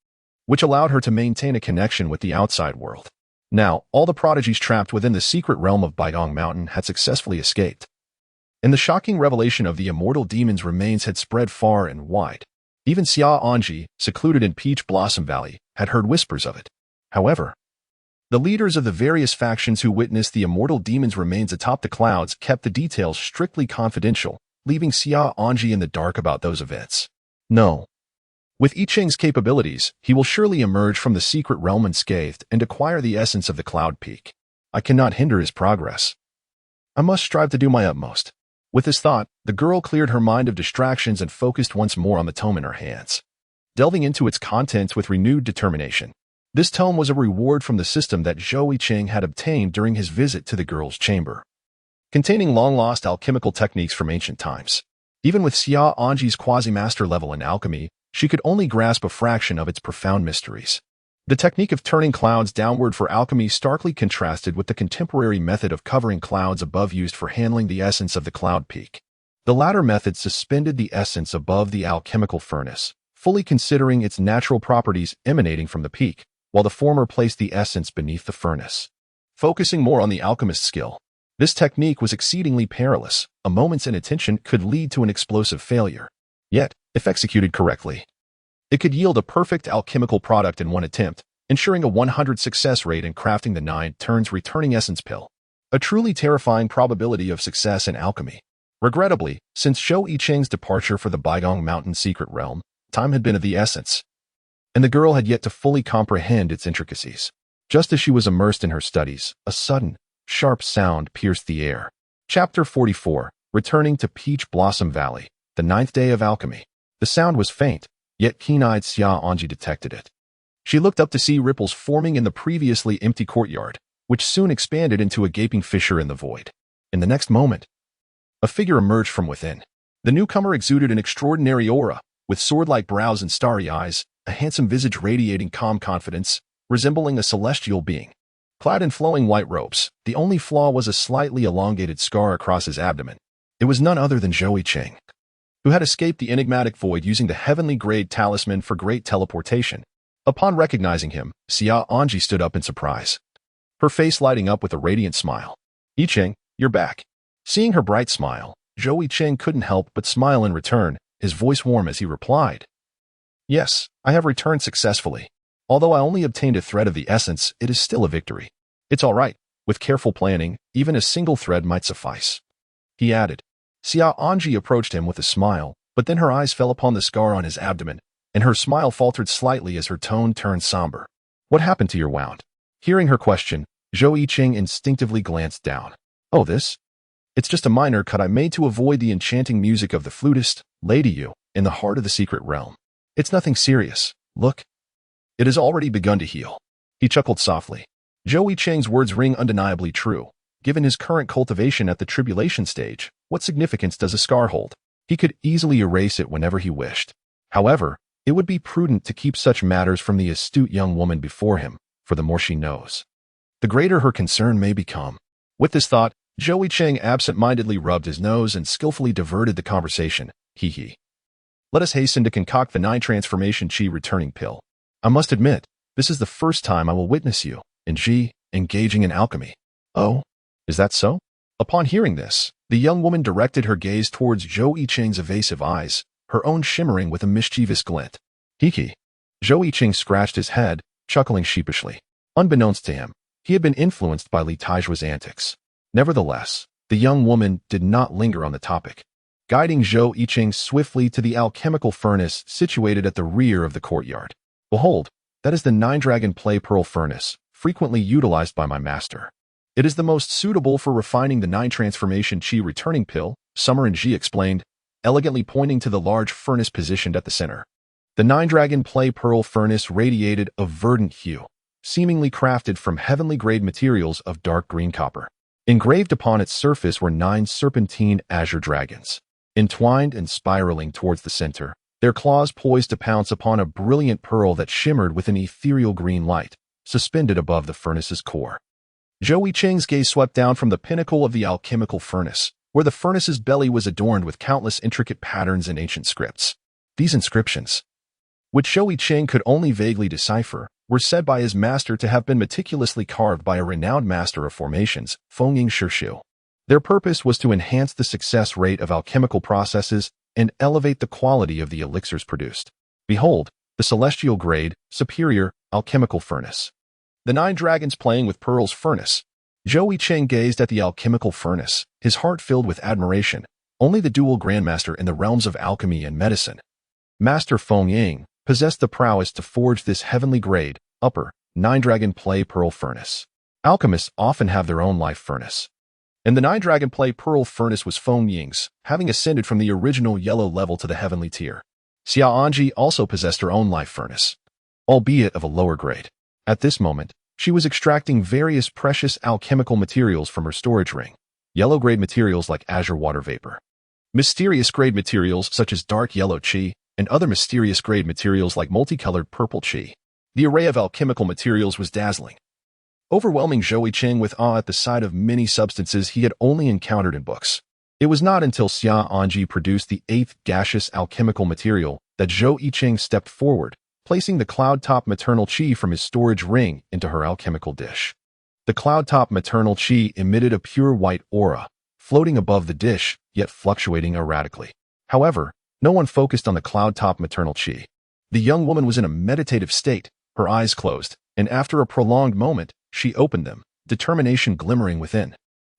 which allowed her to maintain a connection with the outside world. Now, all the prodigies trapped within the secret realm of Baigong Mountain had successfully escaped, and the shocking revelation of the immortal demon's remains had spread far and wide. Even Xia Anji, secluded in Peach Blossom Valley, had heard whispers of it. However, the leaders of the various factions who witnessed the immortal demon's remains atop the clouds kept the details strictly confidential, leaving Xia Anji in the dark about those events. No. With Yicheng's capabilities, he will surely emerge from the secret realm unscathed and acquire the essence of the Cloud Peak. I cannot hinder his progress. I must strive to do my utmost. With this thought, the girl cleared her mind of distractions and focused once more on the tome in her hands, delving into its contents with renewed determination. This tome was a reward from the system that Zhou Yicheng had obtained during his visit to the girl's chamber, containing long-lost alchemical techniques from ancient times. Even with Xia Anji's quasi-master level in alchemy, she could only grasp a fraction of its profound mysteries. The technique of turning clouds downward for alchemy starkly contrasted with the contemporary method of covering clouds above used for handling the essence of the Cloud Peak. The latter method suspended the essence above the alchemical furnace, fully considering its natural properties emanating from the peak, while the former placed the essence beneath the furnace, focusing more on the alchemist's skill. This technique was exceedingly perilous. A moment's inattention could lead to an explosive failure. Yet, if executed correctly, it could yield a perfect alchemical product in one attempt, ensuring a 100 success rate in crafting the 9 turns returning essence pill. A truly terrifying probability of success in alchemy. Regrettably, since Zhou Yicheng's departure for the Baigong Mountain secret realm, time had been of the essence, and the girl had yet to fully comprehend its intricacies. Just as she was immersed in her studies, a sudden, sharp sound pierced the air. Chapter 44. returning to Peach Blossom Valley, the 9th day of alchemy. The sound was faint, yet keen-eyed Xia Anji detected it. She looked up to see ripples forming in the previously empty courtyard, which soon expanded into a gaping fissure in the void. In the next moment, a figure emerged from within. The newcomer exuded an extraordinary aura, with sword-like brows and starry eyes, a handsome visage radiating calm confidence, resembling a celestial being. Clad in flowing white robes, the only flaw was a slightly elongated scar across his abdomen. It was none other than Zhou Yicheng, who had escaped the enigmatic void using the heavenly grade talisman for great teleportation. Upon recognizing him, Xia Anji stood up in surprise, her face lighting up with a radiant smile. Yicheng, you're back. Seeing her bright smile, Zhou Yicheng couldn't help but smile in return, his voice warm as he replied. Yes, I have returned successfully. Although I only obtained a thread of the essence, it is still a victory. It's all right. With careful planning, even a single thread might suffice. He added. Xia Anji approached him with a smile, but then her eyes fell upon the scar on his abdomen, and her smile faltered slightly as her tone turned somber. What happened to your wound? Hearing her question, Zhou Yicheng instinctively glanced down. Oh, this? It's just a minor cut I made to avoid the enchanting music of the flutist, Lady Yu, in the heart of the secret realm. It's nothing serious. Look. It has already begun to heal. He chuckled softly. Zhou Yicheng's words ring undeniably true. Given his current cultivation at the tribulation stage, what significance does a scar hold? He could easily erase it whenever he wished. However, it would be prudent to keep such matters from the astute young woman before him, for the more she knows, the greater her concern may become. With this thought, Zhou Yicheng absent-mindedly rubbed his nose and skillfully diverted the conversation. Hee. Let us hasten to concoct the 9 transformation chi returning pill. I must admit, this is the first time I will witness you, and Ji, engaging in alchemy. Oh, is that so? Upon hearing this, the young woman directed her gaze towards Zhou Yicheng's evasive eyes, her own shimmering with a mischievous glint. Zhou Yicheng scratched his head, chuckling sheepishly. Unbeknownst to him, he had been influenced by Li Taizhua's antics. Nevertheless, the young woman did not linger on the topic, guiding Zhou Yicheng swiftly to the alchemical furnace situated at the rear of the courtyard. Behold, that is the 9-dragon play pearl furnace, frequently utilized by my master. It is the most suitable for refining the 9 transformation chi returning pill, Summer and Ji explained, elegantly pointing to the large furnace positioned at the center. The 9-dragon play pearl furnace radiated a verdant hue, seemingly crafted from heavenly grade materials of dark green copper. Engraved upon its surface were 9 serpentine azure dragons, entwined and spiraling towards the center, their claws poised to pounce upon a brilliant pearl that shimmered with an ethereal green light, suspended above the furnace's core. Zhou Yicheng's gaze swept down from the pinnacle of the alchemical furnace, where the furnace's belly was adorned with countless intricate patterns and ancient scripts. These inscriptions, which Zhou Yicheng could only vaguely decipher, were said by his master to have been meticulously carved by a renowned master of formations, Fengying Shirshu. Their purpose was to enhance the success rate of alchemical processes and elevate the quality of the elixirs produced. Behold, the celestial grade, superior, alchemical furnace. The 9 dragons playing with pearl's furnace. Zhou Yicheng gazed at the alchemical furnace, his heart filled with admiration. Only the dual grandmaster in the realms of alchemy and medicine, Master Fengying, possessed the prowess to forge this heavenly grade, upper, 9-dragon play pearl furnace. Alchemists often have their own life furnace, and the 9-dragon play pearl furnace was Fengying's, having ascended from the original yellow level to the heavenly tier. Xia Anji also possessed her own life furnace, albeit of a lower grade. At this moment, she was extracting various precious alchemical materials from her storage ring. Yellow-grade materials like azure water vapor, mysterious-grade materials such as dark yellow qi, and other mysterious-grade materials like multicolored purple qi. The array of alchemical materials was dazzling, overwhelming Zhou Yicheng with awe at the sight of many substances he had only encountered in books. It was not until Xia Anji produced the 8th gaseous alchemical material that Zhou Yicheng stepped forward, placing the cloud-top maternal qi from his storage ring into her alchemical dish. The cloud-top maternal qi emitted a pure white aura, floating above the dish, yet fluctuating erratically. However, no one focused on the cloud-top maternal qi. The young woman was in a meditative state, her eyes closed, and after a prolonged moment, she opened them, determination glimmering within.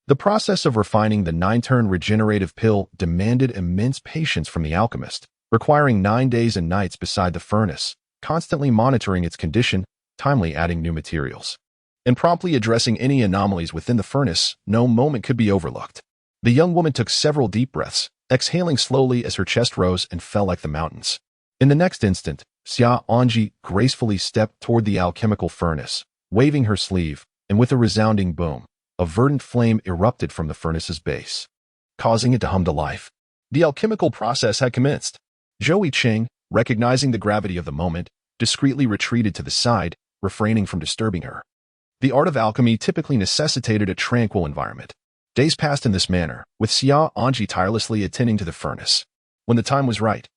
The process of refining the 9-turn regenerative pill demanded immense patience from the alchemist, requiring 9 days and nights beside the furnace, constantly monitoring its condition, timely adding new materials, and promptly addressing any anomalies within the furnace. No moment could be overlooked. The young woman took several deep breaths, exhaling slowly as her chest rose and fell like the mountains. In the next instant, Xia Anji gracefully stepped toward the alchemical furnace, waving her sleeve, and with a resounding boom, a verdant flame erupted from the furnace's base, causing it to hum to life. The alchemical process had commenced. Zhou Yicheng, recognizing the gravity of the moment, discreetly retreated to the side, refraining from disturbing her. The art of alchemy typically necessitated a tranquil environment. Days passed in this manner, with Xia Anji tirelessly attending to the furnace. When the time was right,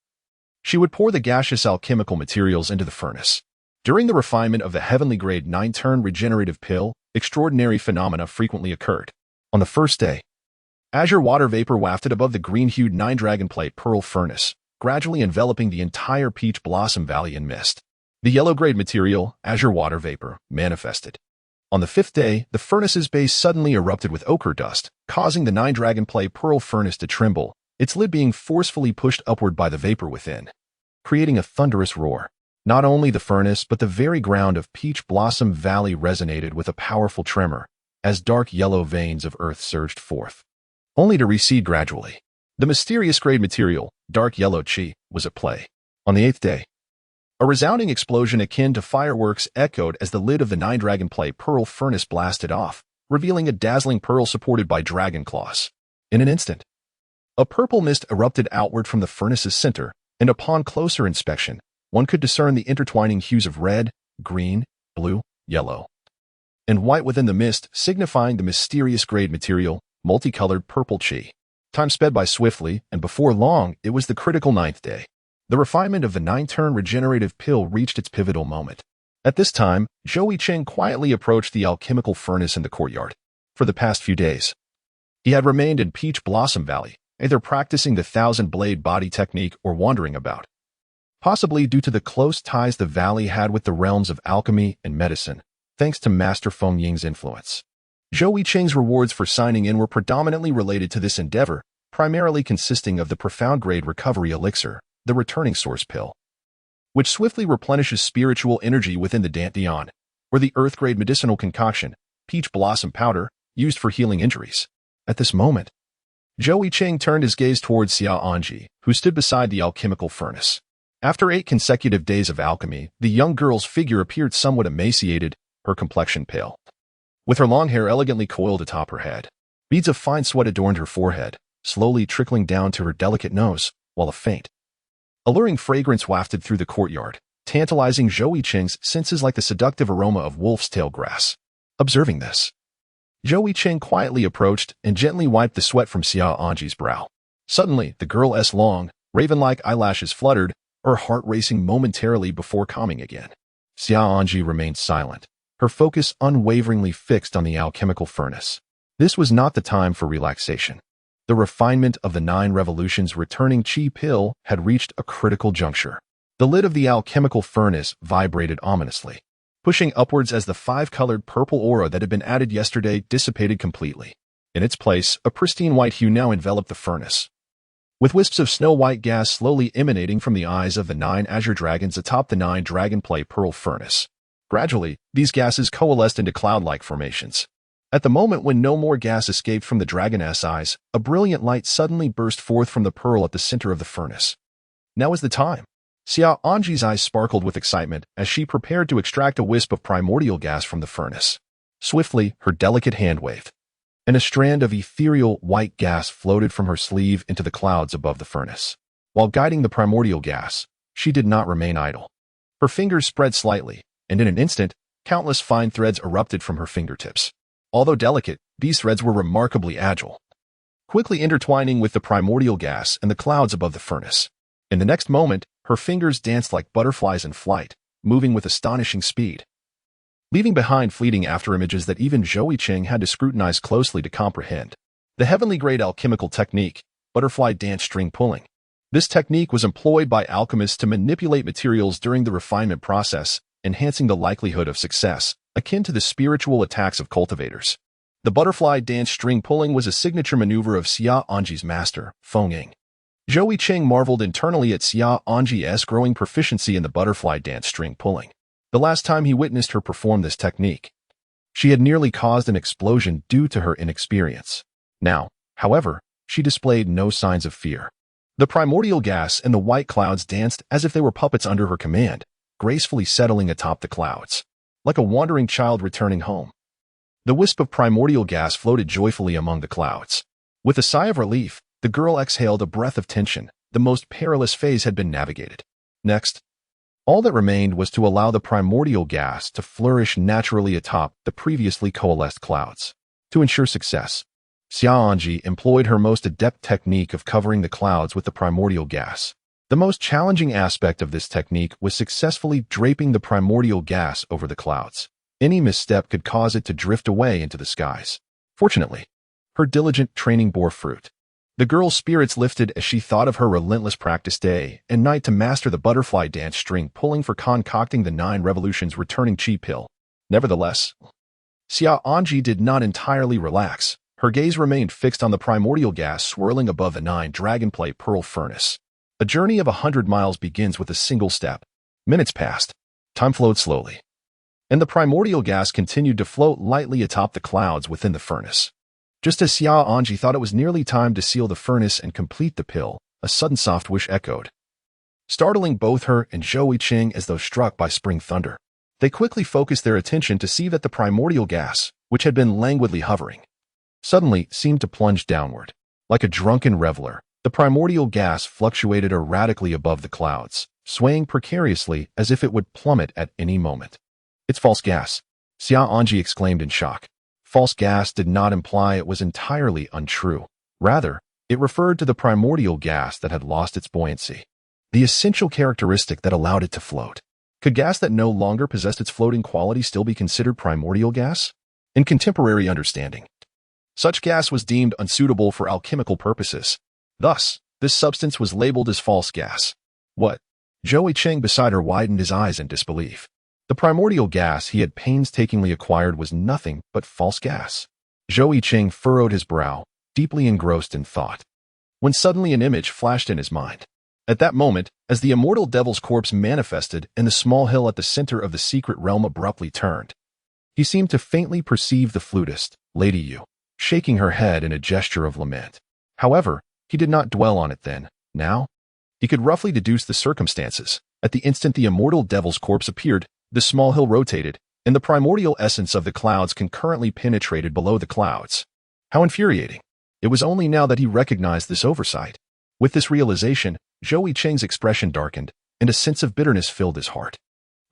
she would pour the gaseous alchemical materials into the furnace. During the refinement of the heavenly grade 9-turn regenerative pill, extraordinary phenomena frequently occurred. On the first day, azure water vapor wafted above the green-hued 9-dragonplate pearl furnace, gradually enveloping the entire Peach Blossom Valley in mist. The yellow-grade material, azure water vapor, manifested. On the 5th day, the furnace's base suddenly erupted with ochre dust, causing the 9-dragonplate pearl furnace to tremble, its lid being forcefully pushed upward by the vapor within, creating a thunderous roar. Not only the furnace but the very ground of Peach Blossom Valley resonated with a powerful tremor, as dark yellow veins of earth surged forth, only to recede gradually. The mysterious grade material, dark yellow chi, was at play. On the 8th day, a resounding explosion akin to fireworks echoed as the lid of the 9-dragonplate pearl furnace blasted off, revealing a dazzling pearl supported by dragon claws. In an instant, a purple mist erupted outward from the furnace's center, and upon closer inspection, one could discern the intertwining hues of red, green, blue, yellow, and white within the mist, signifying the mysterious grade material, multicolored purple chi. Time sped by swiftly, and before long, it was the critical 9th day. The refinement of the 9-turn regenerative pill reached its pivotal moment. At this time, Zhou Yicheng quietly approached the alchemical furnace in the courtyard. For the past few days, he had remained in Peach Blossom Valley, either practicing the 1,000-blade body technique or wandering about, possibly due to the close ties the valley had with the realms of alchemy and medicine, thanks to Master Feng Ying's influence. Zhou Yicheng's rewards for signing in were predominantly related to this endeavor, primarily consisting of the profound grade recovery elixir, the returning source pill, which swiftly replenishes spiritual energy within the Dantian, or the earth-grade medicinal concoction, peach blossom powder, used for healing injuries. At this moment, Zhou Yicheng turned his gaze towards Xia Anji, who stood beside the alchemical furnace. After 8 consecutive days of alchemy, the young girl's figure appeared somewhat emaciated, her complexion pale. With her long hair elegantly coiled atop her head, beads of fine sweat adorned her forehead, slowly trickling down to her delicate nose, while a faint, alluring fragrance wafted through the courtyard, tantalizing Zhou Yicheng's senses like the seductive aroma of wolf's tail grass. Observing this, Zhou Yicheng quietly approached and gently wiped the sweat from Xia Anji's brow. Suddenly, the girl's long, raven-like eyelashes fluttered, her heart racing momentarily before calming again. Xia Anji remained silent, her focus unwaveringly fixed on the alchemical furnace. This was not the time for relaxation. The refinement of the 9 revolutions returning chi pill had reached a critical juncture. The lid of the alchemical furnace vibrated ominously, pushing upwards as the 5-colored purple aura that had been added yesterday dissipated completely. In its place, a pristine white hue now enveloped the furnace, with wisps of snow-white gas slowly emanating from the eyes of the 9 azure dragons atop the 9-dragonplate pearl furnace. Gradually, these gases coalesced into cloud-like formations. At the moment when no more gas escaped from the dragoness eyes, a brilliant light suddenly burst forth from the pearl at the center of the furnace. Now is the time. Xia Anji's eyes sparkled with excitement as she prepared to extract a wisp of primordial gas from the furnace. Swiftly, her delicate hand waved, and a strand of ethereal white gas floated from her sleeve into the clouds above the furnace. While guiding the primordial gas, she did not remain idle. Her fingers spread slightly, and in an instant, countless fine threads erupted from her fingertips. Although delicate, these threads were remarkably agile, quickly intertwining with the primordial gas and the clouds above the furnace. In the next moment, her fingers danced like butterflies in flight, moving with astonishing speed, leaving behind fleeting afterimages that even Zhou Yicheng had to scrutinize closely to comprehend. The heavenly grade alchemical technique, butterfly dance string pulling. This technique was employed by alchemists to manipulate materials during the refinement process, enhancing the likelihood of success, akin to the spiritual attacks of cultivators. The butterfly dance string pulling was a signature maneuver of Xia Anji's master, Feng Ying. Zhou Yicheng marveled internally at Xia Anji's growing proficiency in the butterfly dance string pulling. The last time he witnessed her perform this technique, she had nearly caused an explosion due to her inexperience. Now, However, she displayed no signs of fear. The primordial gas and the white clouds danced as if they were puppets under her command, gracefully settling atop the clouds, like a wandering child returning home. The wisp of primordial gas floated joyfully among the clouds. With a sigh of relief, the girl exhaled a breath of tension. The most perilous phase had been navigated. Next, all that remained was to allow the primordial gas to flourish naturally atop the previously coalesced clouds. To ensure success, Xiaoanji employed her most adept technique of covering the clouds with the primordial gas. The most challenging aspect of this technique was successfully draping the primordial gas over the clouds. Any misstep could cause it to drift away into the skies. Fortunately, her diligent training bore fruit. The girl's spirits lifted as she thought of her relentless practice day and night to master the butterfly dance string pulling for concocting the 9 revolutions returning chi pill. Nevertheless, Xiaoanji did not entirely relax. Her gaze remained fixed on the primordial gas swirling above the 9 dragonplay pearl furnace. A journey of 100 miles begins with a single step. Minutes passed. Time flowed slowly. And the primordial gas continued to float lightly atop the clouds within the furnace. Just as Xiaoanji thought it was nearly time to seal the furnace and complete the pill, a sudden soft wish echoed, startling both her and Zhou Yicheng as though struck by spring thunder. They quickly focused their attention to see that the primordial gas, which had been languidly hovering, suddenly seemed to plunge downward. Like a drunken reveler, the primordial gas fluctuated erratically above the clouds, swaying precariously as if it would plummet at any moment. "It's false gas," Xiaoanji exclaimed in shock. False gas did not imply it was entirely untrue. Rather, it referred to the primordial gas that had lost its buoyancy, the essential characteristic that allowed it to float. Could gas that no longer possessed its floating quality still be considered primordial gas? In contemporary understanding, such gas was deemed unsuitable for alchemical purposes. Thus, this substance was labeled as false gas. What? Zhou Yicheng beside her widened his eyes in disbelief. The primordial gas he had painstakingly acquired was nothing but false gas. Zhou Yicheng furrowed his brow, deeply engrossed in thought, when suddenly an image flashed in his mind. At that moment, as the immortal devil's corpse manifested and the small hill at the center of the secret realm abruptly turned, he seemed to faintly perceive the flutist, Lady Yu, shaking her head in a gesture of lament. However, he did not dwell on it then. Now, he could roughly deduce the circumstances. At the instant the immortal devil's corpse appeared, the small hill rotated, and the primordial essence of the clouds concurrently penetrated below the clouds. How infuriating! It was only now that he recognized this oversight. With this realization, Zhou Yicheng's expression darkened, and a sense of bitterness filled his heart.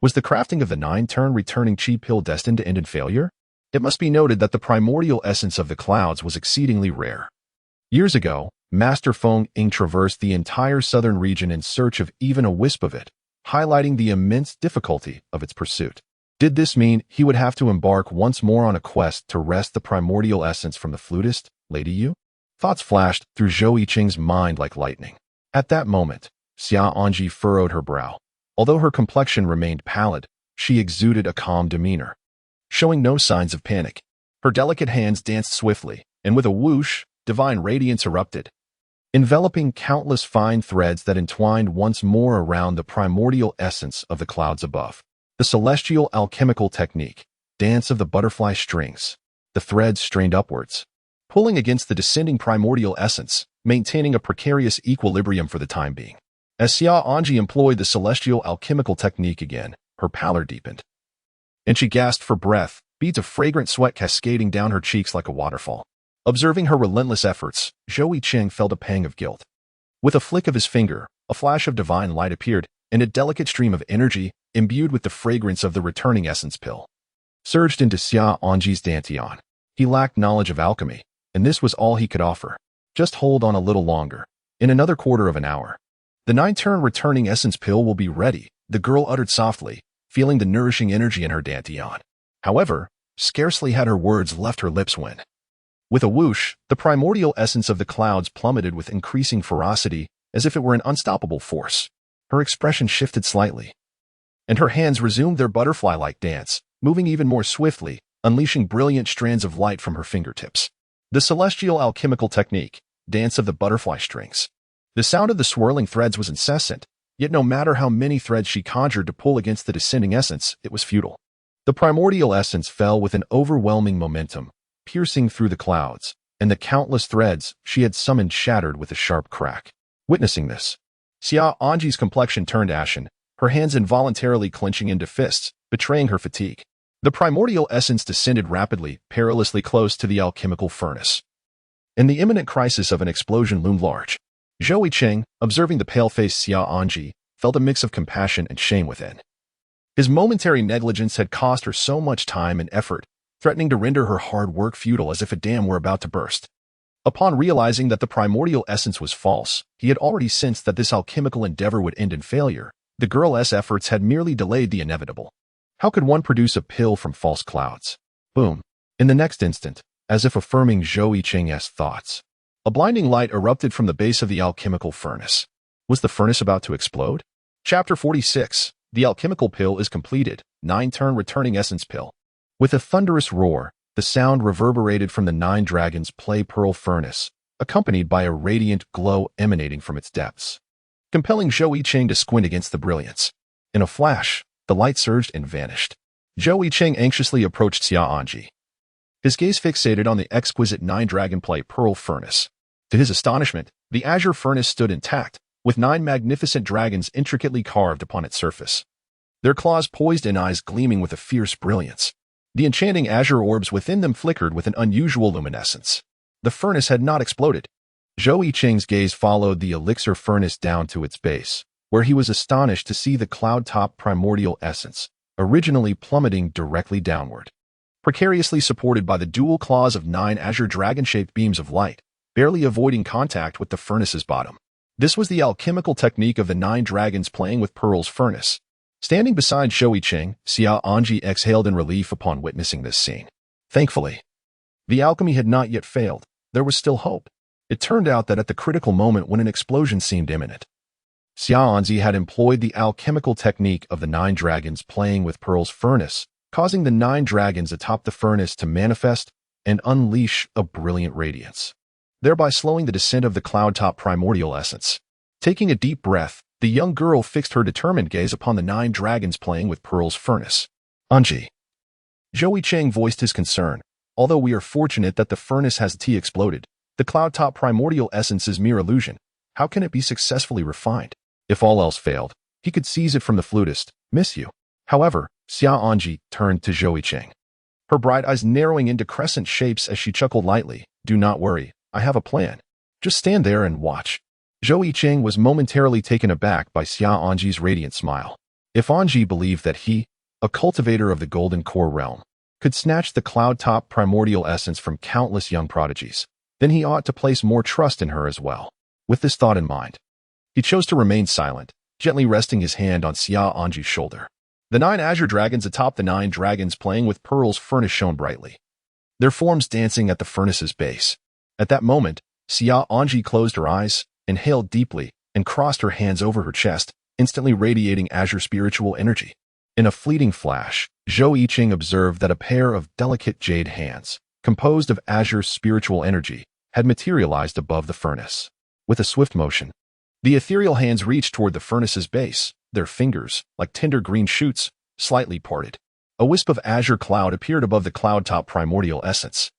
Was the crafting of the 9-turn returning chi pill destined to end in failure? It must be noted that the primordial essence of the clouds was exceedingly rare. Years ago, Master Feng Ying traversed the entire southern region in search of even a wisp of it, highlighting the immense difficulty of its pursuit. Did this mean he would have to embark once more on a quest to wrest the primordial essence from the flutist, Lady Yu? Thoughts flashed through Zhou Yicheng's mind like lightning. At that moment, Xiaoanji furrowed her brow. Although her complexion remained pallid, she exuded a calm demeanor, showing no signs of panic. Her delicate hands danced swiftly, and with a whoosh, divine radiance erupted, enveloping countless fine threads that entwined once more around the primordial essence of the clouds above. The celestial alchemical technique, dance of the butterfly strings. The threads strained upwards, pulling against the descending primordial essence, maintaining a precarious equilibrium for the time being. As Xiaoanji employed the celestial alchemical technique again, her pallor deepened, and she gasped for breath, beads of fragrant sweat cascading down her cheeks like a waterfall. Observing her relentless efforts, Zhou Yicheng felt a pang of guilt. With a flick of his finger, a flash of divine light appeared, and a delicate stream of energy, imbued with the fragrance of the returning essence pill, surged into Xiaoanji's dantian. He lacked knowledge of alchemy, and this was all he could offer. Just hold on a little longer. In another quarter of an hour, the 9-turn returning essence pill will be ready, the girl uttered softly, feeling the nourishing energy in her dantian. However, scarcely had her words left her lips when, with a whoosh, the primordial essence of the clouds plummeted with increasing ferocity, as if it were an unstoppable force. Her expression shifted slightly, and her hands resumed their butterfly-like dance, moving even more swiftly, unleashing brilliant strands of light from her fingertips. The celestial alchemical technique, dance of the butterfly strings. The sound of the swirling threads was incessant, yet no matter how many threads she conjured to pull against the descending essence, it was futile. The primordial essence fell with an overwhelming momentum, piercing through the clouds, and the countless threads she had summoned shattered with a sharp crack. Witnessing this, Xia Anji's complexion turned ashen, her hands involuntarily clenching into fists, betraying her fatigue. The primordial essence descended rapidly, perilously close to the alchemical furnace. And the imminent crisis of an explosion loomed large. Zhou Yicheng, observing the pale-faced Xia Anji, felt a mix of compassion and shame within. His momentary negligence had cost her so much time and effort, threatening to render her hard work futile as if a dam were about to burst. Upon realizing that the primordial essence was false, he had already sensed that this alchemical endeavor would end in failure. The girl's efforts had merely delayed the inevitable. How could one produce a pill from false clouds? Boom. In the next instant, as if affirming Zhou Yicheng's thoughts, a blinding light erupted from the base of the alchemical furnace. Was the furnace about to explode? Chapter 46. The alchemical pill is completed. 9-turn returning essence pill. With a thunderous roar, the sound reverberated from the 9 dragons' play pearl furnace, accompanied by a radiant glow emanating from its depths, compelling Zhou Yicheng to squint against the brilliance. In a flash, the light surged and vanished. Zhou Yicheng anxiously approached Xia Anji, his gaze fixated on the exquisite 9-dragon play pearl furnace. To his astonishment, the azure furnace stood intact, with 9 magnificent dragons intricately carved upon its surface, their claws poised and eyes gleaming with a fierce brilliance. The enchanting azure orbs within them flickered with an unusual luminescence. The furnace had not exploded. Zhou Yicheng's gaze followed the elixir furnace down to its base, where he was astonished to see the cloud-top primordial essence, originally plummeting directly downward, precariously supported by the dual claws of 9 azure dragon-shaped beams of light, barely avoiding contact with the furnace's bottom. This was the alchemical technique of the 9 dragons playing with Pearl's furnace. Standing beside Zhou Yicheng, Xia Anji exhaled in relief upon witnessing this scene. Thankfully, the alchemy had not yet failed. There was still hope. It turned out that at the critical moment when an explosion seemed imminent, Xia Anji had employed the alchemical technique of the 9 dragons playing with Pearl's furnace, causing the 9 dragons atop the furnace to manifest and unleash a brilliant radiance, thereby slowing the descent of the cloud-top primordial essence. Taking a deep breath, the young girl fixed her determined gaze upon the 9 dragons playing with Pearl's furnace. Anji. Zhou Yicheng voiced his concern. Although we are fortunate that the furnace has exploded, the cloud-top primordial essence is mere illusion. How can it be successfully refined? If all else failed, he could seize it from the flutist. Miss you. However, Xia Anji turned to Zhou Yicheng, her bright eyes narrowing into crescent shapes as she chuckled lightly. Do not worry, I have a plan. Just stand there and watch. Zhou Yicheng was momentarily taken aback by Xia Anji's radiant smile. If Anji believed that he, a cultivator of the golden core realm, could snatch the cloud-top primordial essence from countless young prodigies, then he ought to place more trust in her as well. With this thought in mind, he chose to remain silent, gently resting his hand on Xia Anji's shoulder. The 9 azure dragons atop the 9 dragons playing with Pearl's furnace shone brightly, their forms dancing at the furnace's base. At that moment, Xia Anji closed her eyes, inhaled deeply, and crossed her hands over her chest, instantly radiating azure spiritual energy. In a fleeting flash, Zhou Yicheng observed that a pair of delicate jade hands, composed of azure spiritual energy, had materialized above the furnace. With a swift motion, the ethereal hands reached toward the furnace's base, their fingers, like tender green shoots, slightly parted. A wisp of azure cloud appeared above the cloud-top primordial essence.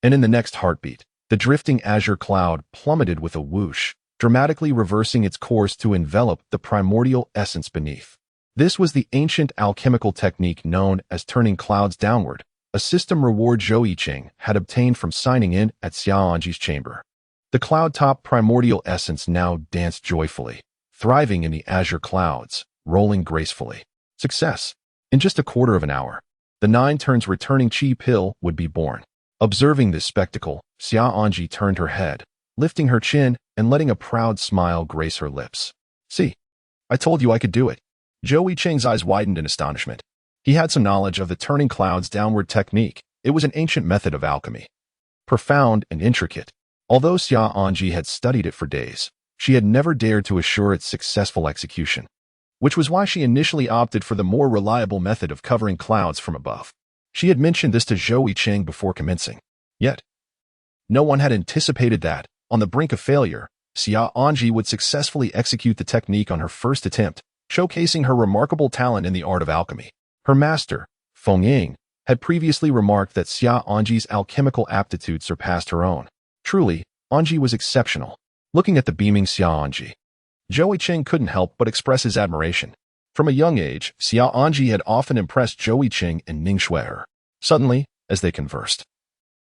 And in the next heartbeat, the drifting azure cloud plummeted with a whoosh, dramatically reversing its course to envelop the primordial essence beneath. This was the ancient alchemical technique known as turning clouds downward, a system reward Zhou Yicheng had obtained from signing in at Xia Anji's chamber. The cloud-top primordial essence now danced joyfully, thriving in the azure clouds, rolling gracefully. Success! In just a quarter of an hour, the 9 turns returning chi pill would be born. Observing this spectacle, Xia Anji turned her head, lifting her chin and letting a proud smile grace her lips. See, I told you I could do it. Zhou Yicheng's eyes widened in astonishment. He had some knowledge of the turning clouds downward technique. It was an ancient method of alchemy, profound and intricate. Although Xia Anji had studied it for days, she had never dared to assure its successful execution, which was why she initially opted for the more reliable method of covering clouds from above. She had mentioned this to Zhou Yicheng before commencing. Yet, no one had anticipated that, on the brink of failure, Xia Anji would successfully execute the technique on her first attempt, showcasing her remarkable talent in the art of alchemy. Her master, Feng Ying, had previously remarked that Xia Anji's alchemical aptitude surpassed her own. Truly, Anji was exceptional. Looking at the beaming Xia Anji, Zhou Yicheng couldn't help but express his admiration. From a young age, Xia Anji had often impressed Zhou Yicheng and Ning Xue'er. Suddenly, as they conversed,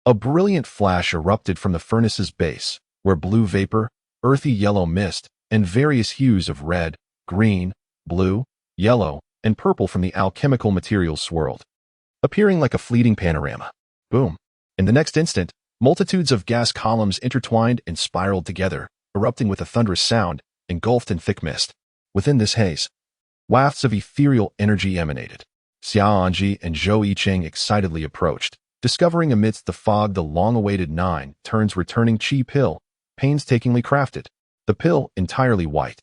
a brilliant flash erupted from the furnace's base, where blue vapor, earthy yellow mist, and various hues of red, green, blue, yellow, and purple from the alchemical materials swirled, appearing like a fleeting panorama. Boom! In the next instant, multitudes of gas columns intertwined and spiraled together, erupting with a thunderous sound, engulfed in thick mist. Within this haze, wafts of ethereal energy emanated. Xia Anji and Zhou Yicheng excitedly approached, discovering amidst the fog the long-awaited 9 turns returning chi pill, painstakingly crafted. The pill, entirely white,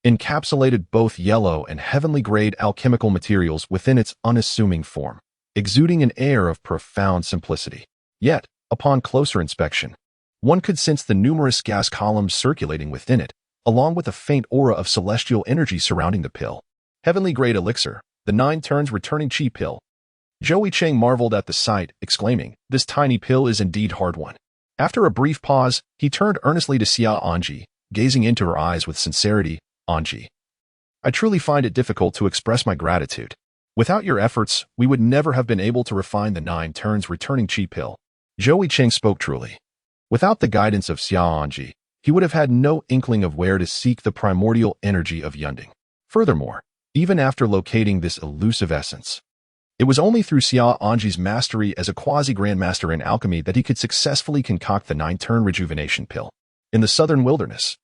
encapsulated both yellow and heavenly-grade alchemical materials within its unassuming form, exuding an air of profound simplicity. Yet, upon closer inspection, one could sense the numerous gas columns circulating within it, along with a faint aura of celestial energy surrounding the pill. Heavenly-grade elixir, the 9 turns returning chi pill. Zhou Yicheng marveled at the sight, exclaiming, "This tiny pill is indeed hard-won." After a brief pause, he turned earnestly to Xia Anji, gazing into her eyes with sincerity. "Anji, I truly find it difficult to express my gratitude. Without your efforts, we would never have been able to refine the 9 turns returning chi pill." Zhou Yicheng spoke truly. Without the guidance of Xia Anji, he would have had no inkling of where to seek the primordial energy of Undying. Furthermore, even after locating this elusive essence, it was only through Xia Anji's mastery as a quasi-grandmaster in alchemy that he could successfully concoct the 9-turn rejuvenation pill. In the southern wilderness,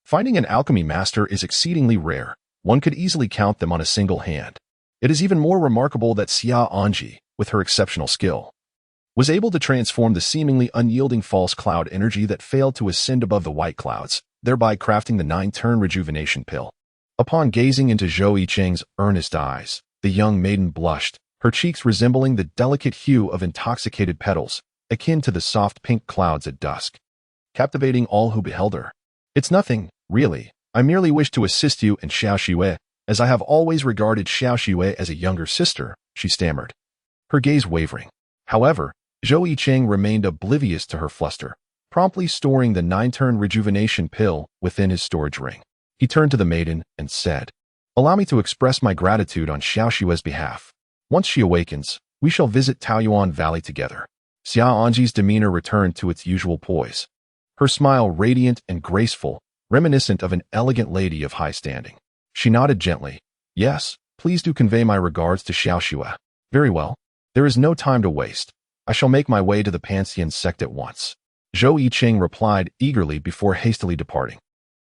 finding an alchemy master is exceedingly rare. One could easily count them on a single hand. It is even more remarkable that Xia Anji, with her exceptional skill, was able to transform the seemingly unyielding false cloud energy that failed to ascend above the white clouds, thereby crafting the 9-turn rejuvenation pill. Upon gazing into Zhou Yicheng's earnest eyes, the young maiden blushed, her cheeks resembling the delicate hue of intoxicated petals, akin to the soft pink clouds at dusk, captivating all who beheld her. "It's nothing, really. I merely wish to assist you in Xiaoxue, as I have always regarded Xiaoxue as a younger sister," she stammered, her gaze wavering. However, Zhou Yicheng remained oblivious to her fluster, promptly storing the 9-turn rejuvenation pill within his storage ring. He turned to the maiden and said, "Allow me to express my gratitude on Xiaoxue's behalf. Once she awakens, we shall visit Taoyuan Valley together." Xia Anji's demeanor returned to its usual poise, her smile radiant and graceful, reminiscent of an elegant lady of high standing. She nodded gently. "Yes, please do convey my regards to Xiaoxue." "Very well. There is no time to waste. I shall make my way to the Pantheon sect at once," Zhou Yicheng replied eagerly before hastily departing.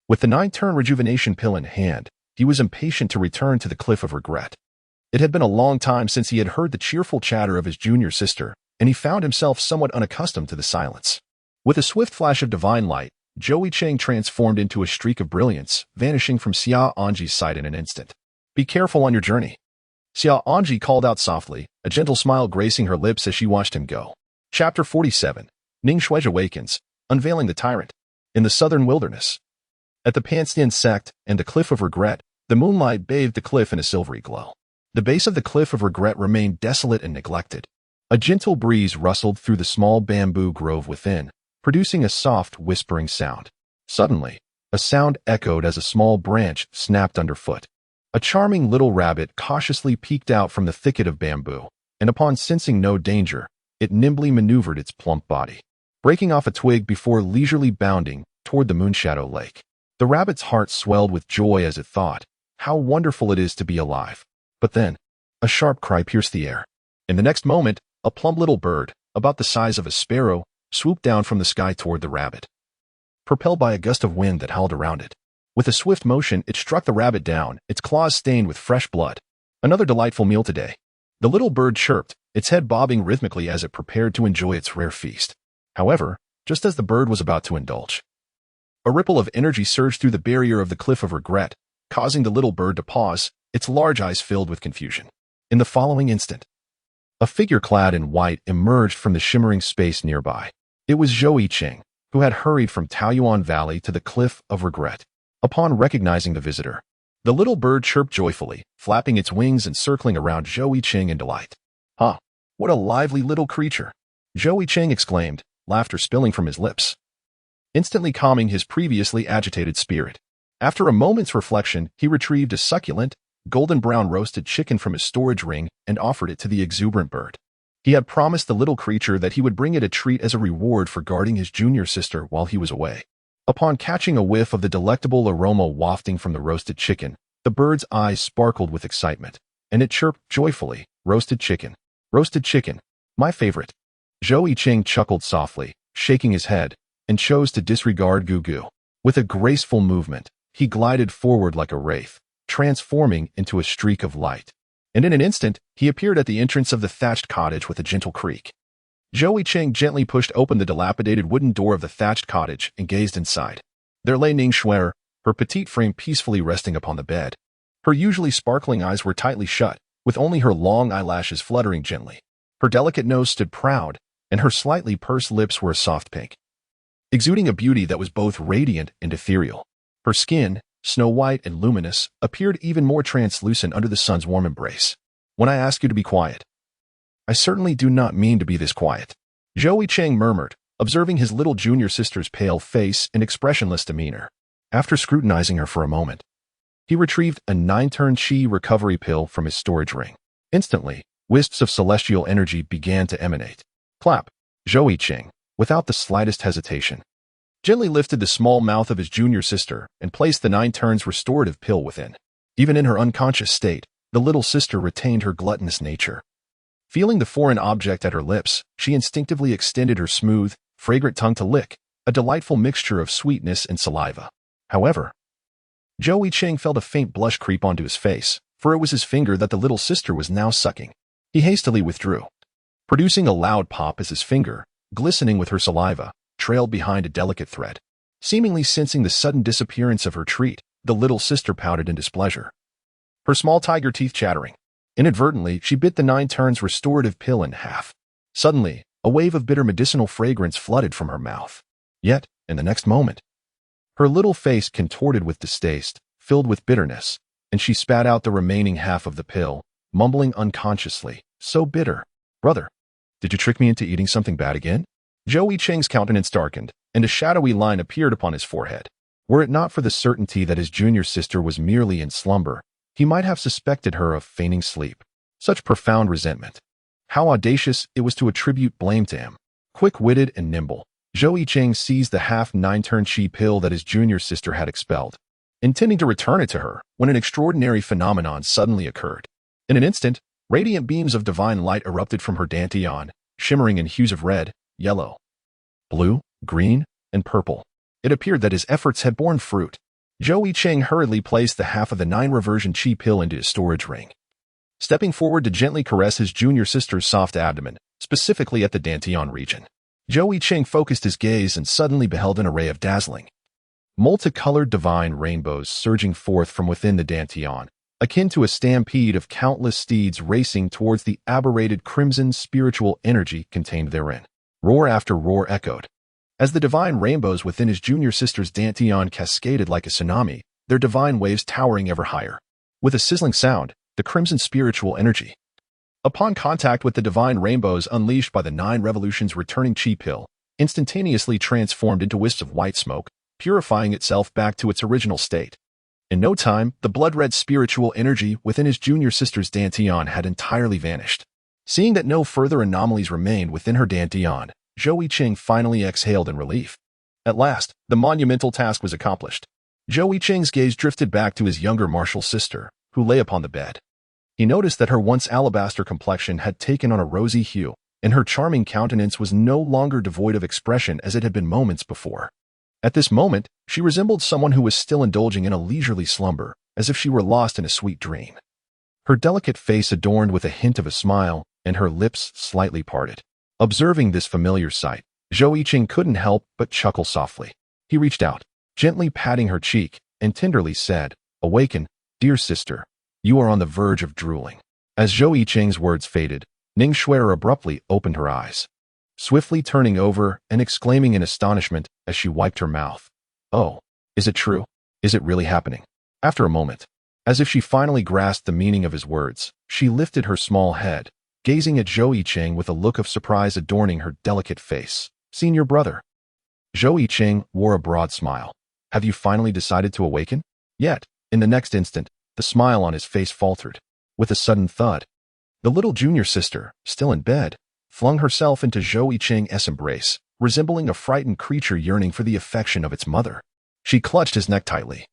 With the 9-turn rejuvenation pill in hand, he was impatient to return to the Cliff of Regret. It had been a long time since he had heard the cheerful chatter of his junior sister, and he found himself somewhat unaccustomed to the silence. With a swift flash of divine light, Zhou Yicheng transformed into a streak of brilliance, vanishing from Xia Anji's sight in an instant. "Be careful on your journey," Xia Anji called out softly, a gentle smile gracing her lips as she watched him go. Chapter 47. Ning Xue'er awakens, unveiling the tyrant. In the southern wilderness, at the Pantheon sect and the Cliff of Regret, the moonlight bathed the cliff in a silvery glow. The base of the Cliff of Regret remained desolate and neglected. A gentle breeze rustled through the small bamboo grove within, producing a soft, whispering sound. Suddenly, a sound echoed as a small branch snapped underfoot. A charming little rabbit cautiously peeked out from the thicket of bamboo, and upon sensing no danger, it nimbly maneuvered its plump body, breaking off a twig before leisurely bounding toward the Moonshadow Lake. The rabbit's heart swelled with joy as it thought, "How wonderful it is to be alive." But then, a sharp cry pierced the air. In the next moment, a plump little bird, about the size of a sparrow, swooped down from the sky toward the rabbit, propelled by a gust of wind that howled around it. With a swift motion, it struck the rabbit down, its claws stained with fresh blood. "Another delightful meal today," the little bird chirped, its head bobbing rhythmically as it prepared to enjoy its rare feast. However, just as the bird was about to indulge, a ripple of energy surged through the barrier of the Cliff of Regret, causing the little bird to pause, its large eyes filled with confusion. In the following instant, a figure clad in white emerged from the shimmering space nearby. It was Zhou Yicheng, who had hurried from Taoyuan Valley to the Cliff of Regret. Upon recognizing the visitor, the little bird chirped joyfully, flapping its wings and circling around Zhou Yicheng in delight. "Huh, What a lively little creature! Zhou Yicheng exclaimed, laughter spilling from his lips, instantly calming his previously agitated spirit. After a moment's reflection, he retrieved a succulent, golden-brown roasted chicken from his storage ring and offered it to the exuberant bird. He had promised the little creature that he would bring it a treat as a reward for guarding his junior sister while he was away. Upon catching a whiff of the delectable aroma wafting from the roasted chicken, the bird's eyes sparkled with excitement, and it chirped joyfully, "Roasted chicken. Roasted chicken. My favorite." Zhou Yicheng chuckled softly, shaking his head, and chose to disregard Gugu. With a graceful movement, he glided forward like a wraith, transforming into a streak of light. And in an instant, he appeared at the entrance of the thatched cottage with a gentle creak. Zhou Yicheng gently pushed open the dilapidated wooden door of the thatched cottage and gazed inside. There lay Ning Xue'er, her petite frame peacefully resting upon the bed. Her usually sparkling eyes were tightly shut, with only her long eyelashes fluttering gently. Her delicate nose stood proud, and her slightly pursed lips were a soft pink, exuding a beauty that was both radiant and ethereal. Her skin, snow white and luminous, appeared even more translucent under the sun's warm embrace. "When I ask you to be quiet, I certainly do not mean to be this quiet," Zhou Yicheng murmured, observing his little junior sister's pale face and expressionless demeanor. After scrutinizing her for a moment, he retrieved a 9-turn chi recovery pill from his storage ring. Instantly, wisps of celestial energy began to emanate. Clap! Zhou Yicheng, without the slightest hesitation, gently lifted the small mouth of his junior sister and placed the 9 turns restorative pill within. Even in her unconscious state, the little sister retained her gluttonous nature. Feeling the foreign object at her lips, she instinctively extended her smooth, fragrant tongue to lick, a delightful mixture of sweetness and saliva. However, Zhou Yicheng felt a faint blush creep onto his face, for it was his finger that the little sister was now sucking. He hastily withdrew, producing a loud pop as his finger, glistening with her saliva, trailed behind a delicate thread. Seemingly sensing the sudden disappearance of her treat, the little sister pouted in displeasure, her small tiger teeth chattering. Inadvertently, she bit the 9 turns restorative pill in half. Suddenly, a wave of bitter medicinal fragrance flooded from her mouth. Yet, in the next moment, her little face contorted with distaste, filled with bitterness, and she spat out the remaining half of the pill, mumbling unconsciously, "So bitter. Brother, did you trick me into eating something bad again?" Zhou Yicheng's countenance darkened, and a shadowy line appeared upon his forehead. Were it not for the certainty that his junior sister was merely in slumber, he might have suspected her of feigning sleep. Such profound resentment. How audacious it was to attribute blame to him. Quick-witted and nimble, Zhou Yicheng seized the half 9-turn chi pill that his junior sister had expelled, intending to return it to her when an extraordinary phenomenon suddenly occurred. In an instant, radiant beams of divine light erupted from her dantian, shimmering in hues of red, yellow, blue, green, and purple. It appeared that his efforts had borne fruit. Zhou Yicheng hurriedly placed the half of the 9 reversion chi pill into his storage ring, stepping forward to gently caress his junior sister's soft abdomen, specifically at the dantian region. Zhou Yicheng focused his gaze and suddenly beheld an array of dazzling, multicolored divine rainbows surging forth from within the dantian, akin to a stampede of countless steeds racing towards the aberrated crimson spiritual energy contained therein. Roar after roar echoed, as the divine rainbows within his junior sister's dantian cascaded like a tsunami, their divine waves towering ever higher. With a sizzling sound, the crimson spiritual energy, upon contact with the divine rainbows unleashed by the 9 revolutions returning chi pill, instantaneously transformed into wisps of white smoke, purifying itself back to its original state. In no time, the blood-red spiritual energy within his junior sister's dantian had entirely vanished. Seeing that no further anomalies remained within her dantian, Zhou Yicheng finally exhaled in relief. At last, the monumental task was accomplished. Zhou Yicheng's gaze drifted back to his younger martial sister, who lay upon the bed. He noticed that her once alabaster complexion had taken on a rosy hue, and her charming countenance was no longer devoid of expression as it had been moments before. At this moment, she resembled someone who was still indulging in a leisurely slumber, as if she were lost in a sweet dream. Her delicate face adorned with a hint of a smile, and her lips slightly parted. Observing this familiar sight, Zhou Yicheng couldn't help but chuckle softly. He reached out, gently patting her cheek, and tenderly said, "Awaken, dear sister. You are on the verge of drooling." As Zhou Yicheng's words faded, Ning Xue'er abruptly opened her eyes, swiftly turning over and exclaiming in astonishment as she wiped her mouth, "Oh, is it true? Is it really happening?" After a moment, as if she finally grasped the meaning of his words, she lifted her small head, gazing at Zhou Yicheng with a look of surprise adorning her delicate face. "Senior brother." Zhou Yicheng wore a broad smile. "Have you finally decided to awaken?" Yet, in the next instant, the smile on his face faltered. With a sudden thud, the little junior sister, still in bed, flung herself into Zhou Yicheng's embrace, resembling a frightened creature yearning for the affection of its mother. She clutched his neck tightly,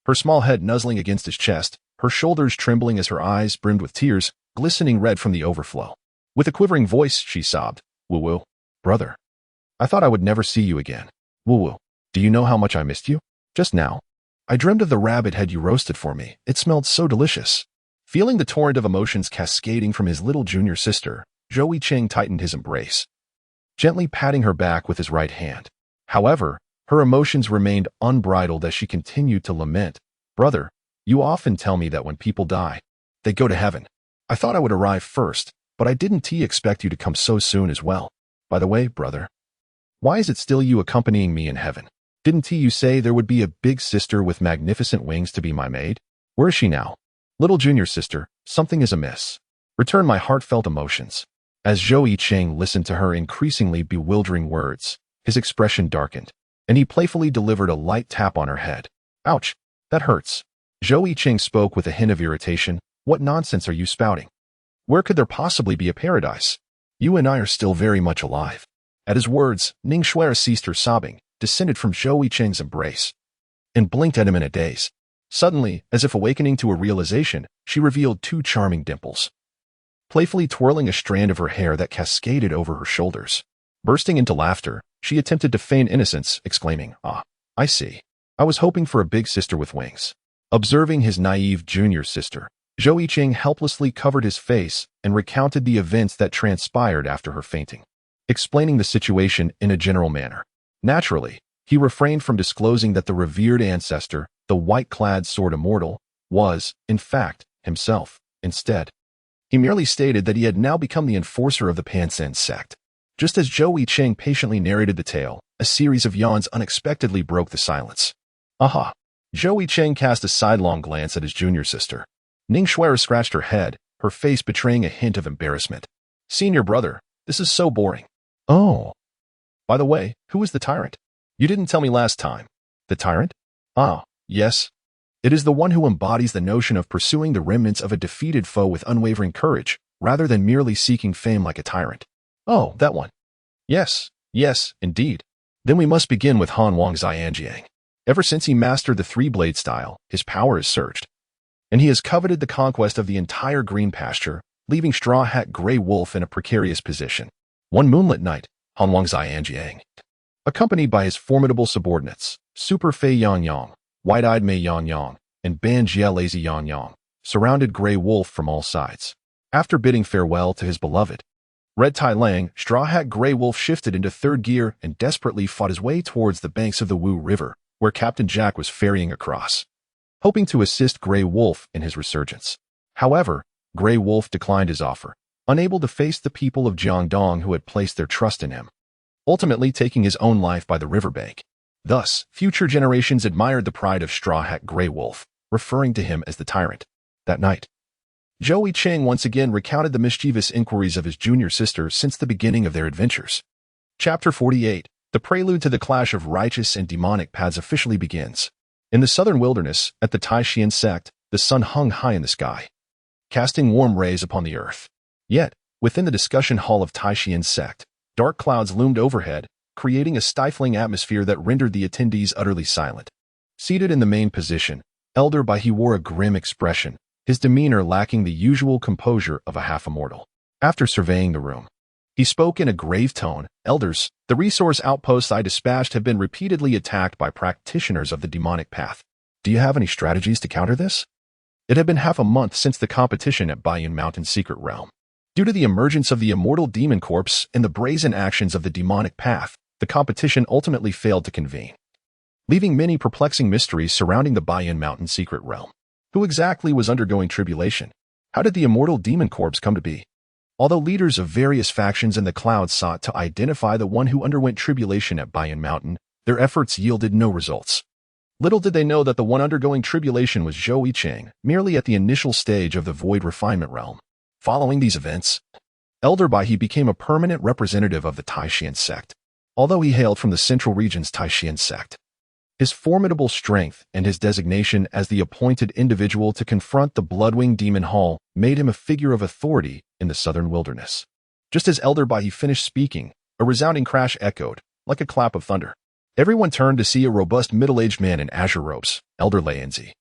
her small head nuzzling against his chest, her shoulders trembling as her eyes brimmed with tears, glistening red from the overflow. With a quivering voice, she sobbed, "Woo-woo, brother. I thought I would never see you again. Woo-woo, do you know how much I missed you? Just now, I dreamed of the rabbit head you roasted for me. It smelled so delicious." Feeling the torrent of emotions cascading from his little junior sister, Zhou Yicheng tightened his embrace, gently patting her back with his right hand. However, her emotions remained unbridled as she continued to lament. "Brother, you often tell me that when people die, they go to heaven. I thought I would arrive first, but I didn't expect you to come so soon as well. By the way, brother, why is it still you accompanying me in heaven? Didn't you say there would be a big sister with magnificent wings to be my maid? Where is she now? Little junior sister, something is amiss. Return my heartfelt emotions." As Zhou Yicheng listened to her increasingly bewildering words, his expression darkened, and he playfully delivered a light tap on her head. "Ouch, that hurts." Zhou Yicheng spoke with a hint of irritation. "What nonsense are you spouting? Where could there possibly be a paradise? You and I are still very much alive." At his words, Ning Xue'er ceased her sobbing, descended from Zhou Yicheng's embrace, and blinked at him in a daze. Suddenly, as if awakening to a realization, she revealed two charming dimples, playfully twirling a strand of her hair that cascaded over her shoulders. Bursting into laughter, she attempted to feign innocence, exclaiming, "Ah, I see. I was hoping for a big sister with wings." Observing his naive junior sister, Zhou Yicheng helplessly covered his face and recounted the events that transpired after her fainting, explaining the situation in a general manner. Naturally, he refrained from disclosing that the revered ancestor, the white-clad sword immortal, was, in fact, himself. Instead, he merely stated that he had now become the enforcer of the Pansen sect. Just as Zhou Yicheng patiently narrated the tale, a series of yawns unexpectedly broke the silence. "Aha!" Zhou Yicheng cast a sidelong glance at his junior sister. Ning Xue'er scratched her head, her face betraying a hint of embarrassment. "Senior brother, this is so boring." "Oh. By the way, who is the tyrant? You didn't tell me last time." "The tyrant? Ah, yes. It is the one who embodies the notion of pursuing the remnants of a defeated foe with unwavering courage, rather than merely seeking fame like a tyrant." "Oh, that one. Yes, indeed. Then we must begin with Han Wang Xianjiang. Ever since he mastered the three-blade style, his power has surged, and he has coveted the conquest of the entire green pasture, leaving Straw Hat Grey Wolf in a precarious position. One moonlit night, Han Wang Xianjiang, accompanied by his formidable subordinates, Super Fei Yang Yang, White-Eyed Mei Yang Yang, and Ban Jia Lazy Yang Yang, surrounded Grey Wolf from all sides. After bidding farewell to his beloved Red Tai Lang, Straw Hat Grey Wolf shifted into third gear and desperately fought his way towards the banks of the Wu River, where Captain Jack was ferrying across, hoping to assist Grey Wolf in his resurgence. However, Grey Wolf declined his offer, unable to face the people of Jiangdong who had placed their trust in him, ultimately taking his own life by the riverbank. Thus, future generations admired the pride of Straw Hat Grey Wolf, referring to him as the tyrant. That night, Zhou Yicheng once again recounted the mischievous inquiries of his junior sister since the beginning of their adventures. Chapter 48, the prelude to the clash of righteous and demonic paths officially begins. In the southern wilderness, at the Taishian sect, the sun hung high in the sky, casting warm rays upon the earth. Yet, within the discussion hall of Taishian sect, dark clouds loomed overhead, creating a stifling atmosphere that rendered the attendees utterly silent. Seated in the main position, Elder Bai wore a grim expression, his demeanor lacking the usual composure of a half-immortal. After surveying the room, he spoke in a grave tone. "Elders, the resource outposts I dispatched have been repeatedly attacked by practitioners of the demonic path. Do you have any strategies to counter this? It had been half a month since the competition at Baiyun Mountain Secret Realm. Due to the emergence of the Immortal Demon Corps and the brazen actions of the demonic path, the competition ultimately failed to convene, leaving many perplexing mysteries surrounding the Baiyun Mountain Secret Realm. Who exactly was undergoing tribulation? How did the Immortal Demon Corps come to be?" Although leaders of various factions in the clouds sought to identify the one who underwent tribulation at Baiyun Mountain, their efforts yielded no results. Little did they know that the one undergoing tribulation was Zhou Yicheng, merely at the initial stage of the Void Refinement Realm. Following these events, Elder Baihe became a permanent representative of the Taishan sect. Although he hailed from the central region's Taishan sect, his formidable strength and his designation as the appointed individual to confront the Bloodwing Demon Hall made him a figure of authority in the southern wilderness. Just as Elder Baihe finished speaking, a resounding crash echoed, like a clap of thunder. Everyone turned to see a robust middle-aged man in azure robes, Elder Leinzi,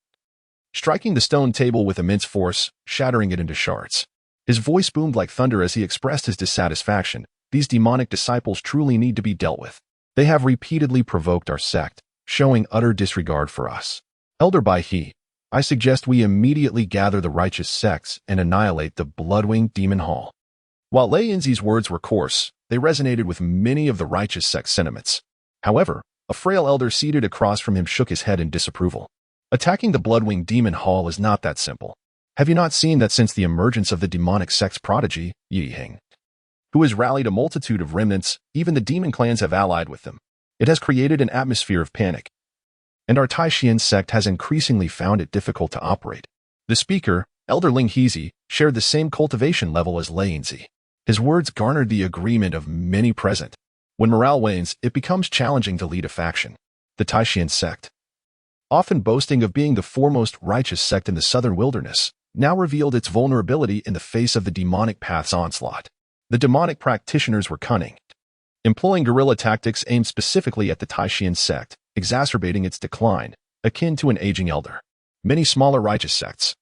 striking the stone table with immense force, shattering it into shards. His voice boomed like thunder as he expressed his dissatisfaction. These demonic disciples truly need to be dealt with. They have repeatedly provoked our sect, showing utter disregard for us. Elder Baihe, I suggest we immediately gather the righteous sects and annihilate the Bloodwing Demon Hall. While Leinzi's words were coarse, they resonated with many of the righteous sect's sentiments. However, a frail elder seated across from him shook his head in disapproval. Attacking the Bloodwing Demon Hall is not that simple. Have you not seen that since the emergence of the demonic sect's prodigy, Yicheng, who has rallied a multitude of remnants, even the demon clans have allied with them? It has created an atmosphere of panic, and our Taishan sect has increasingly found it difficult to operate. The speaker, Elder Ling Xue'er, shared the same cultivation level as Leinzi. His words garnered the agreement of many present. When morale wanes, it becomes challenging to lead a faction. The Taishan sect, often boasting of being the foremost righteous sect in the southern wilderness, now revealed its vulnerability in the face of the demonic path's onslaught. The demonic practitioners were cunning, employing guerrilla tactics aimed specifically at the Taishan sect, exacerbating its decline, akin to an aging elder. Many smaller righteous sects,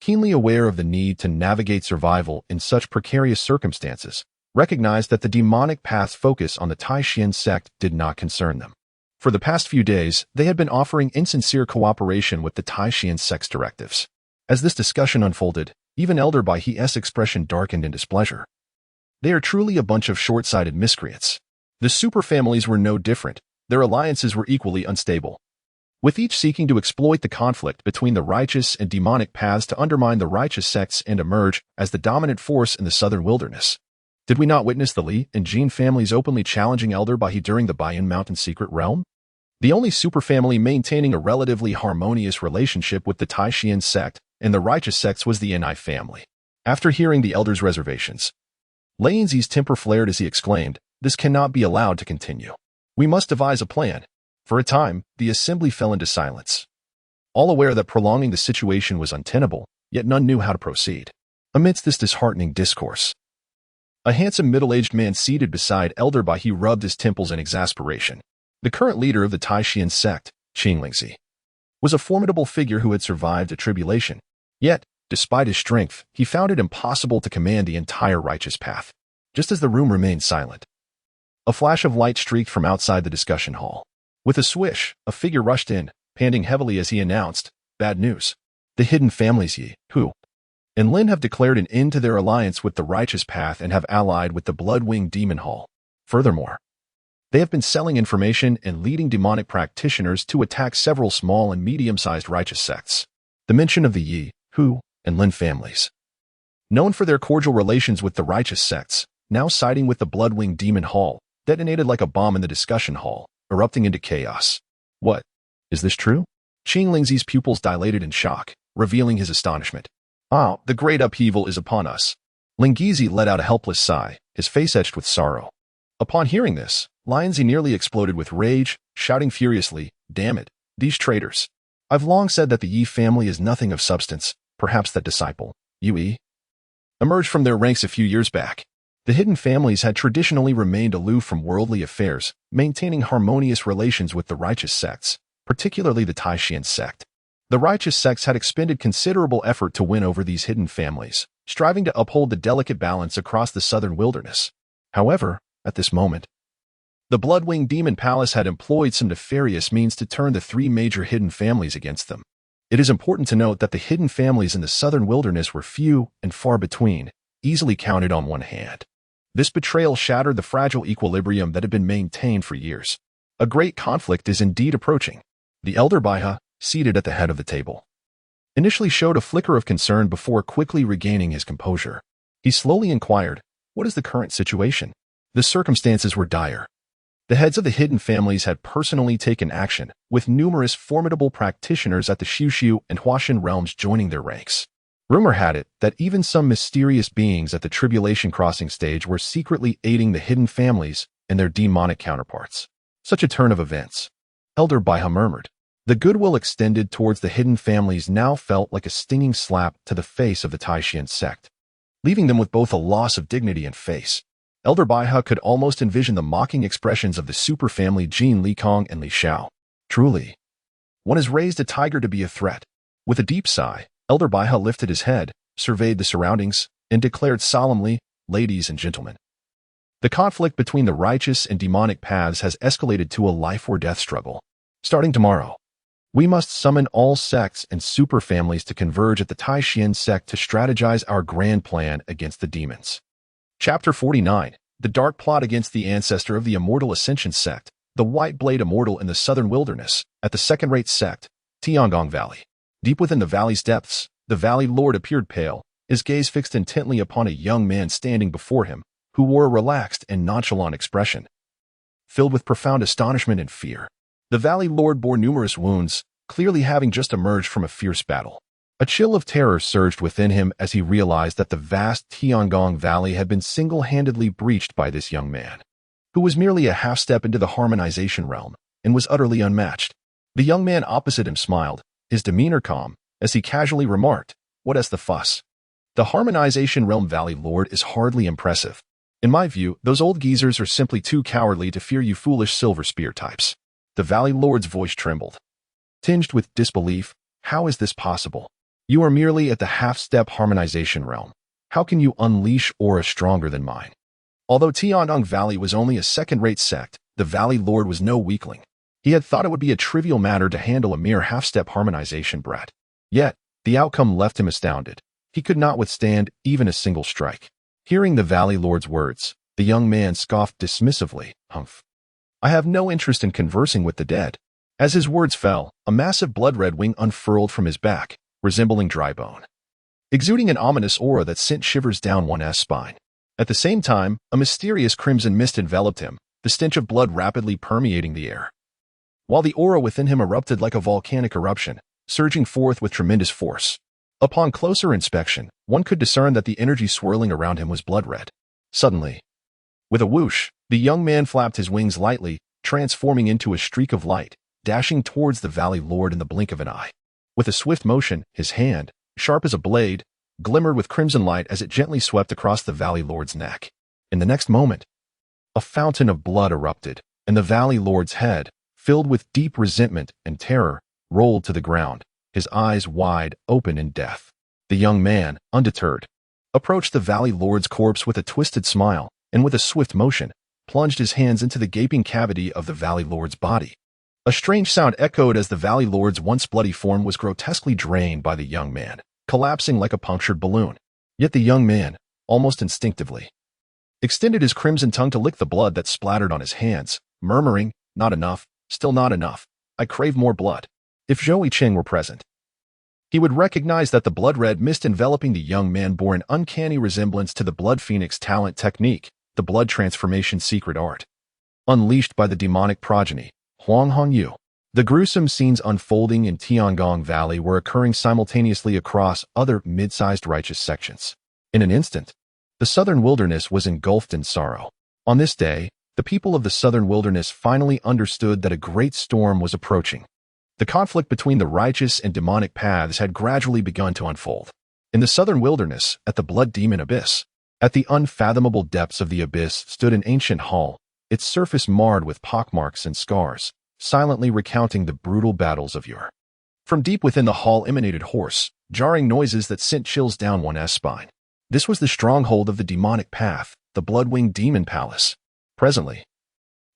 keenly aware of the need to navigate survival in such precarious circumstances, recognized that the demonic path's focus on the Taishan sect did not concern them. For the past few days, they had been offering insincere cooperation with the Taishan sect's directives. As this discussion unfolded, even Elder Baihe's expression darkened in displeasure. They are truly a bunch of short-sighted miscreants. The superfamilies were no different. Their alliances were equally unstable, with each seeking to exploit the conflict between the righteous and demonic paths to undermine the righteous sects and emerge as the dominant force in the southern wilderness. Did we not witness the Li and Jin families openly challenging Elder Baihe during the Bayan Mountain Secret Realm? The only superfamily maintaining a relatively harmonious relationship with the Taishan sect and the righteous sects was the Ni family. After hearing the elder's reservations, Leinzi's temper flared as he exclaimed, "This cannot be allowed to continue. We must devise a plan." For a time, the assembly fell into silence, all aware that prolonging the situation was untenable, yet none knew how to proceed. Amidst this disheartening discourse, a handsome middle-aged man seated beside Elder Baihe rubbed his temples in exasperation. The current leader of the Taishan sect, Qinglingzi, was a formidable figure who had survived a tribulation. Yet, despite his strength, he found it impossible to command the entire righteous path. Just as the room remained silent, a flash of light streaked from outside the discussion hall. With a swish, a figure rushed in, panting heavily as he announced, "Bad news. The hidden families Yi, Hu, and Lin have declared an end to their alliance with the righteous path and have allied with the Bloodwing Demon Hall. Furthermore, they have been selling information and leading demonic practitioners to attack several small and medium-sized righteous sects." The mention of the Yi, Hu, and Lin families, known for their cordial relations with the righteous sects, now siding with the Bloodwing Demon Hall, detonated like a bomb in the discussion hall, erupting into chaos. "What? Is this true?" Qinglingzi's pupils dilated in shock, revealing his astonishment. "Ah, the great upheaval is upon us." Lingzi let out a helpless sigh, his face etched with sorrow. Upon hearing this, Leinzi nearly exploded with rage, shouting furiously, "Damn it, these traitors. I've long said that the Yi family is nothing of substance. Perhaps that disciple, Yue, emerged from their ranks a few years back." The hidden families had traditionally remained aloof from worldly affairs, maintaining harmonious relations with the righteous sects, particularly the Taishan sect. The righteous sects had expended considerable effort to win over these hidden families, striving to uphold the delicate balance across the southern wilderness. However, at this moment, the Bloodwing Demon Palace had employed some nefarious means to turn the three major hidden families against them. It is important to note that the hidden families in the southern wilderness were few and far between, easily counted on one hand. This betrayal shattered the fragile equilibrium that had been maintained for years. A great conflict is indeed approaching. The elder Baihe, seated at the head of the table, initially showed a flicker of concern before quickly regaining his composure. He slowly inquired, "What is the current situation?" The circumstances were dire. The heads of the hidden families had personally taken action, with numerous formidable practitioners at the Xiuxiu and Huashan realms joining their ranks. Rumor had it that even some mysterious beings at the Tribulation Crossing stage were secretly aiding the hidden families and their demonic counterparts. Such a turn of events. Elder Baiha murmured. The goodwill extended towards the hidden families now felt like a stinging slap to the face of the Taishan sect, leaving them with both a loss of dignity and face. Elder Baiha could almost envision the mocking expressions of the superfamily Jin Li Kong and Li Xiao. Truly, one has raised a tiger to be a threat. With a deep sigh, Elder Baiha lifted his head, surveyed the surroundings, and declared solemnly, "Ladies and gentlemen, the conflict between the righteous and demonic paths has escalated to a life-or-death struggle. Starting tomorrow, we must summon all sects and superfamilies to converge at the Taishan sect to strategize our grand plan against the demons." Chapter 49. The Dark Plot Against the Ancestor of the Immortal Ascension Sect, the White Blade Immortal in the Southern Wilderness, at the second-rate sect, Tiangong Valley. Deep within the valley's depths, the Valley Lord appeared pale, his gaze fixed intently upon a young man standing before him, who wore a relaxed and nonchalant expression, filled with profound astonishment and fear. The Valley Lord bore numerous wounds, clearly having just emerged from a fierce battle. A chill of terror surged within him as he realized that the vast Tiangong Valley had been single-handedly breached by this young man, who was merely a half-step into the harmonization realm and was utterly unmatched. The young man opposite him smiled, his demeanor calm, as he casually remarked, "What is the fuss? The harmonization realm Valley Lord is hardly impressive. In my view, those old geezers are simply too cowardly to fear you foolish silver spear types." The Valley Lord's voice trembled, tinged with disbelief. "How is this possible? You are merely at the half-step harmonization realm. How can you unleash aura stronger than mine?" Although Tiangong Valley was only a second-rate sect, the Valley Lord was no weakling. He had thought it would be a trivial matter to handle a mere half-step harmonization brat. Yet, the outcome left him astounded. He could not withstand even a single strike. Hearing the Valley Lord's words, the young man scoffed dismissively, "Humph. I have no interest in conversing with the dead." As his words fell, a massive blood-red wing unfurled from his back, resembling dry bone, exuding an ominous aura that sent shivers down one's spine. At the same time, a mysterious crimson mist enveloped him, the stench of blood rapidly permeating the air, while the aura within him erupted like a volcanic eruption, surging forth with tremendous force. Upon closer inspection, one could discern that the energy swirling around him was blood-red. Suddenly, with a whoosh, the young man flapped his wings lightly, transforming into a streak of light, dashing towards the Valley Lord in the blink of an eye. With a swift motion, his hand, sharp as a blade, glimmered with crimson light as it gently swept across the Valley Lord's neck. In the next moment, a fountain of blood erupted, and the Valley Lord's head, filled with deep resentment and terror, rolled to the ground, his eyes wide open in death. The young man, undeterred, approached the Valley Lord's corpse with a twisted smile, and with a swift motion, plunged his hands into the gaping cavity of the Valley Lord's body. A strange sound echoed as the Valley Lord's once bloody form was grotesquely drained by the young man, collapsing like a punctured balloon. Yet the young man, almost instinctively, extended his crimson tongue to lick the blood that splattered on his hands, murmuring, "Not enough, still not enough. I crave more blood." If Zhou Yicheng were present, he would recognize that the blood-red mist enveloping the young man bore an uncanny resemblance to the Blood Phoenix talent technique, the blood transformation secret art, unleashed by the demonic progeny, Huang Hongyu. The gruesome scenes unfolding in Tiangong Valley were occurring simultaneously across other mid-sized righteous sections. In an instant, the southern wilderness was engulfed in sorrow. On this day, the people of the southern wilderness finally understood that a great storm was approaching. The conflict between the righteous and demonic paths had gradually begun to unfold. In the southern wilderness, at the Blood Demon Abyss, at the unfathomable depths of the abyss stood an ancient hall, its surface marred with pockmarks and scars, silently recounting the brutal battles of yore. From deep within the hall emanated hoarse, jarring noises that sent chills down one's spine. This was the stronghold of the demonic path, the Bloodwing Demon Palace. Presently,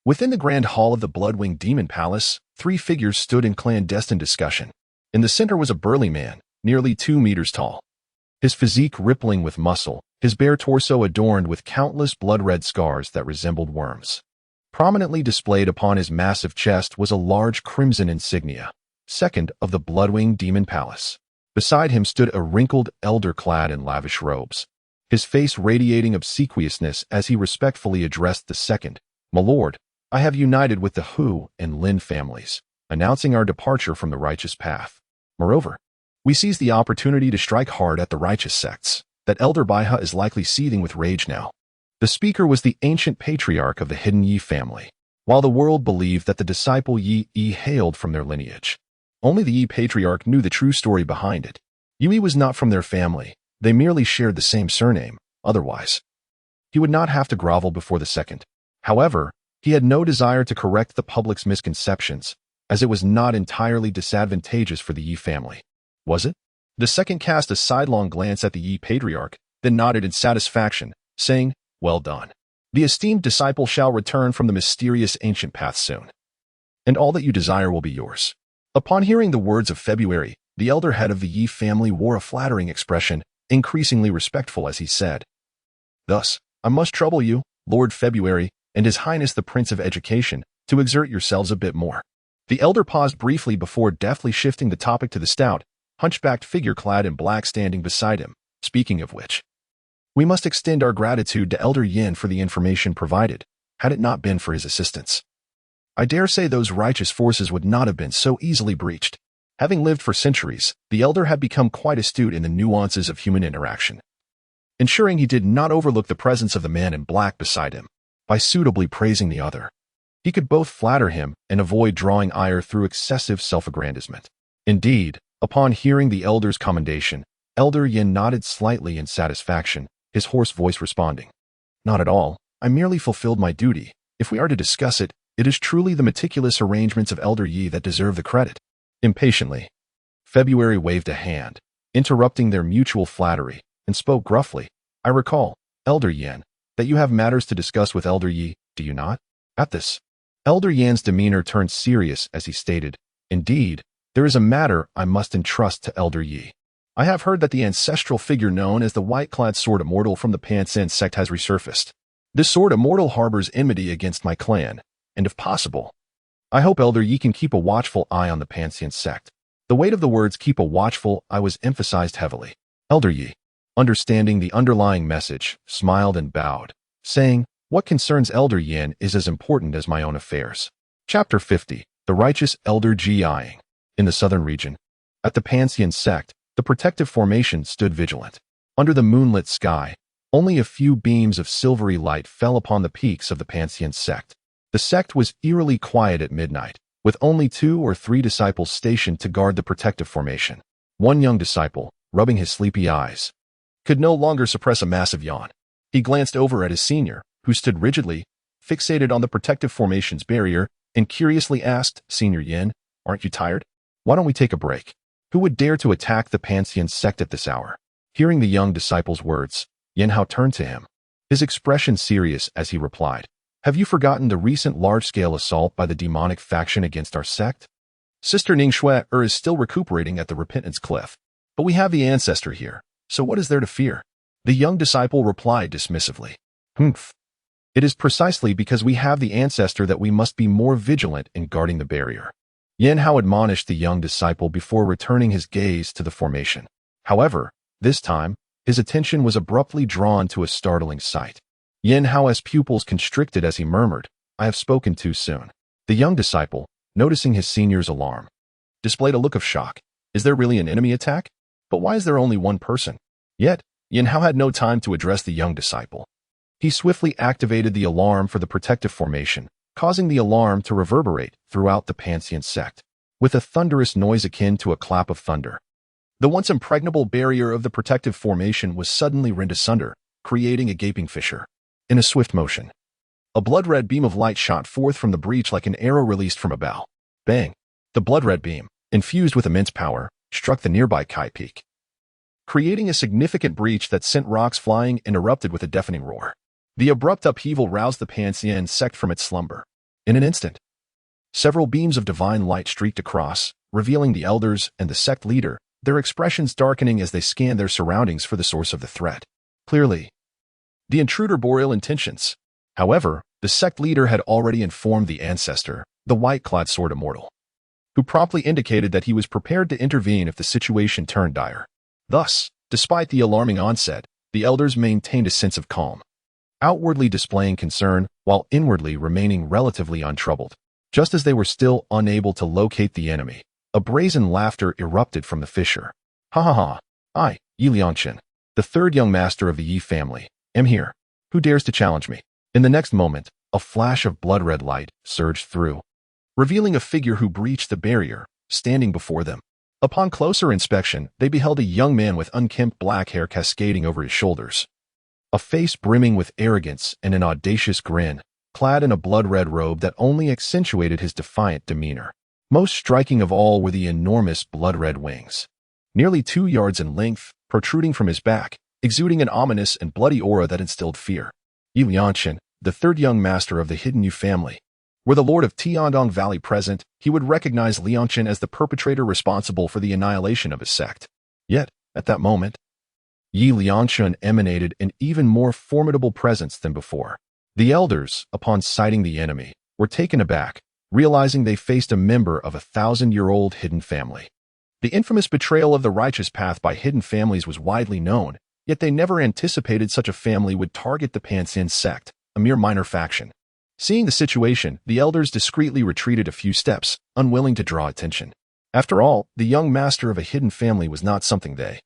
within the grand hall of the Bloodwing Demon Palace, three figures stood in clandestine discussion. In the center was a burly man, nearly 2 meters tall, his physique rippling with muscle, his bare torso adorned with countless blood-red scars that resembled worms. Prominently displayed upon his massive chest was a large crimson insignia, second of the Bloodwing Demon Palace. Beside him stood a wrinkled elder clad in lavish robes, his face radiating obsequiousness as he respectfully addressed the second. "My lord, I have united with the Hu and Lin families, announcing our departure from the righteous path. Moreover, We seize the opportunity to strike hard at the righteous sects. That Elder Baiha is likely seething with rage now. The speaker was the ancient patriarch of the hidden Yi family. While the world believed that the disciple Yi hailed from their lineage, only the Yi patriarch knew the true story behind it. Yi was not from their family. They merely shared the same surname. Otherwise, he would not have to grovel before the second. However, he had no desire to correct the public's misconceptions, as it was not entirely disadvantageous for the Yi family. Was it? The second cast a sidelong glance at the Yi patriarch, then nodded in satisfaction, saying, "Well done. The esteemed disciple shall return from the mysterious ancient path soon, and all that you desire will be yours." Upon hearing the words of February, the elder head of the Yi family wore a flattering expression, increasingly respectful as he said, "Thus, I must trouble you, Lord February, and His Highness the Prince of Education, to exert yourselves a bit more." The elder paused briefly before deftly shifting the topic to the stout, hunchbacked figure clad in black standing beside him. "Speaking of which, we must extend our gratitude to Elder Yin for the information provided. Had it not been for his assistance, I dare say those righteous forces would not have been so easily breached." Having lived for centuries, the elder had become quite astute in the nuances of human interaction, ensuring he did not overlook the presence of the man in black beside him. By suitably praising the other, he could both flatter him and avoid drawing ire through excessive self-aggrandizement. Indeed, upon hearing the elder's commendation, Elder Yin nodded slightly in satisfaction, his hoarse voice responding, "Not at all. I merely fulfilled my duty. If we are to discuss it, it is truly the meticulous arrangements of Elder Yi that deserve the credit." Impatiently, February waved a hand, interrupting their mutual flattery, and spoke gruffly, "I recall, Elder Yin, that you have matters to discuss with Elder Yi, do you not?" At this, Elder Yan's demeanor turned serious as he stated, "Indeed, there is a matter I must entrust to Elder Yi. I have heard that the ancestral figure known as the white-clad Sword Immortal from the Pansin sect has resurfaced. This Sword Immortal harbors enmity against my clan, and if possible, I hope Elder Yi can keep a watchful eye on the Pansin sect." The weight of the words "keep a watchful eye" was emphasized heavily. Elder Yi, understanding the underlying message, smiled and bowed, saying, "What concerns Elder Yin is as important as my own affairs." Chapter 50. The Righteous Elder Zhou Yicheng. In the southern region, at the Pansin sect, the protective formation stood vigilant. Under the moonlit sky, only a few beams of silvery light fell upon the peaks of the Pansin sect. The sect was eerily quiet at midnight, with only 2 or 3 disciples stationed to guard the protective formation. One young disciple, rubbing his sleepy eyes, could no longer suppress a massive yawn. He glanced over at his senior, who stood rigidly, fixated on the protective formation's barrier, and curiously asked, "Senior Yin, aren't you tired? Why don't we take a break?" Who would dare to attack the Pansin sect at this hour? Hearing the young disciple's words, Yin Hao turned to him, his expression serious as he replied, "Have you forgotten the recent large-scale assault by the demonic faction against our sect? Sister Ning Xue'er is still recuperating at the Repentance Cliff, but we have the ancestor here, so what is there to fear?" The young disciple replied dismissively, "Humph. It is precisely because we have the ancestor that we must be more vigilant in guarding the barrier." Yin Hao admonished the young disciple before returning his gaze to the formation. However, this time, his attention was abruptly drawn to a startling sight. Yin Hao's pupils constricted as he murmured, "I have spoken too soon." The young disciple, noticing his senior's alarm, displayed a look of shock. Is there really an enemy attack? But why is there only one person? Yet, Yin Hao had no time to address the young disciple. He swiftly activated the alarm for the protective formation, causing the alarm to reverberate throughout the Pansin sect, with a thunderous noise akin to a clap of thunder. The once impregnable barrier of the protective formation was suddenly rent asunder, creating a gaping fissure. In a swift motion, a blood-red beam of light shot forth from the breach like an arrow released from a bow. Bang! The blood-red beam, infused with immense power, struck the nearby Kai Peak, creating a significant breach that sent rocks flying and erupted with a deafening roar. The abrupt upheaval roused the Pansin sect from its slumber. In an instant, several beams of divine light streaked across, revealing the elders and the sect leader, their expressions darkening as they scanned their surroundings for the source of the threat. Clearly, the intruder bore ill intentions. However, the sect leader had already informed the ancestor, the white-clad Sword Immortal, who promptly indicated that he was prepared to intervene if the situation turned dire. Thus, despite the alarming onset, the elders maintained a sense of calm, outwardly displaying concern while inwardly remaining relatively untroubled. Just as they were still unable to locate the enemy, a brazen laughter erupted from the fissure. Ha ha ha. I, Yi Liangchen, the third young master of the Yi family, am here. Who dares to challenge me? In the next moment, a flash of blood-red light surged through, revealing a figure who breached the barrier, standing before them. Upon closer inspection, they beheld a young man with unkempt black hair cascading over his shoulders, a face brimming with arrogance and an audacious grin, clad in a blood-red robe that only accentuated his defiant demeanor. Most striking of all were the enormous blood-red wings, nearly 2 yards in length, protruding from his back, exuding an ominous and bloody aura that instilled fear. Yi Liangchen, the third young master of the hidden Yu family. Were the Lord of Tiandong Valley present, he would recognize Liangchen as the perpetrator responsible for the annihilation of his sect. Yet, at that moment, Yi Liangchen emanated an even more formidable presence than before. The elders, upon sighting the enemy, were taken aback, realizing they faced a member of a 1,000-year-old hidden family. The infamous betrayal of the righteous path by hidden families was widely known, yet they never anticipated such a family would target the Panxian sect, a mere minor faction. Seeing the situation, the elders discreetly retreated a few steps, unwilling to draw attention. After all, the young master of a hidden family was not something they,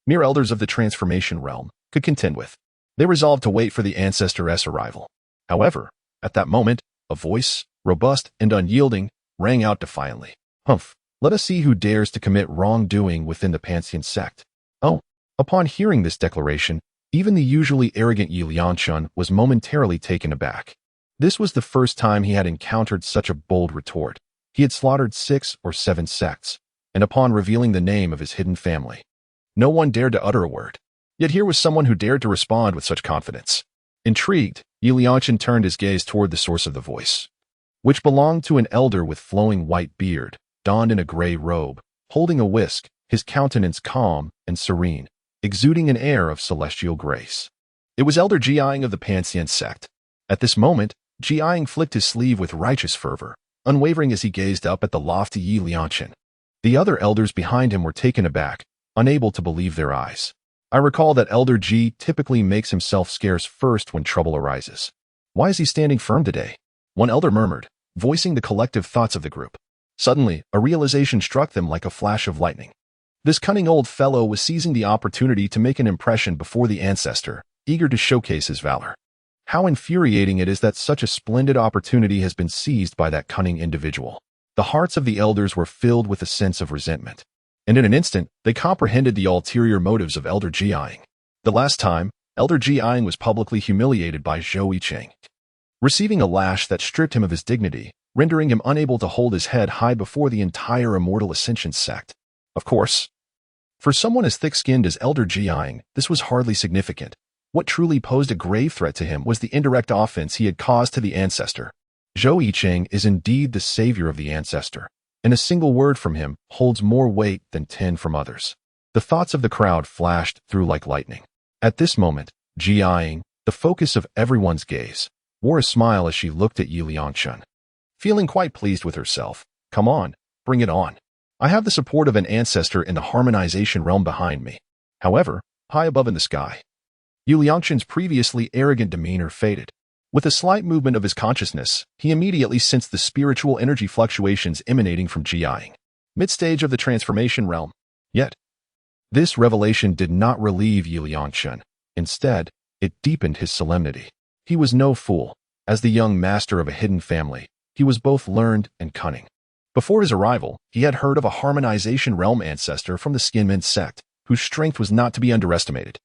mere elders of the transformation realm, could contend with. They resolved to wait for the ancestor's arrival. However, at that moment, a voice, robust and unyielding, rang out defiantly. Humph, let us see who dares to commit wrongdoing within the Panxian sect. Oh, upon hearing this declaration, even the usually arrogant Yi Liangchen was momentarily taken aback. This was the first time he had encountered such a bold retort. He had slaughtered 6 or 7 sects, and upon revealing the name of his hidden family, no one dared to utter a word. Yet here was someone who dared to respond with such confidence. Intrigued, Yi Liangchen turned his gaze toward the source of the voice, which belonged to an elder with flowing white beard, donned in a gray robe, holding a whisk, his countenance calm and serene, exuding an air of celestial grace. It was Elder Jiaying of the Panxian sect. At this moment, Jiaying flicked his sleeve with righteous fervor, unwavering as he gazed up at the lofty Yi Liangchen. The other elders behind him were taken aback, unable to believe their eyes. I recall that Elder Ji typically makes himself scarce first when trouble arises. Why is he standing firm today? One elder murmured, voicing the collective thoughts of the group. Suddenly, a realization struck them like a flash of lightning. This cunning old fellow was seizing the opportunity to make an impression before the ancestor, eager to showcase his valor. How infuriating it is that such a splendid opportunity has been seized by that cunning individual. The hearts of the elders were filled with a sense of resentment, and in an instant, they comprehended the ulterior motives of Elder Jiaying. The last time, Elder Jiaying was publicly humiliated by Zhou Yicheng, receiving a lash that stripped him of his dignity, rendering him unable to hold his head high before the entire Immortal Ascension sect. Of course, for someone as thick-skinned as Elder Jiaying, this was hardly significant. What truly posed a grave threat to him was the indirect offense he had caused to the ancestor. Zhou Yicheng is indeed the savior of the ancestor, and a single word from him holds more weight than 10 from others. The thoughts of the crowd flashed through like lightning. At this moment, Jiaying, the focus of everyone's gaze, wore a smile as she looked at Yi Liangchen, feeling quite pleased with herself. Come on, bring it on. I have the support of an ancestor in the harmonization realm behind me. However, high above in the sky, Yi Liangchen's previously arrogant demeanor faded. With a slight movement of his consciousness, he immediately sensed the spiritual energy fluctuations emanating from Jiaying, mid-stage of the transformation realm. Yet, this revelation did not relieve Yi Liangchen. Instead, it deepened his solemnity. He was no fool. As the young master of a hidden family, he was both learned and cunning. Before his arrival, he had heard of a harmonization realm ancestor from the Skinmen sect, whose strength was not to be underestimated.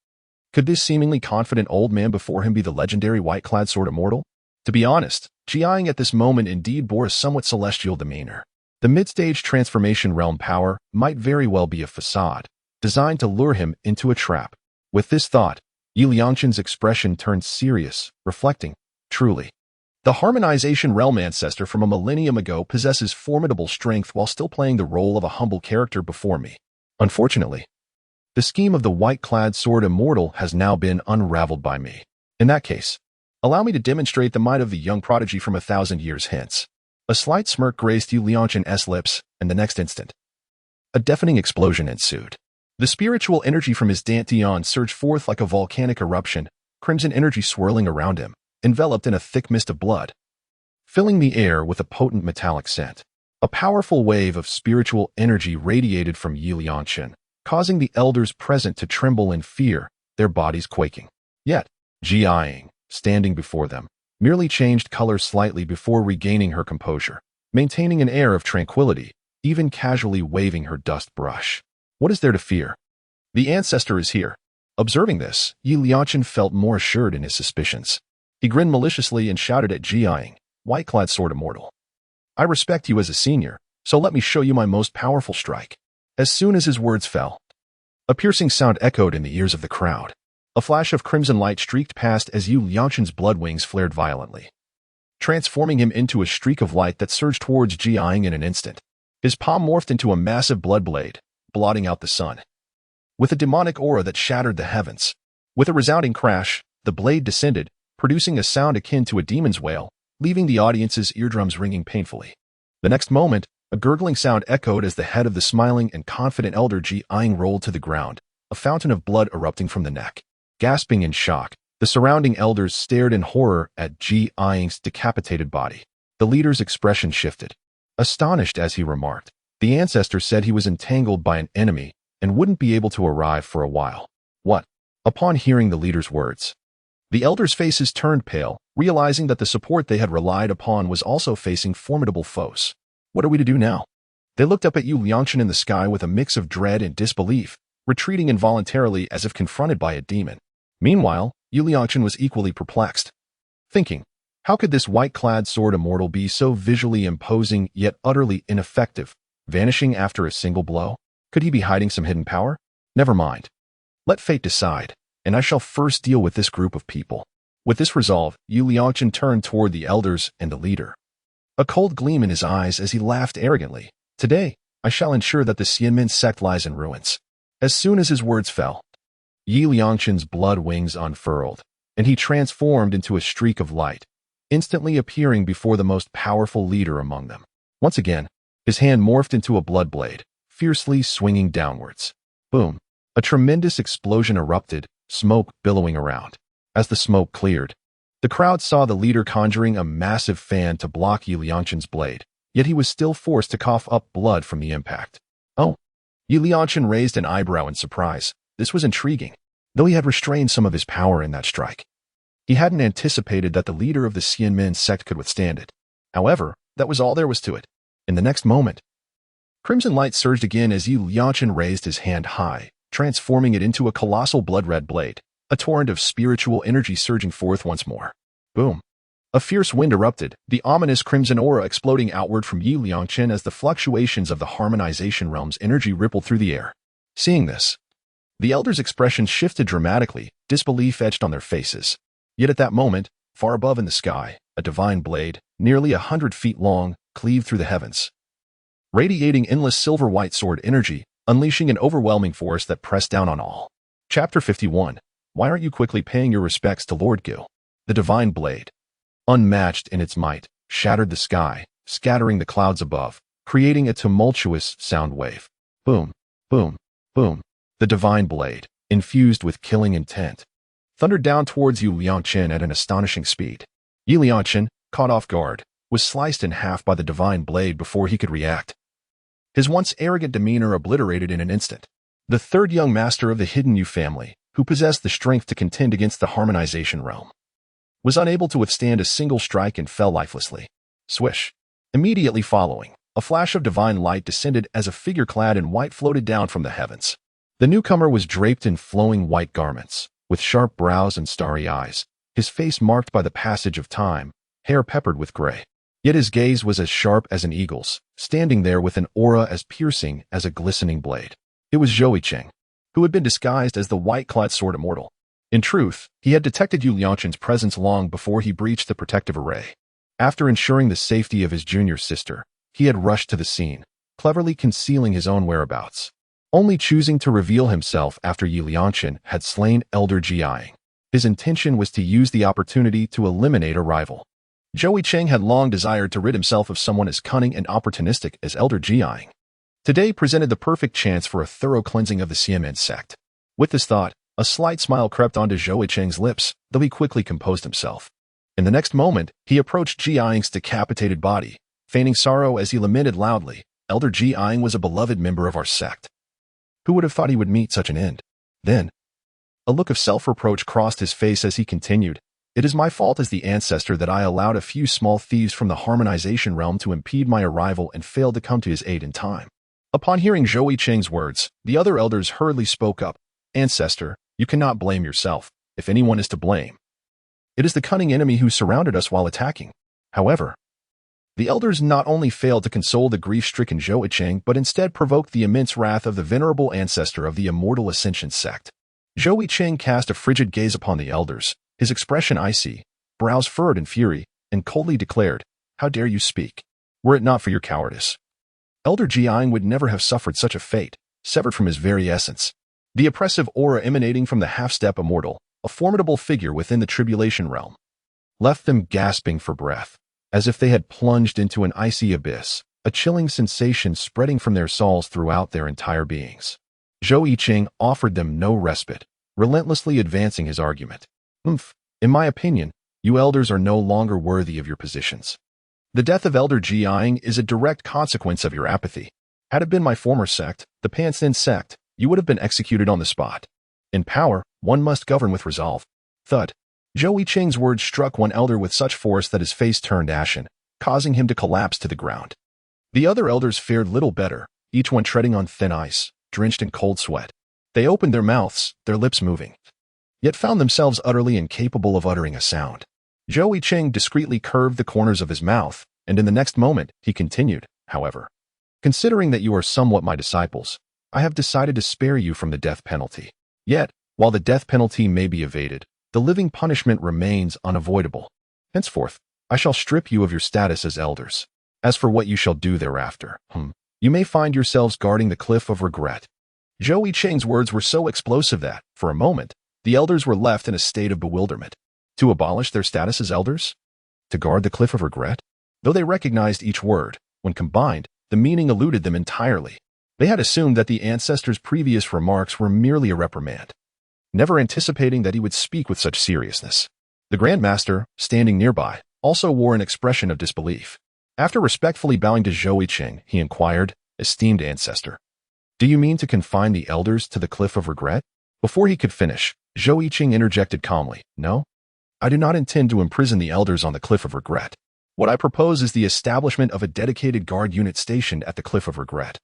Could this seemingly confident old man before him be the legendary white-clad sword immortal? To be honest, Jiaying at this moment indeed bore a somewhat celestial demeanor. The mid-stage transformation realm power might very well be a facade, designed to lure him into a trap. With this thought, Yi Liangchen's expression turned serious, reflecting, truly, the harmonization realm ancestor from a millennium ago possesses formidable strength while still playing the role of a humble character before me. Unfortunately, the scheme of the white-clad sword immortal has now been unraveled by me. In that case, allow me to demonstrate the might of the young prodigy from 1,000 years hence. A slight smirk graced Yi Liangchen's lips, and the next instant, a deafening explosion ensued. The spiritual energy from his dantian surged forth like a volcanic eruption, crimson energy swirling around him, enveloped in a thick mist of blood, filling the air with a potent metallic scent. A powerful wave of spiritual energy radiated from Yi Liangchen, causing the elders present to tremble in fear, their bodies quaking. Yet, Zhou Yicheng, standing before them, merely changed color slightly before regaining her composure, maintaining an air of tranquility, even casually waving her dust brush. What is there to fear? The ancestor is here. Observing this, Zhou Yicheng felt more assured in his suspicions. He grinned maliciously and shouted at Zhou Yicheng, white-clad sword immortal. I respect you as a senior, so let me show you my most powerful strike. As soon as his words fell, a piercing sound echoed in the ears of the crowd. A flash of crimson light streaked past as Zhou Yicheng's blood wings flared violently, transforming him into a streak of light that surged towards Zhou Yicheng in an instant. His palm morphed into a massive blood blade, blotting out the sun. With a demonic aura that shattered the heavens. With a resounding crash, the blade descended, producing a sound akin to a demon's wail, leaving the audience's eardrums ringing painfully. The next moment, a gurgling sound echoed as the head of the smiling and confident elder Zhou Yicheng rolled to the ground, a fountain of blood erupting from the neck. Gasping in shock, the surrounding elders stared in horror at Zhou Yicheng's decapitated body. The leader's expression shifted. Astonished as he remarked, the ancestor said he was entangled by an enemy and wouldn't be able to arrive for a while. What? Upon hearing the leader's words, the elders' faces turned pale, realizing that the support they had relied upon was also facing formidable foes. What are we to do now? They looked up at Zhou Yicheng in the sky with a mix of dread and disbelief, retreating involuntarily as if confronted by a demon. Meanwhile, Zhou Yicheng was equally perplexed, thinking, how could this white-clad sword immortal be so visually imposing yet utterly ineffective, vanishing after a single blow? Could he be hiding some hidden power? Never mind. Let fate decide, and I shall first deal with this group of people. With this resolve, Zhou Yicheng turned toward the elders and the leader, a cold gleam in his eyes as he laughed arrogantly. Today, I shall ensure that the Xianmen sect lies in ruins. As soon as his words fell, Zhou Yicheng's blood wings unfurled, and he transformed into a streak of light, instantly appearing before the most powerful leader among them. Once again, his hand morphed into a blood blade, fiercely swinging downwards. Boom! A tremendous explosion erupted, smoke billowing around. As the smoke cleared, the crowd saw the leader conjuring a massive fan to block Zhou Yicheng's blade, yet he was still forced to cough up blood from the impact. Oh! Zhou Yicheng raised an eyebrow in surprise. This was intriguing, though he had restrained some of his power in that strike. He hadn't anticipated that the leader of the Xianmen sect could withstand it. However, that was all there was to it. In the next moment, crimson light surged again as Zhou Yicheng raised his hand high, transforming it into a colossal blood-red blade, a torrent of spiritual energy surging forth once more. Boom! A fierce wind erupted, the ominous crimson aura exploding outward from Zhou Yicheng as the fluctuations of the harmonization realm's energy rippled through the air. Seeing this, the elders' expressions shifted dramatically, disbelief etched on their faces. Yet at that moment, far above in the sky, a divine blade, nearly 100 feet long, cleaved through the heavens, radiating endless silver-white sword energy, unleashing an overwhelming force that pressed down on all. Chapter 51. Why aren't you quickly paying your respects to Lord Gu? The divine blade, unmatched in its might, shattered the sky, scattering the clouds above, creating a tumultuous sound wave. Boom, boom, boom. The divine blade, infused with killing intent, thundered down towards Zhou Yicheng at an astonishing speed. Zhou Yicheng, caught off guard, was sliced in half by the divine blade before he could react. His once arrogant demeanor obliterated in an instant. The third young master of the Hidden Yu family, who possessed the strength to contend against the harmonization realm, was unable to withstand a single strike and fell lifelessly. Swish! Immediately following, a flash of divine light descended as a figure clad in white floated down from the heavens. The newcomer was draped in flowing white garments, with sharp brows and starry eyes, his face marked by the passage of time, hair peppered with gray. Yet his gaze was as sharp as an eagle's, standing there with an aura as piercing as a glistening blade. It was Zhou Yicheng, who had been disguised as the white-clad sword immortal. In truth, he had detected Zhou Yicheng's presence long before he breached the protective array. After ensuring the safety of his junior sister, he had rushed to the scene, cleverly concealing his own whereabouts, only choosing to reveal himself after Zhou Yicheng had slain Elder Zhou Yicheng. His intention was to use the opportunity to eliminate a rival. Zhou Yicheng had long desired to rid himself of someone as cunning and opportunistic as Elder Zhou Yicheng. Today presented the perfect chance for a thorough cleansing of the Xianmen sect. With this thought, a slight smile crept onto Zhou Yicheng's lips, though he quickly composed himself. In the next moment, he approached Zhou Yicheng's decapitated body, feigning sorrow as he lamented loudly, "Elder Zhou Yicheng was a beloved member of our sect. Who would have thought he would meet such an end? Then, a look of self-reproach crossed his face as he continued, "It is my fault as the ancestor that I allowed a few small thieves from the harmonization realm to impede my arrival and failed to come to his aid in time." Upon hearing Zhou Yicheng's words, the other elders hurriedly spoke up. "Ancestor, you cannot blame yourself. If anyone is to blame, it is the cunning enemy who surrounded us while attacking." However, the elders not only failed to console the grief-stricken Zhou Yicheng, but instead provoked the immense wrath of the venerable ancestor of the Immortal Ascension sect. Zhou Yicheng cast a frigid gaze upon the elders, his expression icy, brows furrowed in fury, and coldly declared, "How dare you speak? Were it not for your cowardice, Elder Jiang would never have suffered such a fate, severed from his very essence." The oppressive aura emanating from the half-step immortal, a formidable figure within the tribulation realm, left them gasping for breath, as if they had plunged into an icy abyss, a chilling sensation spreading from their souls throughout their entire beings. Zhou Yicheng offered them no respite, relentlessly advancing his argument. In my opinion, you elders are no longer worthy of your positions. The death of Elder Jiang is a direct consequence of your apathy. Had it been my former sect, the Pansin sect, you would have been executed on the spot. In power, one must govern with resolve. Thud. Zhou Yicheng's words struck one elder with such force that his face turned ashen, causing him to collapse to the ground. The other elders fared little better, each one treading on thin ice, drenched in cold sweat. They opened their mouths, their lips moving, yet found themselves utterly incapable of uttering a sound. Zhou Yicheng discreetly curved the corners of his mouth, and in the next moment, he continued, "However, considering that you are somewhat my disciples, I have decided to spare you from the death penalty. Yet, while the death penalty may be evaded, the living punishment remains unavoidable. Henceforth, I shall strip you of your status as elders. As for what you shall do thereafter, you may find yourselves guarding the cliff of regret." Zhou Yicheng's words were so explosive that, for a moment, the elders were left in a state of bewilderment. To abolish their status as elders? To guard the cliff of regret? Though they recognized each word, when combined, the meaning eluded them entirely. They had assumed that the ancestor's previous remarks were merely a reprimand, never anticipating that he would speak with such seriousness. The Grand Master, standing nearby, also wore an expression of disbelief. After respectfully bowing to Zhou Yicheng, he inquired, "Esteemed ancestor, do you mean to confine the elders to the cliff of regret?" Before he could finish, Zhou Yicheng interjected calmly, "No, I do not intend to imprison the elders on the cliff of regret. What I propose is the establishment of a dedicated guard unit stationed at the cliff of regret,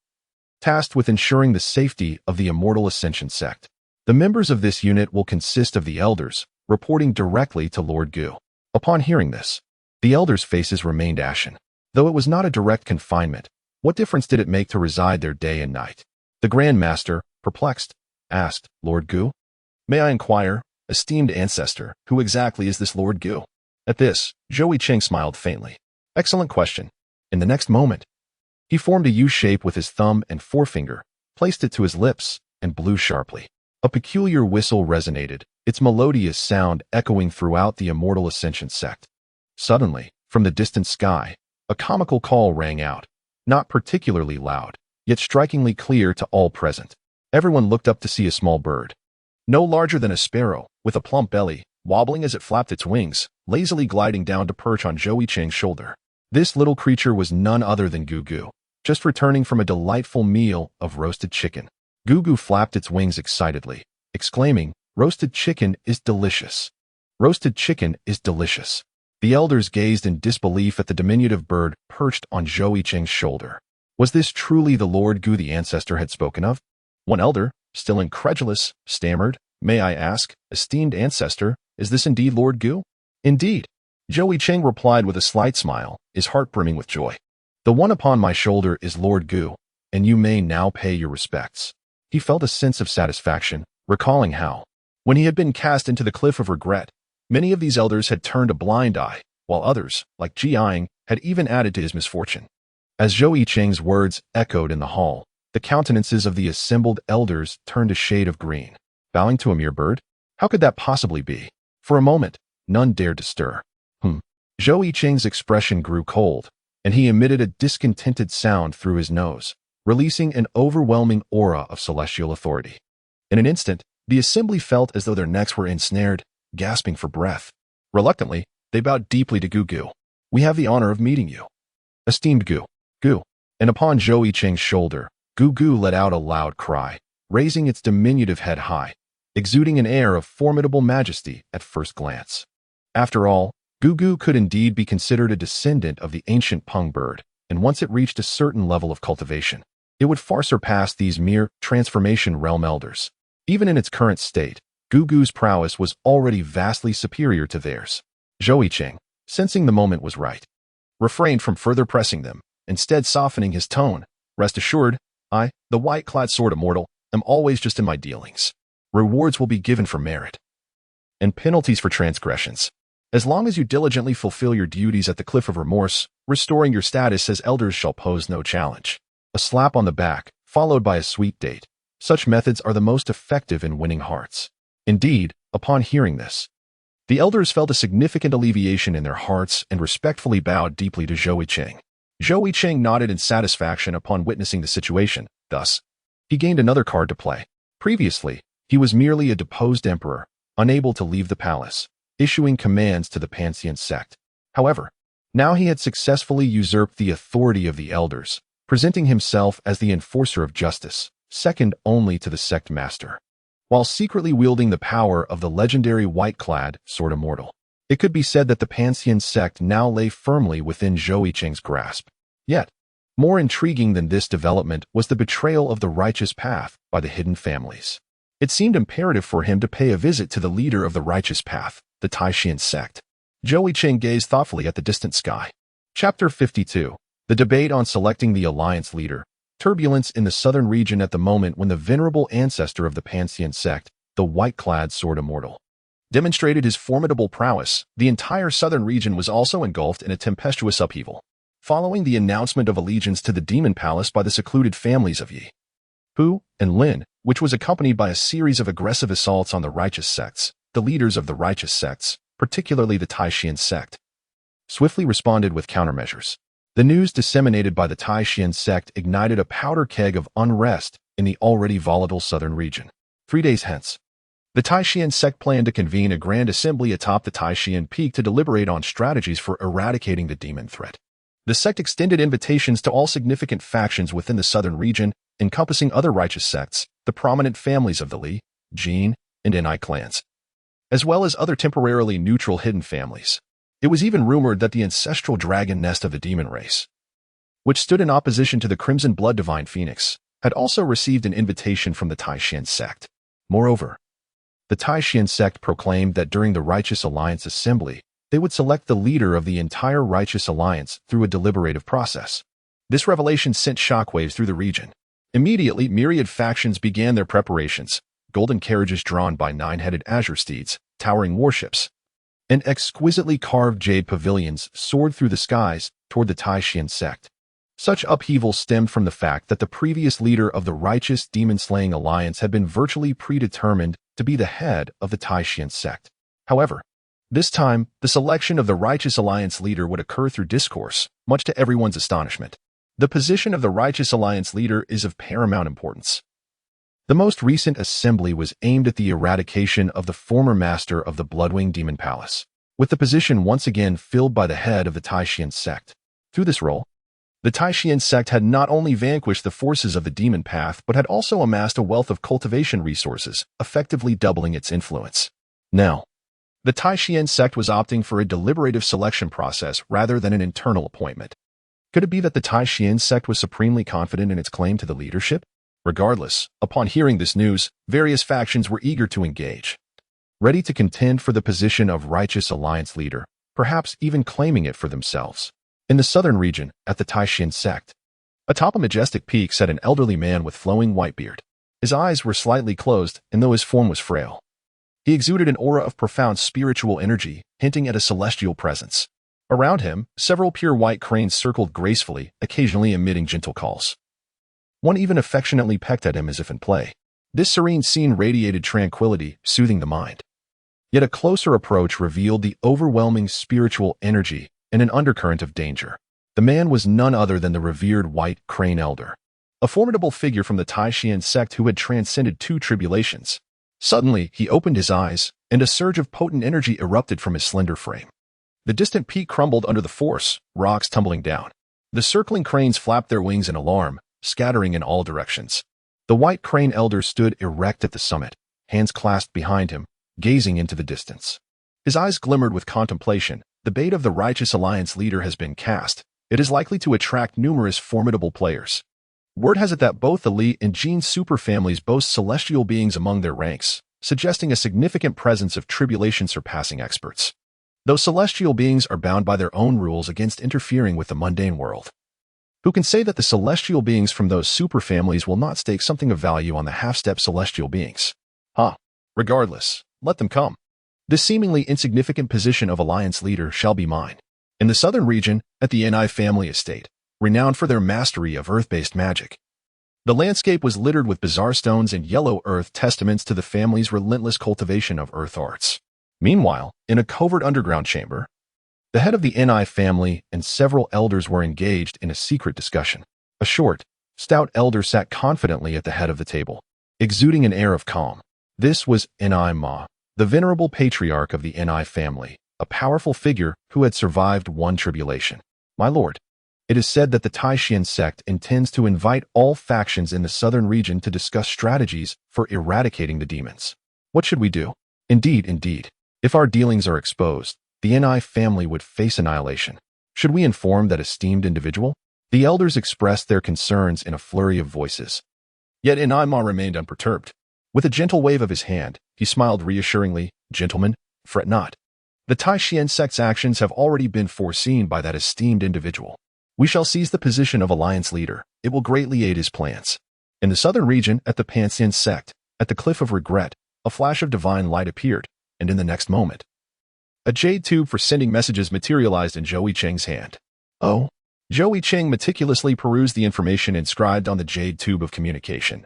tasked with ensuring the safety of the Immortal Ascension sect. The members of this unit will consist of the elders, reporting directly to Lord Gu." Upon hearing this, the elders' faces remained ashen. Though it was not a direct confinement, what difference did it make to reside there day and night? The Grand Master, perplexed, asked, "Lord Gu? May I inquire, esteemed ancestor, who exactly is this Lord Gu?" At this, Zhou Yicheng smiled faintly. "Excellent question." In the next moment, he formed a U shape with his thumb and forefinger, placed it to his lips, and blew sharply. A peculiar whistle resonated, its melodious sound echoing throughout the Immortal Ascension sect. Suddenly, from the distant sky, a comical call rang out, not particularly loud, yet strikingly clear to all present. Everyone looked up to see a small bird, no larger than a sparrow, with a plump belly, wobbling as it flapped its wings, lazily gliding down to perch on Zhou Yicheng's shoulder. This little creature was none other than Gugu, just returning from a delightful meal of roasted chicken. Gugu flapped its wings excitedly, exclaiming, "Roasted chicken is delicious! Roasted chicken is delicious!" The elders gazed in disbelief at the diminutive bird perched on Zhou Yicheng's shoulder. Was this truly the Lord Gu the ancestor had spoken of? One elder, still incredulous, stammered, "May I ask, esteemed ancestor, is this indeed Lord Gu?" "Indeed," Zhou Yicheng replied with a slight smile, his heart brimming with joy. "The one upon my shoulder is Lord Gu, and you may now pay your respects." He felt a sense of satisfaction, recalling how, when he had been cast into the cliff of regret, many of these elders had turned a blind eye, while others, like Jiang, had even added to his misfortune. As Zhou Yicheng's words echoed in the hall, the countenances of the assembled elders turned a shade of green. Bowing to a mere bird? How could that possibly be? For a moment, none dared to stir. Zhou Yicheng's expression grew cold, and he emitted a discontented sound through his nose, releasing an overwhelming aura of celestial authority. In an instant, the assembly felt as though their necks were ensnared, gasping for breath. Reluctantly, they bowed deeply to Gugu. "We have the honor of meeting you." "Esteemed Gu." And upon Zhou Yicheng's shoulder, Gugu let out a loud cry, raising its diminutive head high, exuding an air of formidable majesty at first glance. After all, Gugu could indeed be considered a descendant of the ancient Peng bird, and once it reached a certain level of cultivation, it would far surpass these mere transformation realm elders. Even in its current state, Gugu's prowess was already vastly superior to theirs. Zhou Yicheng, sensing the moment was right, refrained from further pressing them, instead softening his tone. Rest assured, I, the white-clad sword immortal, am always just in my dealings. Rewards will be given for merit, and penalties for transgressions. As long as you diligently fulfill your duties at the Cliff of Remorse, restoring your status as elders shall pose no challenge. A slap on the back, followed by a sweet date. Such methods are the most effective in winning hearts. Indeed, upon hearing this, the elders felt a significant alleviation in their hearts and respectfully bowed deeply to Zhou Yicheng. Zhou Yicheng nodded in satisfaction upon witnessing the situation. Thus, he gained another card to play. Previously, he was merely a deposed emperor, unable to leave the palace, issuing commands to the Pantheon sect. However, now he had successfully usurped the authority of the elders, presenting himself as the enforcer of justice, second only to the sect master, while secretly wielding the power of the legendary white-clad sword immortal. It could be said that the Pantheon sect now lay firmly within Zhou Yicheng's grasp. Yet, more intriguing than this development was the betrayal of the righteous path by the hidden families. It seemed imperative for him to pay a visit to the leader of the righteous path, the Taishan sect. Zhou Yicheng gazed thoughtfully at the distant sky. Chapter 52. The debate on selecting the alliance leader. Turbulence in the southern region at the moment when the venerable ancestor of the Pantheon sect, the white-clad sword immortal, demonstrated his formidable prowess. The entire southern region was also engulfed in a tempestuous upheaval, following the announcement of allegiance to the demon palace by the secluded families of Yi, Hu, and Lin, which was accompanied by a series of aggressive assaults on the righteous sects. The leaders of the righteous sects, particularly the Taishan sect, swiftly responded with countermeasures. The news disseminated by the Taishan sect ignited a powder keg of unrest in the already volatile southern region. 3 days hence, the Taishan sect planned to convene a grand assembly atop the Taishan Peak to deliberate on strategies for eradicating the demon threat. The sect extended invitations to all significant factions within the southern region, encompassing other righteous sects, the prominent families of the Li, Jin, and Enai clans, as well as other temporarily neutral hidden families. It was even rumored that the ancestral dragon nest of the demon race, which stood in opposition to the crimson blood divine phoenix, had also received an invitation from the Taishan sect. Moreover, the Taishan sect proclaimed that during the Righteous Alliance Assembly, they would select the leader of the entire Righteous Alliance through a deliberative process. This revelation sent shockwaves through the region. Immediately, myriad factions began their preparations. Golden carriages drawn by 9-headed azure steeds, towering warships, and exquisitely carved jade pavilions soared through the skies toward the Taishan sect. Such upheaval stemmed from the fact that the previous leader of the righteous demon-slaying alliance had been virtually predetermined to be the head of the Taishan sect. However, this time, the selection of the righteous alliance leader would occur through discourse, much to everyone's astonishment. The position of the righteous alliance leader is of paramount importance. The most recent assembly was aimed at the eradication of the former master of the Bloodwing Demon Palace, with the position once again filled by the head of the Taishan sect. Through this role, the Taishan sect had not only vanquished the forces of the demon path but had also amassed a wealth of cultivation resources, effectively doubling its influence. Now, the Taishan sect was opting for a deliberative selection process rather than an internal appointment. Could it be that the Taishan sect was supremely confident in its claim to the leadership? Regardless, upon hearing this news, various factions were eager to engage, ready to contend for the position of righteous alliance leader, perhaps even claiming it for themselves. In the southern region, at the Taishan sect, atop a majestic peak sat an elderly man with flowing white beard. His eyes were slightly closed, and though his form was frail, he exuded an aura of profound spiritual energy, hinting at a celestial presence. Around him, several pure white cranes circled gracefully, occasionally emitting gentle calls. One even affectionately pecked at him as if in play. This serene scene radiated tranquility, soothing the mind. Yet a closer approach revealed the overwhelming spiritual energy and an undercurrent of danger. The man was none other than the revered white crane elder, a formidable figure from the Taishan sect who had transcended 2 tribulations. Suddenly, he opened his eyes, and a surge of potent energy erupted from his slender frame. The distant peak crumbled under the force, rocks tumbling down. The circling cranes flapped their wings in alarm, scattering in all directions. The White Crane Elder stood erect at the summit, hands clasped behind him, gazing into the distance. His eyes glimmered with contemplation. The bait of the Righteous Alliance leader has been cast. It is likely to attract numerous formidable players. Word has it that both the Li and Jin superfamilies boast celestial beings among their ranks, suggesting a significant presence of tribulation-surpassing experts. Those celestial beings are bound by their own rules against interfering with the mundane world. Who can say that the celestial beings from those superfamilies will not stake something of value on the half-step celestial beings? Regardless, let them come. This seemingly insignificant position of Alliance leader shall be mine. In the southern region, at the Ni family estate, renowned for their mastery of earth-based magic. The landscape was littered with bizarre stones and yellow earth, testaments to the family's relentless cultivation of earth arts. Meanwhile, in a covert underground chamber, the head of the Ni family and several elders were engaged in a secret discussion. A short, stout elder sat confidently at the head of the table, exuding an air of calm. This was Ni Ma, the venerable patriarch of the Ni family, a powerful figure who had survived one tribulation. My lord, it is said that the Taishan sect intends to invite all factions in the southern region to discuss strategies for eradicating the demons. What should we do? Indeed. If our dealings are exposed, the Ni family would face annihilation. Should we inform that esteemed individual? The elders expressed their concerns in a flurry of voices. Yet Ni Ma remained unperturbed. With a gentle wave of his hand, he smiled reassuringly. Gentlemen, fret not. The Taishan sect's actions have already been foreseen by that esteemed individual. We shall seize the position of Alliance leader. It will greatly aid his plans. In the southern region, at the Panxian sect, at the Cliff of Regret, a flash of divine light appeared, and in the next moment, a jade tube for sending messages materialized in Zhou Yicheng's hand. Oh? Zhou Yicheng meticulously perused the information inscribed on the jade tube of communication,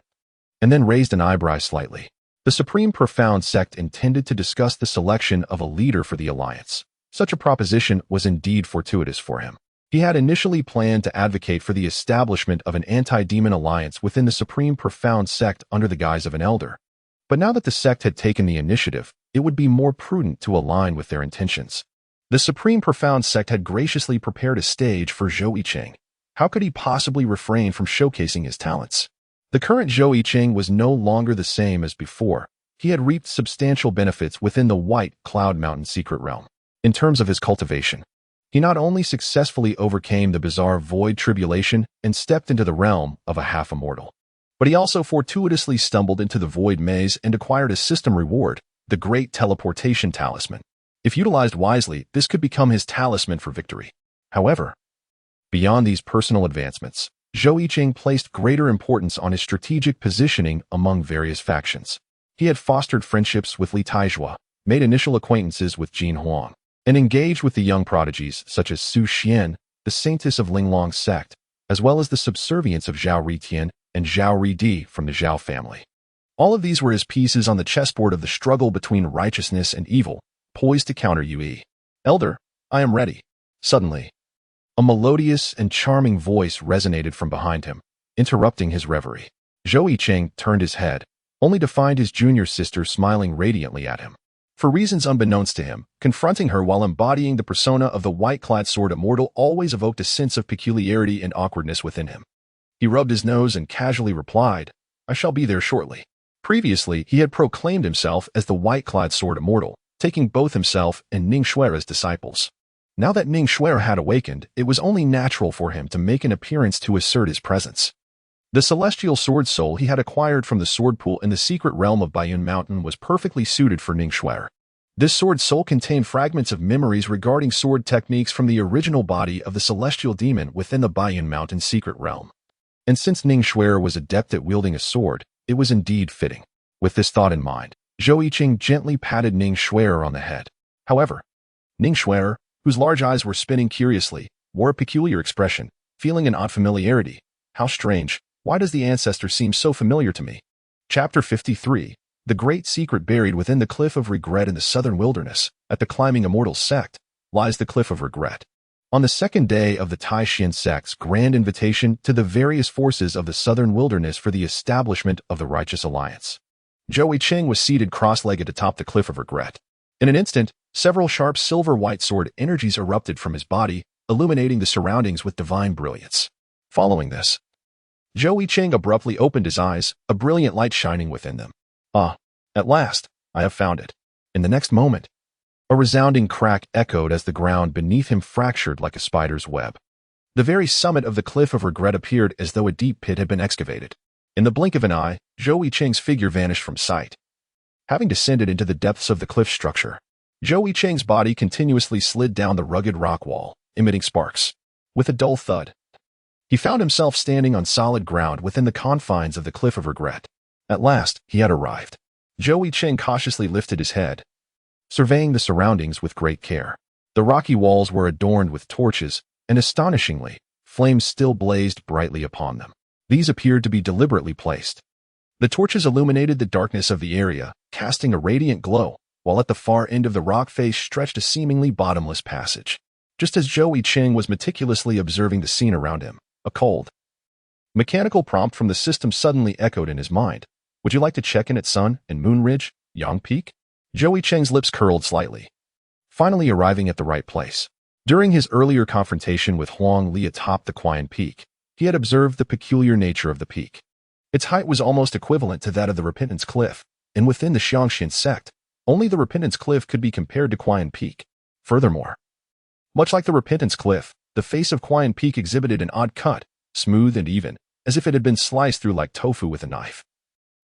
and then raised an eyebrow slightly. The Supreme Profound Sect intended to discuss the selection of a leader for the Alliance. Such a proposition was indeed fortuitous for him. He had initially planned to advocate for the establishment of an anti-demon alliance within the Supreme Profound Sect under the guise of an elder. But now that the sect had taken the initiative, it would be more prudent to align with their intentions. The Supreme Profound Sect had graciously prepared a stage for Zhou Yicheng. How could he possibly refrain from showcasing his talents? The current Zhou Yicheng was no longer the same as before. He had reaped substantial benefits within the White Cloud Mountain secret realm. In terms of his cultivation, he not only successfully overcame the bizarre void tribulation and stepped into the realm of a half-immortal, but he also fortuitously stumbled into the void maze and acquired a system reward, the Great Teleportation Talisman. If utilized wisely, this could become his talisman for victory. However, beyond these personal advancements, Zhou Yicheng placed greater importance on his strategic positioning among various factions. He had fostered friendships with Li Taizhua, made initial acquaintances with Jin Huang, and engaged with the young prodigies such as Su Xian, the saintess of Linglong sect, as well as the subservients of Zhao Ritian and Zhao Ridi from the Zhao family. All of these were his pieces on the chessboard of the struggle between righteousness and evil, poised to counter Yue. Elder, I am ready. Suddenly, a melodious and charming voice resonated from behind him, interrupting his reverie. Zhou Yicheng turned his head, only to find his junior sister smiling radiantly at him. For reasons unbeknownst to him, confronting her while embodying the persona of the white-clad sword immortal always evoked a sense of peculiarity and awkwardness within him. He rubbed his nose and casually replied, I shall be there shortly. Previously, he had proclaimed himself as the white-clad sword immortal, taking both himself and Ning Xue'er as disciples. Now that Ning Xue'er had awakened, it was only natural for him to make an appearance to assert his presence. The celestial sword soul he had acquired from the sword pool in the secret realm of Bayun Mountain was perfectly suited for Ning Xue'er. This sword soul contained fragments of memories regarding sword techniques from the original body of the celestial demon within the Bayun Mountain secret realm. And since Ning Xue'er was adept at wielding a sword, it was indeed fitting. With this thought in mind, Zhou Yicheng gently patted Ning Xue'er on the head. However, Ning Xue'er, whose large eyes were spinning curiously, wore a peculiar expression, feeling an odd familiarity. How strange. Why does the ancestor seem so familiar to me? Chapter 53. The great secret buried within the Cliff of Regret in the southern wilderness, at the Climbing Immortal Sect, lies the Cliff of Regret. On the second day of the Taishan sect's grand invitation to the various forces of the southern wilderness for the establishment of the Righteous Alliance, Zhou Yicheng was seated cross-legged atop the Cliff of Regret. In an instant, several sharp silver-white sword energies erupted from his body, illuminating the surroundings with divine brilliance. Following this, Zhou Yicheng abruptly opened his eyes, a brilliant light shining within them. Ah, at last, I have found it. In the next moment, a resounding crack echoed as the ground beneath him fractured like a spider's web. The very summit of the cliff of regret appeared as though a deep pit had been excavated. In the blink of an eye, Zhou Yicheng's figure vanished from sight. Having descended into the depths of the cliff structure, Zhou Yicheng's body continuously slid down the rugged rock wall, emitting sparks. With a dull thud, he found himself standing on solid ground within the confines of the cliff of regret. At last, he had arrived. Zhou Yicheng cautiously lifted his head, surveying the surroundings with great care. The rocky walls were adorned with torches, and astonishingly, flames still blazed brightly upon them. These appeared to be deliberately placed. The torches illuminated the darkness of the area, casting a radiant glow, while at the far end of the rock face stretched a seemingly bottomless passage. Just as Zhou Yicheng was meticulously observing the scene around him, a cold, mechanical prompt from the system suddenly echoed in his mind. Would you like to check in at Sun and Moon Ridge, Yang Peak? Zhou Yicheng's lips curled slightly, finally arriving at the right place. During his earlier confrontation with Huang Li atop the Qian Peak, he had observed the peculiar nature of the peak. Its height was almost equivalent to that of the Repentance Cliff, and within the Xiangxian sect, only the Repentance Cliff could be compared to Qian Peak. Furthermore, much like the Repentance Cliff, the face of Qian Peak exhibited an odd cut, smooth and even, as if it had been sliced through like tofu with a knife.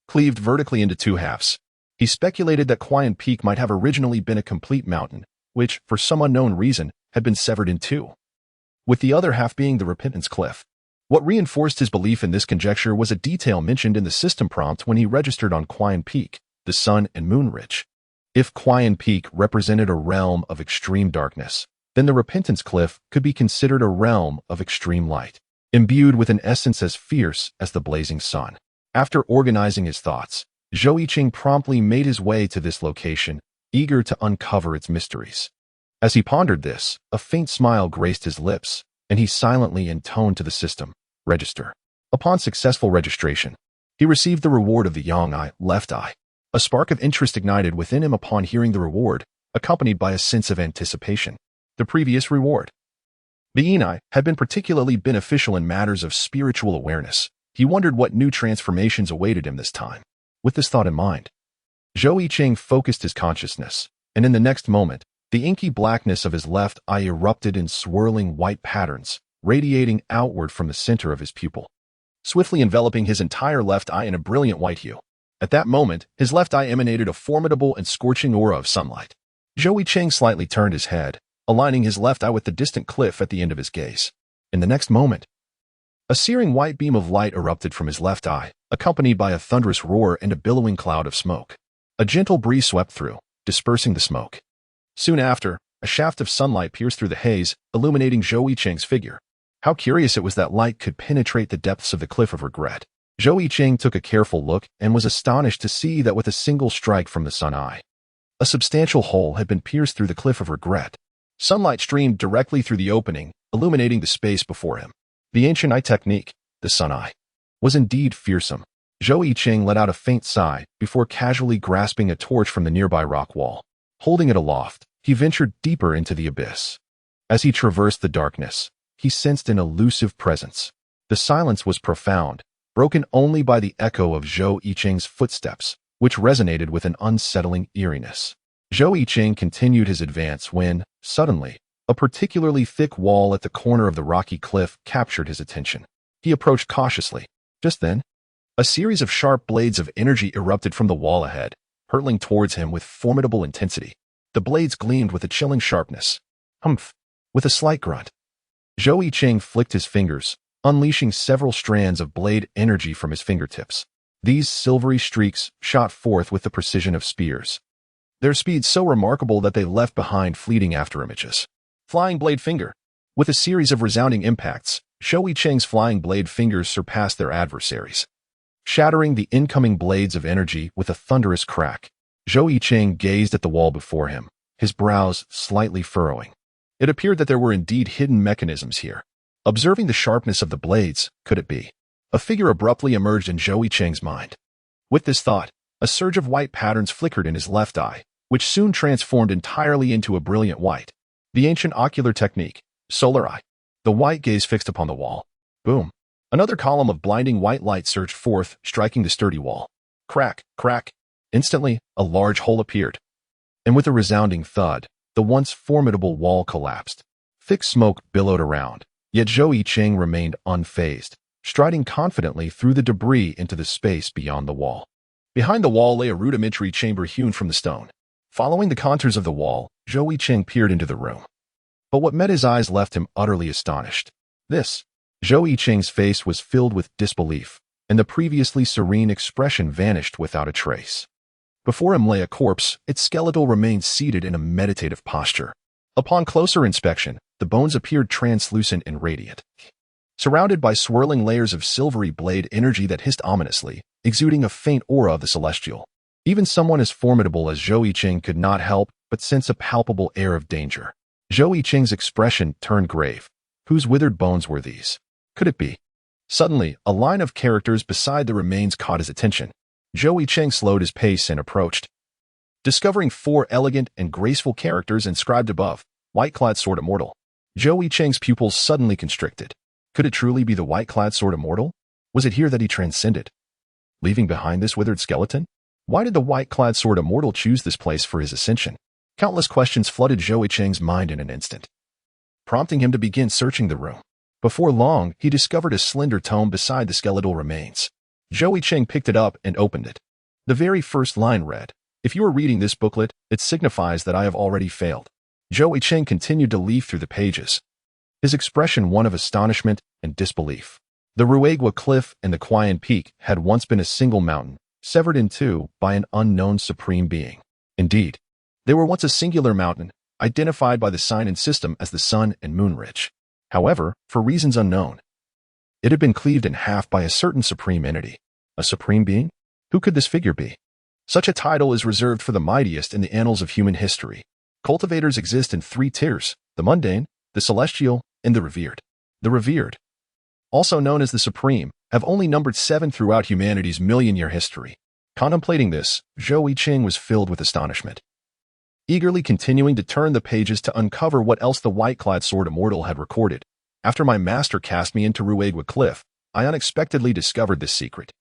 Cleaved vertically into two halves, he speculated that Qian Peak might have originally been a complete mountain, which, for some unknown reason, had been severed in two, with the other half being the Repentance Cliff. What reinforced his belief in this conjecture was a detail mentioned in the system prompt when he registered on Qian Peak, the Sun and Moon Ridge. If Qian Peak represented a realm of extreme darkness, then the Repentance Cliff could be considered a realm of extreme light, imbued with an essence as fierce as the blazing sun. After organizing his thoughts, Zhou Yicheng promptly made his way to this location, eager to uncover its mysteries. As he pondered this, a faint smile graced his lips, and he silently intoned to the system, "Register." Upon successful registration, he received the reward of the Yang Eye, left eye. A spark of interest ignited within him upon hearing the reward, accompanied by a sense of anticipation. The previous reward, the Yin Eye, had been particularly beneficial in matters of spiritual awareness. He wondered what new transformations awaited him this time. With this thought in mind, Zhou Yicheng focused his consciousness, and in the next moment, the inky blackness of his left eye erupted in swirling white patterns, radiating outward from the center of his pupil, swiftly enveloping his entire left eye in a brilliant white hue. At that moment, his left eye emanated a formidable and scorching aura of sunlight. Zhou Yicheng slightly turned his head, aligning his left eye with the distant cliff at the end of his gaze. In the next moment, a searing white beam of light erupted from his left eye, accompanied by a thunderous roar and a billowing cloud of smoke. A gentle breeze swept through, dispersing the smoke. Soon after, a shaft of sunlight pierced through the haze, illuminating Zhou Yicheng's figure. How curious it was that light could penetrate the depths of the cliff of regret. Zhou Yicheng took a careful look and was astonished to see that with a single strike from the sun eye, a substantial hole had been pierced through the cliff of regret. Sunlight streamed directly through the opening, illuminating the space before him. The ancient eye technique, the sun eye, was indeed fearsome. Zhou Yicheng let out a faint sigh before casually grasping a torch from the nearby rock wall. Holding it aloft, he ventured deeper into the abyss. As he traversed the darkness, he sensed an elusive presence. The silence was profound, broken only by the echo of Zhou Yicheng's footsteps, which resonated with an unsettling eeriness. Zhou Yicheng continued his advance when, suddenly, a particularly thick wall at the corner of the rocky cliff captured his attention. He approached cautiously. Just then, a series of sharp blades of energy erupted from the wall ahead, hurtling towards him with formidable intensity. The blades gleamed with a chilling sharpness. Humph! With a slight grunt, Zhou Yicheng flicked his fingers, unleashing several strands of blade energy from his fingertips. These silvery streaks shot forth with the precision of spears, their speed so remarkable that they left behind fleeting afterimages. Flying blade finger. With a series of resounding impacts, Zhou Yicheng's flying blade fingers surpassed their adversaries, shattering the incoming blades of energy with a thunderous crack. Zhou Yicheng gazed at the wall before him, his brows slightly furrowing. It appeared that there were indeed hidden mechanisms here. Observing the sharpness of the blades, could it be? A figure abruptly emerged in Zhou Yicheng's mind. With this thought, a surge of white patterns flickered in his left eye, which soon transformed entirely into a brilliant white. The ancient ocular technique, solar eye. The white gaze fixed upon the wall. Boom. Another column of blinding white light surged forth, striking the sturdy wall. Crack, crack. Instantly, a large hole appeared. And with a resounding thud, the once formidable wall collapsed. Thick smoke billowed around, yet Zhou Yicheng remained unfazed, striding confidently through the debris into the space beyond the wall. Behind the wall lay a rudimentary chamber hewn from the stone. Following the contours of the wall, Zhou Yicheng peered into the room. But what met his eyes left him utterly astonished. Zhou Yicheng's face was filled with disbelief, and the previously serene expression vanished without a trace. Before him lay a corpse, its skeletal remained seated in a meditative posture. Upon closer inspection, the bones appeared translucent and radiant, surrounded by swirling layers of silvery blade energy that hissed ominously, exuding a faint aura of the celestial. Even someone as formidable as Zhou Yicheng could not help but sense a palpable air of danger. Zhou Yicheng's expression turned grave. Whose withered bones were these? Could it be? Suddenly, a line of characters beside the remains caught his attention. Zhou Yicheng slowed his pace and approached. Discovering 4 elegant and graceful characters inscribed above, white-clad sword immortal. Zhou Yicheng's pupils suddenly constricted. Could it truly be the white-clad sword immortal? Was it here that he transcended? Leaving behind this withered skeleton? Why did the white-clad sword immortal choose this place for his ascension? Countless questions flooded Zhou Yicheng's mind in an instant, prompting him to begin searching the room. Before long, he discovered a slender tome beside the skeletal remains. Zhou Yicheng picked it up and opened it. The very first line read, "If you are reading this booklet, it signifies that I have already failed." Zhou Yicheng continued to leaf through the pages, his expression one of astonishment and disbelief. The Ruegwa Cliff and the Qian Peak had once been a single mountain, severed in two by an unknown supreme being. Indeed, they were once a singular mountain, identified by the sign and system as the Sun and Moon Ridge. However, for reasons unknown, it had been cleaved in half by a certain supreme entity. A supreme being? Who could this figure be? Such a title is reserved for the mightiest in the annals of human history. Cultivators exist in 3 tiers: the mundane, the celestial, and the revered. The revered, also known as the supreme, have only numbered 7 throughout humanity's million-year history. Contemplating this, Zhou Yicheng was filled with astonishment, eagerly continuing to turn the pages to uncover what else the white-clad sword immortal had recorded. After my master cast me into Ruegwa Cliff, I unexpectedly discovered this secret.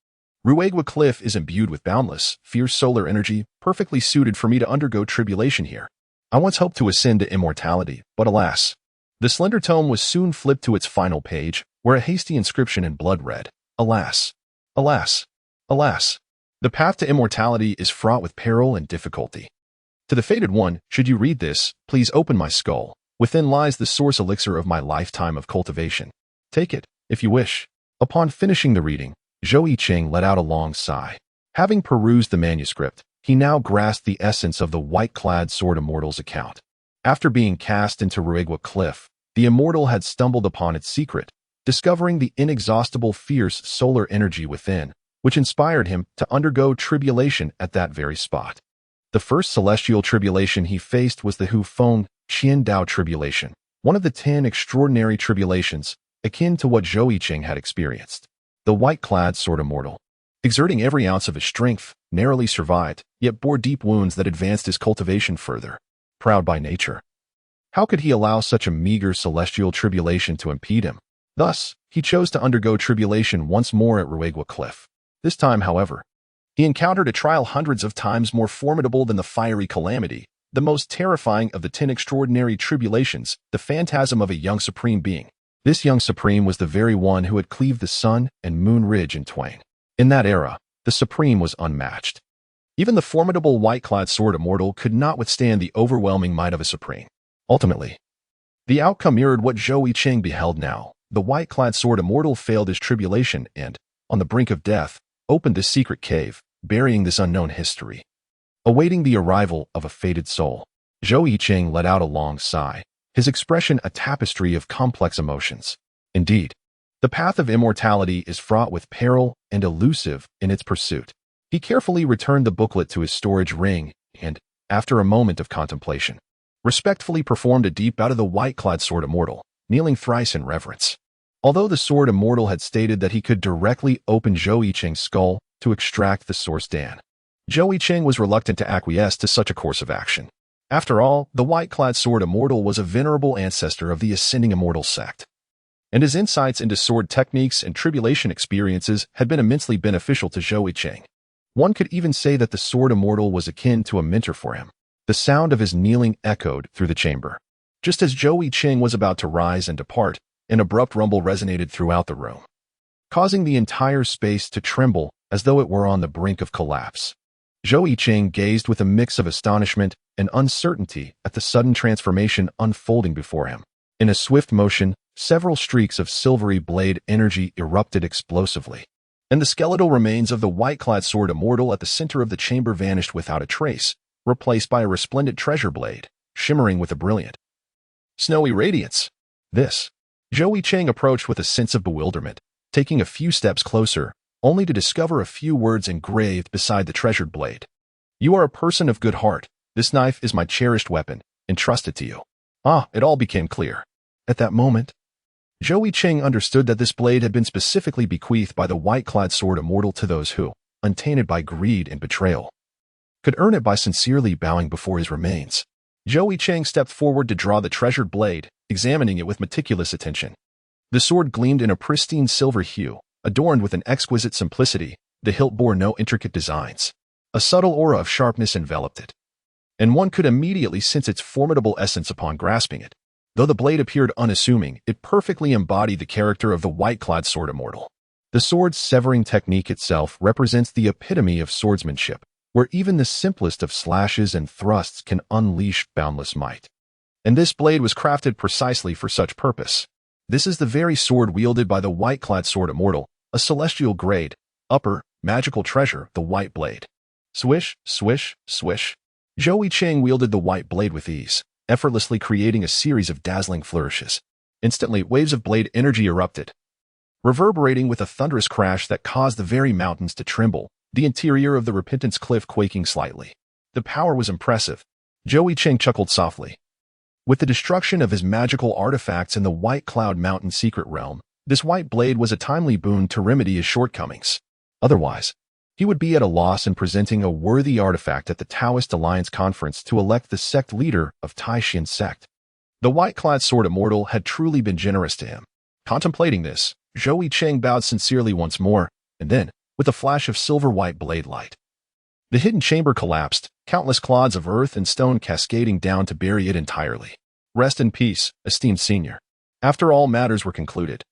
Ruegwa Cliff is imbued with boundless, fierce solar energy, perfectly suited for me to undergo tribulation here. I once hoped to ascend to immortality, but alas. The slender tome was soon flipped to its final page, where a hasty inscription in blood read, "Alas, alas, alas. The path to immortality is fraught with peril and difficulty. To the fated one, should you read this, please open my skull. Within lies the source elixir of my lifetime of cultivation. Take it, if you wish." Upon finishing the reading, Zhou Yicheng let out a long sigh. Having perused the manuscript, he now grasped the essence of the white-clad sword immortal's account. After being cast into Ruegwa Cliff, the immortal had stumbled upon its secret, discovering the inexhaustible fierce solar energy within, which inspired him to undergo tribulation at that very spot. The first celestial tribulation he faced was the Hu Feng Qian Dao tribulation, one of the 10 extraordinary tribulations, akin to what Zhou Yicheng had experienced. The white-clad sword immortal, exerting every ounce of his strength, narrowly survived, yet bore deep wounds that advanced his cultivation further. Proud by nature, how could he allow such a meager celestial tribulation to impede him? Thus, he chose to undergo tribulation once more at Ruegwa Cliff. This time, however, he encountered a trial hundreds of times more formidable than the fiery calamity, the most terrifying of the 10 extraordinary tribulations, the phantasm of a young supreme being. This young supreme was the very one who had cleaved the Sun and Moon Ridge in twain. In that era, the supreme was unmatched. Even the formidable white-clad sword immortal could not withstand the overwhelming might of a supreme. Ultimately, the outcome mirrored what Zhou Yicheng beheld now. The white-clad sword immortal failed his tribulation and, on the brink of death, opened this secret cave, burying this unknown history, awaiting the arrival of a fated soul. Zhou Yicheng let out a long sigh, his expression a tapestry of complex emotions. Indeed, the path of immortality is fraught with peril and elusive in its pursuit. He carefully returned the booklet to his storage ring and, after a moment of contemplation, respectfully performed a deep bow to the white-clad sword immortal, kneeling thrice in reverence. Although the sword immortal had stated that he could directly open Zhou Yicheng's skull to extract the source Dan, Zhou Yicheng was reluctant to acquiesce to such a course of action. After all, the white-clad sword immortal was a venerable ancestor of the ascending Immortal Sect. and his insights into sword techniques and tribulation experiences had been immensely beneficial to Zhou Yicheng. One could even say that the sword immortal was akin to a mentor for him. The sound of his kneeling echoed through the chamber. Just as Zhou Yicheng was about to rise and depart, an abrupt rumble resonated throughout the room, causing the entire space to tremble as though it were on the brink of collapse. Zhou Yicheng gazed with a mix of astonishment and uncertainty at the sudden transformation unfolding before him. In a swift motion, several streaks of silvery blade energy erupted explosively, and the skeletal remains of the white-clad sword immortal at the center of the chamber vanished without a trace, replaced by a resplendent treasure blade, shimmering with a brilliant, snowy radiance. This. Zhou Yicheng approached with a sense of bewilderment, taking a few steps closer, only to discover a few words engraved beside the treasured blade. "You are a person of good heart. This knife is my cherished weapon, entrusted to you." It all became clear. At that moment, Zhou Yicheng understood that this blade had been specifically bequeathed by the white-clad sword immortal to those who, untainted by greed and betrayal, could earn it by sincerely bowing before his remains. Zhou Yicheng stepped forward to draw the treasured blade, examining it with meticulous attention. The sword gleamed in a pristine silver hue, adorned with an exquisite simplicity. The hilt bore no intricate designs. A subtle aura of sharpness enveloped it, and one could immediately sense its formidable essence upon grasping it. Though the blade appeared unassuming, it perfectly embodied the character of the white-clad sword immortal. The sword's severing technique itself represents the epitome of swordsmanship, where even the simplest of slashes and thrusts can unleash boundless might. And this blade was crafted precisely for such purpose. This is the very sword wielded by the white-clad sword immortal, a celestial grade, upper, magical treasure, the white blade. Swish, swish, swish. Zhou Yicheng wielded the white blade with ease, effortlessly creating a series of dazzling flourishes. Instantly, waves of blade energy erupted, reverberating with a thunderous crash that caused the very mountains to tremble, the interior of the Repentance Cliff quaking slightly. The power was impressive. Zhou Yicheng chuckled softly. With the destruction of his magical artifacts in the White Cloud Mountain secret realm, this white blade was a timely boon to remedy his shortcomings. Otherwise, he would be at a loss in presenting a worthy artifact at the Taoist Alliance Conference to elect the sect leader of Taishan sect. The white-clad sword immortal had truly been generous to him. Contemplating this, Zhou Yicheng bowed sincerely once more, and then, with a flash of silver-white blade light, the hidden chamber collapsed, countless clods of earth and stone cascading down to bury it entirely. Rest in peace, esteemed senior. After all matters were concluded,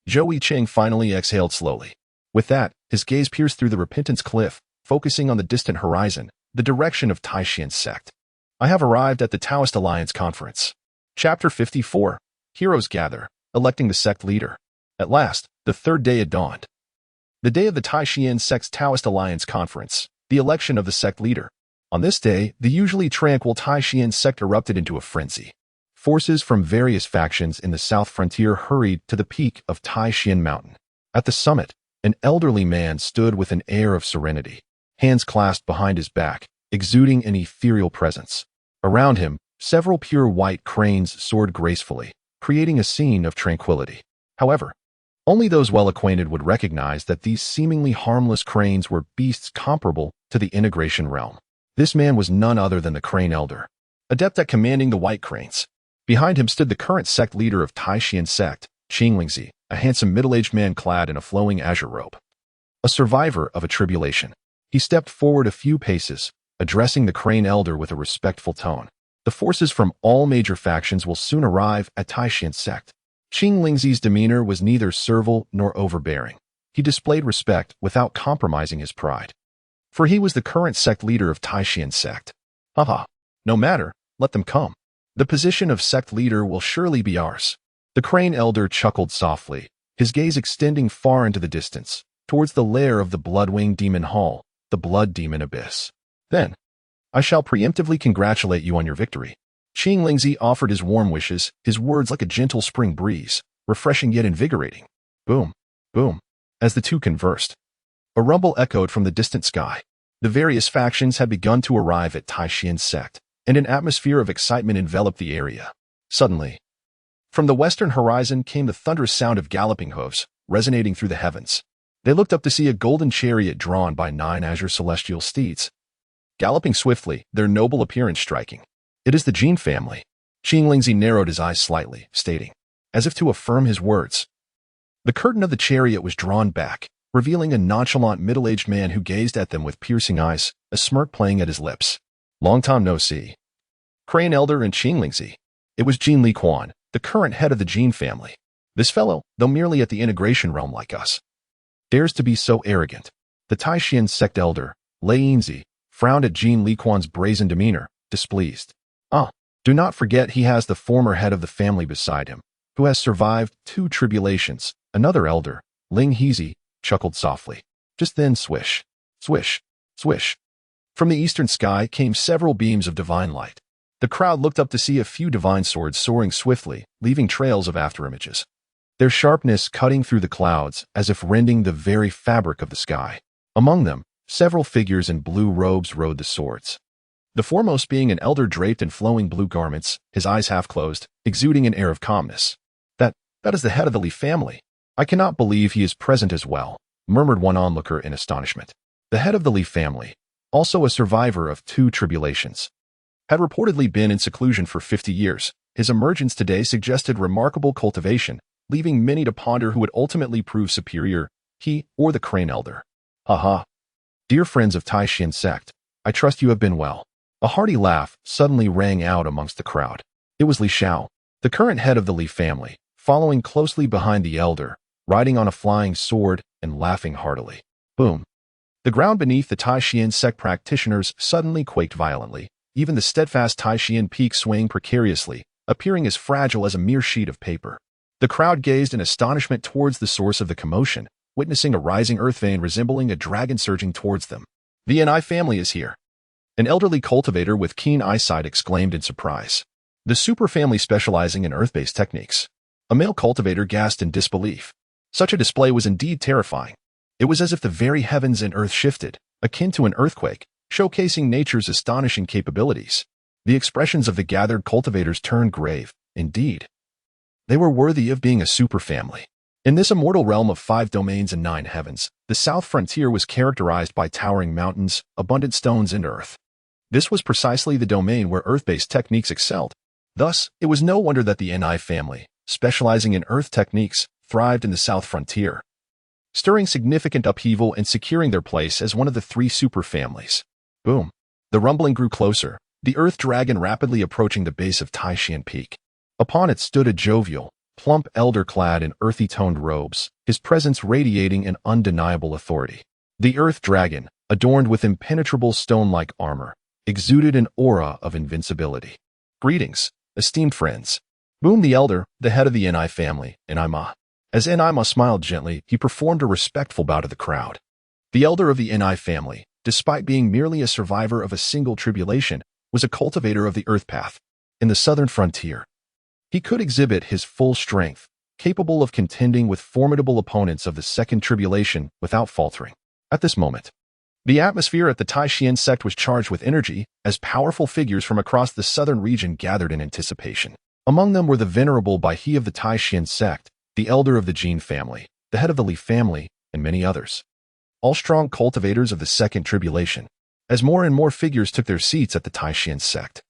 Zhou Yicheng finally exhaled slowly. With that, his gaze pierced through the Repentance Cliff, focusing on the distant horizon, the direction of Taishan sect. I have arrived at the Taoist Alliance Conference. Chapter 54. Heroes Gather, electing the sect leader. At last, the third day had dawned. The day of the Taishan sect's Taoist Alliance Conference, the election of the sect leader. On this day, the usually tranquil Taishan sect erupted into a frenzy. Forces from various factions in the south frontier hurried to the peak of Taishan Mountain. At the summit, an elderly man stood with an air of serenity, hands clasped behind his back, exuding an ethereal presence. Around him, several pure white cranes soared gracefully, creating a scene of tranquility. However, only those well-acquainted would recognize that these seemingly harmless cranes were beasts comparable to the integration realm. This man was none other than the Crane Elder, adept at commanding the white cranes. Behind him stood the current sect leader of Taishan sect, Qinglingzi, a handsome middle-aged man clad in a flowing azure robe. A survivor of a tribulation. He stepped forward a few paces, addressing the Crane Elder with a respectful tone. The forces from all major factions will soon arrive at Taishan sect. Qinglingzi's demeanor was neither servile nor overbearing. He displayed respect without compromising his pride, for he was the current sect leader of Taishan sect. Haha, no matter, let them come. The position of sect leader will surely be ours. The Crane Elder chuckled softly, his gaze extending far into the distance, towards the lair of the Bloodwing Demon Hall, the Blood Demon Abyss. Then, I shall preemptively congratulate you on your victory. Qinglingzi offered his warm wishes, his words like a gentle spring breeze, refreshing yet invigorating. Boom, boom. As the two conversed, a rumble echoed from the distant sky. The various factions had begun to arrive at Taishan sect, and an atmosphere of excitement enveloped the area. Suddenly, from the western horizon came the thunderous sound of galloping hooves, resonating through the heavens. They looked up to see a golden chariot drawn by 9 azure celestial steeds, galloping swiftly, their noble appearance striking. It is the Jin family. Qinglingzi narrowed his eyes slightly, stating, as if to affirm his words. The curtain of the chariot was drawn back, revealing a nonchalant middle-aged man who gazed at them with piercing eyes, a smirk playing at his lips. Long time no see. Crane Elder and Qinglingzi. It was Jin Li Quan, the current head of the Jin family. This fellow, though merely at the integration realm like us, dares to be so arrogant. The Taishan sect elder, Lei Yinzi, frowned at Jin Li Quan's brazen demeanor, displeased. Do not forget he has the former head of the family beside him, who has survived 2 tribulations. Another elder, Ling Hezi, chuckled softly. Just then swish, swish, swish. From the eastern sky came several beams of divine light. The crowd looked up to see a few divine swords soaring swiftly, leaving trails of afterimages, their sharpness cutting through the clouds as if rending the very fabric of the sky. Among them, several figures in blue robes rode the swords. The foremost being an elder draped in flowing blue garments, his eyes half closed, exuding an air of calmness. That is the head of the Li family. I cannot believe he is present as well, murmured one onlooker in astonishment. The head of the Li family, also a survivor of 2 tribulations, had reportedly been in seclusion for 50 years. His emergence today suggested remarkable cultivation, leaving many to ponder who would ultimately prove superior, he or the Crane Elder. Haha. Dear friends of Taishan sect, I trust you have been well. A hearty laugh suddenly rang out amongst the crowd. It was Li Xiao, the current head of the Li family, following closely behind the elder, riding on a flying sword and laughing heartily. Boom. The ground beneath the Taishan sect practitioners suddenly quaked violently, even the steadfast Taishan peak swaying precariously, appearing as fragile as a mere sheet of paper. The crowd gazed in astonishment towards the source of the commotion, witnessing a rising earth vein resembling a dragon surging towards them. The Ni family is here. An elderly cultivator with keen eyesight exclaimed in surprise. The superfamily specializing in earth-based techniques. A male cultivator gasped in disbelief. Such a display was indeed terrifying. It was as if the very heavens and earth shifted, akin to an earthquake, showcasing nature's astonishing capabilities. The expressions of the gathered cultivators turned grave. Indeed, they were worthy of being a superfamily. In this immortal realm of 5 domains and 9 heavens, the south frontier was characterized by towering mountains, abundant stones, and earth. This was precisely the domain where earth-based techniques excelled. Thus, it was no wonder that the Ni family, specializing in earth techniques, thrived in the south frontier, stirring significant upheaval and securing their place as one of the 3 superfamilies. Boom. The rumbling grew closer, the earth dragon rapidly approaching the base of Taishan Peak. Upon it stood a jovial, plump elder clad in earthy-toned robes, his presence radiating an undeniable authority. The earth dragon, adorned with impenetrable stone-like armor, exuded an aura of invincibility. Greetings, esteemed friends. Boomed the elder, the head of the Ni family, Nima. As Nima smiled gently, he performed a respectful bow to the crowd. The elder of the Ni family, despite being merely a survivor of a single tribulation, was a cultivator of the earth path. In the southern frontier, he could exhibit his full strength, capable of contending with formidable opponents of the second tribulation without faltering. At this moment, the atmosphere at the Taishan sect was charged with energy as powerful figures from across the southern region gathered in anticipation. Among them were the venerable Baihe of the Taishan sect, the elder of the Jin family, the head of the Li family, and many others. All strong cultivators of the second tribulation. As more and more figures took their seats at the Taishan sect,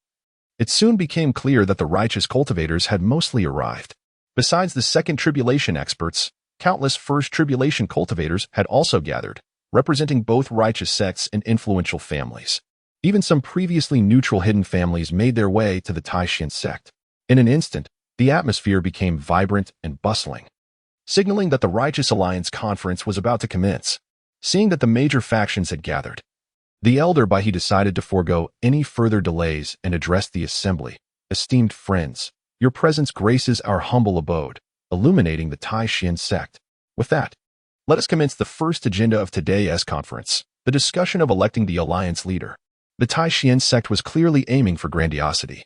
it soon became clear that the righteous cultivators had mostly arrived. Besides the second tribulation experts, countless first tribulation cultivators had also gathered, representing both righteous sects and influential families. Even some previously neutral hidden families made their way to the Taishan sect. In an instant, the atmosphere became vibrant and bustling, signaling that the Righteous Alliance conference was about to commence. Seeing that the major factions had gathered, the elder Baihe decided to forego any further delays and addressed the assembly. Esteemed friends, your presence graces our humble abode, illuminating the Taishan sect. With that, let us commence the first agenda of today's conference, the discussion of electing the alliance leader. The Taishan sect was clearly aiming for grandiosity,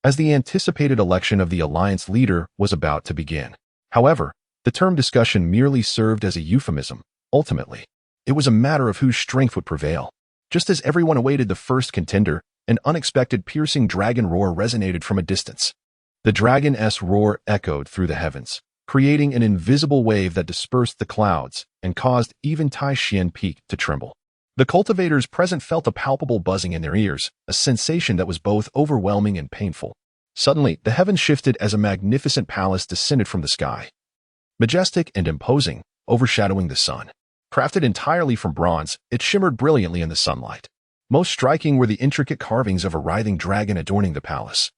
as the anticipated election of the alliance leader was about to begin. However, the term discussion merely served as a euphemism. Ultimately, it was a matter of whose strength would prevail. Just as everyone awaited the first contender, an unexpected piercing dragon roar resonated from a distance. The dragon's roar echoed through the heavens, creating an invisible wave that dispersed the clouds and caused even Taishan Peak to tremble. The cultivators present felt a palpable buzzing in their ears, a sensation that was both overwhelming and painful. Suddenly, the heavens shifted as a magnificent palace descended from the sky. Majestic and imposing, overshadowing the sun. Crafted entirely from bronze, it shimmered brilliantly in the sunlight. Most striking were the intricate carvings of a writhing dragon adorning the palace,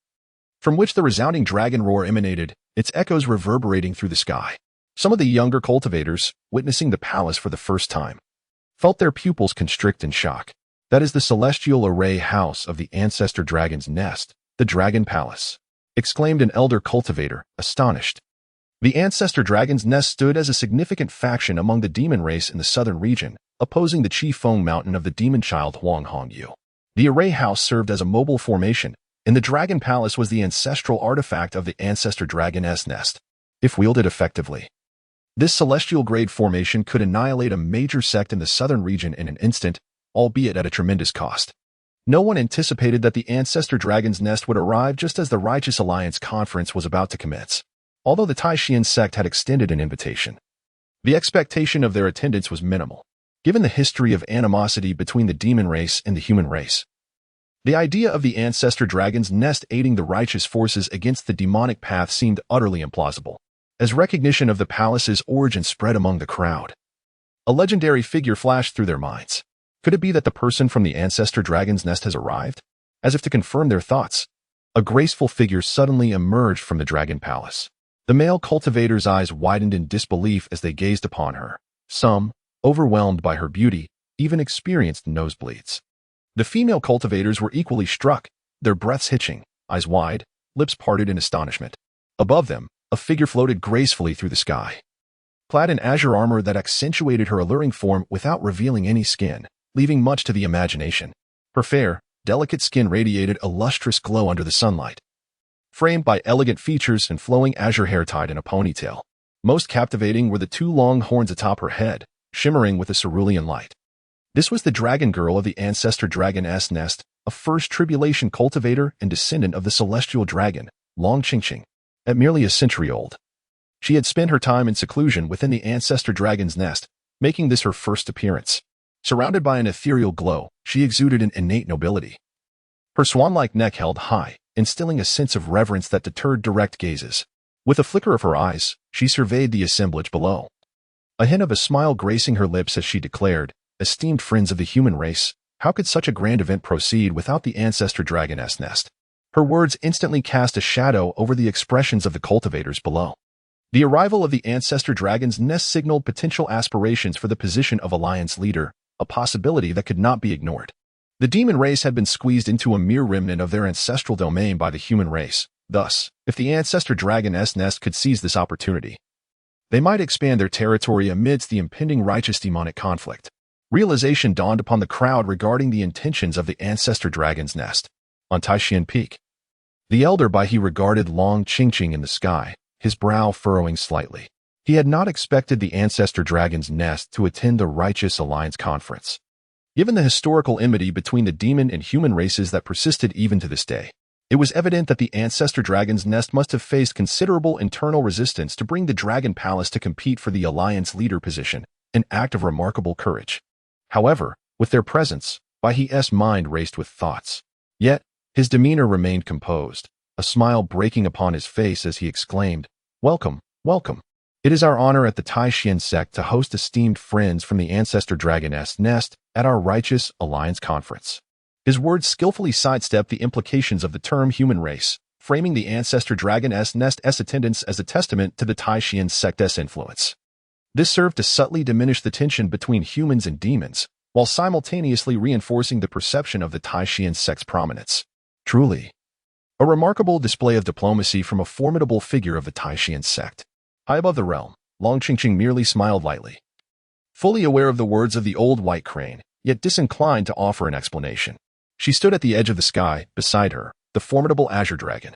from which the resounding dragon roar emanated, its echoes reverberating through the sky. Some of the younger cultivators, witnessing the palace for the first time, felt their pupils constrict in shock. That is the celestial array house of the ancestor dragon's nest, the Dragon Palace, exclaimed an elder cultivator, astonished. The ancestor dragon's nest stood as a significant faction among the demon race in the southern region, opposing the Qifeng mountain of the demon child Huang Hongyu. The array house served as a mobile formation, and the Dragon Palace was the ancestral artifact of the ancestor dragon's nest. If wielded effectively, this celestial-grade formation could annihilate a major sect in the southern region in an instant, albeit at a tremendous cost. No one anticipated that the ancestor dragon's nest would arrive just as the Righteous Alliance conference was about to commence. Although the Taishan sect had extended an invitation, the expectation of their attendance was minimal, given the history of animosity between the demon race and the human race. The idea of the ancestor dragon's nest aiding the righteous forces against the demonic path seemed utterly implausible, as recognition of the palace's origin spread among the crowd. A legendary figure flashed through their minds. Could it be that the person from the ancestor dragon's nest has arrived? As if to confirm their thoughts, a graceful figure suddenly emerged from the Dragon Palace. The male cultivator's eyes widened in disbelief as they gazed upon her. Some, overwhelmed by her beauty, even experienced nosebleeds. The female cultivators were equally struck, their breaths hitching, eyes wide, lips parted in astonishment. Above them, a figure floated gracefully through the sky, clad in azure armor that accentuated her alluring form without revealing any skin, leaving much to the imagination. Her fair, delicate skin radiated a lustrous glow under the sunlight, framed by elegant features and flowing azure hair tied in a ponytail. Most captivating were the two long horns atop her head, shimmering with a cerulean light. This was the dragon girl of the ancestor dragon's nest, a first tribulation cultivator and descendant of the celestial dragon, Long Chingqing. At merely a century old, she had spent her time in seclusion within the ancestor dragon's nest, making this her first appearance. Surrounded by an ethereal glow, she exuded an innate nobility. Her swan-like neck held high, instilling a sense of reverence that deterred direct gazes. With a flicker of her eyes, she surveyed the assemblage below. A hint of a smile gracing her lips as she declared, "Esteemed friends of the human race, how could such a grand event proceed without the ancestor dragon's nest?" Her words instantly cast a shadow over the expressions of the cultivators below. The arrival of the ancestor dragon's nest signaled potential aspirations for the position of alliance leader, a possibility that could not be ignored. The demon race had been squeezed into a mere remnant of their ancestral domain by the human race. Thus, if the ancestor dragon's nest could seize this opportunity, they might expand their territory amidst the impending righteous demonic conflict. Realization dawned upon the crowd regarding the intentions of the ancestor dragon's nest. On Taishan Peak, the elder Baihe regarded Long Chingqing in the sky, his brow furrowing slightly. He had not expected the ancestor dragon's nest to attend the Righteous Alliance conference. Given the historical enmity between the demon and human races that persisted even to this day, it was evident that the ancestor dragon's nest must have faced considerable internal resistance to bring the Dragon Palace to compete for the alliance leader position, an act of remarkable courage. However, with their presence, Baihe's mind raced with thoughts. Yet, his demeanor remained composed, a smile breaking upon his face as he exclaimed, "Welcome, welcome. It is our honor at the Taishan sect to host esteemed friends from the ancestor dragon's nest at our Righteous Alliance conference." His words skillfully sidestepped the implications of the term human race, framing the ancestor dragon's nest's attendance as a testament to the Taishan sect's influence. This served to subtly diminish the tension between humans and demons, while simultaneously reinforcing the perception of the Taishan sect's prominence. Truly, a remarkable display of diplomacy from a formidable figure of the Taishan sect. High above the realm, Long Chingqing merely smiled lightly, fully aware of the words of the old white crane, yet disinclined to offer an explanation. She stood at the edge of the sky, beside her, the formidable azure dragon,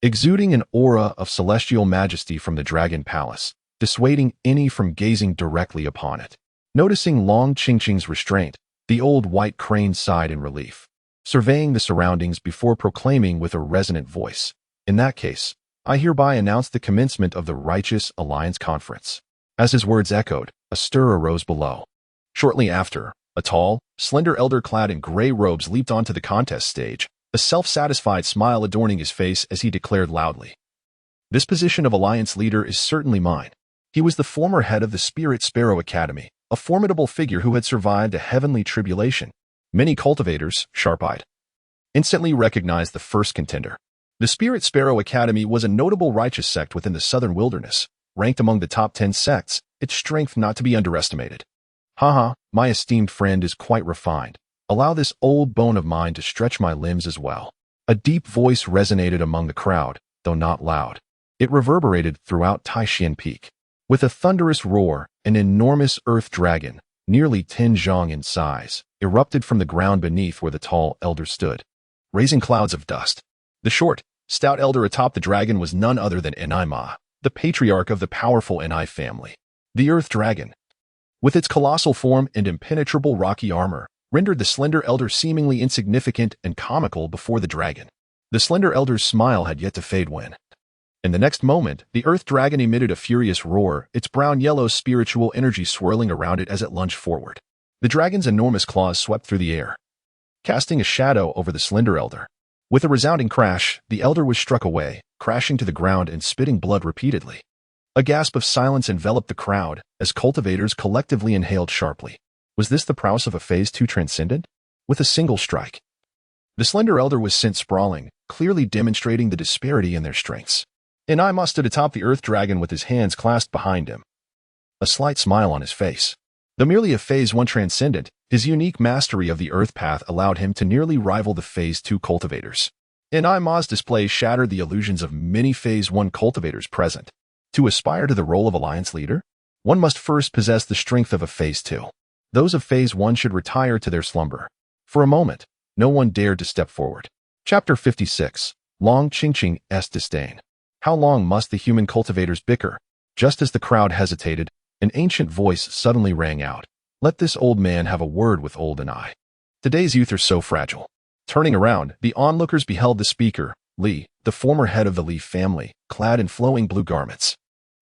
exuding an aura of celestial majesty from the Dragon Palace, dissuading any from gazing directly upon it. Noticing Long Chingqing's restraint, the old white crane sighed in relief, surveying the surroundings before proclaiming with a resonant voice, "In that case, I hereby announce the commencement of the Righteous Alliance Conference." As his words echoed, a stir arose below. Shortly after, a tall, slender elder clad in gray robes leaped onto the contest stage, a self-satisfied smile adorning his face as he declared loudly, "This position of Alliance leader is certainly mine." He was the former head of the Spirit Sparrow Academy, a formidable figure who had survived a heavenly tribulation. Many cultivators, sharp-eyed, instantly recognized the first contender. The Spirit Sparrow Academy was a notable righteous sect within the southern wilderness, ranked among the top 10 sects, its strength not to be underestimated. "Haha, my esteemed friend is quite refined. Allow this old bone of mine to stretch my limbs as well." A deep voice resonated among the crowd, though not loud. It reverberated throughout Taishan Peak. With a thunderous roar, an enormous earth dragon, nearly 10 zhang in size, erupted from the ground beneath where the tall elder stood, raising clouds of dust. The short, stout elder atop the dragon was none other than Enai Ma, the patriarch of the powerful Enai family. The earth dragon, with its colossal form and impenetrable rocky armor, rendered the slender elder seemingly insignificant and comical before the dragon. The slender elder's smile had yet to fade when, in the next moment, the earth dragon emitted a furious roar, its brown-yellow spiritual energy swirling around it as it lunged forward. The dragon's enormous claws swept through the air, casting a shadow over the slender elder. With a resounding crash, the elder was struck away, crashing to the ground and spitting blood repeatedly. A gasp of silence enveloped the crowd as cultivators collectively inhaled sharply. Was this the prowess of a Phase 2 transcendent? With a single strike, the slender elder was sent sprawling, clearly demonstrating the disparity in their strengths. Enai Ma stood atop the earth dragon with his hands clasped behind him, a slight smile on his face. Though merely a Phase 1 transcendent, his unique mastery of the earth path allowed him to nearly rival the Phase 2 cultivators. Enai Ma's display shattered the illusions of many Phase 1 cultivators present. To aspire to the role of Alliance leader, one must first possess the strength of a Phase 2. Those of Phase 1 should retire to their slumber. For a moment, no one dared to step forward. Chapter 56. Long Chingqing S. Disdain. How long must the human cultivators bicker? Just as the crowd hesitated, an ancient voice suddenly rang out. Let this old man have a word with old Enai. Today's youth are so fragile. Turning around, the onlookers beheld the speaker, Li, the former head of the Li family, clad in flowing blue garments.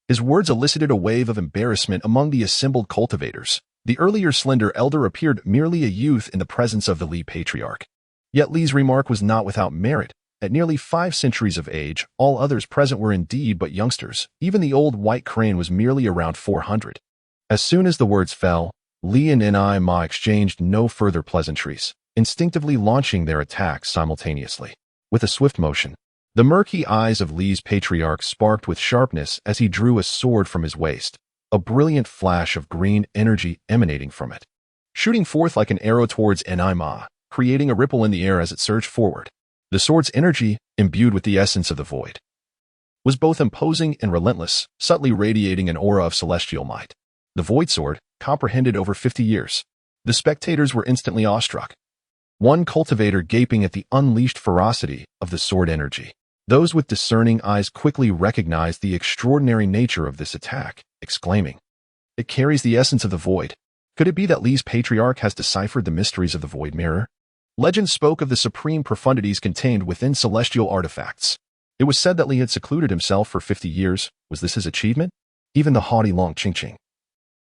His words elicited a wave of embarrassment among the assembled cultivators. The earlier slender elder appeared merely a youth in the presence of the Li patriarch. Yet Li's remark was not without merit. At nearly 5 centuries of age, all others present were indeed but youngsters. Even the old white crane was merely around 400. As soon as the words fell, Li and Enai Ma exchanged no further pleasantries, instinctively launching their attacks simultaneously. With a swift motion, the murky eyes of Li's patriarch sparked with sharpness as he drew a sword from his waist, a brilliant flash of green energy emanating from it, shooting forth like an arrow towards Enai Ma, creating a ripple in the air as it surged forward. The sword's energy, imbued with the essence of the void, was both imposing and relentless, subtly radiating an aura of celestial might. The void sword comprehended over 50 years. The spectators were instantly awestruck, one cultivator gaping at the unleashed ferocity of the sword energy. Those with discerning eyes quickly recognized the extraordinary nature of this attack, exclaiming, "It carries the essence of the void. Could it be that Li's patriarch has deciphered the mysteries of the void mirror?" Legend spoke of the supreme profundities contained within celestial artifacts. It was said that Li had secluded himself for 50 years. Was this his achievement? Even the haughty Long Chingqing,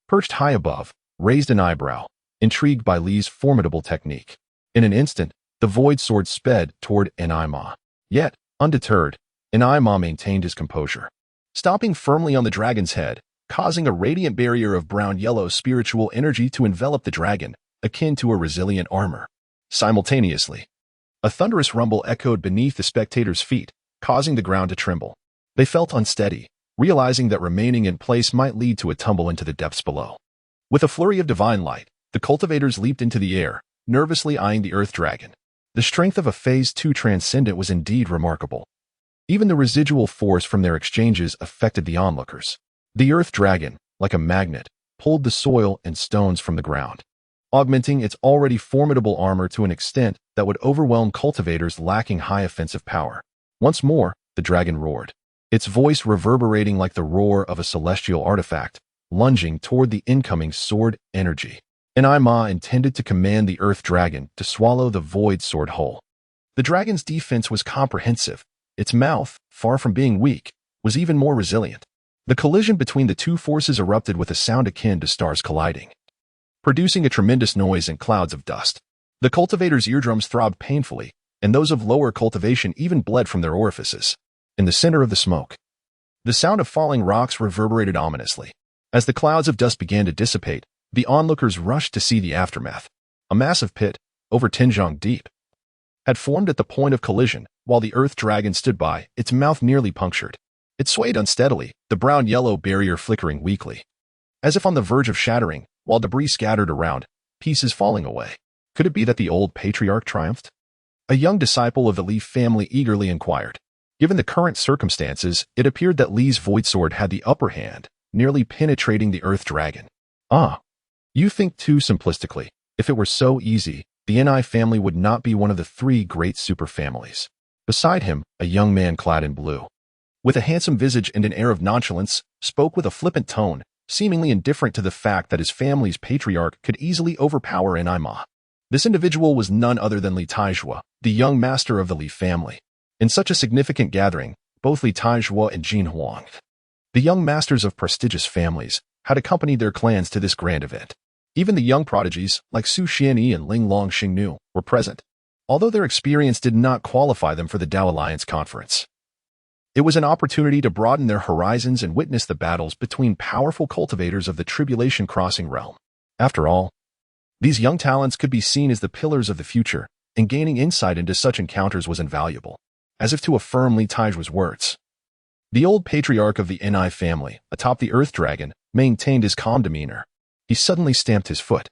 perched high above, raised an eyebrow, intrigued by Li's formidable technique. In an instant, the void sword sped toward Enai Ma. Yet, undeterred, Enai Ma maintained his composure, stopping firmly on the dragon's head, causing a radiant barrier of brown-yellow spiritual energy to envelop the dragon, akin to a resilient armor. Simultaneously, a thunderous rumble echoed beneath the spectators' feet, causing the ground to tremble. They felt unsteady, realizing that remaining in place might lead to a tumble into the depths below. With a flurry of divine light, the cultivators leaped into the air, nervously eyeing the earth dragon. The strength of a Phase 2 transcendent was indeed remarkable. Even the residual force from their exchanges affected the onlookers. The earth dragon, like a magnet, pulled the soil and stones from the ground, augmenting its already formidable armor to an extent that would overwhelm cultivators lacking high offensive power. Once more, the dragon roared, its voice reverberating like the roar of a celestial artifact, lunging toward the incoming sword energy. Enai Ma intended to command the earth dragon to swallow the void sword whole. The dragon's defense was comprehensive. Its mouth, far from being weak, was even more resilient. The collision between the two forces erupted with a sound akin to stars colliding, producing a tremendous noise and clouds of dust. The cultivator's eardrums throbbed painfully, and those of lower cultivation even bled from their orifices. In the center of the smoke, the sound of falling rocks reverberated ominously. As the clouds of dust began to dissipate, the onlookers rushed to see the aftermath. A massive pit, over 10 zhang deep, had formed at the point of collision, while the earth dragon stood by, its mouth nearly punctured. It swayed unsteadily, the brown-yellow barrier flickering weakly, as if on the verge of shattering, while debris scattered around, pieces falling away. Could it be that the old patriarch triumphed? A young disciple of the Li family eagerly inquired. Given the current circumstances, it appeared that Li's void sword had the upper hand, nearly penetrating the earth dragon. Ah, you think too simplistically. If it were so easy, the Ni family would not be one of the 3 great superfamilies. Beside him, a young man clad in blue, with a handsome visage and an air of nonchalance, spoke with a flippant tone, seemingly indifferent to the fact that his family's patriarch could easily overpower Ni Ma. This individual was none other than Li Taizhua, the young master of the Li family. In such a significant gathering, both Li Taizhua and Jin Huang, the young masters of prestigious families, had accompanied their clans to this grand event. Even the young prodigies, like Su Xianyi and Long Chingqing, were present, although their experience did not qualify them for the Dao Alliance conference. It was an opportunity to broaden their horizons and witness the battles between powerful cultivators of the Tribulation Crossing realm. After all, these young talents could be seen as the pillars of the future, and gaining insight into such encounters was invaluable. As if to affirm Li Taizhua's words, the old patriarch of the Ni family, atop the earth dragon, maintained his calm demeanor. He suddenly stamped his foot,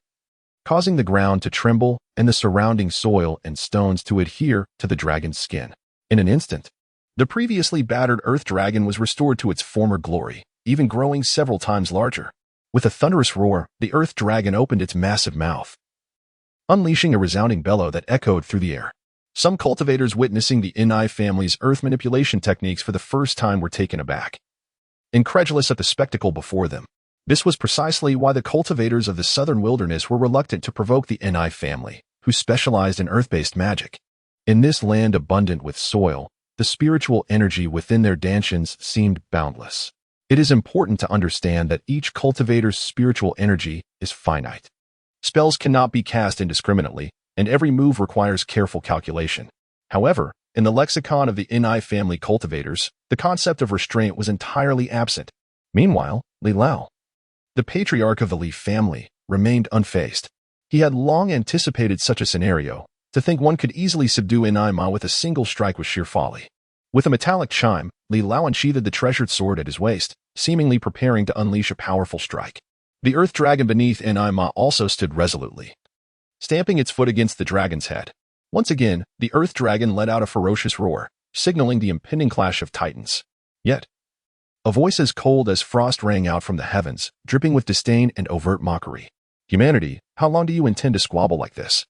causing the ground to tremble and the surrounding soil and stones to adhere to the dragon's skin. In an instant, the previously battered earth dragon was restored to its former glory, even growing several times larger. With a thunderous roar, the earth dragon opened its massive mouth, unleashing a resounding bellow that echoed through the air. Some cultivators witnessing the Ni family's earth manipulation techniques for the first time were taken aback, incredulous at the spectacle before them. This was precisely why the cultivators of the southern wilderness were reluctant to provoke the Ni family, who specialized in earth-based magic. In this land abundant with soil, the spiritual energy within their dantians seemed boundless. It is important to understand that each cultivator's spiritual energy is finite. Spells cannot be cast indiscriminately, and every move requires careful calculation. However, in the lexicon of the Ni family cultivators, the concept of restraint was entirely absent. Meanwhile, Li Lao, the patriarch of the Li family, remained unfazed. He had long anticipated such a scenario. To think one could easily subdue Ni Ma with a single strike was sheer folly. With a metallic chime, Li Lao unsheathed the treasured sword at his waist, seemingly preparing to unleash a powerful strike. The earth dragon beneath Ni Ma also stood resolutely, stamping its foot against the dragon's head. Once again, the earth dragon let out a ferocious roar, signaling the impending clash of titans. Yet, a voice as cold as frost rang out from the heavens, dripping with disdain and overt mockery. "Humanity, how long do you intend to squabble like this?"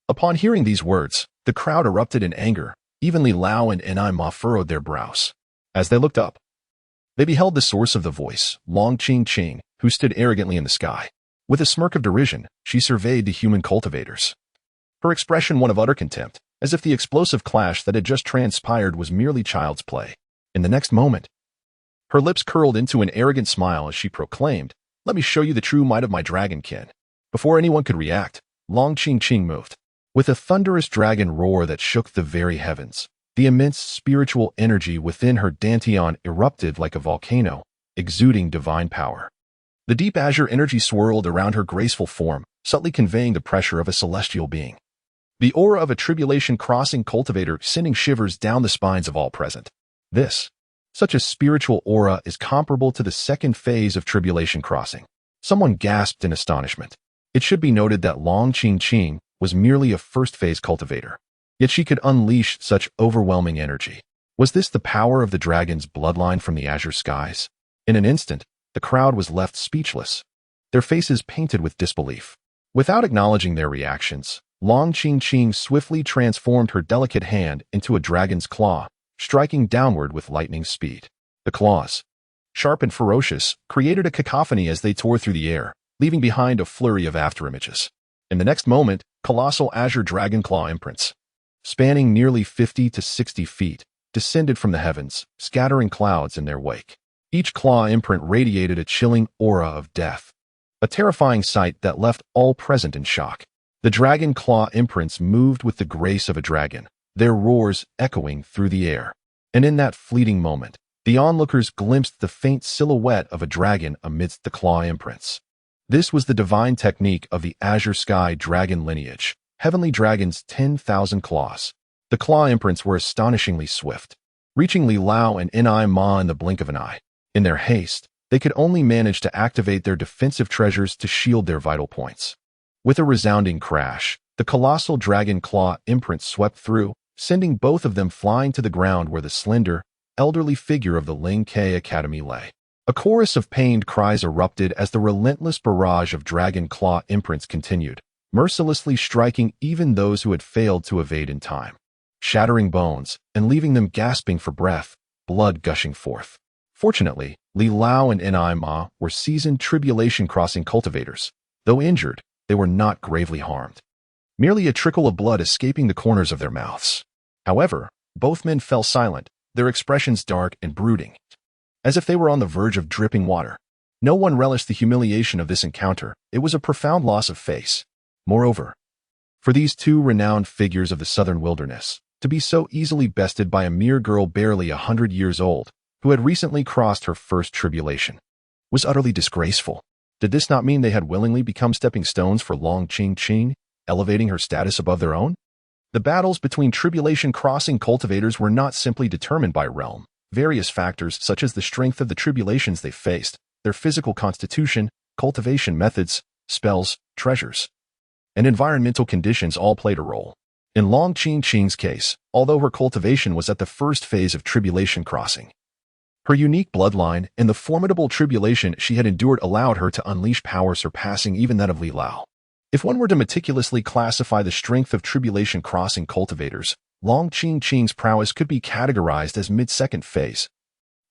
Upon hearing these words, the crowd erupted in anger. Even Li Lao and Ni Ma furrowed their brows. As they looked up, they beheld the source of the voice, Long Chingqing, who stood arrogantly in the sky. With a smirk of derision, she surveyed the human cultivators, her expression one of utter contempt, as if the explosive clash that had just transpired was merely child's play. In the next moment, her lips curled into an arrogant smile as she proclaimed, "Let me show you the true might of my dragonkin." Before anyone could react, Long Chingqing moved. With a thunderous dragon roar that shook the very heavens, the immense spiritual energy within her dantian erupted like a volcano, exuding divine power. The deep azure energy swirled around her graceful form, subtly conveying the pressure of a celestial being. The aura of a tribulation crossing cultivator sending shivers down the spines of all present. Such a spiritual aura is comparable to the second phase of tribulation crossing. Someone gasped in astonishment. It should be noted that Long Chingqing was merely a first-phase cultivator, yet she could unleash such overwhelming energy. Was this the power of the dragon's bloodline from the azure skies? In an instant, the crowd was left speechless, their faces painted with disbelief. Without acknowledging their reactions, Long Chingqing swiftly transformed her delicate hand into a dragon's claw, striking downward with lightning speed. The claws, sharp and ferocious, created a cacophony as they tore through the air, leaving behind a flurry of afterimages. In the next moment, colossal azure dragon claw imprints, spanning nearly 50 to 60 feet, descended from the heavens, scattering clouds in their wake. Each claw imprint radiated a chilling aura of death, a terrifying sight that left all present in shock. The dragon claw imprints moved with the grace of a dragon, their roars echoing through the air. And in that fleeting moment, the onlookers glimpsed the faint silhouette of a dragon amidst the claw imprints. This was the divine technique of the Azure Sky dragon lineage, heavenly dragon's 10,000 claws. The claw imprints were astonishingly swift, reaching Li Lao and Inai Ma in the blink of an eye. In their haste, they could only manage to activate their defensive treasures to shield their vital points. With a resounding crash, the colossal dragon claw imprint swept through, sending both of them flying to the ground where the slender, elderly figure of the Ling Ke Academy lay. A chorus of pained cries erupted as the relentless barrage of dragon claw imprints continued, mercilessly striking even those who had failed to evade in time, shattering bones and leaving them gasping for breath, blood gushing forth. Fortunately, Li Lao and Inai Ma were seasoned tribulation crossing cultivators. Though injured, they were not gravely harmed, merely a trickle of blood escaping the corners of their mouths. However, both men fell silent, their expressions dark and brooding, as if they were on the verge of dripping water. No one relished the humiliation of this encounter. It was a profound loss of face. Moreover, for these two renowned figures of the southern wilderness, to be so easily bested by a mere girl barely 100 years old, who had recently crossed her first tribulation, was utterly disgraceful. Did this not mean they had willingly become stepping stones for Long Chingqing, elevating her status above their own? The battles between tribulation crossing cultivators were not simply determined by realm. Various factors such as the strength of the tribulations they faced, their physical constitution, cultivation methods, spells, treasures, and environmental conditions all played a role. In Long Chingqing's case, although her cultivation was at the first phase of tribulation crossing, her unique bloodline and the formidable tribulation she had endured allowed her to unleash power surpassing even that of Li Lao. If one were to meticulously classify the strength of tribulation crossing cultivators, Long Chingqing's prowess could be categorized as mid-second phase,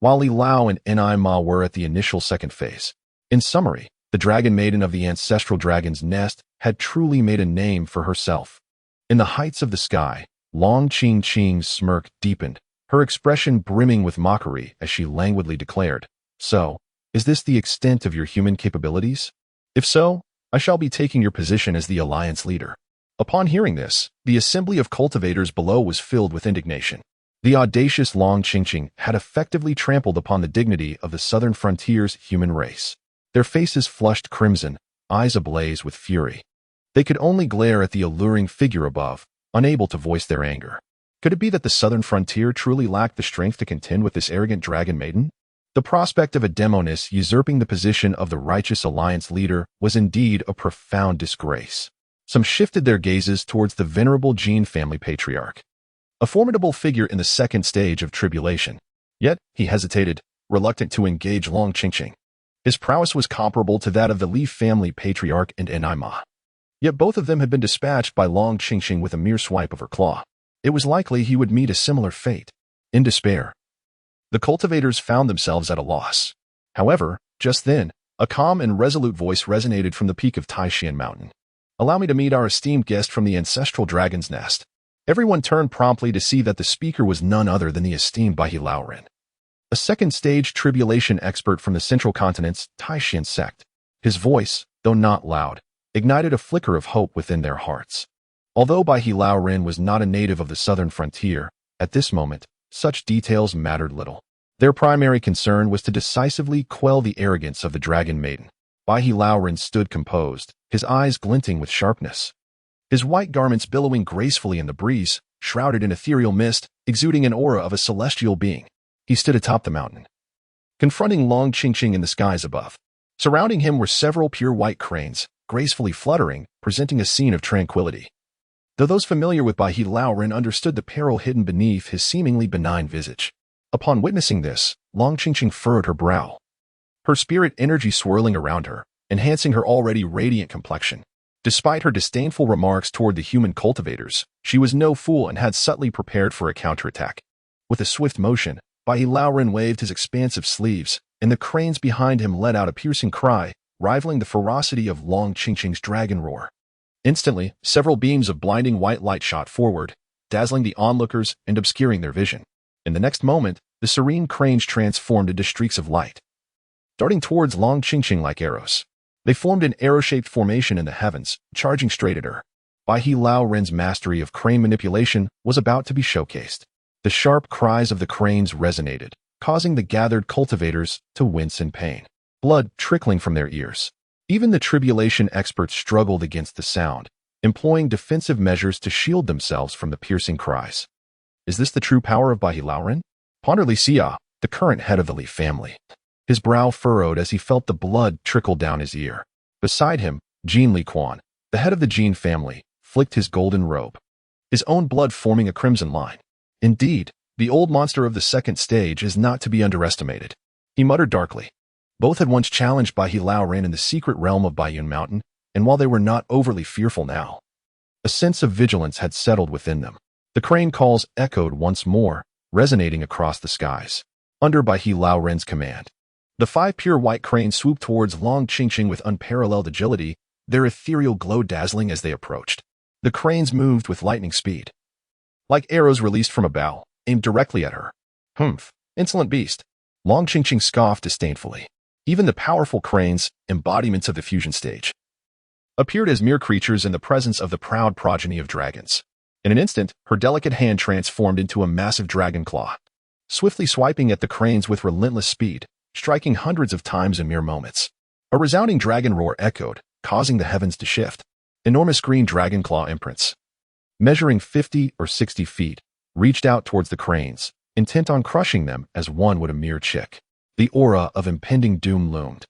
while Li Lao and Inai Ma were at the initial second phase. In summary, the Dragon Maiden of the ancestral dragon's nest had truly made a name for herself. In the heights of the sky, Long Chingqing's smirk deepened, her expression brimming with mockery as she languidly declared, "So, is this the extent of your human capabilities? If so, I shall be taking your position as the Alliance leader." Upon hearing this, the assembly of cultivators below was filled with indignation. The audacious Long Chingqing had effectively trampled upon the dignity of the southern frontier's human race. Their faces flushed crimson, eyes ablaze with fury. They could only glare at the alluring figure above, unable to voice their anger. Could it be that the southern frontier truly lacked the strength to contend with this arrogant dragon maiden? The prospect of a demoness usurping the position of the righteous Alliance leader was indeed a profound disgrace. Some shifted their gazes towards the venerable Jin family patriarch, a formidable figure in the second stage of tribulation. Yet, he hesitated, reluctant to engage Long Chingqing. His prowess was comparable to that of the Li family patriarch and Inai Ma. Yet both of them had been dispatched by Long Chingqing with a mere swipe of her claw. It was likely he would meet a similar fate. In despair, the cultivators found themselves at a loss. However, just then, a calm and resolute voice resonated from the peak of Taishan Mountain. "Allow me to meet our esteemed guest from the ancestral dragon's nest." Everyone turned promptly to see that the speaker was none other than the esteemed Baihe Laoren, a second-stage tribulation expert from the central continent's Taishan sect. His voice, though not loud, ignited a flicker of hope within their hearts. Although Baihe Laoren was not a native of the southern frontier, at this moment, such details mattered little. Their primary concern was to decisively quell the arrogance of the Dragon Maiden. Baihe Laoren stood composed, his eyes glinting with sharpness. His white garments billowing gracefully in the breeze, shrouded in ethereal mist, exuding an aura of a celestial being. He stood atop the mountain, confronting Long Chingqing in the skies above. Surrounding him were several pure white cranes, gracefully fluttering, presenting a scene of tranquility. Though those familiar with Baihe Laoren understood the peril hidden beneath his seemingly benign visage. Upon witnessing this, Long Chingqing furrowed her brow, her spirit energy swirling around her, enhancing her already radiant complexion. Despite her disdainful remarks toward the human cultivators, she was no fool and had subtly prepared for a counterattack. With a swift motion, Baihe Laoren waved his expansive sleeves, and the cranes behind him let out a piercing cry, rivaling the ferocity of Long Chingqing's dragon roar. Instantly, several beams of blinding white light shot forward, dazzling the onlookers and obscuring their vision. In the next moment, the serene cranes transformed into streaks of light, darting towards Long Chingqing like arrows. They formed an arrow-shaped formation in the heavens, charging straight at her. Bai He Lao Ren's mastery of crane manipulation was about to be showcased. The sharp cries of the cranes resonated, causing the gathered cultivators to wince in pain, blood trickling from their ears. Even the tribulation experts struggled against the sound, employing defensive measures to shield themselves from the piercing cries. Is this the true power of Bai He Lao Ren? pondered Li Xia, the current head of the Li family. His brow furrowed as he felt the blood trickle down his ear. Beside him, Jin Li Quan, the head of the Jin family, flicked his golden robe, his own blood forming a crimson line. Indeed, the old monster of the second stage is not to be underestimated. He muttered darkly. Both had once challenged Bai He Lao Ren in the secret realm of Baiyun Mountain, and while they were not overly fearful now, a sense of vigilance had settled within them. The crane calls echoed once more, resonating across the skies. Under Bai He Lao Ren's command, the 5 pure white cranes swooped towards Long Chingqing with unparalleled agility, their ethereal glow dazzling as they approached. The cranes moved with lightning speed, like arrows released from a bow, aimed directly at her. Humph, insolent beast. Long Chingqing scoffed disdainfully. Even the powerful cranes, embodiments of the fusion stage, appeared as mere creatures in the presence of the proud progeny of dragons. In an instant, her delicate hand transformed into a massive dragon claw, swiftly swiping at the cranes with relentless speed, striking hundreds of times in mere moments. A resounding dragon roar echoed, causing the heavens to shift. Enormous green dragon claw imprints, measuring 50 or 60 feet, reached out towards the cranes, intent on crushing them as one would a mere chick. The aura of impending doom loomed,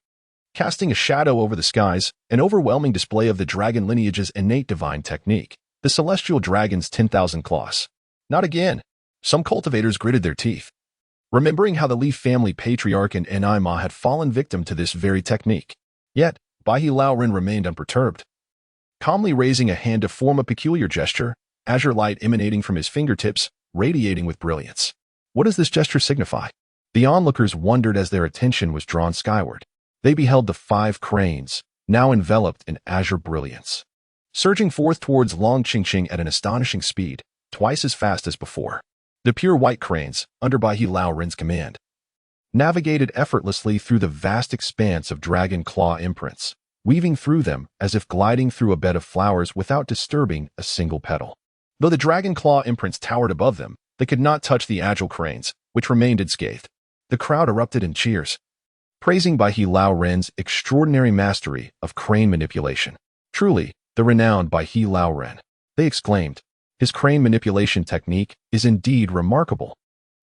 casting a shadow over the skies, an overwhelming display of the dragon lineage's innate divine technique, the celestial dragon's 10,000 claws. Not again. Some cultivators gritted their teeth, remembering how the Li family patriarch and Ni Ma had fallen victim to this very technique. Yet, Bai He Lao Ren remained unperturbed, calmly raising a hand to form a peculiar gesture, azure light emanating from his fingertips, radiating with brilliance. What does this gesture signify? The onlookers wondered as their attention was drawn skyward. They beheld the 5 cranes, now enveloped in azure brilliance, surging forth towards Long Chingqing at an astonishing speed, twice as fast as before. The pure white cranes, under Bai He Lao Ren's command, navigated effortlessly through the vast expanse of dragon claw imprints, weaving through them as if gliding through a bed of flowers without disturbing a single petal. Though the dragon claw imprints towered above them, they could not touch the agile cranes, which remained unscathed. The crowd erupted in cheers, praising Bai He Lao Ren's extraordinary mastery of crane manipulation. Truly, the renowned Bai He Lao Ren, they exclaimed. His crane manipulation technique is indeed remarkable.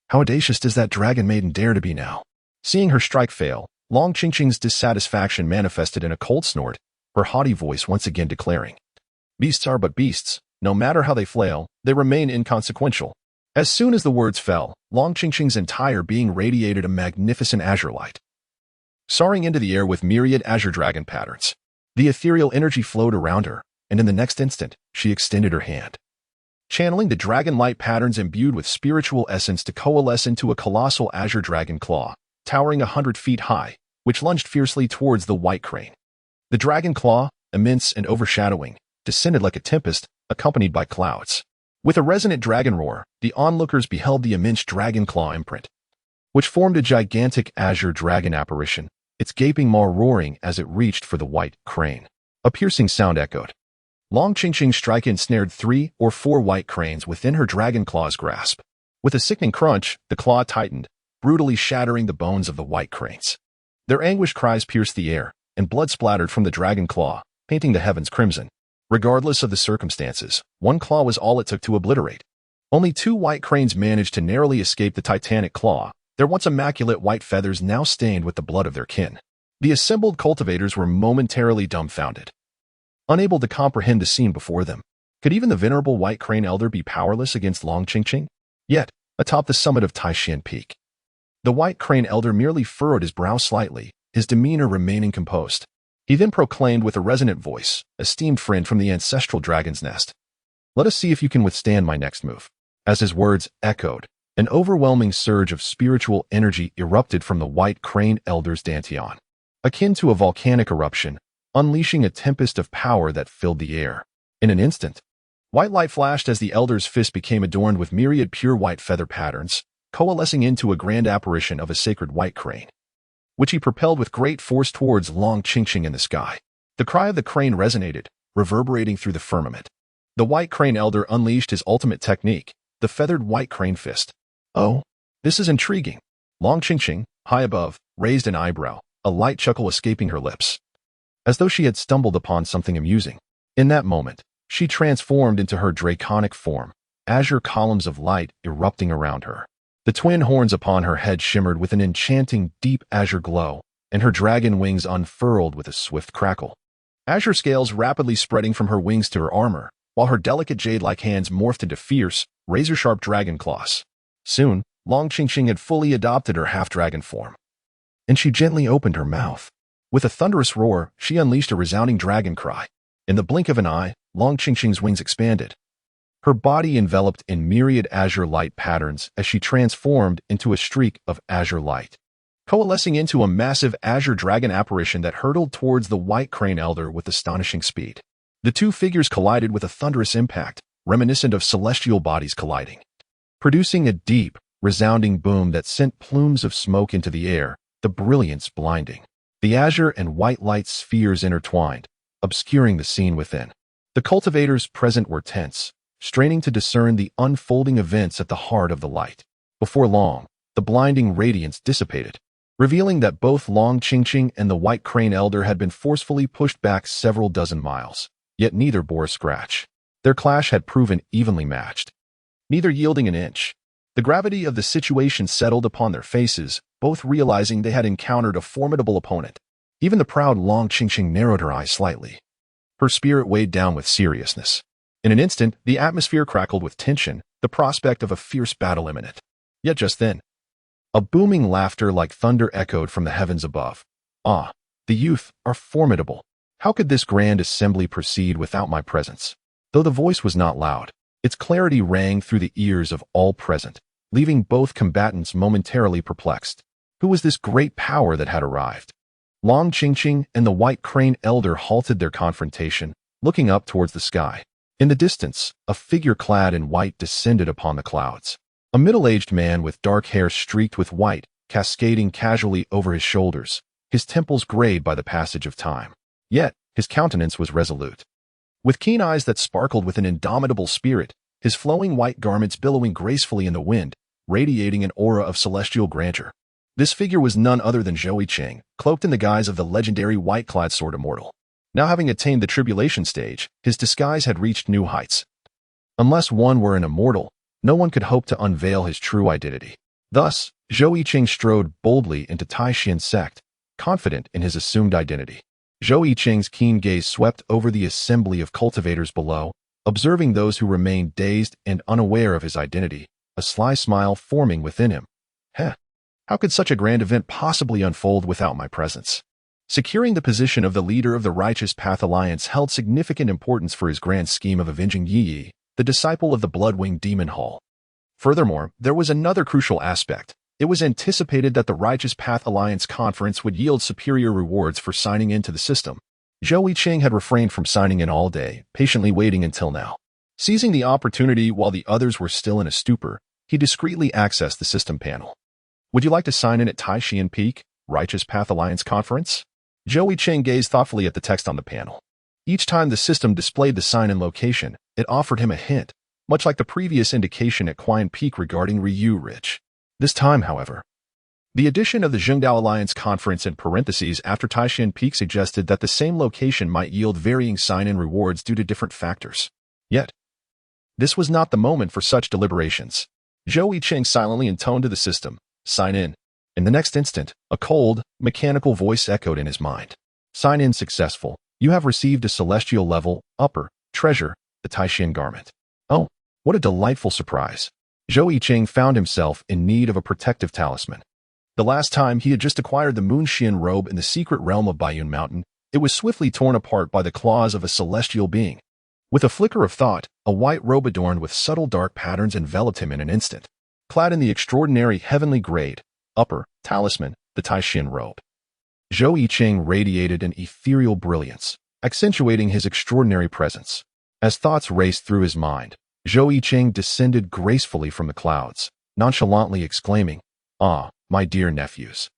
How audacious does that dragon maiden dare to be now? Seeing her strike fail, Long Chingqing's dissatisfaction manifested in a cold snort, her haughty voice once again declaring, "Beasts are but beasts. No matter how they flail, they remain inconsequential." As soon as the words fell, Long Chingqing's entire being radiated a magnificent azure light, soaring into the air with myriad azure dragon patterns. The ethereal energy flowed around her, and in the next instant, she extended her hand, channeling the dragon light patterns imbued with spiritual essence to coalesce into a colossal azure dragon claw, towering 100 feet high, which lunged fiercely towards the white crane. The dragon claw, immense and overshadowing, descended like a tempest, accompanied by clouds. With a resonant dragon roar, the onlookers beheld the immense dragon claw imprint, which formed a gigantic azure dragon apparition, its gaping maw roaring as it reached for the white crane. A piercing sound echoed. Long Chingqing strike ensnared 3 or 4 white cranes within her dragon claw's grasp. With a sickening crunch, the claw tightened, brutally shattering the bones of the white cranes. Their anguished cries pierced the air, and blood splattered from the dragon claw, painting the heavens crimson. Regardless of the circumstances, one claw was all it took to obliterate. Only 2 white cranes managed to narrowly escape the titanic claw, their once immaculate white feathers now stained with the blood of their kin. The assembled cultivators were momentarily dumbfounded, unable to comprehend the scene before them. Could even the venerable white crane elder be powerless against Long Chingqing? Yet, atop the summit of Taishan Peak, the white crane elder merely furrowed his brow slightly, his demeanor remaining composed. He then proclaimed with a resonant voice, "Esteemed friend from the ancestral dragon's nest, let us see if you can withstand my next move." As his words echoed, an overwhelming surge of spiritual energy erupted from the white crane elder's dantian, akin to a volcanic eruption, unleashing a tempest of power that filled the air. In an instant, white light flashed as the elder's fist became adorned with myriad pure white feather patterns, coalescing into a grand apparition of a sacred white crane, which he propelled with great force towards Long Chingqing in the sky. The cry of the crane resonated, reverberating through the firmament, The White Crane Elder unleashed his ultimate technique, the feathered White Crane Fist. Oh, this is intriguing. Long Chingqing, high above, raised an eyebrow, a light chuckle escaping her lips, as though she had stumbled upon something amusing. In that moment, she transformed into her draconic form, azure columns of light erupting around her. The twin horns upon her head shimmered with an enchanting, deep azure glow, and her dragon wings unfurled with a swift crackle. Azure scales rapidly spreading from her wings to her armor, while her delicate jade-like hands morphed into fierce, razor-sharp dragon claws. Soon, Long Chingqing had fully adopted her half-dragon form, and she gently opened her mouth. With a thunderous roar, she unleashed a resounding dragon cry. In the blink of an eye, Long Chingqing's wings expanded, her body enveloped in myriad azure light patterns as she transformed into a streak of azure light, coalescing into a massive azure dragon apparition that hurtled towards the White Crane Elder with astonishing speed. The two figures collided with a thunderous impact, reminiscent of celestial bodies colliding, producing a deep, resounding boom that sent plumes of smoke into the air, the brilliance blinding. The azure and white light spheres intertwined, obscuring the scene within. The cultivators present were tense, straining to discern the unfolding events at the heart of the light. Before long, the blinding radiance dissipated, revealing that both Long Chingqing and the White Crane Elder had been forcefully pushed back several dozen miles, yet neither bore a scratch. Their clash had proven evenly matched, neither yielding an inch. The gravity of the situation settled upon their faces, both realizing they had encountered a formidable opponent. Even the proud Long Chingqing narrowed her eyes slightly, her spirit weighed down with seriousness. In an instant, the atmosphere crackled with tension, the prospect of a fierce battle imminent. Yet just then, a booming laughter like thunder echoed from the heavens above. Ah, the youth are formidable. How could this grand assembly proceed without my presence? Though the voice was not loud, its clarity rang through the ears of all present, leaving both combatants momentarily perplexed. Who was this great power that had arrived? Long Chingqing and the White Crane Elder halted their confrontation, looking up towards the sky. In the distance, a figure clad in white descended upon the clouds. A middle-aged man with dark hair streaked with white, cascading casually over his shoulders, his temples grayed by the passage of time. Yet, his countenance was resolute. With keen eyes that sparkled with an indomitable spirit, his flowing white garments billowing gracefully in the wind, radiating an aura of celestial grandeur. This figure was none other than Zhou Yicheng, cloaked in the guise of the legendary white-clad sword immortal. Now having attained the tribulation stage, his disguise had reached new heights. Unless one were an immortal, no one could hope to unveil his true identity. Thus, Zhou Yicheng strode boldly into Taishian's sect, confident in his assumed identity. Zhou Yicheng's keen gaze swept over the assembly of cultivators below, observing those who remained dazed and unaware of his identity, a sly smile forming within him. How could such a grand event possibly unfold without my presence? Securing the position of the leader of the Righteous Path Alliance held significant importance for his grand scheme of avenging Yi, the disciple of the Bloodwing Demon Hall. Furthermore, there was another crucial aspect. It was anticipated that the Righteous Path Alliance conference would yield superior rewards for signing into the system. Zhou Yicheng had refrained from signing in all day, patiently waiting until now. Seizing the opportunity while the others were still in a stupor, he discreetly accessed the system panel. Would you like to sign in at Taishian Peak, Righteous Path Alliance Conference? Zhou Yicheng gazed thoughtfully at the text on the panel. Each time the system displayed the sign-in location, it offered him a hint, much like the previous indication at Qian Peak regarding Ryu Ridge. This time, however, the addition of the Zhengdao Alliance Conference in parentheses after Taishian Peak suggested that the same location might yield varying sign-in rewards due to different factors. Yet, this was not the moment for such deliberations. Zhou Yicheng silently intoned to the system, "Sign in." In the next instant, a cold, mechanical voice echoed in his mind. "Sign in successful. You have received a celestial level, upper, treasure, the Taishian garment." Oh, what a delightful surprise. Zhou Yicheng found himself in need of a protective talisman. The last time he had just acquired the Moonxian robe in the secret realm of Baiyun Mountain, it was swiftly torn apart by the claws of a celestial being. With a flicker of thought, a white robe adorned with subtle dark patterns enveloped him in an instant. Clad in the extraordinary heavenly grade, upper, talisman, the Taishian robe, Zhou Yicheng radiated an ethereal brilliance, accentuating his extraordinary presence. As thoughts raced through his mind, Zhou Yicheng descended gracefully from the clouds, nonchalantly exclaiming, "Ah, my dear nephews.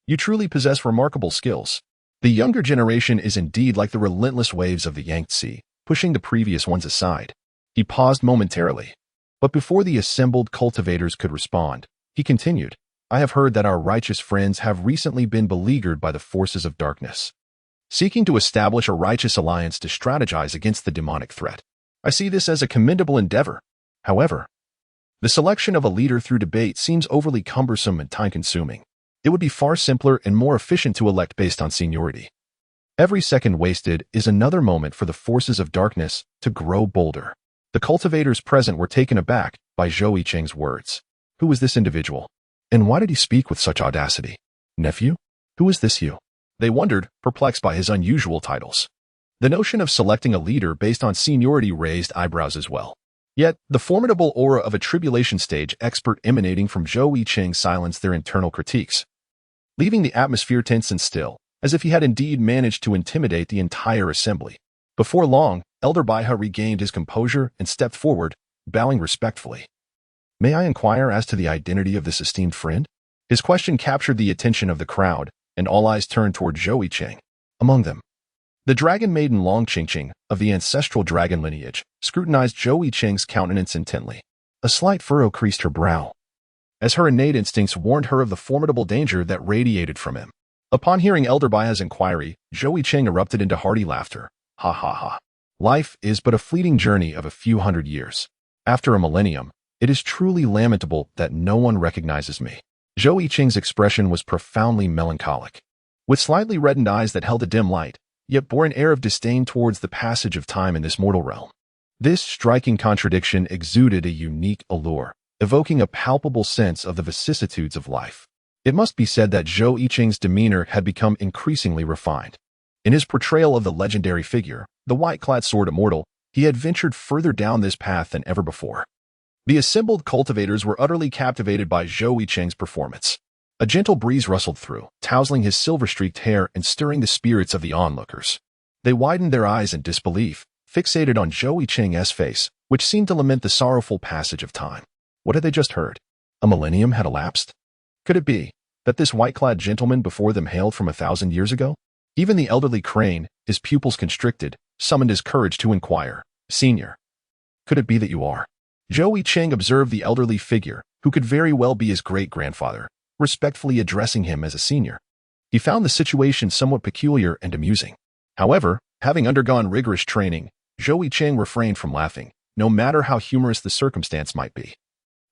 You truly possess remarkable skills. The younger generation is indeed like the relentless waves of the Yangtze, pushing the previous ones aside. He paused momentarily. But before the assembled cultivators could respond, he continued, I have heard that our righteous friends have recently been beleaguered by the forces of darkness, seeking to establish a righteous alliance to strategize against the demonic threat. I see this as a commendable endeavor. However, the selection of a leader through debate seems overly cumbersome and time-consuming. It would be far simpler and more efficient to elect based on seniority. Every second wasted is another moment for the forces of darkness to grow bolder. The cultivators present were taken aback by Zhou Yicheng's words. Who is this individual? And why did he speak with such audacity? Nephew? Who is this you? They wondered, perplexed by his unusual titles. The notion of selecting a leader based on seniority raised eyebrows as well. Yet, the formidable aura of a tribulation stage expert emanating from Zhou Yicheng silenced their internal critiques, leaving the atmosphere tense and still, as if he had indeed managed to intimidate the entire assembly. Before long, Elder Baiha regained his composure and stepped forward, bowing respectfully. May I inquire as to the identity of this esteemed friend? His question captured the attention of the crowd, and all eyes turned toward Zhou Yicheng. Among them, the dragon maiden Long Chingqing, of the ancestral dragon lineage, scrutinized Zhou Yicheng's countenance intently. A slight furrow creased her brow, as her innate instincts warned her of the formidable danger that radiated from him. Upon hearing Elder Baiha's inquiry, Zhou Yicheng erupted into hearty laughter. Ha ha ha. Life is but a fleeting journey of a few hundred years. After a millennium, it is truly lamentable that no one recognizes me. Zhou Yicheng's expression was profoundly melancholic. With slightly reddened eyes that held a dim light, yet bore an air of disdain towards the passage of time in this mortal realm. This striking contradiction exuded a unique allure, evoking a palpable sense of the vicissitudes of life. It must be said that Zhou Yicheng's demeanor had become increasingly refined. In his portrayal of the legendary figure, the white-clad sword immortal, he had ventured further down this path than ever before. The assembled cultivators were utterly captivated by Zhou Yicheng's performance. A gentle breeze rustled through, tousling his silver-streaked hair and stirring the spirits of the onlookers. They widened their eyes in disbelief, fixated on Zhou Yicheng's face, which seemed to lament the sorrowful passage of time. What had they just heard? A millennium had elapsed? Could it be that this white-clad gentleman before them hailed from 1,000 years ago? Even the elderly crane, his pupils constricted, summoned his courage to inquire. Senior, could it be that you are? Zhou Yicheng observed the elderly figure, who could very well be his great-grandfather, respectfully addressing him as a senior. He found the situation somewhat peculiar and amusing. However, having undergone rigorous training, Zhou Yicheng refrained from laughing, no matter how humorous the circumstance might be.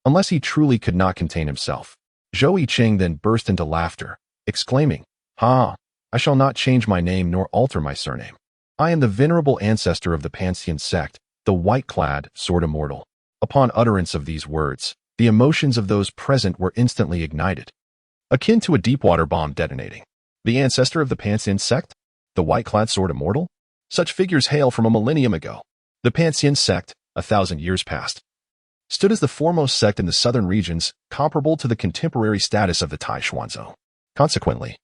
Unless he truly could not contain himself. Zhou Yicheng then burst into laughter, exclaiming, Ha! I shall not change my name nor alter my surname. I am the venerable ancestor of the Pantheon sect, the white-clad sword immortal. Upon utterance of these words, the emotions of those present were instantly ignited, akin to a deep-water bomb detonating. The ancestor of the Pantheon sect? The white-clad sword immortal? Such figures hail from a millennium ago. The Pantheon sect, 1,000 years past, stood as the foremost sect in the southern regions, comparable to the contemporary status of the Tai Xuanzhou. Consequently,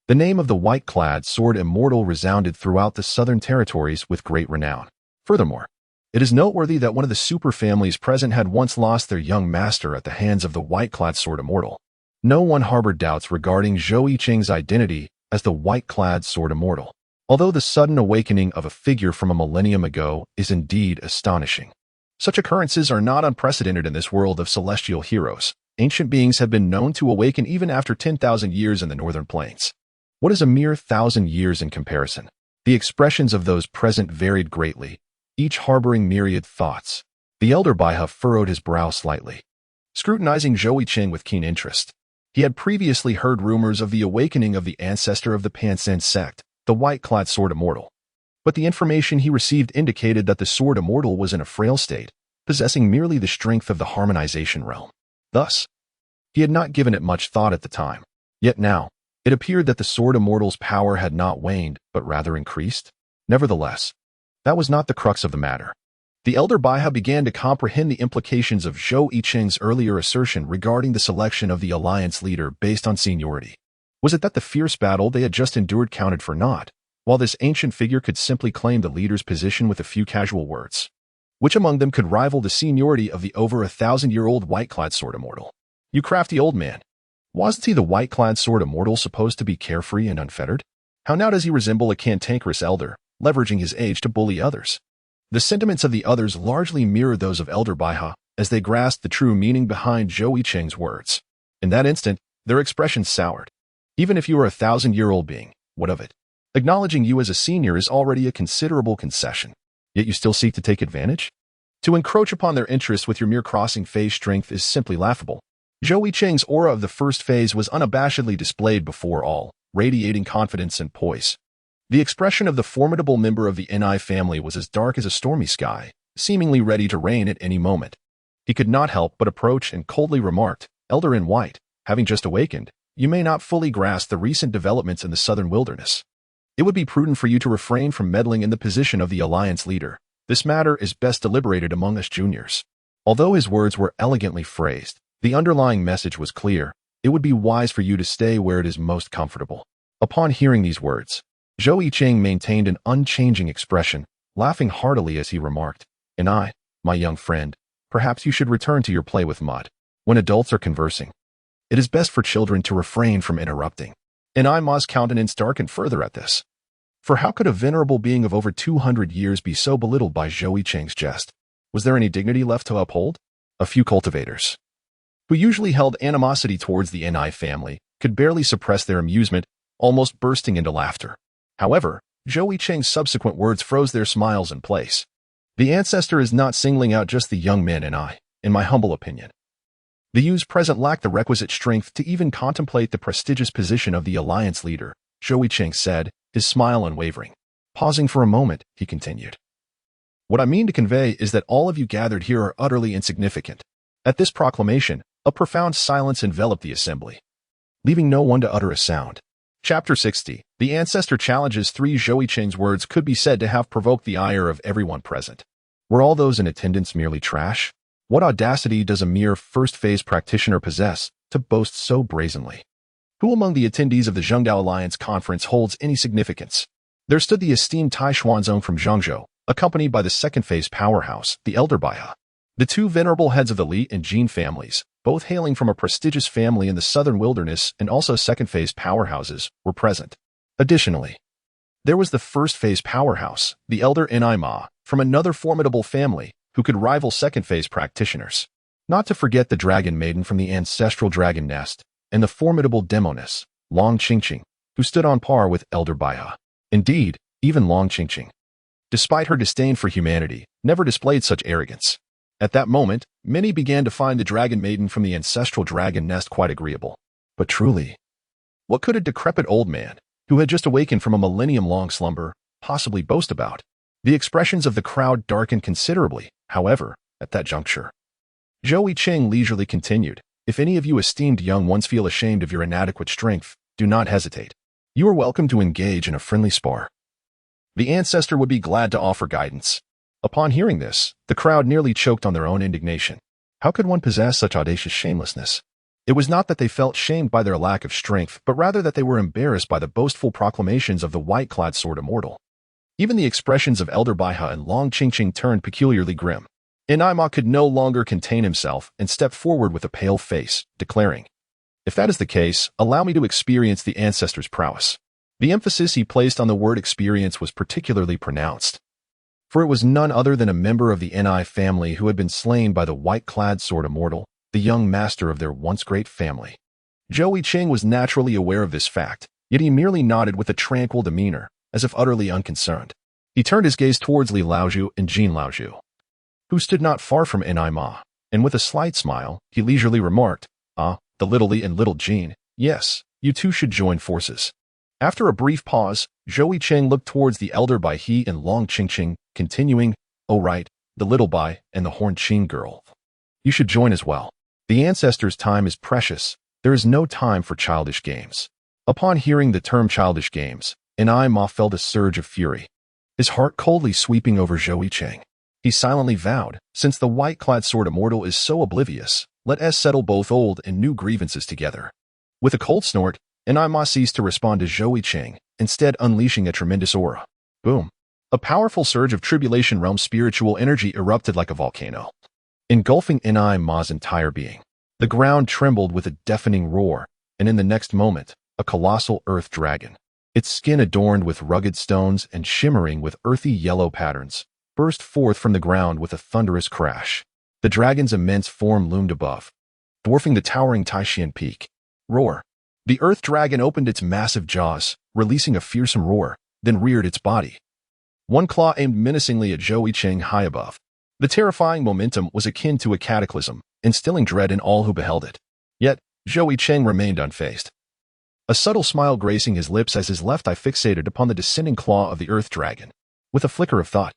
the name of the white-clad sword immortal resounded throughout the southern territories with great renown. Furthermore, it is noteworthy that one of the superfamilies present had once lost their young master at the hands of the white-clad sword immortal. No one harbored doubts regarding Zhou Yicheng's identity as the white-clad sword immortal, although the sudden awakening of a figure from a millennium ago is indeed astonishing. Such occurrences are not unprecedented in this world of celestial heroes. Ancient beings have been known to awaken even after 10,000 years in the northern plains. What is a mere 1,000 years in comparison? The expressions of those present varied greatly, each harboring myriad thoughts. The elder Baiha furrowed his brow slightly, scrutinizing Zhou Yicheng with keen interest. He had previously heard rumors of the awakening of the ancestor of the Pantheon sect, the white-clad sword immortal. But the information he received indicated that the sword immortal was in a frail state, possessing merely the strength of the harmonization realm. Thus, he had not given it much thought at the time. Yet now, it appeared that the sword immortal's power had not waned, but rather increased. Nevertheless, that was not the crux of the matter. The elder Baiha began to comprehend the implications of Zhou Yicheng's earlier assertion regarding the selection of the alliance leader based on seniority. Was it that the fierce battle they had just endured counted for naught, while this ancient figure could simply claim the leader's position with a few casual words? Which among them could rival the seniority of the over 1,000-year-old white-clad sword immortal? You crafty old man. Wasn't he the white-clad sword immortal supposed to be carefree and unfettered? How now does he resemble a cantankerous elder, leveraging his age to bully others? The sentiments of the others largely mirrored those of Elder Baiha as they grasped the true meaning behind Zhou Yicheng's words. In that instant, their expressions soured. Even if you are a 1,000-year-old being, what of it? Acknowledging you as a senior is already a considerable concession. Yet you still seek to take advantage? To encroach upon their interests with your mere crossing phase strength is simply laughable. Zhou Yicheng's aura of the first phase was unabashedly displayed before all, radiating confidence and poise. The expression of the formidable member of the Ni family was as dark as a stormy sky, seemingly ready to rain at any moment. He could not help but approach and coldly remarked, "Elder in White, having just awakened, you may not fully grasp the recent developments in the southern wilderness. It would be prudent for you to refrain from meddling in the position of the alliance leader. This matter is best deliberated among us juniors." Although his words were elegantly phrased, the underlying message was clear. It would be wise for you to stay where it is most comfortable. Upon hearing these words, Zhou Yicheng maintained an unchanging expression, laughing heartily as he remarked, "And I, my young friend, perhaps you should return to your play with mud. When adults are conversing, it is best for children to refrain from interrupting." And Ma's countenance darkened further at this. For how could a venerable being of over 200 years be so belittled by Zhou Yicheng's jest? Was there any dignity left to uphold? A few cultivators, who usually held animosity towards the Ni family, could barely suppress their amusement, almost bursting into laughter. However, Zhou Yicheng's subsequent words froze their smiles in place. The ancestor is not singling out just the young men in my humble opinion. The youths present lack the requisite strength to even contemplate the prestigious position of the alliance leader, Zhou Yicheng said, his smile unwavering. Pausing for a moment, he continued. What I mean to convey is that all of you gathered here are utterly insignificant. At this proclamation, a profound silence enveloped the assembly, leaving no one to utter a sound. Chapter 60. The ancestor challenges. 3. Zhou Yicheng's words could be said to have provoked the ire of everyone present. Were all those in attendance merely trash? What audacity does a mere first-phase practitioner possess to boast so brazenly? Who among the attendees of the Zhengdao Alliance Conference holds any significance? There stood the esteemed Tai Xuanzong from Zhengzhou, accompanied by the second-phase powerhouse, the Elder Baiha. The two venerable heads of the Li and Jin families, both hailing from a prestigious family in the southern wilderness and also second-phase powerhouses, were present. Additionally, there was the first-phase powerhouse, the Elder Ni Ma, from another formidable family, who could rival second-phase practitioners. Not to forget the Dragon Maiden from the ancestral Dragon Nest, and the formidable demoness, Long Chingqing, who stood on par with Elder Baiha. Indeed, even Long Chingqing, despite her disdain for humanity, never displayed such arrogance. At that moment, many began to find the Dragon Maiden from the ancestral Dragon Nest quite agreeable. But truly, what could a decrepit old man, who had just awakened from a millennium-long slumber, possibly boast about? The expressions of the crowd darkened considerably, however, at that juncture. Zhou Yicheng leisurely continued, "If any of you esteemed young ones feel ashamed of your inadequate strength, do not hesitate. You are welcome to engage in a friendly spar. The ancestor would be glad to offer guidance." Upon hearing this, the crowd nearly choked on their own indignation. How could one possess such audacious shamelessness? It was not that they felt shamed by their lack of strength, but rather that they were embarrassed by the boastful proclamations of the white-clad sword immortal. Even the expressions of Elder Baiha and Long Chingqing turned peculiarly grim. Ma could no longer contain himself and stepped forward with a pale face, declaring, "If that is the case, allow me to experience the ancestor's prowess." The emphasis he placed on the word experience was particularly pronounced, for it was none other than a member of the Ni family who had been slain by the white-clad sword immortal, the young master of their once great family. Zhou Yicheng was naturally aware of this fact, yet he merely nodded with a tranquil demeanor, as if utterly unconcerned. He turned his gaze towards Li Laozhu and Jin Laozhu, who stood not far from Ni Ma, and with a slight smile, he leisurely remarked, "Ah, the little Li and little Jin, yes, you two should join forces." After a brief pause, Zhou Yicheng looked towards the Elder Baihe and Long Chingqing, continuing, "Oh right, the little Bai and the Horn Qing girl. You should join as well. The ancestor's time is precious. There is no time for childish games." Upon hearing the term childish games, Ma felt a surge of fury, his heart coldly sweeping over Zhou Yicheng. He silently vowed, since the white-clad sword immortal is so oblivious, let us settle both old and new grievances together. With a cold snort, Ma ceased to respond to Zhou Yicheng, instead unleashing a tremendous aura. Boom. A powerful surge of tribulation realm spiritual energy erupted like a volcano, engulfing Ma's entire being. The ground trembled with a deafening roar, and in the next moment, a colossal earth dragon, its skin adorned with rugged stones and shimmering with earthy yellow patterns, burst forth from the ground with a thunderous crash. The dragon's immense form loomed above, dwarfing the towering Taishan peak. Roar. The earth dragon opened its massive jaws, releasing a fearsome roar, then reared its body. One claw aimed menacingly at Zhou Yicheng high above. The terrifying momentum was akin to a cataclysm, instilling dread in all who beheld it. Yet, Zhou Yicheng remained unfazed. A subtle smile gracing his lips as his left eye fixated upon the descending claw of the earth dragon. With a flicker of thought,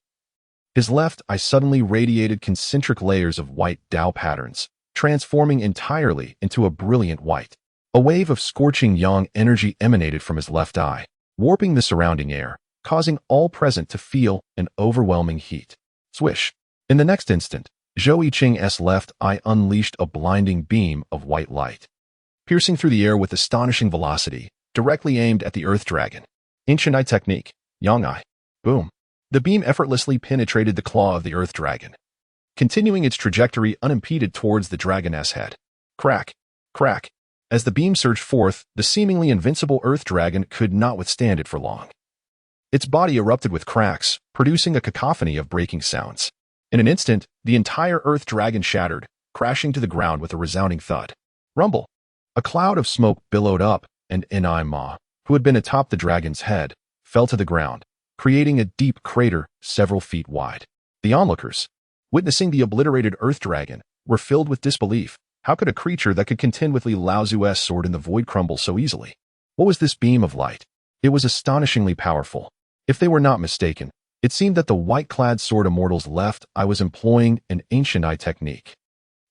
his left eye suddenly radiated concentric layers of white Dao patterns, transforming entirely into a brilliant white. A wave of scorching yang energy emanated from his left eye, warping the surrounding air, causing all present to feel an overwhelming heat. Swish. In the next instant, Zhou Yicheng's left eye unleashed a blinding beam of white light, piercing through the air with astonishing velocity, directly aimed at the earth dragon. Ancient eye technique, Yang Eye. Boom. The beam effortlessly penetrated the claw of the earth dragon, continuing its trajectory unimpeded towards the dragon's head. Crack. Crack. As the beam surged forth, the seemingly invincible earth dragon could not withstand it for long. Its body erupted with cracks, producing a cacophony of breaking sounds. In an instant, the entire earth dragon shattered, crashing to the ground with a resounding thud. Rumble. A cloud of smoke billowed up, and Ni Ma, who had been atop the dragon's head, fell to the ground, creating a deep crater several feet wide. The onlookers, witnessing the obliterated earth dragon, were filled with disbelief. How could a creature that could contend with Li Laozu's sword in the void crumble so easily? What was this beam of light? It was astonishingly powerful. If they were not mistaken, it seemed that the white-clad sword immortal's left eye was employing an ancient eye technique.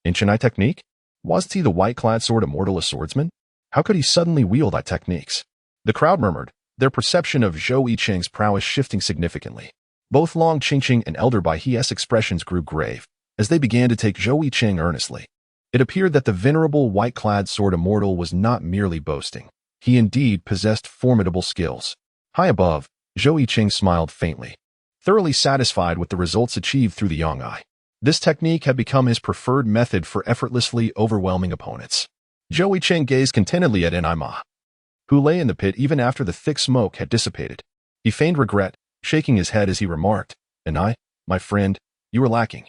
Ancient eye technique? Wasn't he the white-clad sword immortal a swordsman? How could he suddenly wield eye techniques? The crowd murmured, their perception of Zhou Yicheng's prowess shifting significantly. Both Long Chingqing and Elder Bai He's expressions grew grave, as they began to take Zhou Yicheng earnestly. It appeared that the venerable white-clad sword immortal was not merely boasting. He indeed possessed formidable skills. High above, Zhou Yicheng smiled faintly, thoroughly satisfied with the results achieved through the Yang Eye. This technique had become his preferred method for effortlessly overwhelming opponents. Zhou Yicheng gazed contentedly at Ni Ma, who lay in the pit even after the thick smoke had dissipated. He feigned regret, shaking his head as he remarked, "Ni, my friend, you are lacking.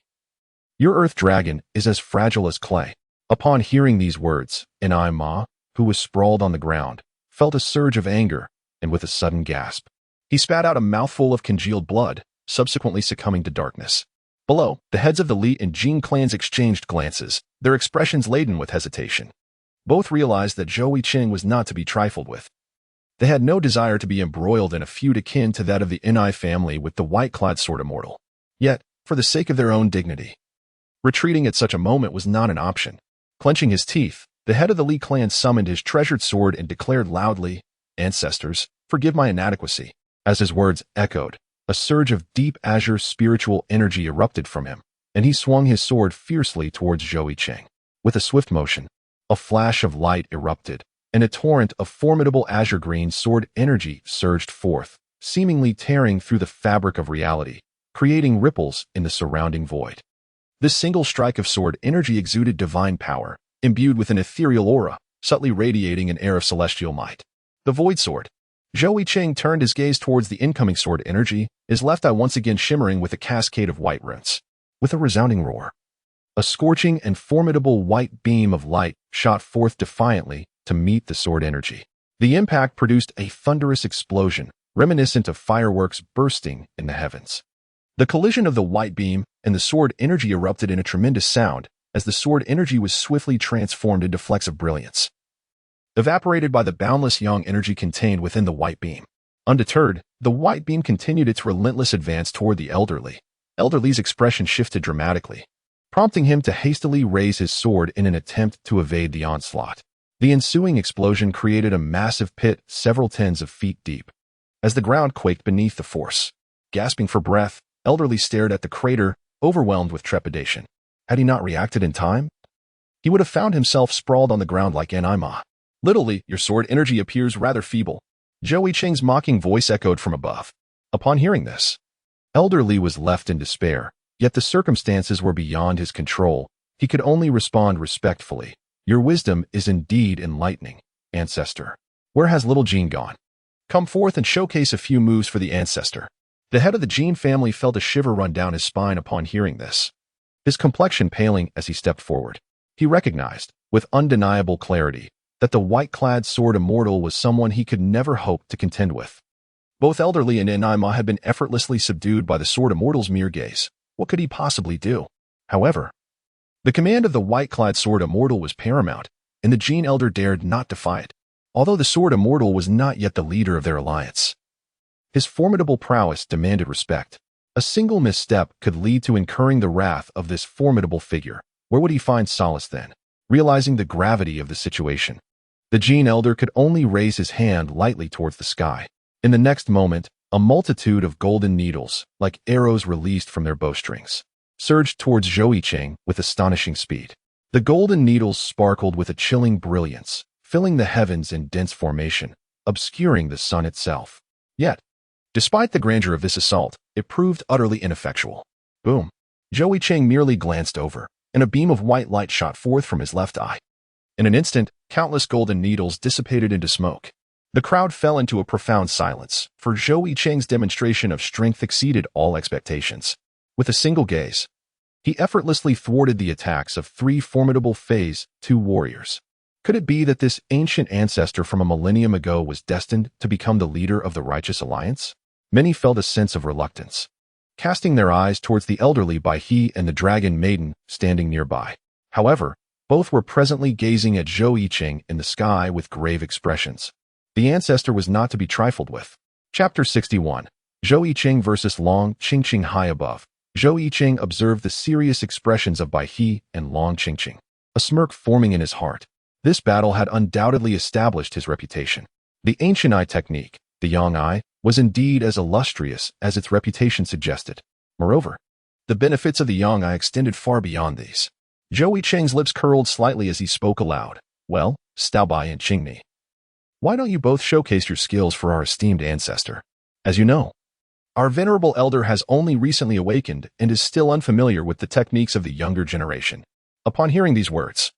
Your earth dragon is as fragile as clay." Upon hearing these words, Ni Ma, who was sprawled on the ground, felt a surge of anger, and with a sudden gasp, he spat out a mouthful of congealed blood, subsequently succumbing to darkness. Below, the heads of the Li and Jing clans exchanged glances, their expressions laden with hesitation. Both realized that Zhou Yicheng was not to be trifled with. They had no desire to be embroiled in a feud akin to that of the Ni family with the white-clad sword immortal. Yet, for the sake of their own dignity, retreating at such a moment was not an option. Clenching his teeth, the head of the Li clan summoned his treasured sword and declared loudly, "Ancestors, forgive my inadequacy." As his words echoed, a surge of deep azure spiritual energy erupted from him, and he swung his sword fiercely towards Zhou Yicheng. With a swift motion, a flash of light erupted, and a torrent of formidable azure green sword energy surged forth, seemingly tearing through the fabric of reality, creating ripples in the surrounding void. This single strike of sword energy exuded divine power, imbued with an ethereal aura, subtly radiating an air of celestial might. The void sword. Zhou Yicheng turned his gaze towards the incoming sword energy, his left eye once again shimmering with a cascade of white runes. With a resounding roar, a scorching and formidable white beam of light shot forth defiantly to meet the sword energy. The impact produced a thunderous explosion, reminiscent of fireworks bursting in the heavens. The collision of the white beam and the sword energy erupted in a tremendous sound, as the sword energy was swiftly transformed into flecks of brilliance, evaporated by the boundless yang energy contained within the white beam. Undeterred, the white beam continued its relentless advance toward the elderly. Elderly's expression shifted dramatically, prompting him to hastily raise his sword in an attempt to evade the onslaught. The ensuing explosion created a massive pit several tens of feet deep, as the ground quaked beneath the force. Gasping for breath, Elderly stared at the crater, overwhelmed with trepidation. Had he not reacted in time, he would have found himself sprawled on the ground like Ni Ma. "Literally, your sword energy appears rather feeble." Zhou Yicheng's mocking voice echoed from above. Upon hearing this, Elderly was left in despair, yet the circumstances were beyond his control. He could only respond respectfully. "Your wisdom is indeed enlightening, Ancestor. Where has little Jean gone? Come forth and showcase a few moves for the Ancestor." The head of the Jin family felt a shiver run down his spine upon hearing this, his complexion paling as he stepped forward. He recognized, with undeniable clarity, that the white-clad sword immortal was someone he could never hope to contend with. Both elderly and Enima had been effortlessly subdued by the sword immortal's mere gaze. What could he possibly do? However, the command of the white-clad sword immortal was paramount, and the Jin elder dared not defy it, although the sword immortal was not yet the leader of their alliance. His formidable prowess demanded respect. A single misstep could lead to incurring the wrath of this formidable figure. Where would he find solace then? Realizing the gravity of the situation, the Jin elder could only raise his hand lightly towards the sky. In the next moment, a multitude of golden needles, like arrows released from their bowstrings, surged towards Zhou Yicheng with astonishing speed. The golden needles sparkled with a chilling brilliance, filling the heavens in dense formation, obscuring the sun itself. Yet, despite the grandeur of this assault, it proved utterly ineffectual. Boom! Zhou Yicheng merely glanced over, and a beam of white light shot forth from his left eye. In an instant, countless golden needles dissipated into smoke. The crowd fell into a profound silence, for Zhou Yicheng's demonstration of strength exceeded all expectations. With a single gaze, he effortlessly thwarted the attacks of 3 formidable Phase 2 warriors. Could it be that this ancient ancestor from a millennium ago was destined to become the leader of the Righteous Alliance? Many felt a sense of reluctance, casting their eyes towards the elderly Bai He and the Dragon Maiden standing nearby. However, both were presently gazing at Zhou Yicheng in the sky with grave expressions. The ancestor was not to be trifled with. Chapter 61. Zhou Yicheng versus Long Chingqing. High above, Zhou Yicheng observed the serious expressions of Bai He and Long Chingqing, a smirk forming in his heart. This battle had undoubtedly established his reputation. The ancient eye technique, the Yang Eye, was indeed as illustrious as its reputation suggested. Moreover, the benefits of the Yang Eye extended far beyond these. Zhou Yicheng's lips curled slightly as he spoke aloud. Well, Staobai and Qingni, why don't you both showcase your skills for our esteemed ancestor? As you know, our venerable elder has only recently awakened and is still unfamiliar with the techniques of the younger generation. Upon hearing these words,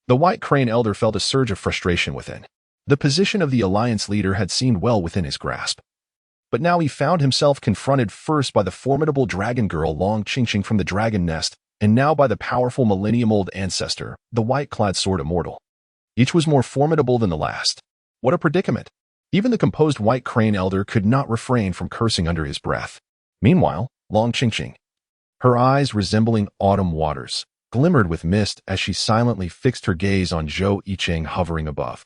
the White Crane elder felt a surge of frustration within. The position of the alliance leader had seemed well within his grasp. But now he found himself confronted first by the formidable dragon girl Long Chingqing from the dragon nest, and now by the powerful millennium-old ancestor, the white-clad sword immortal. Each was more formidable than the last. What a predicament! Even the composed White Crane elder could not refrain from cursing under his breath. Meanwhile, Long Chingqing, her eyes resembling autumn waters, glimmered with mist as she silently fixed her gaze on Zhou Yicheng hovering above.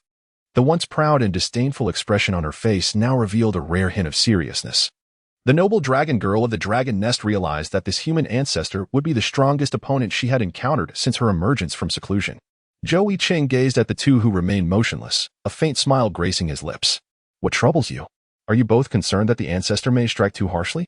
The once proud and disdainful expression on her face now revealed a rare hint of seriousness. The noble dragon girl of the dragon nest realized that this human ancestor would be the strongest opponent she had encountered since her emergence from seclusion. Zhou Yicheng gazed at the two who remained motionless, a faint smile gracing his lips. What troubles you? Are you both concerned that the ancestor may strike too harshly?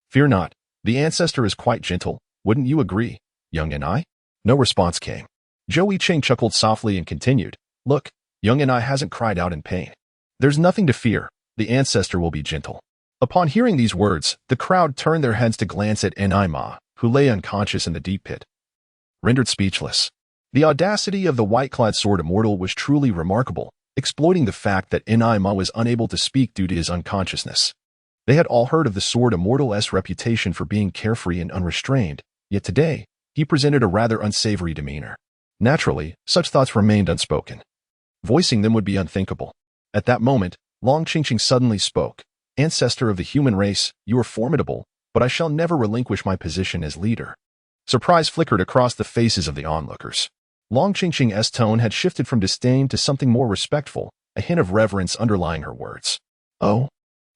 Fear not, the ancestor is quite gentle, wouldn't you agree, Young and I? No response came. Zhou Yicheng chuckled softly and continued, Look, Young and I hasn't cried out in pain. There's nothing to fear, the ancestor will be gentle. Upon hearing these words, the crowd turned their heads to glance at Enima, who lay unconscious in the deep pit. Rendered speechless. The audacity of the white-clad sword immortal was truly remarkable, exploiting the fact that Enima was unable to speak due to his unconsciousness. They had all heard of the sword immortal's reputation for being carefree and unrestrained, yet today, he presented a rather unsavory demeanor. Naturally, such thoughts remained unspoken. Voicing them would be unthinkable. At that moment, Long Chingqing suddenly spoke. Ancestor of the human race, you are formidable, but I shall never relinquish my position as leader. Surprise flickered across the faces of the onlookers. Long Chingqing's tone had shifted from disdain to something more respectful, a hint of reverence underlying her words. Oh?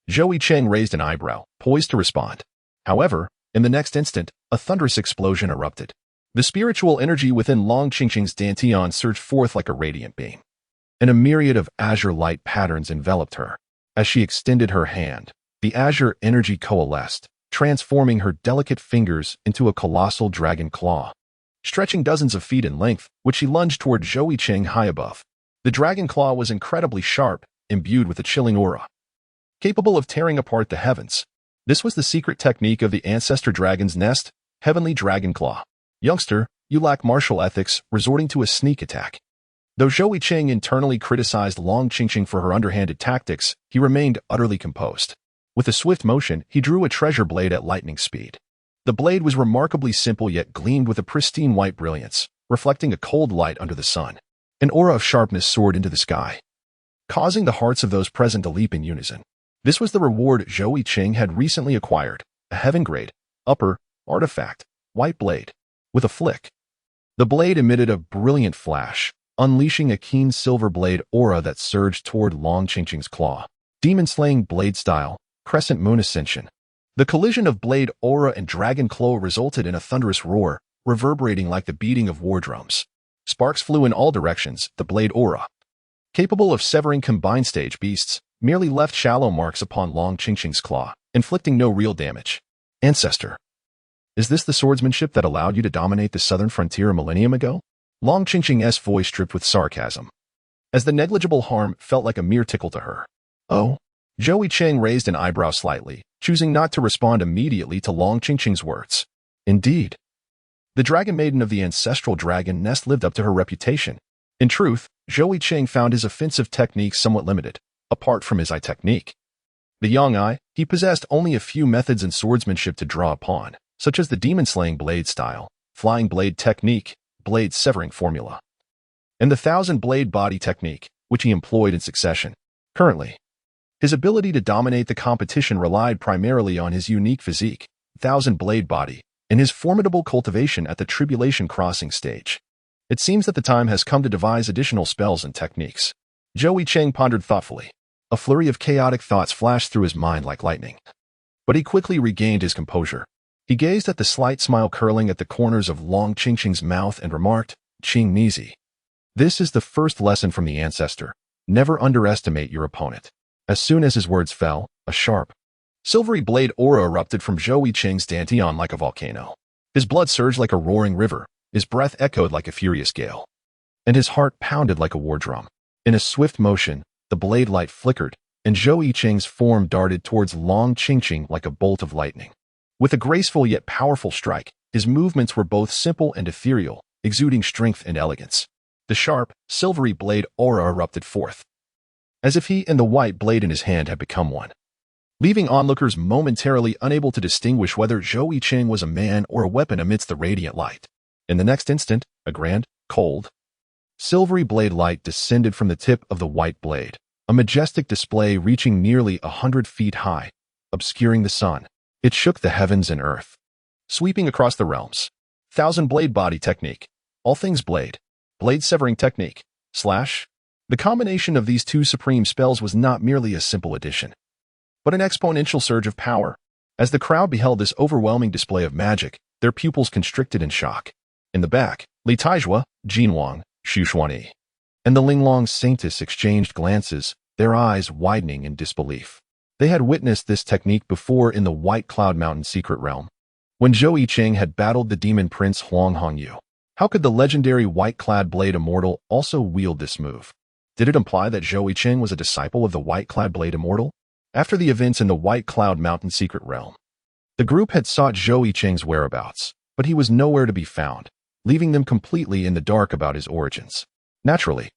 Zhou Yicheng raised an eyebrow, poised to respond. However, in the next instant, a thunderous explosion erupted. The spiritual energy within Long Chingqing's dantian surged forth like a radiant beam, and a myriad of azure light patterns enveloped her. As she extended her hand, the azure energy coalesced, transforming her delicate fingers into a colossal dragon claw, stretching dozens of feet in length, which she lunged toward Zhou Yicheng high above. The dragon claw was incredibly sharp, imbued with a chilling aura, capable of tearing apart the heavens. This was the secret technique of the ancestor dragon's nest, Heavenly Dragon Claw. Youngster, you lack martial ethics, resorting to a sneak attack. Though Zhou Yicheng internally criticized Long Chingqing for her underhanded tactics, he remained utterly composed. With a swift motion, he drew a treasure blade at lightning speed. The blade was remarkably simple yet gleamed with a pristine white brilliance, reflecting a cold light under the sun. An aura of sharpness soared into the sky, causing the hearts of those present to leap in unison. This was the reward Zhou Yicheng had recently acquired, a heaven-grade, upper, artifact, white blade. With a flick, the blade emitted a brilliant flash, unleashing a keen silver blade aura that surged toward Long Chingqing's claw. Demon-slaying blade style, Crescent Moon Ascension. The collision of blade aura and dragon claw resulted in a thunderous roar, reverberating like the beating of war drums. Sparks flew in all directions. The blade aura, capable of severing combined stage beasts, merely left shallow marks upon Long Chingqing's claw, inflicting no real damage. Ancestor. Is this the swordsmanship that allowed you to dominate the southern frontier a millennium ago? Long Chingqing's voice dripped with sarcasm, as the negligible harm felt like a mere tickle to her. Oh? Zhou Yicheng raised an eyebrow slightly, choosing not to respond immediately to Long Chingqing's words. Indeed. The dragon maiden of the ancestral dragon nest lived up to her reputation. In truth, Zhou Yicheng found his offensive techniques somewhat limited, apart from his eye technique. The young eye, he possessed only a few methods in swordsmanship to draw upon, such as the demon-slaying blade style, flying blade technique, blade severing formula, and the thousand-blade body technique, which he employed in succession. Currently, his ability to dominate the competition relied primarily on his unique physique, thousand-blade body, and his formidable cultivation at the tribulation crossing stage. It seems that the time has come to devise additional spells and techniques. Zhou Yicheng pondered thoughtfully. A flurry of chaotic thoughts flashed through his mind like lightning. But he quickly regained his composure. He gazed at the slight smile curling at the corners of Long Chingqing's mouth and remarked, Qing Nizi. This is the first lesson from the ancestor. Never underestimate your opponent. As soon as his words fell, a sharp, silvery blade aura erupted from Zhou Yicheng's dantian like a volcano. His blood surged like a roaring river, his breath echoed like a furious gale, and his heart pounded like a war drum. In a swift motion, the blade light flickered, and Zhou Yicheng's form darted towards Long Chingqing like a bolt of lightning. With a graceful yet powerful strike, his movements were both simple and ethereal, exuding strength and elegance. The sharp, silvery blade aura erupted forth, as if he and the white blade in his hand had become one, leaving onlookers momentarily unable to distinguish whether Zhou Yicheng was a man or a weapon amidst the radiant light. In the next instant, a grand, cold, silvery blade light descended from the tip of the white blade, a majestic display reaching nearly 100 feet high, obscuring the sun. It shook the heavens and earth, sweeping across the realms. Thousand-blade body technique, all things blade, blade severing technique, slash. The combination of these two supreme spells was not merely a simple addition, but an exponential surge of power. As the crowd beheld this overwhelming display of magic, their pupils constricted in shock. In the back, Li Taizhua, Jinwang, Xu Xuanyi, and the Linglong Saintess exchanged glances, their eyes widening in disbelief. They had witnessed this technique before in the White Cloud Mountain secret realm, when Zhou Yicheng had battled the demon prince Huang Hongyu. How could the legendary white-clad blade immortal also wield this move? Did it imply that Zhou Yicheng was a disciple of the white-clad blade immortal? After the events in the White Cloud Mountain secret realm, the group had sought Zhou Yicheng's whereabouts, but he was nowhere to be found, leaving them completely in the dark about his origins. Naturally,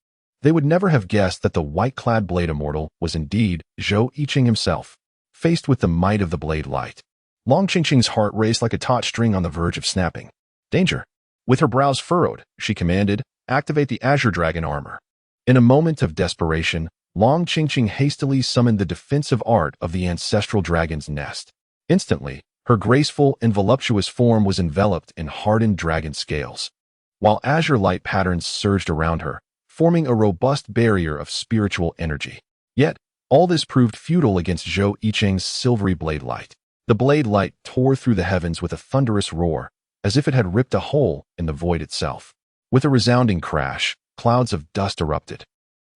they would never have guessed that the white-clad blade immortal was indeed Zhou Yicheng himself. Faced with the might of the blade light, Long Chingqing's heart raced like a taut string on the verge of snapping. Danger! With her brows furrowed, she commanded, activate the Azure Dragon armor. In a moment of desperation, Long Chingqing hastily summoned the defensive art of the ancestral dragon's nest. Instantly, her graceful and voluptuous form was enveloped in hardened dragon scales, while azure light patterns surged around her, forming a robust barrier of spiritual energy. Yet, all this proved futile against Zhou Yicheng's silvery blade light. The blade light tore through the heavens with a thunderous roar, as if it had ripped a hole in the void itself. With a resounding crash, clouds of dust erupted.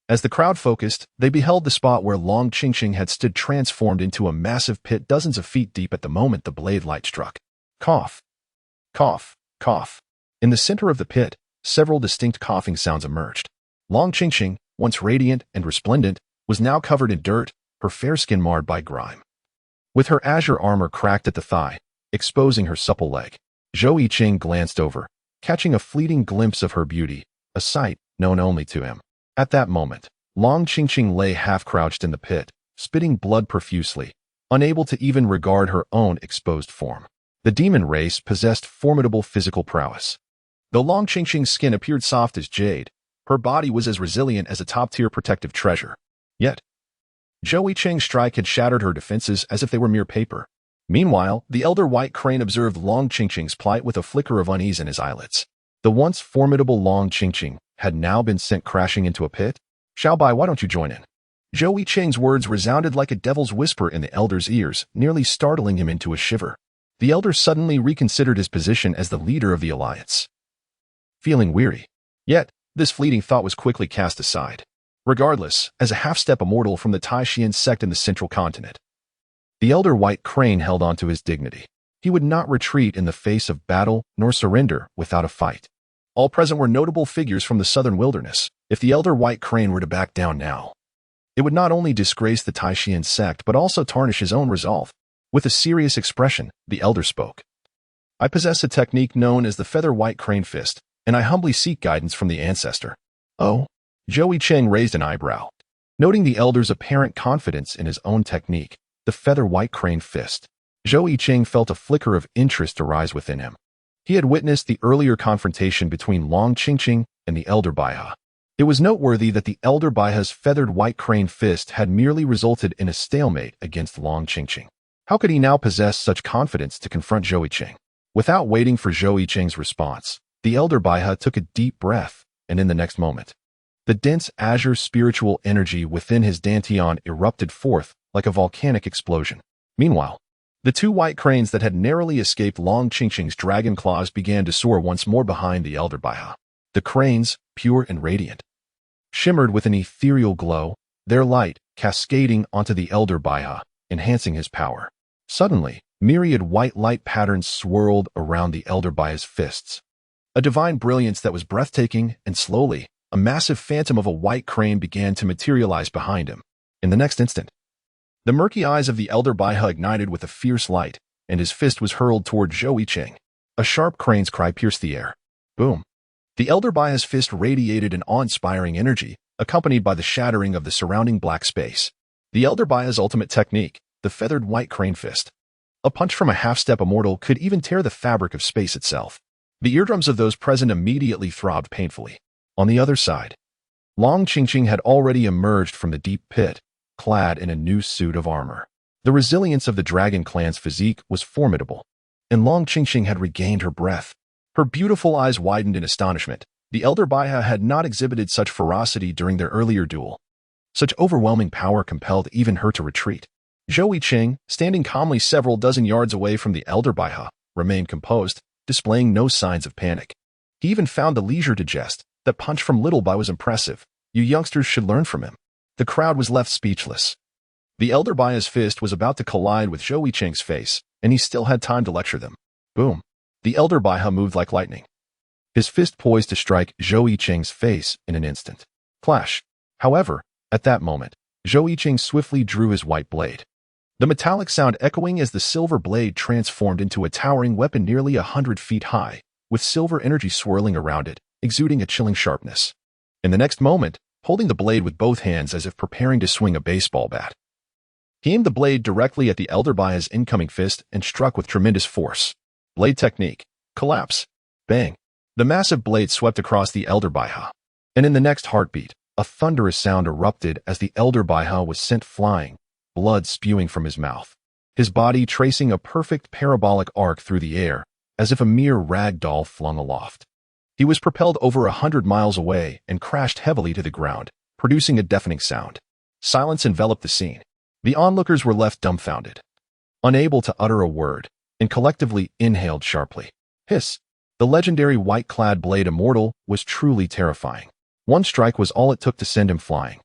As the crowd focused, they beheld the spot where Long Chingqing had stood transformed into a massive pit dozens of feet deep at the moment the blade light struck. Cough. Cough. Cough. In the center of the pit, several distinct coughing sounds emerged. Long Chingqing, once radiant and resplendent, was now covered in dirt, her fair skin marred by grime. With her azure armor cracked at the thigh, exposing her supple leg, Zhou Yicheng glanced over, catching a fleeting glimpse of her beauty, a sight known only to him. At that moment, Long Chingqing lay half-crouched in the pit, spitting blood profusely, unable to even regard her own exposed form. The demon race possessed formidable physical prowess. Though Long Chingqing's skin appeared soft as jade, her body was as resilient as a top-tier protective treasure. Yet, Zhou Yicheng's strike had shattered her defenses as if they were mere paper. Meanwhile, the elder White Crane observed Long Chingqing's plight with a flicker of unease in his eyelids. The once formidable Long Chingqing had now been sent crashing into a pit. "Xiaobai, why don't you join in?" Zhou Yicheng's words resounded like a devil's whisper in the elder's ears, nearly startling him into a shiver. The elder suddenly reconsidered his position as the leader of the alliance, feeling weary. Yet, this fleeting thought was quickly cast aside. Regardless, as a half-step immortal from the Taishian sect in the central continent, the elder White Crane held on to his dignity. He would not retreat in the face of battle nor surrender without a fight. All present were notable figures from the southern wilderness. If the elder White Crane were to back down now, it would not only disgrace the Taishian sect but also tarnish his own resolve. With a serious expression, the elder spoke. "I possess a technique known as the Feather White Crane Fist, and I humbly seek guidance from the ancestor." "Oh?" Zhou Yicheng raised an eyebrow. Noting the elder's apparent confidence in his own technique, the Feather White Crane Fist, Zhou Yicheng felt a flicker of interest arise within him. He had witnessed the earlier confrontation between Long Chingqing and the elder Baihe. It was noteworthy that the elder Baihe's Feathered White Crane Fist had merely resulted in a stalemate against Long Chingqing. How could he now possess such confidence to confront Zhou Yicheng? Without waiting for Zhou Yicheng's response, the elder Baihe took a deep breath, and in the next moment, the dense azure spiritual energy within his dantian erupted forth like a volcanic explosion. Meanwhile, the two white cranes that had narrowly escaped Long Chingqing's dragon claws began to soar once more behind the elder Baihe. The cranes, pure and radiant, shimmered with an ethereal glow, their light cascading onto the elder Baihe, enhancing his power. Suddenly, myriad white light patterns swirled around the elder Baihe's fists. A divine brilliance that was breathtaking, and slowly, a massive phantom of a white crane began to materialize behind him. In the next instant, the murky eyes of the elder Baihe ignited with a fierce light, and his fist was hurled toward Zhou Yicheng. A sharp crane's cry pierced the air. Boom! The elder Baihe's fist radiated an awe-inspiring energy, accompanied by the shattering of the surrounding black space. The elder Baihe's ultimate technique, the Feathered White Crane Fist. A punch from a half-step immortal could even tear the fabric of space itself. The eardrums of those present immediately throbbed painfully. On the other side, Long Chingqing had already emerged from the deep pit, clad in a new suit of armor. The resilience of the Dragon Clan's physique was formidable, and Long Chingqing had regained her breath. Her beautiful eyes widened in astonishment. The elder Baihe had not exhibited such ferocity during their earlier duel. Such overwhelming power compelled even her to retreat. Zhou Yicheng, standing calmly several dozen yards away from the elder Baihe, remained composed, displaying no signs of panic. He even found the leisure to jest. That punch from Little Bai was impressive. You youngsters should learn from him. The crowd was left speechless. The elder Baihe's fist was about to collide with Zhou Yicheng's face, and he still had time to lecture them. Boom! The elder Baihe moved like lightning, his fist poised to strike Zhou Yicheng's face in an instant. Clash! However, at that moment, Zhou Yicheng swiftly drew his white blade. The metallic sound echoing as the silver blade transformed into a towering weapon nearly 100 feet high, with silver energy swirling around it, exuding a chilling sharpness. In the next moment, holding the blade with both hands as if preparing to swing a baseball bat, he aimed the blade directly at the elder Baihe's incoming fist and struck with tremendous force. Blade technique. Collapse. Bang. The massive blade swept across the elder Baihe, and in the next heartbeat, a thunderous sound erupted as the elder Baihe was sent flying, blood spewing from his mouth, his body tracing a perfect parabolic arc through the air, as if a mere rag doll flung aloft. He was propelled over 100 miles away and crashed heavily to the ground, producing a deafening sound. Silence enveloped the scene. The onlookers were left dumbfounded, unable to utter a word, and collectively inhaled sharply. Hiss! The legendary white-clad blade immortal was truly terrifying. One strike was all it took to send him flying.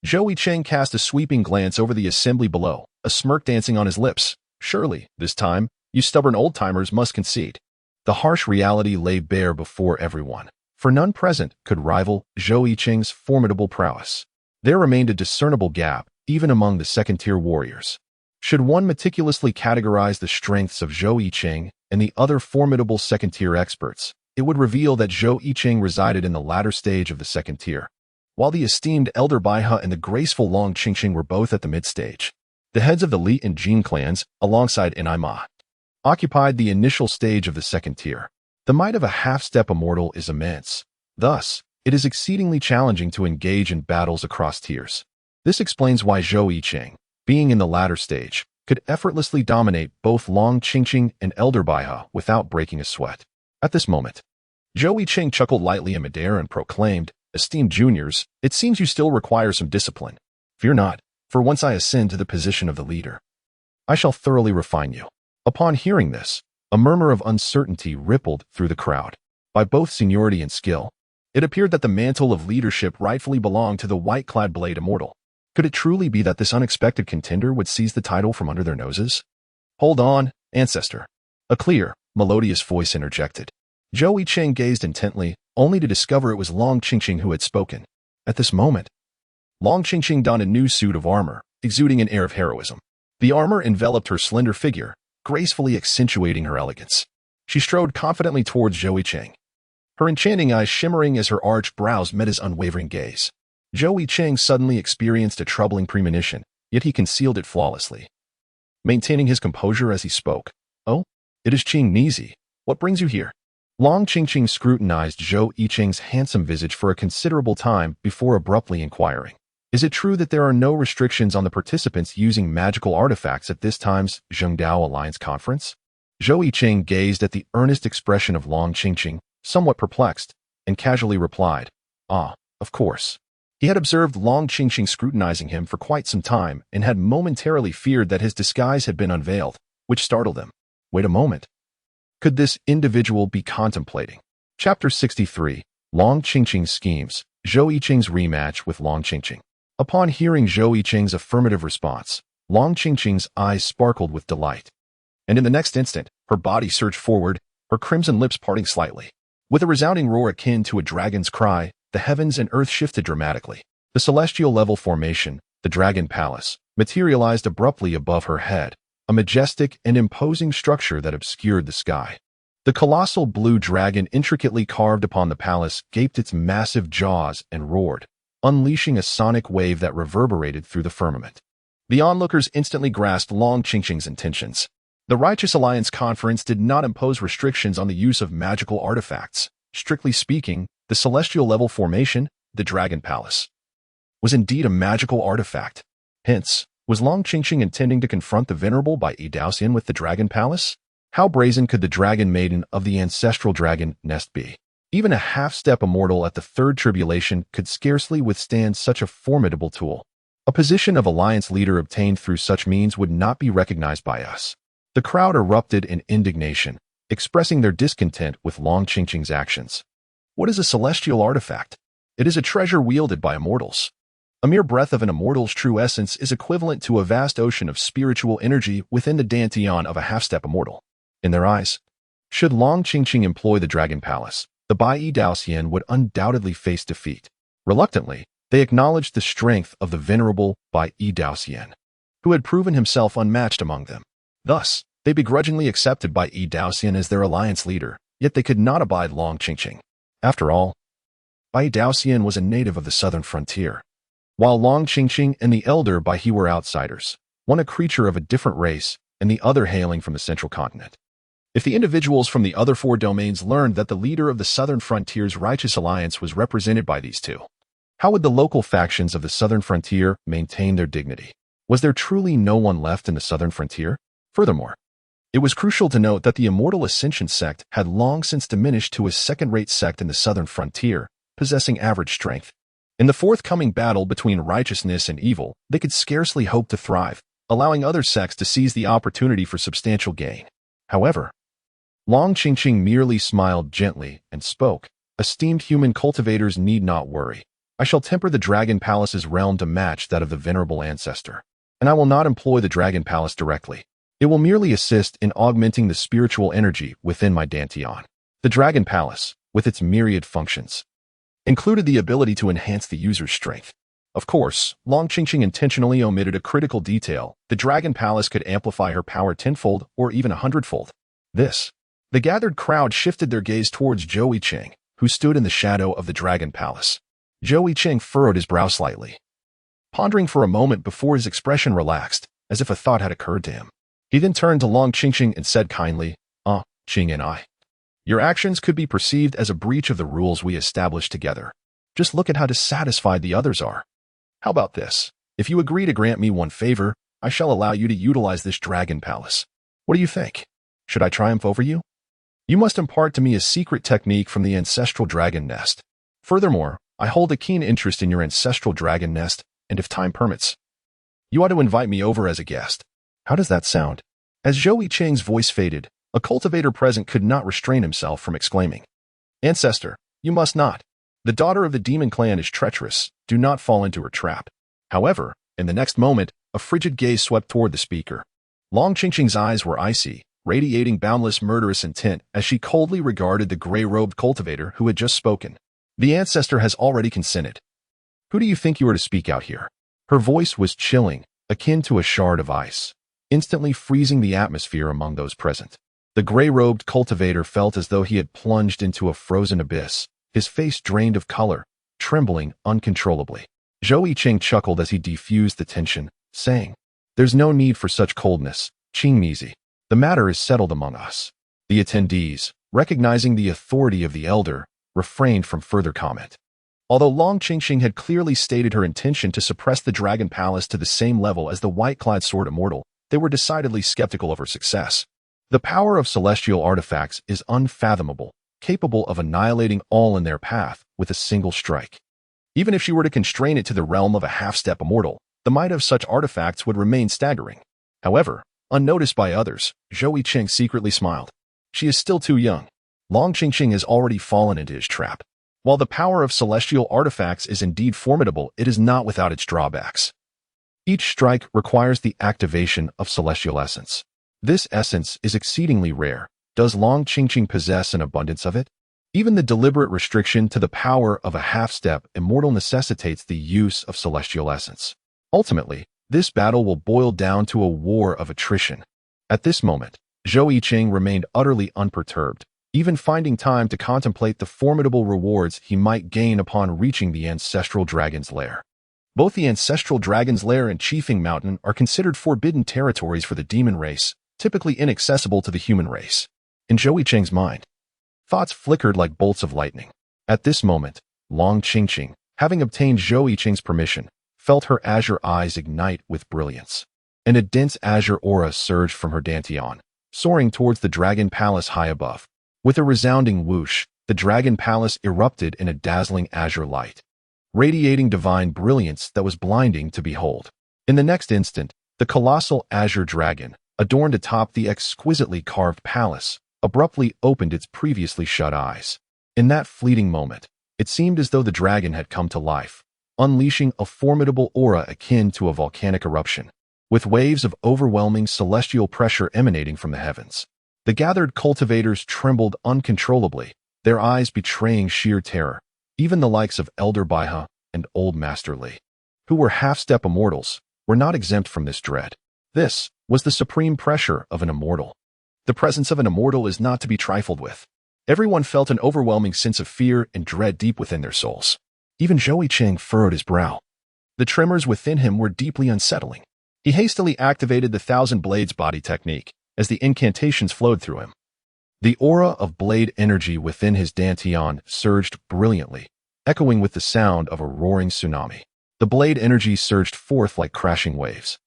Zhou Yicheng cast a sweeping glance over the assembly below, a smirk dancing on his lips. Surely, this time, you stubborn old-timers must concede. The harsh reality lay bare before everyone, for none present could rival Zhou Yicheng's formidable prowess. There remained a discernible gap, even among the second-tier warriors. Should one meticulously categorize the strengths of Zhou Yicheng and the other formidable second-tier experts, it would reveal that Zhou Yicheng resided in the latter stage of the second tier, while the esteemed elder Baihe and the graceful Long Chingqing were both at the mid-stage. The heads of the Li and Jin clans, alongside Enima, occupied the initial stage of the second tier. The might of a half-step immortal is immense. Thus, it is exceedingly challenging to engage in battles across tiers. This explains why Zhou Yicheng, being in the latter stage, could effortlessly dominate both Long Chingqing and Elder Baihe without breaking a sweat. At this moment, Zhou Yicheng chuckled lightly in midair and proclaimed, "Esteemed juniors, it seems you still require some discipline. Fear not, for once I ascend to the position of the leader, I shall thoroughly refine you." Upon hearing this, a murmur of uncertainty rippled through the crowd. By both seniority and skill, it appeared that the mantle of leadership rightfully belonged to the white-clad blade immortal. Could it truly be that this unexpected contender would seize the title from under their noses? "Hold on, ancestor." A clear, melodious voice interjected. Zhou Yicheng gazed intently, only to discover it was Long Chingqing who had spoken. At this moment, Long Chingqing donned a new suit of armor, exuding an air of heroism. The armor enveloped her slender figure, gracefully accentuating her elegance. She strode confidently towards Zhou Yicheng, her enchanting eyes shimmering as her arched brows met his unwavering gaze. Zhou Yicheng suddenly experienced a troubling premonition, yet he concealed it flawlessly, maintaining his composure as he spoke. "Oh, it is Qing Nizi. What brings you here?" Long Chingqing scrutinized Zhou Yicheng's handsome visage for a considerable time before abruptly inquiring, "Is it true that there are no restrictions on the participants using magical artifacts at this time's Zhengdao Alliance conference?" Zhou Yicheng gazed at the earnest expression of Long Chingqing, somewhat perplexed, and casually replied, "Ah, of course." He had observed Long Chingqing scrutinizing him for quite some time and had momentarily feared that his disguise had been unveiled, which startled him. Wait a moment. Could this individual be contemplating? Chapter 63, Long Chingqing's Schemes, Zhou Yicheng's rematch with Long Chingqing. Upon hearing Zhou Yicheng's affirmative response, Long Chingqing's eyes sparkled with delight. And in the next instant, her body surged forward, her crimson lips parting slightly. With a resounding roar akin to a dragon's cry, the heavens and earth shifted dramatically. The celestial level formation, the Dragon Palace, materialized abruptly above her head, a majestic and imposing structure that obscured the sky. The colossal blue dragon intricately carved upon the palace gaped its massive jaws and roared, unleashing a sonic wave that reverberated through the firmament. The onlookers instantly grasped Long Chingqing's intentions. The Righteous Alliance Conference did not impose restrictions on the use of magical artifacts. Strictly speaking, the celestial level formation, the Dragon Palace, was indeed a magical artifact. Hence, was Long Chingqing intending to confront the venerable by Yi Daoxian with the Dragon Palace? How brazen could the Dragon Maiden of the ancestral dragon nest be? Even a half-step immortal at the third tribulation could scarcely withstand such a formidable tool. A position of alliance leader obtained through such means would not be recognized by us. The crowd erupted in indignation, expressing their discontent with Long Chingqing's actions. What is a celestial artifact? It is a treasure wielded by immortals. A mere breath of an immortal's true essence is equivalent to a vast ocean of spiritual energy within the dantian of a half-step immortal. In their eyes, should Long Chingqing employ the Dragon Palace, the Bai Yi Daoxian would undoubtedly face defeat. Reluctantly, they acknowledged the strength of the venerable Bai Yi Daoxian, who had proven himself unmatched among them. Thus, they begrudgingly accepted Bai Yi Daoxian as their alliance leader, yet they could not abide Long Chingqing. After all, Bai Yi Daoxian was a native of the southern frontier, while Long Chingqing and the elder Baihe were outsiders, one a creature of a different race and the other hailing from the central continent. If the individuals from the other four domains learned that the leader of the southern frontier's righteous alliance was represented by these two, how would the local factions of the southern frontier maintain their dignity? Was there truly no one left in the southern frontier? Furthermore, it was crucial to note that the Immortal Ascension sect had long since diminished to a second-rate sect in the southern frontier, possessing average strength. In the forthcoming battle between righteousness and evil, they could scarcely hope to thrive, allowing other sects to seize the opportunity for substantial gain. However, Long Chingqing merely smiled gently and spoke, "Esteemed human cultivators need not worry. I shall temper the Dragon Palace's realm to match that of the venerable ancestor, and I will not employ the Dragon Palace directly. It will merely assist in augmenting the spiritual energy within my dantian." The Dragon Palace, with its myriad functions, included the ability to enhance the user's strength. Of course, Long Chingqing intentionally omitted a critical detail. The Dragon Palace could amplify her power tenfold or even 100-fold. The gathered crowd shifted their gaze towards Zhou Yicheng, who stood in the shadow of the Dragon Palace. Zhou Yicheng furrowed his brow slightly, pondering for a moment before his expression relaxed, as if a thought had occurred to him. He then turned to Long Chingqing and said kindly, Qing and I. Your actions could be perceived as a breach of the rules we established together. Just look at how dissatisfied the others are. How about this? If you agree to grant me one favor, I shall allow you to utilize this dragon palace. What do you think? Should I triumph over you? You must impart to me a secret technique from the ancestral dragon nest. Furthermore, I hold a keen interest in your ancestral dragon nest, and if time permits, you ought to invite me over as a guest. How does that sound? As Zhou Yicheng's voice faded, a cultivator present could not restrain himself from exclaiming, Ancestor, you must not. The daughter of the demon clan is treacherous. Do not fall into her trap. However, in the next moment, a frigid gaze swept toward the speaker. Long Chingqing's eyes were icy, radiating boundless murderous intent as she coldly regarded the gray-robed cultivator who had just spoken. The ancestor has already consented. Who do you think you are to speak out here? Her voice was chilling, akin to a shard of ice, instantly freezing the atmosphere among those present. The gray-robed cultivator felt as though he had plunged into a frozen abyss, his face drained of color, trembling uncontrollably. Zhou Yicheng chuckled as he defused the tension, saying, There's no need for such coldness, Qingmizi. The matter is settled among us. The attendees, recognizing the authority of the elder, refrained from further comment. Although Long Chingqing had clearly stated her intention to suppress the Dragon Palace to the same level as the white-clad sword immortal, they were decidedly skeptical of her success. The power of celestial artifacts is unfathomable, capable of annihilating all in their path with a single strike. Even if she were to constrain it to the realm of a half-step immortal, the might of such artifacts would remain staggering. However, unnoticed by others, Zhou Yicheng secretly smiled. She is still too young. Long Chingqing has already fallen into his trap. While the power of celestial artifacts is indeed formidable, it is not without its drawbacks. Each strike requires the activation of celestial essence. This essence is exceedingly rare. Does Long Chingqing possess an abundance of it? Even the deliberate restriction to the power of a half-step immortal necessitates the use of celestial essence. Ultimately, this battle will boil down to a war of attrition. At this moment, Zhou Yicheng remained utterly unperturbed, even finding time to contemplate the formidable rewards he might gain upon reaching the ancestral dragon's lair. Both the ancestral dragon's lair and Qifeng Mountain are considered forbidden territories for the demon race, typically inaccessible to the human race. In Zhou Yicheng's mind, thoughts flickered like bolts of lightning. At this moment, Long Chingqing, having obtained Zhou Yicheng's permission, felt her azure eyes ignite with brilliance, and a dense azure aura surged from her dantian, soaring towards the dragon palace high above. With a resounding whoosh, the dragon palace erupted in a dazzling azure light, radiating divine brilliance that was blinding to behold. In the next instant, the colossal azure dragon, adorned atop the exquisitely carved palace, abruptly opened its previously shut eyes. In that fleeting moment, it seemed as though the dragon had come to life, unleashing a formidable aura akin to a volcanic eruption, with waves of overwhelming celestial pressure emanating from the heavens. The gathered cultivators trembled uncontrollably, their eyes betraying sheer terror. Even the likes of Elder Baihe and Old Master Li, who were half-step immortals, were not exempt from this dread. This was the supreme pressure of an immortal. The presence of an immortal is not to be trifled with. Everyone felt an overwhelming sense of fear and dread deep within their souls. Even Zhou Yicheng furrowed his brow. The tremors within him were deeply unsettling. He hastily activated the Thousand Blades body technique as the incantations flowed through him. The aura of blade energy within his dantian surged brilliantly, echoing with the sound of a roaring tsunami. The blade energy surged forth like crashing waves,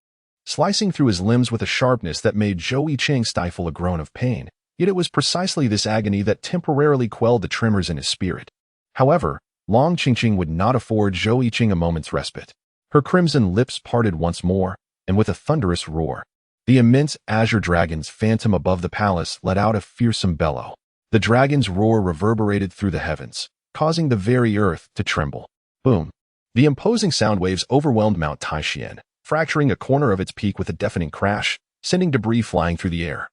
slicing through his limbs with a sharpness that made Zhou Yicheng stifle a groan of pain, yet it was precisely this agony that temporarily quelled the tremors in his spirit. However, Long Chingqing would not afford Zhou Yicheng a moment's respite. Her crimson lips parted once more, and with a thunderous roar, the immense azure dragon's phantom above the palace let out a fearsome bellow. The dragon's roar reverberated through the heavens, causing the very earth to tremble. Boom! The imposing sound waves overwhelmed Mount Taixian, fracturing a corner of its peak with a deafening crash, sending debris flying through the air,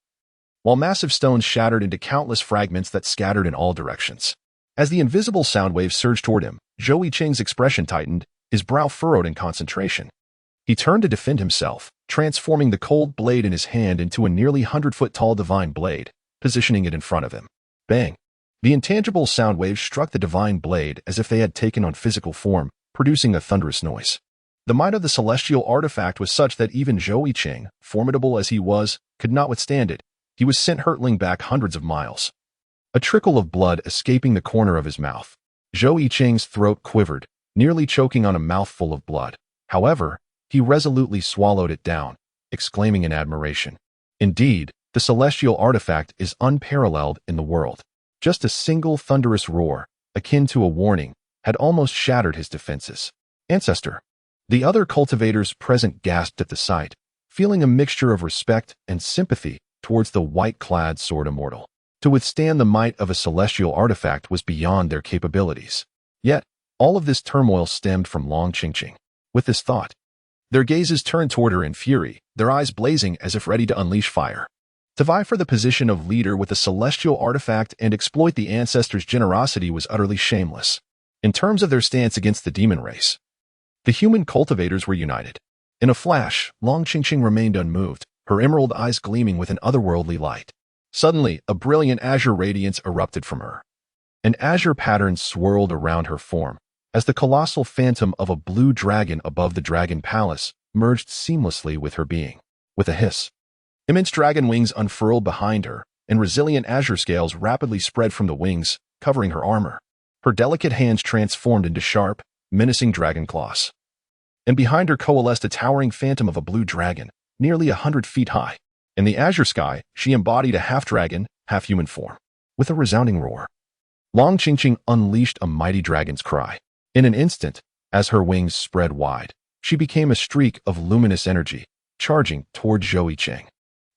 while massive stones shattered into countless fragments that scattered in all directions. As the invisible sound waves surged toward him, Zhou Yicheng's expression tightened, his brow furrowed in concentration. He turned to defend himself, transforming the cold blade in his hand into a nearly 100-foot-tall divine blade, positioning it in front of him. Bang! The intangible sound waves struck the divine blade as if they had taken on physical form, producing a thunderous noise. The might of the celestial artifact was such that even Zhou Yicheng, formidable as he was, could not withstand it. He was sent hurtling back hundreds of miles. A trickle of blood escaping the corner of his mouth. Zhou Yicheng's throat quivered, nearly choking on a mouthful of blood. However, he resolutely swallowed it down, exclaiming in admiration. Indeed, the celestial artifact is unparalleled in the world. Just a single thunderous roar, akin to a warning, had almost shattered his defenses. Ancestor. The other cultivators present gasped at the sight, feeling a mixture of respect and sympathy towards the white-clad sword immortal. To withstand the might of a celestial artifact was beyond their capabilities. Yet, all of this turmoil stemmed from Long Chingqing. With this thought, their gazes turned toward her in fury, their eyes blazing as if ready to unleash fire. To vie for the position of leader with a celestial artifact and exploit the ancestors' generosity was utterly shameless. In terms of their stance against the demon race, the human cultivators were united. In a flash, Long Chingqing remained unmoved, her emerald eyes gleaming with an otherworldly light. Suddenly, a brilliant azure radiance erupted from her. An azure pattern swirled around her form, as the colossal phantom of a blue dragon above the dragon palace merged seamlessly with her being. With a hiss, immense dragon wings unfurled behind her, and resilient azure scales rapidly spread from the wings, covering her armor. Her delicate hands transformed into sharp, menacing dragon claws. And behind her coalesced a towering phantom of a blue dragon, nearly 100 feet high. In the azure sky, she embodied a half-dragon, half-human form. With a resounding roar, Long Chingqing unleashed a mighty dragon's cry. In an instant, as her wings spread wide, she became a streak of luminous energy, charging toward Zhou Yicheng.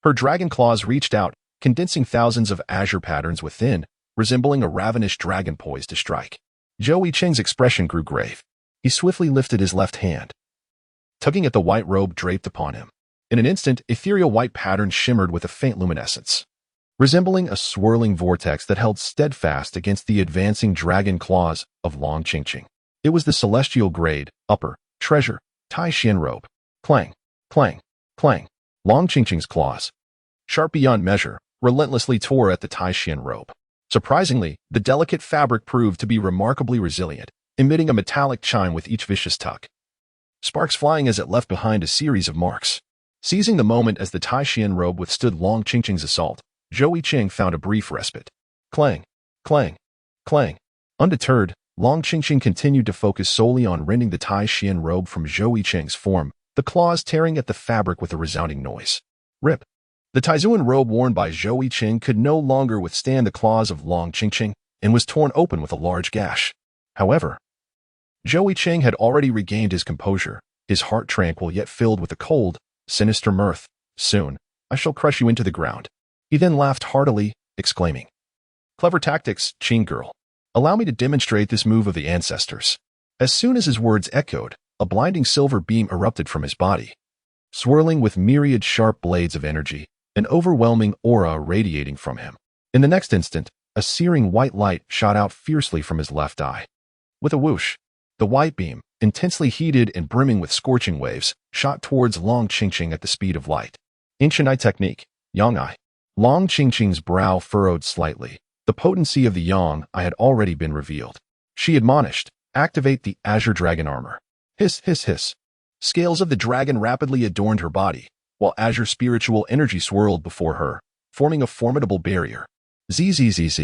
Her dragon claws reached out, condensing thousands of azure patterns within, resembling a ravenous dragon poised to strike. Zhou Yicheng's expression grew grave. He swiftly lifted his left hand, tugging at the white robe draped upon him. In an instant, ethereal white patterns shimmered with a faint luminescence, resembling a swirling vortex that held steadfast against the advancing dragon claws of Long Chingqing. It was the celestial grade, upper, treasure, Tai Xian robe. Clang, clang, clang. Long Chingqing's claws, sharp beyond measure, relentlessly tore at the Tai Xian robe. Surprisingly, the delicate fabric proved to be remarkably resilient, emitting a metallic chime with each vicious tug. Sparks flying as it left behind a series of marks. Seizing the moment as the Tai Xian robe withstood Long Chingqing's assault, Zhou Yicheng found a brief respite. Clang, clang, clang. Undeterred, Long Chingqing continued to focus solely on rending the Tai Xian robe from Zhou Yicheng's form, the claws tearing at the fabric with a resounding noise. Rip. The Taizuan robe worn by Zhou Yicheng could no longer withstand the claws of Long Chingqing and was torn open with a large gash. However, Zhou Yicheng had already regained his composure, his heart tranquil yet filled with a cold, sinister mirth. Soon, I shall crush you into the ground. He then laughed heartily, exclaiming, "Clever tactics, Qing girl. Allow me to demonstrate this move of the ancestors." As soon as his words echoed, a blinding silver beam erupted from his body, swirling with myriad sharp blades of energy, an overwhelming aura radiating from him. In the next instant, a searing white light shot out fiercely from his left eye. With a whoosh, the white beam, intensely heated and brimming with scorching waves, shot towards Long Chingqing at the speed of light. Ancient eye technique, Yang Eye. Long Chingqing's brow furrowed slightly. The potency of the Yang Eye had already been revealed. She admonished, "Activate the azure dragon armor." Hiss, hiss, hiss. Scales of the dragon rapidly adorned her body, while azure spiritual energy swirled before her, forming a formidable barrier. Zzz.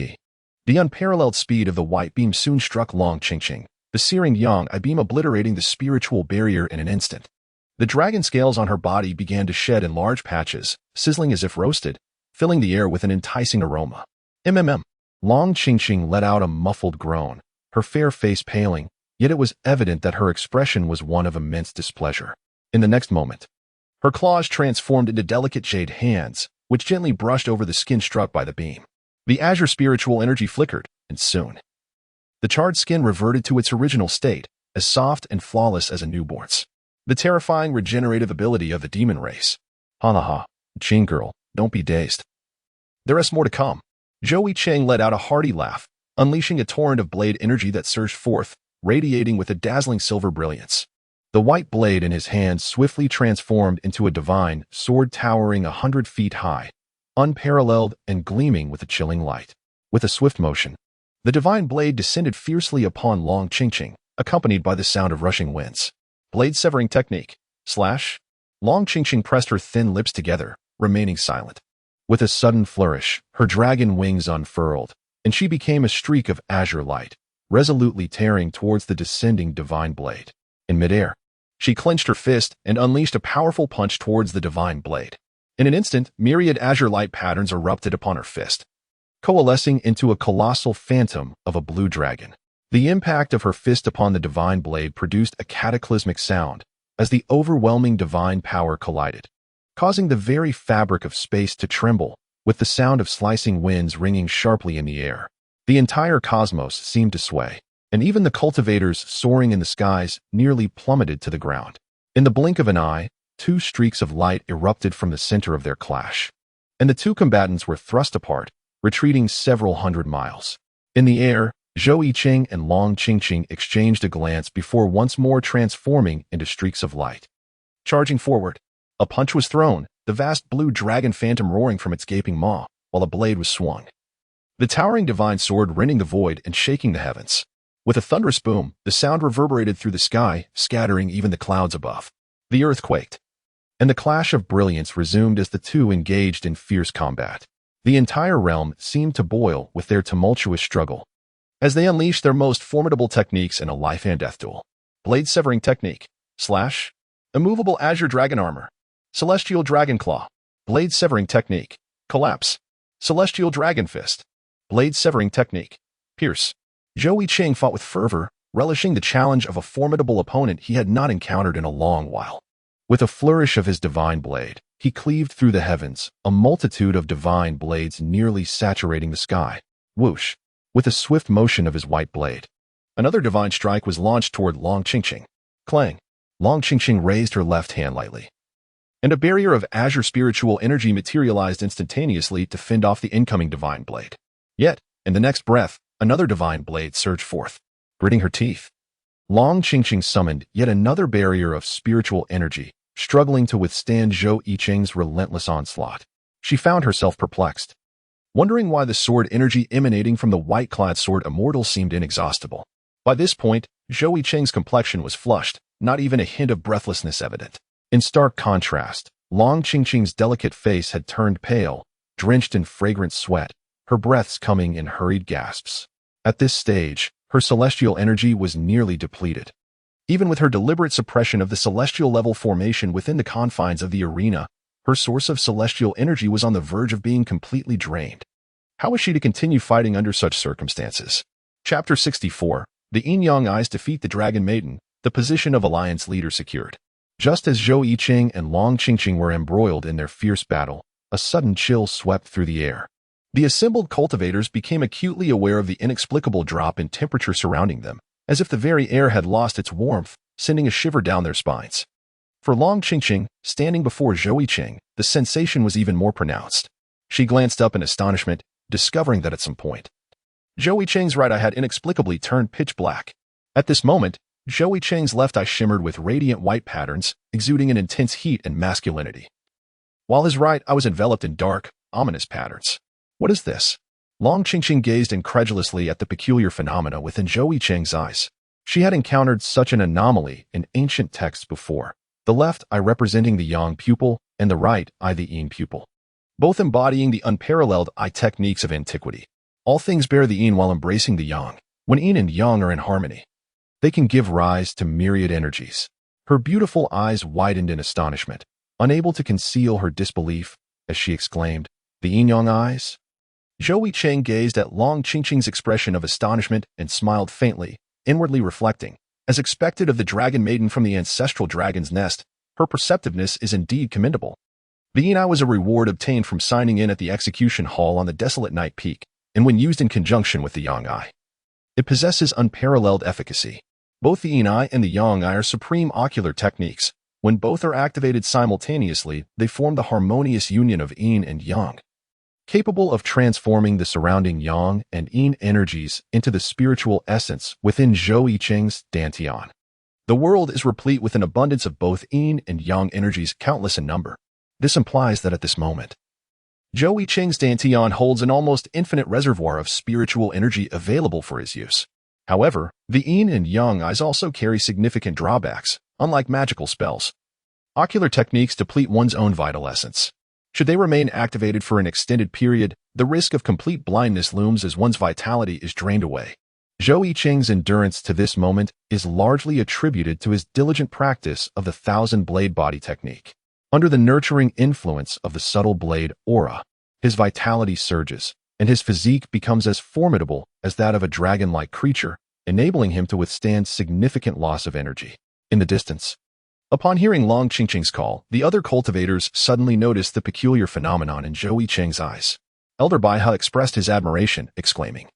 The unparalleled speed of the white beam soon struck Long Chingqing, the searing Yang Eye beam obliterating the spiritual barrier in an instant. The dragon scales on her body began to shed in large patches, sizzling as if roasted, filling the air with an enticing aroma. Long Chingqing let out a muffled groan, her fair face paling, yet it was evident that her expression was one of immense displeasure. In the next moment, her claws transformed into delicate jade hands, which gently brushed over the skin struck by the beam. The azure spiritual energy flickered, and soon, the charred skin reverted to its original state, as soft and flawless as a newborn's. The terrifying regenerative ability of the demon race. Ha ha ha, Qing girl, don't be dazed. There is more to come. Zhou Yicheng let out a hearty laugh, unleashing a torrent of blade energy that surged forth, radiating with a dazzling silver brilliance. The white blade in his hand swiftly transformed into a divine sword towering 100 feet high, unparalleled and gleaming with a chilling light. With a swift motion, the divine blade descended fiercely upon Long Chingqing, accompanied by the sound of rushing winds. blade-severing technique, slash. Long Chingqing pressed her thin lips together, remaining silent. With a sudden flourish, her dragon wings unfurled, and she became a streak of azure light, resolutely tearing towards the descending divine blade. In midair, she clenched her fist and unleashed a powerful punch towards the divine blade. In an instant, myriad azure light patterns erupted upon her fist, coalescing into a colossal phantom of a blue dragon. The impact of her fist upon the divine blade produced a cataclysmic sound as the overwhelming divine power collided, causing the very fabric of space to tremble, with the sound of slicing winds ringing sharply in the air. The entire cosmos seemed to sway, and even the cultivators soaring in the skies nearly plummeted to the ground. In the blink of an eye, two streaks of light erupted from the center of their clash, and the two combatants were thrust apart, retreating several hundred miles. In the air, Zhou Yicheng and Long Chingqing exchanged a glance before once more transforming into streaks of light. Charging forward, a punch was thrown, the vast blue dragon phantom roaring from its gaping maw, while a blade was swung. The towering divine sword rending the void and shaking the heavens. With a thunderous boom, the sound reverberated through the sky, scattering even the clouds above. The earth quaked, and the clash of brilliance resumed as the two engaged in fierce combat. The entire realm seemed to boil with their tumultuous struggle, as they unleashed their most formidable techniques in a life and death duel. Blade-severing technique, slash. Immovable azure dragon armor, celestial dragon claw. Blade-severing technique, collapse. Celestial dragon fist. Blade-severing technique, pierce. Zhou Yicheng fought with fervor, relishing the challenge of a formidable opponent he had not encountered in a long while. With a flourish of his divine blade, he cleaved through the heavens, a multitude of divine blades nearly saturating the sky. Whoosh! With a swift motion of his white blade, another divine strike was launched toward Long Chingqing. Clang! Long Chingqing raised her left hand lightly, and a barrier of azure spiritual energy materialized instantaneously to fend off the incoming divine blade. Yet, in the next breath, another divine blade surged forth, gritting her teeth. Long Chingqing summoned yet another barrier of spiritual energy, struggling to withstand Zhou Yicheng's relentless onslaught. She found herself perplexed, wondering why the sword energy emanating from the white-clad sword immortal seemed inexhaustible. By this point, Zhou Yicheng's complexion was flushed, not even a hint of breathlessness evident. In stark contrast, Long Chingqing's delicate face had turned pale, drenched in fragrant sweat, her breaths coming in hurried gasps. At this stage, her celestial energy was nearly depleted. Even with her deliberate suppression of the celestial-level formation within the confines of the arena, her source of celestial energy was on the verge of being completely drained. How was she to continue fighting under such circumstances? Chapter 64. The Yin-Yang Eyes defeat the Dragon Maiden, the position of Alliance leader secured. Just as Zhou Yicheng and Long Chingqing were embroiled in their fierce battle, a sudden chill swept through the air. The assembled cultivators became acutely aware of the inexplicable drop in temperature surrounding them, as if the very air had lost its warmth, sending a shiver down their spines. For Long Chingqing, standing before Zhou Yicheng, the sensation was even more pronounced. She glanced up in astonishment, discovering that at some point, Zhou Yicheng's right eye had inexplicably turned pitch black. At this moment, Zhou Yicheng's left eye shimmered with radiant white patterns, exuding an intense heat and masculinity, while his right eye was enveloped in dark, ominous patterns. What is this? Long Chingqing gazed incredulously at the peculiar phenomena within Zhou Yicheng's eyes. She had encountered such an anomaly in ancient texts before, the left eye representing the yang pupil and the right eye the yin pupil, both embodying the unparalleled eye techniques of antiquity. All things bear the yin while embracing the yang. When yin and yang are in harmony, they can give rise to myriad energies. Her beautiful eyes widened in astonishment, unable to conceal her disbelief, as she exclaimed, "The yin-yang eyes?" Zhou Yicheng gazed at Long Chingqing's expression of astonishment and smiled faintly, inwardly reflecting, as expected of the dragon maiden from the ancestral dragon's nest, her perceptiveness is indeed commendable. The yin eye was a reward obtained from signing in at the execution hall on the desolate night peak, and when used in conjunction with the yang eye, it possesses unparalleled efficacy. Both the yin eye and the yang eye are supreme ocular techniques. When both are activated simultaneously, they form the harmonious union of yin and yang, capable of transforming the surrounding yang and yin energies into the spiritual essence within Zhou Yicheng's dantian. The world is replete with an abundance of both yin and yang energies, countless in number. This implies that at this moment, Zhou Yicheng's dantian holds an almost infinite reservoir of spiritual energy available for his use. However, the yin and yang eyes also carry significant drawbacks. Unlike magical spells, ocular techniques deplete one's own vital essence. Should they remain activated for an extended period, the risk of complete blindness looms as one's vitality is drained away. Zhou Yicheng's endurance to this moment is largely attributed to his diligent practice of the thousand blade body technique. Under the nurturing influence of the subtle blade aura, his vitality surges, and his physique becomes as formidable as that of a dragon-like creature, enabling him to withstand significant loss of energy. In the distance, upon hearing Long Chingqing's call, the other cultivators suddenly noticed the peculiar phenomenon in Zhou Yicheng's eyes. Elder Baihe expressed his admiration, exclaiming,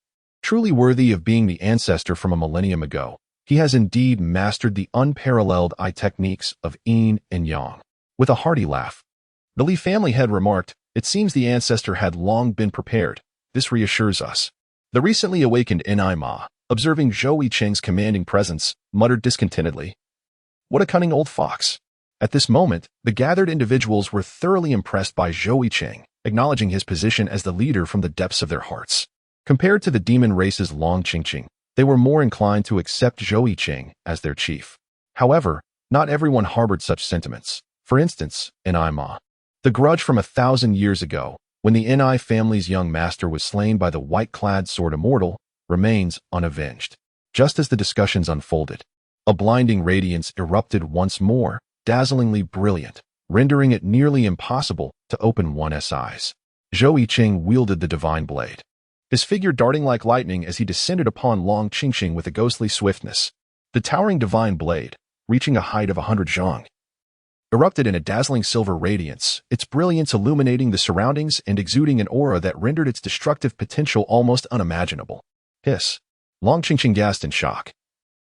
"Truly worthy of being the ancestor from a millennium ago, he has indeed mastered the unparalleled eye techniques of yin and yang." With a hearty laugh, the Li family head remarked, "It seems the ancestor had long been prepared. This reassures us." The recently awakened Ni Ma, observing Zhou Yicheng's commanding presence, muttered discontentedly, "What a cunning old fox." At this moment, the gathered individuals were thoroughly impressed by Zhou Yicheng, acknowledging his position as the leader from the depths of their hearts. Compared to the demon race's Long Chingqing, they were more inclined to accept Zhou Yicheng as their chief. However, not everyone harbored such sentiments. For instance, Ni Ma. The grudge from 1,000 years ago, when the Ni family's young master was slain by the white-clad sword immortal, remains unavenged. Just as the discussions unfolded, a blinding radiance erupted once more, dazzlingly brilliant, rendering it nearly impossible to open one's eyes. Zhou Yicheng wielded the divine blade, his figure darting like lightning as he descended upon Long Chingqing with a ghostly swiftness. The towering divine blade, reaching a height of 100 zhang, erupted in a dazzling silver radiance, its brilliance illuminating the surroundings and exuding an aura that rendered its destructive potential almost unimaginable. Hiss. Long Chingqing gasped in shock,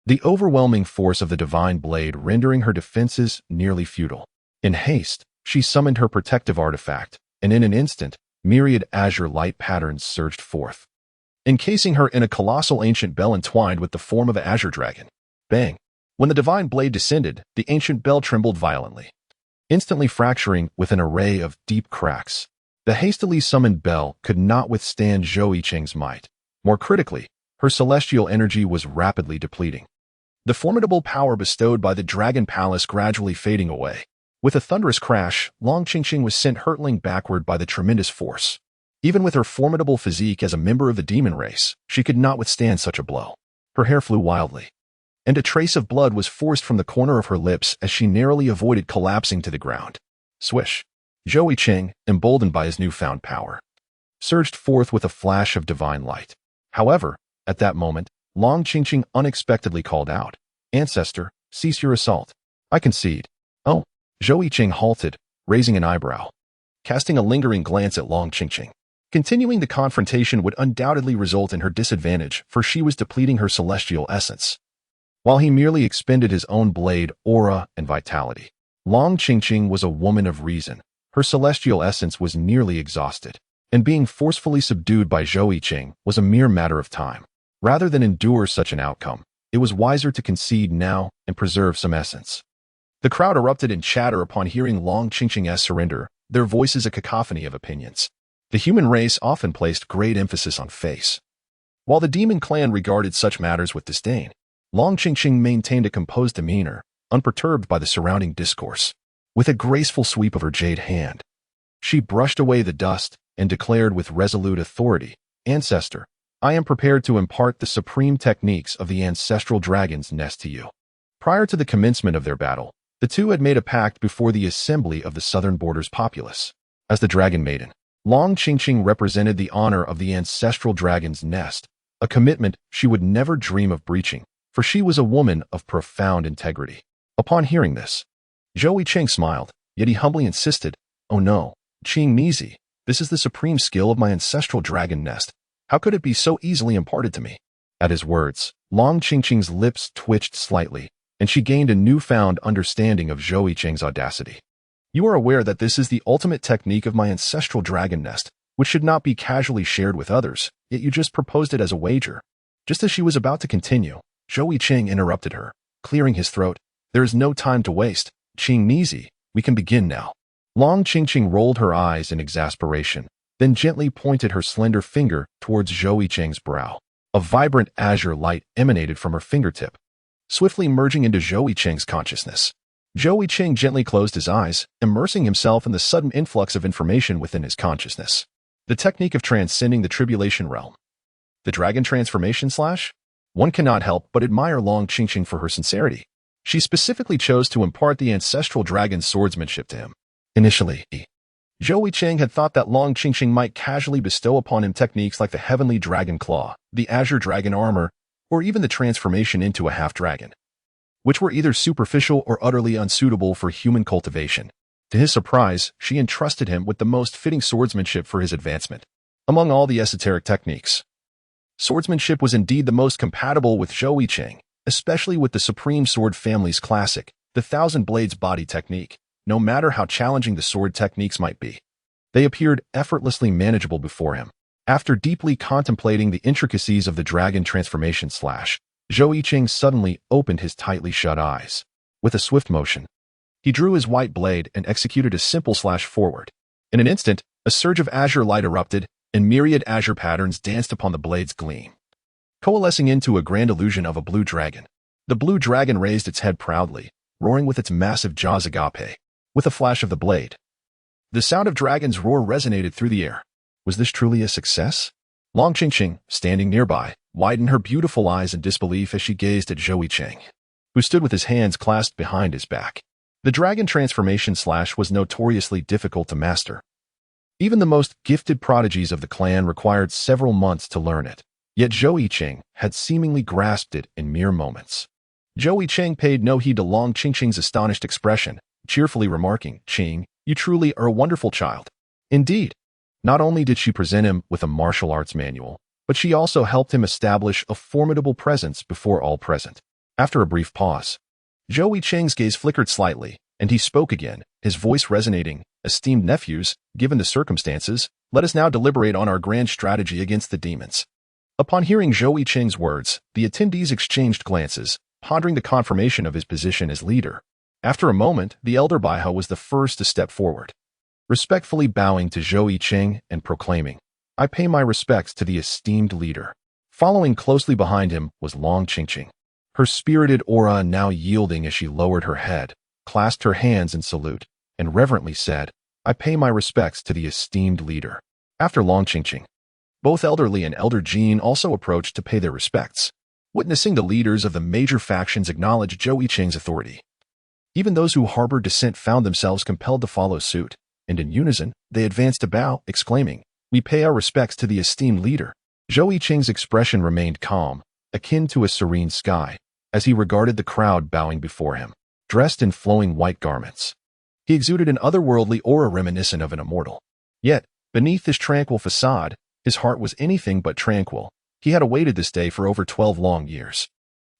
the overwhelming force of the divine blade rendering her defenses nearly futile. In haste, she summoned her protective artifact, and in an instant, myriad azure light patterns surged forth, encasing her in a colossal ancient bell entwined with the form of an azure dragon. Bang! When the divine blade descended, the ancient bell trembled violently, instantly fracturing with an array of deep cracks. The hastily summoned bell could not withstand Zhou Yicheng's might. More critically, her celestial energy was rapidly depleting, the formidable power bestowed by the Dragon Palace gradually fading away. With a thunderous crash, Long Chingqing was sent hurtling backward by the tremendous force. Even with her formidable physique as a member of the demon race, she could not withstand such a blow. Her hair flew wildly, and a trace of blood was forced from the corner of her lips as she narrowly avoided collapsing to the ground. Swish! Zhou Yicheng, emboldened by his newfound power, surged forth with a flash of divine light. However, at that moment, Long Chingqing unexpectedly called out, "Ancestor, cease your assault. I concede." "Oh." Zhou Yicheng halted, raising an eyebrow, casting a lingering glance at Long Chingqing. Continuing the confrontation would undoubtedly result in her disadvantage, for she was depleting her celestial essence, while he merely expended his own blade, aura, and vitality. Long Chingqing was a woman of reason. Her celestial essence was nearly exhausted, and being forcefully subdued by Zhou Yicheng was a mere matter of time. Rather than endure such an outcome, it was wiser to concede now and preserve some essence. The crowd erupted in chatter upon hearing Long Chingqing's surrender, their voices a cacophony of opinions. The human race often placed great emphasis on face, while the demon clan regarded such matters with disdain. Long Chingqing maintained a composed demeanor, unperturbed by the surrounding discourse. With a graceful sweep of her jade hand, she brushed away the dust and declared with resolute authority, "Ancestor, I am prepared to impart the supreme techniques of the ancestral dragon's nest to you." Prior to the commencement of their battle, the two had made a pact before the assembly of the southern borders populace. As the Dragon Maiden, Long Chingqing represented the honor of the ancestral dragon's nest, a commitment she would never dream of breaching, for she was a woman of profound integrity. Upon hearing this, Zhou Yicheng smiled, yet he humbly insisted, "Oh no, Qing Nizi, this is the supreme skill of my ancestral dragon nest. How could it be so easily imparted to me?" At his words, Long Chingqing's lips twitched slightly, and she gained a newfound understanding of Zhou Yicheng's audacity. "You are aware that this is the ultimate technique of my ancestral dragon nest, which should not be casually shared with others, yet you just proposed it as a wager." Just as she was about to continue, Zhou Yicheng interrupted her, clearing his throat. "There is no time to waste. Qing Nizi, we can begin now." Long Chingqing rolled her eyes in exasperation, then gently pointed her slender finger towards Zhou Yicheng's brow. A vibrant azure light emanated from her fingertip, swiftly merging into Zhou Yicheng's consciousness. Zhou Yicheng gently closed his eyes, immersing himself in the sudden influx of information within his consciousness. The technique of transcending the tribulation realm. The dragon transformation slash? One cannot help but admire Long Chingqing for her sincerity. She specifically chose to impart the ancestral dragon's swordsmanship to him. Initially, Zhou Yicheng had thought that Long Chingqing might casually bestow upon him techniques like the Heavenly Dragon Claw, the Azure Dragon Armor, or even the transformation into a half-dragon, which were either superficial or utterly unsuitable for human cultivation. To his surprise, she entrusted him with the most fitting swordsmanship for his advancement. Among all the esoteric techniques, swordsmanship was indeed the most compatible with Zhou Yicheng, especially with the Supreme Sword family's classic, the Thousand Blades body technique. No matter how challenging the sword techniques might be, they appeared effortlessly manageable before him. After deeply contemplating the intricacies of the dragon transformation slash, Zhou Yicheng suddenly opened his tightly shut eyes. With a swift motion, he drew his white blade and executed a simple slash forward. In an instant, a surge of azure light erupted, and myriad azure patterns danced upon the blade's gleam, coalescing into a grand illusion of a blue dragon. The blue dragon raised its head proudly, roaring with its massive jaws agape. With a flash of the blade, the sound of dragon's roar resonated through the air. Was this truly a success? Long Chingqing, standing nearby, widened her beautiful eyes in disbelief as she gazed at Zhou Yicheng, who stood with his hands clasped behind his back. The dragon transformation slash was notoriously difficult to master. Even the most gifted prodigies of the clan required several months to learn it. Yet Zhou Yicheng had seemingly grasped it in mere moments. Zhou Yicheng paid no heed to Long Chingqing's astonished expression, cheerfully remarking, "Qing, you truly are a wonderful child." Indeed, not only did she present him with a martial arts manual, but she also helped him establish a formidable presence before all present. After a brief pause, Zhou Yicheng's gaze flickered slightly, and he spoke again, his voice resonating, "Esteemed nephews, given the circumstances, let us now deliberate on our grand strategy against the demons." Upon hearing Zhou Yicheng's words, the attendees exchanged glances, pondering the confirmation of his position as leader. After a moment, the elder Baihao was the first to step forward, respectfully bowing to Zhou Yicheng and proclaiming, "I pay my respects to the esteemed leader." Following closely behind him was Long Chingqing, her spirited aura now yielding as she lowered her head, clasped her hands in salute, and reverently said, "I pay my respects to the esteemed leader." After Long Chingqing, both Elder Li and Elder Jean also approached to pay their respects. Witnessing the leaders of the major factions acknowledge Zhou Yicheng's authority, even those who harbored dissent found themselves compelled to follow suit, and in unison, they advanced to bow, exclaiming, "We pay our respects to the esteemed leader." Zhou Yicheng's expression remained calm, akin to a serene sky, as he regarded the crowd bowing before him. Dressed in flowing white garments, he exuded an otherworldly aura reminiscent of an immortal. Yet, beneath his tranquil facade, his heart was anything but tranquil. He had awaited this day for over 12 long years.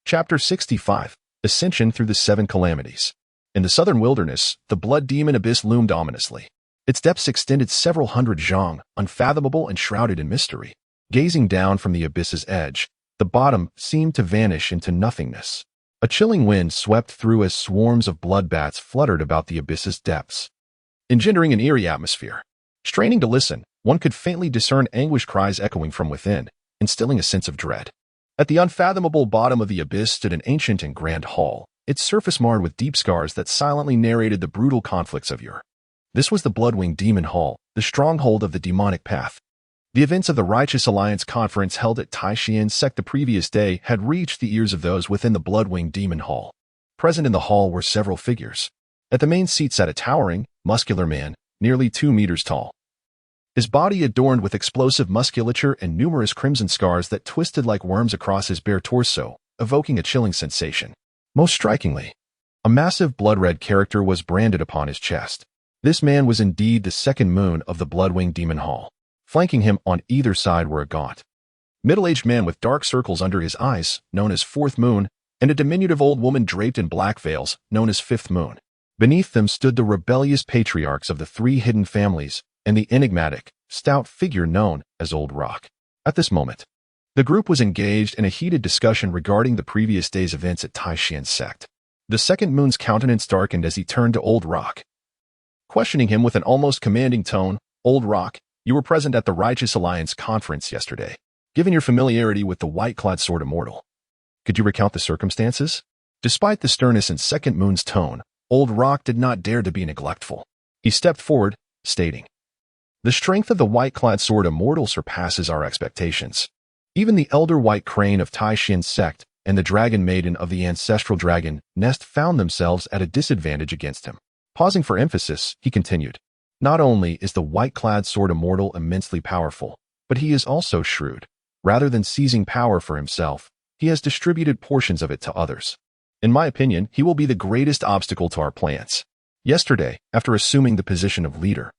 Chapter 65, Ascension through the Seven Calamities. In the southern wilderness, the blood demon abyss loomed ominously. Its depths extended several hundred zhang, unfathomable and shrouded in mystery. Gazing down from the abyss's edge, the bottom seemed to vanish into nothingness. A chilling wind swept through as swarms of blood bats fluttered about the abyss's depths, engendering an eerie atmosphere. Straining to listen, one could faintly discern anguished cries echoing from within, instilling a sense of dread. At the unfathomable bottom of the abyss stood an ancient and grand hall, its surface marred with deep scars that silently narrated the brutal conflicts of yore. This was the Bloodwing Demon Hall, the stronghold of the demonic path. The events of the Righteous Alliance conference held at Taishan Sect the previous day had reached the ears of those within the Bloodwing Demon Hall. Present in the hall were several figures. At the main seat sat a towering, muscular man, nearly 2 meters tall. His body adorned with explosive musculature and numerous crimson scars that twisted like worms across his bare torso, evoking a chilling sensation. Most strikingly, a massive blood-red character was branded upon his chest. This man was indeed the second moon of the Bloodwing Demon Hall. Flanking him on either side were a gaunt, middle-aged man with dark circles under his eyes, known as Fourth Moon, and a diminutive old woman draped in black veils, known as Fifth Moon. Beneath them stood the rebellious patriarchs of the 3 hidden families and the enigmatic, stout figure known as Old Rock. At this moment, the group was engaged in a heated discussion regarding the previous day's events at Taishan Sect. The second moon's countenance darkened as he turned to Old Rock, questioning him with an almost commanding tone. "Old Rock, you were present at the Righteous Alliance conference yesterday. Given your familiarity with the white-clad sword immortal, could you recount the circumstances?" Despite the sternness in Second Moon's tone, Old Rock did not dare to be neglectful. He stepped forward, stating, "The strength of the white-clad sword immortal surpasses our expectations. Even the elder white crane of Taishin's sect and the dragon maiden of the ancestral dragon nest found themselves at a disadvantage against him." Pausing for emphasis, he continued, "Not only is the white-clad sword immortal immensely powerful, but he is also shrewd. Rather than seizing power for himself, he has distributed portions of it to others. In my opinion, he will be the greatest obstacle to our plans." Yesterday, after assuming the position of leader,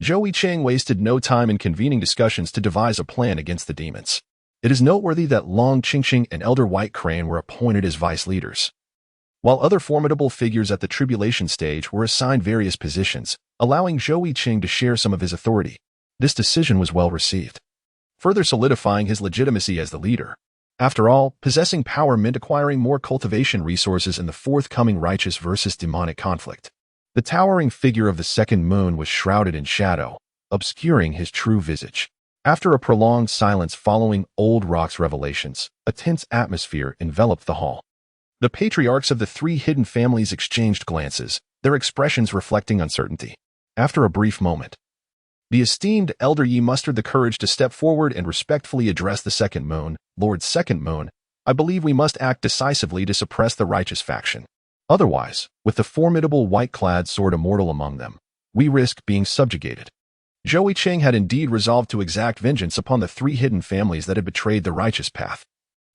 Zhou Yicheng wasted no time in convening discussions to devise a plan against the demons. It is noteworthy that Long Chingqing and Elder White Crane were appointed as vice leaders, while other formidable figures at the tribulation stage were assigned various positions, allowing Zhou Yicheng to share some of his authority. This decision was well received, further solidifying his legitimacy as the leader. After all, possessing power meant acquiring more cultivation resources in the forthcoming righteous versus demonic conflict. The towering figure of the Second Moon was shrouded in shadow, obscuring his true visage. After a prolonged silence following Old Rock's revelations, a tense atmosphere enveloped the hall. The patriarchs of the three hidden families exchanged glances, their expressions reflecting uncertainty. After a brief moment, the esteemed Elder Yi mustered the courage to step forward and respectfully address the Second Moon. "Lord Second Moon, I believe we must act decisively to suppress the righteous faction. Otherwise, with the formidable white-clad sword immortal among them, we risk being subjugated." Zhou Yicheng had indeed resolved to exact vengeance upon the three hidden families that had betrayed the righteous path,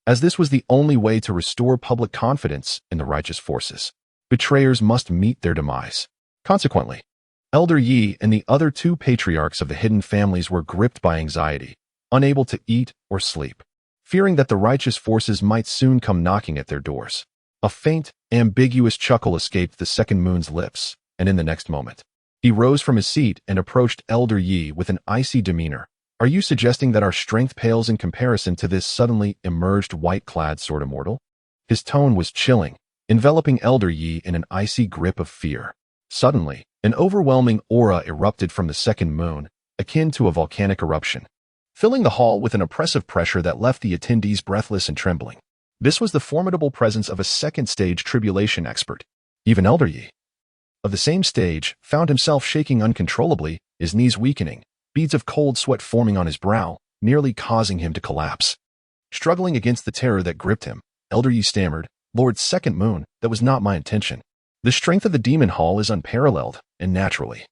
as this was the only way to restore public confidence in the righteous forces. Betrayers must meet their demise. Consequently, Elder Yi and the other two patriarchs of the hidden families were gripped by anxiety, unable to eat or sleep, fearing that the righteous forces might soon come knocking at their doors. A faint, ambiguous chuckle escaped the Second Moon's lips, and in the next moment, he rose from his seat and approached Elder Yi with an icy demeanor. "Are you suggesting that our strength pales in comparison to this suddenly emerged white-clad sword immortal?" His tone was chilling, enveloping Elder Yi in an icy grip of fear. Suddenly, an overwhelming aura erupted from the Second Moon, akin to a volcanic eruption, filling the hall with an oppressive pressure that left the attendees breathless and trembling. This was the formidable presence of a second-stage tribulation expert. Even Elder Yi, of the same stage, found himself shaking uncontrollably, his knees weakening, beads of cold sweat forming on his brow, nearly causing him to collapse. Struggling against the terror that gripped him, Elder Yi stammered, "Lord Second Moon, that was not my intention. The strength of the Demon Hall is unparalleled, and naturally,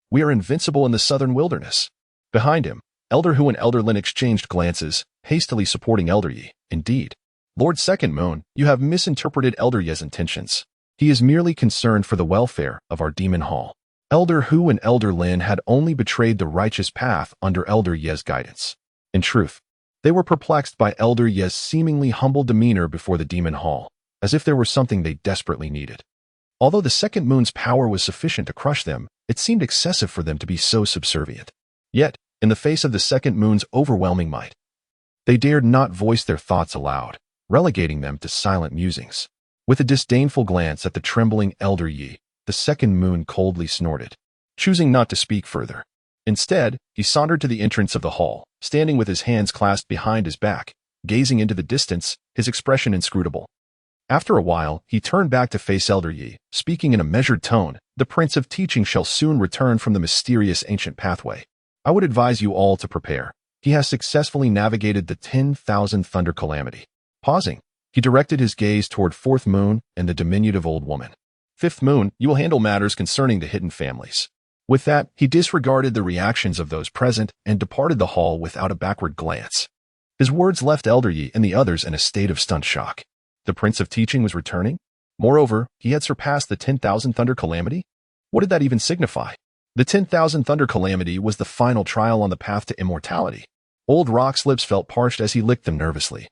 we are invincible in the southern wilderness." Behind him, Elder Hu and Elder Lin exchanged glances, hastily supporting Elder Yi. "Indeed, Lord Second Moon, you have misinterpreted Elder Yi's intentions. He is merely concerned for the welfare of our Demon Hall." Elder Hu and Elder Lin had only betrayed the righteous path under Elder Yi's guidance. In truth, they were perplexed by Elder Yi's seemingly humble demeanor before the Demon Hall, as if there were something they desperately needed. Although the Second Moon's power was sufficient to crush them, it seemed excessive for them to be so subservient. Yet, in the face of the Second Moon's overwhelming might, they dared not voice their thoughts aloud, relegating them to silent musings. With a disdainful glance at the trembling Elder Yi, the Second Moon coldly snorted, choosing not to speak further. Instead, he sauntered to the entrance of the hall, standing with his hands clasped behind his back, gazing into the distance, his expression inscrutable. After a while, he turned back to face Elder Yi, speaking in a measured tone, "The Prince of Teaching shall soon return from the mysterious ancient pathway. I would advise you all to prepare. He has successfully navigated the 10,000 Thunder Calamity." Pausing, he directed his gaze toward Fourth Moon and the diminutive old woman. "Fifth Moon, you will handle matters concerning the hidden families." With that, he disregarded the reactions of those present and departed the hall without a backward glance. His words left Elder Yi and the others in a state of stunned shock. The Prince of Teaching was returning? Moreover, he had surpassed the 10,000 Thunder Calamity? What did that even signify? The 10,000 Thunder Calamity was the final trial on the path to immortality. Old Rock's lips felt parched as he licked them nervously,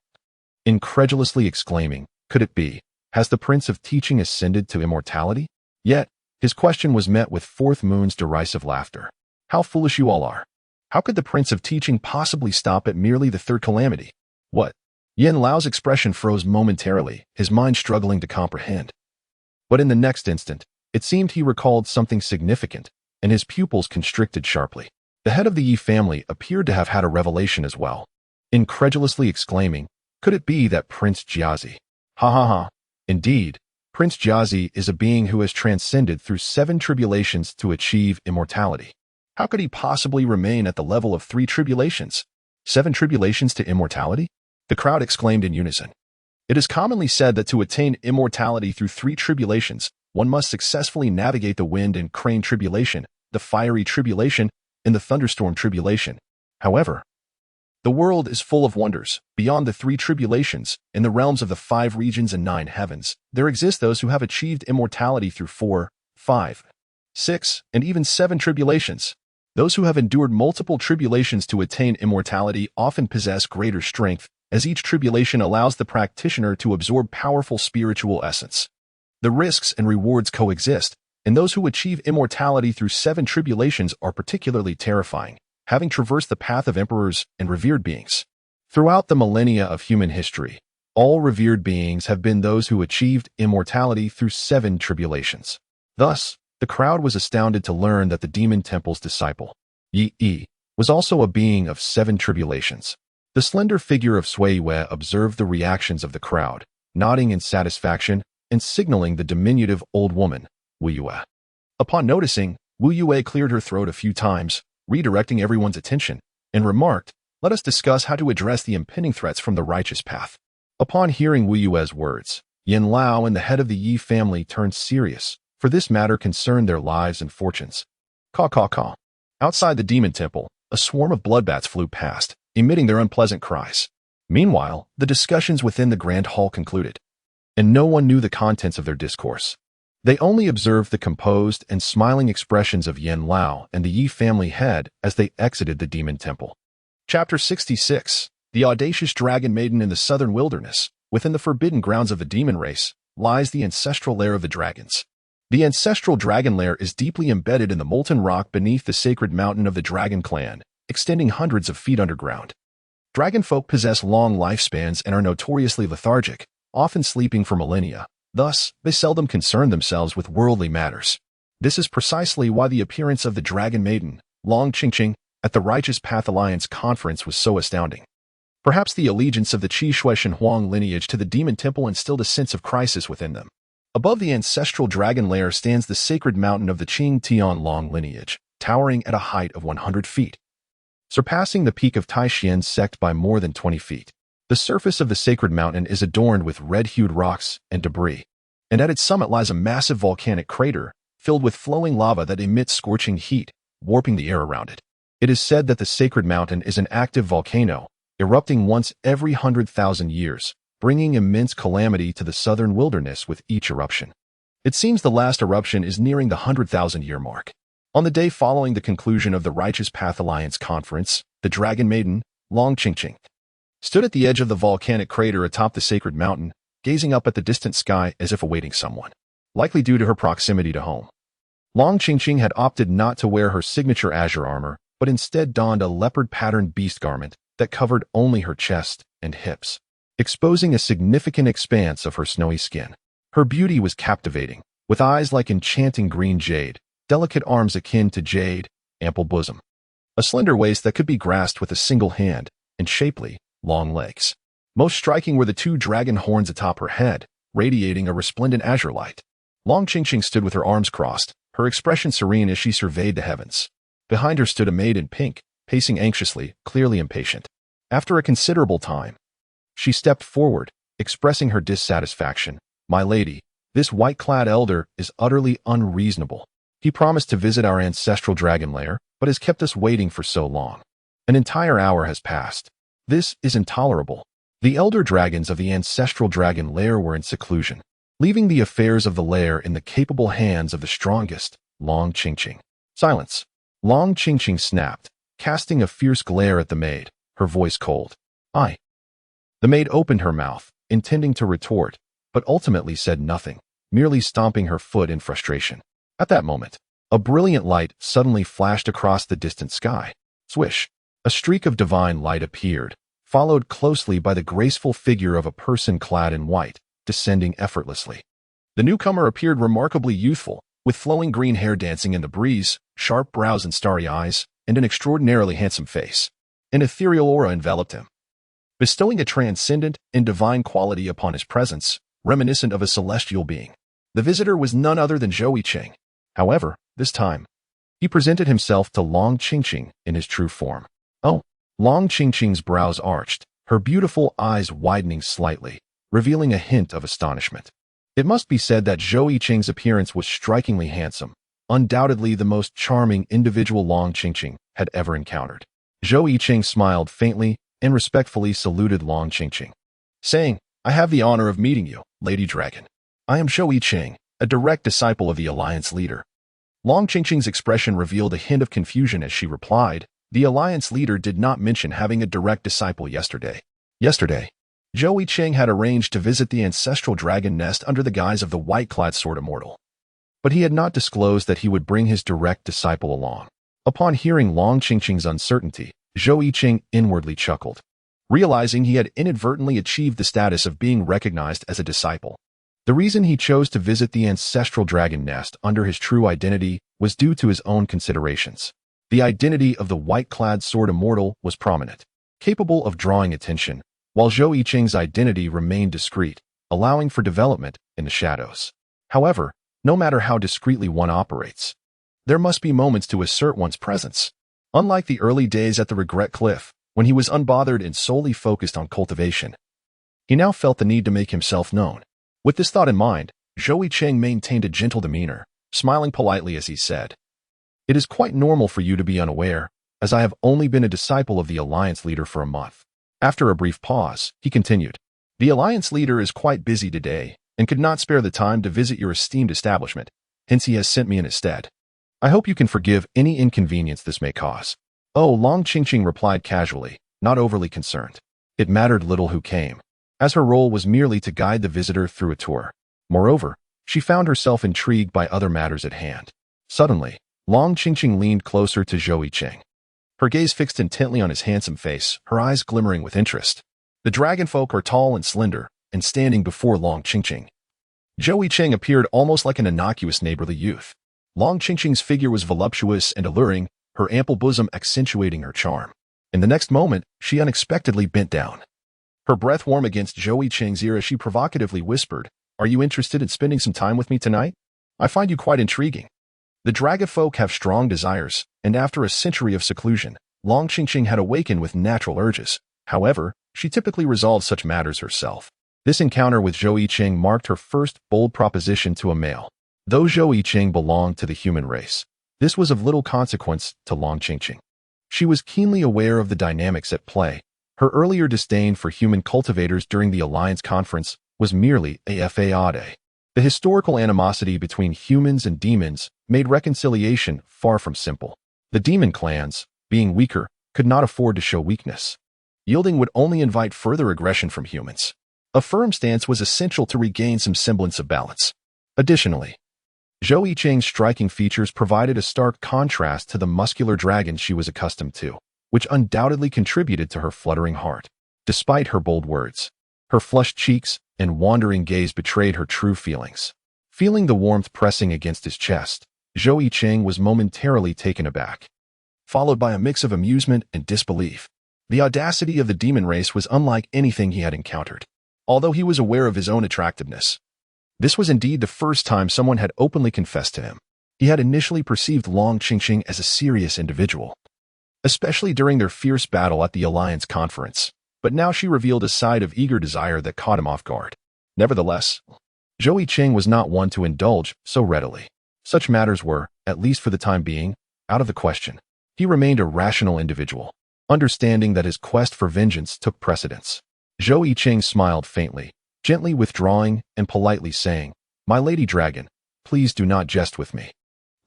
incredulously exclaiming, "Could it be? Has the Prince of Teaching ascended to immortality?" Yet, his question was met with Fourth Moon's derisive laughter. "How foolish you all are. How could the Prince of Teaching possibly stop at merely the third calamity? What?" Yin Lao's expression froze momentarily, his mind struggling to comprehend. But in the next instant, it seemed he recalled something significant, and his pupils constricted sharply. The head of the Yi family appeared to have had a revelation as well, incredulously exclaiming, "Could it be that Prince Jiazi? Ha ha ha. Indeed, Prince Jiazi is a being who has transcended through 7 tribulations to achieve immortality. How could he possibly remain at the level of 3 tribulations? 7 tribulations to immortality? The crowd exclaimed in unison. It is commonly said that to attain immortality through 3 tribulations, one must successfully navigate the wind and crane tribulation, the fiery tribulation, and the thunderstorm tribulation. However, the world is full of wonders. Beyond the 3 tribulations, in the realms of the 5 regions and 9 heavens, there exist those who have achieved immortality through 4, 5, 6, and even 7 tribulations. Those who have endured multiple tribulations to attain immortality often possess greater strength, as each tribulation allows the practitioner to absorb powerful spiritual essence. The risks and rewards coexist, and those who achieve immortality through 7 tribulations are particularly terrifying, having traversed the path of emperors and revered beings. Throughout the millennia of human history, all revered beings have been those who achieved immortality through 7 tribulations. Thus, the crowd was astounded to learn that the Demon Temple's disciple, Yi, was also a being of 7 tribulations. The slender figure of Zhou Yicheng observed the reactions of the crowd, nodding in satisfaction and signaling the diminutive old woman, Wu Yue. Upon noticing, Wu Yue cleared her throat a few times, redirecting everyone's attention, and remarked, "Let us discuss how to address the impending threats from the righteous path." Upon hearing Wu Yue's words, Yan Lao and the head of the Yi family turned serious, for this matter concerned their lives and fortunes. Caw caw caw. Outside the Demon Temple, a swarm of bloodbats flew past, emitting their unpleasant cries. Meanwhile, the discussions within the Grand Hall concluded, and no one knew the contents of their discourse. They only observed the composed and smiling expressions of Yan Lao and the Yi family head as they exited the Demon Temple. Chapter 66. The Audacious Dragon Maiden in the Southern Wilderness. Within the forbidden grounds of the demon race lies the ancestral lair of the dragons. The ancestral dragon lair is deeply embedded in the molten rock beneath the sacred mountain of the Dragon Clan, extending hundreds of feet underground. Dragon folk possess long lifespans and are notoriously lethargic, often sleeping for millennia. Thus, they seldom concern themselves with worldly matters. This is precisely why the appearance of the Dragon Maiden, Long Chingqing, at the Righteous Path Alliance conference was so astounding. Perhaps the allegiance of the Qi Shui Shen Huang lineage to the Demon Temple instilled a sense of crisis within them. Above the ancestral dragon lair stands the sacred mountain of the Qing Tian Long lineage, towering at a height of 100 feet. Surpassing the peak of Taishien's sect by more than 20 feet. The surface of the sacred mountain is adorned with red-hued rocks and debris, and at its summit lies a massive volcanic crater, filled with flowing lava that emits scorching heat, warping the air around it. It is said that the sacred mountain is an active volcano, erupting once every 100,000 years, bringing immense calamity to the southern wilderness with each eruption. It seems the last eruption is nearing the 100,000-year mark. On the day following the conclusion of the Righteous Path Alliance conference, the Dragon Maiden, Long Chingqing, stood at the edge of the volcanic crater atop the sacred mountain, gazing up at the distant sky as if awaiting someone, likely due to her proximity to home. Long Chingqing had opted not to wear her signature azure armor, but instead donned a leopard-patterned beast garment that covered only her chest and hips, exposing a significant expanse of her snowy skin. Her beauty was captivating, with eyes like enchanting green jade, delicate arms akin to jade, ample bosom, a slender waist that could be grasped with a single hand, and shapely, long legs. Most striking were the 2 dragon horns atop her head, radiating a resplendent azure light. Long Chingqing stood with her arms crossed, her expression serene as she surveyed the heavens. Behind her stood a maid in pink, pacing anxiously, clearly impatient. After a considerable time, she stepped forward, expressing her dissatisfaction. "My lady, this white-clad elder is utterly unreasonable. He promised to visit our ancestral dragon lair, but has kept us waiting for so long. An entire hour has passed. This is intolerable." The elder dragons of the ancestral dragon lair were in seclusion, leaving the affairs of the lair in the capable hands of the strongest, Long Chingqing. "Silence!" Long Chingqing snapped, casting a fierce glare at the maid, her voice cold. "I." The maid opened her mouth, intending to retort, but ultimately said nothing, merely stomping her foot in frustration. At that moment, a brilliant light suddenly flashed across the distant sky. Swish! A streak of divine light appeared, followed closely by the graceful figure of a person clad in white, descending effortlessly. The newcomer appeared remarkably youthful, with flowing green hair dancing in the breeze, sharp brows and starry eyes, and an extraordinarily handsome face. An ethereal aura enveloped him, bestowing a transcendent and divine quality upon his presence, reminiscent of a celestial being. The visitor was none other than Zhou Yicheng. However, this time, he presented himself to Long Chingqing in his true form. Oh! Long Chingqing's brows arched, her beautiful eyes widening slightly, revealing a hint of astonishment. It must be said that Zhou Yicheng's appearance was strikingly handsome, undoubtedly the most charming individual Long Chingqing had ever encountered. Zhou Yicheng smiled faintly and respectfully saluted Long Chingqing, saying, "I have the honor of meeting you, Lady Dragon. I am Zhou Yicheng, a direct disciple of the Alliance leader." Long Chingqing's expression revealed a hint of confusion as she replied, "The Alliance leader did not mention having a direct disciple yesterday." Yesterday, Zhou Yicheng had arranged to visit the ancestral dragon nest under the guise of the white-clad sword immortal. But he had not disclosed that he would bring his direct disciple along. Upon hearing Long Chingqing's uncertainty, Zhou Yicheng inwardly chuckled, realizing he had inadvertently achieved the status of being recognized as a disciple. The reason he chose to visit the ancestral dragon nest under his true identity was due to his own considerations. The identity of the white-clad sword immortal was prominent, capable of drawing attention, while Zhou Yicheng's identity remained discreet, allowing for development in the shadows. However, no matter how discreetly one operates, there must be moments to assert one's presence. Unlike the early days at the Regret Cliff, when he was unbothered and solely focused on cultivation, he now felt the need to make himself known. With this thought in mind, Zhou Yicheng maintained a gentle demeanor, smiling politely as he said, "It is quite normal for you to be unaware, as I have only been a disciple of the Alliance leader for a month." After a brief pause, he continued, "The Alliance leader is quite busy today and could not spare the time to visit your esteemed establishment, hence he has sent me in his stead. I hope you can forgive any inconvenience this may cause." "Oh," Long Chingqing replied casually, not overly concerned. It mattered little who came, as her role was merely to guide the visitor through a tour. Moreover, she found herself intrigued by other matters at hand. Suddenly, Long Chingqing leaned closer to Zhou Yicheng, her gaze fixed intently on his handsome face, her eyes glimmering with interest. The dragonfolk are tall and slender, and standing before Long Chingqing, Zhou Yicheng appeared almost like an innocuous neighborly youth. Long Chingqing's figure was voluptuous and alluring, her ample bosom accentuating her charm. In the next moment, she unexpectedly bent down, her breath warm against Zhou Yicheng's ear as she provocatively whispered, "Are you interested in spending some time with me tonight? I find you quite intriguing." The dragonfolk have strong desires, and after a century of seclusion, Long Chingqing had awakened with natural urges. However, she typically resolved such matters herself. This encounter with Zhou Yicheng marked her first bold proposition to a male. Though Zhou Yicheng belonged to the human race, this was of little consequence to Long Chingqing. She was keenly aware of the dynamics at play. Her earlier disdain for human cultivators during the Alliance Conference was merely a facade. The historical animosity between humans and demons made reconciliation far from simple. The demon clans, being weaker, could not afford to show weakness. Yielding would only invite further aggression from humans. A firm stance was essential to regain some semblance of balance. Additionally, Zhou Yicheng's striking features provided a stark contrast to the muscular dragon she was accustomed to, which undoubtedly contributed to her fluttering heart. Despite her bold words, her flushed cheeks and wandering gaze betrayed her true feelings. Feeling the warmth pressing against his chest, Zhou Yicheng was momentarily taken aback, followed by a mix of amusement and disbelief. The audacity of the demon race was unlike anything he had encountered. Although he was aware of his own attractiveness, this was indeed the first time someone had openly confessed to him. He had initially perceived Long Chingqing as a serious individual, especially during their fierce battle at the Alliance Conference, but now she revealed a side of eager desire that caught him off guard. Nevertheless, Zhou Yicheng was not one to indulge so readily. Such matters were, at least for the time being, out of the question. He remained a rational individual, understanding that his quest for vengeance took precedence. Zhou Yicheng smiled faintly, gently withdrawing and politely saying, "My Lady Dragon, please do not jest with me.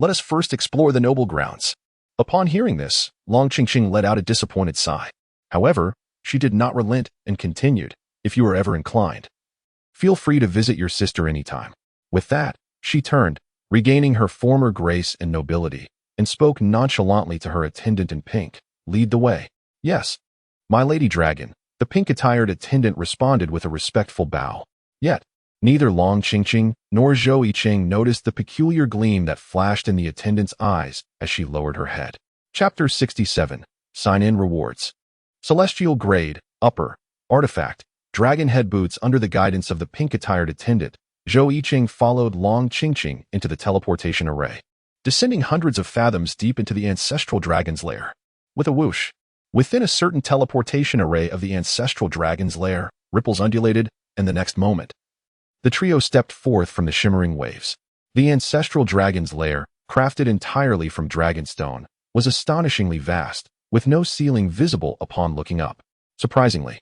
Let us first explore the noble grounds." Upon hearing this, Long Chingqing let out a disappointed sigh. However, she did not relent and continued, "If you are ever inclined, feel free to visit your sister anytime." With that, she turned, regaining her former grace and nobility, and spoke nonchalantly to her attendant in pink, "Lead the way." "Yes, my Lady Dragon," the pink-attired attendant responded with a respectful bow. Yet, neither Long Chingqing nor Zhou Yicheng noticed the peculiar gleam that flashed in the attendant's eyes as she lowered her head. Chapter 67. Sign-in Rewards. Celestial Grade, Upper, Artifact, dragon head boots under the guidance of the pink-attired attendant, Zhou Yicheng followed Long Chingqing into the teleportation array, descending hundreds of fathoms deep into the ancestral dragon's lair. With a whoosh, within a certain teleportation array of the ancestral dragon's lair, ripples undulated, and the next moment, the trio stepped forth from the shimmering waves. The ancestral dragon's lair, crafted entirely from dragonstone, was astonishingly vast, with no ceiling visible upon looking up. Surprisingly,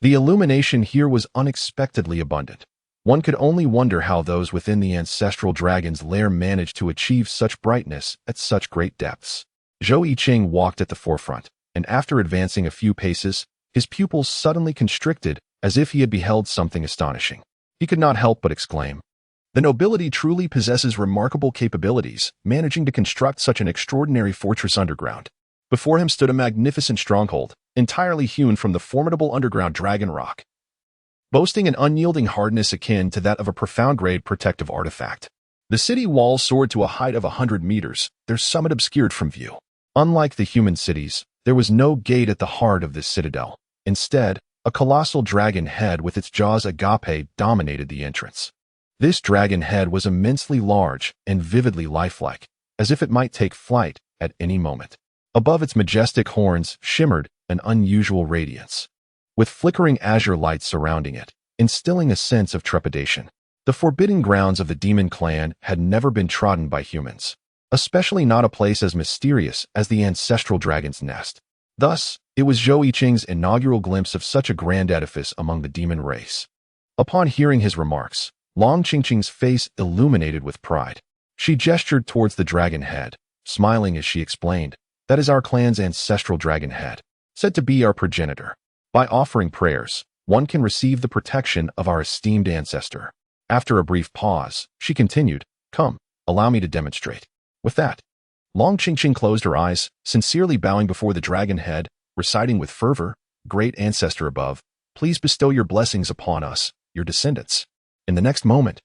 the illumination here was unexpectedly abundant. One could only wonder how those within the ancestral dragon's lair managed to achieve such brightness at such great depths. Zhou Yicheng walked at the forefront, and after advancing a few paces, his pupils suddenly constricted as if he had beheld something astonishing. He could not help but exclaim, "The nobility truly possesses remarkable capabilities, managing to construct such an extraordinary fortress underground." Before him stood a magnificent stronghold, entirely hewn from the formidable underground dragon rock, boasting an unyielding hardness akin to that of a profound-grade protective artifact. The city walls soared to a height of 100 meters, their summit obscured from view. Unlike the human cities, there was no gate at the heart of this citadel. Instead, a colossal dragon head with its jaws agape dominated the entrance. This dragon head was immensely large and vividly lifelike, as if it might take flight at any moment. Above its majestic horns shimmered an unusual radiance, with flickering azure lights surrounding it, instilling a sense of trepidation. The forbidden grounds of the demon clan had never been trodden by humans, especially not a place as mysterious as the ancestral dragon's nest. Thus, it was Zhou Yicheng's inaugural glimpse of such a grand edifice among the demon race. Upon hearing his remarks, Long Chingqing's face illuminated with pride. She gestured towards the dragon head, smiling as she explained, "That is our clan's ancestral dragon head, said to be our progenitor. By offering prayers, one can receive the protection of our esteemed ancestor." After a brief pause, she continued, "Come, allow me to demonstrate." With that, Long Chingqing closed her eyes, sincerely bowing before the dragon head, reciting with fervor, "Great ancestor above, please bestow your blessings upon us, your descendants." In the next moment,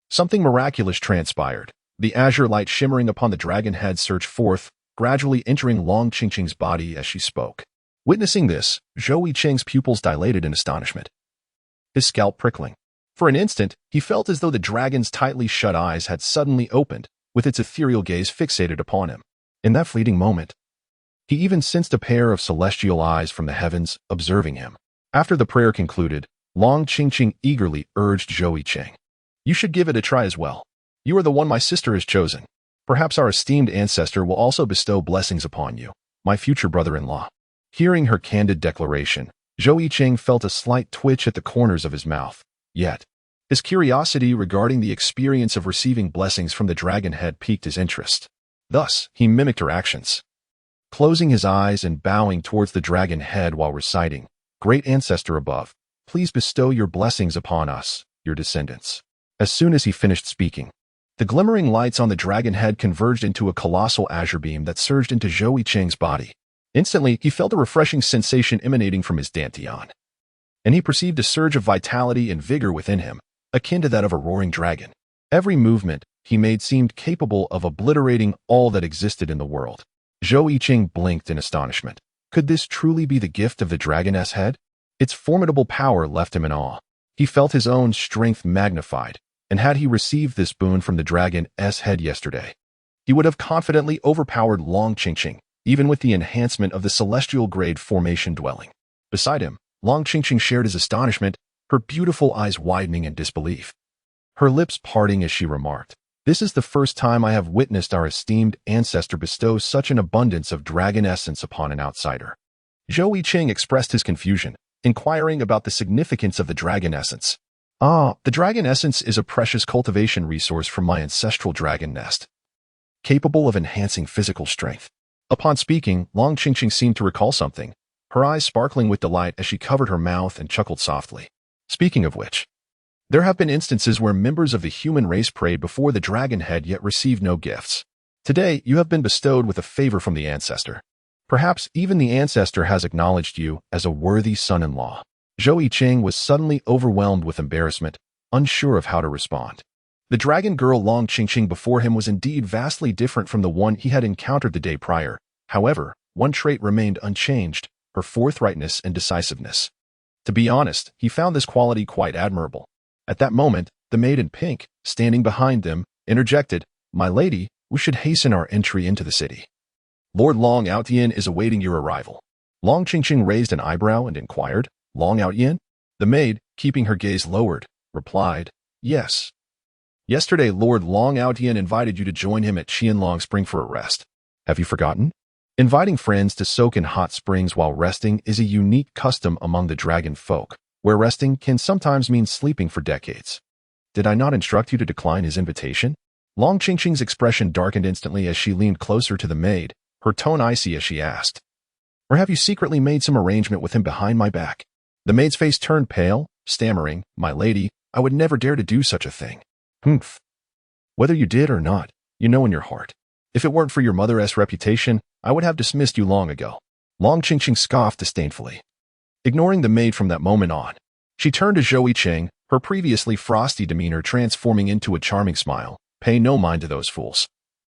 something miraculous transpired. The azure light shimmering upon the dragon head surged forth, gradually entering Long Chingqing's body as she spoke. Witnessing this, Zhou Yicheng's pupils dilated in astonishment, his scalp prickling. For an instant, he felt as though the dragon's tightly shut eyes had suddenly opened, with its ethereal gaze fixated upon him. In that fleeting moment, he even sensed a pair of celestial eyes from the heavens observing him. After the prayer concluded, Long Chingqing eagerly urged Zhou Yicheng, "You should give it a try as well. You are the one my sister has chosen. Perhaps our esteemed ancestor will also bestow blessings upon you, my future brother-in-law." Hearing her candid declaration, Zhou Yicheng felt a slight twitch at the corners of his mouth. Yet, his curiosity regarding the experience of receiving blessings from the dragon head piqued his interest. Thus, he mimicked her actions, closing his eyes and bowing towards the dragon head while reciting, "Great ancestor above, please bestow your blessings upon us, your descendants." As soon as he finished speaking, the glimmering lights on the dragon head converged into a colossal azure beam that surged into Zhou Yicheng's body. Instantly, he felt a refreshing sensation emanating from his dantian, and he perceived a surge of vitality and vigor within him, akin to that of a roaring dragon. Every movement he made seemed capable of obliterating all that existed in the world. Zhou Yicheng blinked in astonishment. Could this truly be the gift of the dragoness head? Its formidable power left him in awe. He felt his own strength magnified, and had he received this boon from the dragon's head yesterday, he would have confidently overpowered Long Chingqing, even with the enhancement of the celestial grade formation dwelling. Beside him, Long Chingqing shared his astonishment, her beautiful eyes widening in disbelief, her lips parting as she remarked, "This is the first time I have witnessed our esteemed ancestor bestow such an abundance of dragon essence upon an outsider." Zhou Yicheng expressed his confusion, inquiring about the significance of the dragon essence. The dragon essence is a precious cultivation resource from my ancestral dragon nest, capable of enhancing physical strength." Upon speaking, Long Chingqing seemed to recall something, her eyes sparkling with delight as she covered her mouth and chuckled softly. "Speaking of which, there have been instances where members of the human race prayed before the dragon head yet received no gifts. Today, you have been bestowed with a favor from the ancestor. Perhaps even the ancestor has acknowledged you as a worthy son-in-law." Zhou Yicheng was suddenly overwhelmed with embarrassment, unsure of how to respond. The dragon girl Long Chingqing before him was indeed vastly different from the one he had encountered the day prior. However, one trait remained unchanged, her forthrightness and decisiveness. To be honest, he found this quality quite admirable. At that moment, the maid in pink, standing behind them, interjected, "My lady, we should hasten our entry into the city. Lord Long Outyen is awaiting your arrival." Long Chingqing raised an eyebrow and inquired, "Long Outyen?" The maid, keeping her gaze lowered, replied, "Yes. Yesterday Lord Long Outyen invited you to join him at Qianlong Spring for a rest. Have you forgotten? Inviting friends to soak in hot springs while resting is a unique custom among the dragon folk, where resting can sometimes mean sleeping for decades. Did I not instruct you to decline his invitation?" Long Chingqing's expression darkened instantly as she leaned closer to the maid, her tone icy as she asked, "Or have you secretly made some arrangement with him behind my back?" The maid's face turned pale, stammering, "My lady, I would never dare to do such a thing." "Humph. Whether you did or not, you know in your heart. If it weren't for your mother's reputation, I would have dismissed you long ago." Long Chingqing scoffed disdainfully. Ignoring the maid from that moment on, she turned to Zhou Yicheng, her previously frosty demeanor transforming into a charming smile. "Pay no mind to those fools.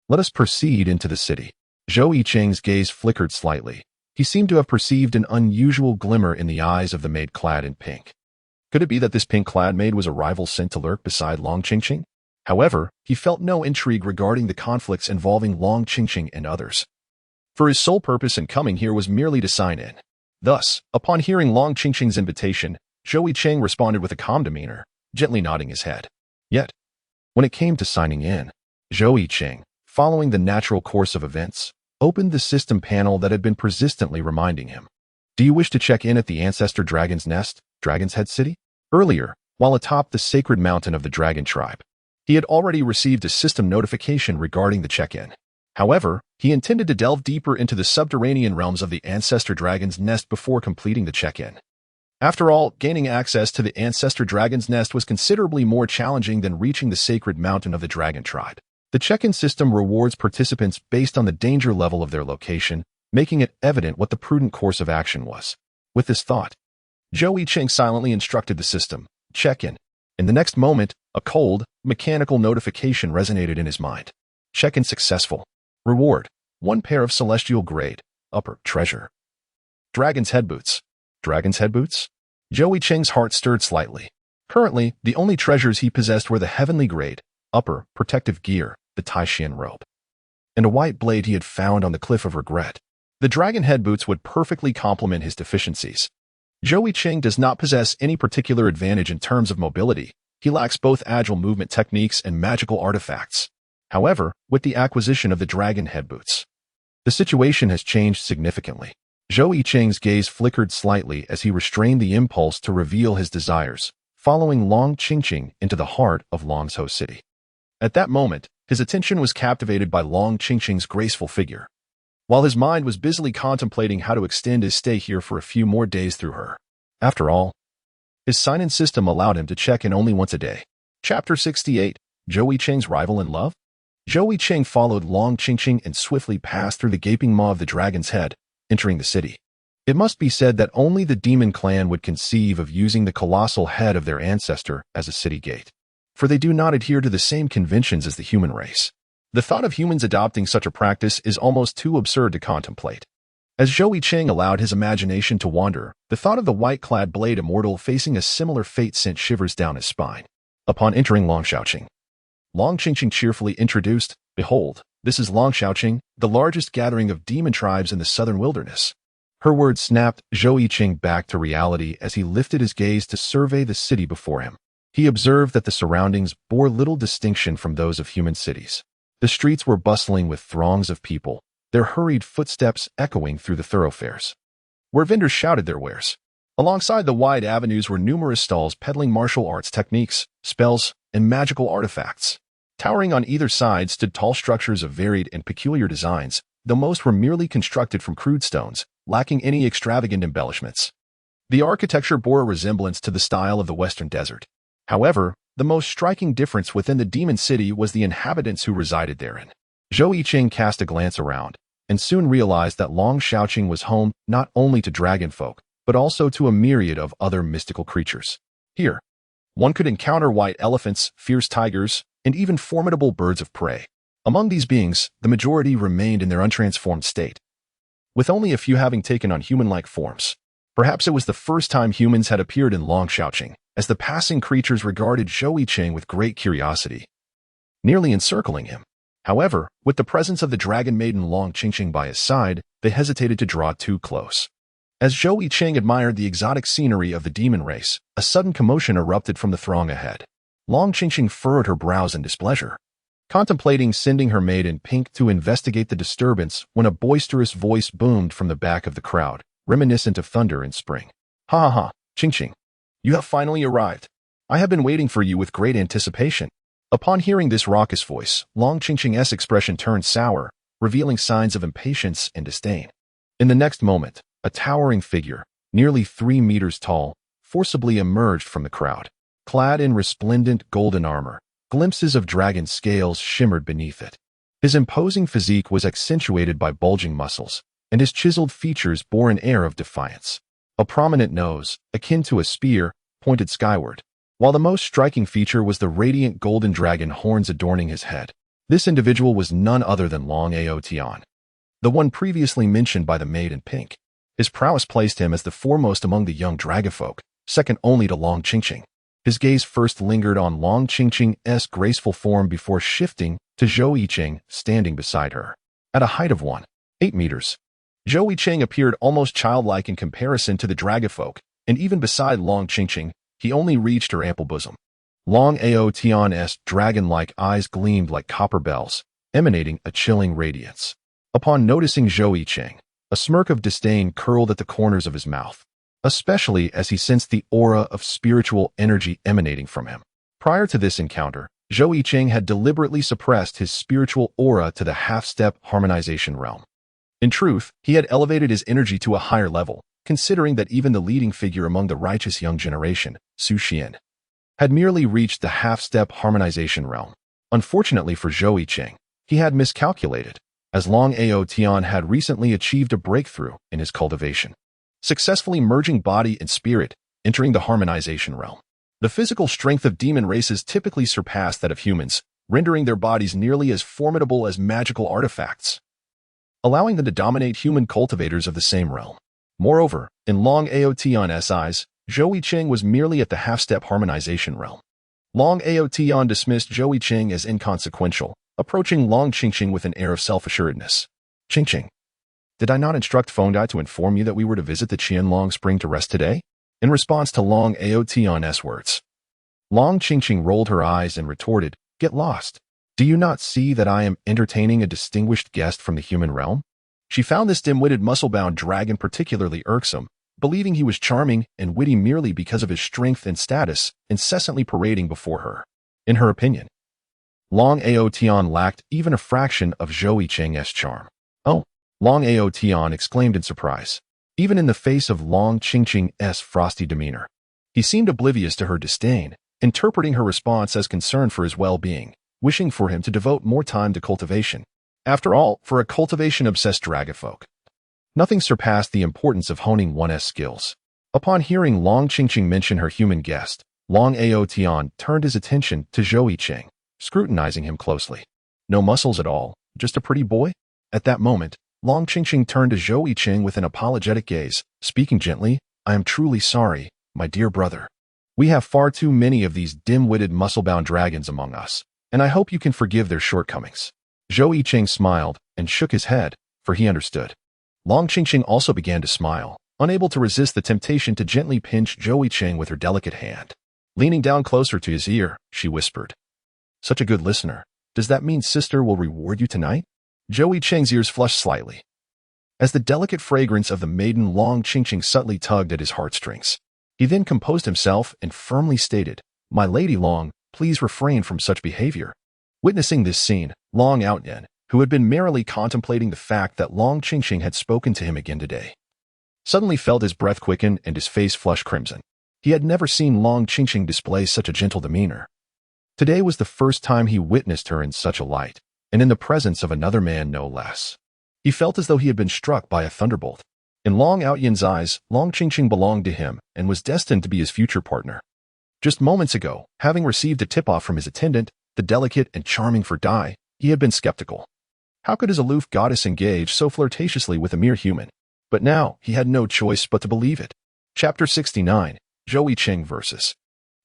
Let us proceed into the city." Zhou Yicheng's gaze flickered slightly. He seemed to have perceived an unusual glimmer in the eyes of the maid clad in pink. Could it be that this pink-clad maid was a rival sent to lurk beside Long Chingqing? However, he felt no intrigue regarding the conflicts involving Long Chingqing and others. For his sole purpose in coming here was merely to sign in. Thus, upon hearing Long Chingqing's invitation, Zhou Yicheng responded with a calm demeanor, gently nodding his head. Yet, when it came to signing in, Zhou Yicheng, following the natural course of events, opened the system panel that had been persistently reminding him. "Do you wish to check in at the Ancestor Dragon's Nest, Dragon's Head City?" Earlier, while atop the sacred mountain of the dragon tribe, he had already received a system notification regarding the check-in. However, he intended to delve deeper into the subterranean realms of the Ancestor Dragon's Nest before completing the check-in. After all, gaining access to the Ancestor Dragon's Nest was considerably more challenging than reaching the sacred mountain of the dragon tribe. The check-in system rewards participants based on the danger level of their location, making it evident what the prudent course of action was. With this thought, Zhou Yicheng silently instructed the system, "Check-in." In the next moment, a cold, mechanical notification resonated in his mind. "Check-in successful. Reward, 1 pair of celestial grade, upper treasure. Dragon's head boots." Dragon's head boots? Zhou Yicheng's heart stirred slightly. Currently, the only treasures he possessed were the heavenly grade, upper, protective gear, the Taishan robe, and a white blade he had found on the Cliff of Regret. The dragon head boots would perfectly complement his deficiencies. Zhou Yicheng does not possess any particular advantage in terms of mobility. He lacks both agile movement techniques and magical artifacts. However, with the acquisition of the dragon head boots, the situation has changed significantly. Zhou Yicheng's gaze flickered slightly as he restrained the impulse to reveal his desires, following Long Chingqing into the heart of Longzhou City. At that moment, his attention was captivated by Long Chingqing's graceful figure, while his mind was busily contemplating how to extend his stay here for a few more days through her. After all, his sign-in system allowed him to check in only once a day. Chapter 68, Zhou Yicheng's Rival in Love? Zhou Yicheng followed Long Chingqing and swiftly passed through the gaping maw of the dragon's head, entering the city. It must be said that only the demon clan would conceive of using the colossal head of their ancestor as a city gate, for they do not adhere to the same conventions as the human race. The thought of humans adopting such a practice is almost too absurd to contemplate. As Zhou Yicheng allowed his imagination to wander, the thought of the white-clad blade immortal facing a similar fate sent shivers down his spine. Upon entering Long Chingqing cheerfully introduced, "Behold, this is Long Chingqing, the largest gathering of demon tribes in the southern wilderness." Her words snapped Zhou Yicheng back to reality as he lifted his gaze to survey the city before him. He observed that the surroundings bore little distinction from those of human cities. The streets were bustling with throngs of people, their hurried footsteps echoing through the thoroughfares, where vendors shouted their wares. Alongside the wide avenues were numerous stalls peddling martial arts techniques, spells, and magical artifacts. Towering on either side stood tall structures of varied and peculiar designs, though most were merely constructed from crude stones, lacking any extravagant embellishments. The architecture bore a resemblance to the style of the Western Desert. However, the most striking difference within the demon city was the inhabitants who resided therein. Zhou Yicheng cast a glance around, and soon realized that Long Chingqing was home not only to dragon folk, but also to a myriad of other mystical creatures. Here, one could encounter white elephants, fierce tigers, and even formidable birds of prey. Among these beings, the majority remained in their untransformed state, with only a few having taken on human-like forms. Perhaps it was the first time humans had appeared in Long Chingqing, as the passing creatures regarded Zhou Yicheng with great curiosity, nearly encircling him. However, with the presence of the dragon maiden Long Chingqing by his side, they hesitated to draw too close. As Zhou Yicheng admired the exotic scenery of the demon race, a sudden commotion erupted from the throng ahead. Long Chingqing furrowed her brows in displeasure, contemplating sending her maid in pink to investigate the disturbance when a boisterous voice boomed from the back of the crowd, reminiscent of thunder in spring. Ha ha ha, Chingqing. You have finally arrived. I have been waiting for you with great anticipation. Upon hearing this raucous voice, Long Chingqing's expression turned sour, revealing signs of impatience and disdain. In the next moment, a towering figure, nearly 3 meters tall, forcibly emerged from the crowd. Clad in resplendent golden armor, glimpses of dragon scales shimmered beneath it. His imposing physique was accentuated by bulging muscles, and his chiseled features bore an air of defiance. A prominent nose, akin to a spear, pointed skyward, while the most striking feature was the radiant golden dragon horns adorning his head. This individual was none other than Long Chingqing, the one previously mentioned by the maid in pink. His prowess placed him as the foremost among the young dragonfolk, second only to Long Chingqing. His gaze first lingered on Long Chingqing's graceful form before shifting to Zhou Yicheng standing beside her. At a height of 1.8 meters, Zhou Yicheng appeared almost childlike in comparison to the dragonfolk, and even beside Long Chingqing, he only reached her ample bosom. Long Chingqing's dragon-like eyes gleamed like copper bells, emanating a chilling radiance. Upon noticing Zhou Yicheng, a smirk of disdain curled at the corners of his mouth, especially as he sensed the aura of spiritual energy emanating from him. Prior to this encounter, Zhou Yicheng had deliberately suppressed his spiritual aura to the half-step harmonization realm. In truth, he had elevated his energy to a higher level, considering that even the leading figure among the righteous young generation, Su Xian, had merely reached the half-step harmonization realm. Unfortunately for Zhou Yicheng, he had miscalculated, as Long Chingqing had recently achieved a breakthrough in his cultivation, successfully merging body and spirit, entering the harmonization realm. The physical strength of demon races typically surpassed that of humans, rendering their bodies nearly as formidable as magical artifacts, allowing them to dominate human cultivators of the same realm. Moreover, in Long Chingqing's eyes, Zhou Yicheng was merely at the half-step harmonization realm. Long Chingqing dismissed Zhou Yicheng as inconsequential, approaching Long Chingqing with an air of self-assuredness. Chingqing, did I not instruct Fengdai to inform you that we were to visit the Qianlong Spring to rest today? In response to Long Chingqing's words, Long Chingqing rolled her eyes and retorted, Get lost. Do you not see that I am entertaining a distinguished guest from the human realm? She found this dim-witted muscle-bound dragon particularly irksome, believing he was charming and witty merely because of his strength and status, incessantly parading before her. In her opinion, Long Chingqing lacked even a fraction of Zhou Yicheng's charm. Oh, Long Chingqing exclaimed in surprise, even in the face of Long Chingqing's frosty demeanor. He seemed oblivious to her disdain, interpreting her response as concern for his well-being, wishing for him to devote more time to cultivation. After all, for a cultivation-obsessed dragonfolk, nothing surpassed the importance of honing one's skills. Upon hearing Long Chingqing mention her human guest, Long Chingqing turned his attention to Zhou Yicheng, scrutinizing him closely. No muscles at all, just a pretty boy? At that moment, Long Chingqing turned to Zhou Yicheng with an apologetic gaze, speaking gently, I am truly sorry, my dear brother. We have far too many of these dim-witted muscle-bound dragons among us, and I hope you can forgive their shortcomings. Zhou Yicheng smiled and shook his head, for he understood. Long Chingqing also began to smile, unable to resist the temptation to gently pinch Zhou Yicheng with her delicate hand. Leaning down closer to his ear, she whispered, Such a good listener. Does that mean sister will reward you tonight? Zhou Yicheng's ears flushed slightly, as the delicate fragrance of the maiden Long Chingqing subtly tugged at his heartstrings. He then composed himself and firmly stated, My lady Long, please refrain from such behavior. Witnessing this scene, Long Chingqing, who had been merrily contemplating the fact that Long Chingqing had spoken to him again today, suddenly felt his breath quicken and his face flush crimson. He had never seen Long Chingqing display such a gentle demeanor. Today was the first time he witnessed her in such a light, and in the presence of another man no less. He felt as though he had been struck by a thunderbolt. In Long Chingqing's eyes, Long Chingqing belonged to him and was destined to be his future partner. Just moments ago, having received a tip-off from his attendant, the delicate and charming Ferdai, he had been skeptical. How could his aloof goddess engage so flirtatiously with a mere human? But now, he had no choice but to believe it. Chapter 69, Zhou Yicheng vs.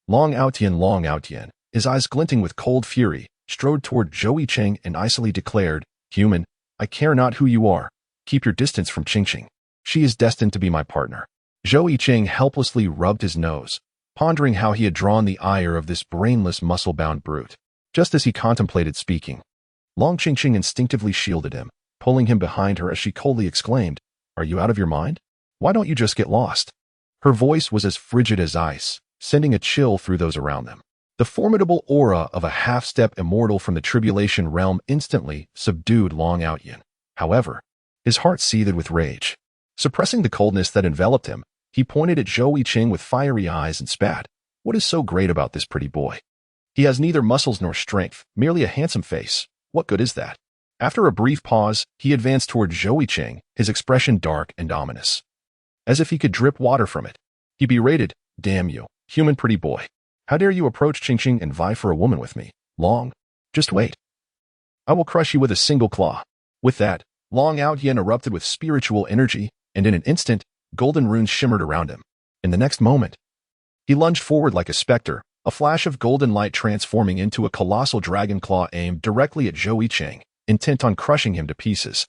Long Chingqing, his eyes glinting with cold fury, strode toward Zhou Yicheng and icily declared, "Human, I care not who you are. Keep your distance from Chingqing. She is destined to be my partner." Zhou Yicheng helplessly rubbed his nose, pondering how he had drawn the ire of this brainless, muscle-bound brute. Just as he contemplated speaking, Long Chingqing instinctively shielded him, pulling him behind her as she coldly exclaimed, "Are you out of your mind? Why don't you just get lost?" Her voice was as frigid as ice, sending a chill through those around them. The formidable aura of a half-step immortal from the tribulation realm instantly subdued Long Chingqing. However, his heart seethed with rage. Suppressing the coldness that enveloped him, he pointed at Zhou Yicheng with fiery eyes and spat, "What is so great about this pretty boy? He has neither muscles nor strength, merely a handsome face. What good is that?" After a brief pause, he advanced toward Zhou Yicheng, his expression dark and ominous, as if he could drip water from it. He berated, "Damn you, human pretty boy. How dare you approach Chingqing and vie for a woman with me? Long, just wait. I will crush you with a single claw." With that, Long Chingqing erupted with spiritual energy, and in an instant, golden runes shimmered around him. In the next moment, he lunged forward like a specter, a flash of golden light transforming into a colossal dragon claw aimed directly at Zhou Yicheng, intent on crushing him to pieces.